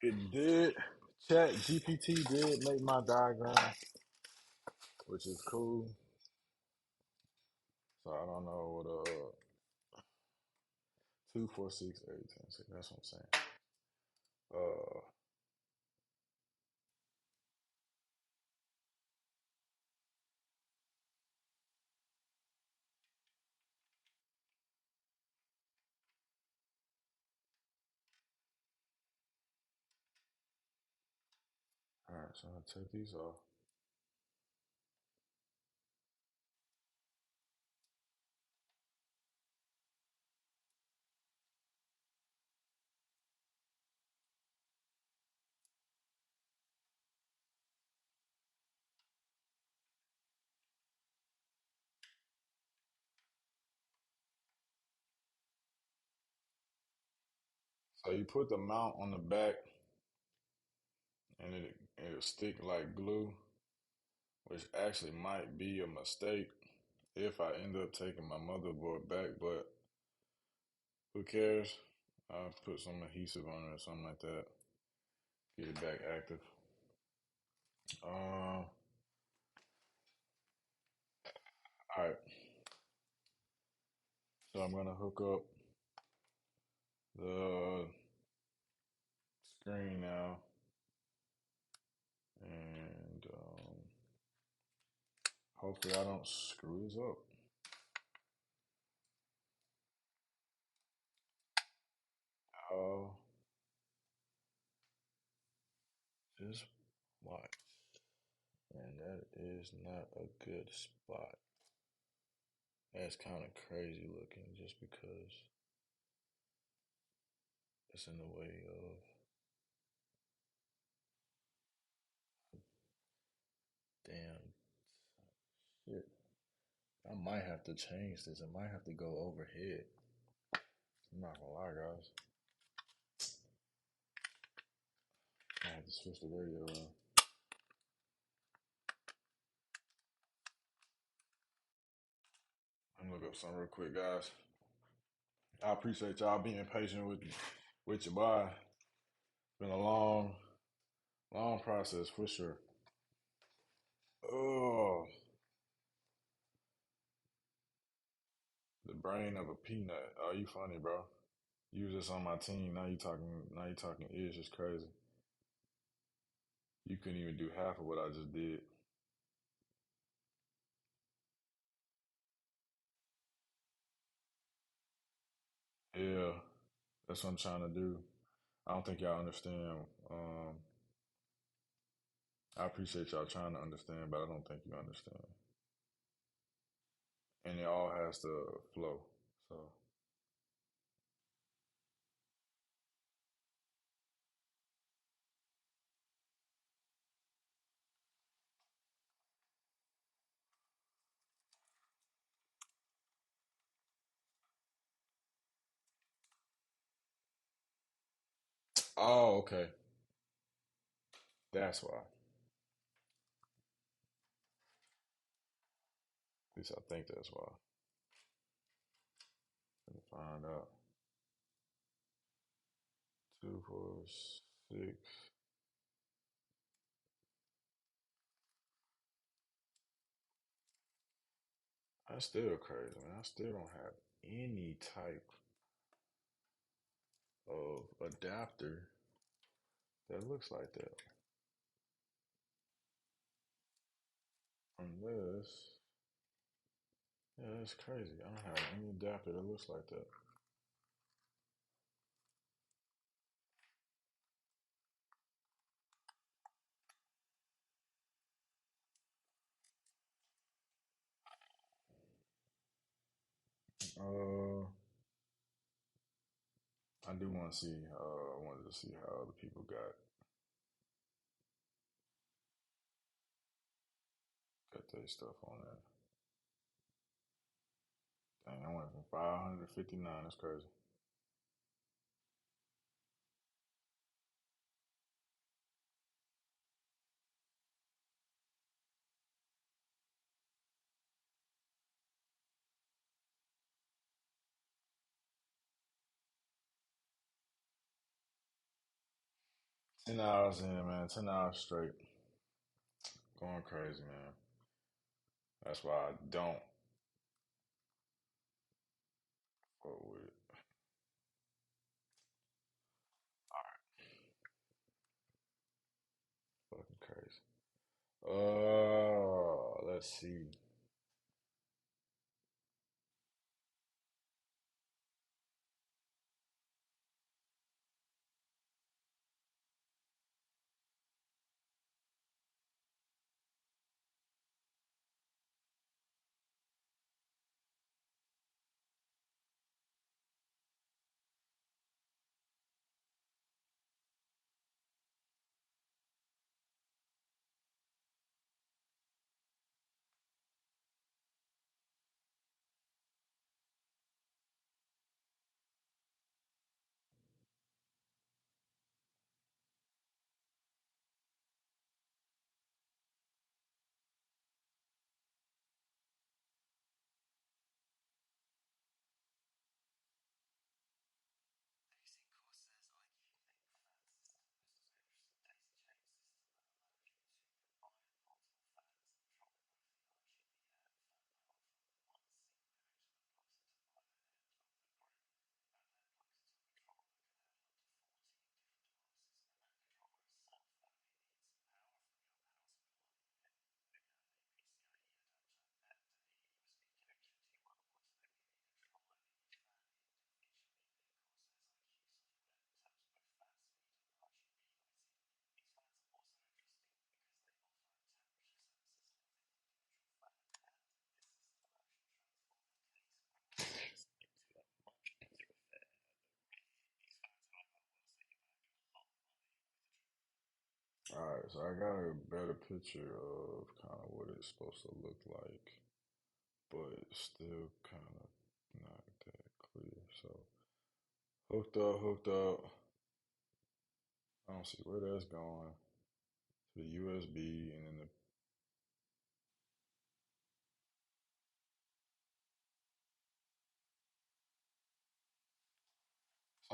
It did. Chat GPT did make my diagram, which is cool. So I don't know what 246 8 10 6. That's what I'm saying. Uh, all right, so I'll take these off. So you put the mount on the back, and it'll stick like glue, which actually might be a mistake if I end up taking my motherboard back. But who cares? I'll put some adhesive on it or something like that. Get it back active. All right. So I'm gonna hook up the screen now, and hopefully I don't screw this up. Oh, just watch. And that is not a good spot. That's kind of crazy looking just because it's in the way of. Damn, shit. I might have to change this. I might have to go overhead. I'm not gonna lie, guys. I have to switch the radio around. I'm gonna look up something real quick, guys. I appreciate y'all being patient with your boy. It's been a long process for sure. Oh, the brain of a peanut. Oh, you funny, bro. You was just on my team. Now you talking. Now you talking ish. It's crazy. You couldn't even do half of what I just did. Yeah, that's what I'm trying to do. I don't think y'all understand. I appreciate y'all trying to understand, but I don't think you understand. And it all has to flow. So, oh, okay, that's why. At least I think that's why. Let me find out. 246. That's still crazy, man. I still don't have any type of adapter that looks like that. Unless, yeah, that's crazy. I don't have any adapter that looks like that. Uh, I do want to see. I wanted to see how other people got their stuff on there. Dang, I went from 559. That's crazy. 10 hours in, man. 10 hours straight. Going crazy, man. That's why I don't fuck with it. Fucking crazy. Let's see. Alright, so I got a better picture of kind of what it's supposed to look like, but it's still kind of not that clear. So hooked up. I don't see where that's going. To the USB and then the.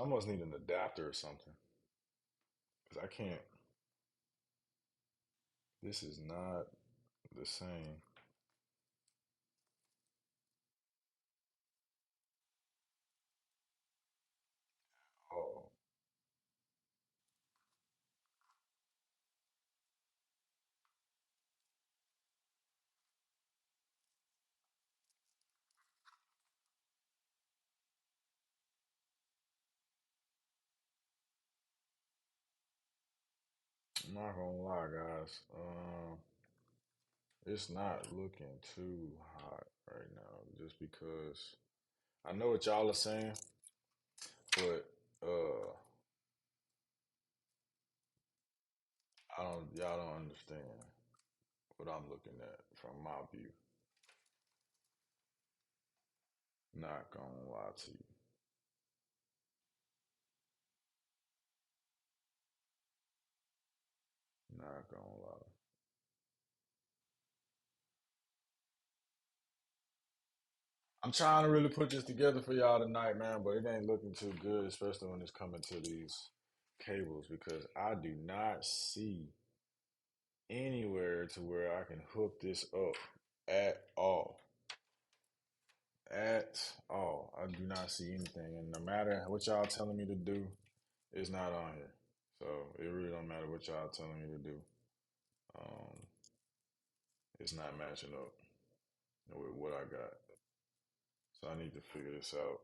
I must need an adapter or something because I can't. This is not the same. Oh, I'm not gonna lie, guys. It's not looking too hot right now, just because I know what y'all are saying, but y'all don't understand what I'm looking at from my view. Not gonna lie to you. Not gonna lie. I'm trying to really put this together for y'all tonight, man, but it ain't looking too good, especially when it's coming to these cables, because I do not see anywhere to where I can hook this up at all. At all. I do not see anything. And no matter what y'all telling me to do, it's not on here. So it really don't matter what y'all telling me to do. Um, it's not matching up with what I got. So I need to figure this out.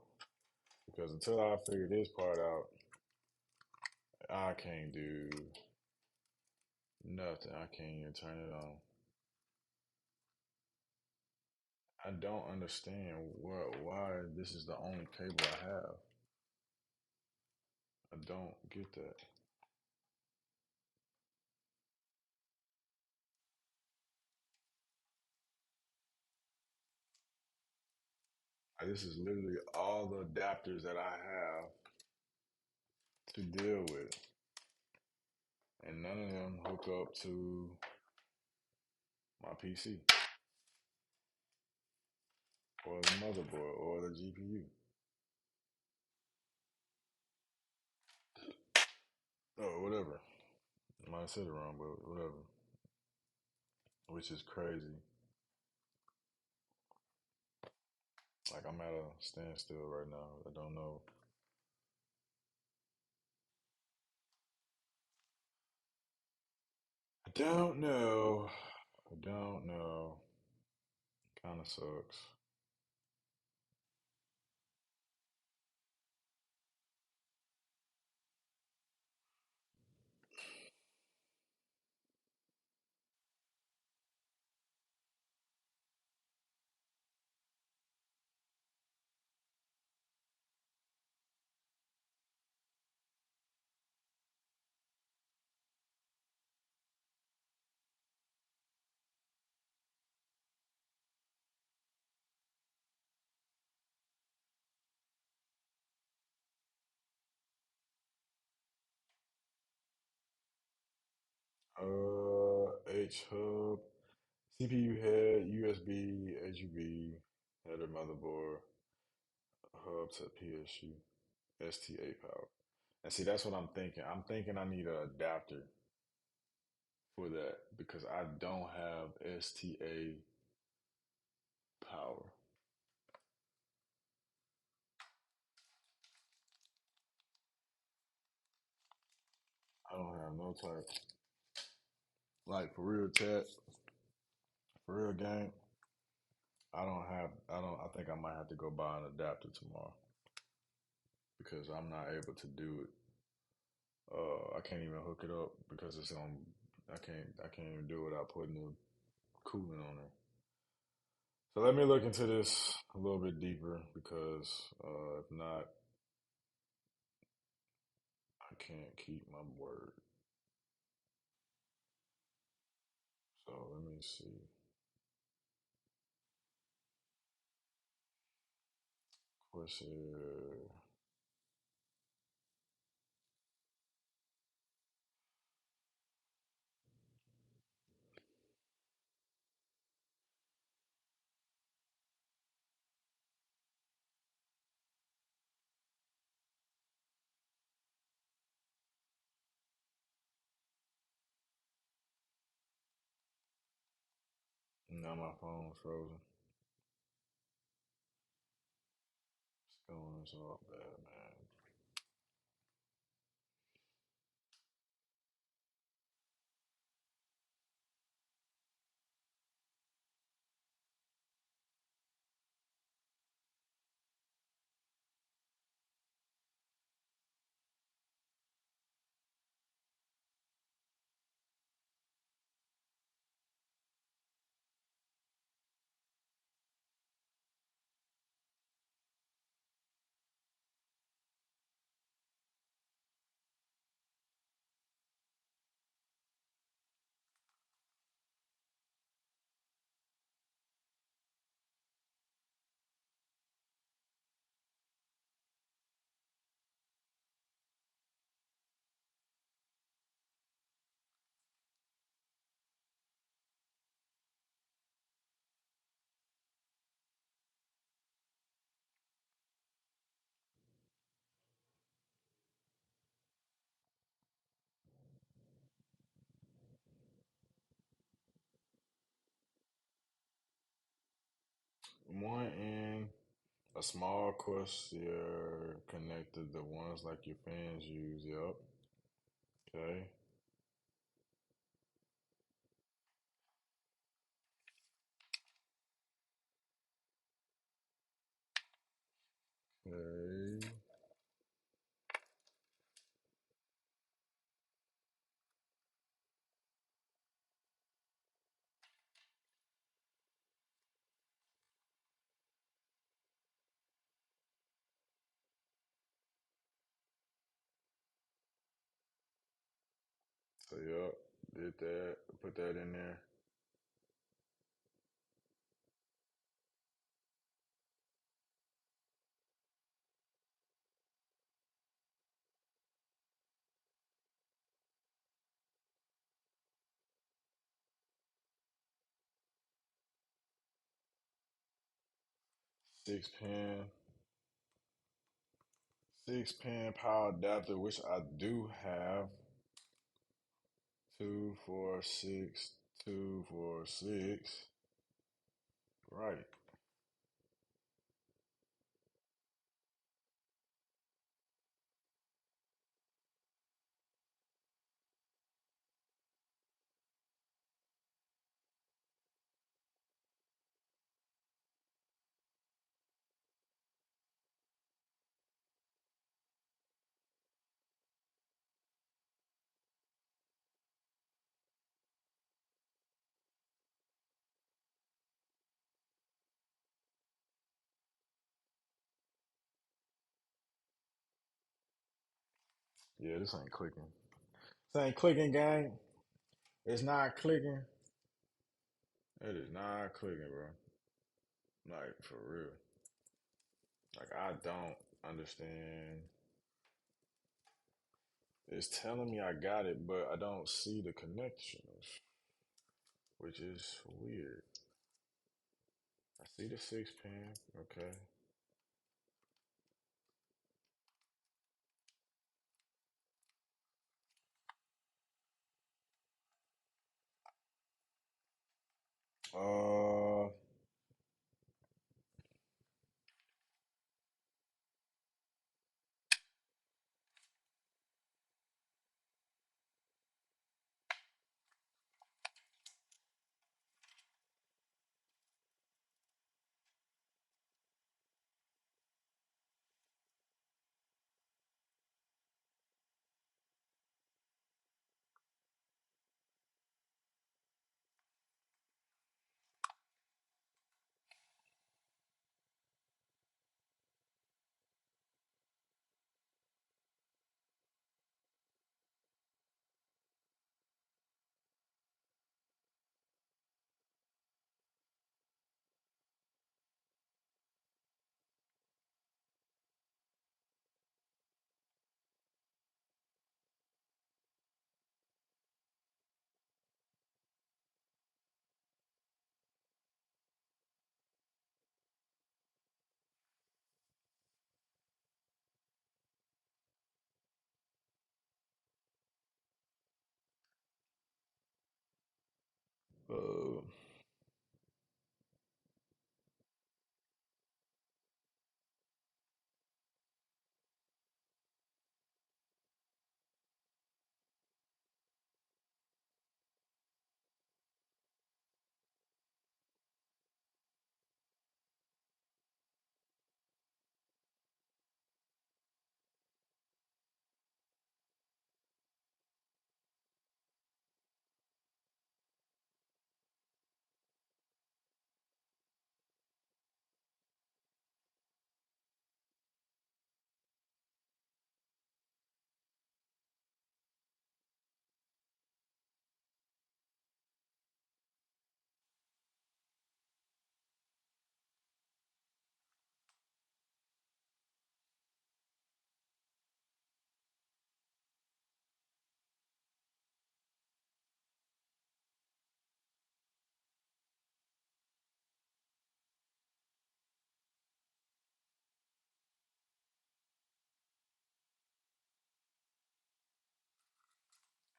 Because until I figure this part out, I can't do nothing. I can't even turn it on. I don't understand why this is the only cable I have. I don't get that. This is literally all the adapters that I have to deal with, and none of them hook up to my PC or the motherboard or the GPU or whatever. I might have said it wrong, but whatever. Which is crazy. Like I'm at a standstill right now. I don't know. I don't know. I don't know. Kind of sucks. H hub, CPU head, USB, HUB, header, motherboard, hub to PSU, STA power. And see, that's what I'm thinking. I'm thinking I need an adapter for that because I don't have STA power. I don't have no type. Like for real chat, for real game. I don't have. I don't. I think I might have to go buy an adapter tomorrow because I'm not able to do it. I can't even hook it up because it's on. I can't. I can't even do it without putting the coolant on it. So let me look into this a little bit deeper because if not, I can't keep my word. So let me see. Corsair. Now my phone's frozen. It's going so bad, man. 1N, a small Corsair connected, the ones like your fans use. Yep. Okay. Okay. So yep, did that. Put that in there. 6 pin, 6 pin power adapter, which I do have. 246 246. Right. Yeah, this ain't clicking. This ain't clicking, gang. It's not clicking. It is not clicking, bro. Like, for real. Like, I don't understand. It's telling me I got it, but I don't see the connections, which is weird. I see the 6 pin. Okay. Uh,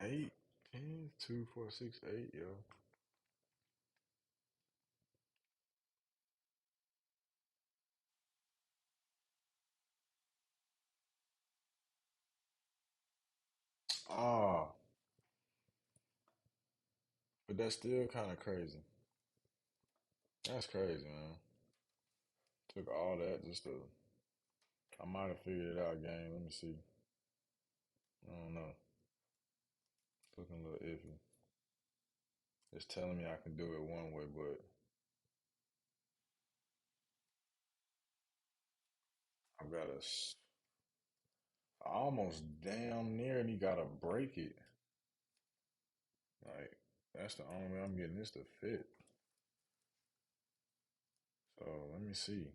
8, 8, 10, 2, 4, 6, 8, yo. Ah, but that's still kind of crazy. That's crazy, man. Took all that just to. I might have figured it out, gang. Let me see. I don't know. It's looking a little iffy. It's telling me I can do it one way, but I've got to. I almost damn near me gotta break it. Like, that's the only way I'm getting this to fit. So let me see.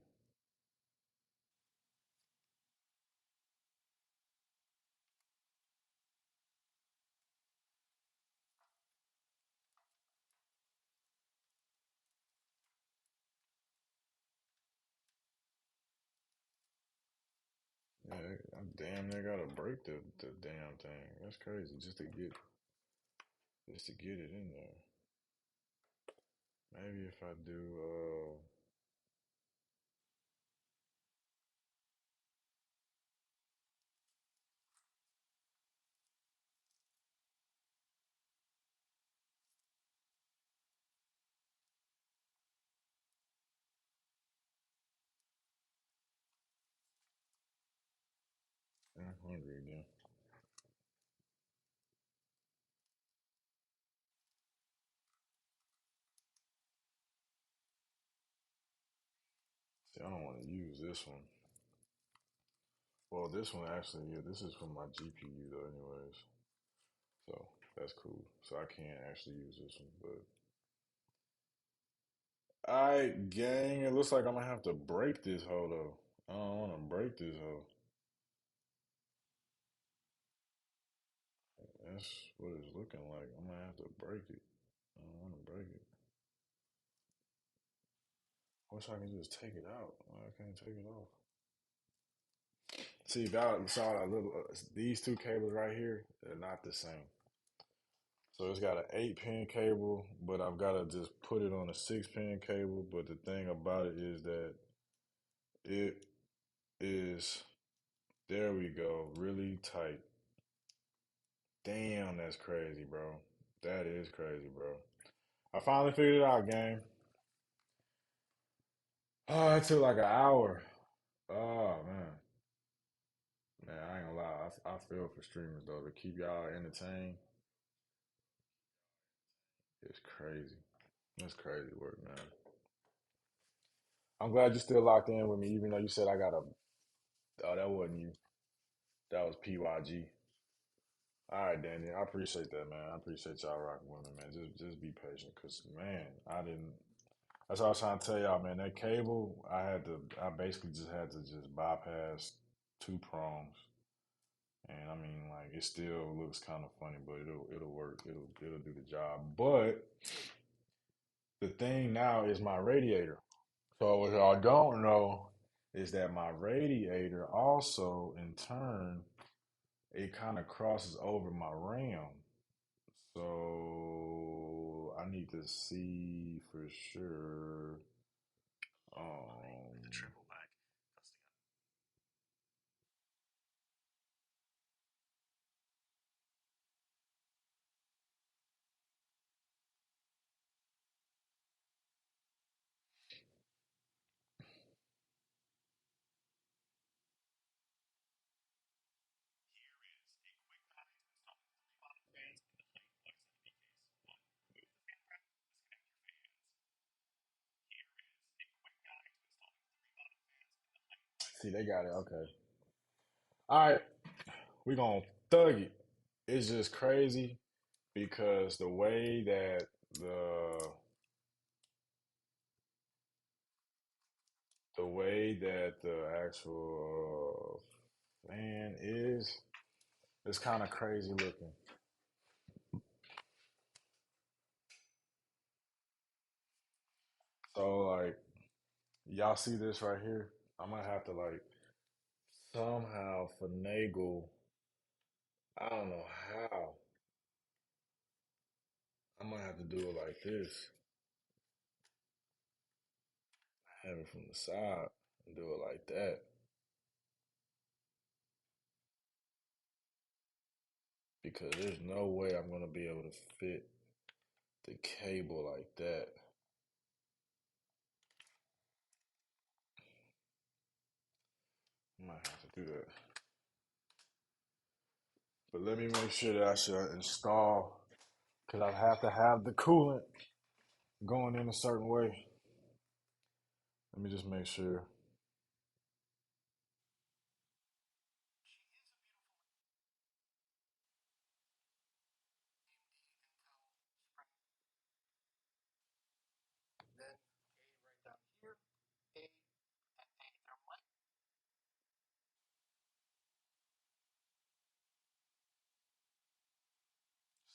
Yeah, I damn near gotta break the damn thing. That's crazy just to get. just to get it in there. Maybe if I do, 100 again. See, I don't want to use this one. Well, this one actually, yeah, this is from my GPU though, anyways. So that's cool. So I can't actually use this one, but alright, gang. It looks like I'm gonna have to break this hoe though. I don't want to break this hoe. That's what it's looking like. I'm gonna have to break it. I don't want to break it. I wish I could just take it out. I can't take it off. See, if y'all saw that little, these two cables right here, they're not the same. So it's got an 8-pin cable, but I've got to just put it on a 6-pin cable. But the thing about it is that it is, there we go, really tight. Damn, that's crazy, bro. That is crazy, bro. I finally figured it out, gang. Oh, it took like an hour. Oh, man. Man, I ain't gonna lie. I feel for streamers, though, to keep y'all entertained. It's crazy. It's crazy work, man. I'm glad you're still locked in with me, even though you said I got a. Oh, that wasn't you. That was PYG. All right, Danny. I appreciate that, man. I appreciate y'all rocking with me, man. Just be patient, cause man, I didn't. That's what I was trying to tell y'all, man. That cable, I had to. I basically just had to just bypass two prongs, and I mean, like it still looks kind of funny, but it'll work. It'll do the job. But the thing now is my radiator. So what y'all don't know is that my radiator also, in turn, it kind of crosses over my RAM. So I need to see for sure. Um, see, they got it. Okay. All right, we gonna thug it. It's just crazy because the way that the actual fan is, it's kind of crazy looking. So like, y'all see this right here? I'm gonna have to like somehow finagle. I don't know how. I'm gonna have to do it like this. Have it from the side and do it like that. Because there's no way I'm gonna be able to fit the cable like that. I might have to do that. But let me make sure that I should install, because I have to have the coolant going in a certain way. Let me just make sure.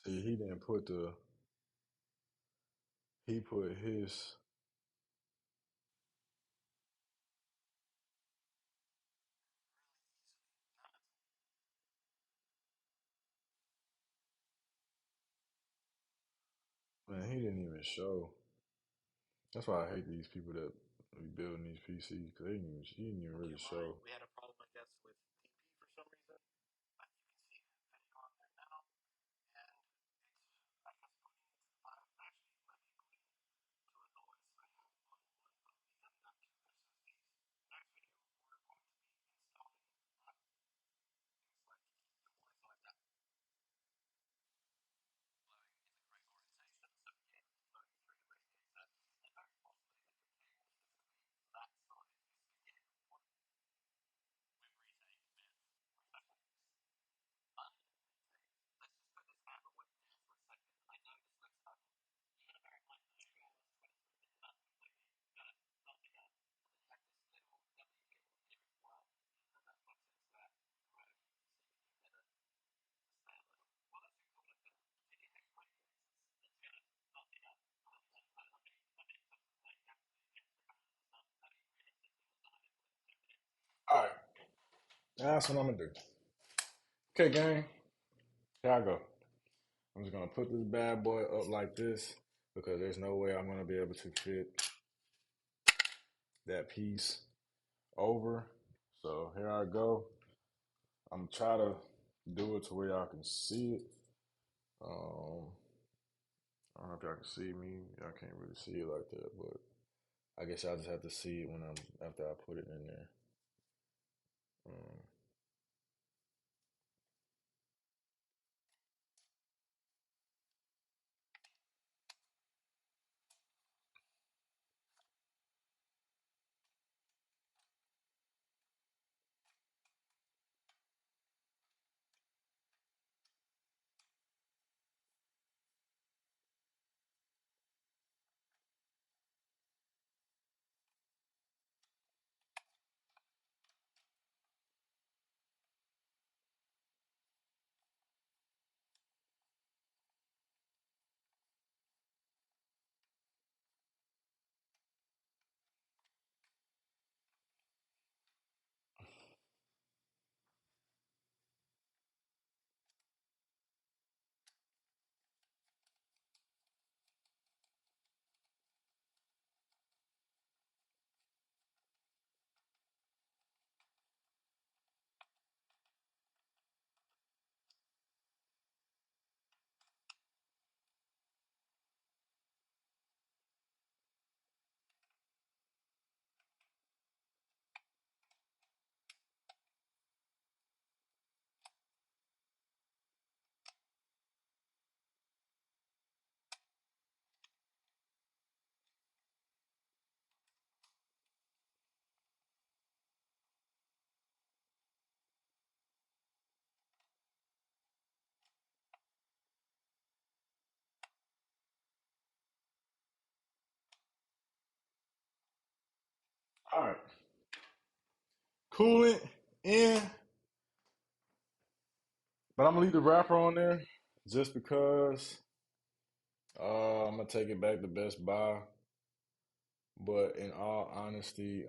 See, he didn't put he put his, Man, he didn't even show. That's why I hate these people that be building these PCs because he didn't even really show. All right, that's what I'm gonna do. Okay, gang, here I go. I'm just gonna put this bad boy up like this because there's no way I'm gonna be able to fit that piece over. So here I go. I'm trying to do it to where y'all can see it. I don't know if y'all can see me. Y'all can't really see it like that, but I guess y'all just have to see it when I'm after I put it in there. Um, all right, coolant in, but I'm gonna leave the wrapper on there just because I'm gonna take it back to Best Buy. But in all honesty,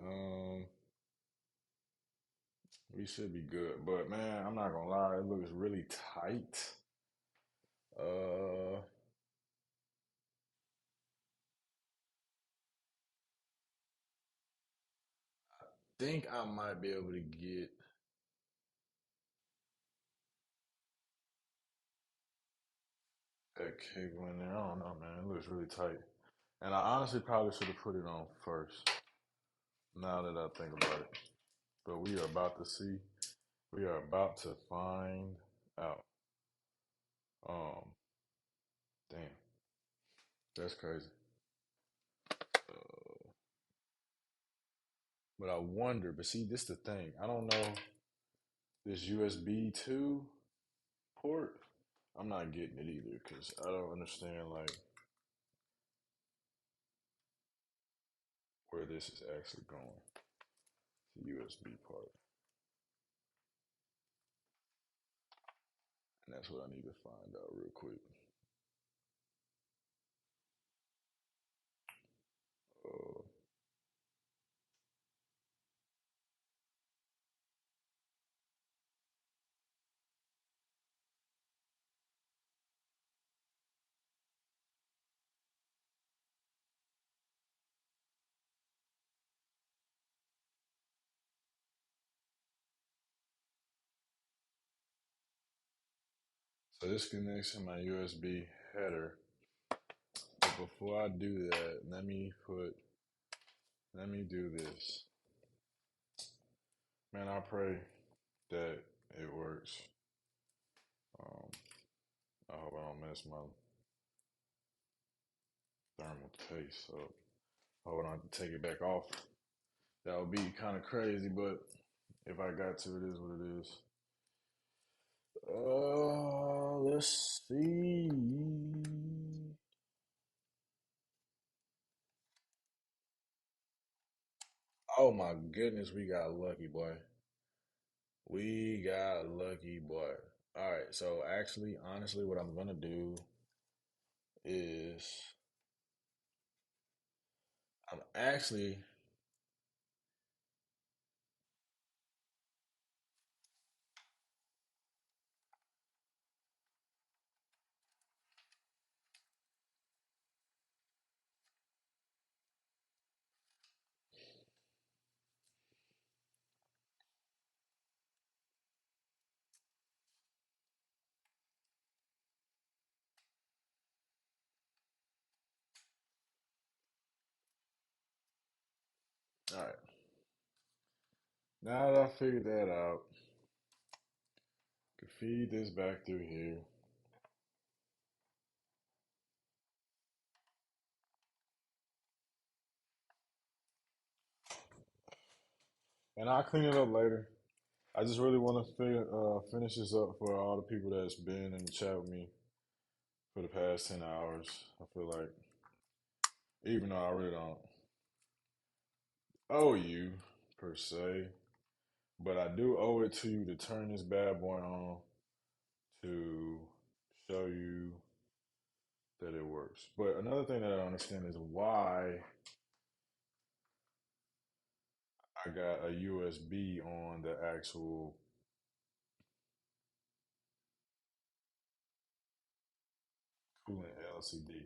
we should be good. But man, I'm not gonna lie, it looks really tight. I think I might be able to get that cable in there. I don't know, man. It looks really tight. And I honestly probably should have put it on first. Now that I think about it. But we are about to see. We are about to find out. Um, damn, that's crazy. But I wonder. But see, this the thing. I don't know this USB 2 port. I'm not getting it either because I don't understand like where this is actually going. The USB part, and that's what I need to find out real quick. Uh, So this connects to my USB header. But before I do that, let me do this. Man, I pray that it works. Um, I hope I don't mess my thermal case up. I hope I don't have to take it back off. That would be kind of crazy, but if I got to, it is what it is. Let's see. Oh my goodness, we got lucky, boy. We got lucky, boy. All right, so actually, honestly, what I'm gonna do is I'm actually all right. Now that I figured that out, can feed this back through here, and I'll clean it up later. I just really want to finish this up for all the people that's been in the chat with me for the past 10 hours. I feel like, even though I really don't owe you per se, but I do owe it to you to turn this bad boy on to show you that it works. But another thing that I don't understand is why I got a USB on the actual coolant LCD.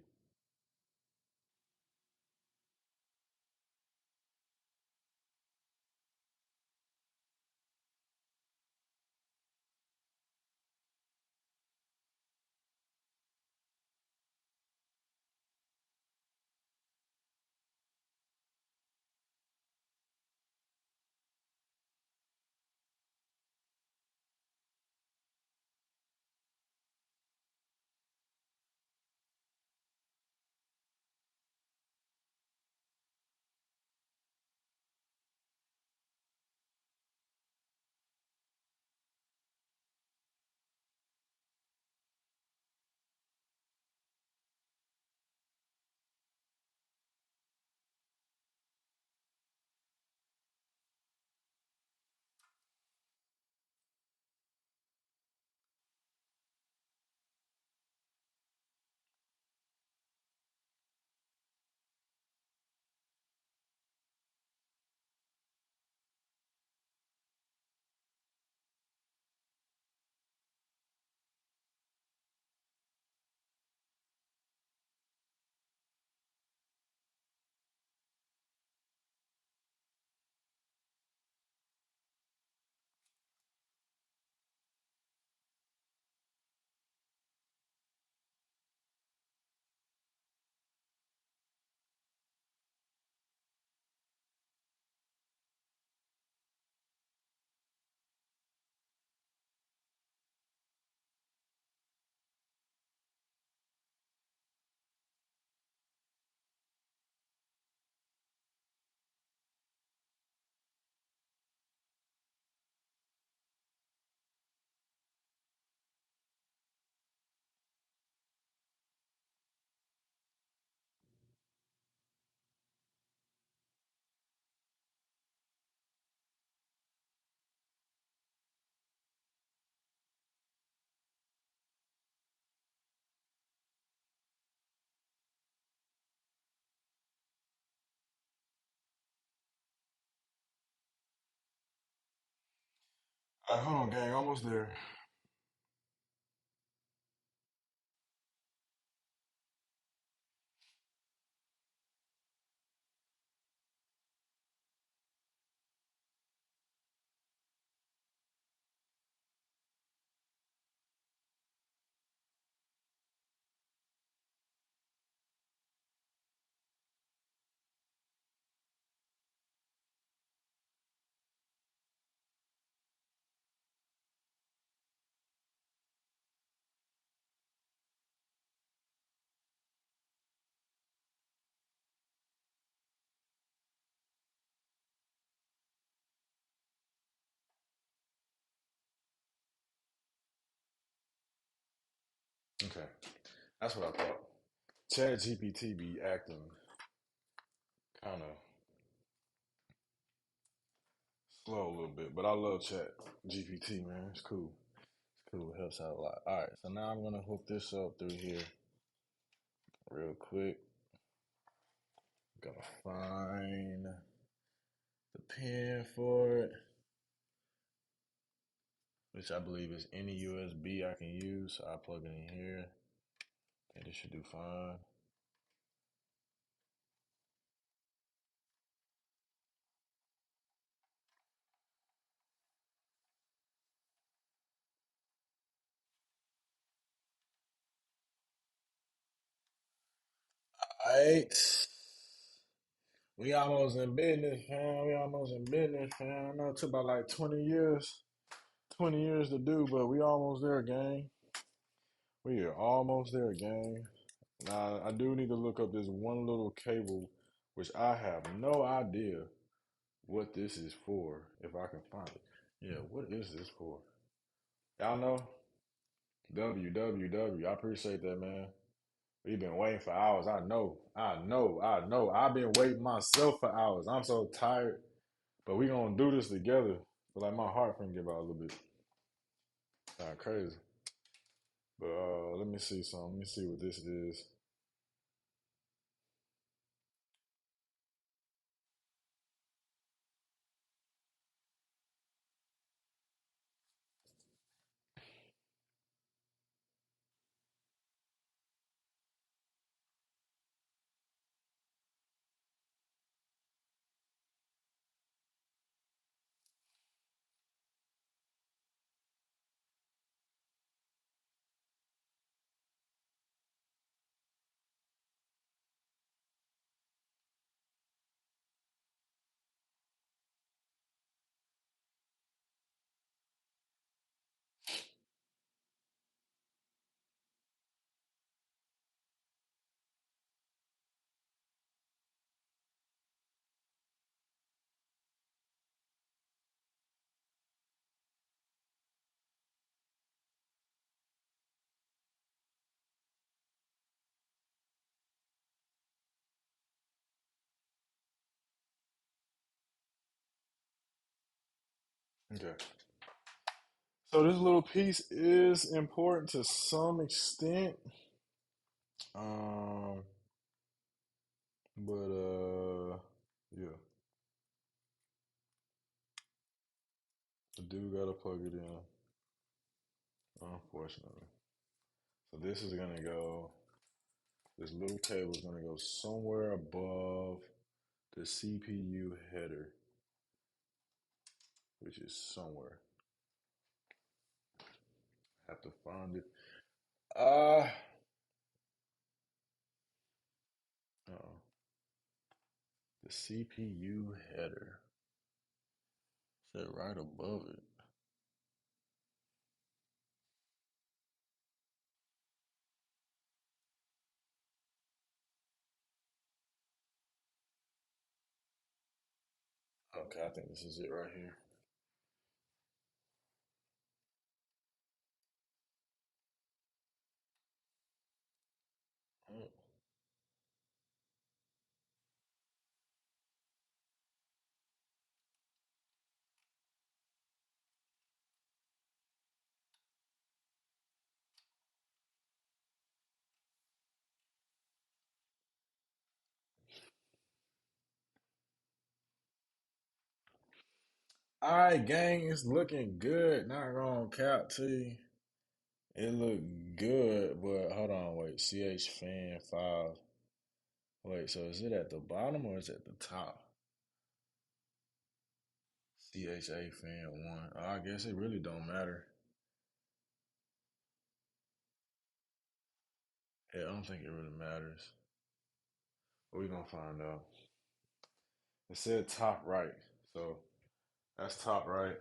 All right, hold on, gang. Almost there. Okay, that's what I thought. Chat GPT be acting kind of slow a little bit, but I love Chat GPT, man. It's cool. It's cool. It helps out a lot. All right, so now I'm gonna hook this up through here real quick. Gotta find the pin for it, which I believe is any USB I can use. So I plug it in here, and this should do fine. All right. We almost in business, fam. We almost in business, fam. I know it took about like 20 years, 20 years to do, but we almost there, gang. We are almost there, gang. Now, I do need to look up this one little cable, which I have no idea what this is for, if I can find it. Yeah, what is this for? Y'all know? WWW. I appreciate that, man. We've been waiting for hours. I know. I know. I know. I've been waiting myself for hours. I'm so tired. But we gonna do this together. But like my heart finna give out a little bit. Crazy. But let me see something. Let me see what this is. Okay. So this little piece is important to some extent. Um, but yeah, I do gotta plug it in, unfortunately. So this is gonna go. This little cable is gonna go somewhere above the CPU header, which is somewhere. I have to find it. Uh, oh, the CPU header. Is that right above it? Okay, I think this is it right here. Oh, all right, gang, it's looking good. Not gonna cap to you. It look good, but hold on, wait. CH fan 5. Wait, so is it at the bottom or is it at the top? CHA fan 1. Oh, I guess it really don't matter. Yeah, I don't think it really matters. But we gonna find out. It said top right, so that's top right.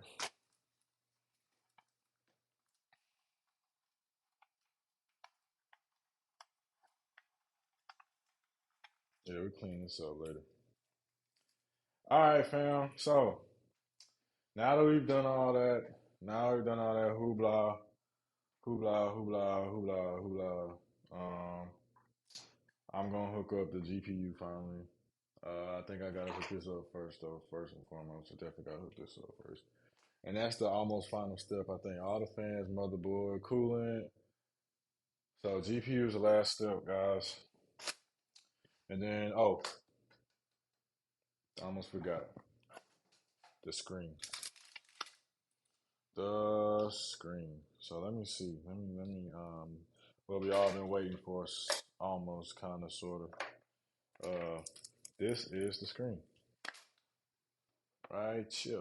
Yeah, we clean this up later. All right, fam. So now that we've done all that, now we've done all that hoopla, Hoopla, hoopla, hoopla, hoopla. Um, I'm gonna hook up the GPU finally. I think I gotta hook this up first, though. First and foremost, I definitely gotta hook this up first. And that's the almost final step. I think all the fans, motherboard, coolant. So GPU is the last step, guys. And then, oh, I almost forgot the screen. The screen. So let me see. Let me what we all been waiting for, almost kind of sort of. This is the screen. Right here.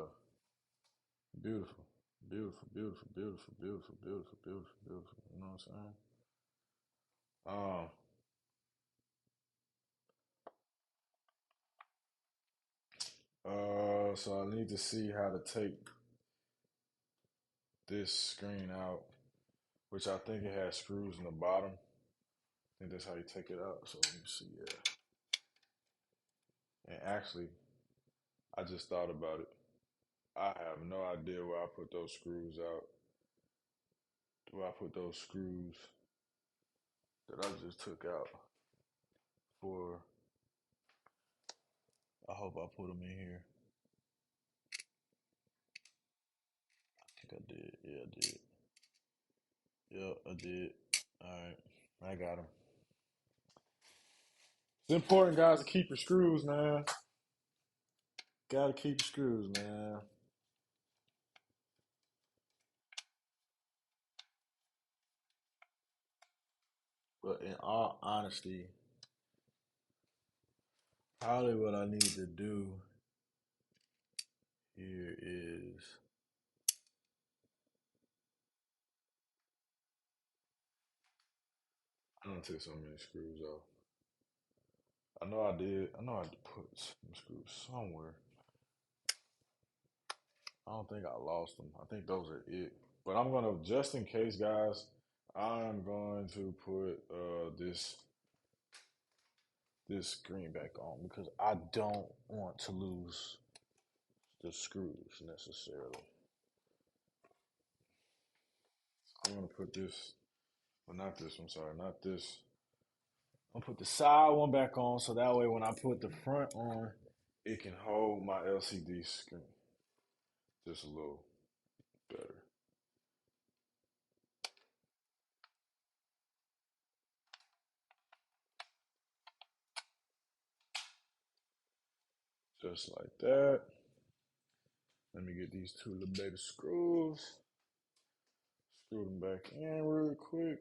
Beautiful. Beautiful, beautiful, beautiful, beautiful, beautiful, beautiful, beautiful. You know what I'm saying? Um, so I need to see how to take this screen out, which I think it has screws in the bottom. I think that's how you take it out. So let me see, yeah. And actually, I just thought about it. I have no idea where I put those screws out. Where I put those screws that I just took out for. I hope I put them in here. I think I did. Yeah, I did. Yep, I did. All right, I got them. It's important, guys, to keep your screws, man. Gotta keep your screws, man. But in all honesty, probably what I need to do here is I'm gonna take so many screws off. I know I did. I know I had to put some screws somewhere. I don't think I lost them. I think those are it. But I'm gonna, just in case, guys, I'm going to put this screen back on because I don't want to lose the screws necessarily. I'm gonna put this, well, not this. I'm sorry, not this. I'm gonna put the side one back on so that way when I put the front on, it can hold my LCD screen just a little better. Just like that. Let me get these two little baby screws. Screw them back in real quick.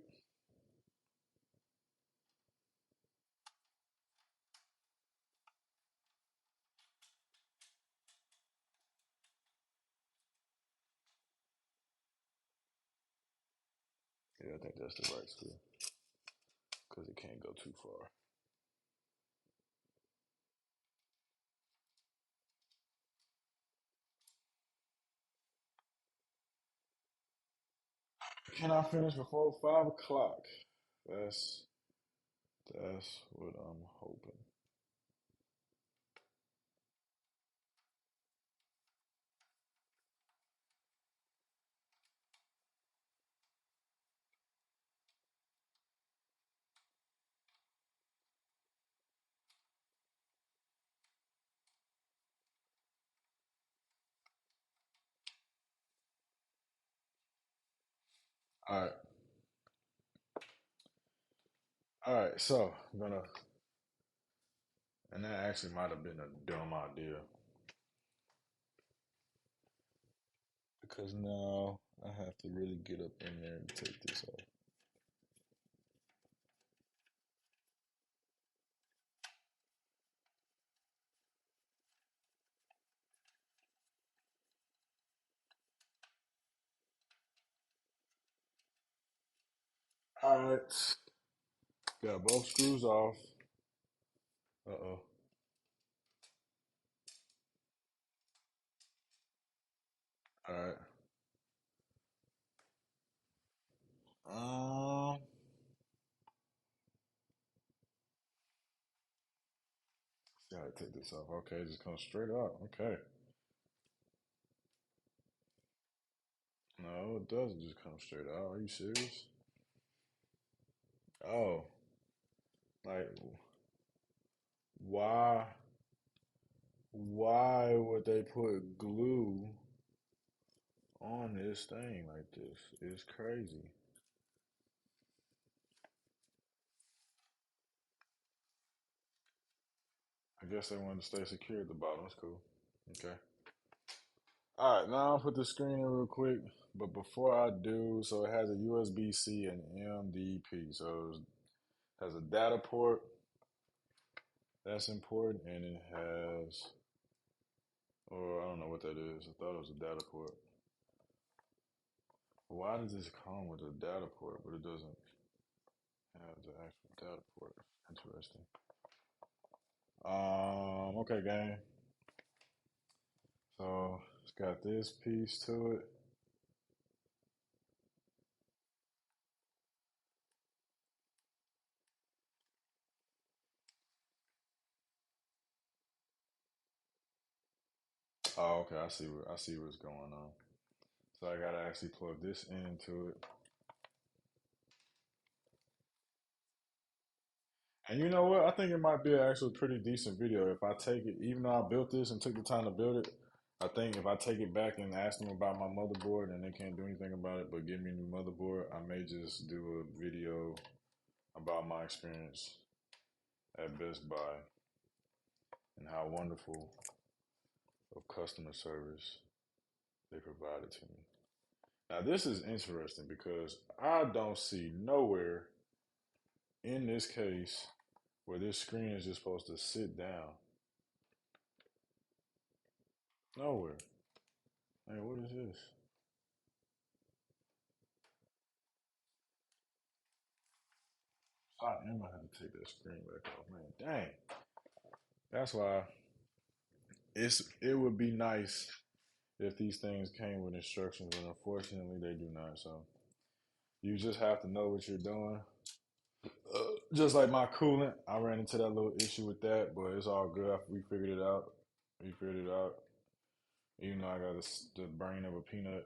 Yeah, I think that's the right screw because it can't go too far. Can I finish before 5 o'clock? That's that's what I'm hoping. All right, all right. So I'm gonna, and that actually might have been a dumb idea because now I have to really get up in there and take this off. All right, got both screws off. Uh-oh. All right. Um, see how to take this off. Okay, just come straight up. Okay. No, it doesn't just come straight out. Are you serious? Oh, like why? Why would they put glue on this thing like this? It's crazy. I guess they wanted to stay secure at the bottom. That's cool. Okay. All right, now I'll put the screen in real quick. But before I do, so it has a USB-C and MDP. So it has a data port. That's important. And it has, or I don't know what that is. I thought it was a data port. Why does this come with a data port, but it doesn't have the actual data port? Interesting. Okay, gang. So it's got this piece to it. Oh, okay. I see what's going on. So I gotta actually plug this into it. And you know what? I think it might be an actually pretty decent video if I take it, even though I built this and took the time to build it. I think if I take it back and ask them about my motherboard and they can't do anything about it but give me a new motherboard, I may just do a video about my experience at Best Buy and how wonderful of customer service they provided to me. Now, this is interesting because I don't see nowhere in this case where this screen is just supposed to sit down. Nowhere. Hey, what is this? I am gonna have to take that screen back off, man. Dang. That's why it would be nice if these things came with instructions, but unfortunately they do not. So you just have to know what you're doing. Just like my coolant, I ran into that little issue with that, but it's all good. We figured it out. We figured it out. Even though I got the brain of a peanut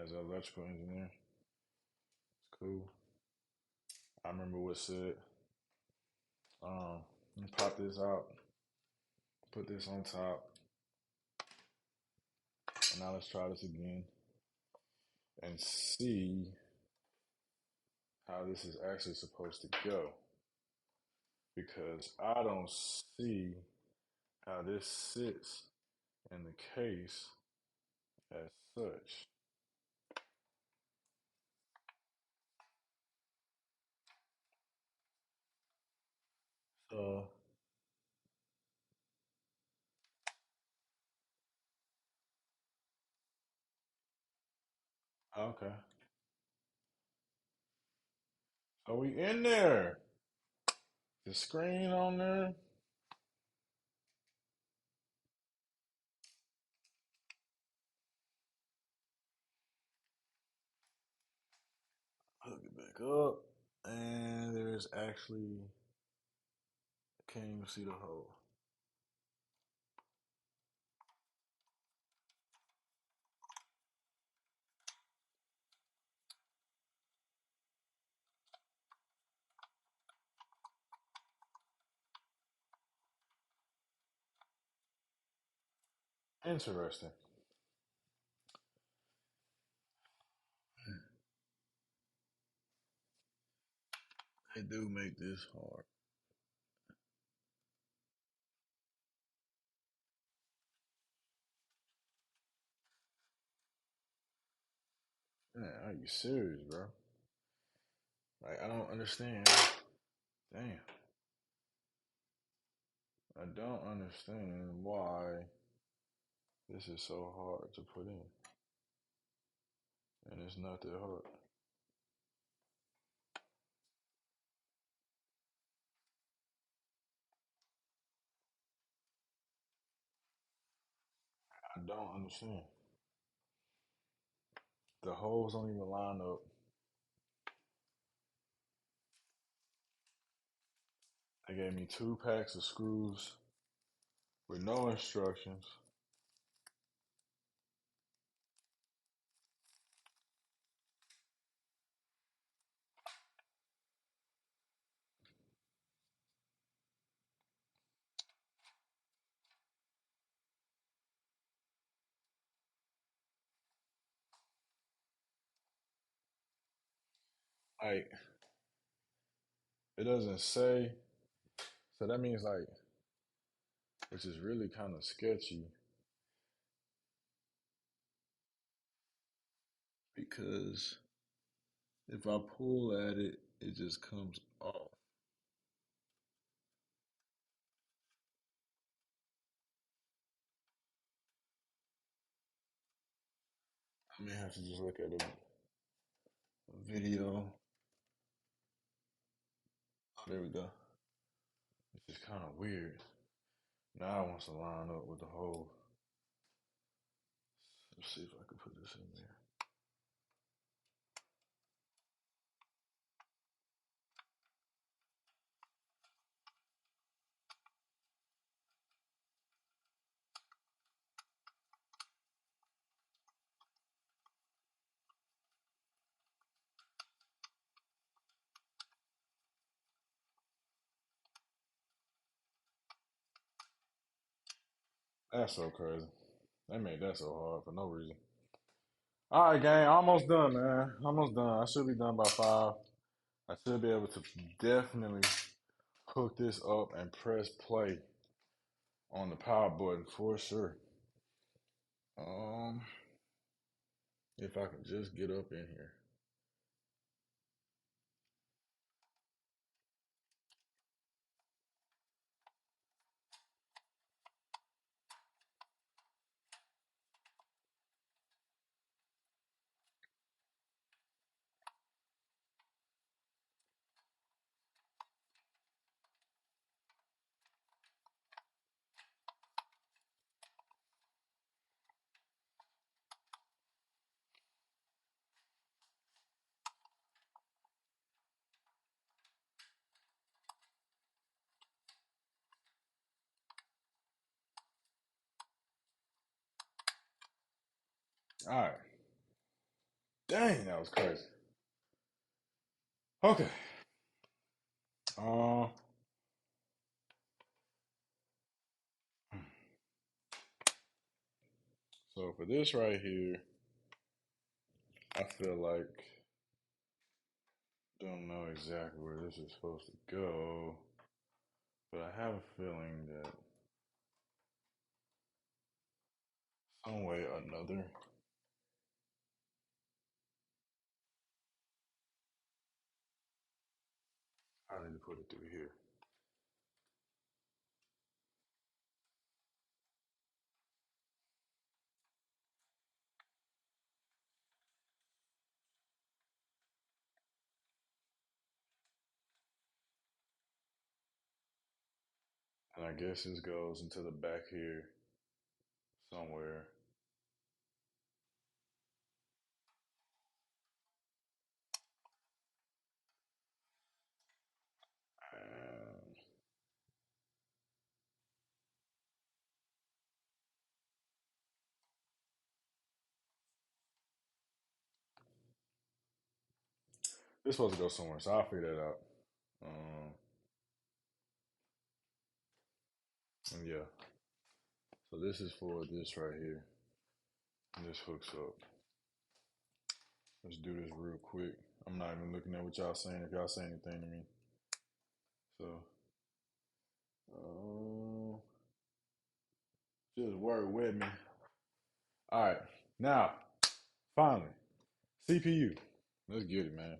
as an electrical engineer, it's cool. I remember what said. Let me pop this out, put this on top, and now let's try this again and see how this is actually supposed to go. Because I don't see how this sits in the case as such. So, okay. So we in there. The screen on there. Hook it back up. And there's actually, can't even see the hole. Interesting. They do make this hard. Man, are you serious, bro? Like, I don't understand. Damn. I don't understand why this is so hard to put in. And it's not that hard. I don't understand. The holes don't even line up. They gave me 2 packs of screws with no instructions. like it doesn't say. So that means like, which is really kind of sketchy because if I pull at it, it just comes off. I may have to just look at a video. Oh, there we go. It's just kind of weird. Now it wants to line up with the whole. Let's see if I can put this in there. That's so crazy. They made that so hard for no reason. All right, gang, almost done, man. Almost done. I should be done by 5. I should be able to definitely hook this up and press play on the power button for sure. Um, if I can just get up in here. All right. Dang, that was crazy. Okay. Um, so for this right here, I feel like don't know exactly where this is supposed to go, but I have a feeling that some way or another, I need to put it through here. And I guess this goes into the back here somewhere. And it's supposed to go somewhere, so I'll figure that out. And yeah, so this is for this right here. And this hooks up. Let's do this real quick. I'm not even looking at what y'all saying if y'all say anything to me. So, uh, just work with me. All right, now finally, CPU. Let's get it, man.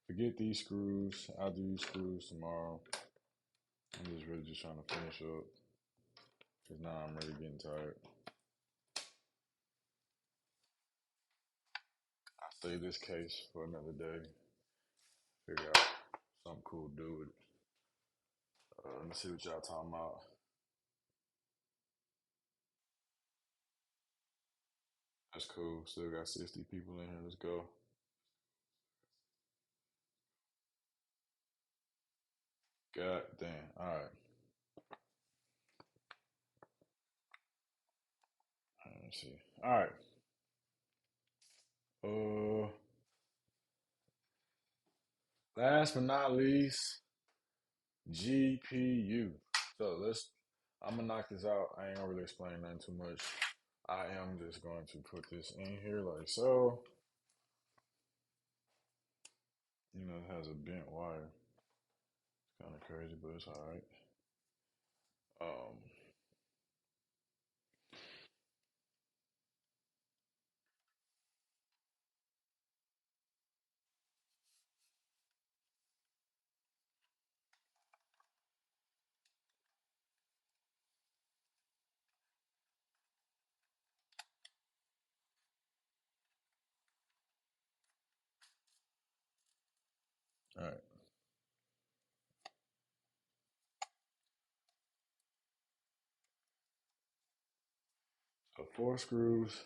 Forget these screws. I'll do these screws tomorrow. I'm just really just trying to finish up because now I'm really getting tired. I'll save this case for another day. Figure out something cool to do with it. Let me see what y'all talking about. That's cool. Still got 60 people in here. Let's go. God damn. All right. Let me see. All right. Uh, last but not least, GPU. So let's. I'm gonna knock this out. I ain't gonna really explain nothing too much. I am just going to put this in here like so. it has a bent wire. It's kind of crazy, but it's all right. Um, all right. So four screws.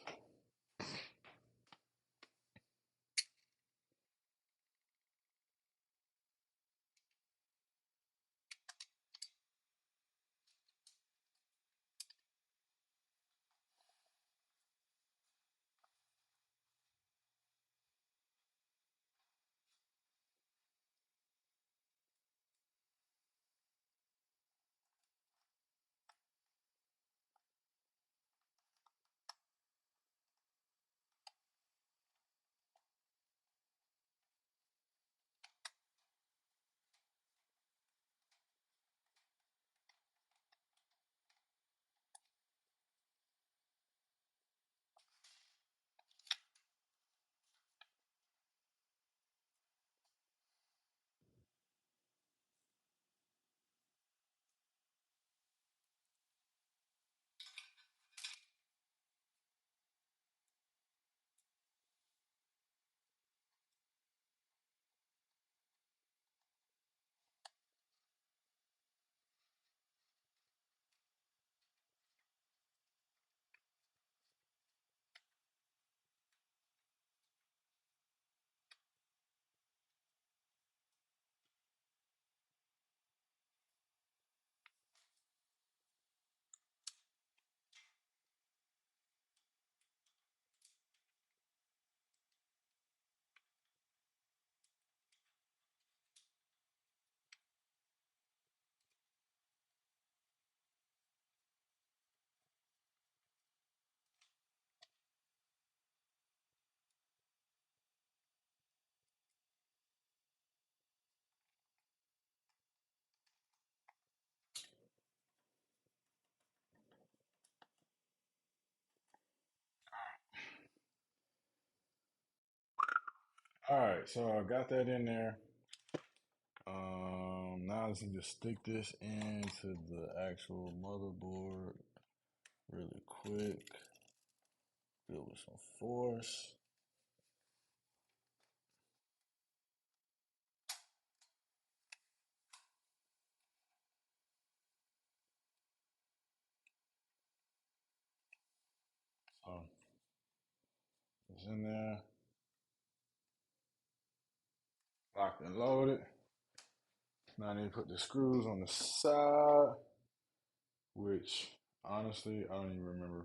All right, so I got that in there. Now I just need to stick this into the actual motherboard really quick. Feel with some force. So it's in there, locked and loaded. Now I need to put the screws on the side, which honestly I don't even remember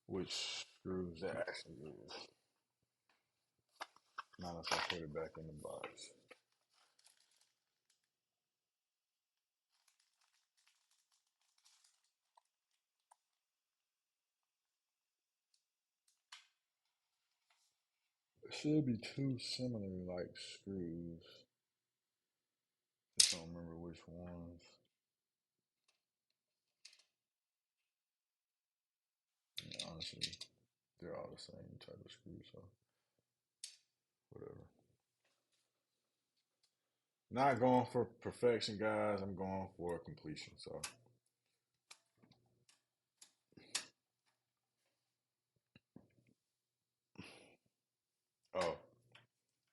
which screws that actually is. Now unless I put it back in the box. There should be two similar like screws. Just don't remember which ones. Yeah, honestly, they're all the same type of screw, so whatever. Not going for perfection, guys. I'm going for completion. So, oh,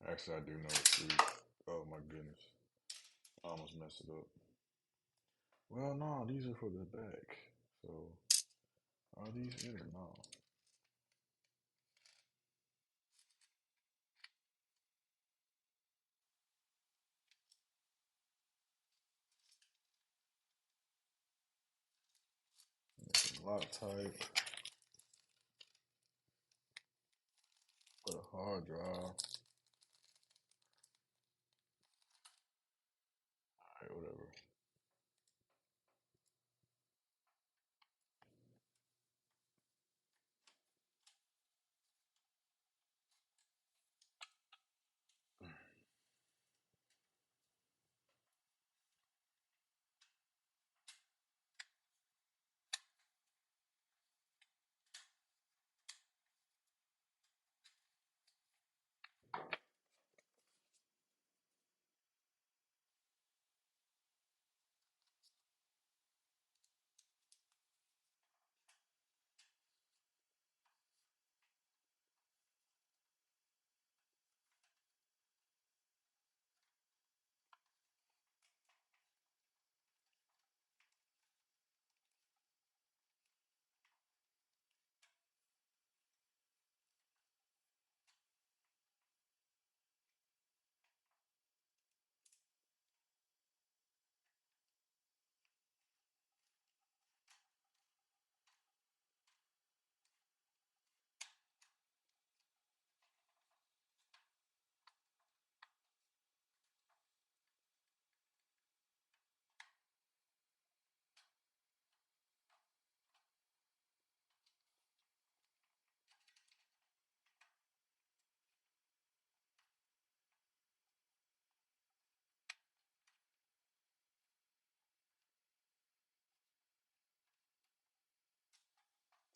actually, I do know the screws. Oh my goodness, I almost messed it up. Well, no, these are for the back. So, are these it or no? Loctite for the hard drive. All right, whatever.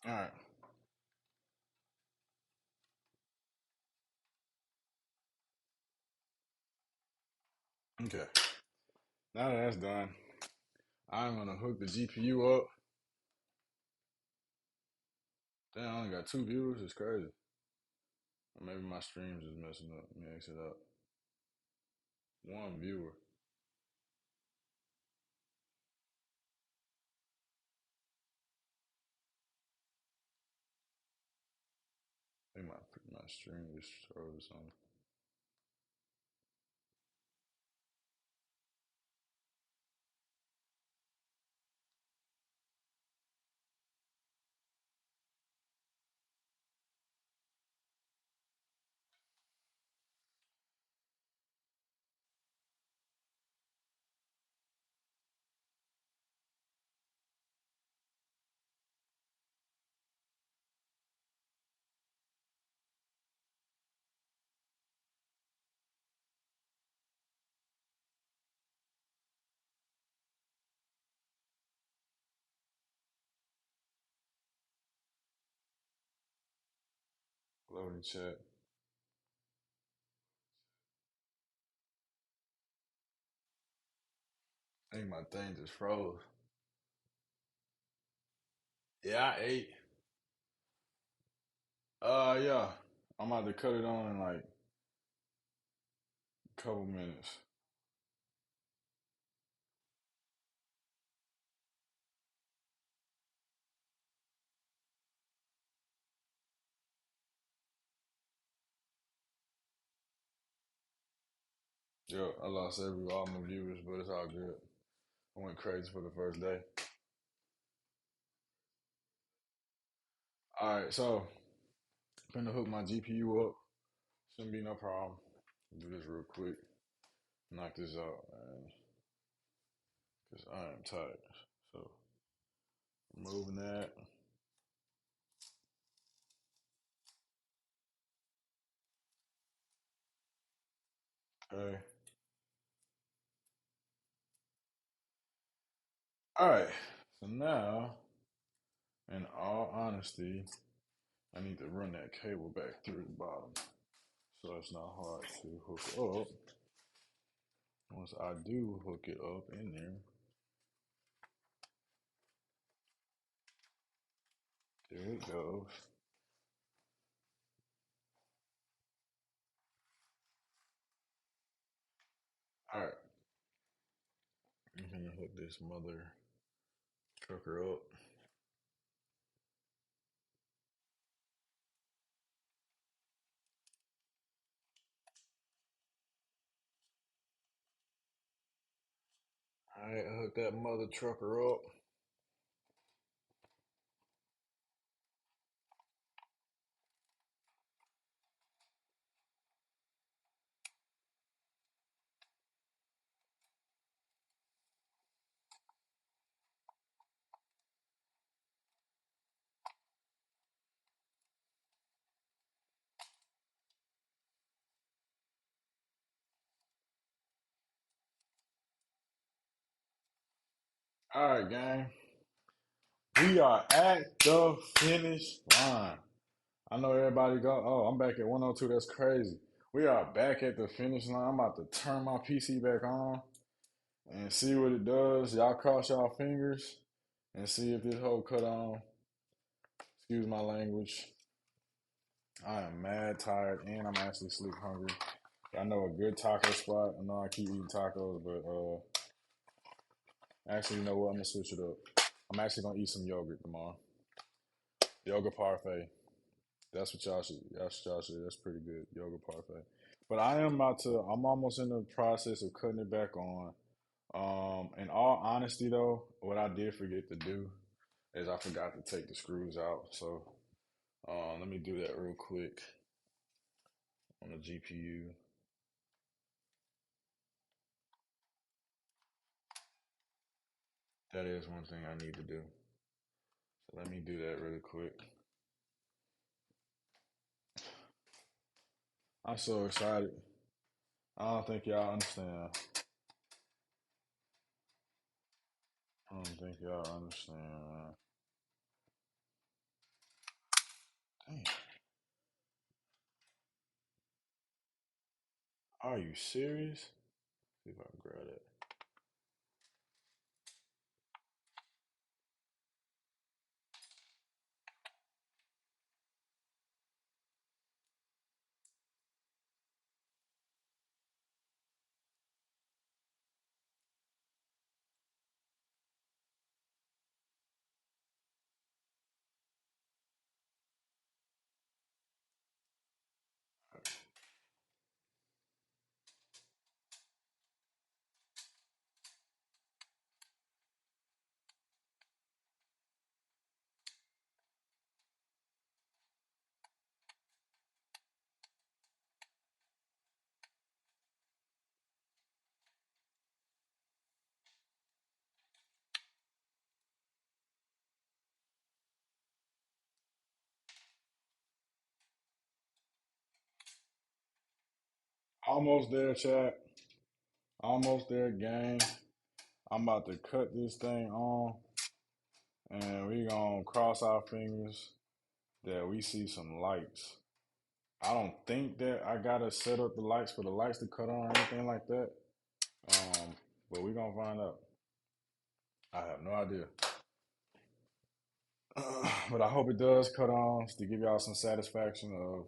All right. Okay. Now that that's done, I'm gonna hook the GPU up. Damn, I only got 2 viewers. It's crazy. Or maybe my stream's just messing up. Let me exit out. 1 viewer. I think my stream just froze on. Loading chat. I think my thing just froze. Yeah, I ate. Yeah. I'm about to cut it on in like a couple minutes. Yeah, I lost all my viewers, but it's all good. I went crazy for the first day. All right, so I'm gonna hook my GPU up. Shouldn't be no problem. Do this real quick. Knock this out, man, because I am tired. So removing that. Okay. All right. So now, in all honesty, I need to run that cable back through the bottom, so it's not hard to hook up. Once I do hook it up in there, there it goes. All right. I'm gonna hook this mother trucker up. All right, I hooked that mother trucker up. All right, gang. We are at the finish line. I know everybody go, oh, I'm back at 102. That's crazy. We are back at the finish line. I'm about to turn my PC back on and see what it does. Y'all cross y'all fingers and see if this whole cut on. Excuse my language. I am mad tired and I'm actually sleep hungry. I know a good taco spot. I know I keep eating tacos, but actually, you know what? I'm gonna switch it up. I'm actually gonna eat some yogurt tomorrow. Yogurt parfait. That's what y'all should. Y'all should. That's pretty good. Yogurt parfait. But I am about to. I'm almost in the process of cutting it back on. In all honesty, though, what I did forget to do is I forgot to take the screws out. So let me do that real quick on the GPU. That is one thing I need to do. So let me do that really quick. I'm so excited. I don't think y'all understand. I don't think y'all understand, man. Are you serious? See if I can grab that. Almost there, chat. Almost there, gang. I'm about to cut this thing on, and we gonna cross our fingers that we see some lights. I don't think that I gotta set up the lights for the lights to cut on or anything like that. But we gonna find out. I have no idea. But I hope it does cut on to give y'all some satisfaction of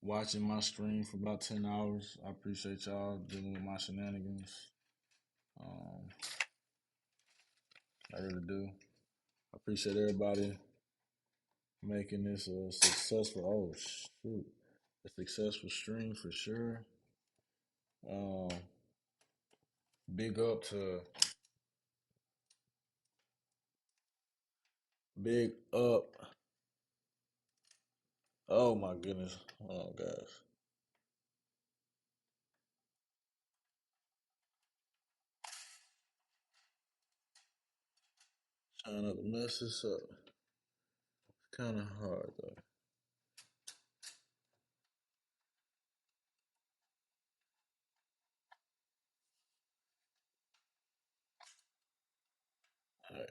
watching my stream for about 10 hours. I appreciate y'all dealing with my shenanigans. Um, I really do. I appreciate everybody making this a successful. Oh shoot, a successful stream for sure. Um, big up to big up. Oh my goodness. Oh gosh. Trying not to mess this up. It's kind of hard though. All right.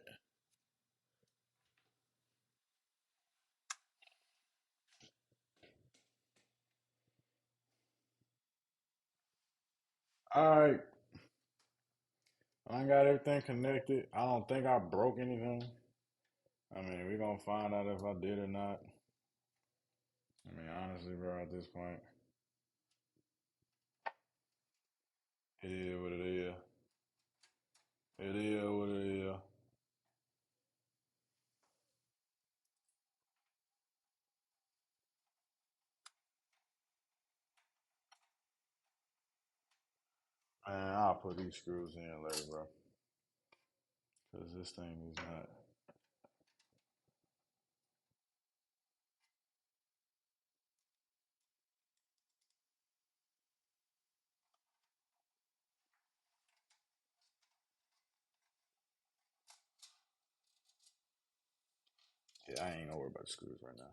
All right. I got everything connected. I don't think I broke anything. I mean, we're gonna find out if I did or not. I mean, honestly, bro, at this point, it is what it is. It is what it is. Man, I'll put these screws in later, bro. Because this thing is not. Yeah, I ain't gonna worry about the screws right now.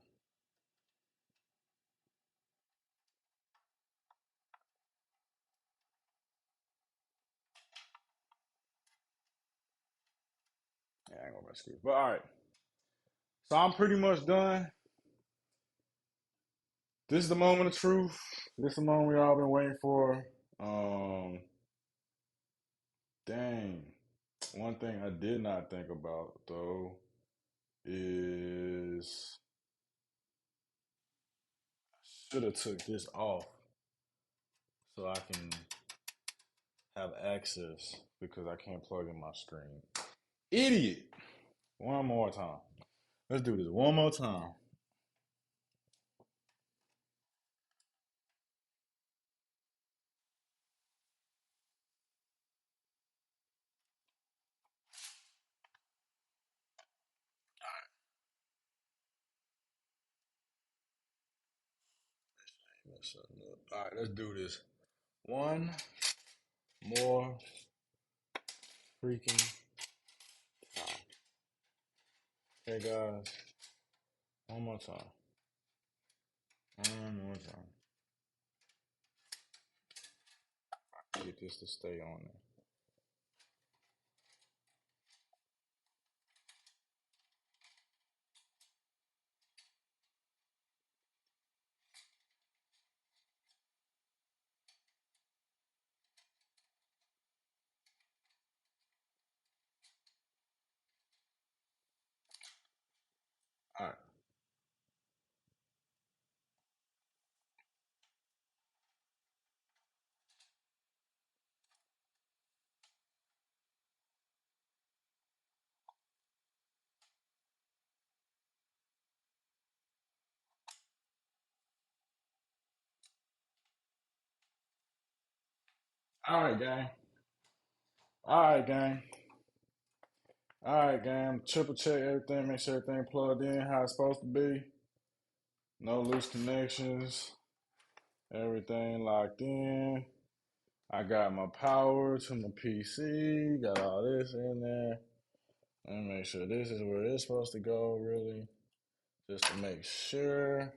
Yeah, I ain't gonna worry about the screws. But all right. So I'm pretty much done. This is the moment of truth. This is the moment we all been waiting for. Um, dang. One thing I did not think about though is I should have took this off so I can have access because I can't plug in my screen. Idiot. One more time. Let's do this one more time. All right, let's do this. One more freaking time. Hey guys, one more time. One more time. Get this to stay on there. All right, gang. All right, gang. All right, gang. Triple check everything. Make sure everything plugged in how it's supposed to be. No loose connections. Everything locked in. I got my power to my PC. Got all this in there. Let me make sure this is where it's supposed to go, really. Just to make sure.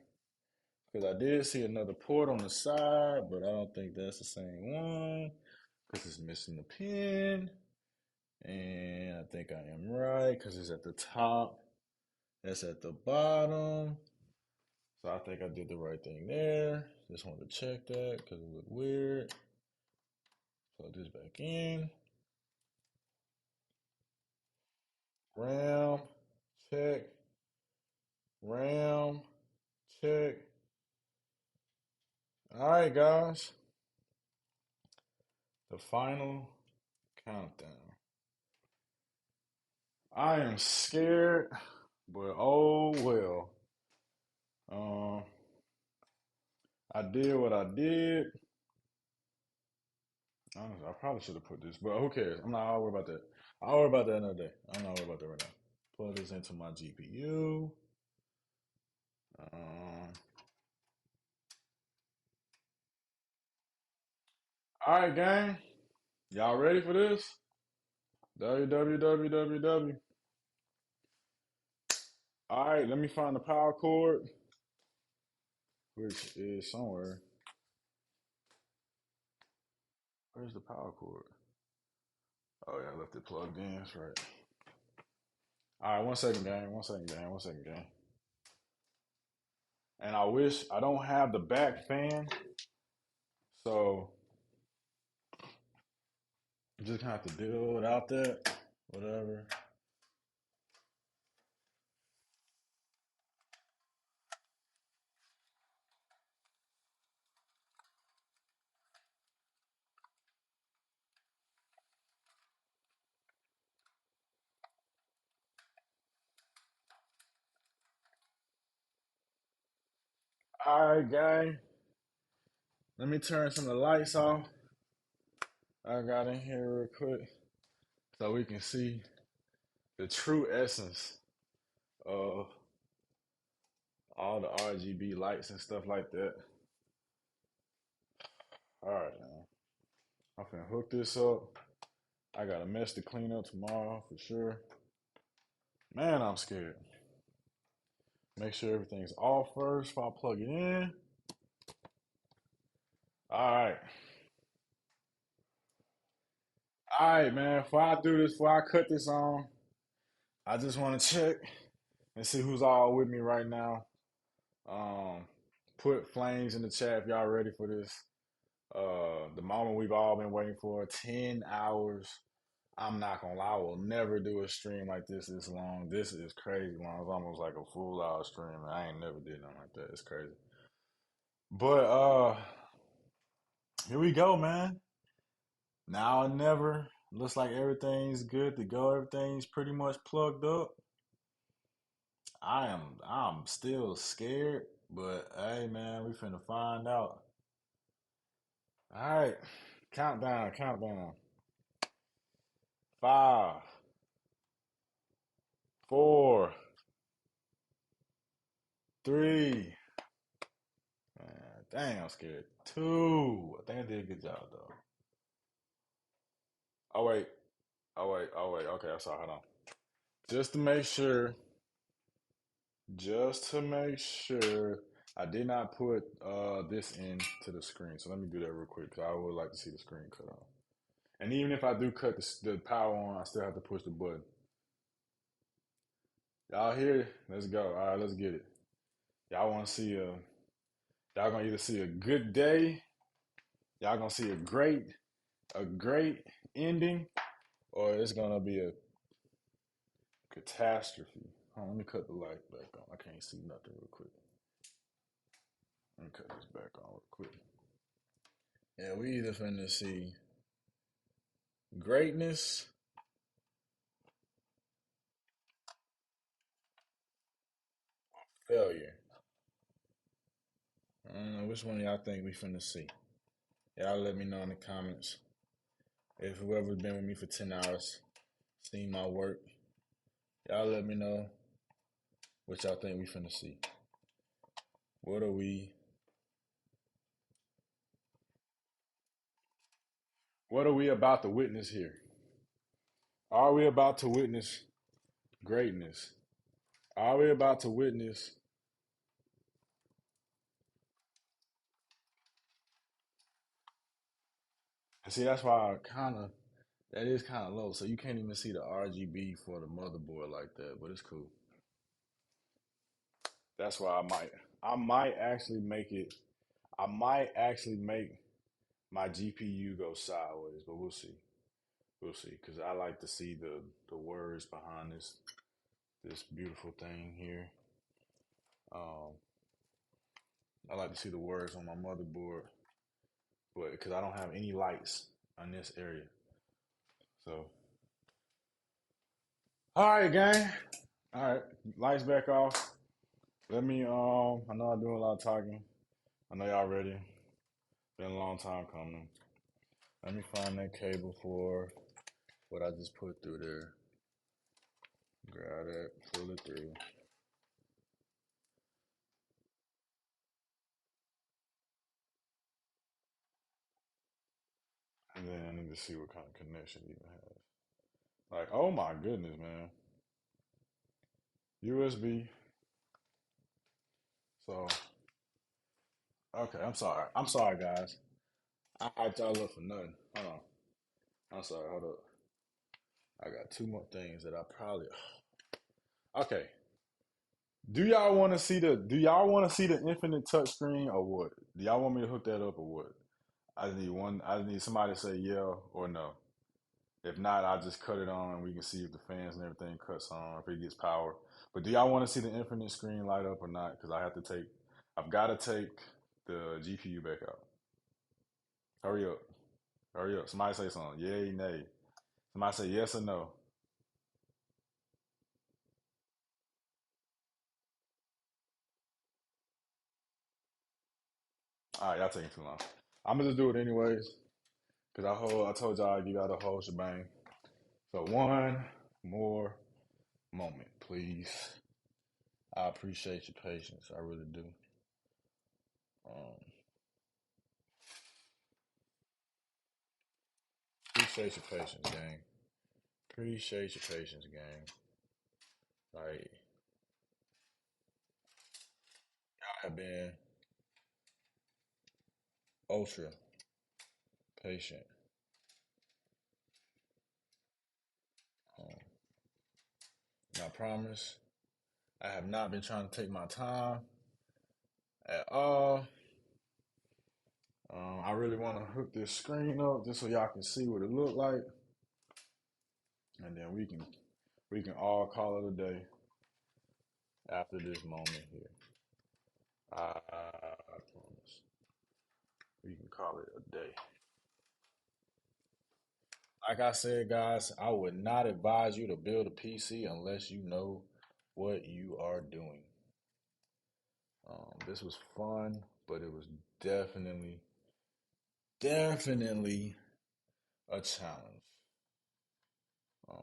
Because I did see another port on the side, but I don't think that's the same one. Because it's missing the pin. And I think I am right because it's at the top. That's at the bottom. So I think I did the right thing there. Just wanted to check that because it looked weird. Plug this back in. RAM, check. RAM, check. All right, guys. The final countdown. I am scared, but oh well. Um, I did what I did. Honestly, I probably should have put this, but who cares? I'm not. I'll worry about that. I'll worry about that another day. I'm not worried about that right now. Plug this into my GPU. All right, gang. Y'all ready for this? www. All right, let me find the power cord, which is somewhere. Where's the power cord? Oh yeah, I left it plugged in. That's right. All right, 1 second, gang. 1 second, gang. 1 second, gang. And I wish I don't have the back fan, so I'm just gonna have to deal without that. Whatever. All right, gang. Let me turn some of the lights off. I got in here real quick so we can see the true essence of all the RGB lights and stuff like that. All right, man. I'm finna hook this up. I got a mess to clean up tomorrow for sure. Man, I'm scared. Make sure everything's off first before I plug it in. All right. All right, man. Before I do this, before I cut this on, I just want to check and see who's all with me right now. Um, put flames in the chat if y'all ready for this. The moment we've all been waiting for, 10 hours. I'm not gonna lie, I will never do a stream like this long. This is crazy long. It's almost like a full hour stream. I ain't never did nothing like that. It's crazy. But here we go, man. Now or never. Looks like everything's good to go. Everything's pretty much plugged up. I'm still scared, but hey man, we finna find out. All right. Countdown, countdown. 5, 4, 3. Man, dang, I'm scared. 2. I think I did a good job though. Oh wait. Oh wait. Oh wait. Okay, I'm sorry. Hold on. Just to make sure, just to make sure, I did not put this into the screen. So let me do that real quick because I would like to see the screen cut off. And even if I do cut the power on, I still have to push the button. Y'all here? Let's go. All right, let's get it. Y'all want to see y'all gonna either see a good day, y'all gonna see a great ending, or it's gonna be a catastrophe. Hold on, let me cut the light back on. I can't see nothing real quick. Let me cut this back on real quick. Yeah, we either finna see greatness, failure. I don't know which one y'all think we finna see. Y'all let me know in the comments. If whoever's been with me for 10 hours, seen my work, y'all let me know what y'all think we finna see. What are we about to witness here? Are we about to witness greatness? Are we about to witness? And see, that's why that is kind of low. So you can't even see the RGB for the motherboard like that, but it's cool. That's why I might actually make it, I might actually make my GPU go sideways, but we'll see. We'll see. Because I like to see the words behind this beautiful thing here. Um, I like to see the words on my motherboard, but because I don't have any lights on this area. So, all right, gang. All right, lights back off. Let me. I know I do a lot of talking. I know y'all ready. Been a long time coming. Let me find that cable for what I just put through there. Grab that, pull it through. And then I need to see what kind of connection it even has. Like, oh my goodness, man. USB. So, okay, I'm sorry. I'm sorry, guys. I hyped y'all up for nothing. Hold on. I'm sorry. Hold up. I got two more things that I probably. Okay. Do y'all want to see the infinite touchscreen or what? Do y'all want me to hook that up or what? I just need somebody to say yeah or no. If not, I'll just cut it on and we can see if the fans and everything cuts on, if it gets power. But do y'all want to see the infinite screen light up or not? Because I've got to take the GPU back out. Hurry up. Hurry up. Somebody say something. Yay, nay. Somebody say yes or no. All right, y'all taking too long. I'm going to just do it anyways. Because I told y'all I'd give y'all the whole shebang. So one more moment, please. I appreciate your patience. I really do. Um, appreciate your patience, gang. Appreciate your patience, gang. Like, y'all have been ultra patient. Um, and I promise I have not been trying to take my time at all. I really want to hook this screen up just so y'all can see what it look like, and then we can all call it a day after this moment here. I promise we can call it a day. Like I said, guys, I would not advise you to build a PC unless you know what you are doing. This was fun, but it was definitely a challenge. Um,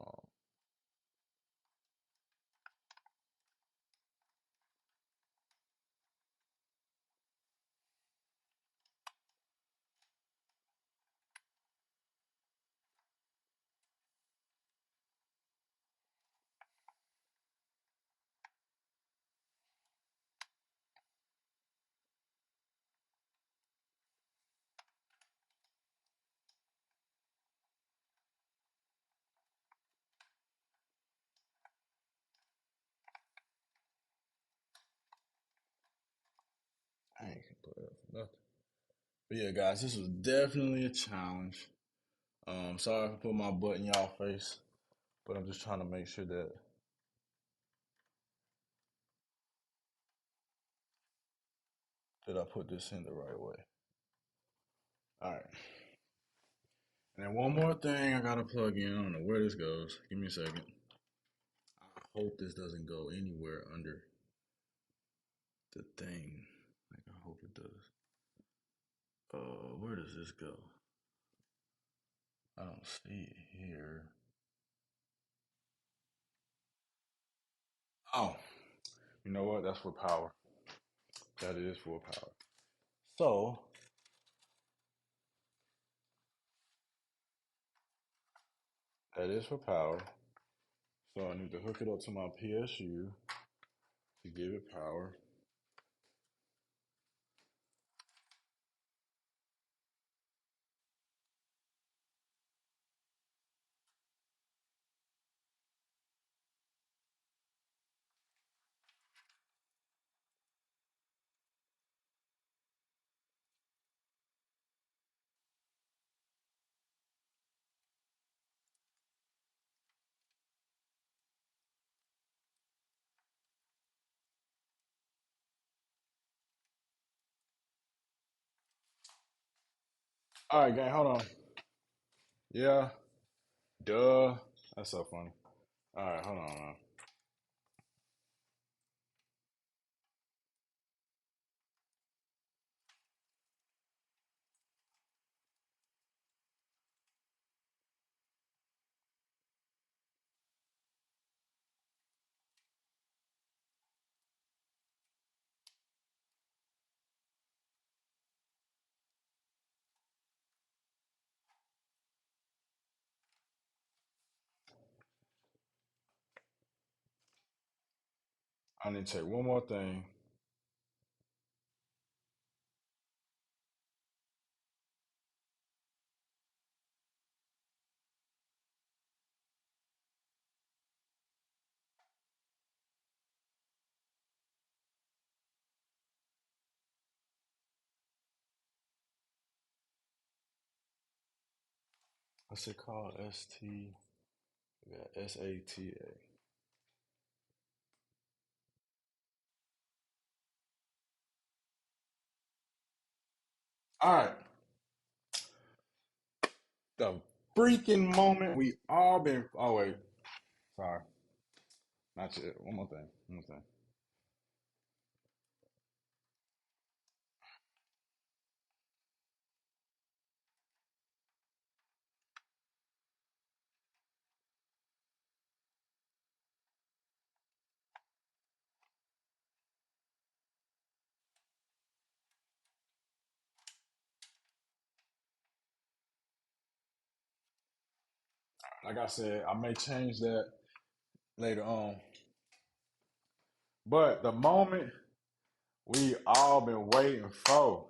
I ain't gonna put up for nothing. But yeah, guys, this was definitely a challenge. Sorry if I put my butt in y'all face, but I'm just trying to make sure that I put this in the right way. All right. And then one more thing I gotta plug in. I don't know where this goes. Give me a second. I hope this doesn't go anywhere under the thing. Like I hope it does. Where does this go? I don't see it here. Oh, you know what? That's for power. That is for power. So that is for power. So I need to hook it up to my PSU to give it power. All right, gang, hold on. Yeah, duh. That's so funny. All right, hold on, man. I need to take one more thing. What's it called? Yeah, SATA. All right, the freaking moment we all been. Oh wait, sorry, not yet. One more thing. One more thing. Like I said, I may change that later on. But the moment we all been waiting for.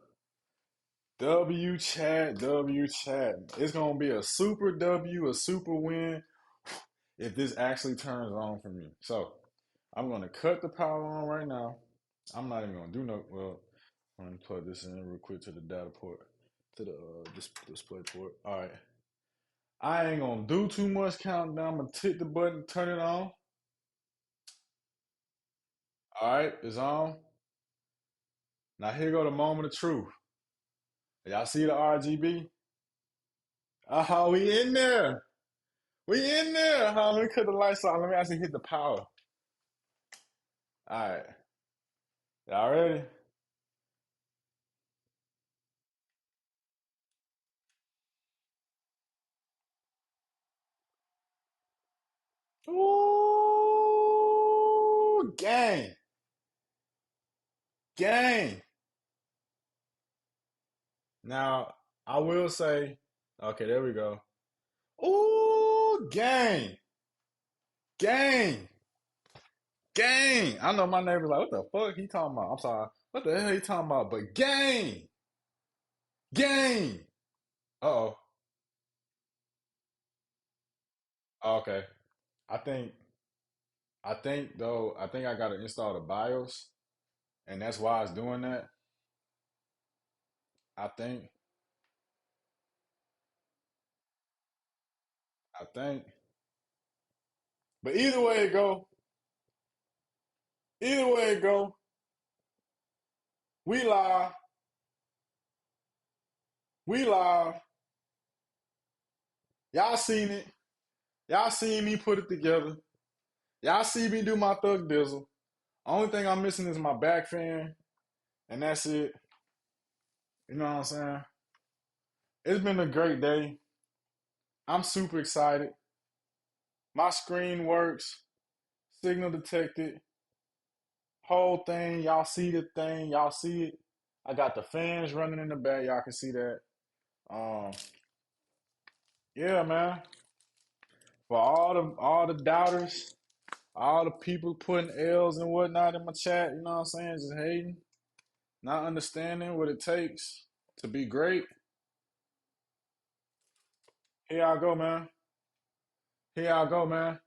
W chat, W chat. It's gonna be a super W, a super win if this actually turns on for me. So I'm gonna cut the power on right now. I'm not even gonna do no. Well, I'm gonna plug this in real quick to the data port, to the display port. All right. I ain't gonna do too much countdown. I'm gonna hit the button, turn it on. All right, it's on. Now here go the moment of truth. Y'all see the RGB? Oh, we in there. We in there. Huh? Let me cut the lights on. Let me actually hit the power. All right. Y'all ready? Ooh, gang. Gang. Now, I will say, okay, there we go. Ooh, gang. Gang. Gang. I know my neighbor's like, what the fuck he talking about? I'm sorry. What the hell he talking about? But gang. Gang. Uh-oh. Okay. I think I think I gotta install the BIOS, and that's why it's doing that. I think. I think. But either way it go, we live, we live. Y'all seen it. Y'all seen me put it together. Y'all see me do my thug dizzle. Only thing I'm missing is my back fan, and that's it. You know what I'm saying? It's been a great day. I'm super excited. My screen works, signal detected, whole thing. Y'all see the thing, y'all see it. I got the fans running in the back, y'all can see that. Um, yeah, man. For all the doubters, all the people putting L's and whatnot in my chat, you know what I'm saying? Just hating, not understanding what it takes to be great. Here I go, man. Here I go, man.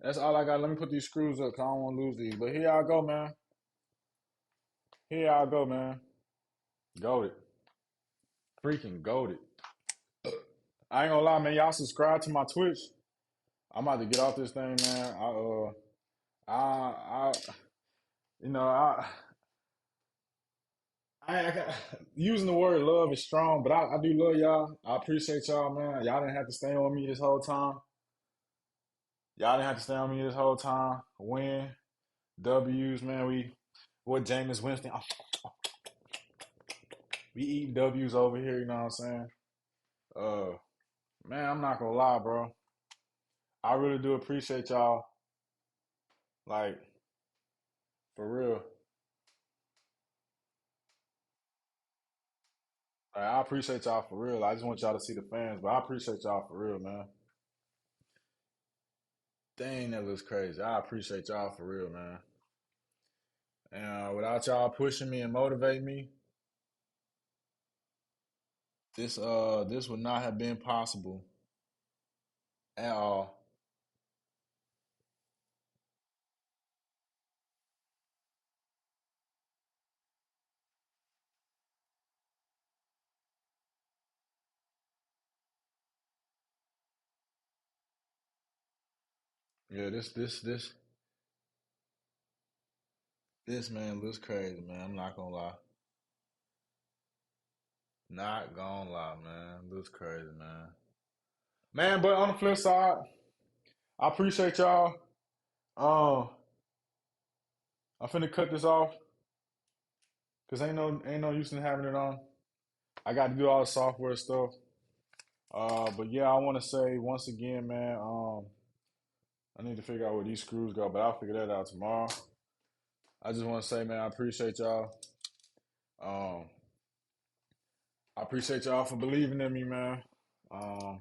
That's all I got. Let me put these screws up because I don't want to lose these. But here I go, man. Here I go, man. Goated. Freaking goated. I ain't gonna lie, man. Y'all subscribe to my Twitch. I'm about to get off this thing, man. I, you know, using the word love is strong, but I do love y'all. I appreciate y'all, man. Y'all didn't have to stay on me this whole time. Y'all didn't have to stay on me this whole time. Win, W's, man. What Jameis Winston, we eating W's over here. You know what I'm saying? Uh, man, I'm not gonna lie, bro. I really do appreciate y'all. Like for real. Like, I appreciate y'all for real. I just want y'all to see the fans, but I appreciate y'all for real, man. Dang, that looks crazy. I appreciate y'all for real, man. And without y'all pushing me and motivating me, this would not have been possible at all. Yeah, this man looks crazy, man. I'm not gonna lie. Not gonna lie, man. Looks crazy, man. Man, but on the flip side, I appreciate y'all. Um, I'm finna cut this off because ain't no use in having it on. I got to do all the software stuff. But yeah, I want to say once again, man. I need to figure out where these screws go, but I'll figure that out tomorrow. I just want to say, man, I appreciate y'all. Um, I appreciate y'all for believing in me, man. Um,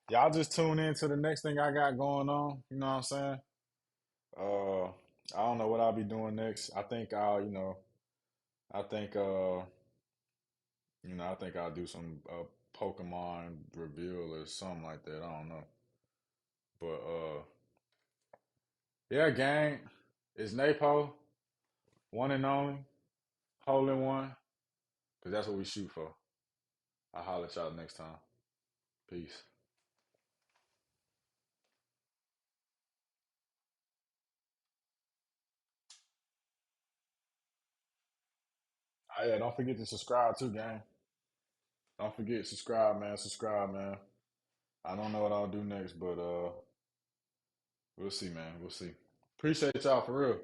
y'all just tune in to the next thing I got going on. You know what I'm saying? Uh, I don't know what I'll be doing next. I think I think, I think I'll do some Pokemon reveal or something like that. I don't know, but yeah, gang, it's Napo, one and only, hole in one, because that's what we shoot for. I'll holler at y'all next time. Peace. Oh, yeah, don't forget to subscribe too, gang. Don't forget subscribe, man. Subscribe, man. I don't know what I'll do next, but we'll see, man. We'll see. Appreciate y'all for real.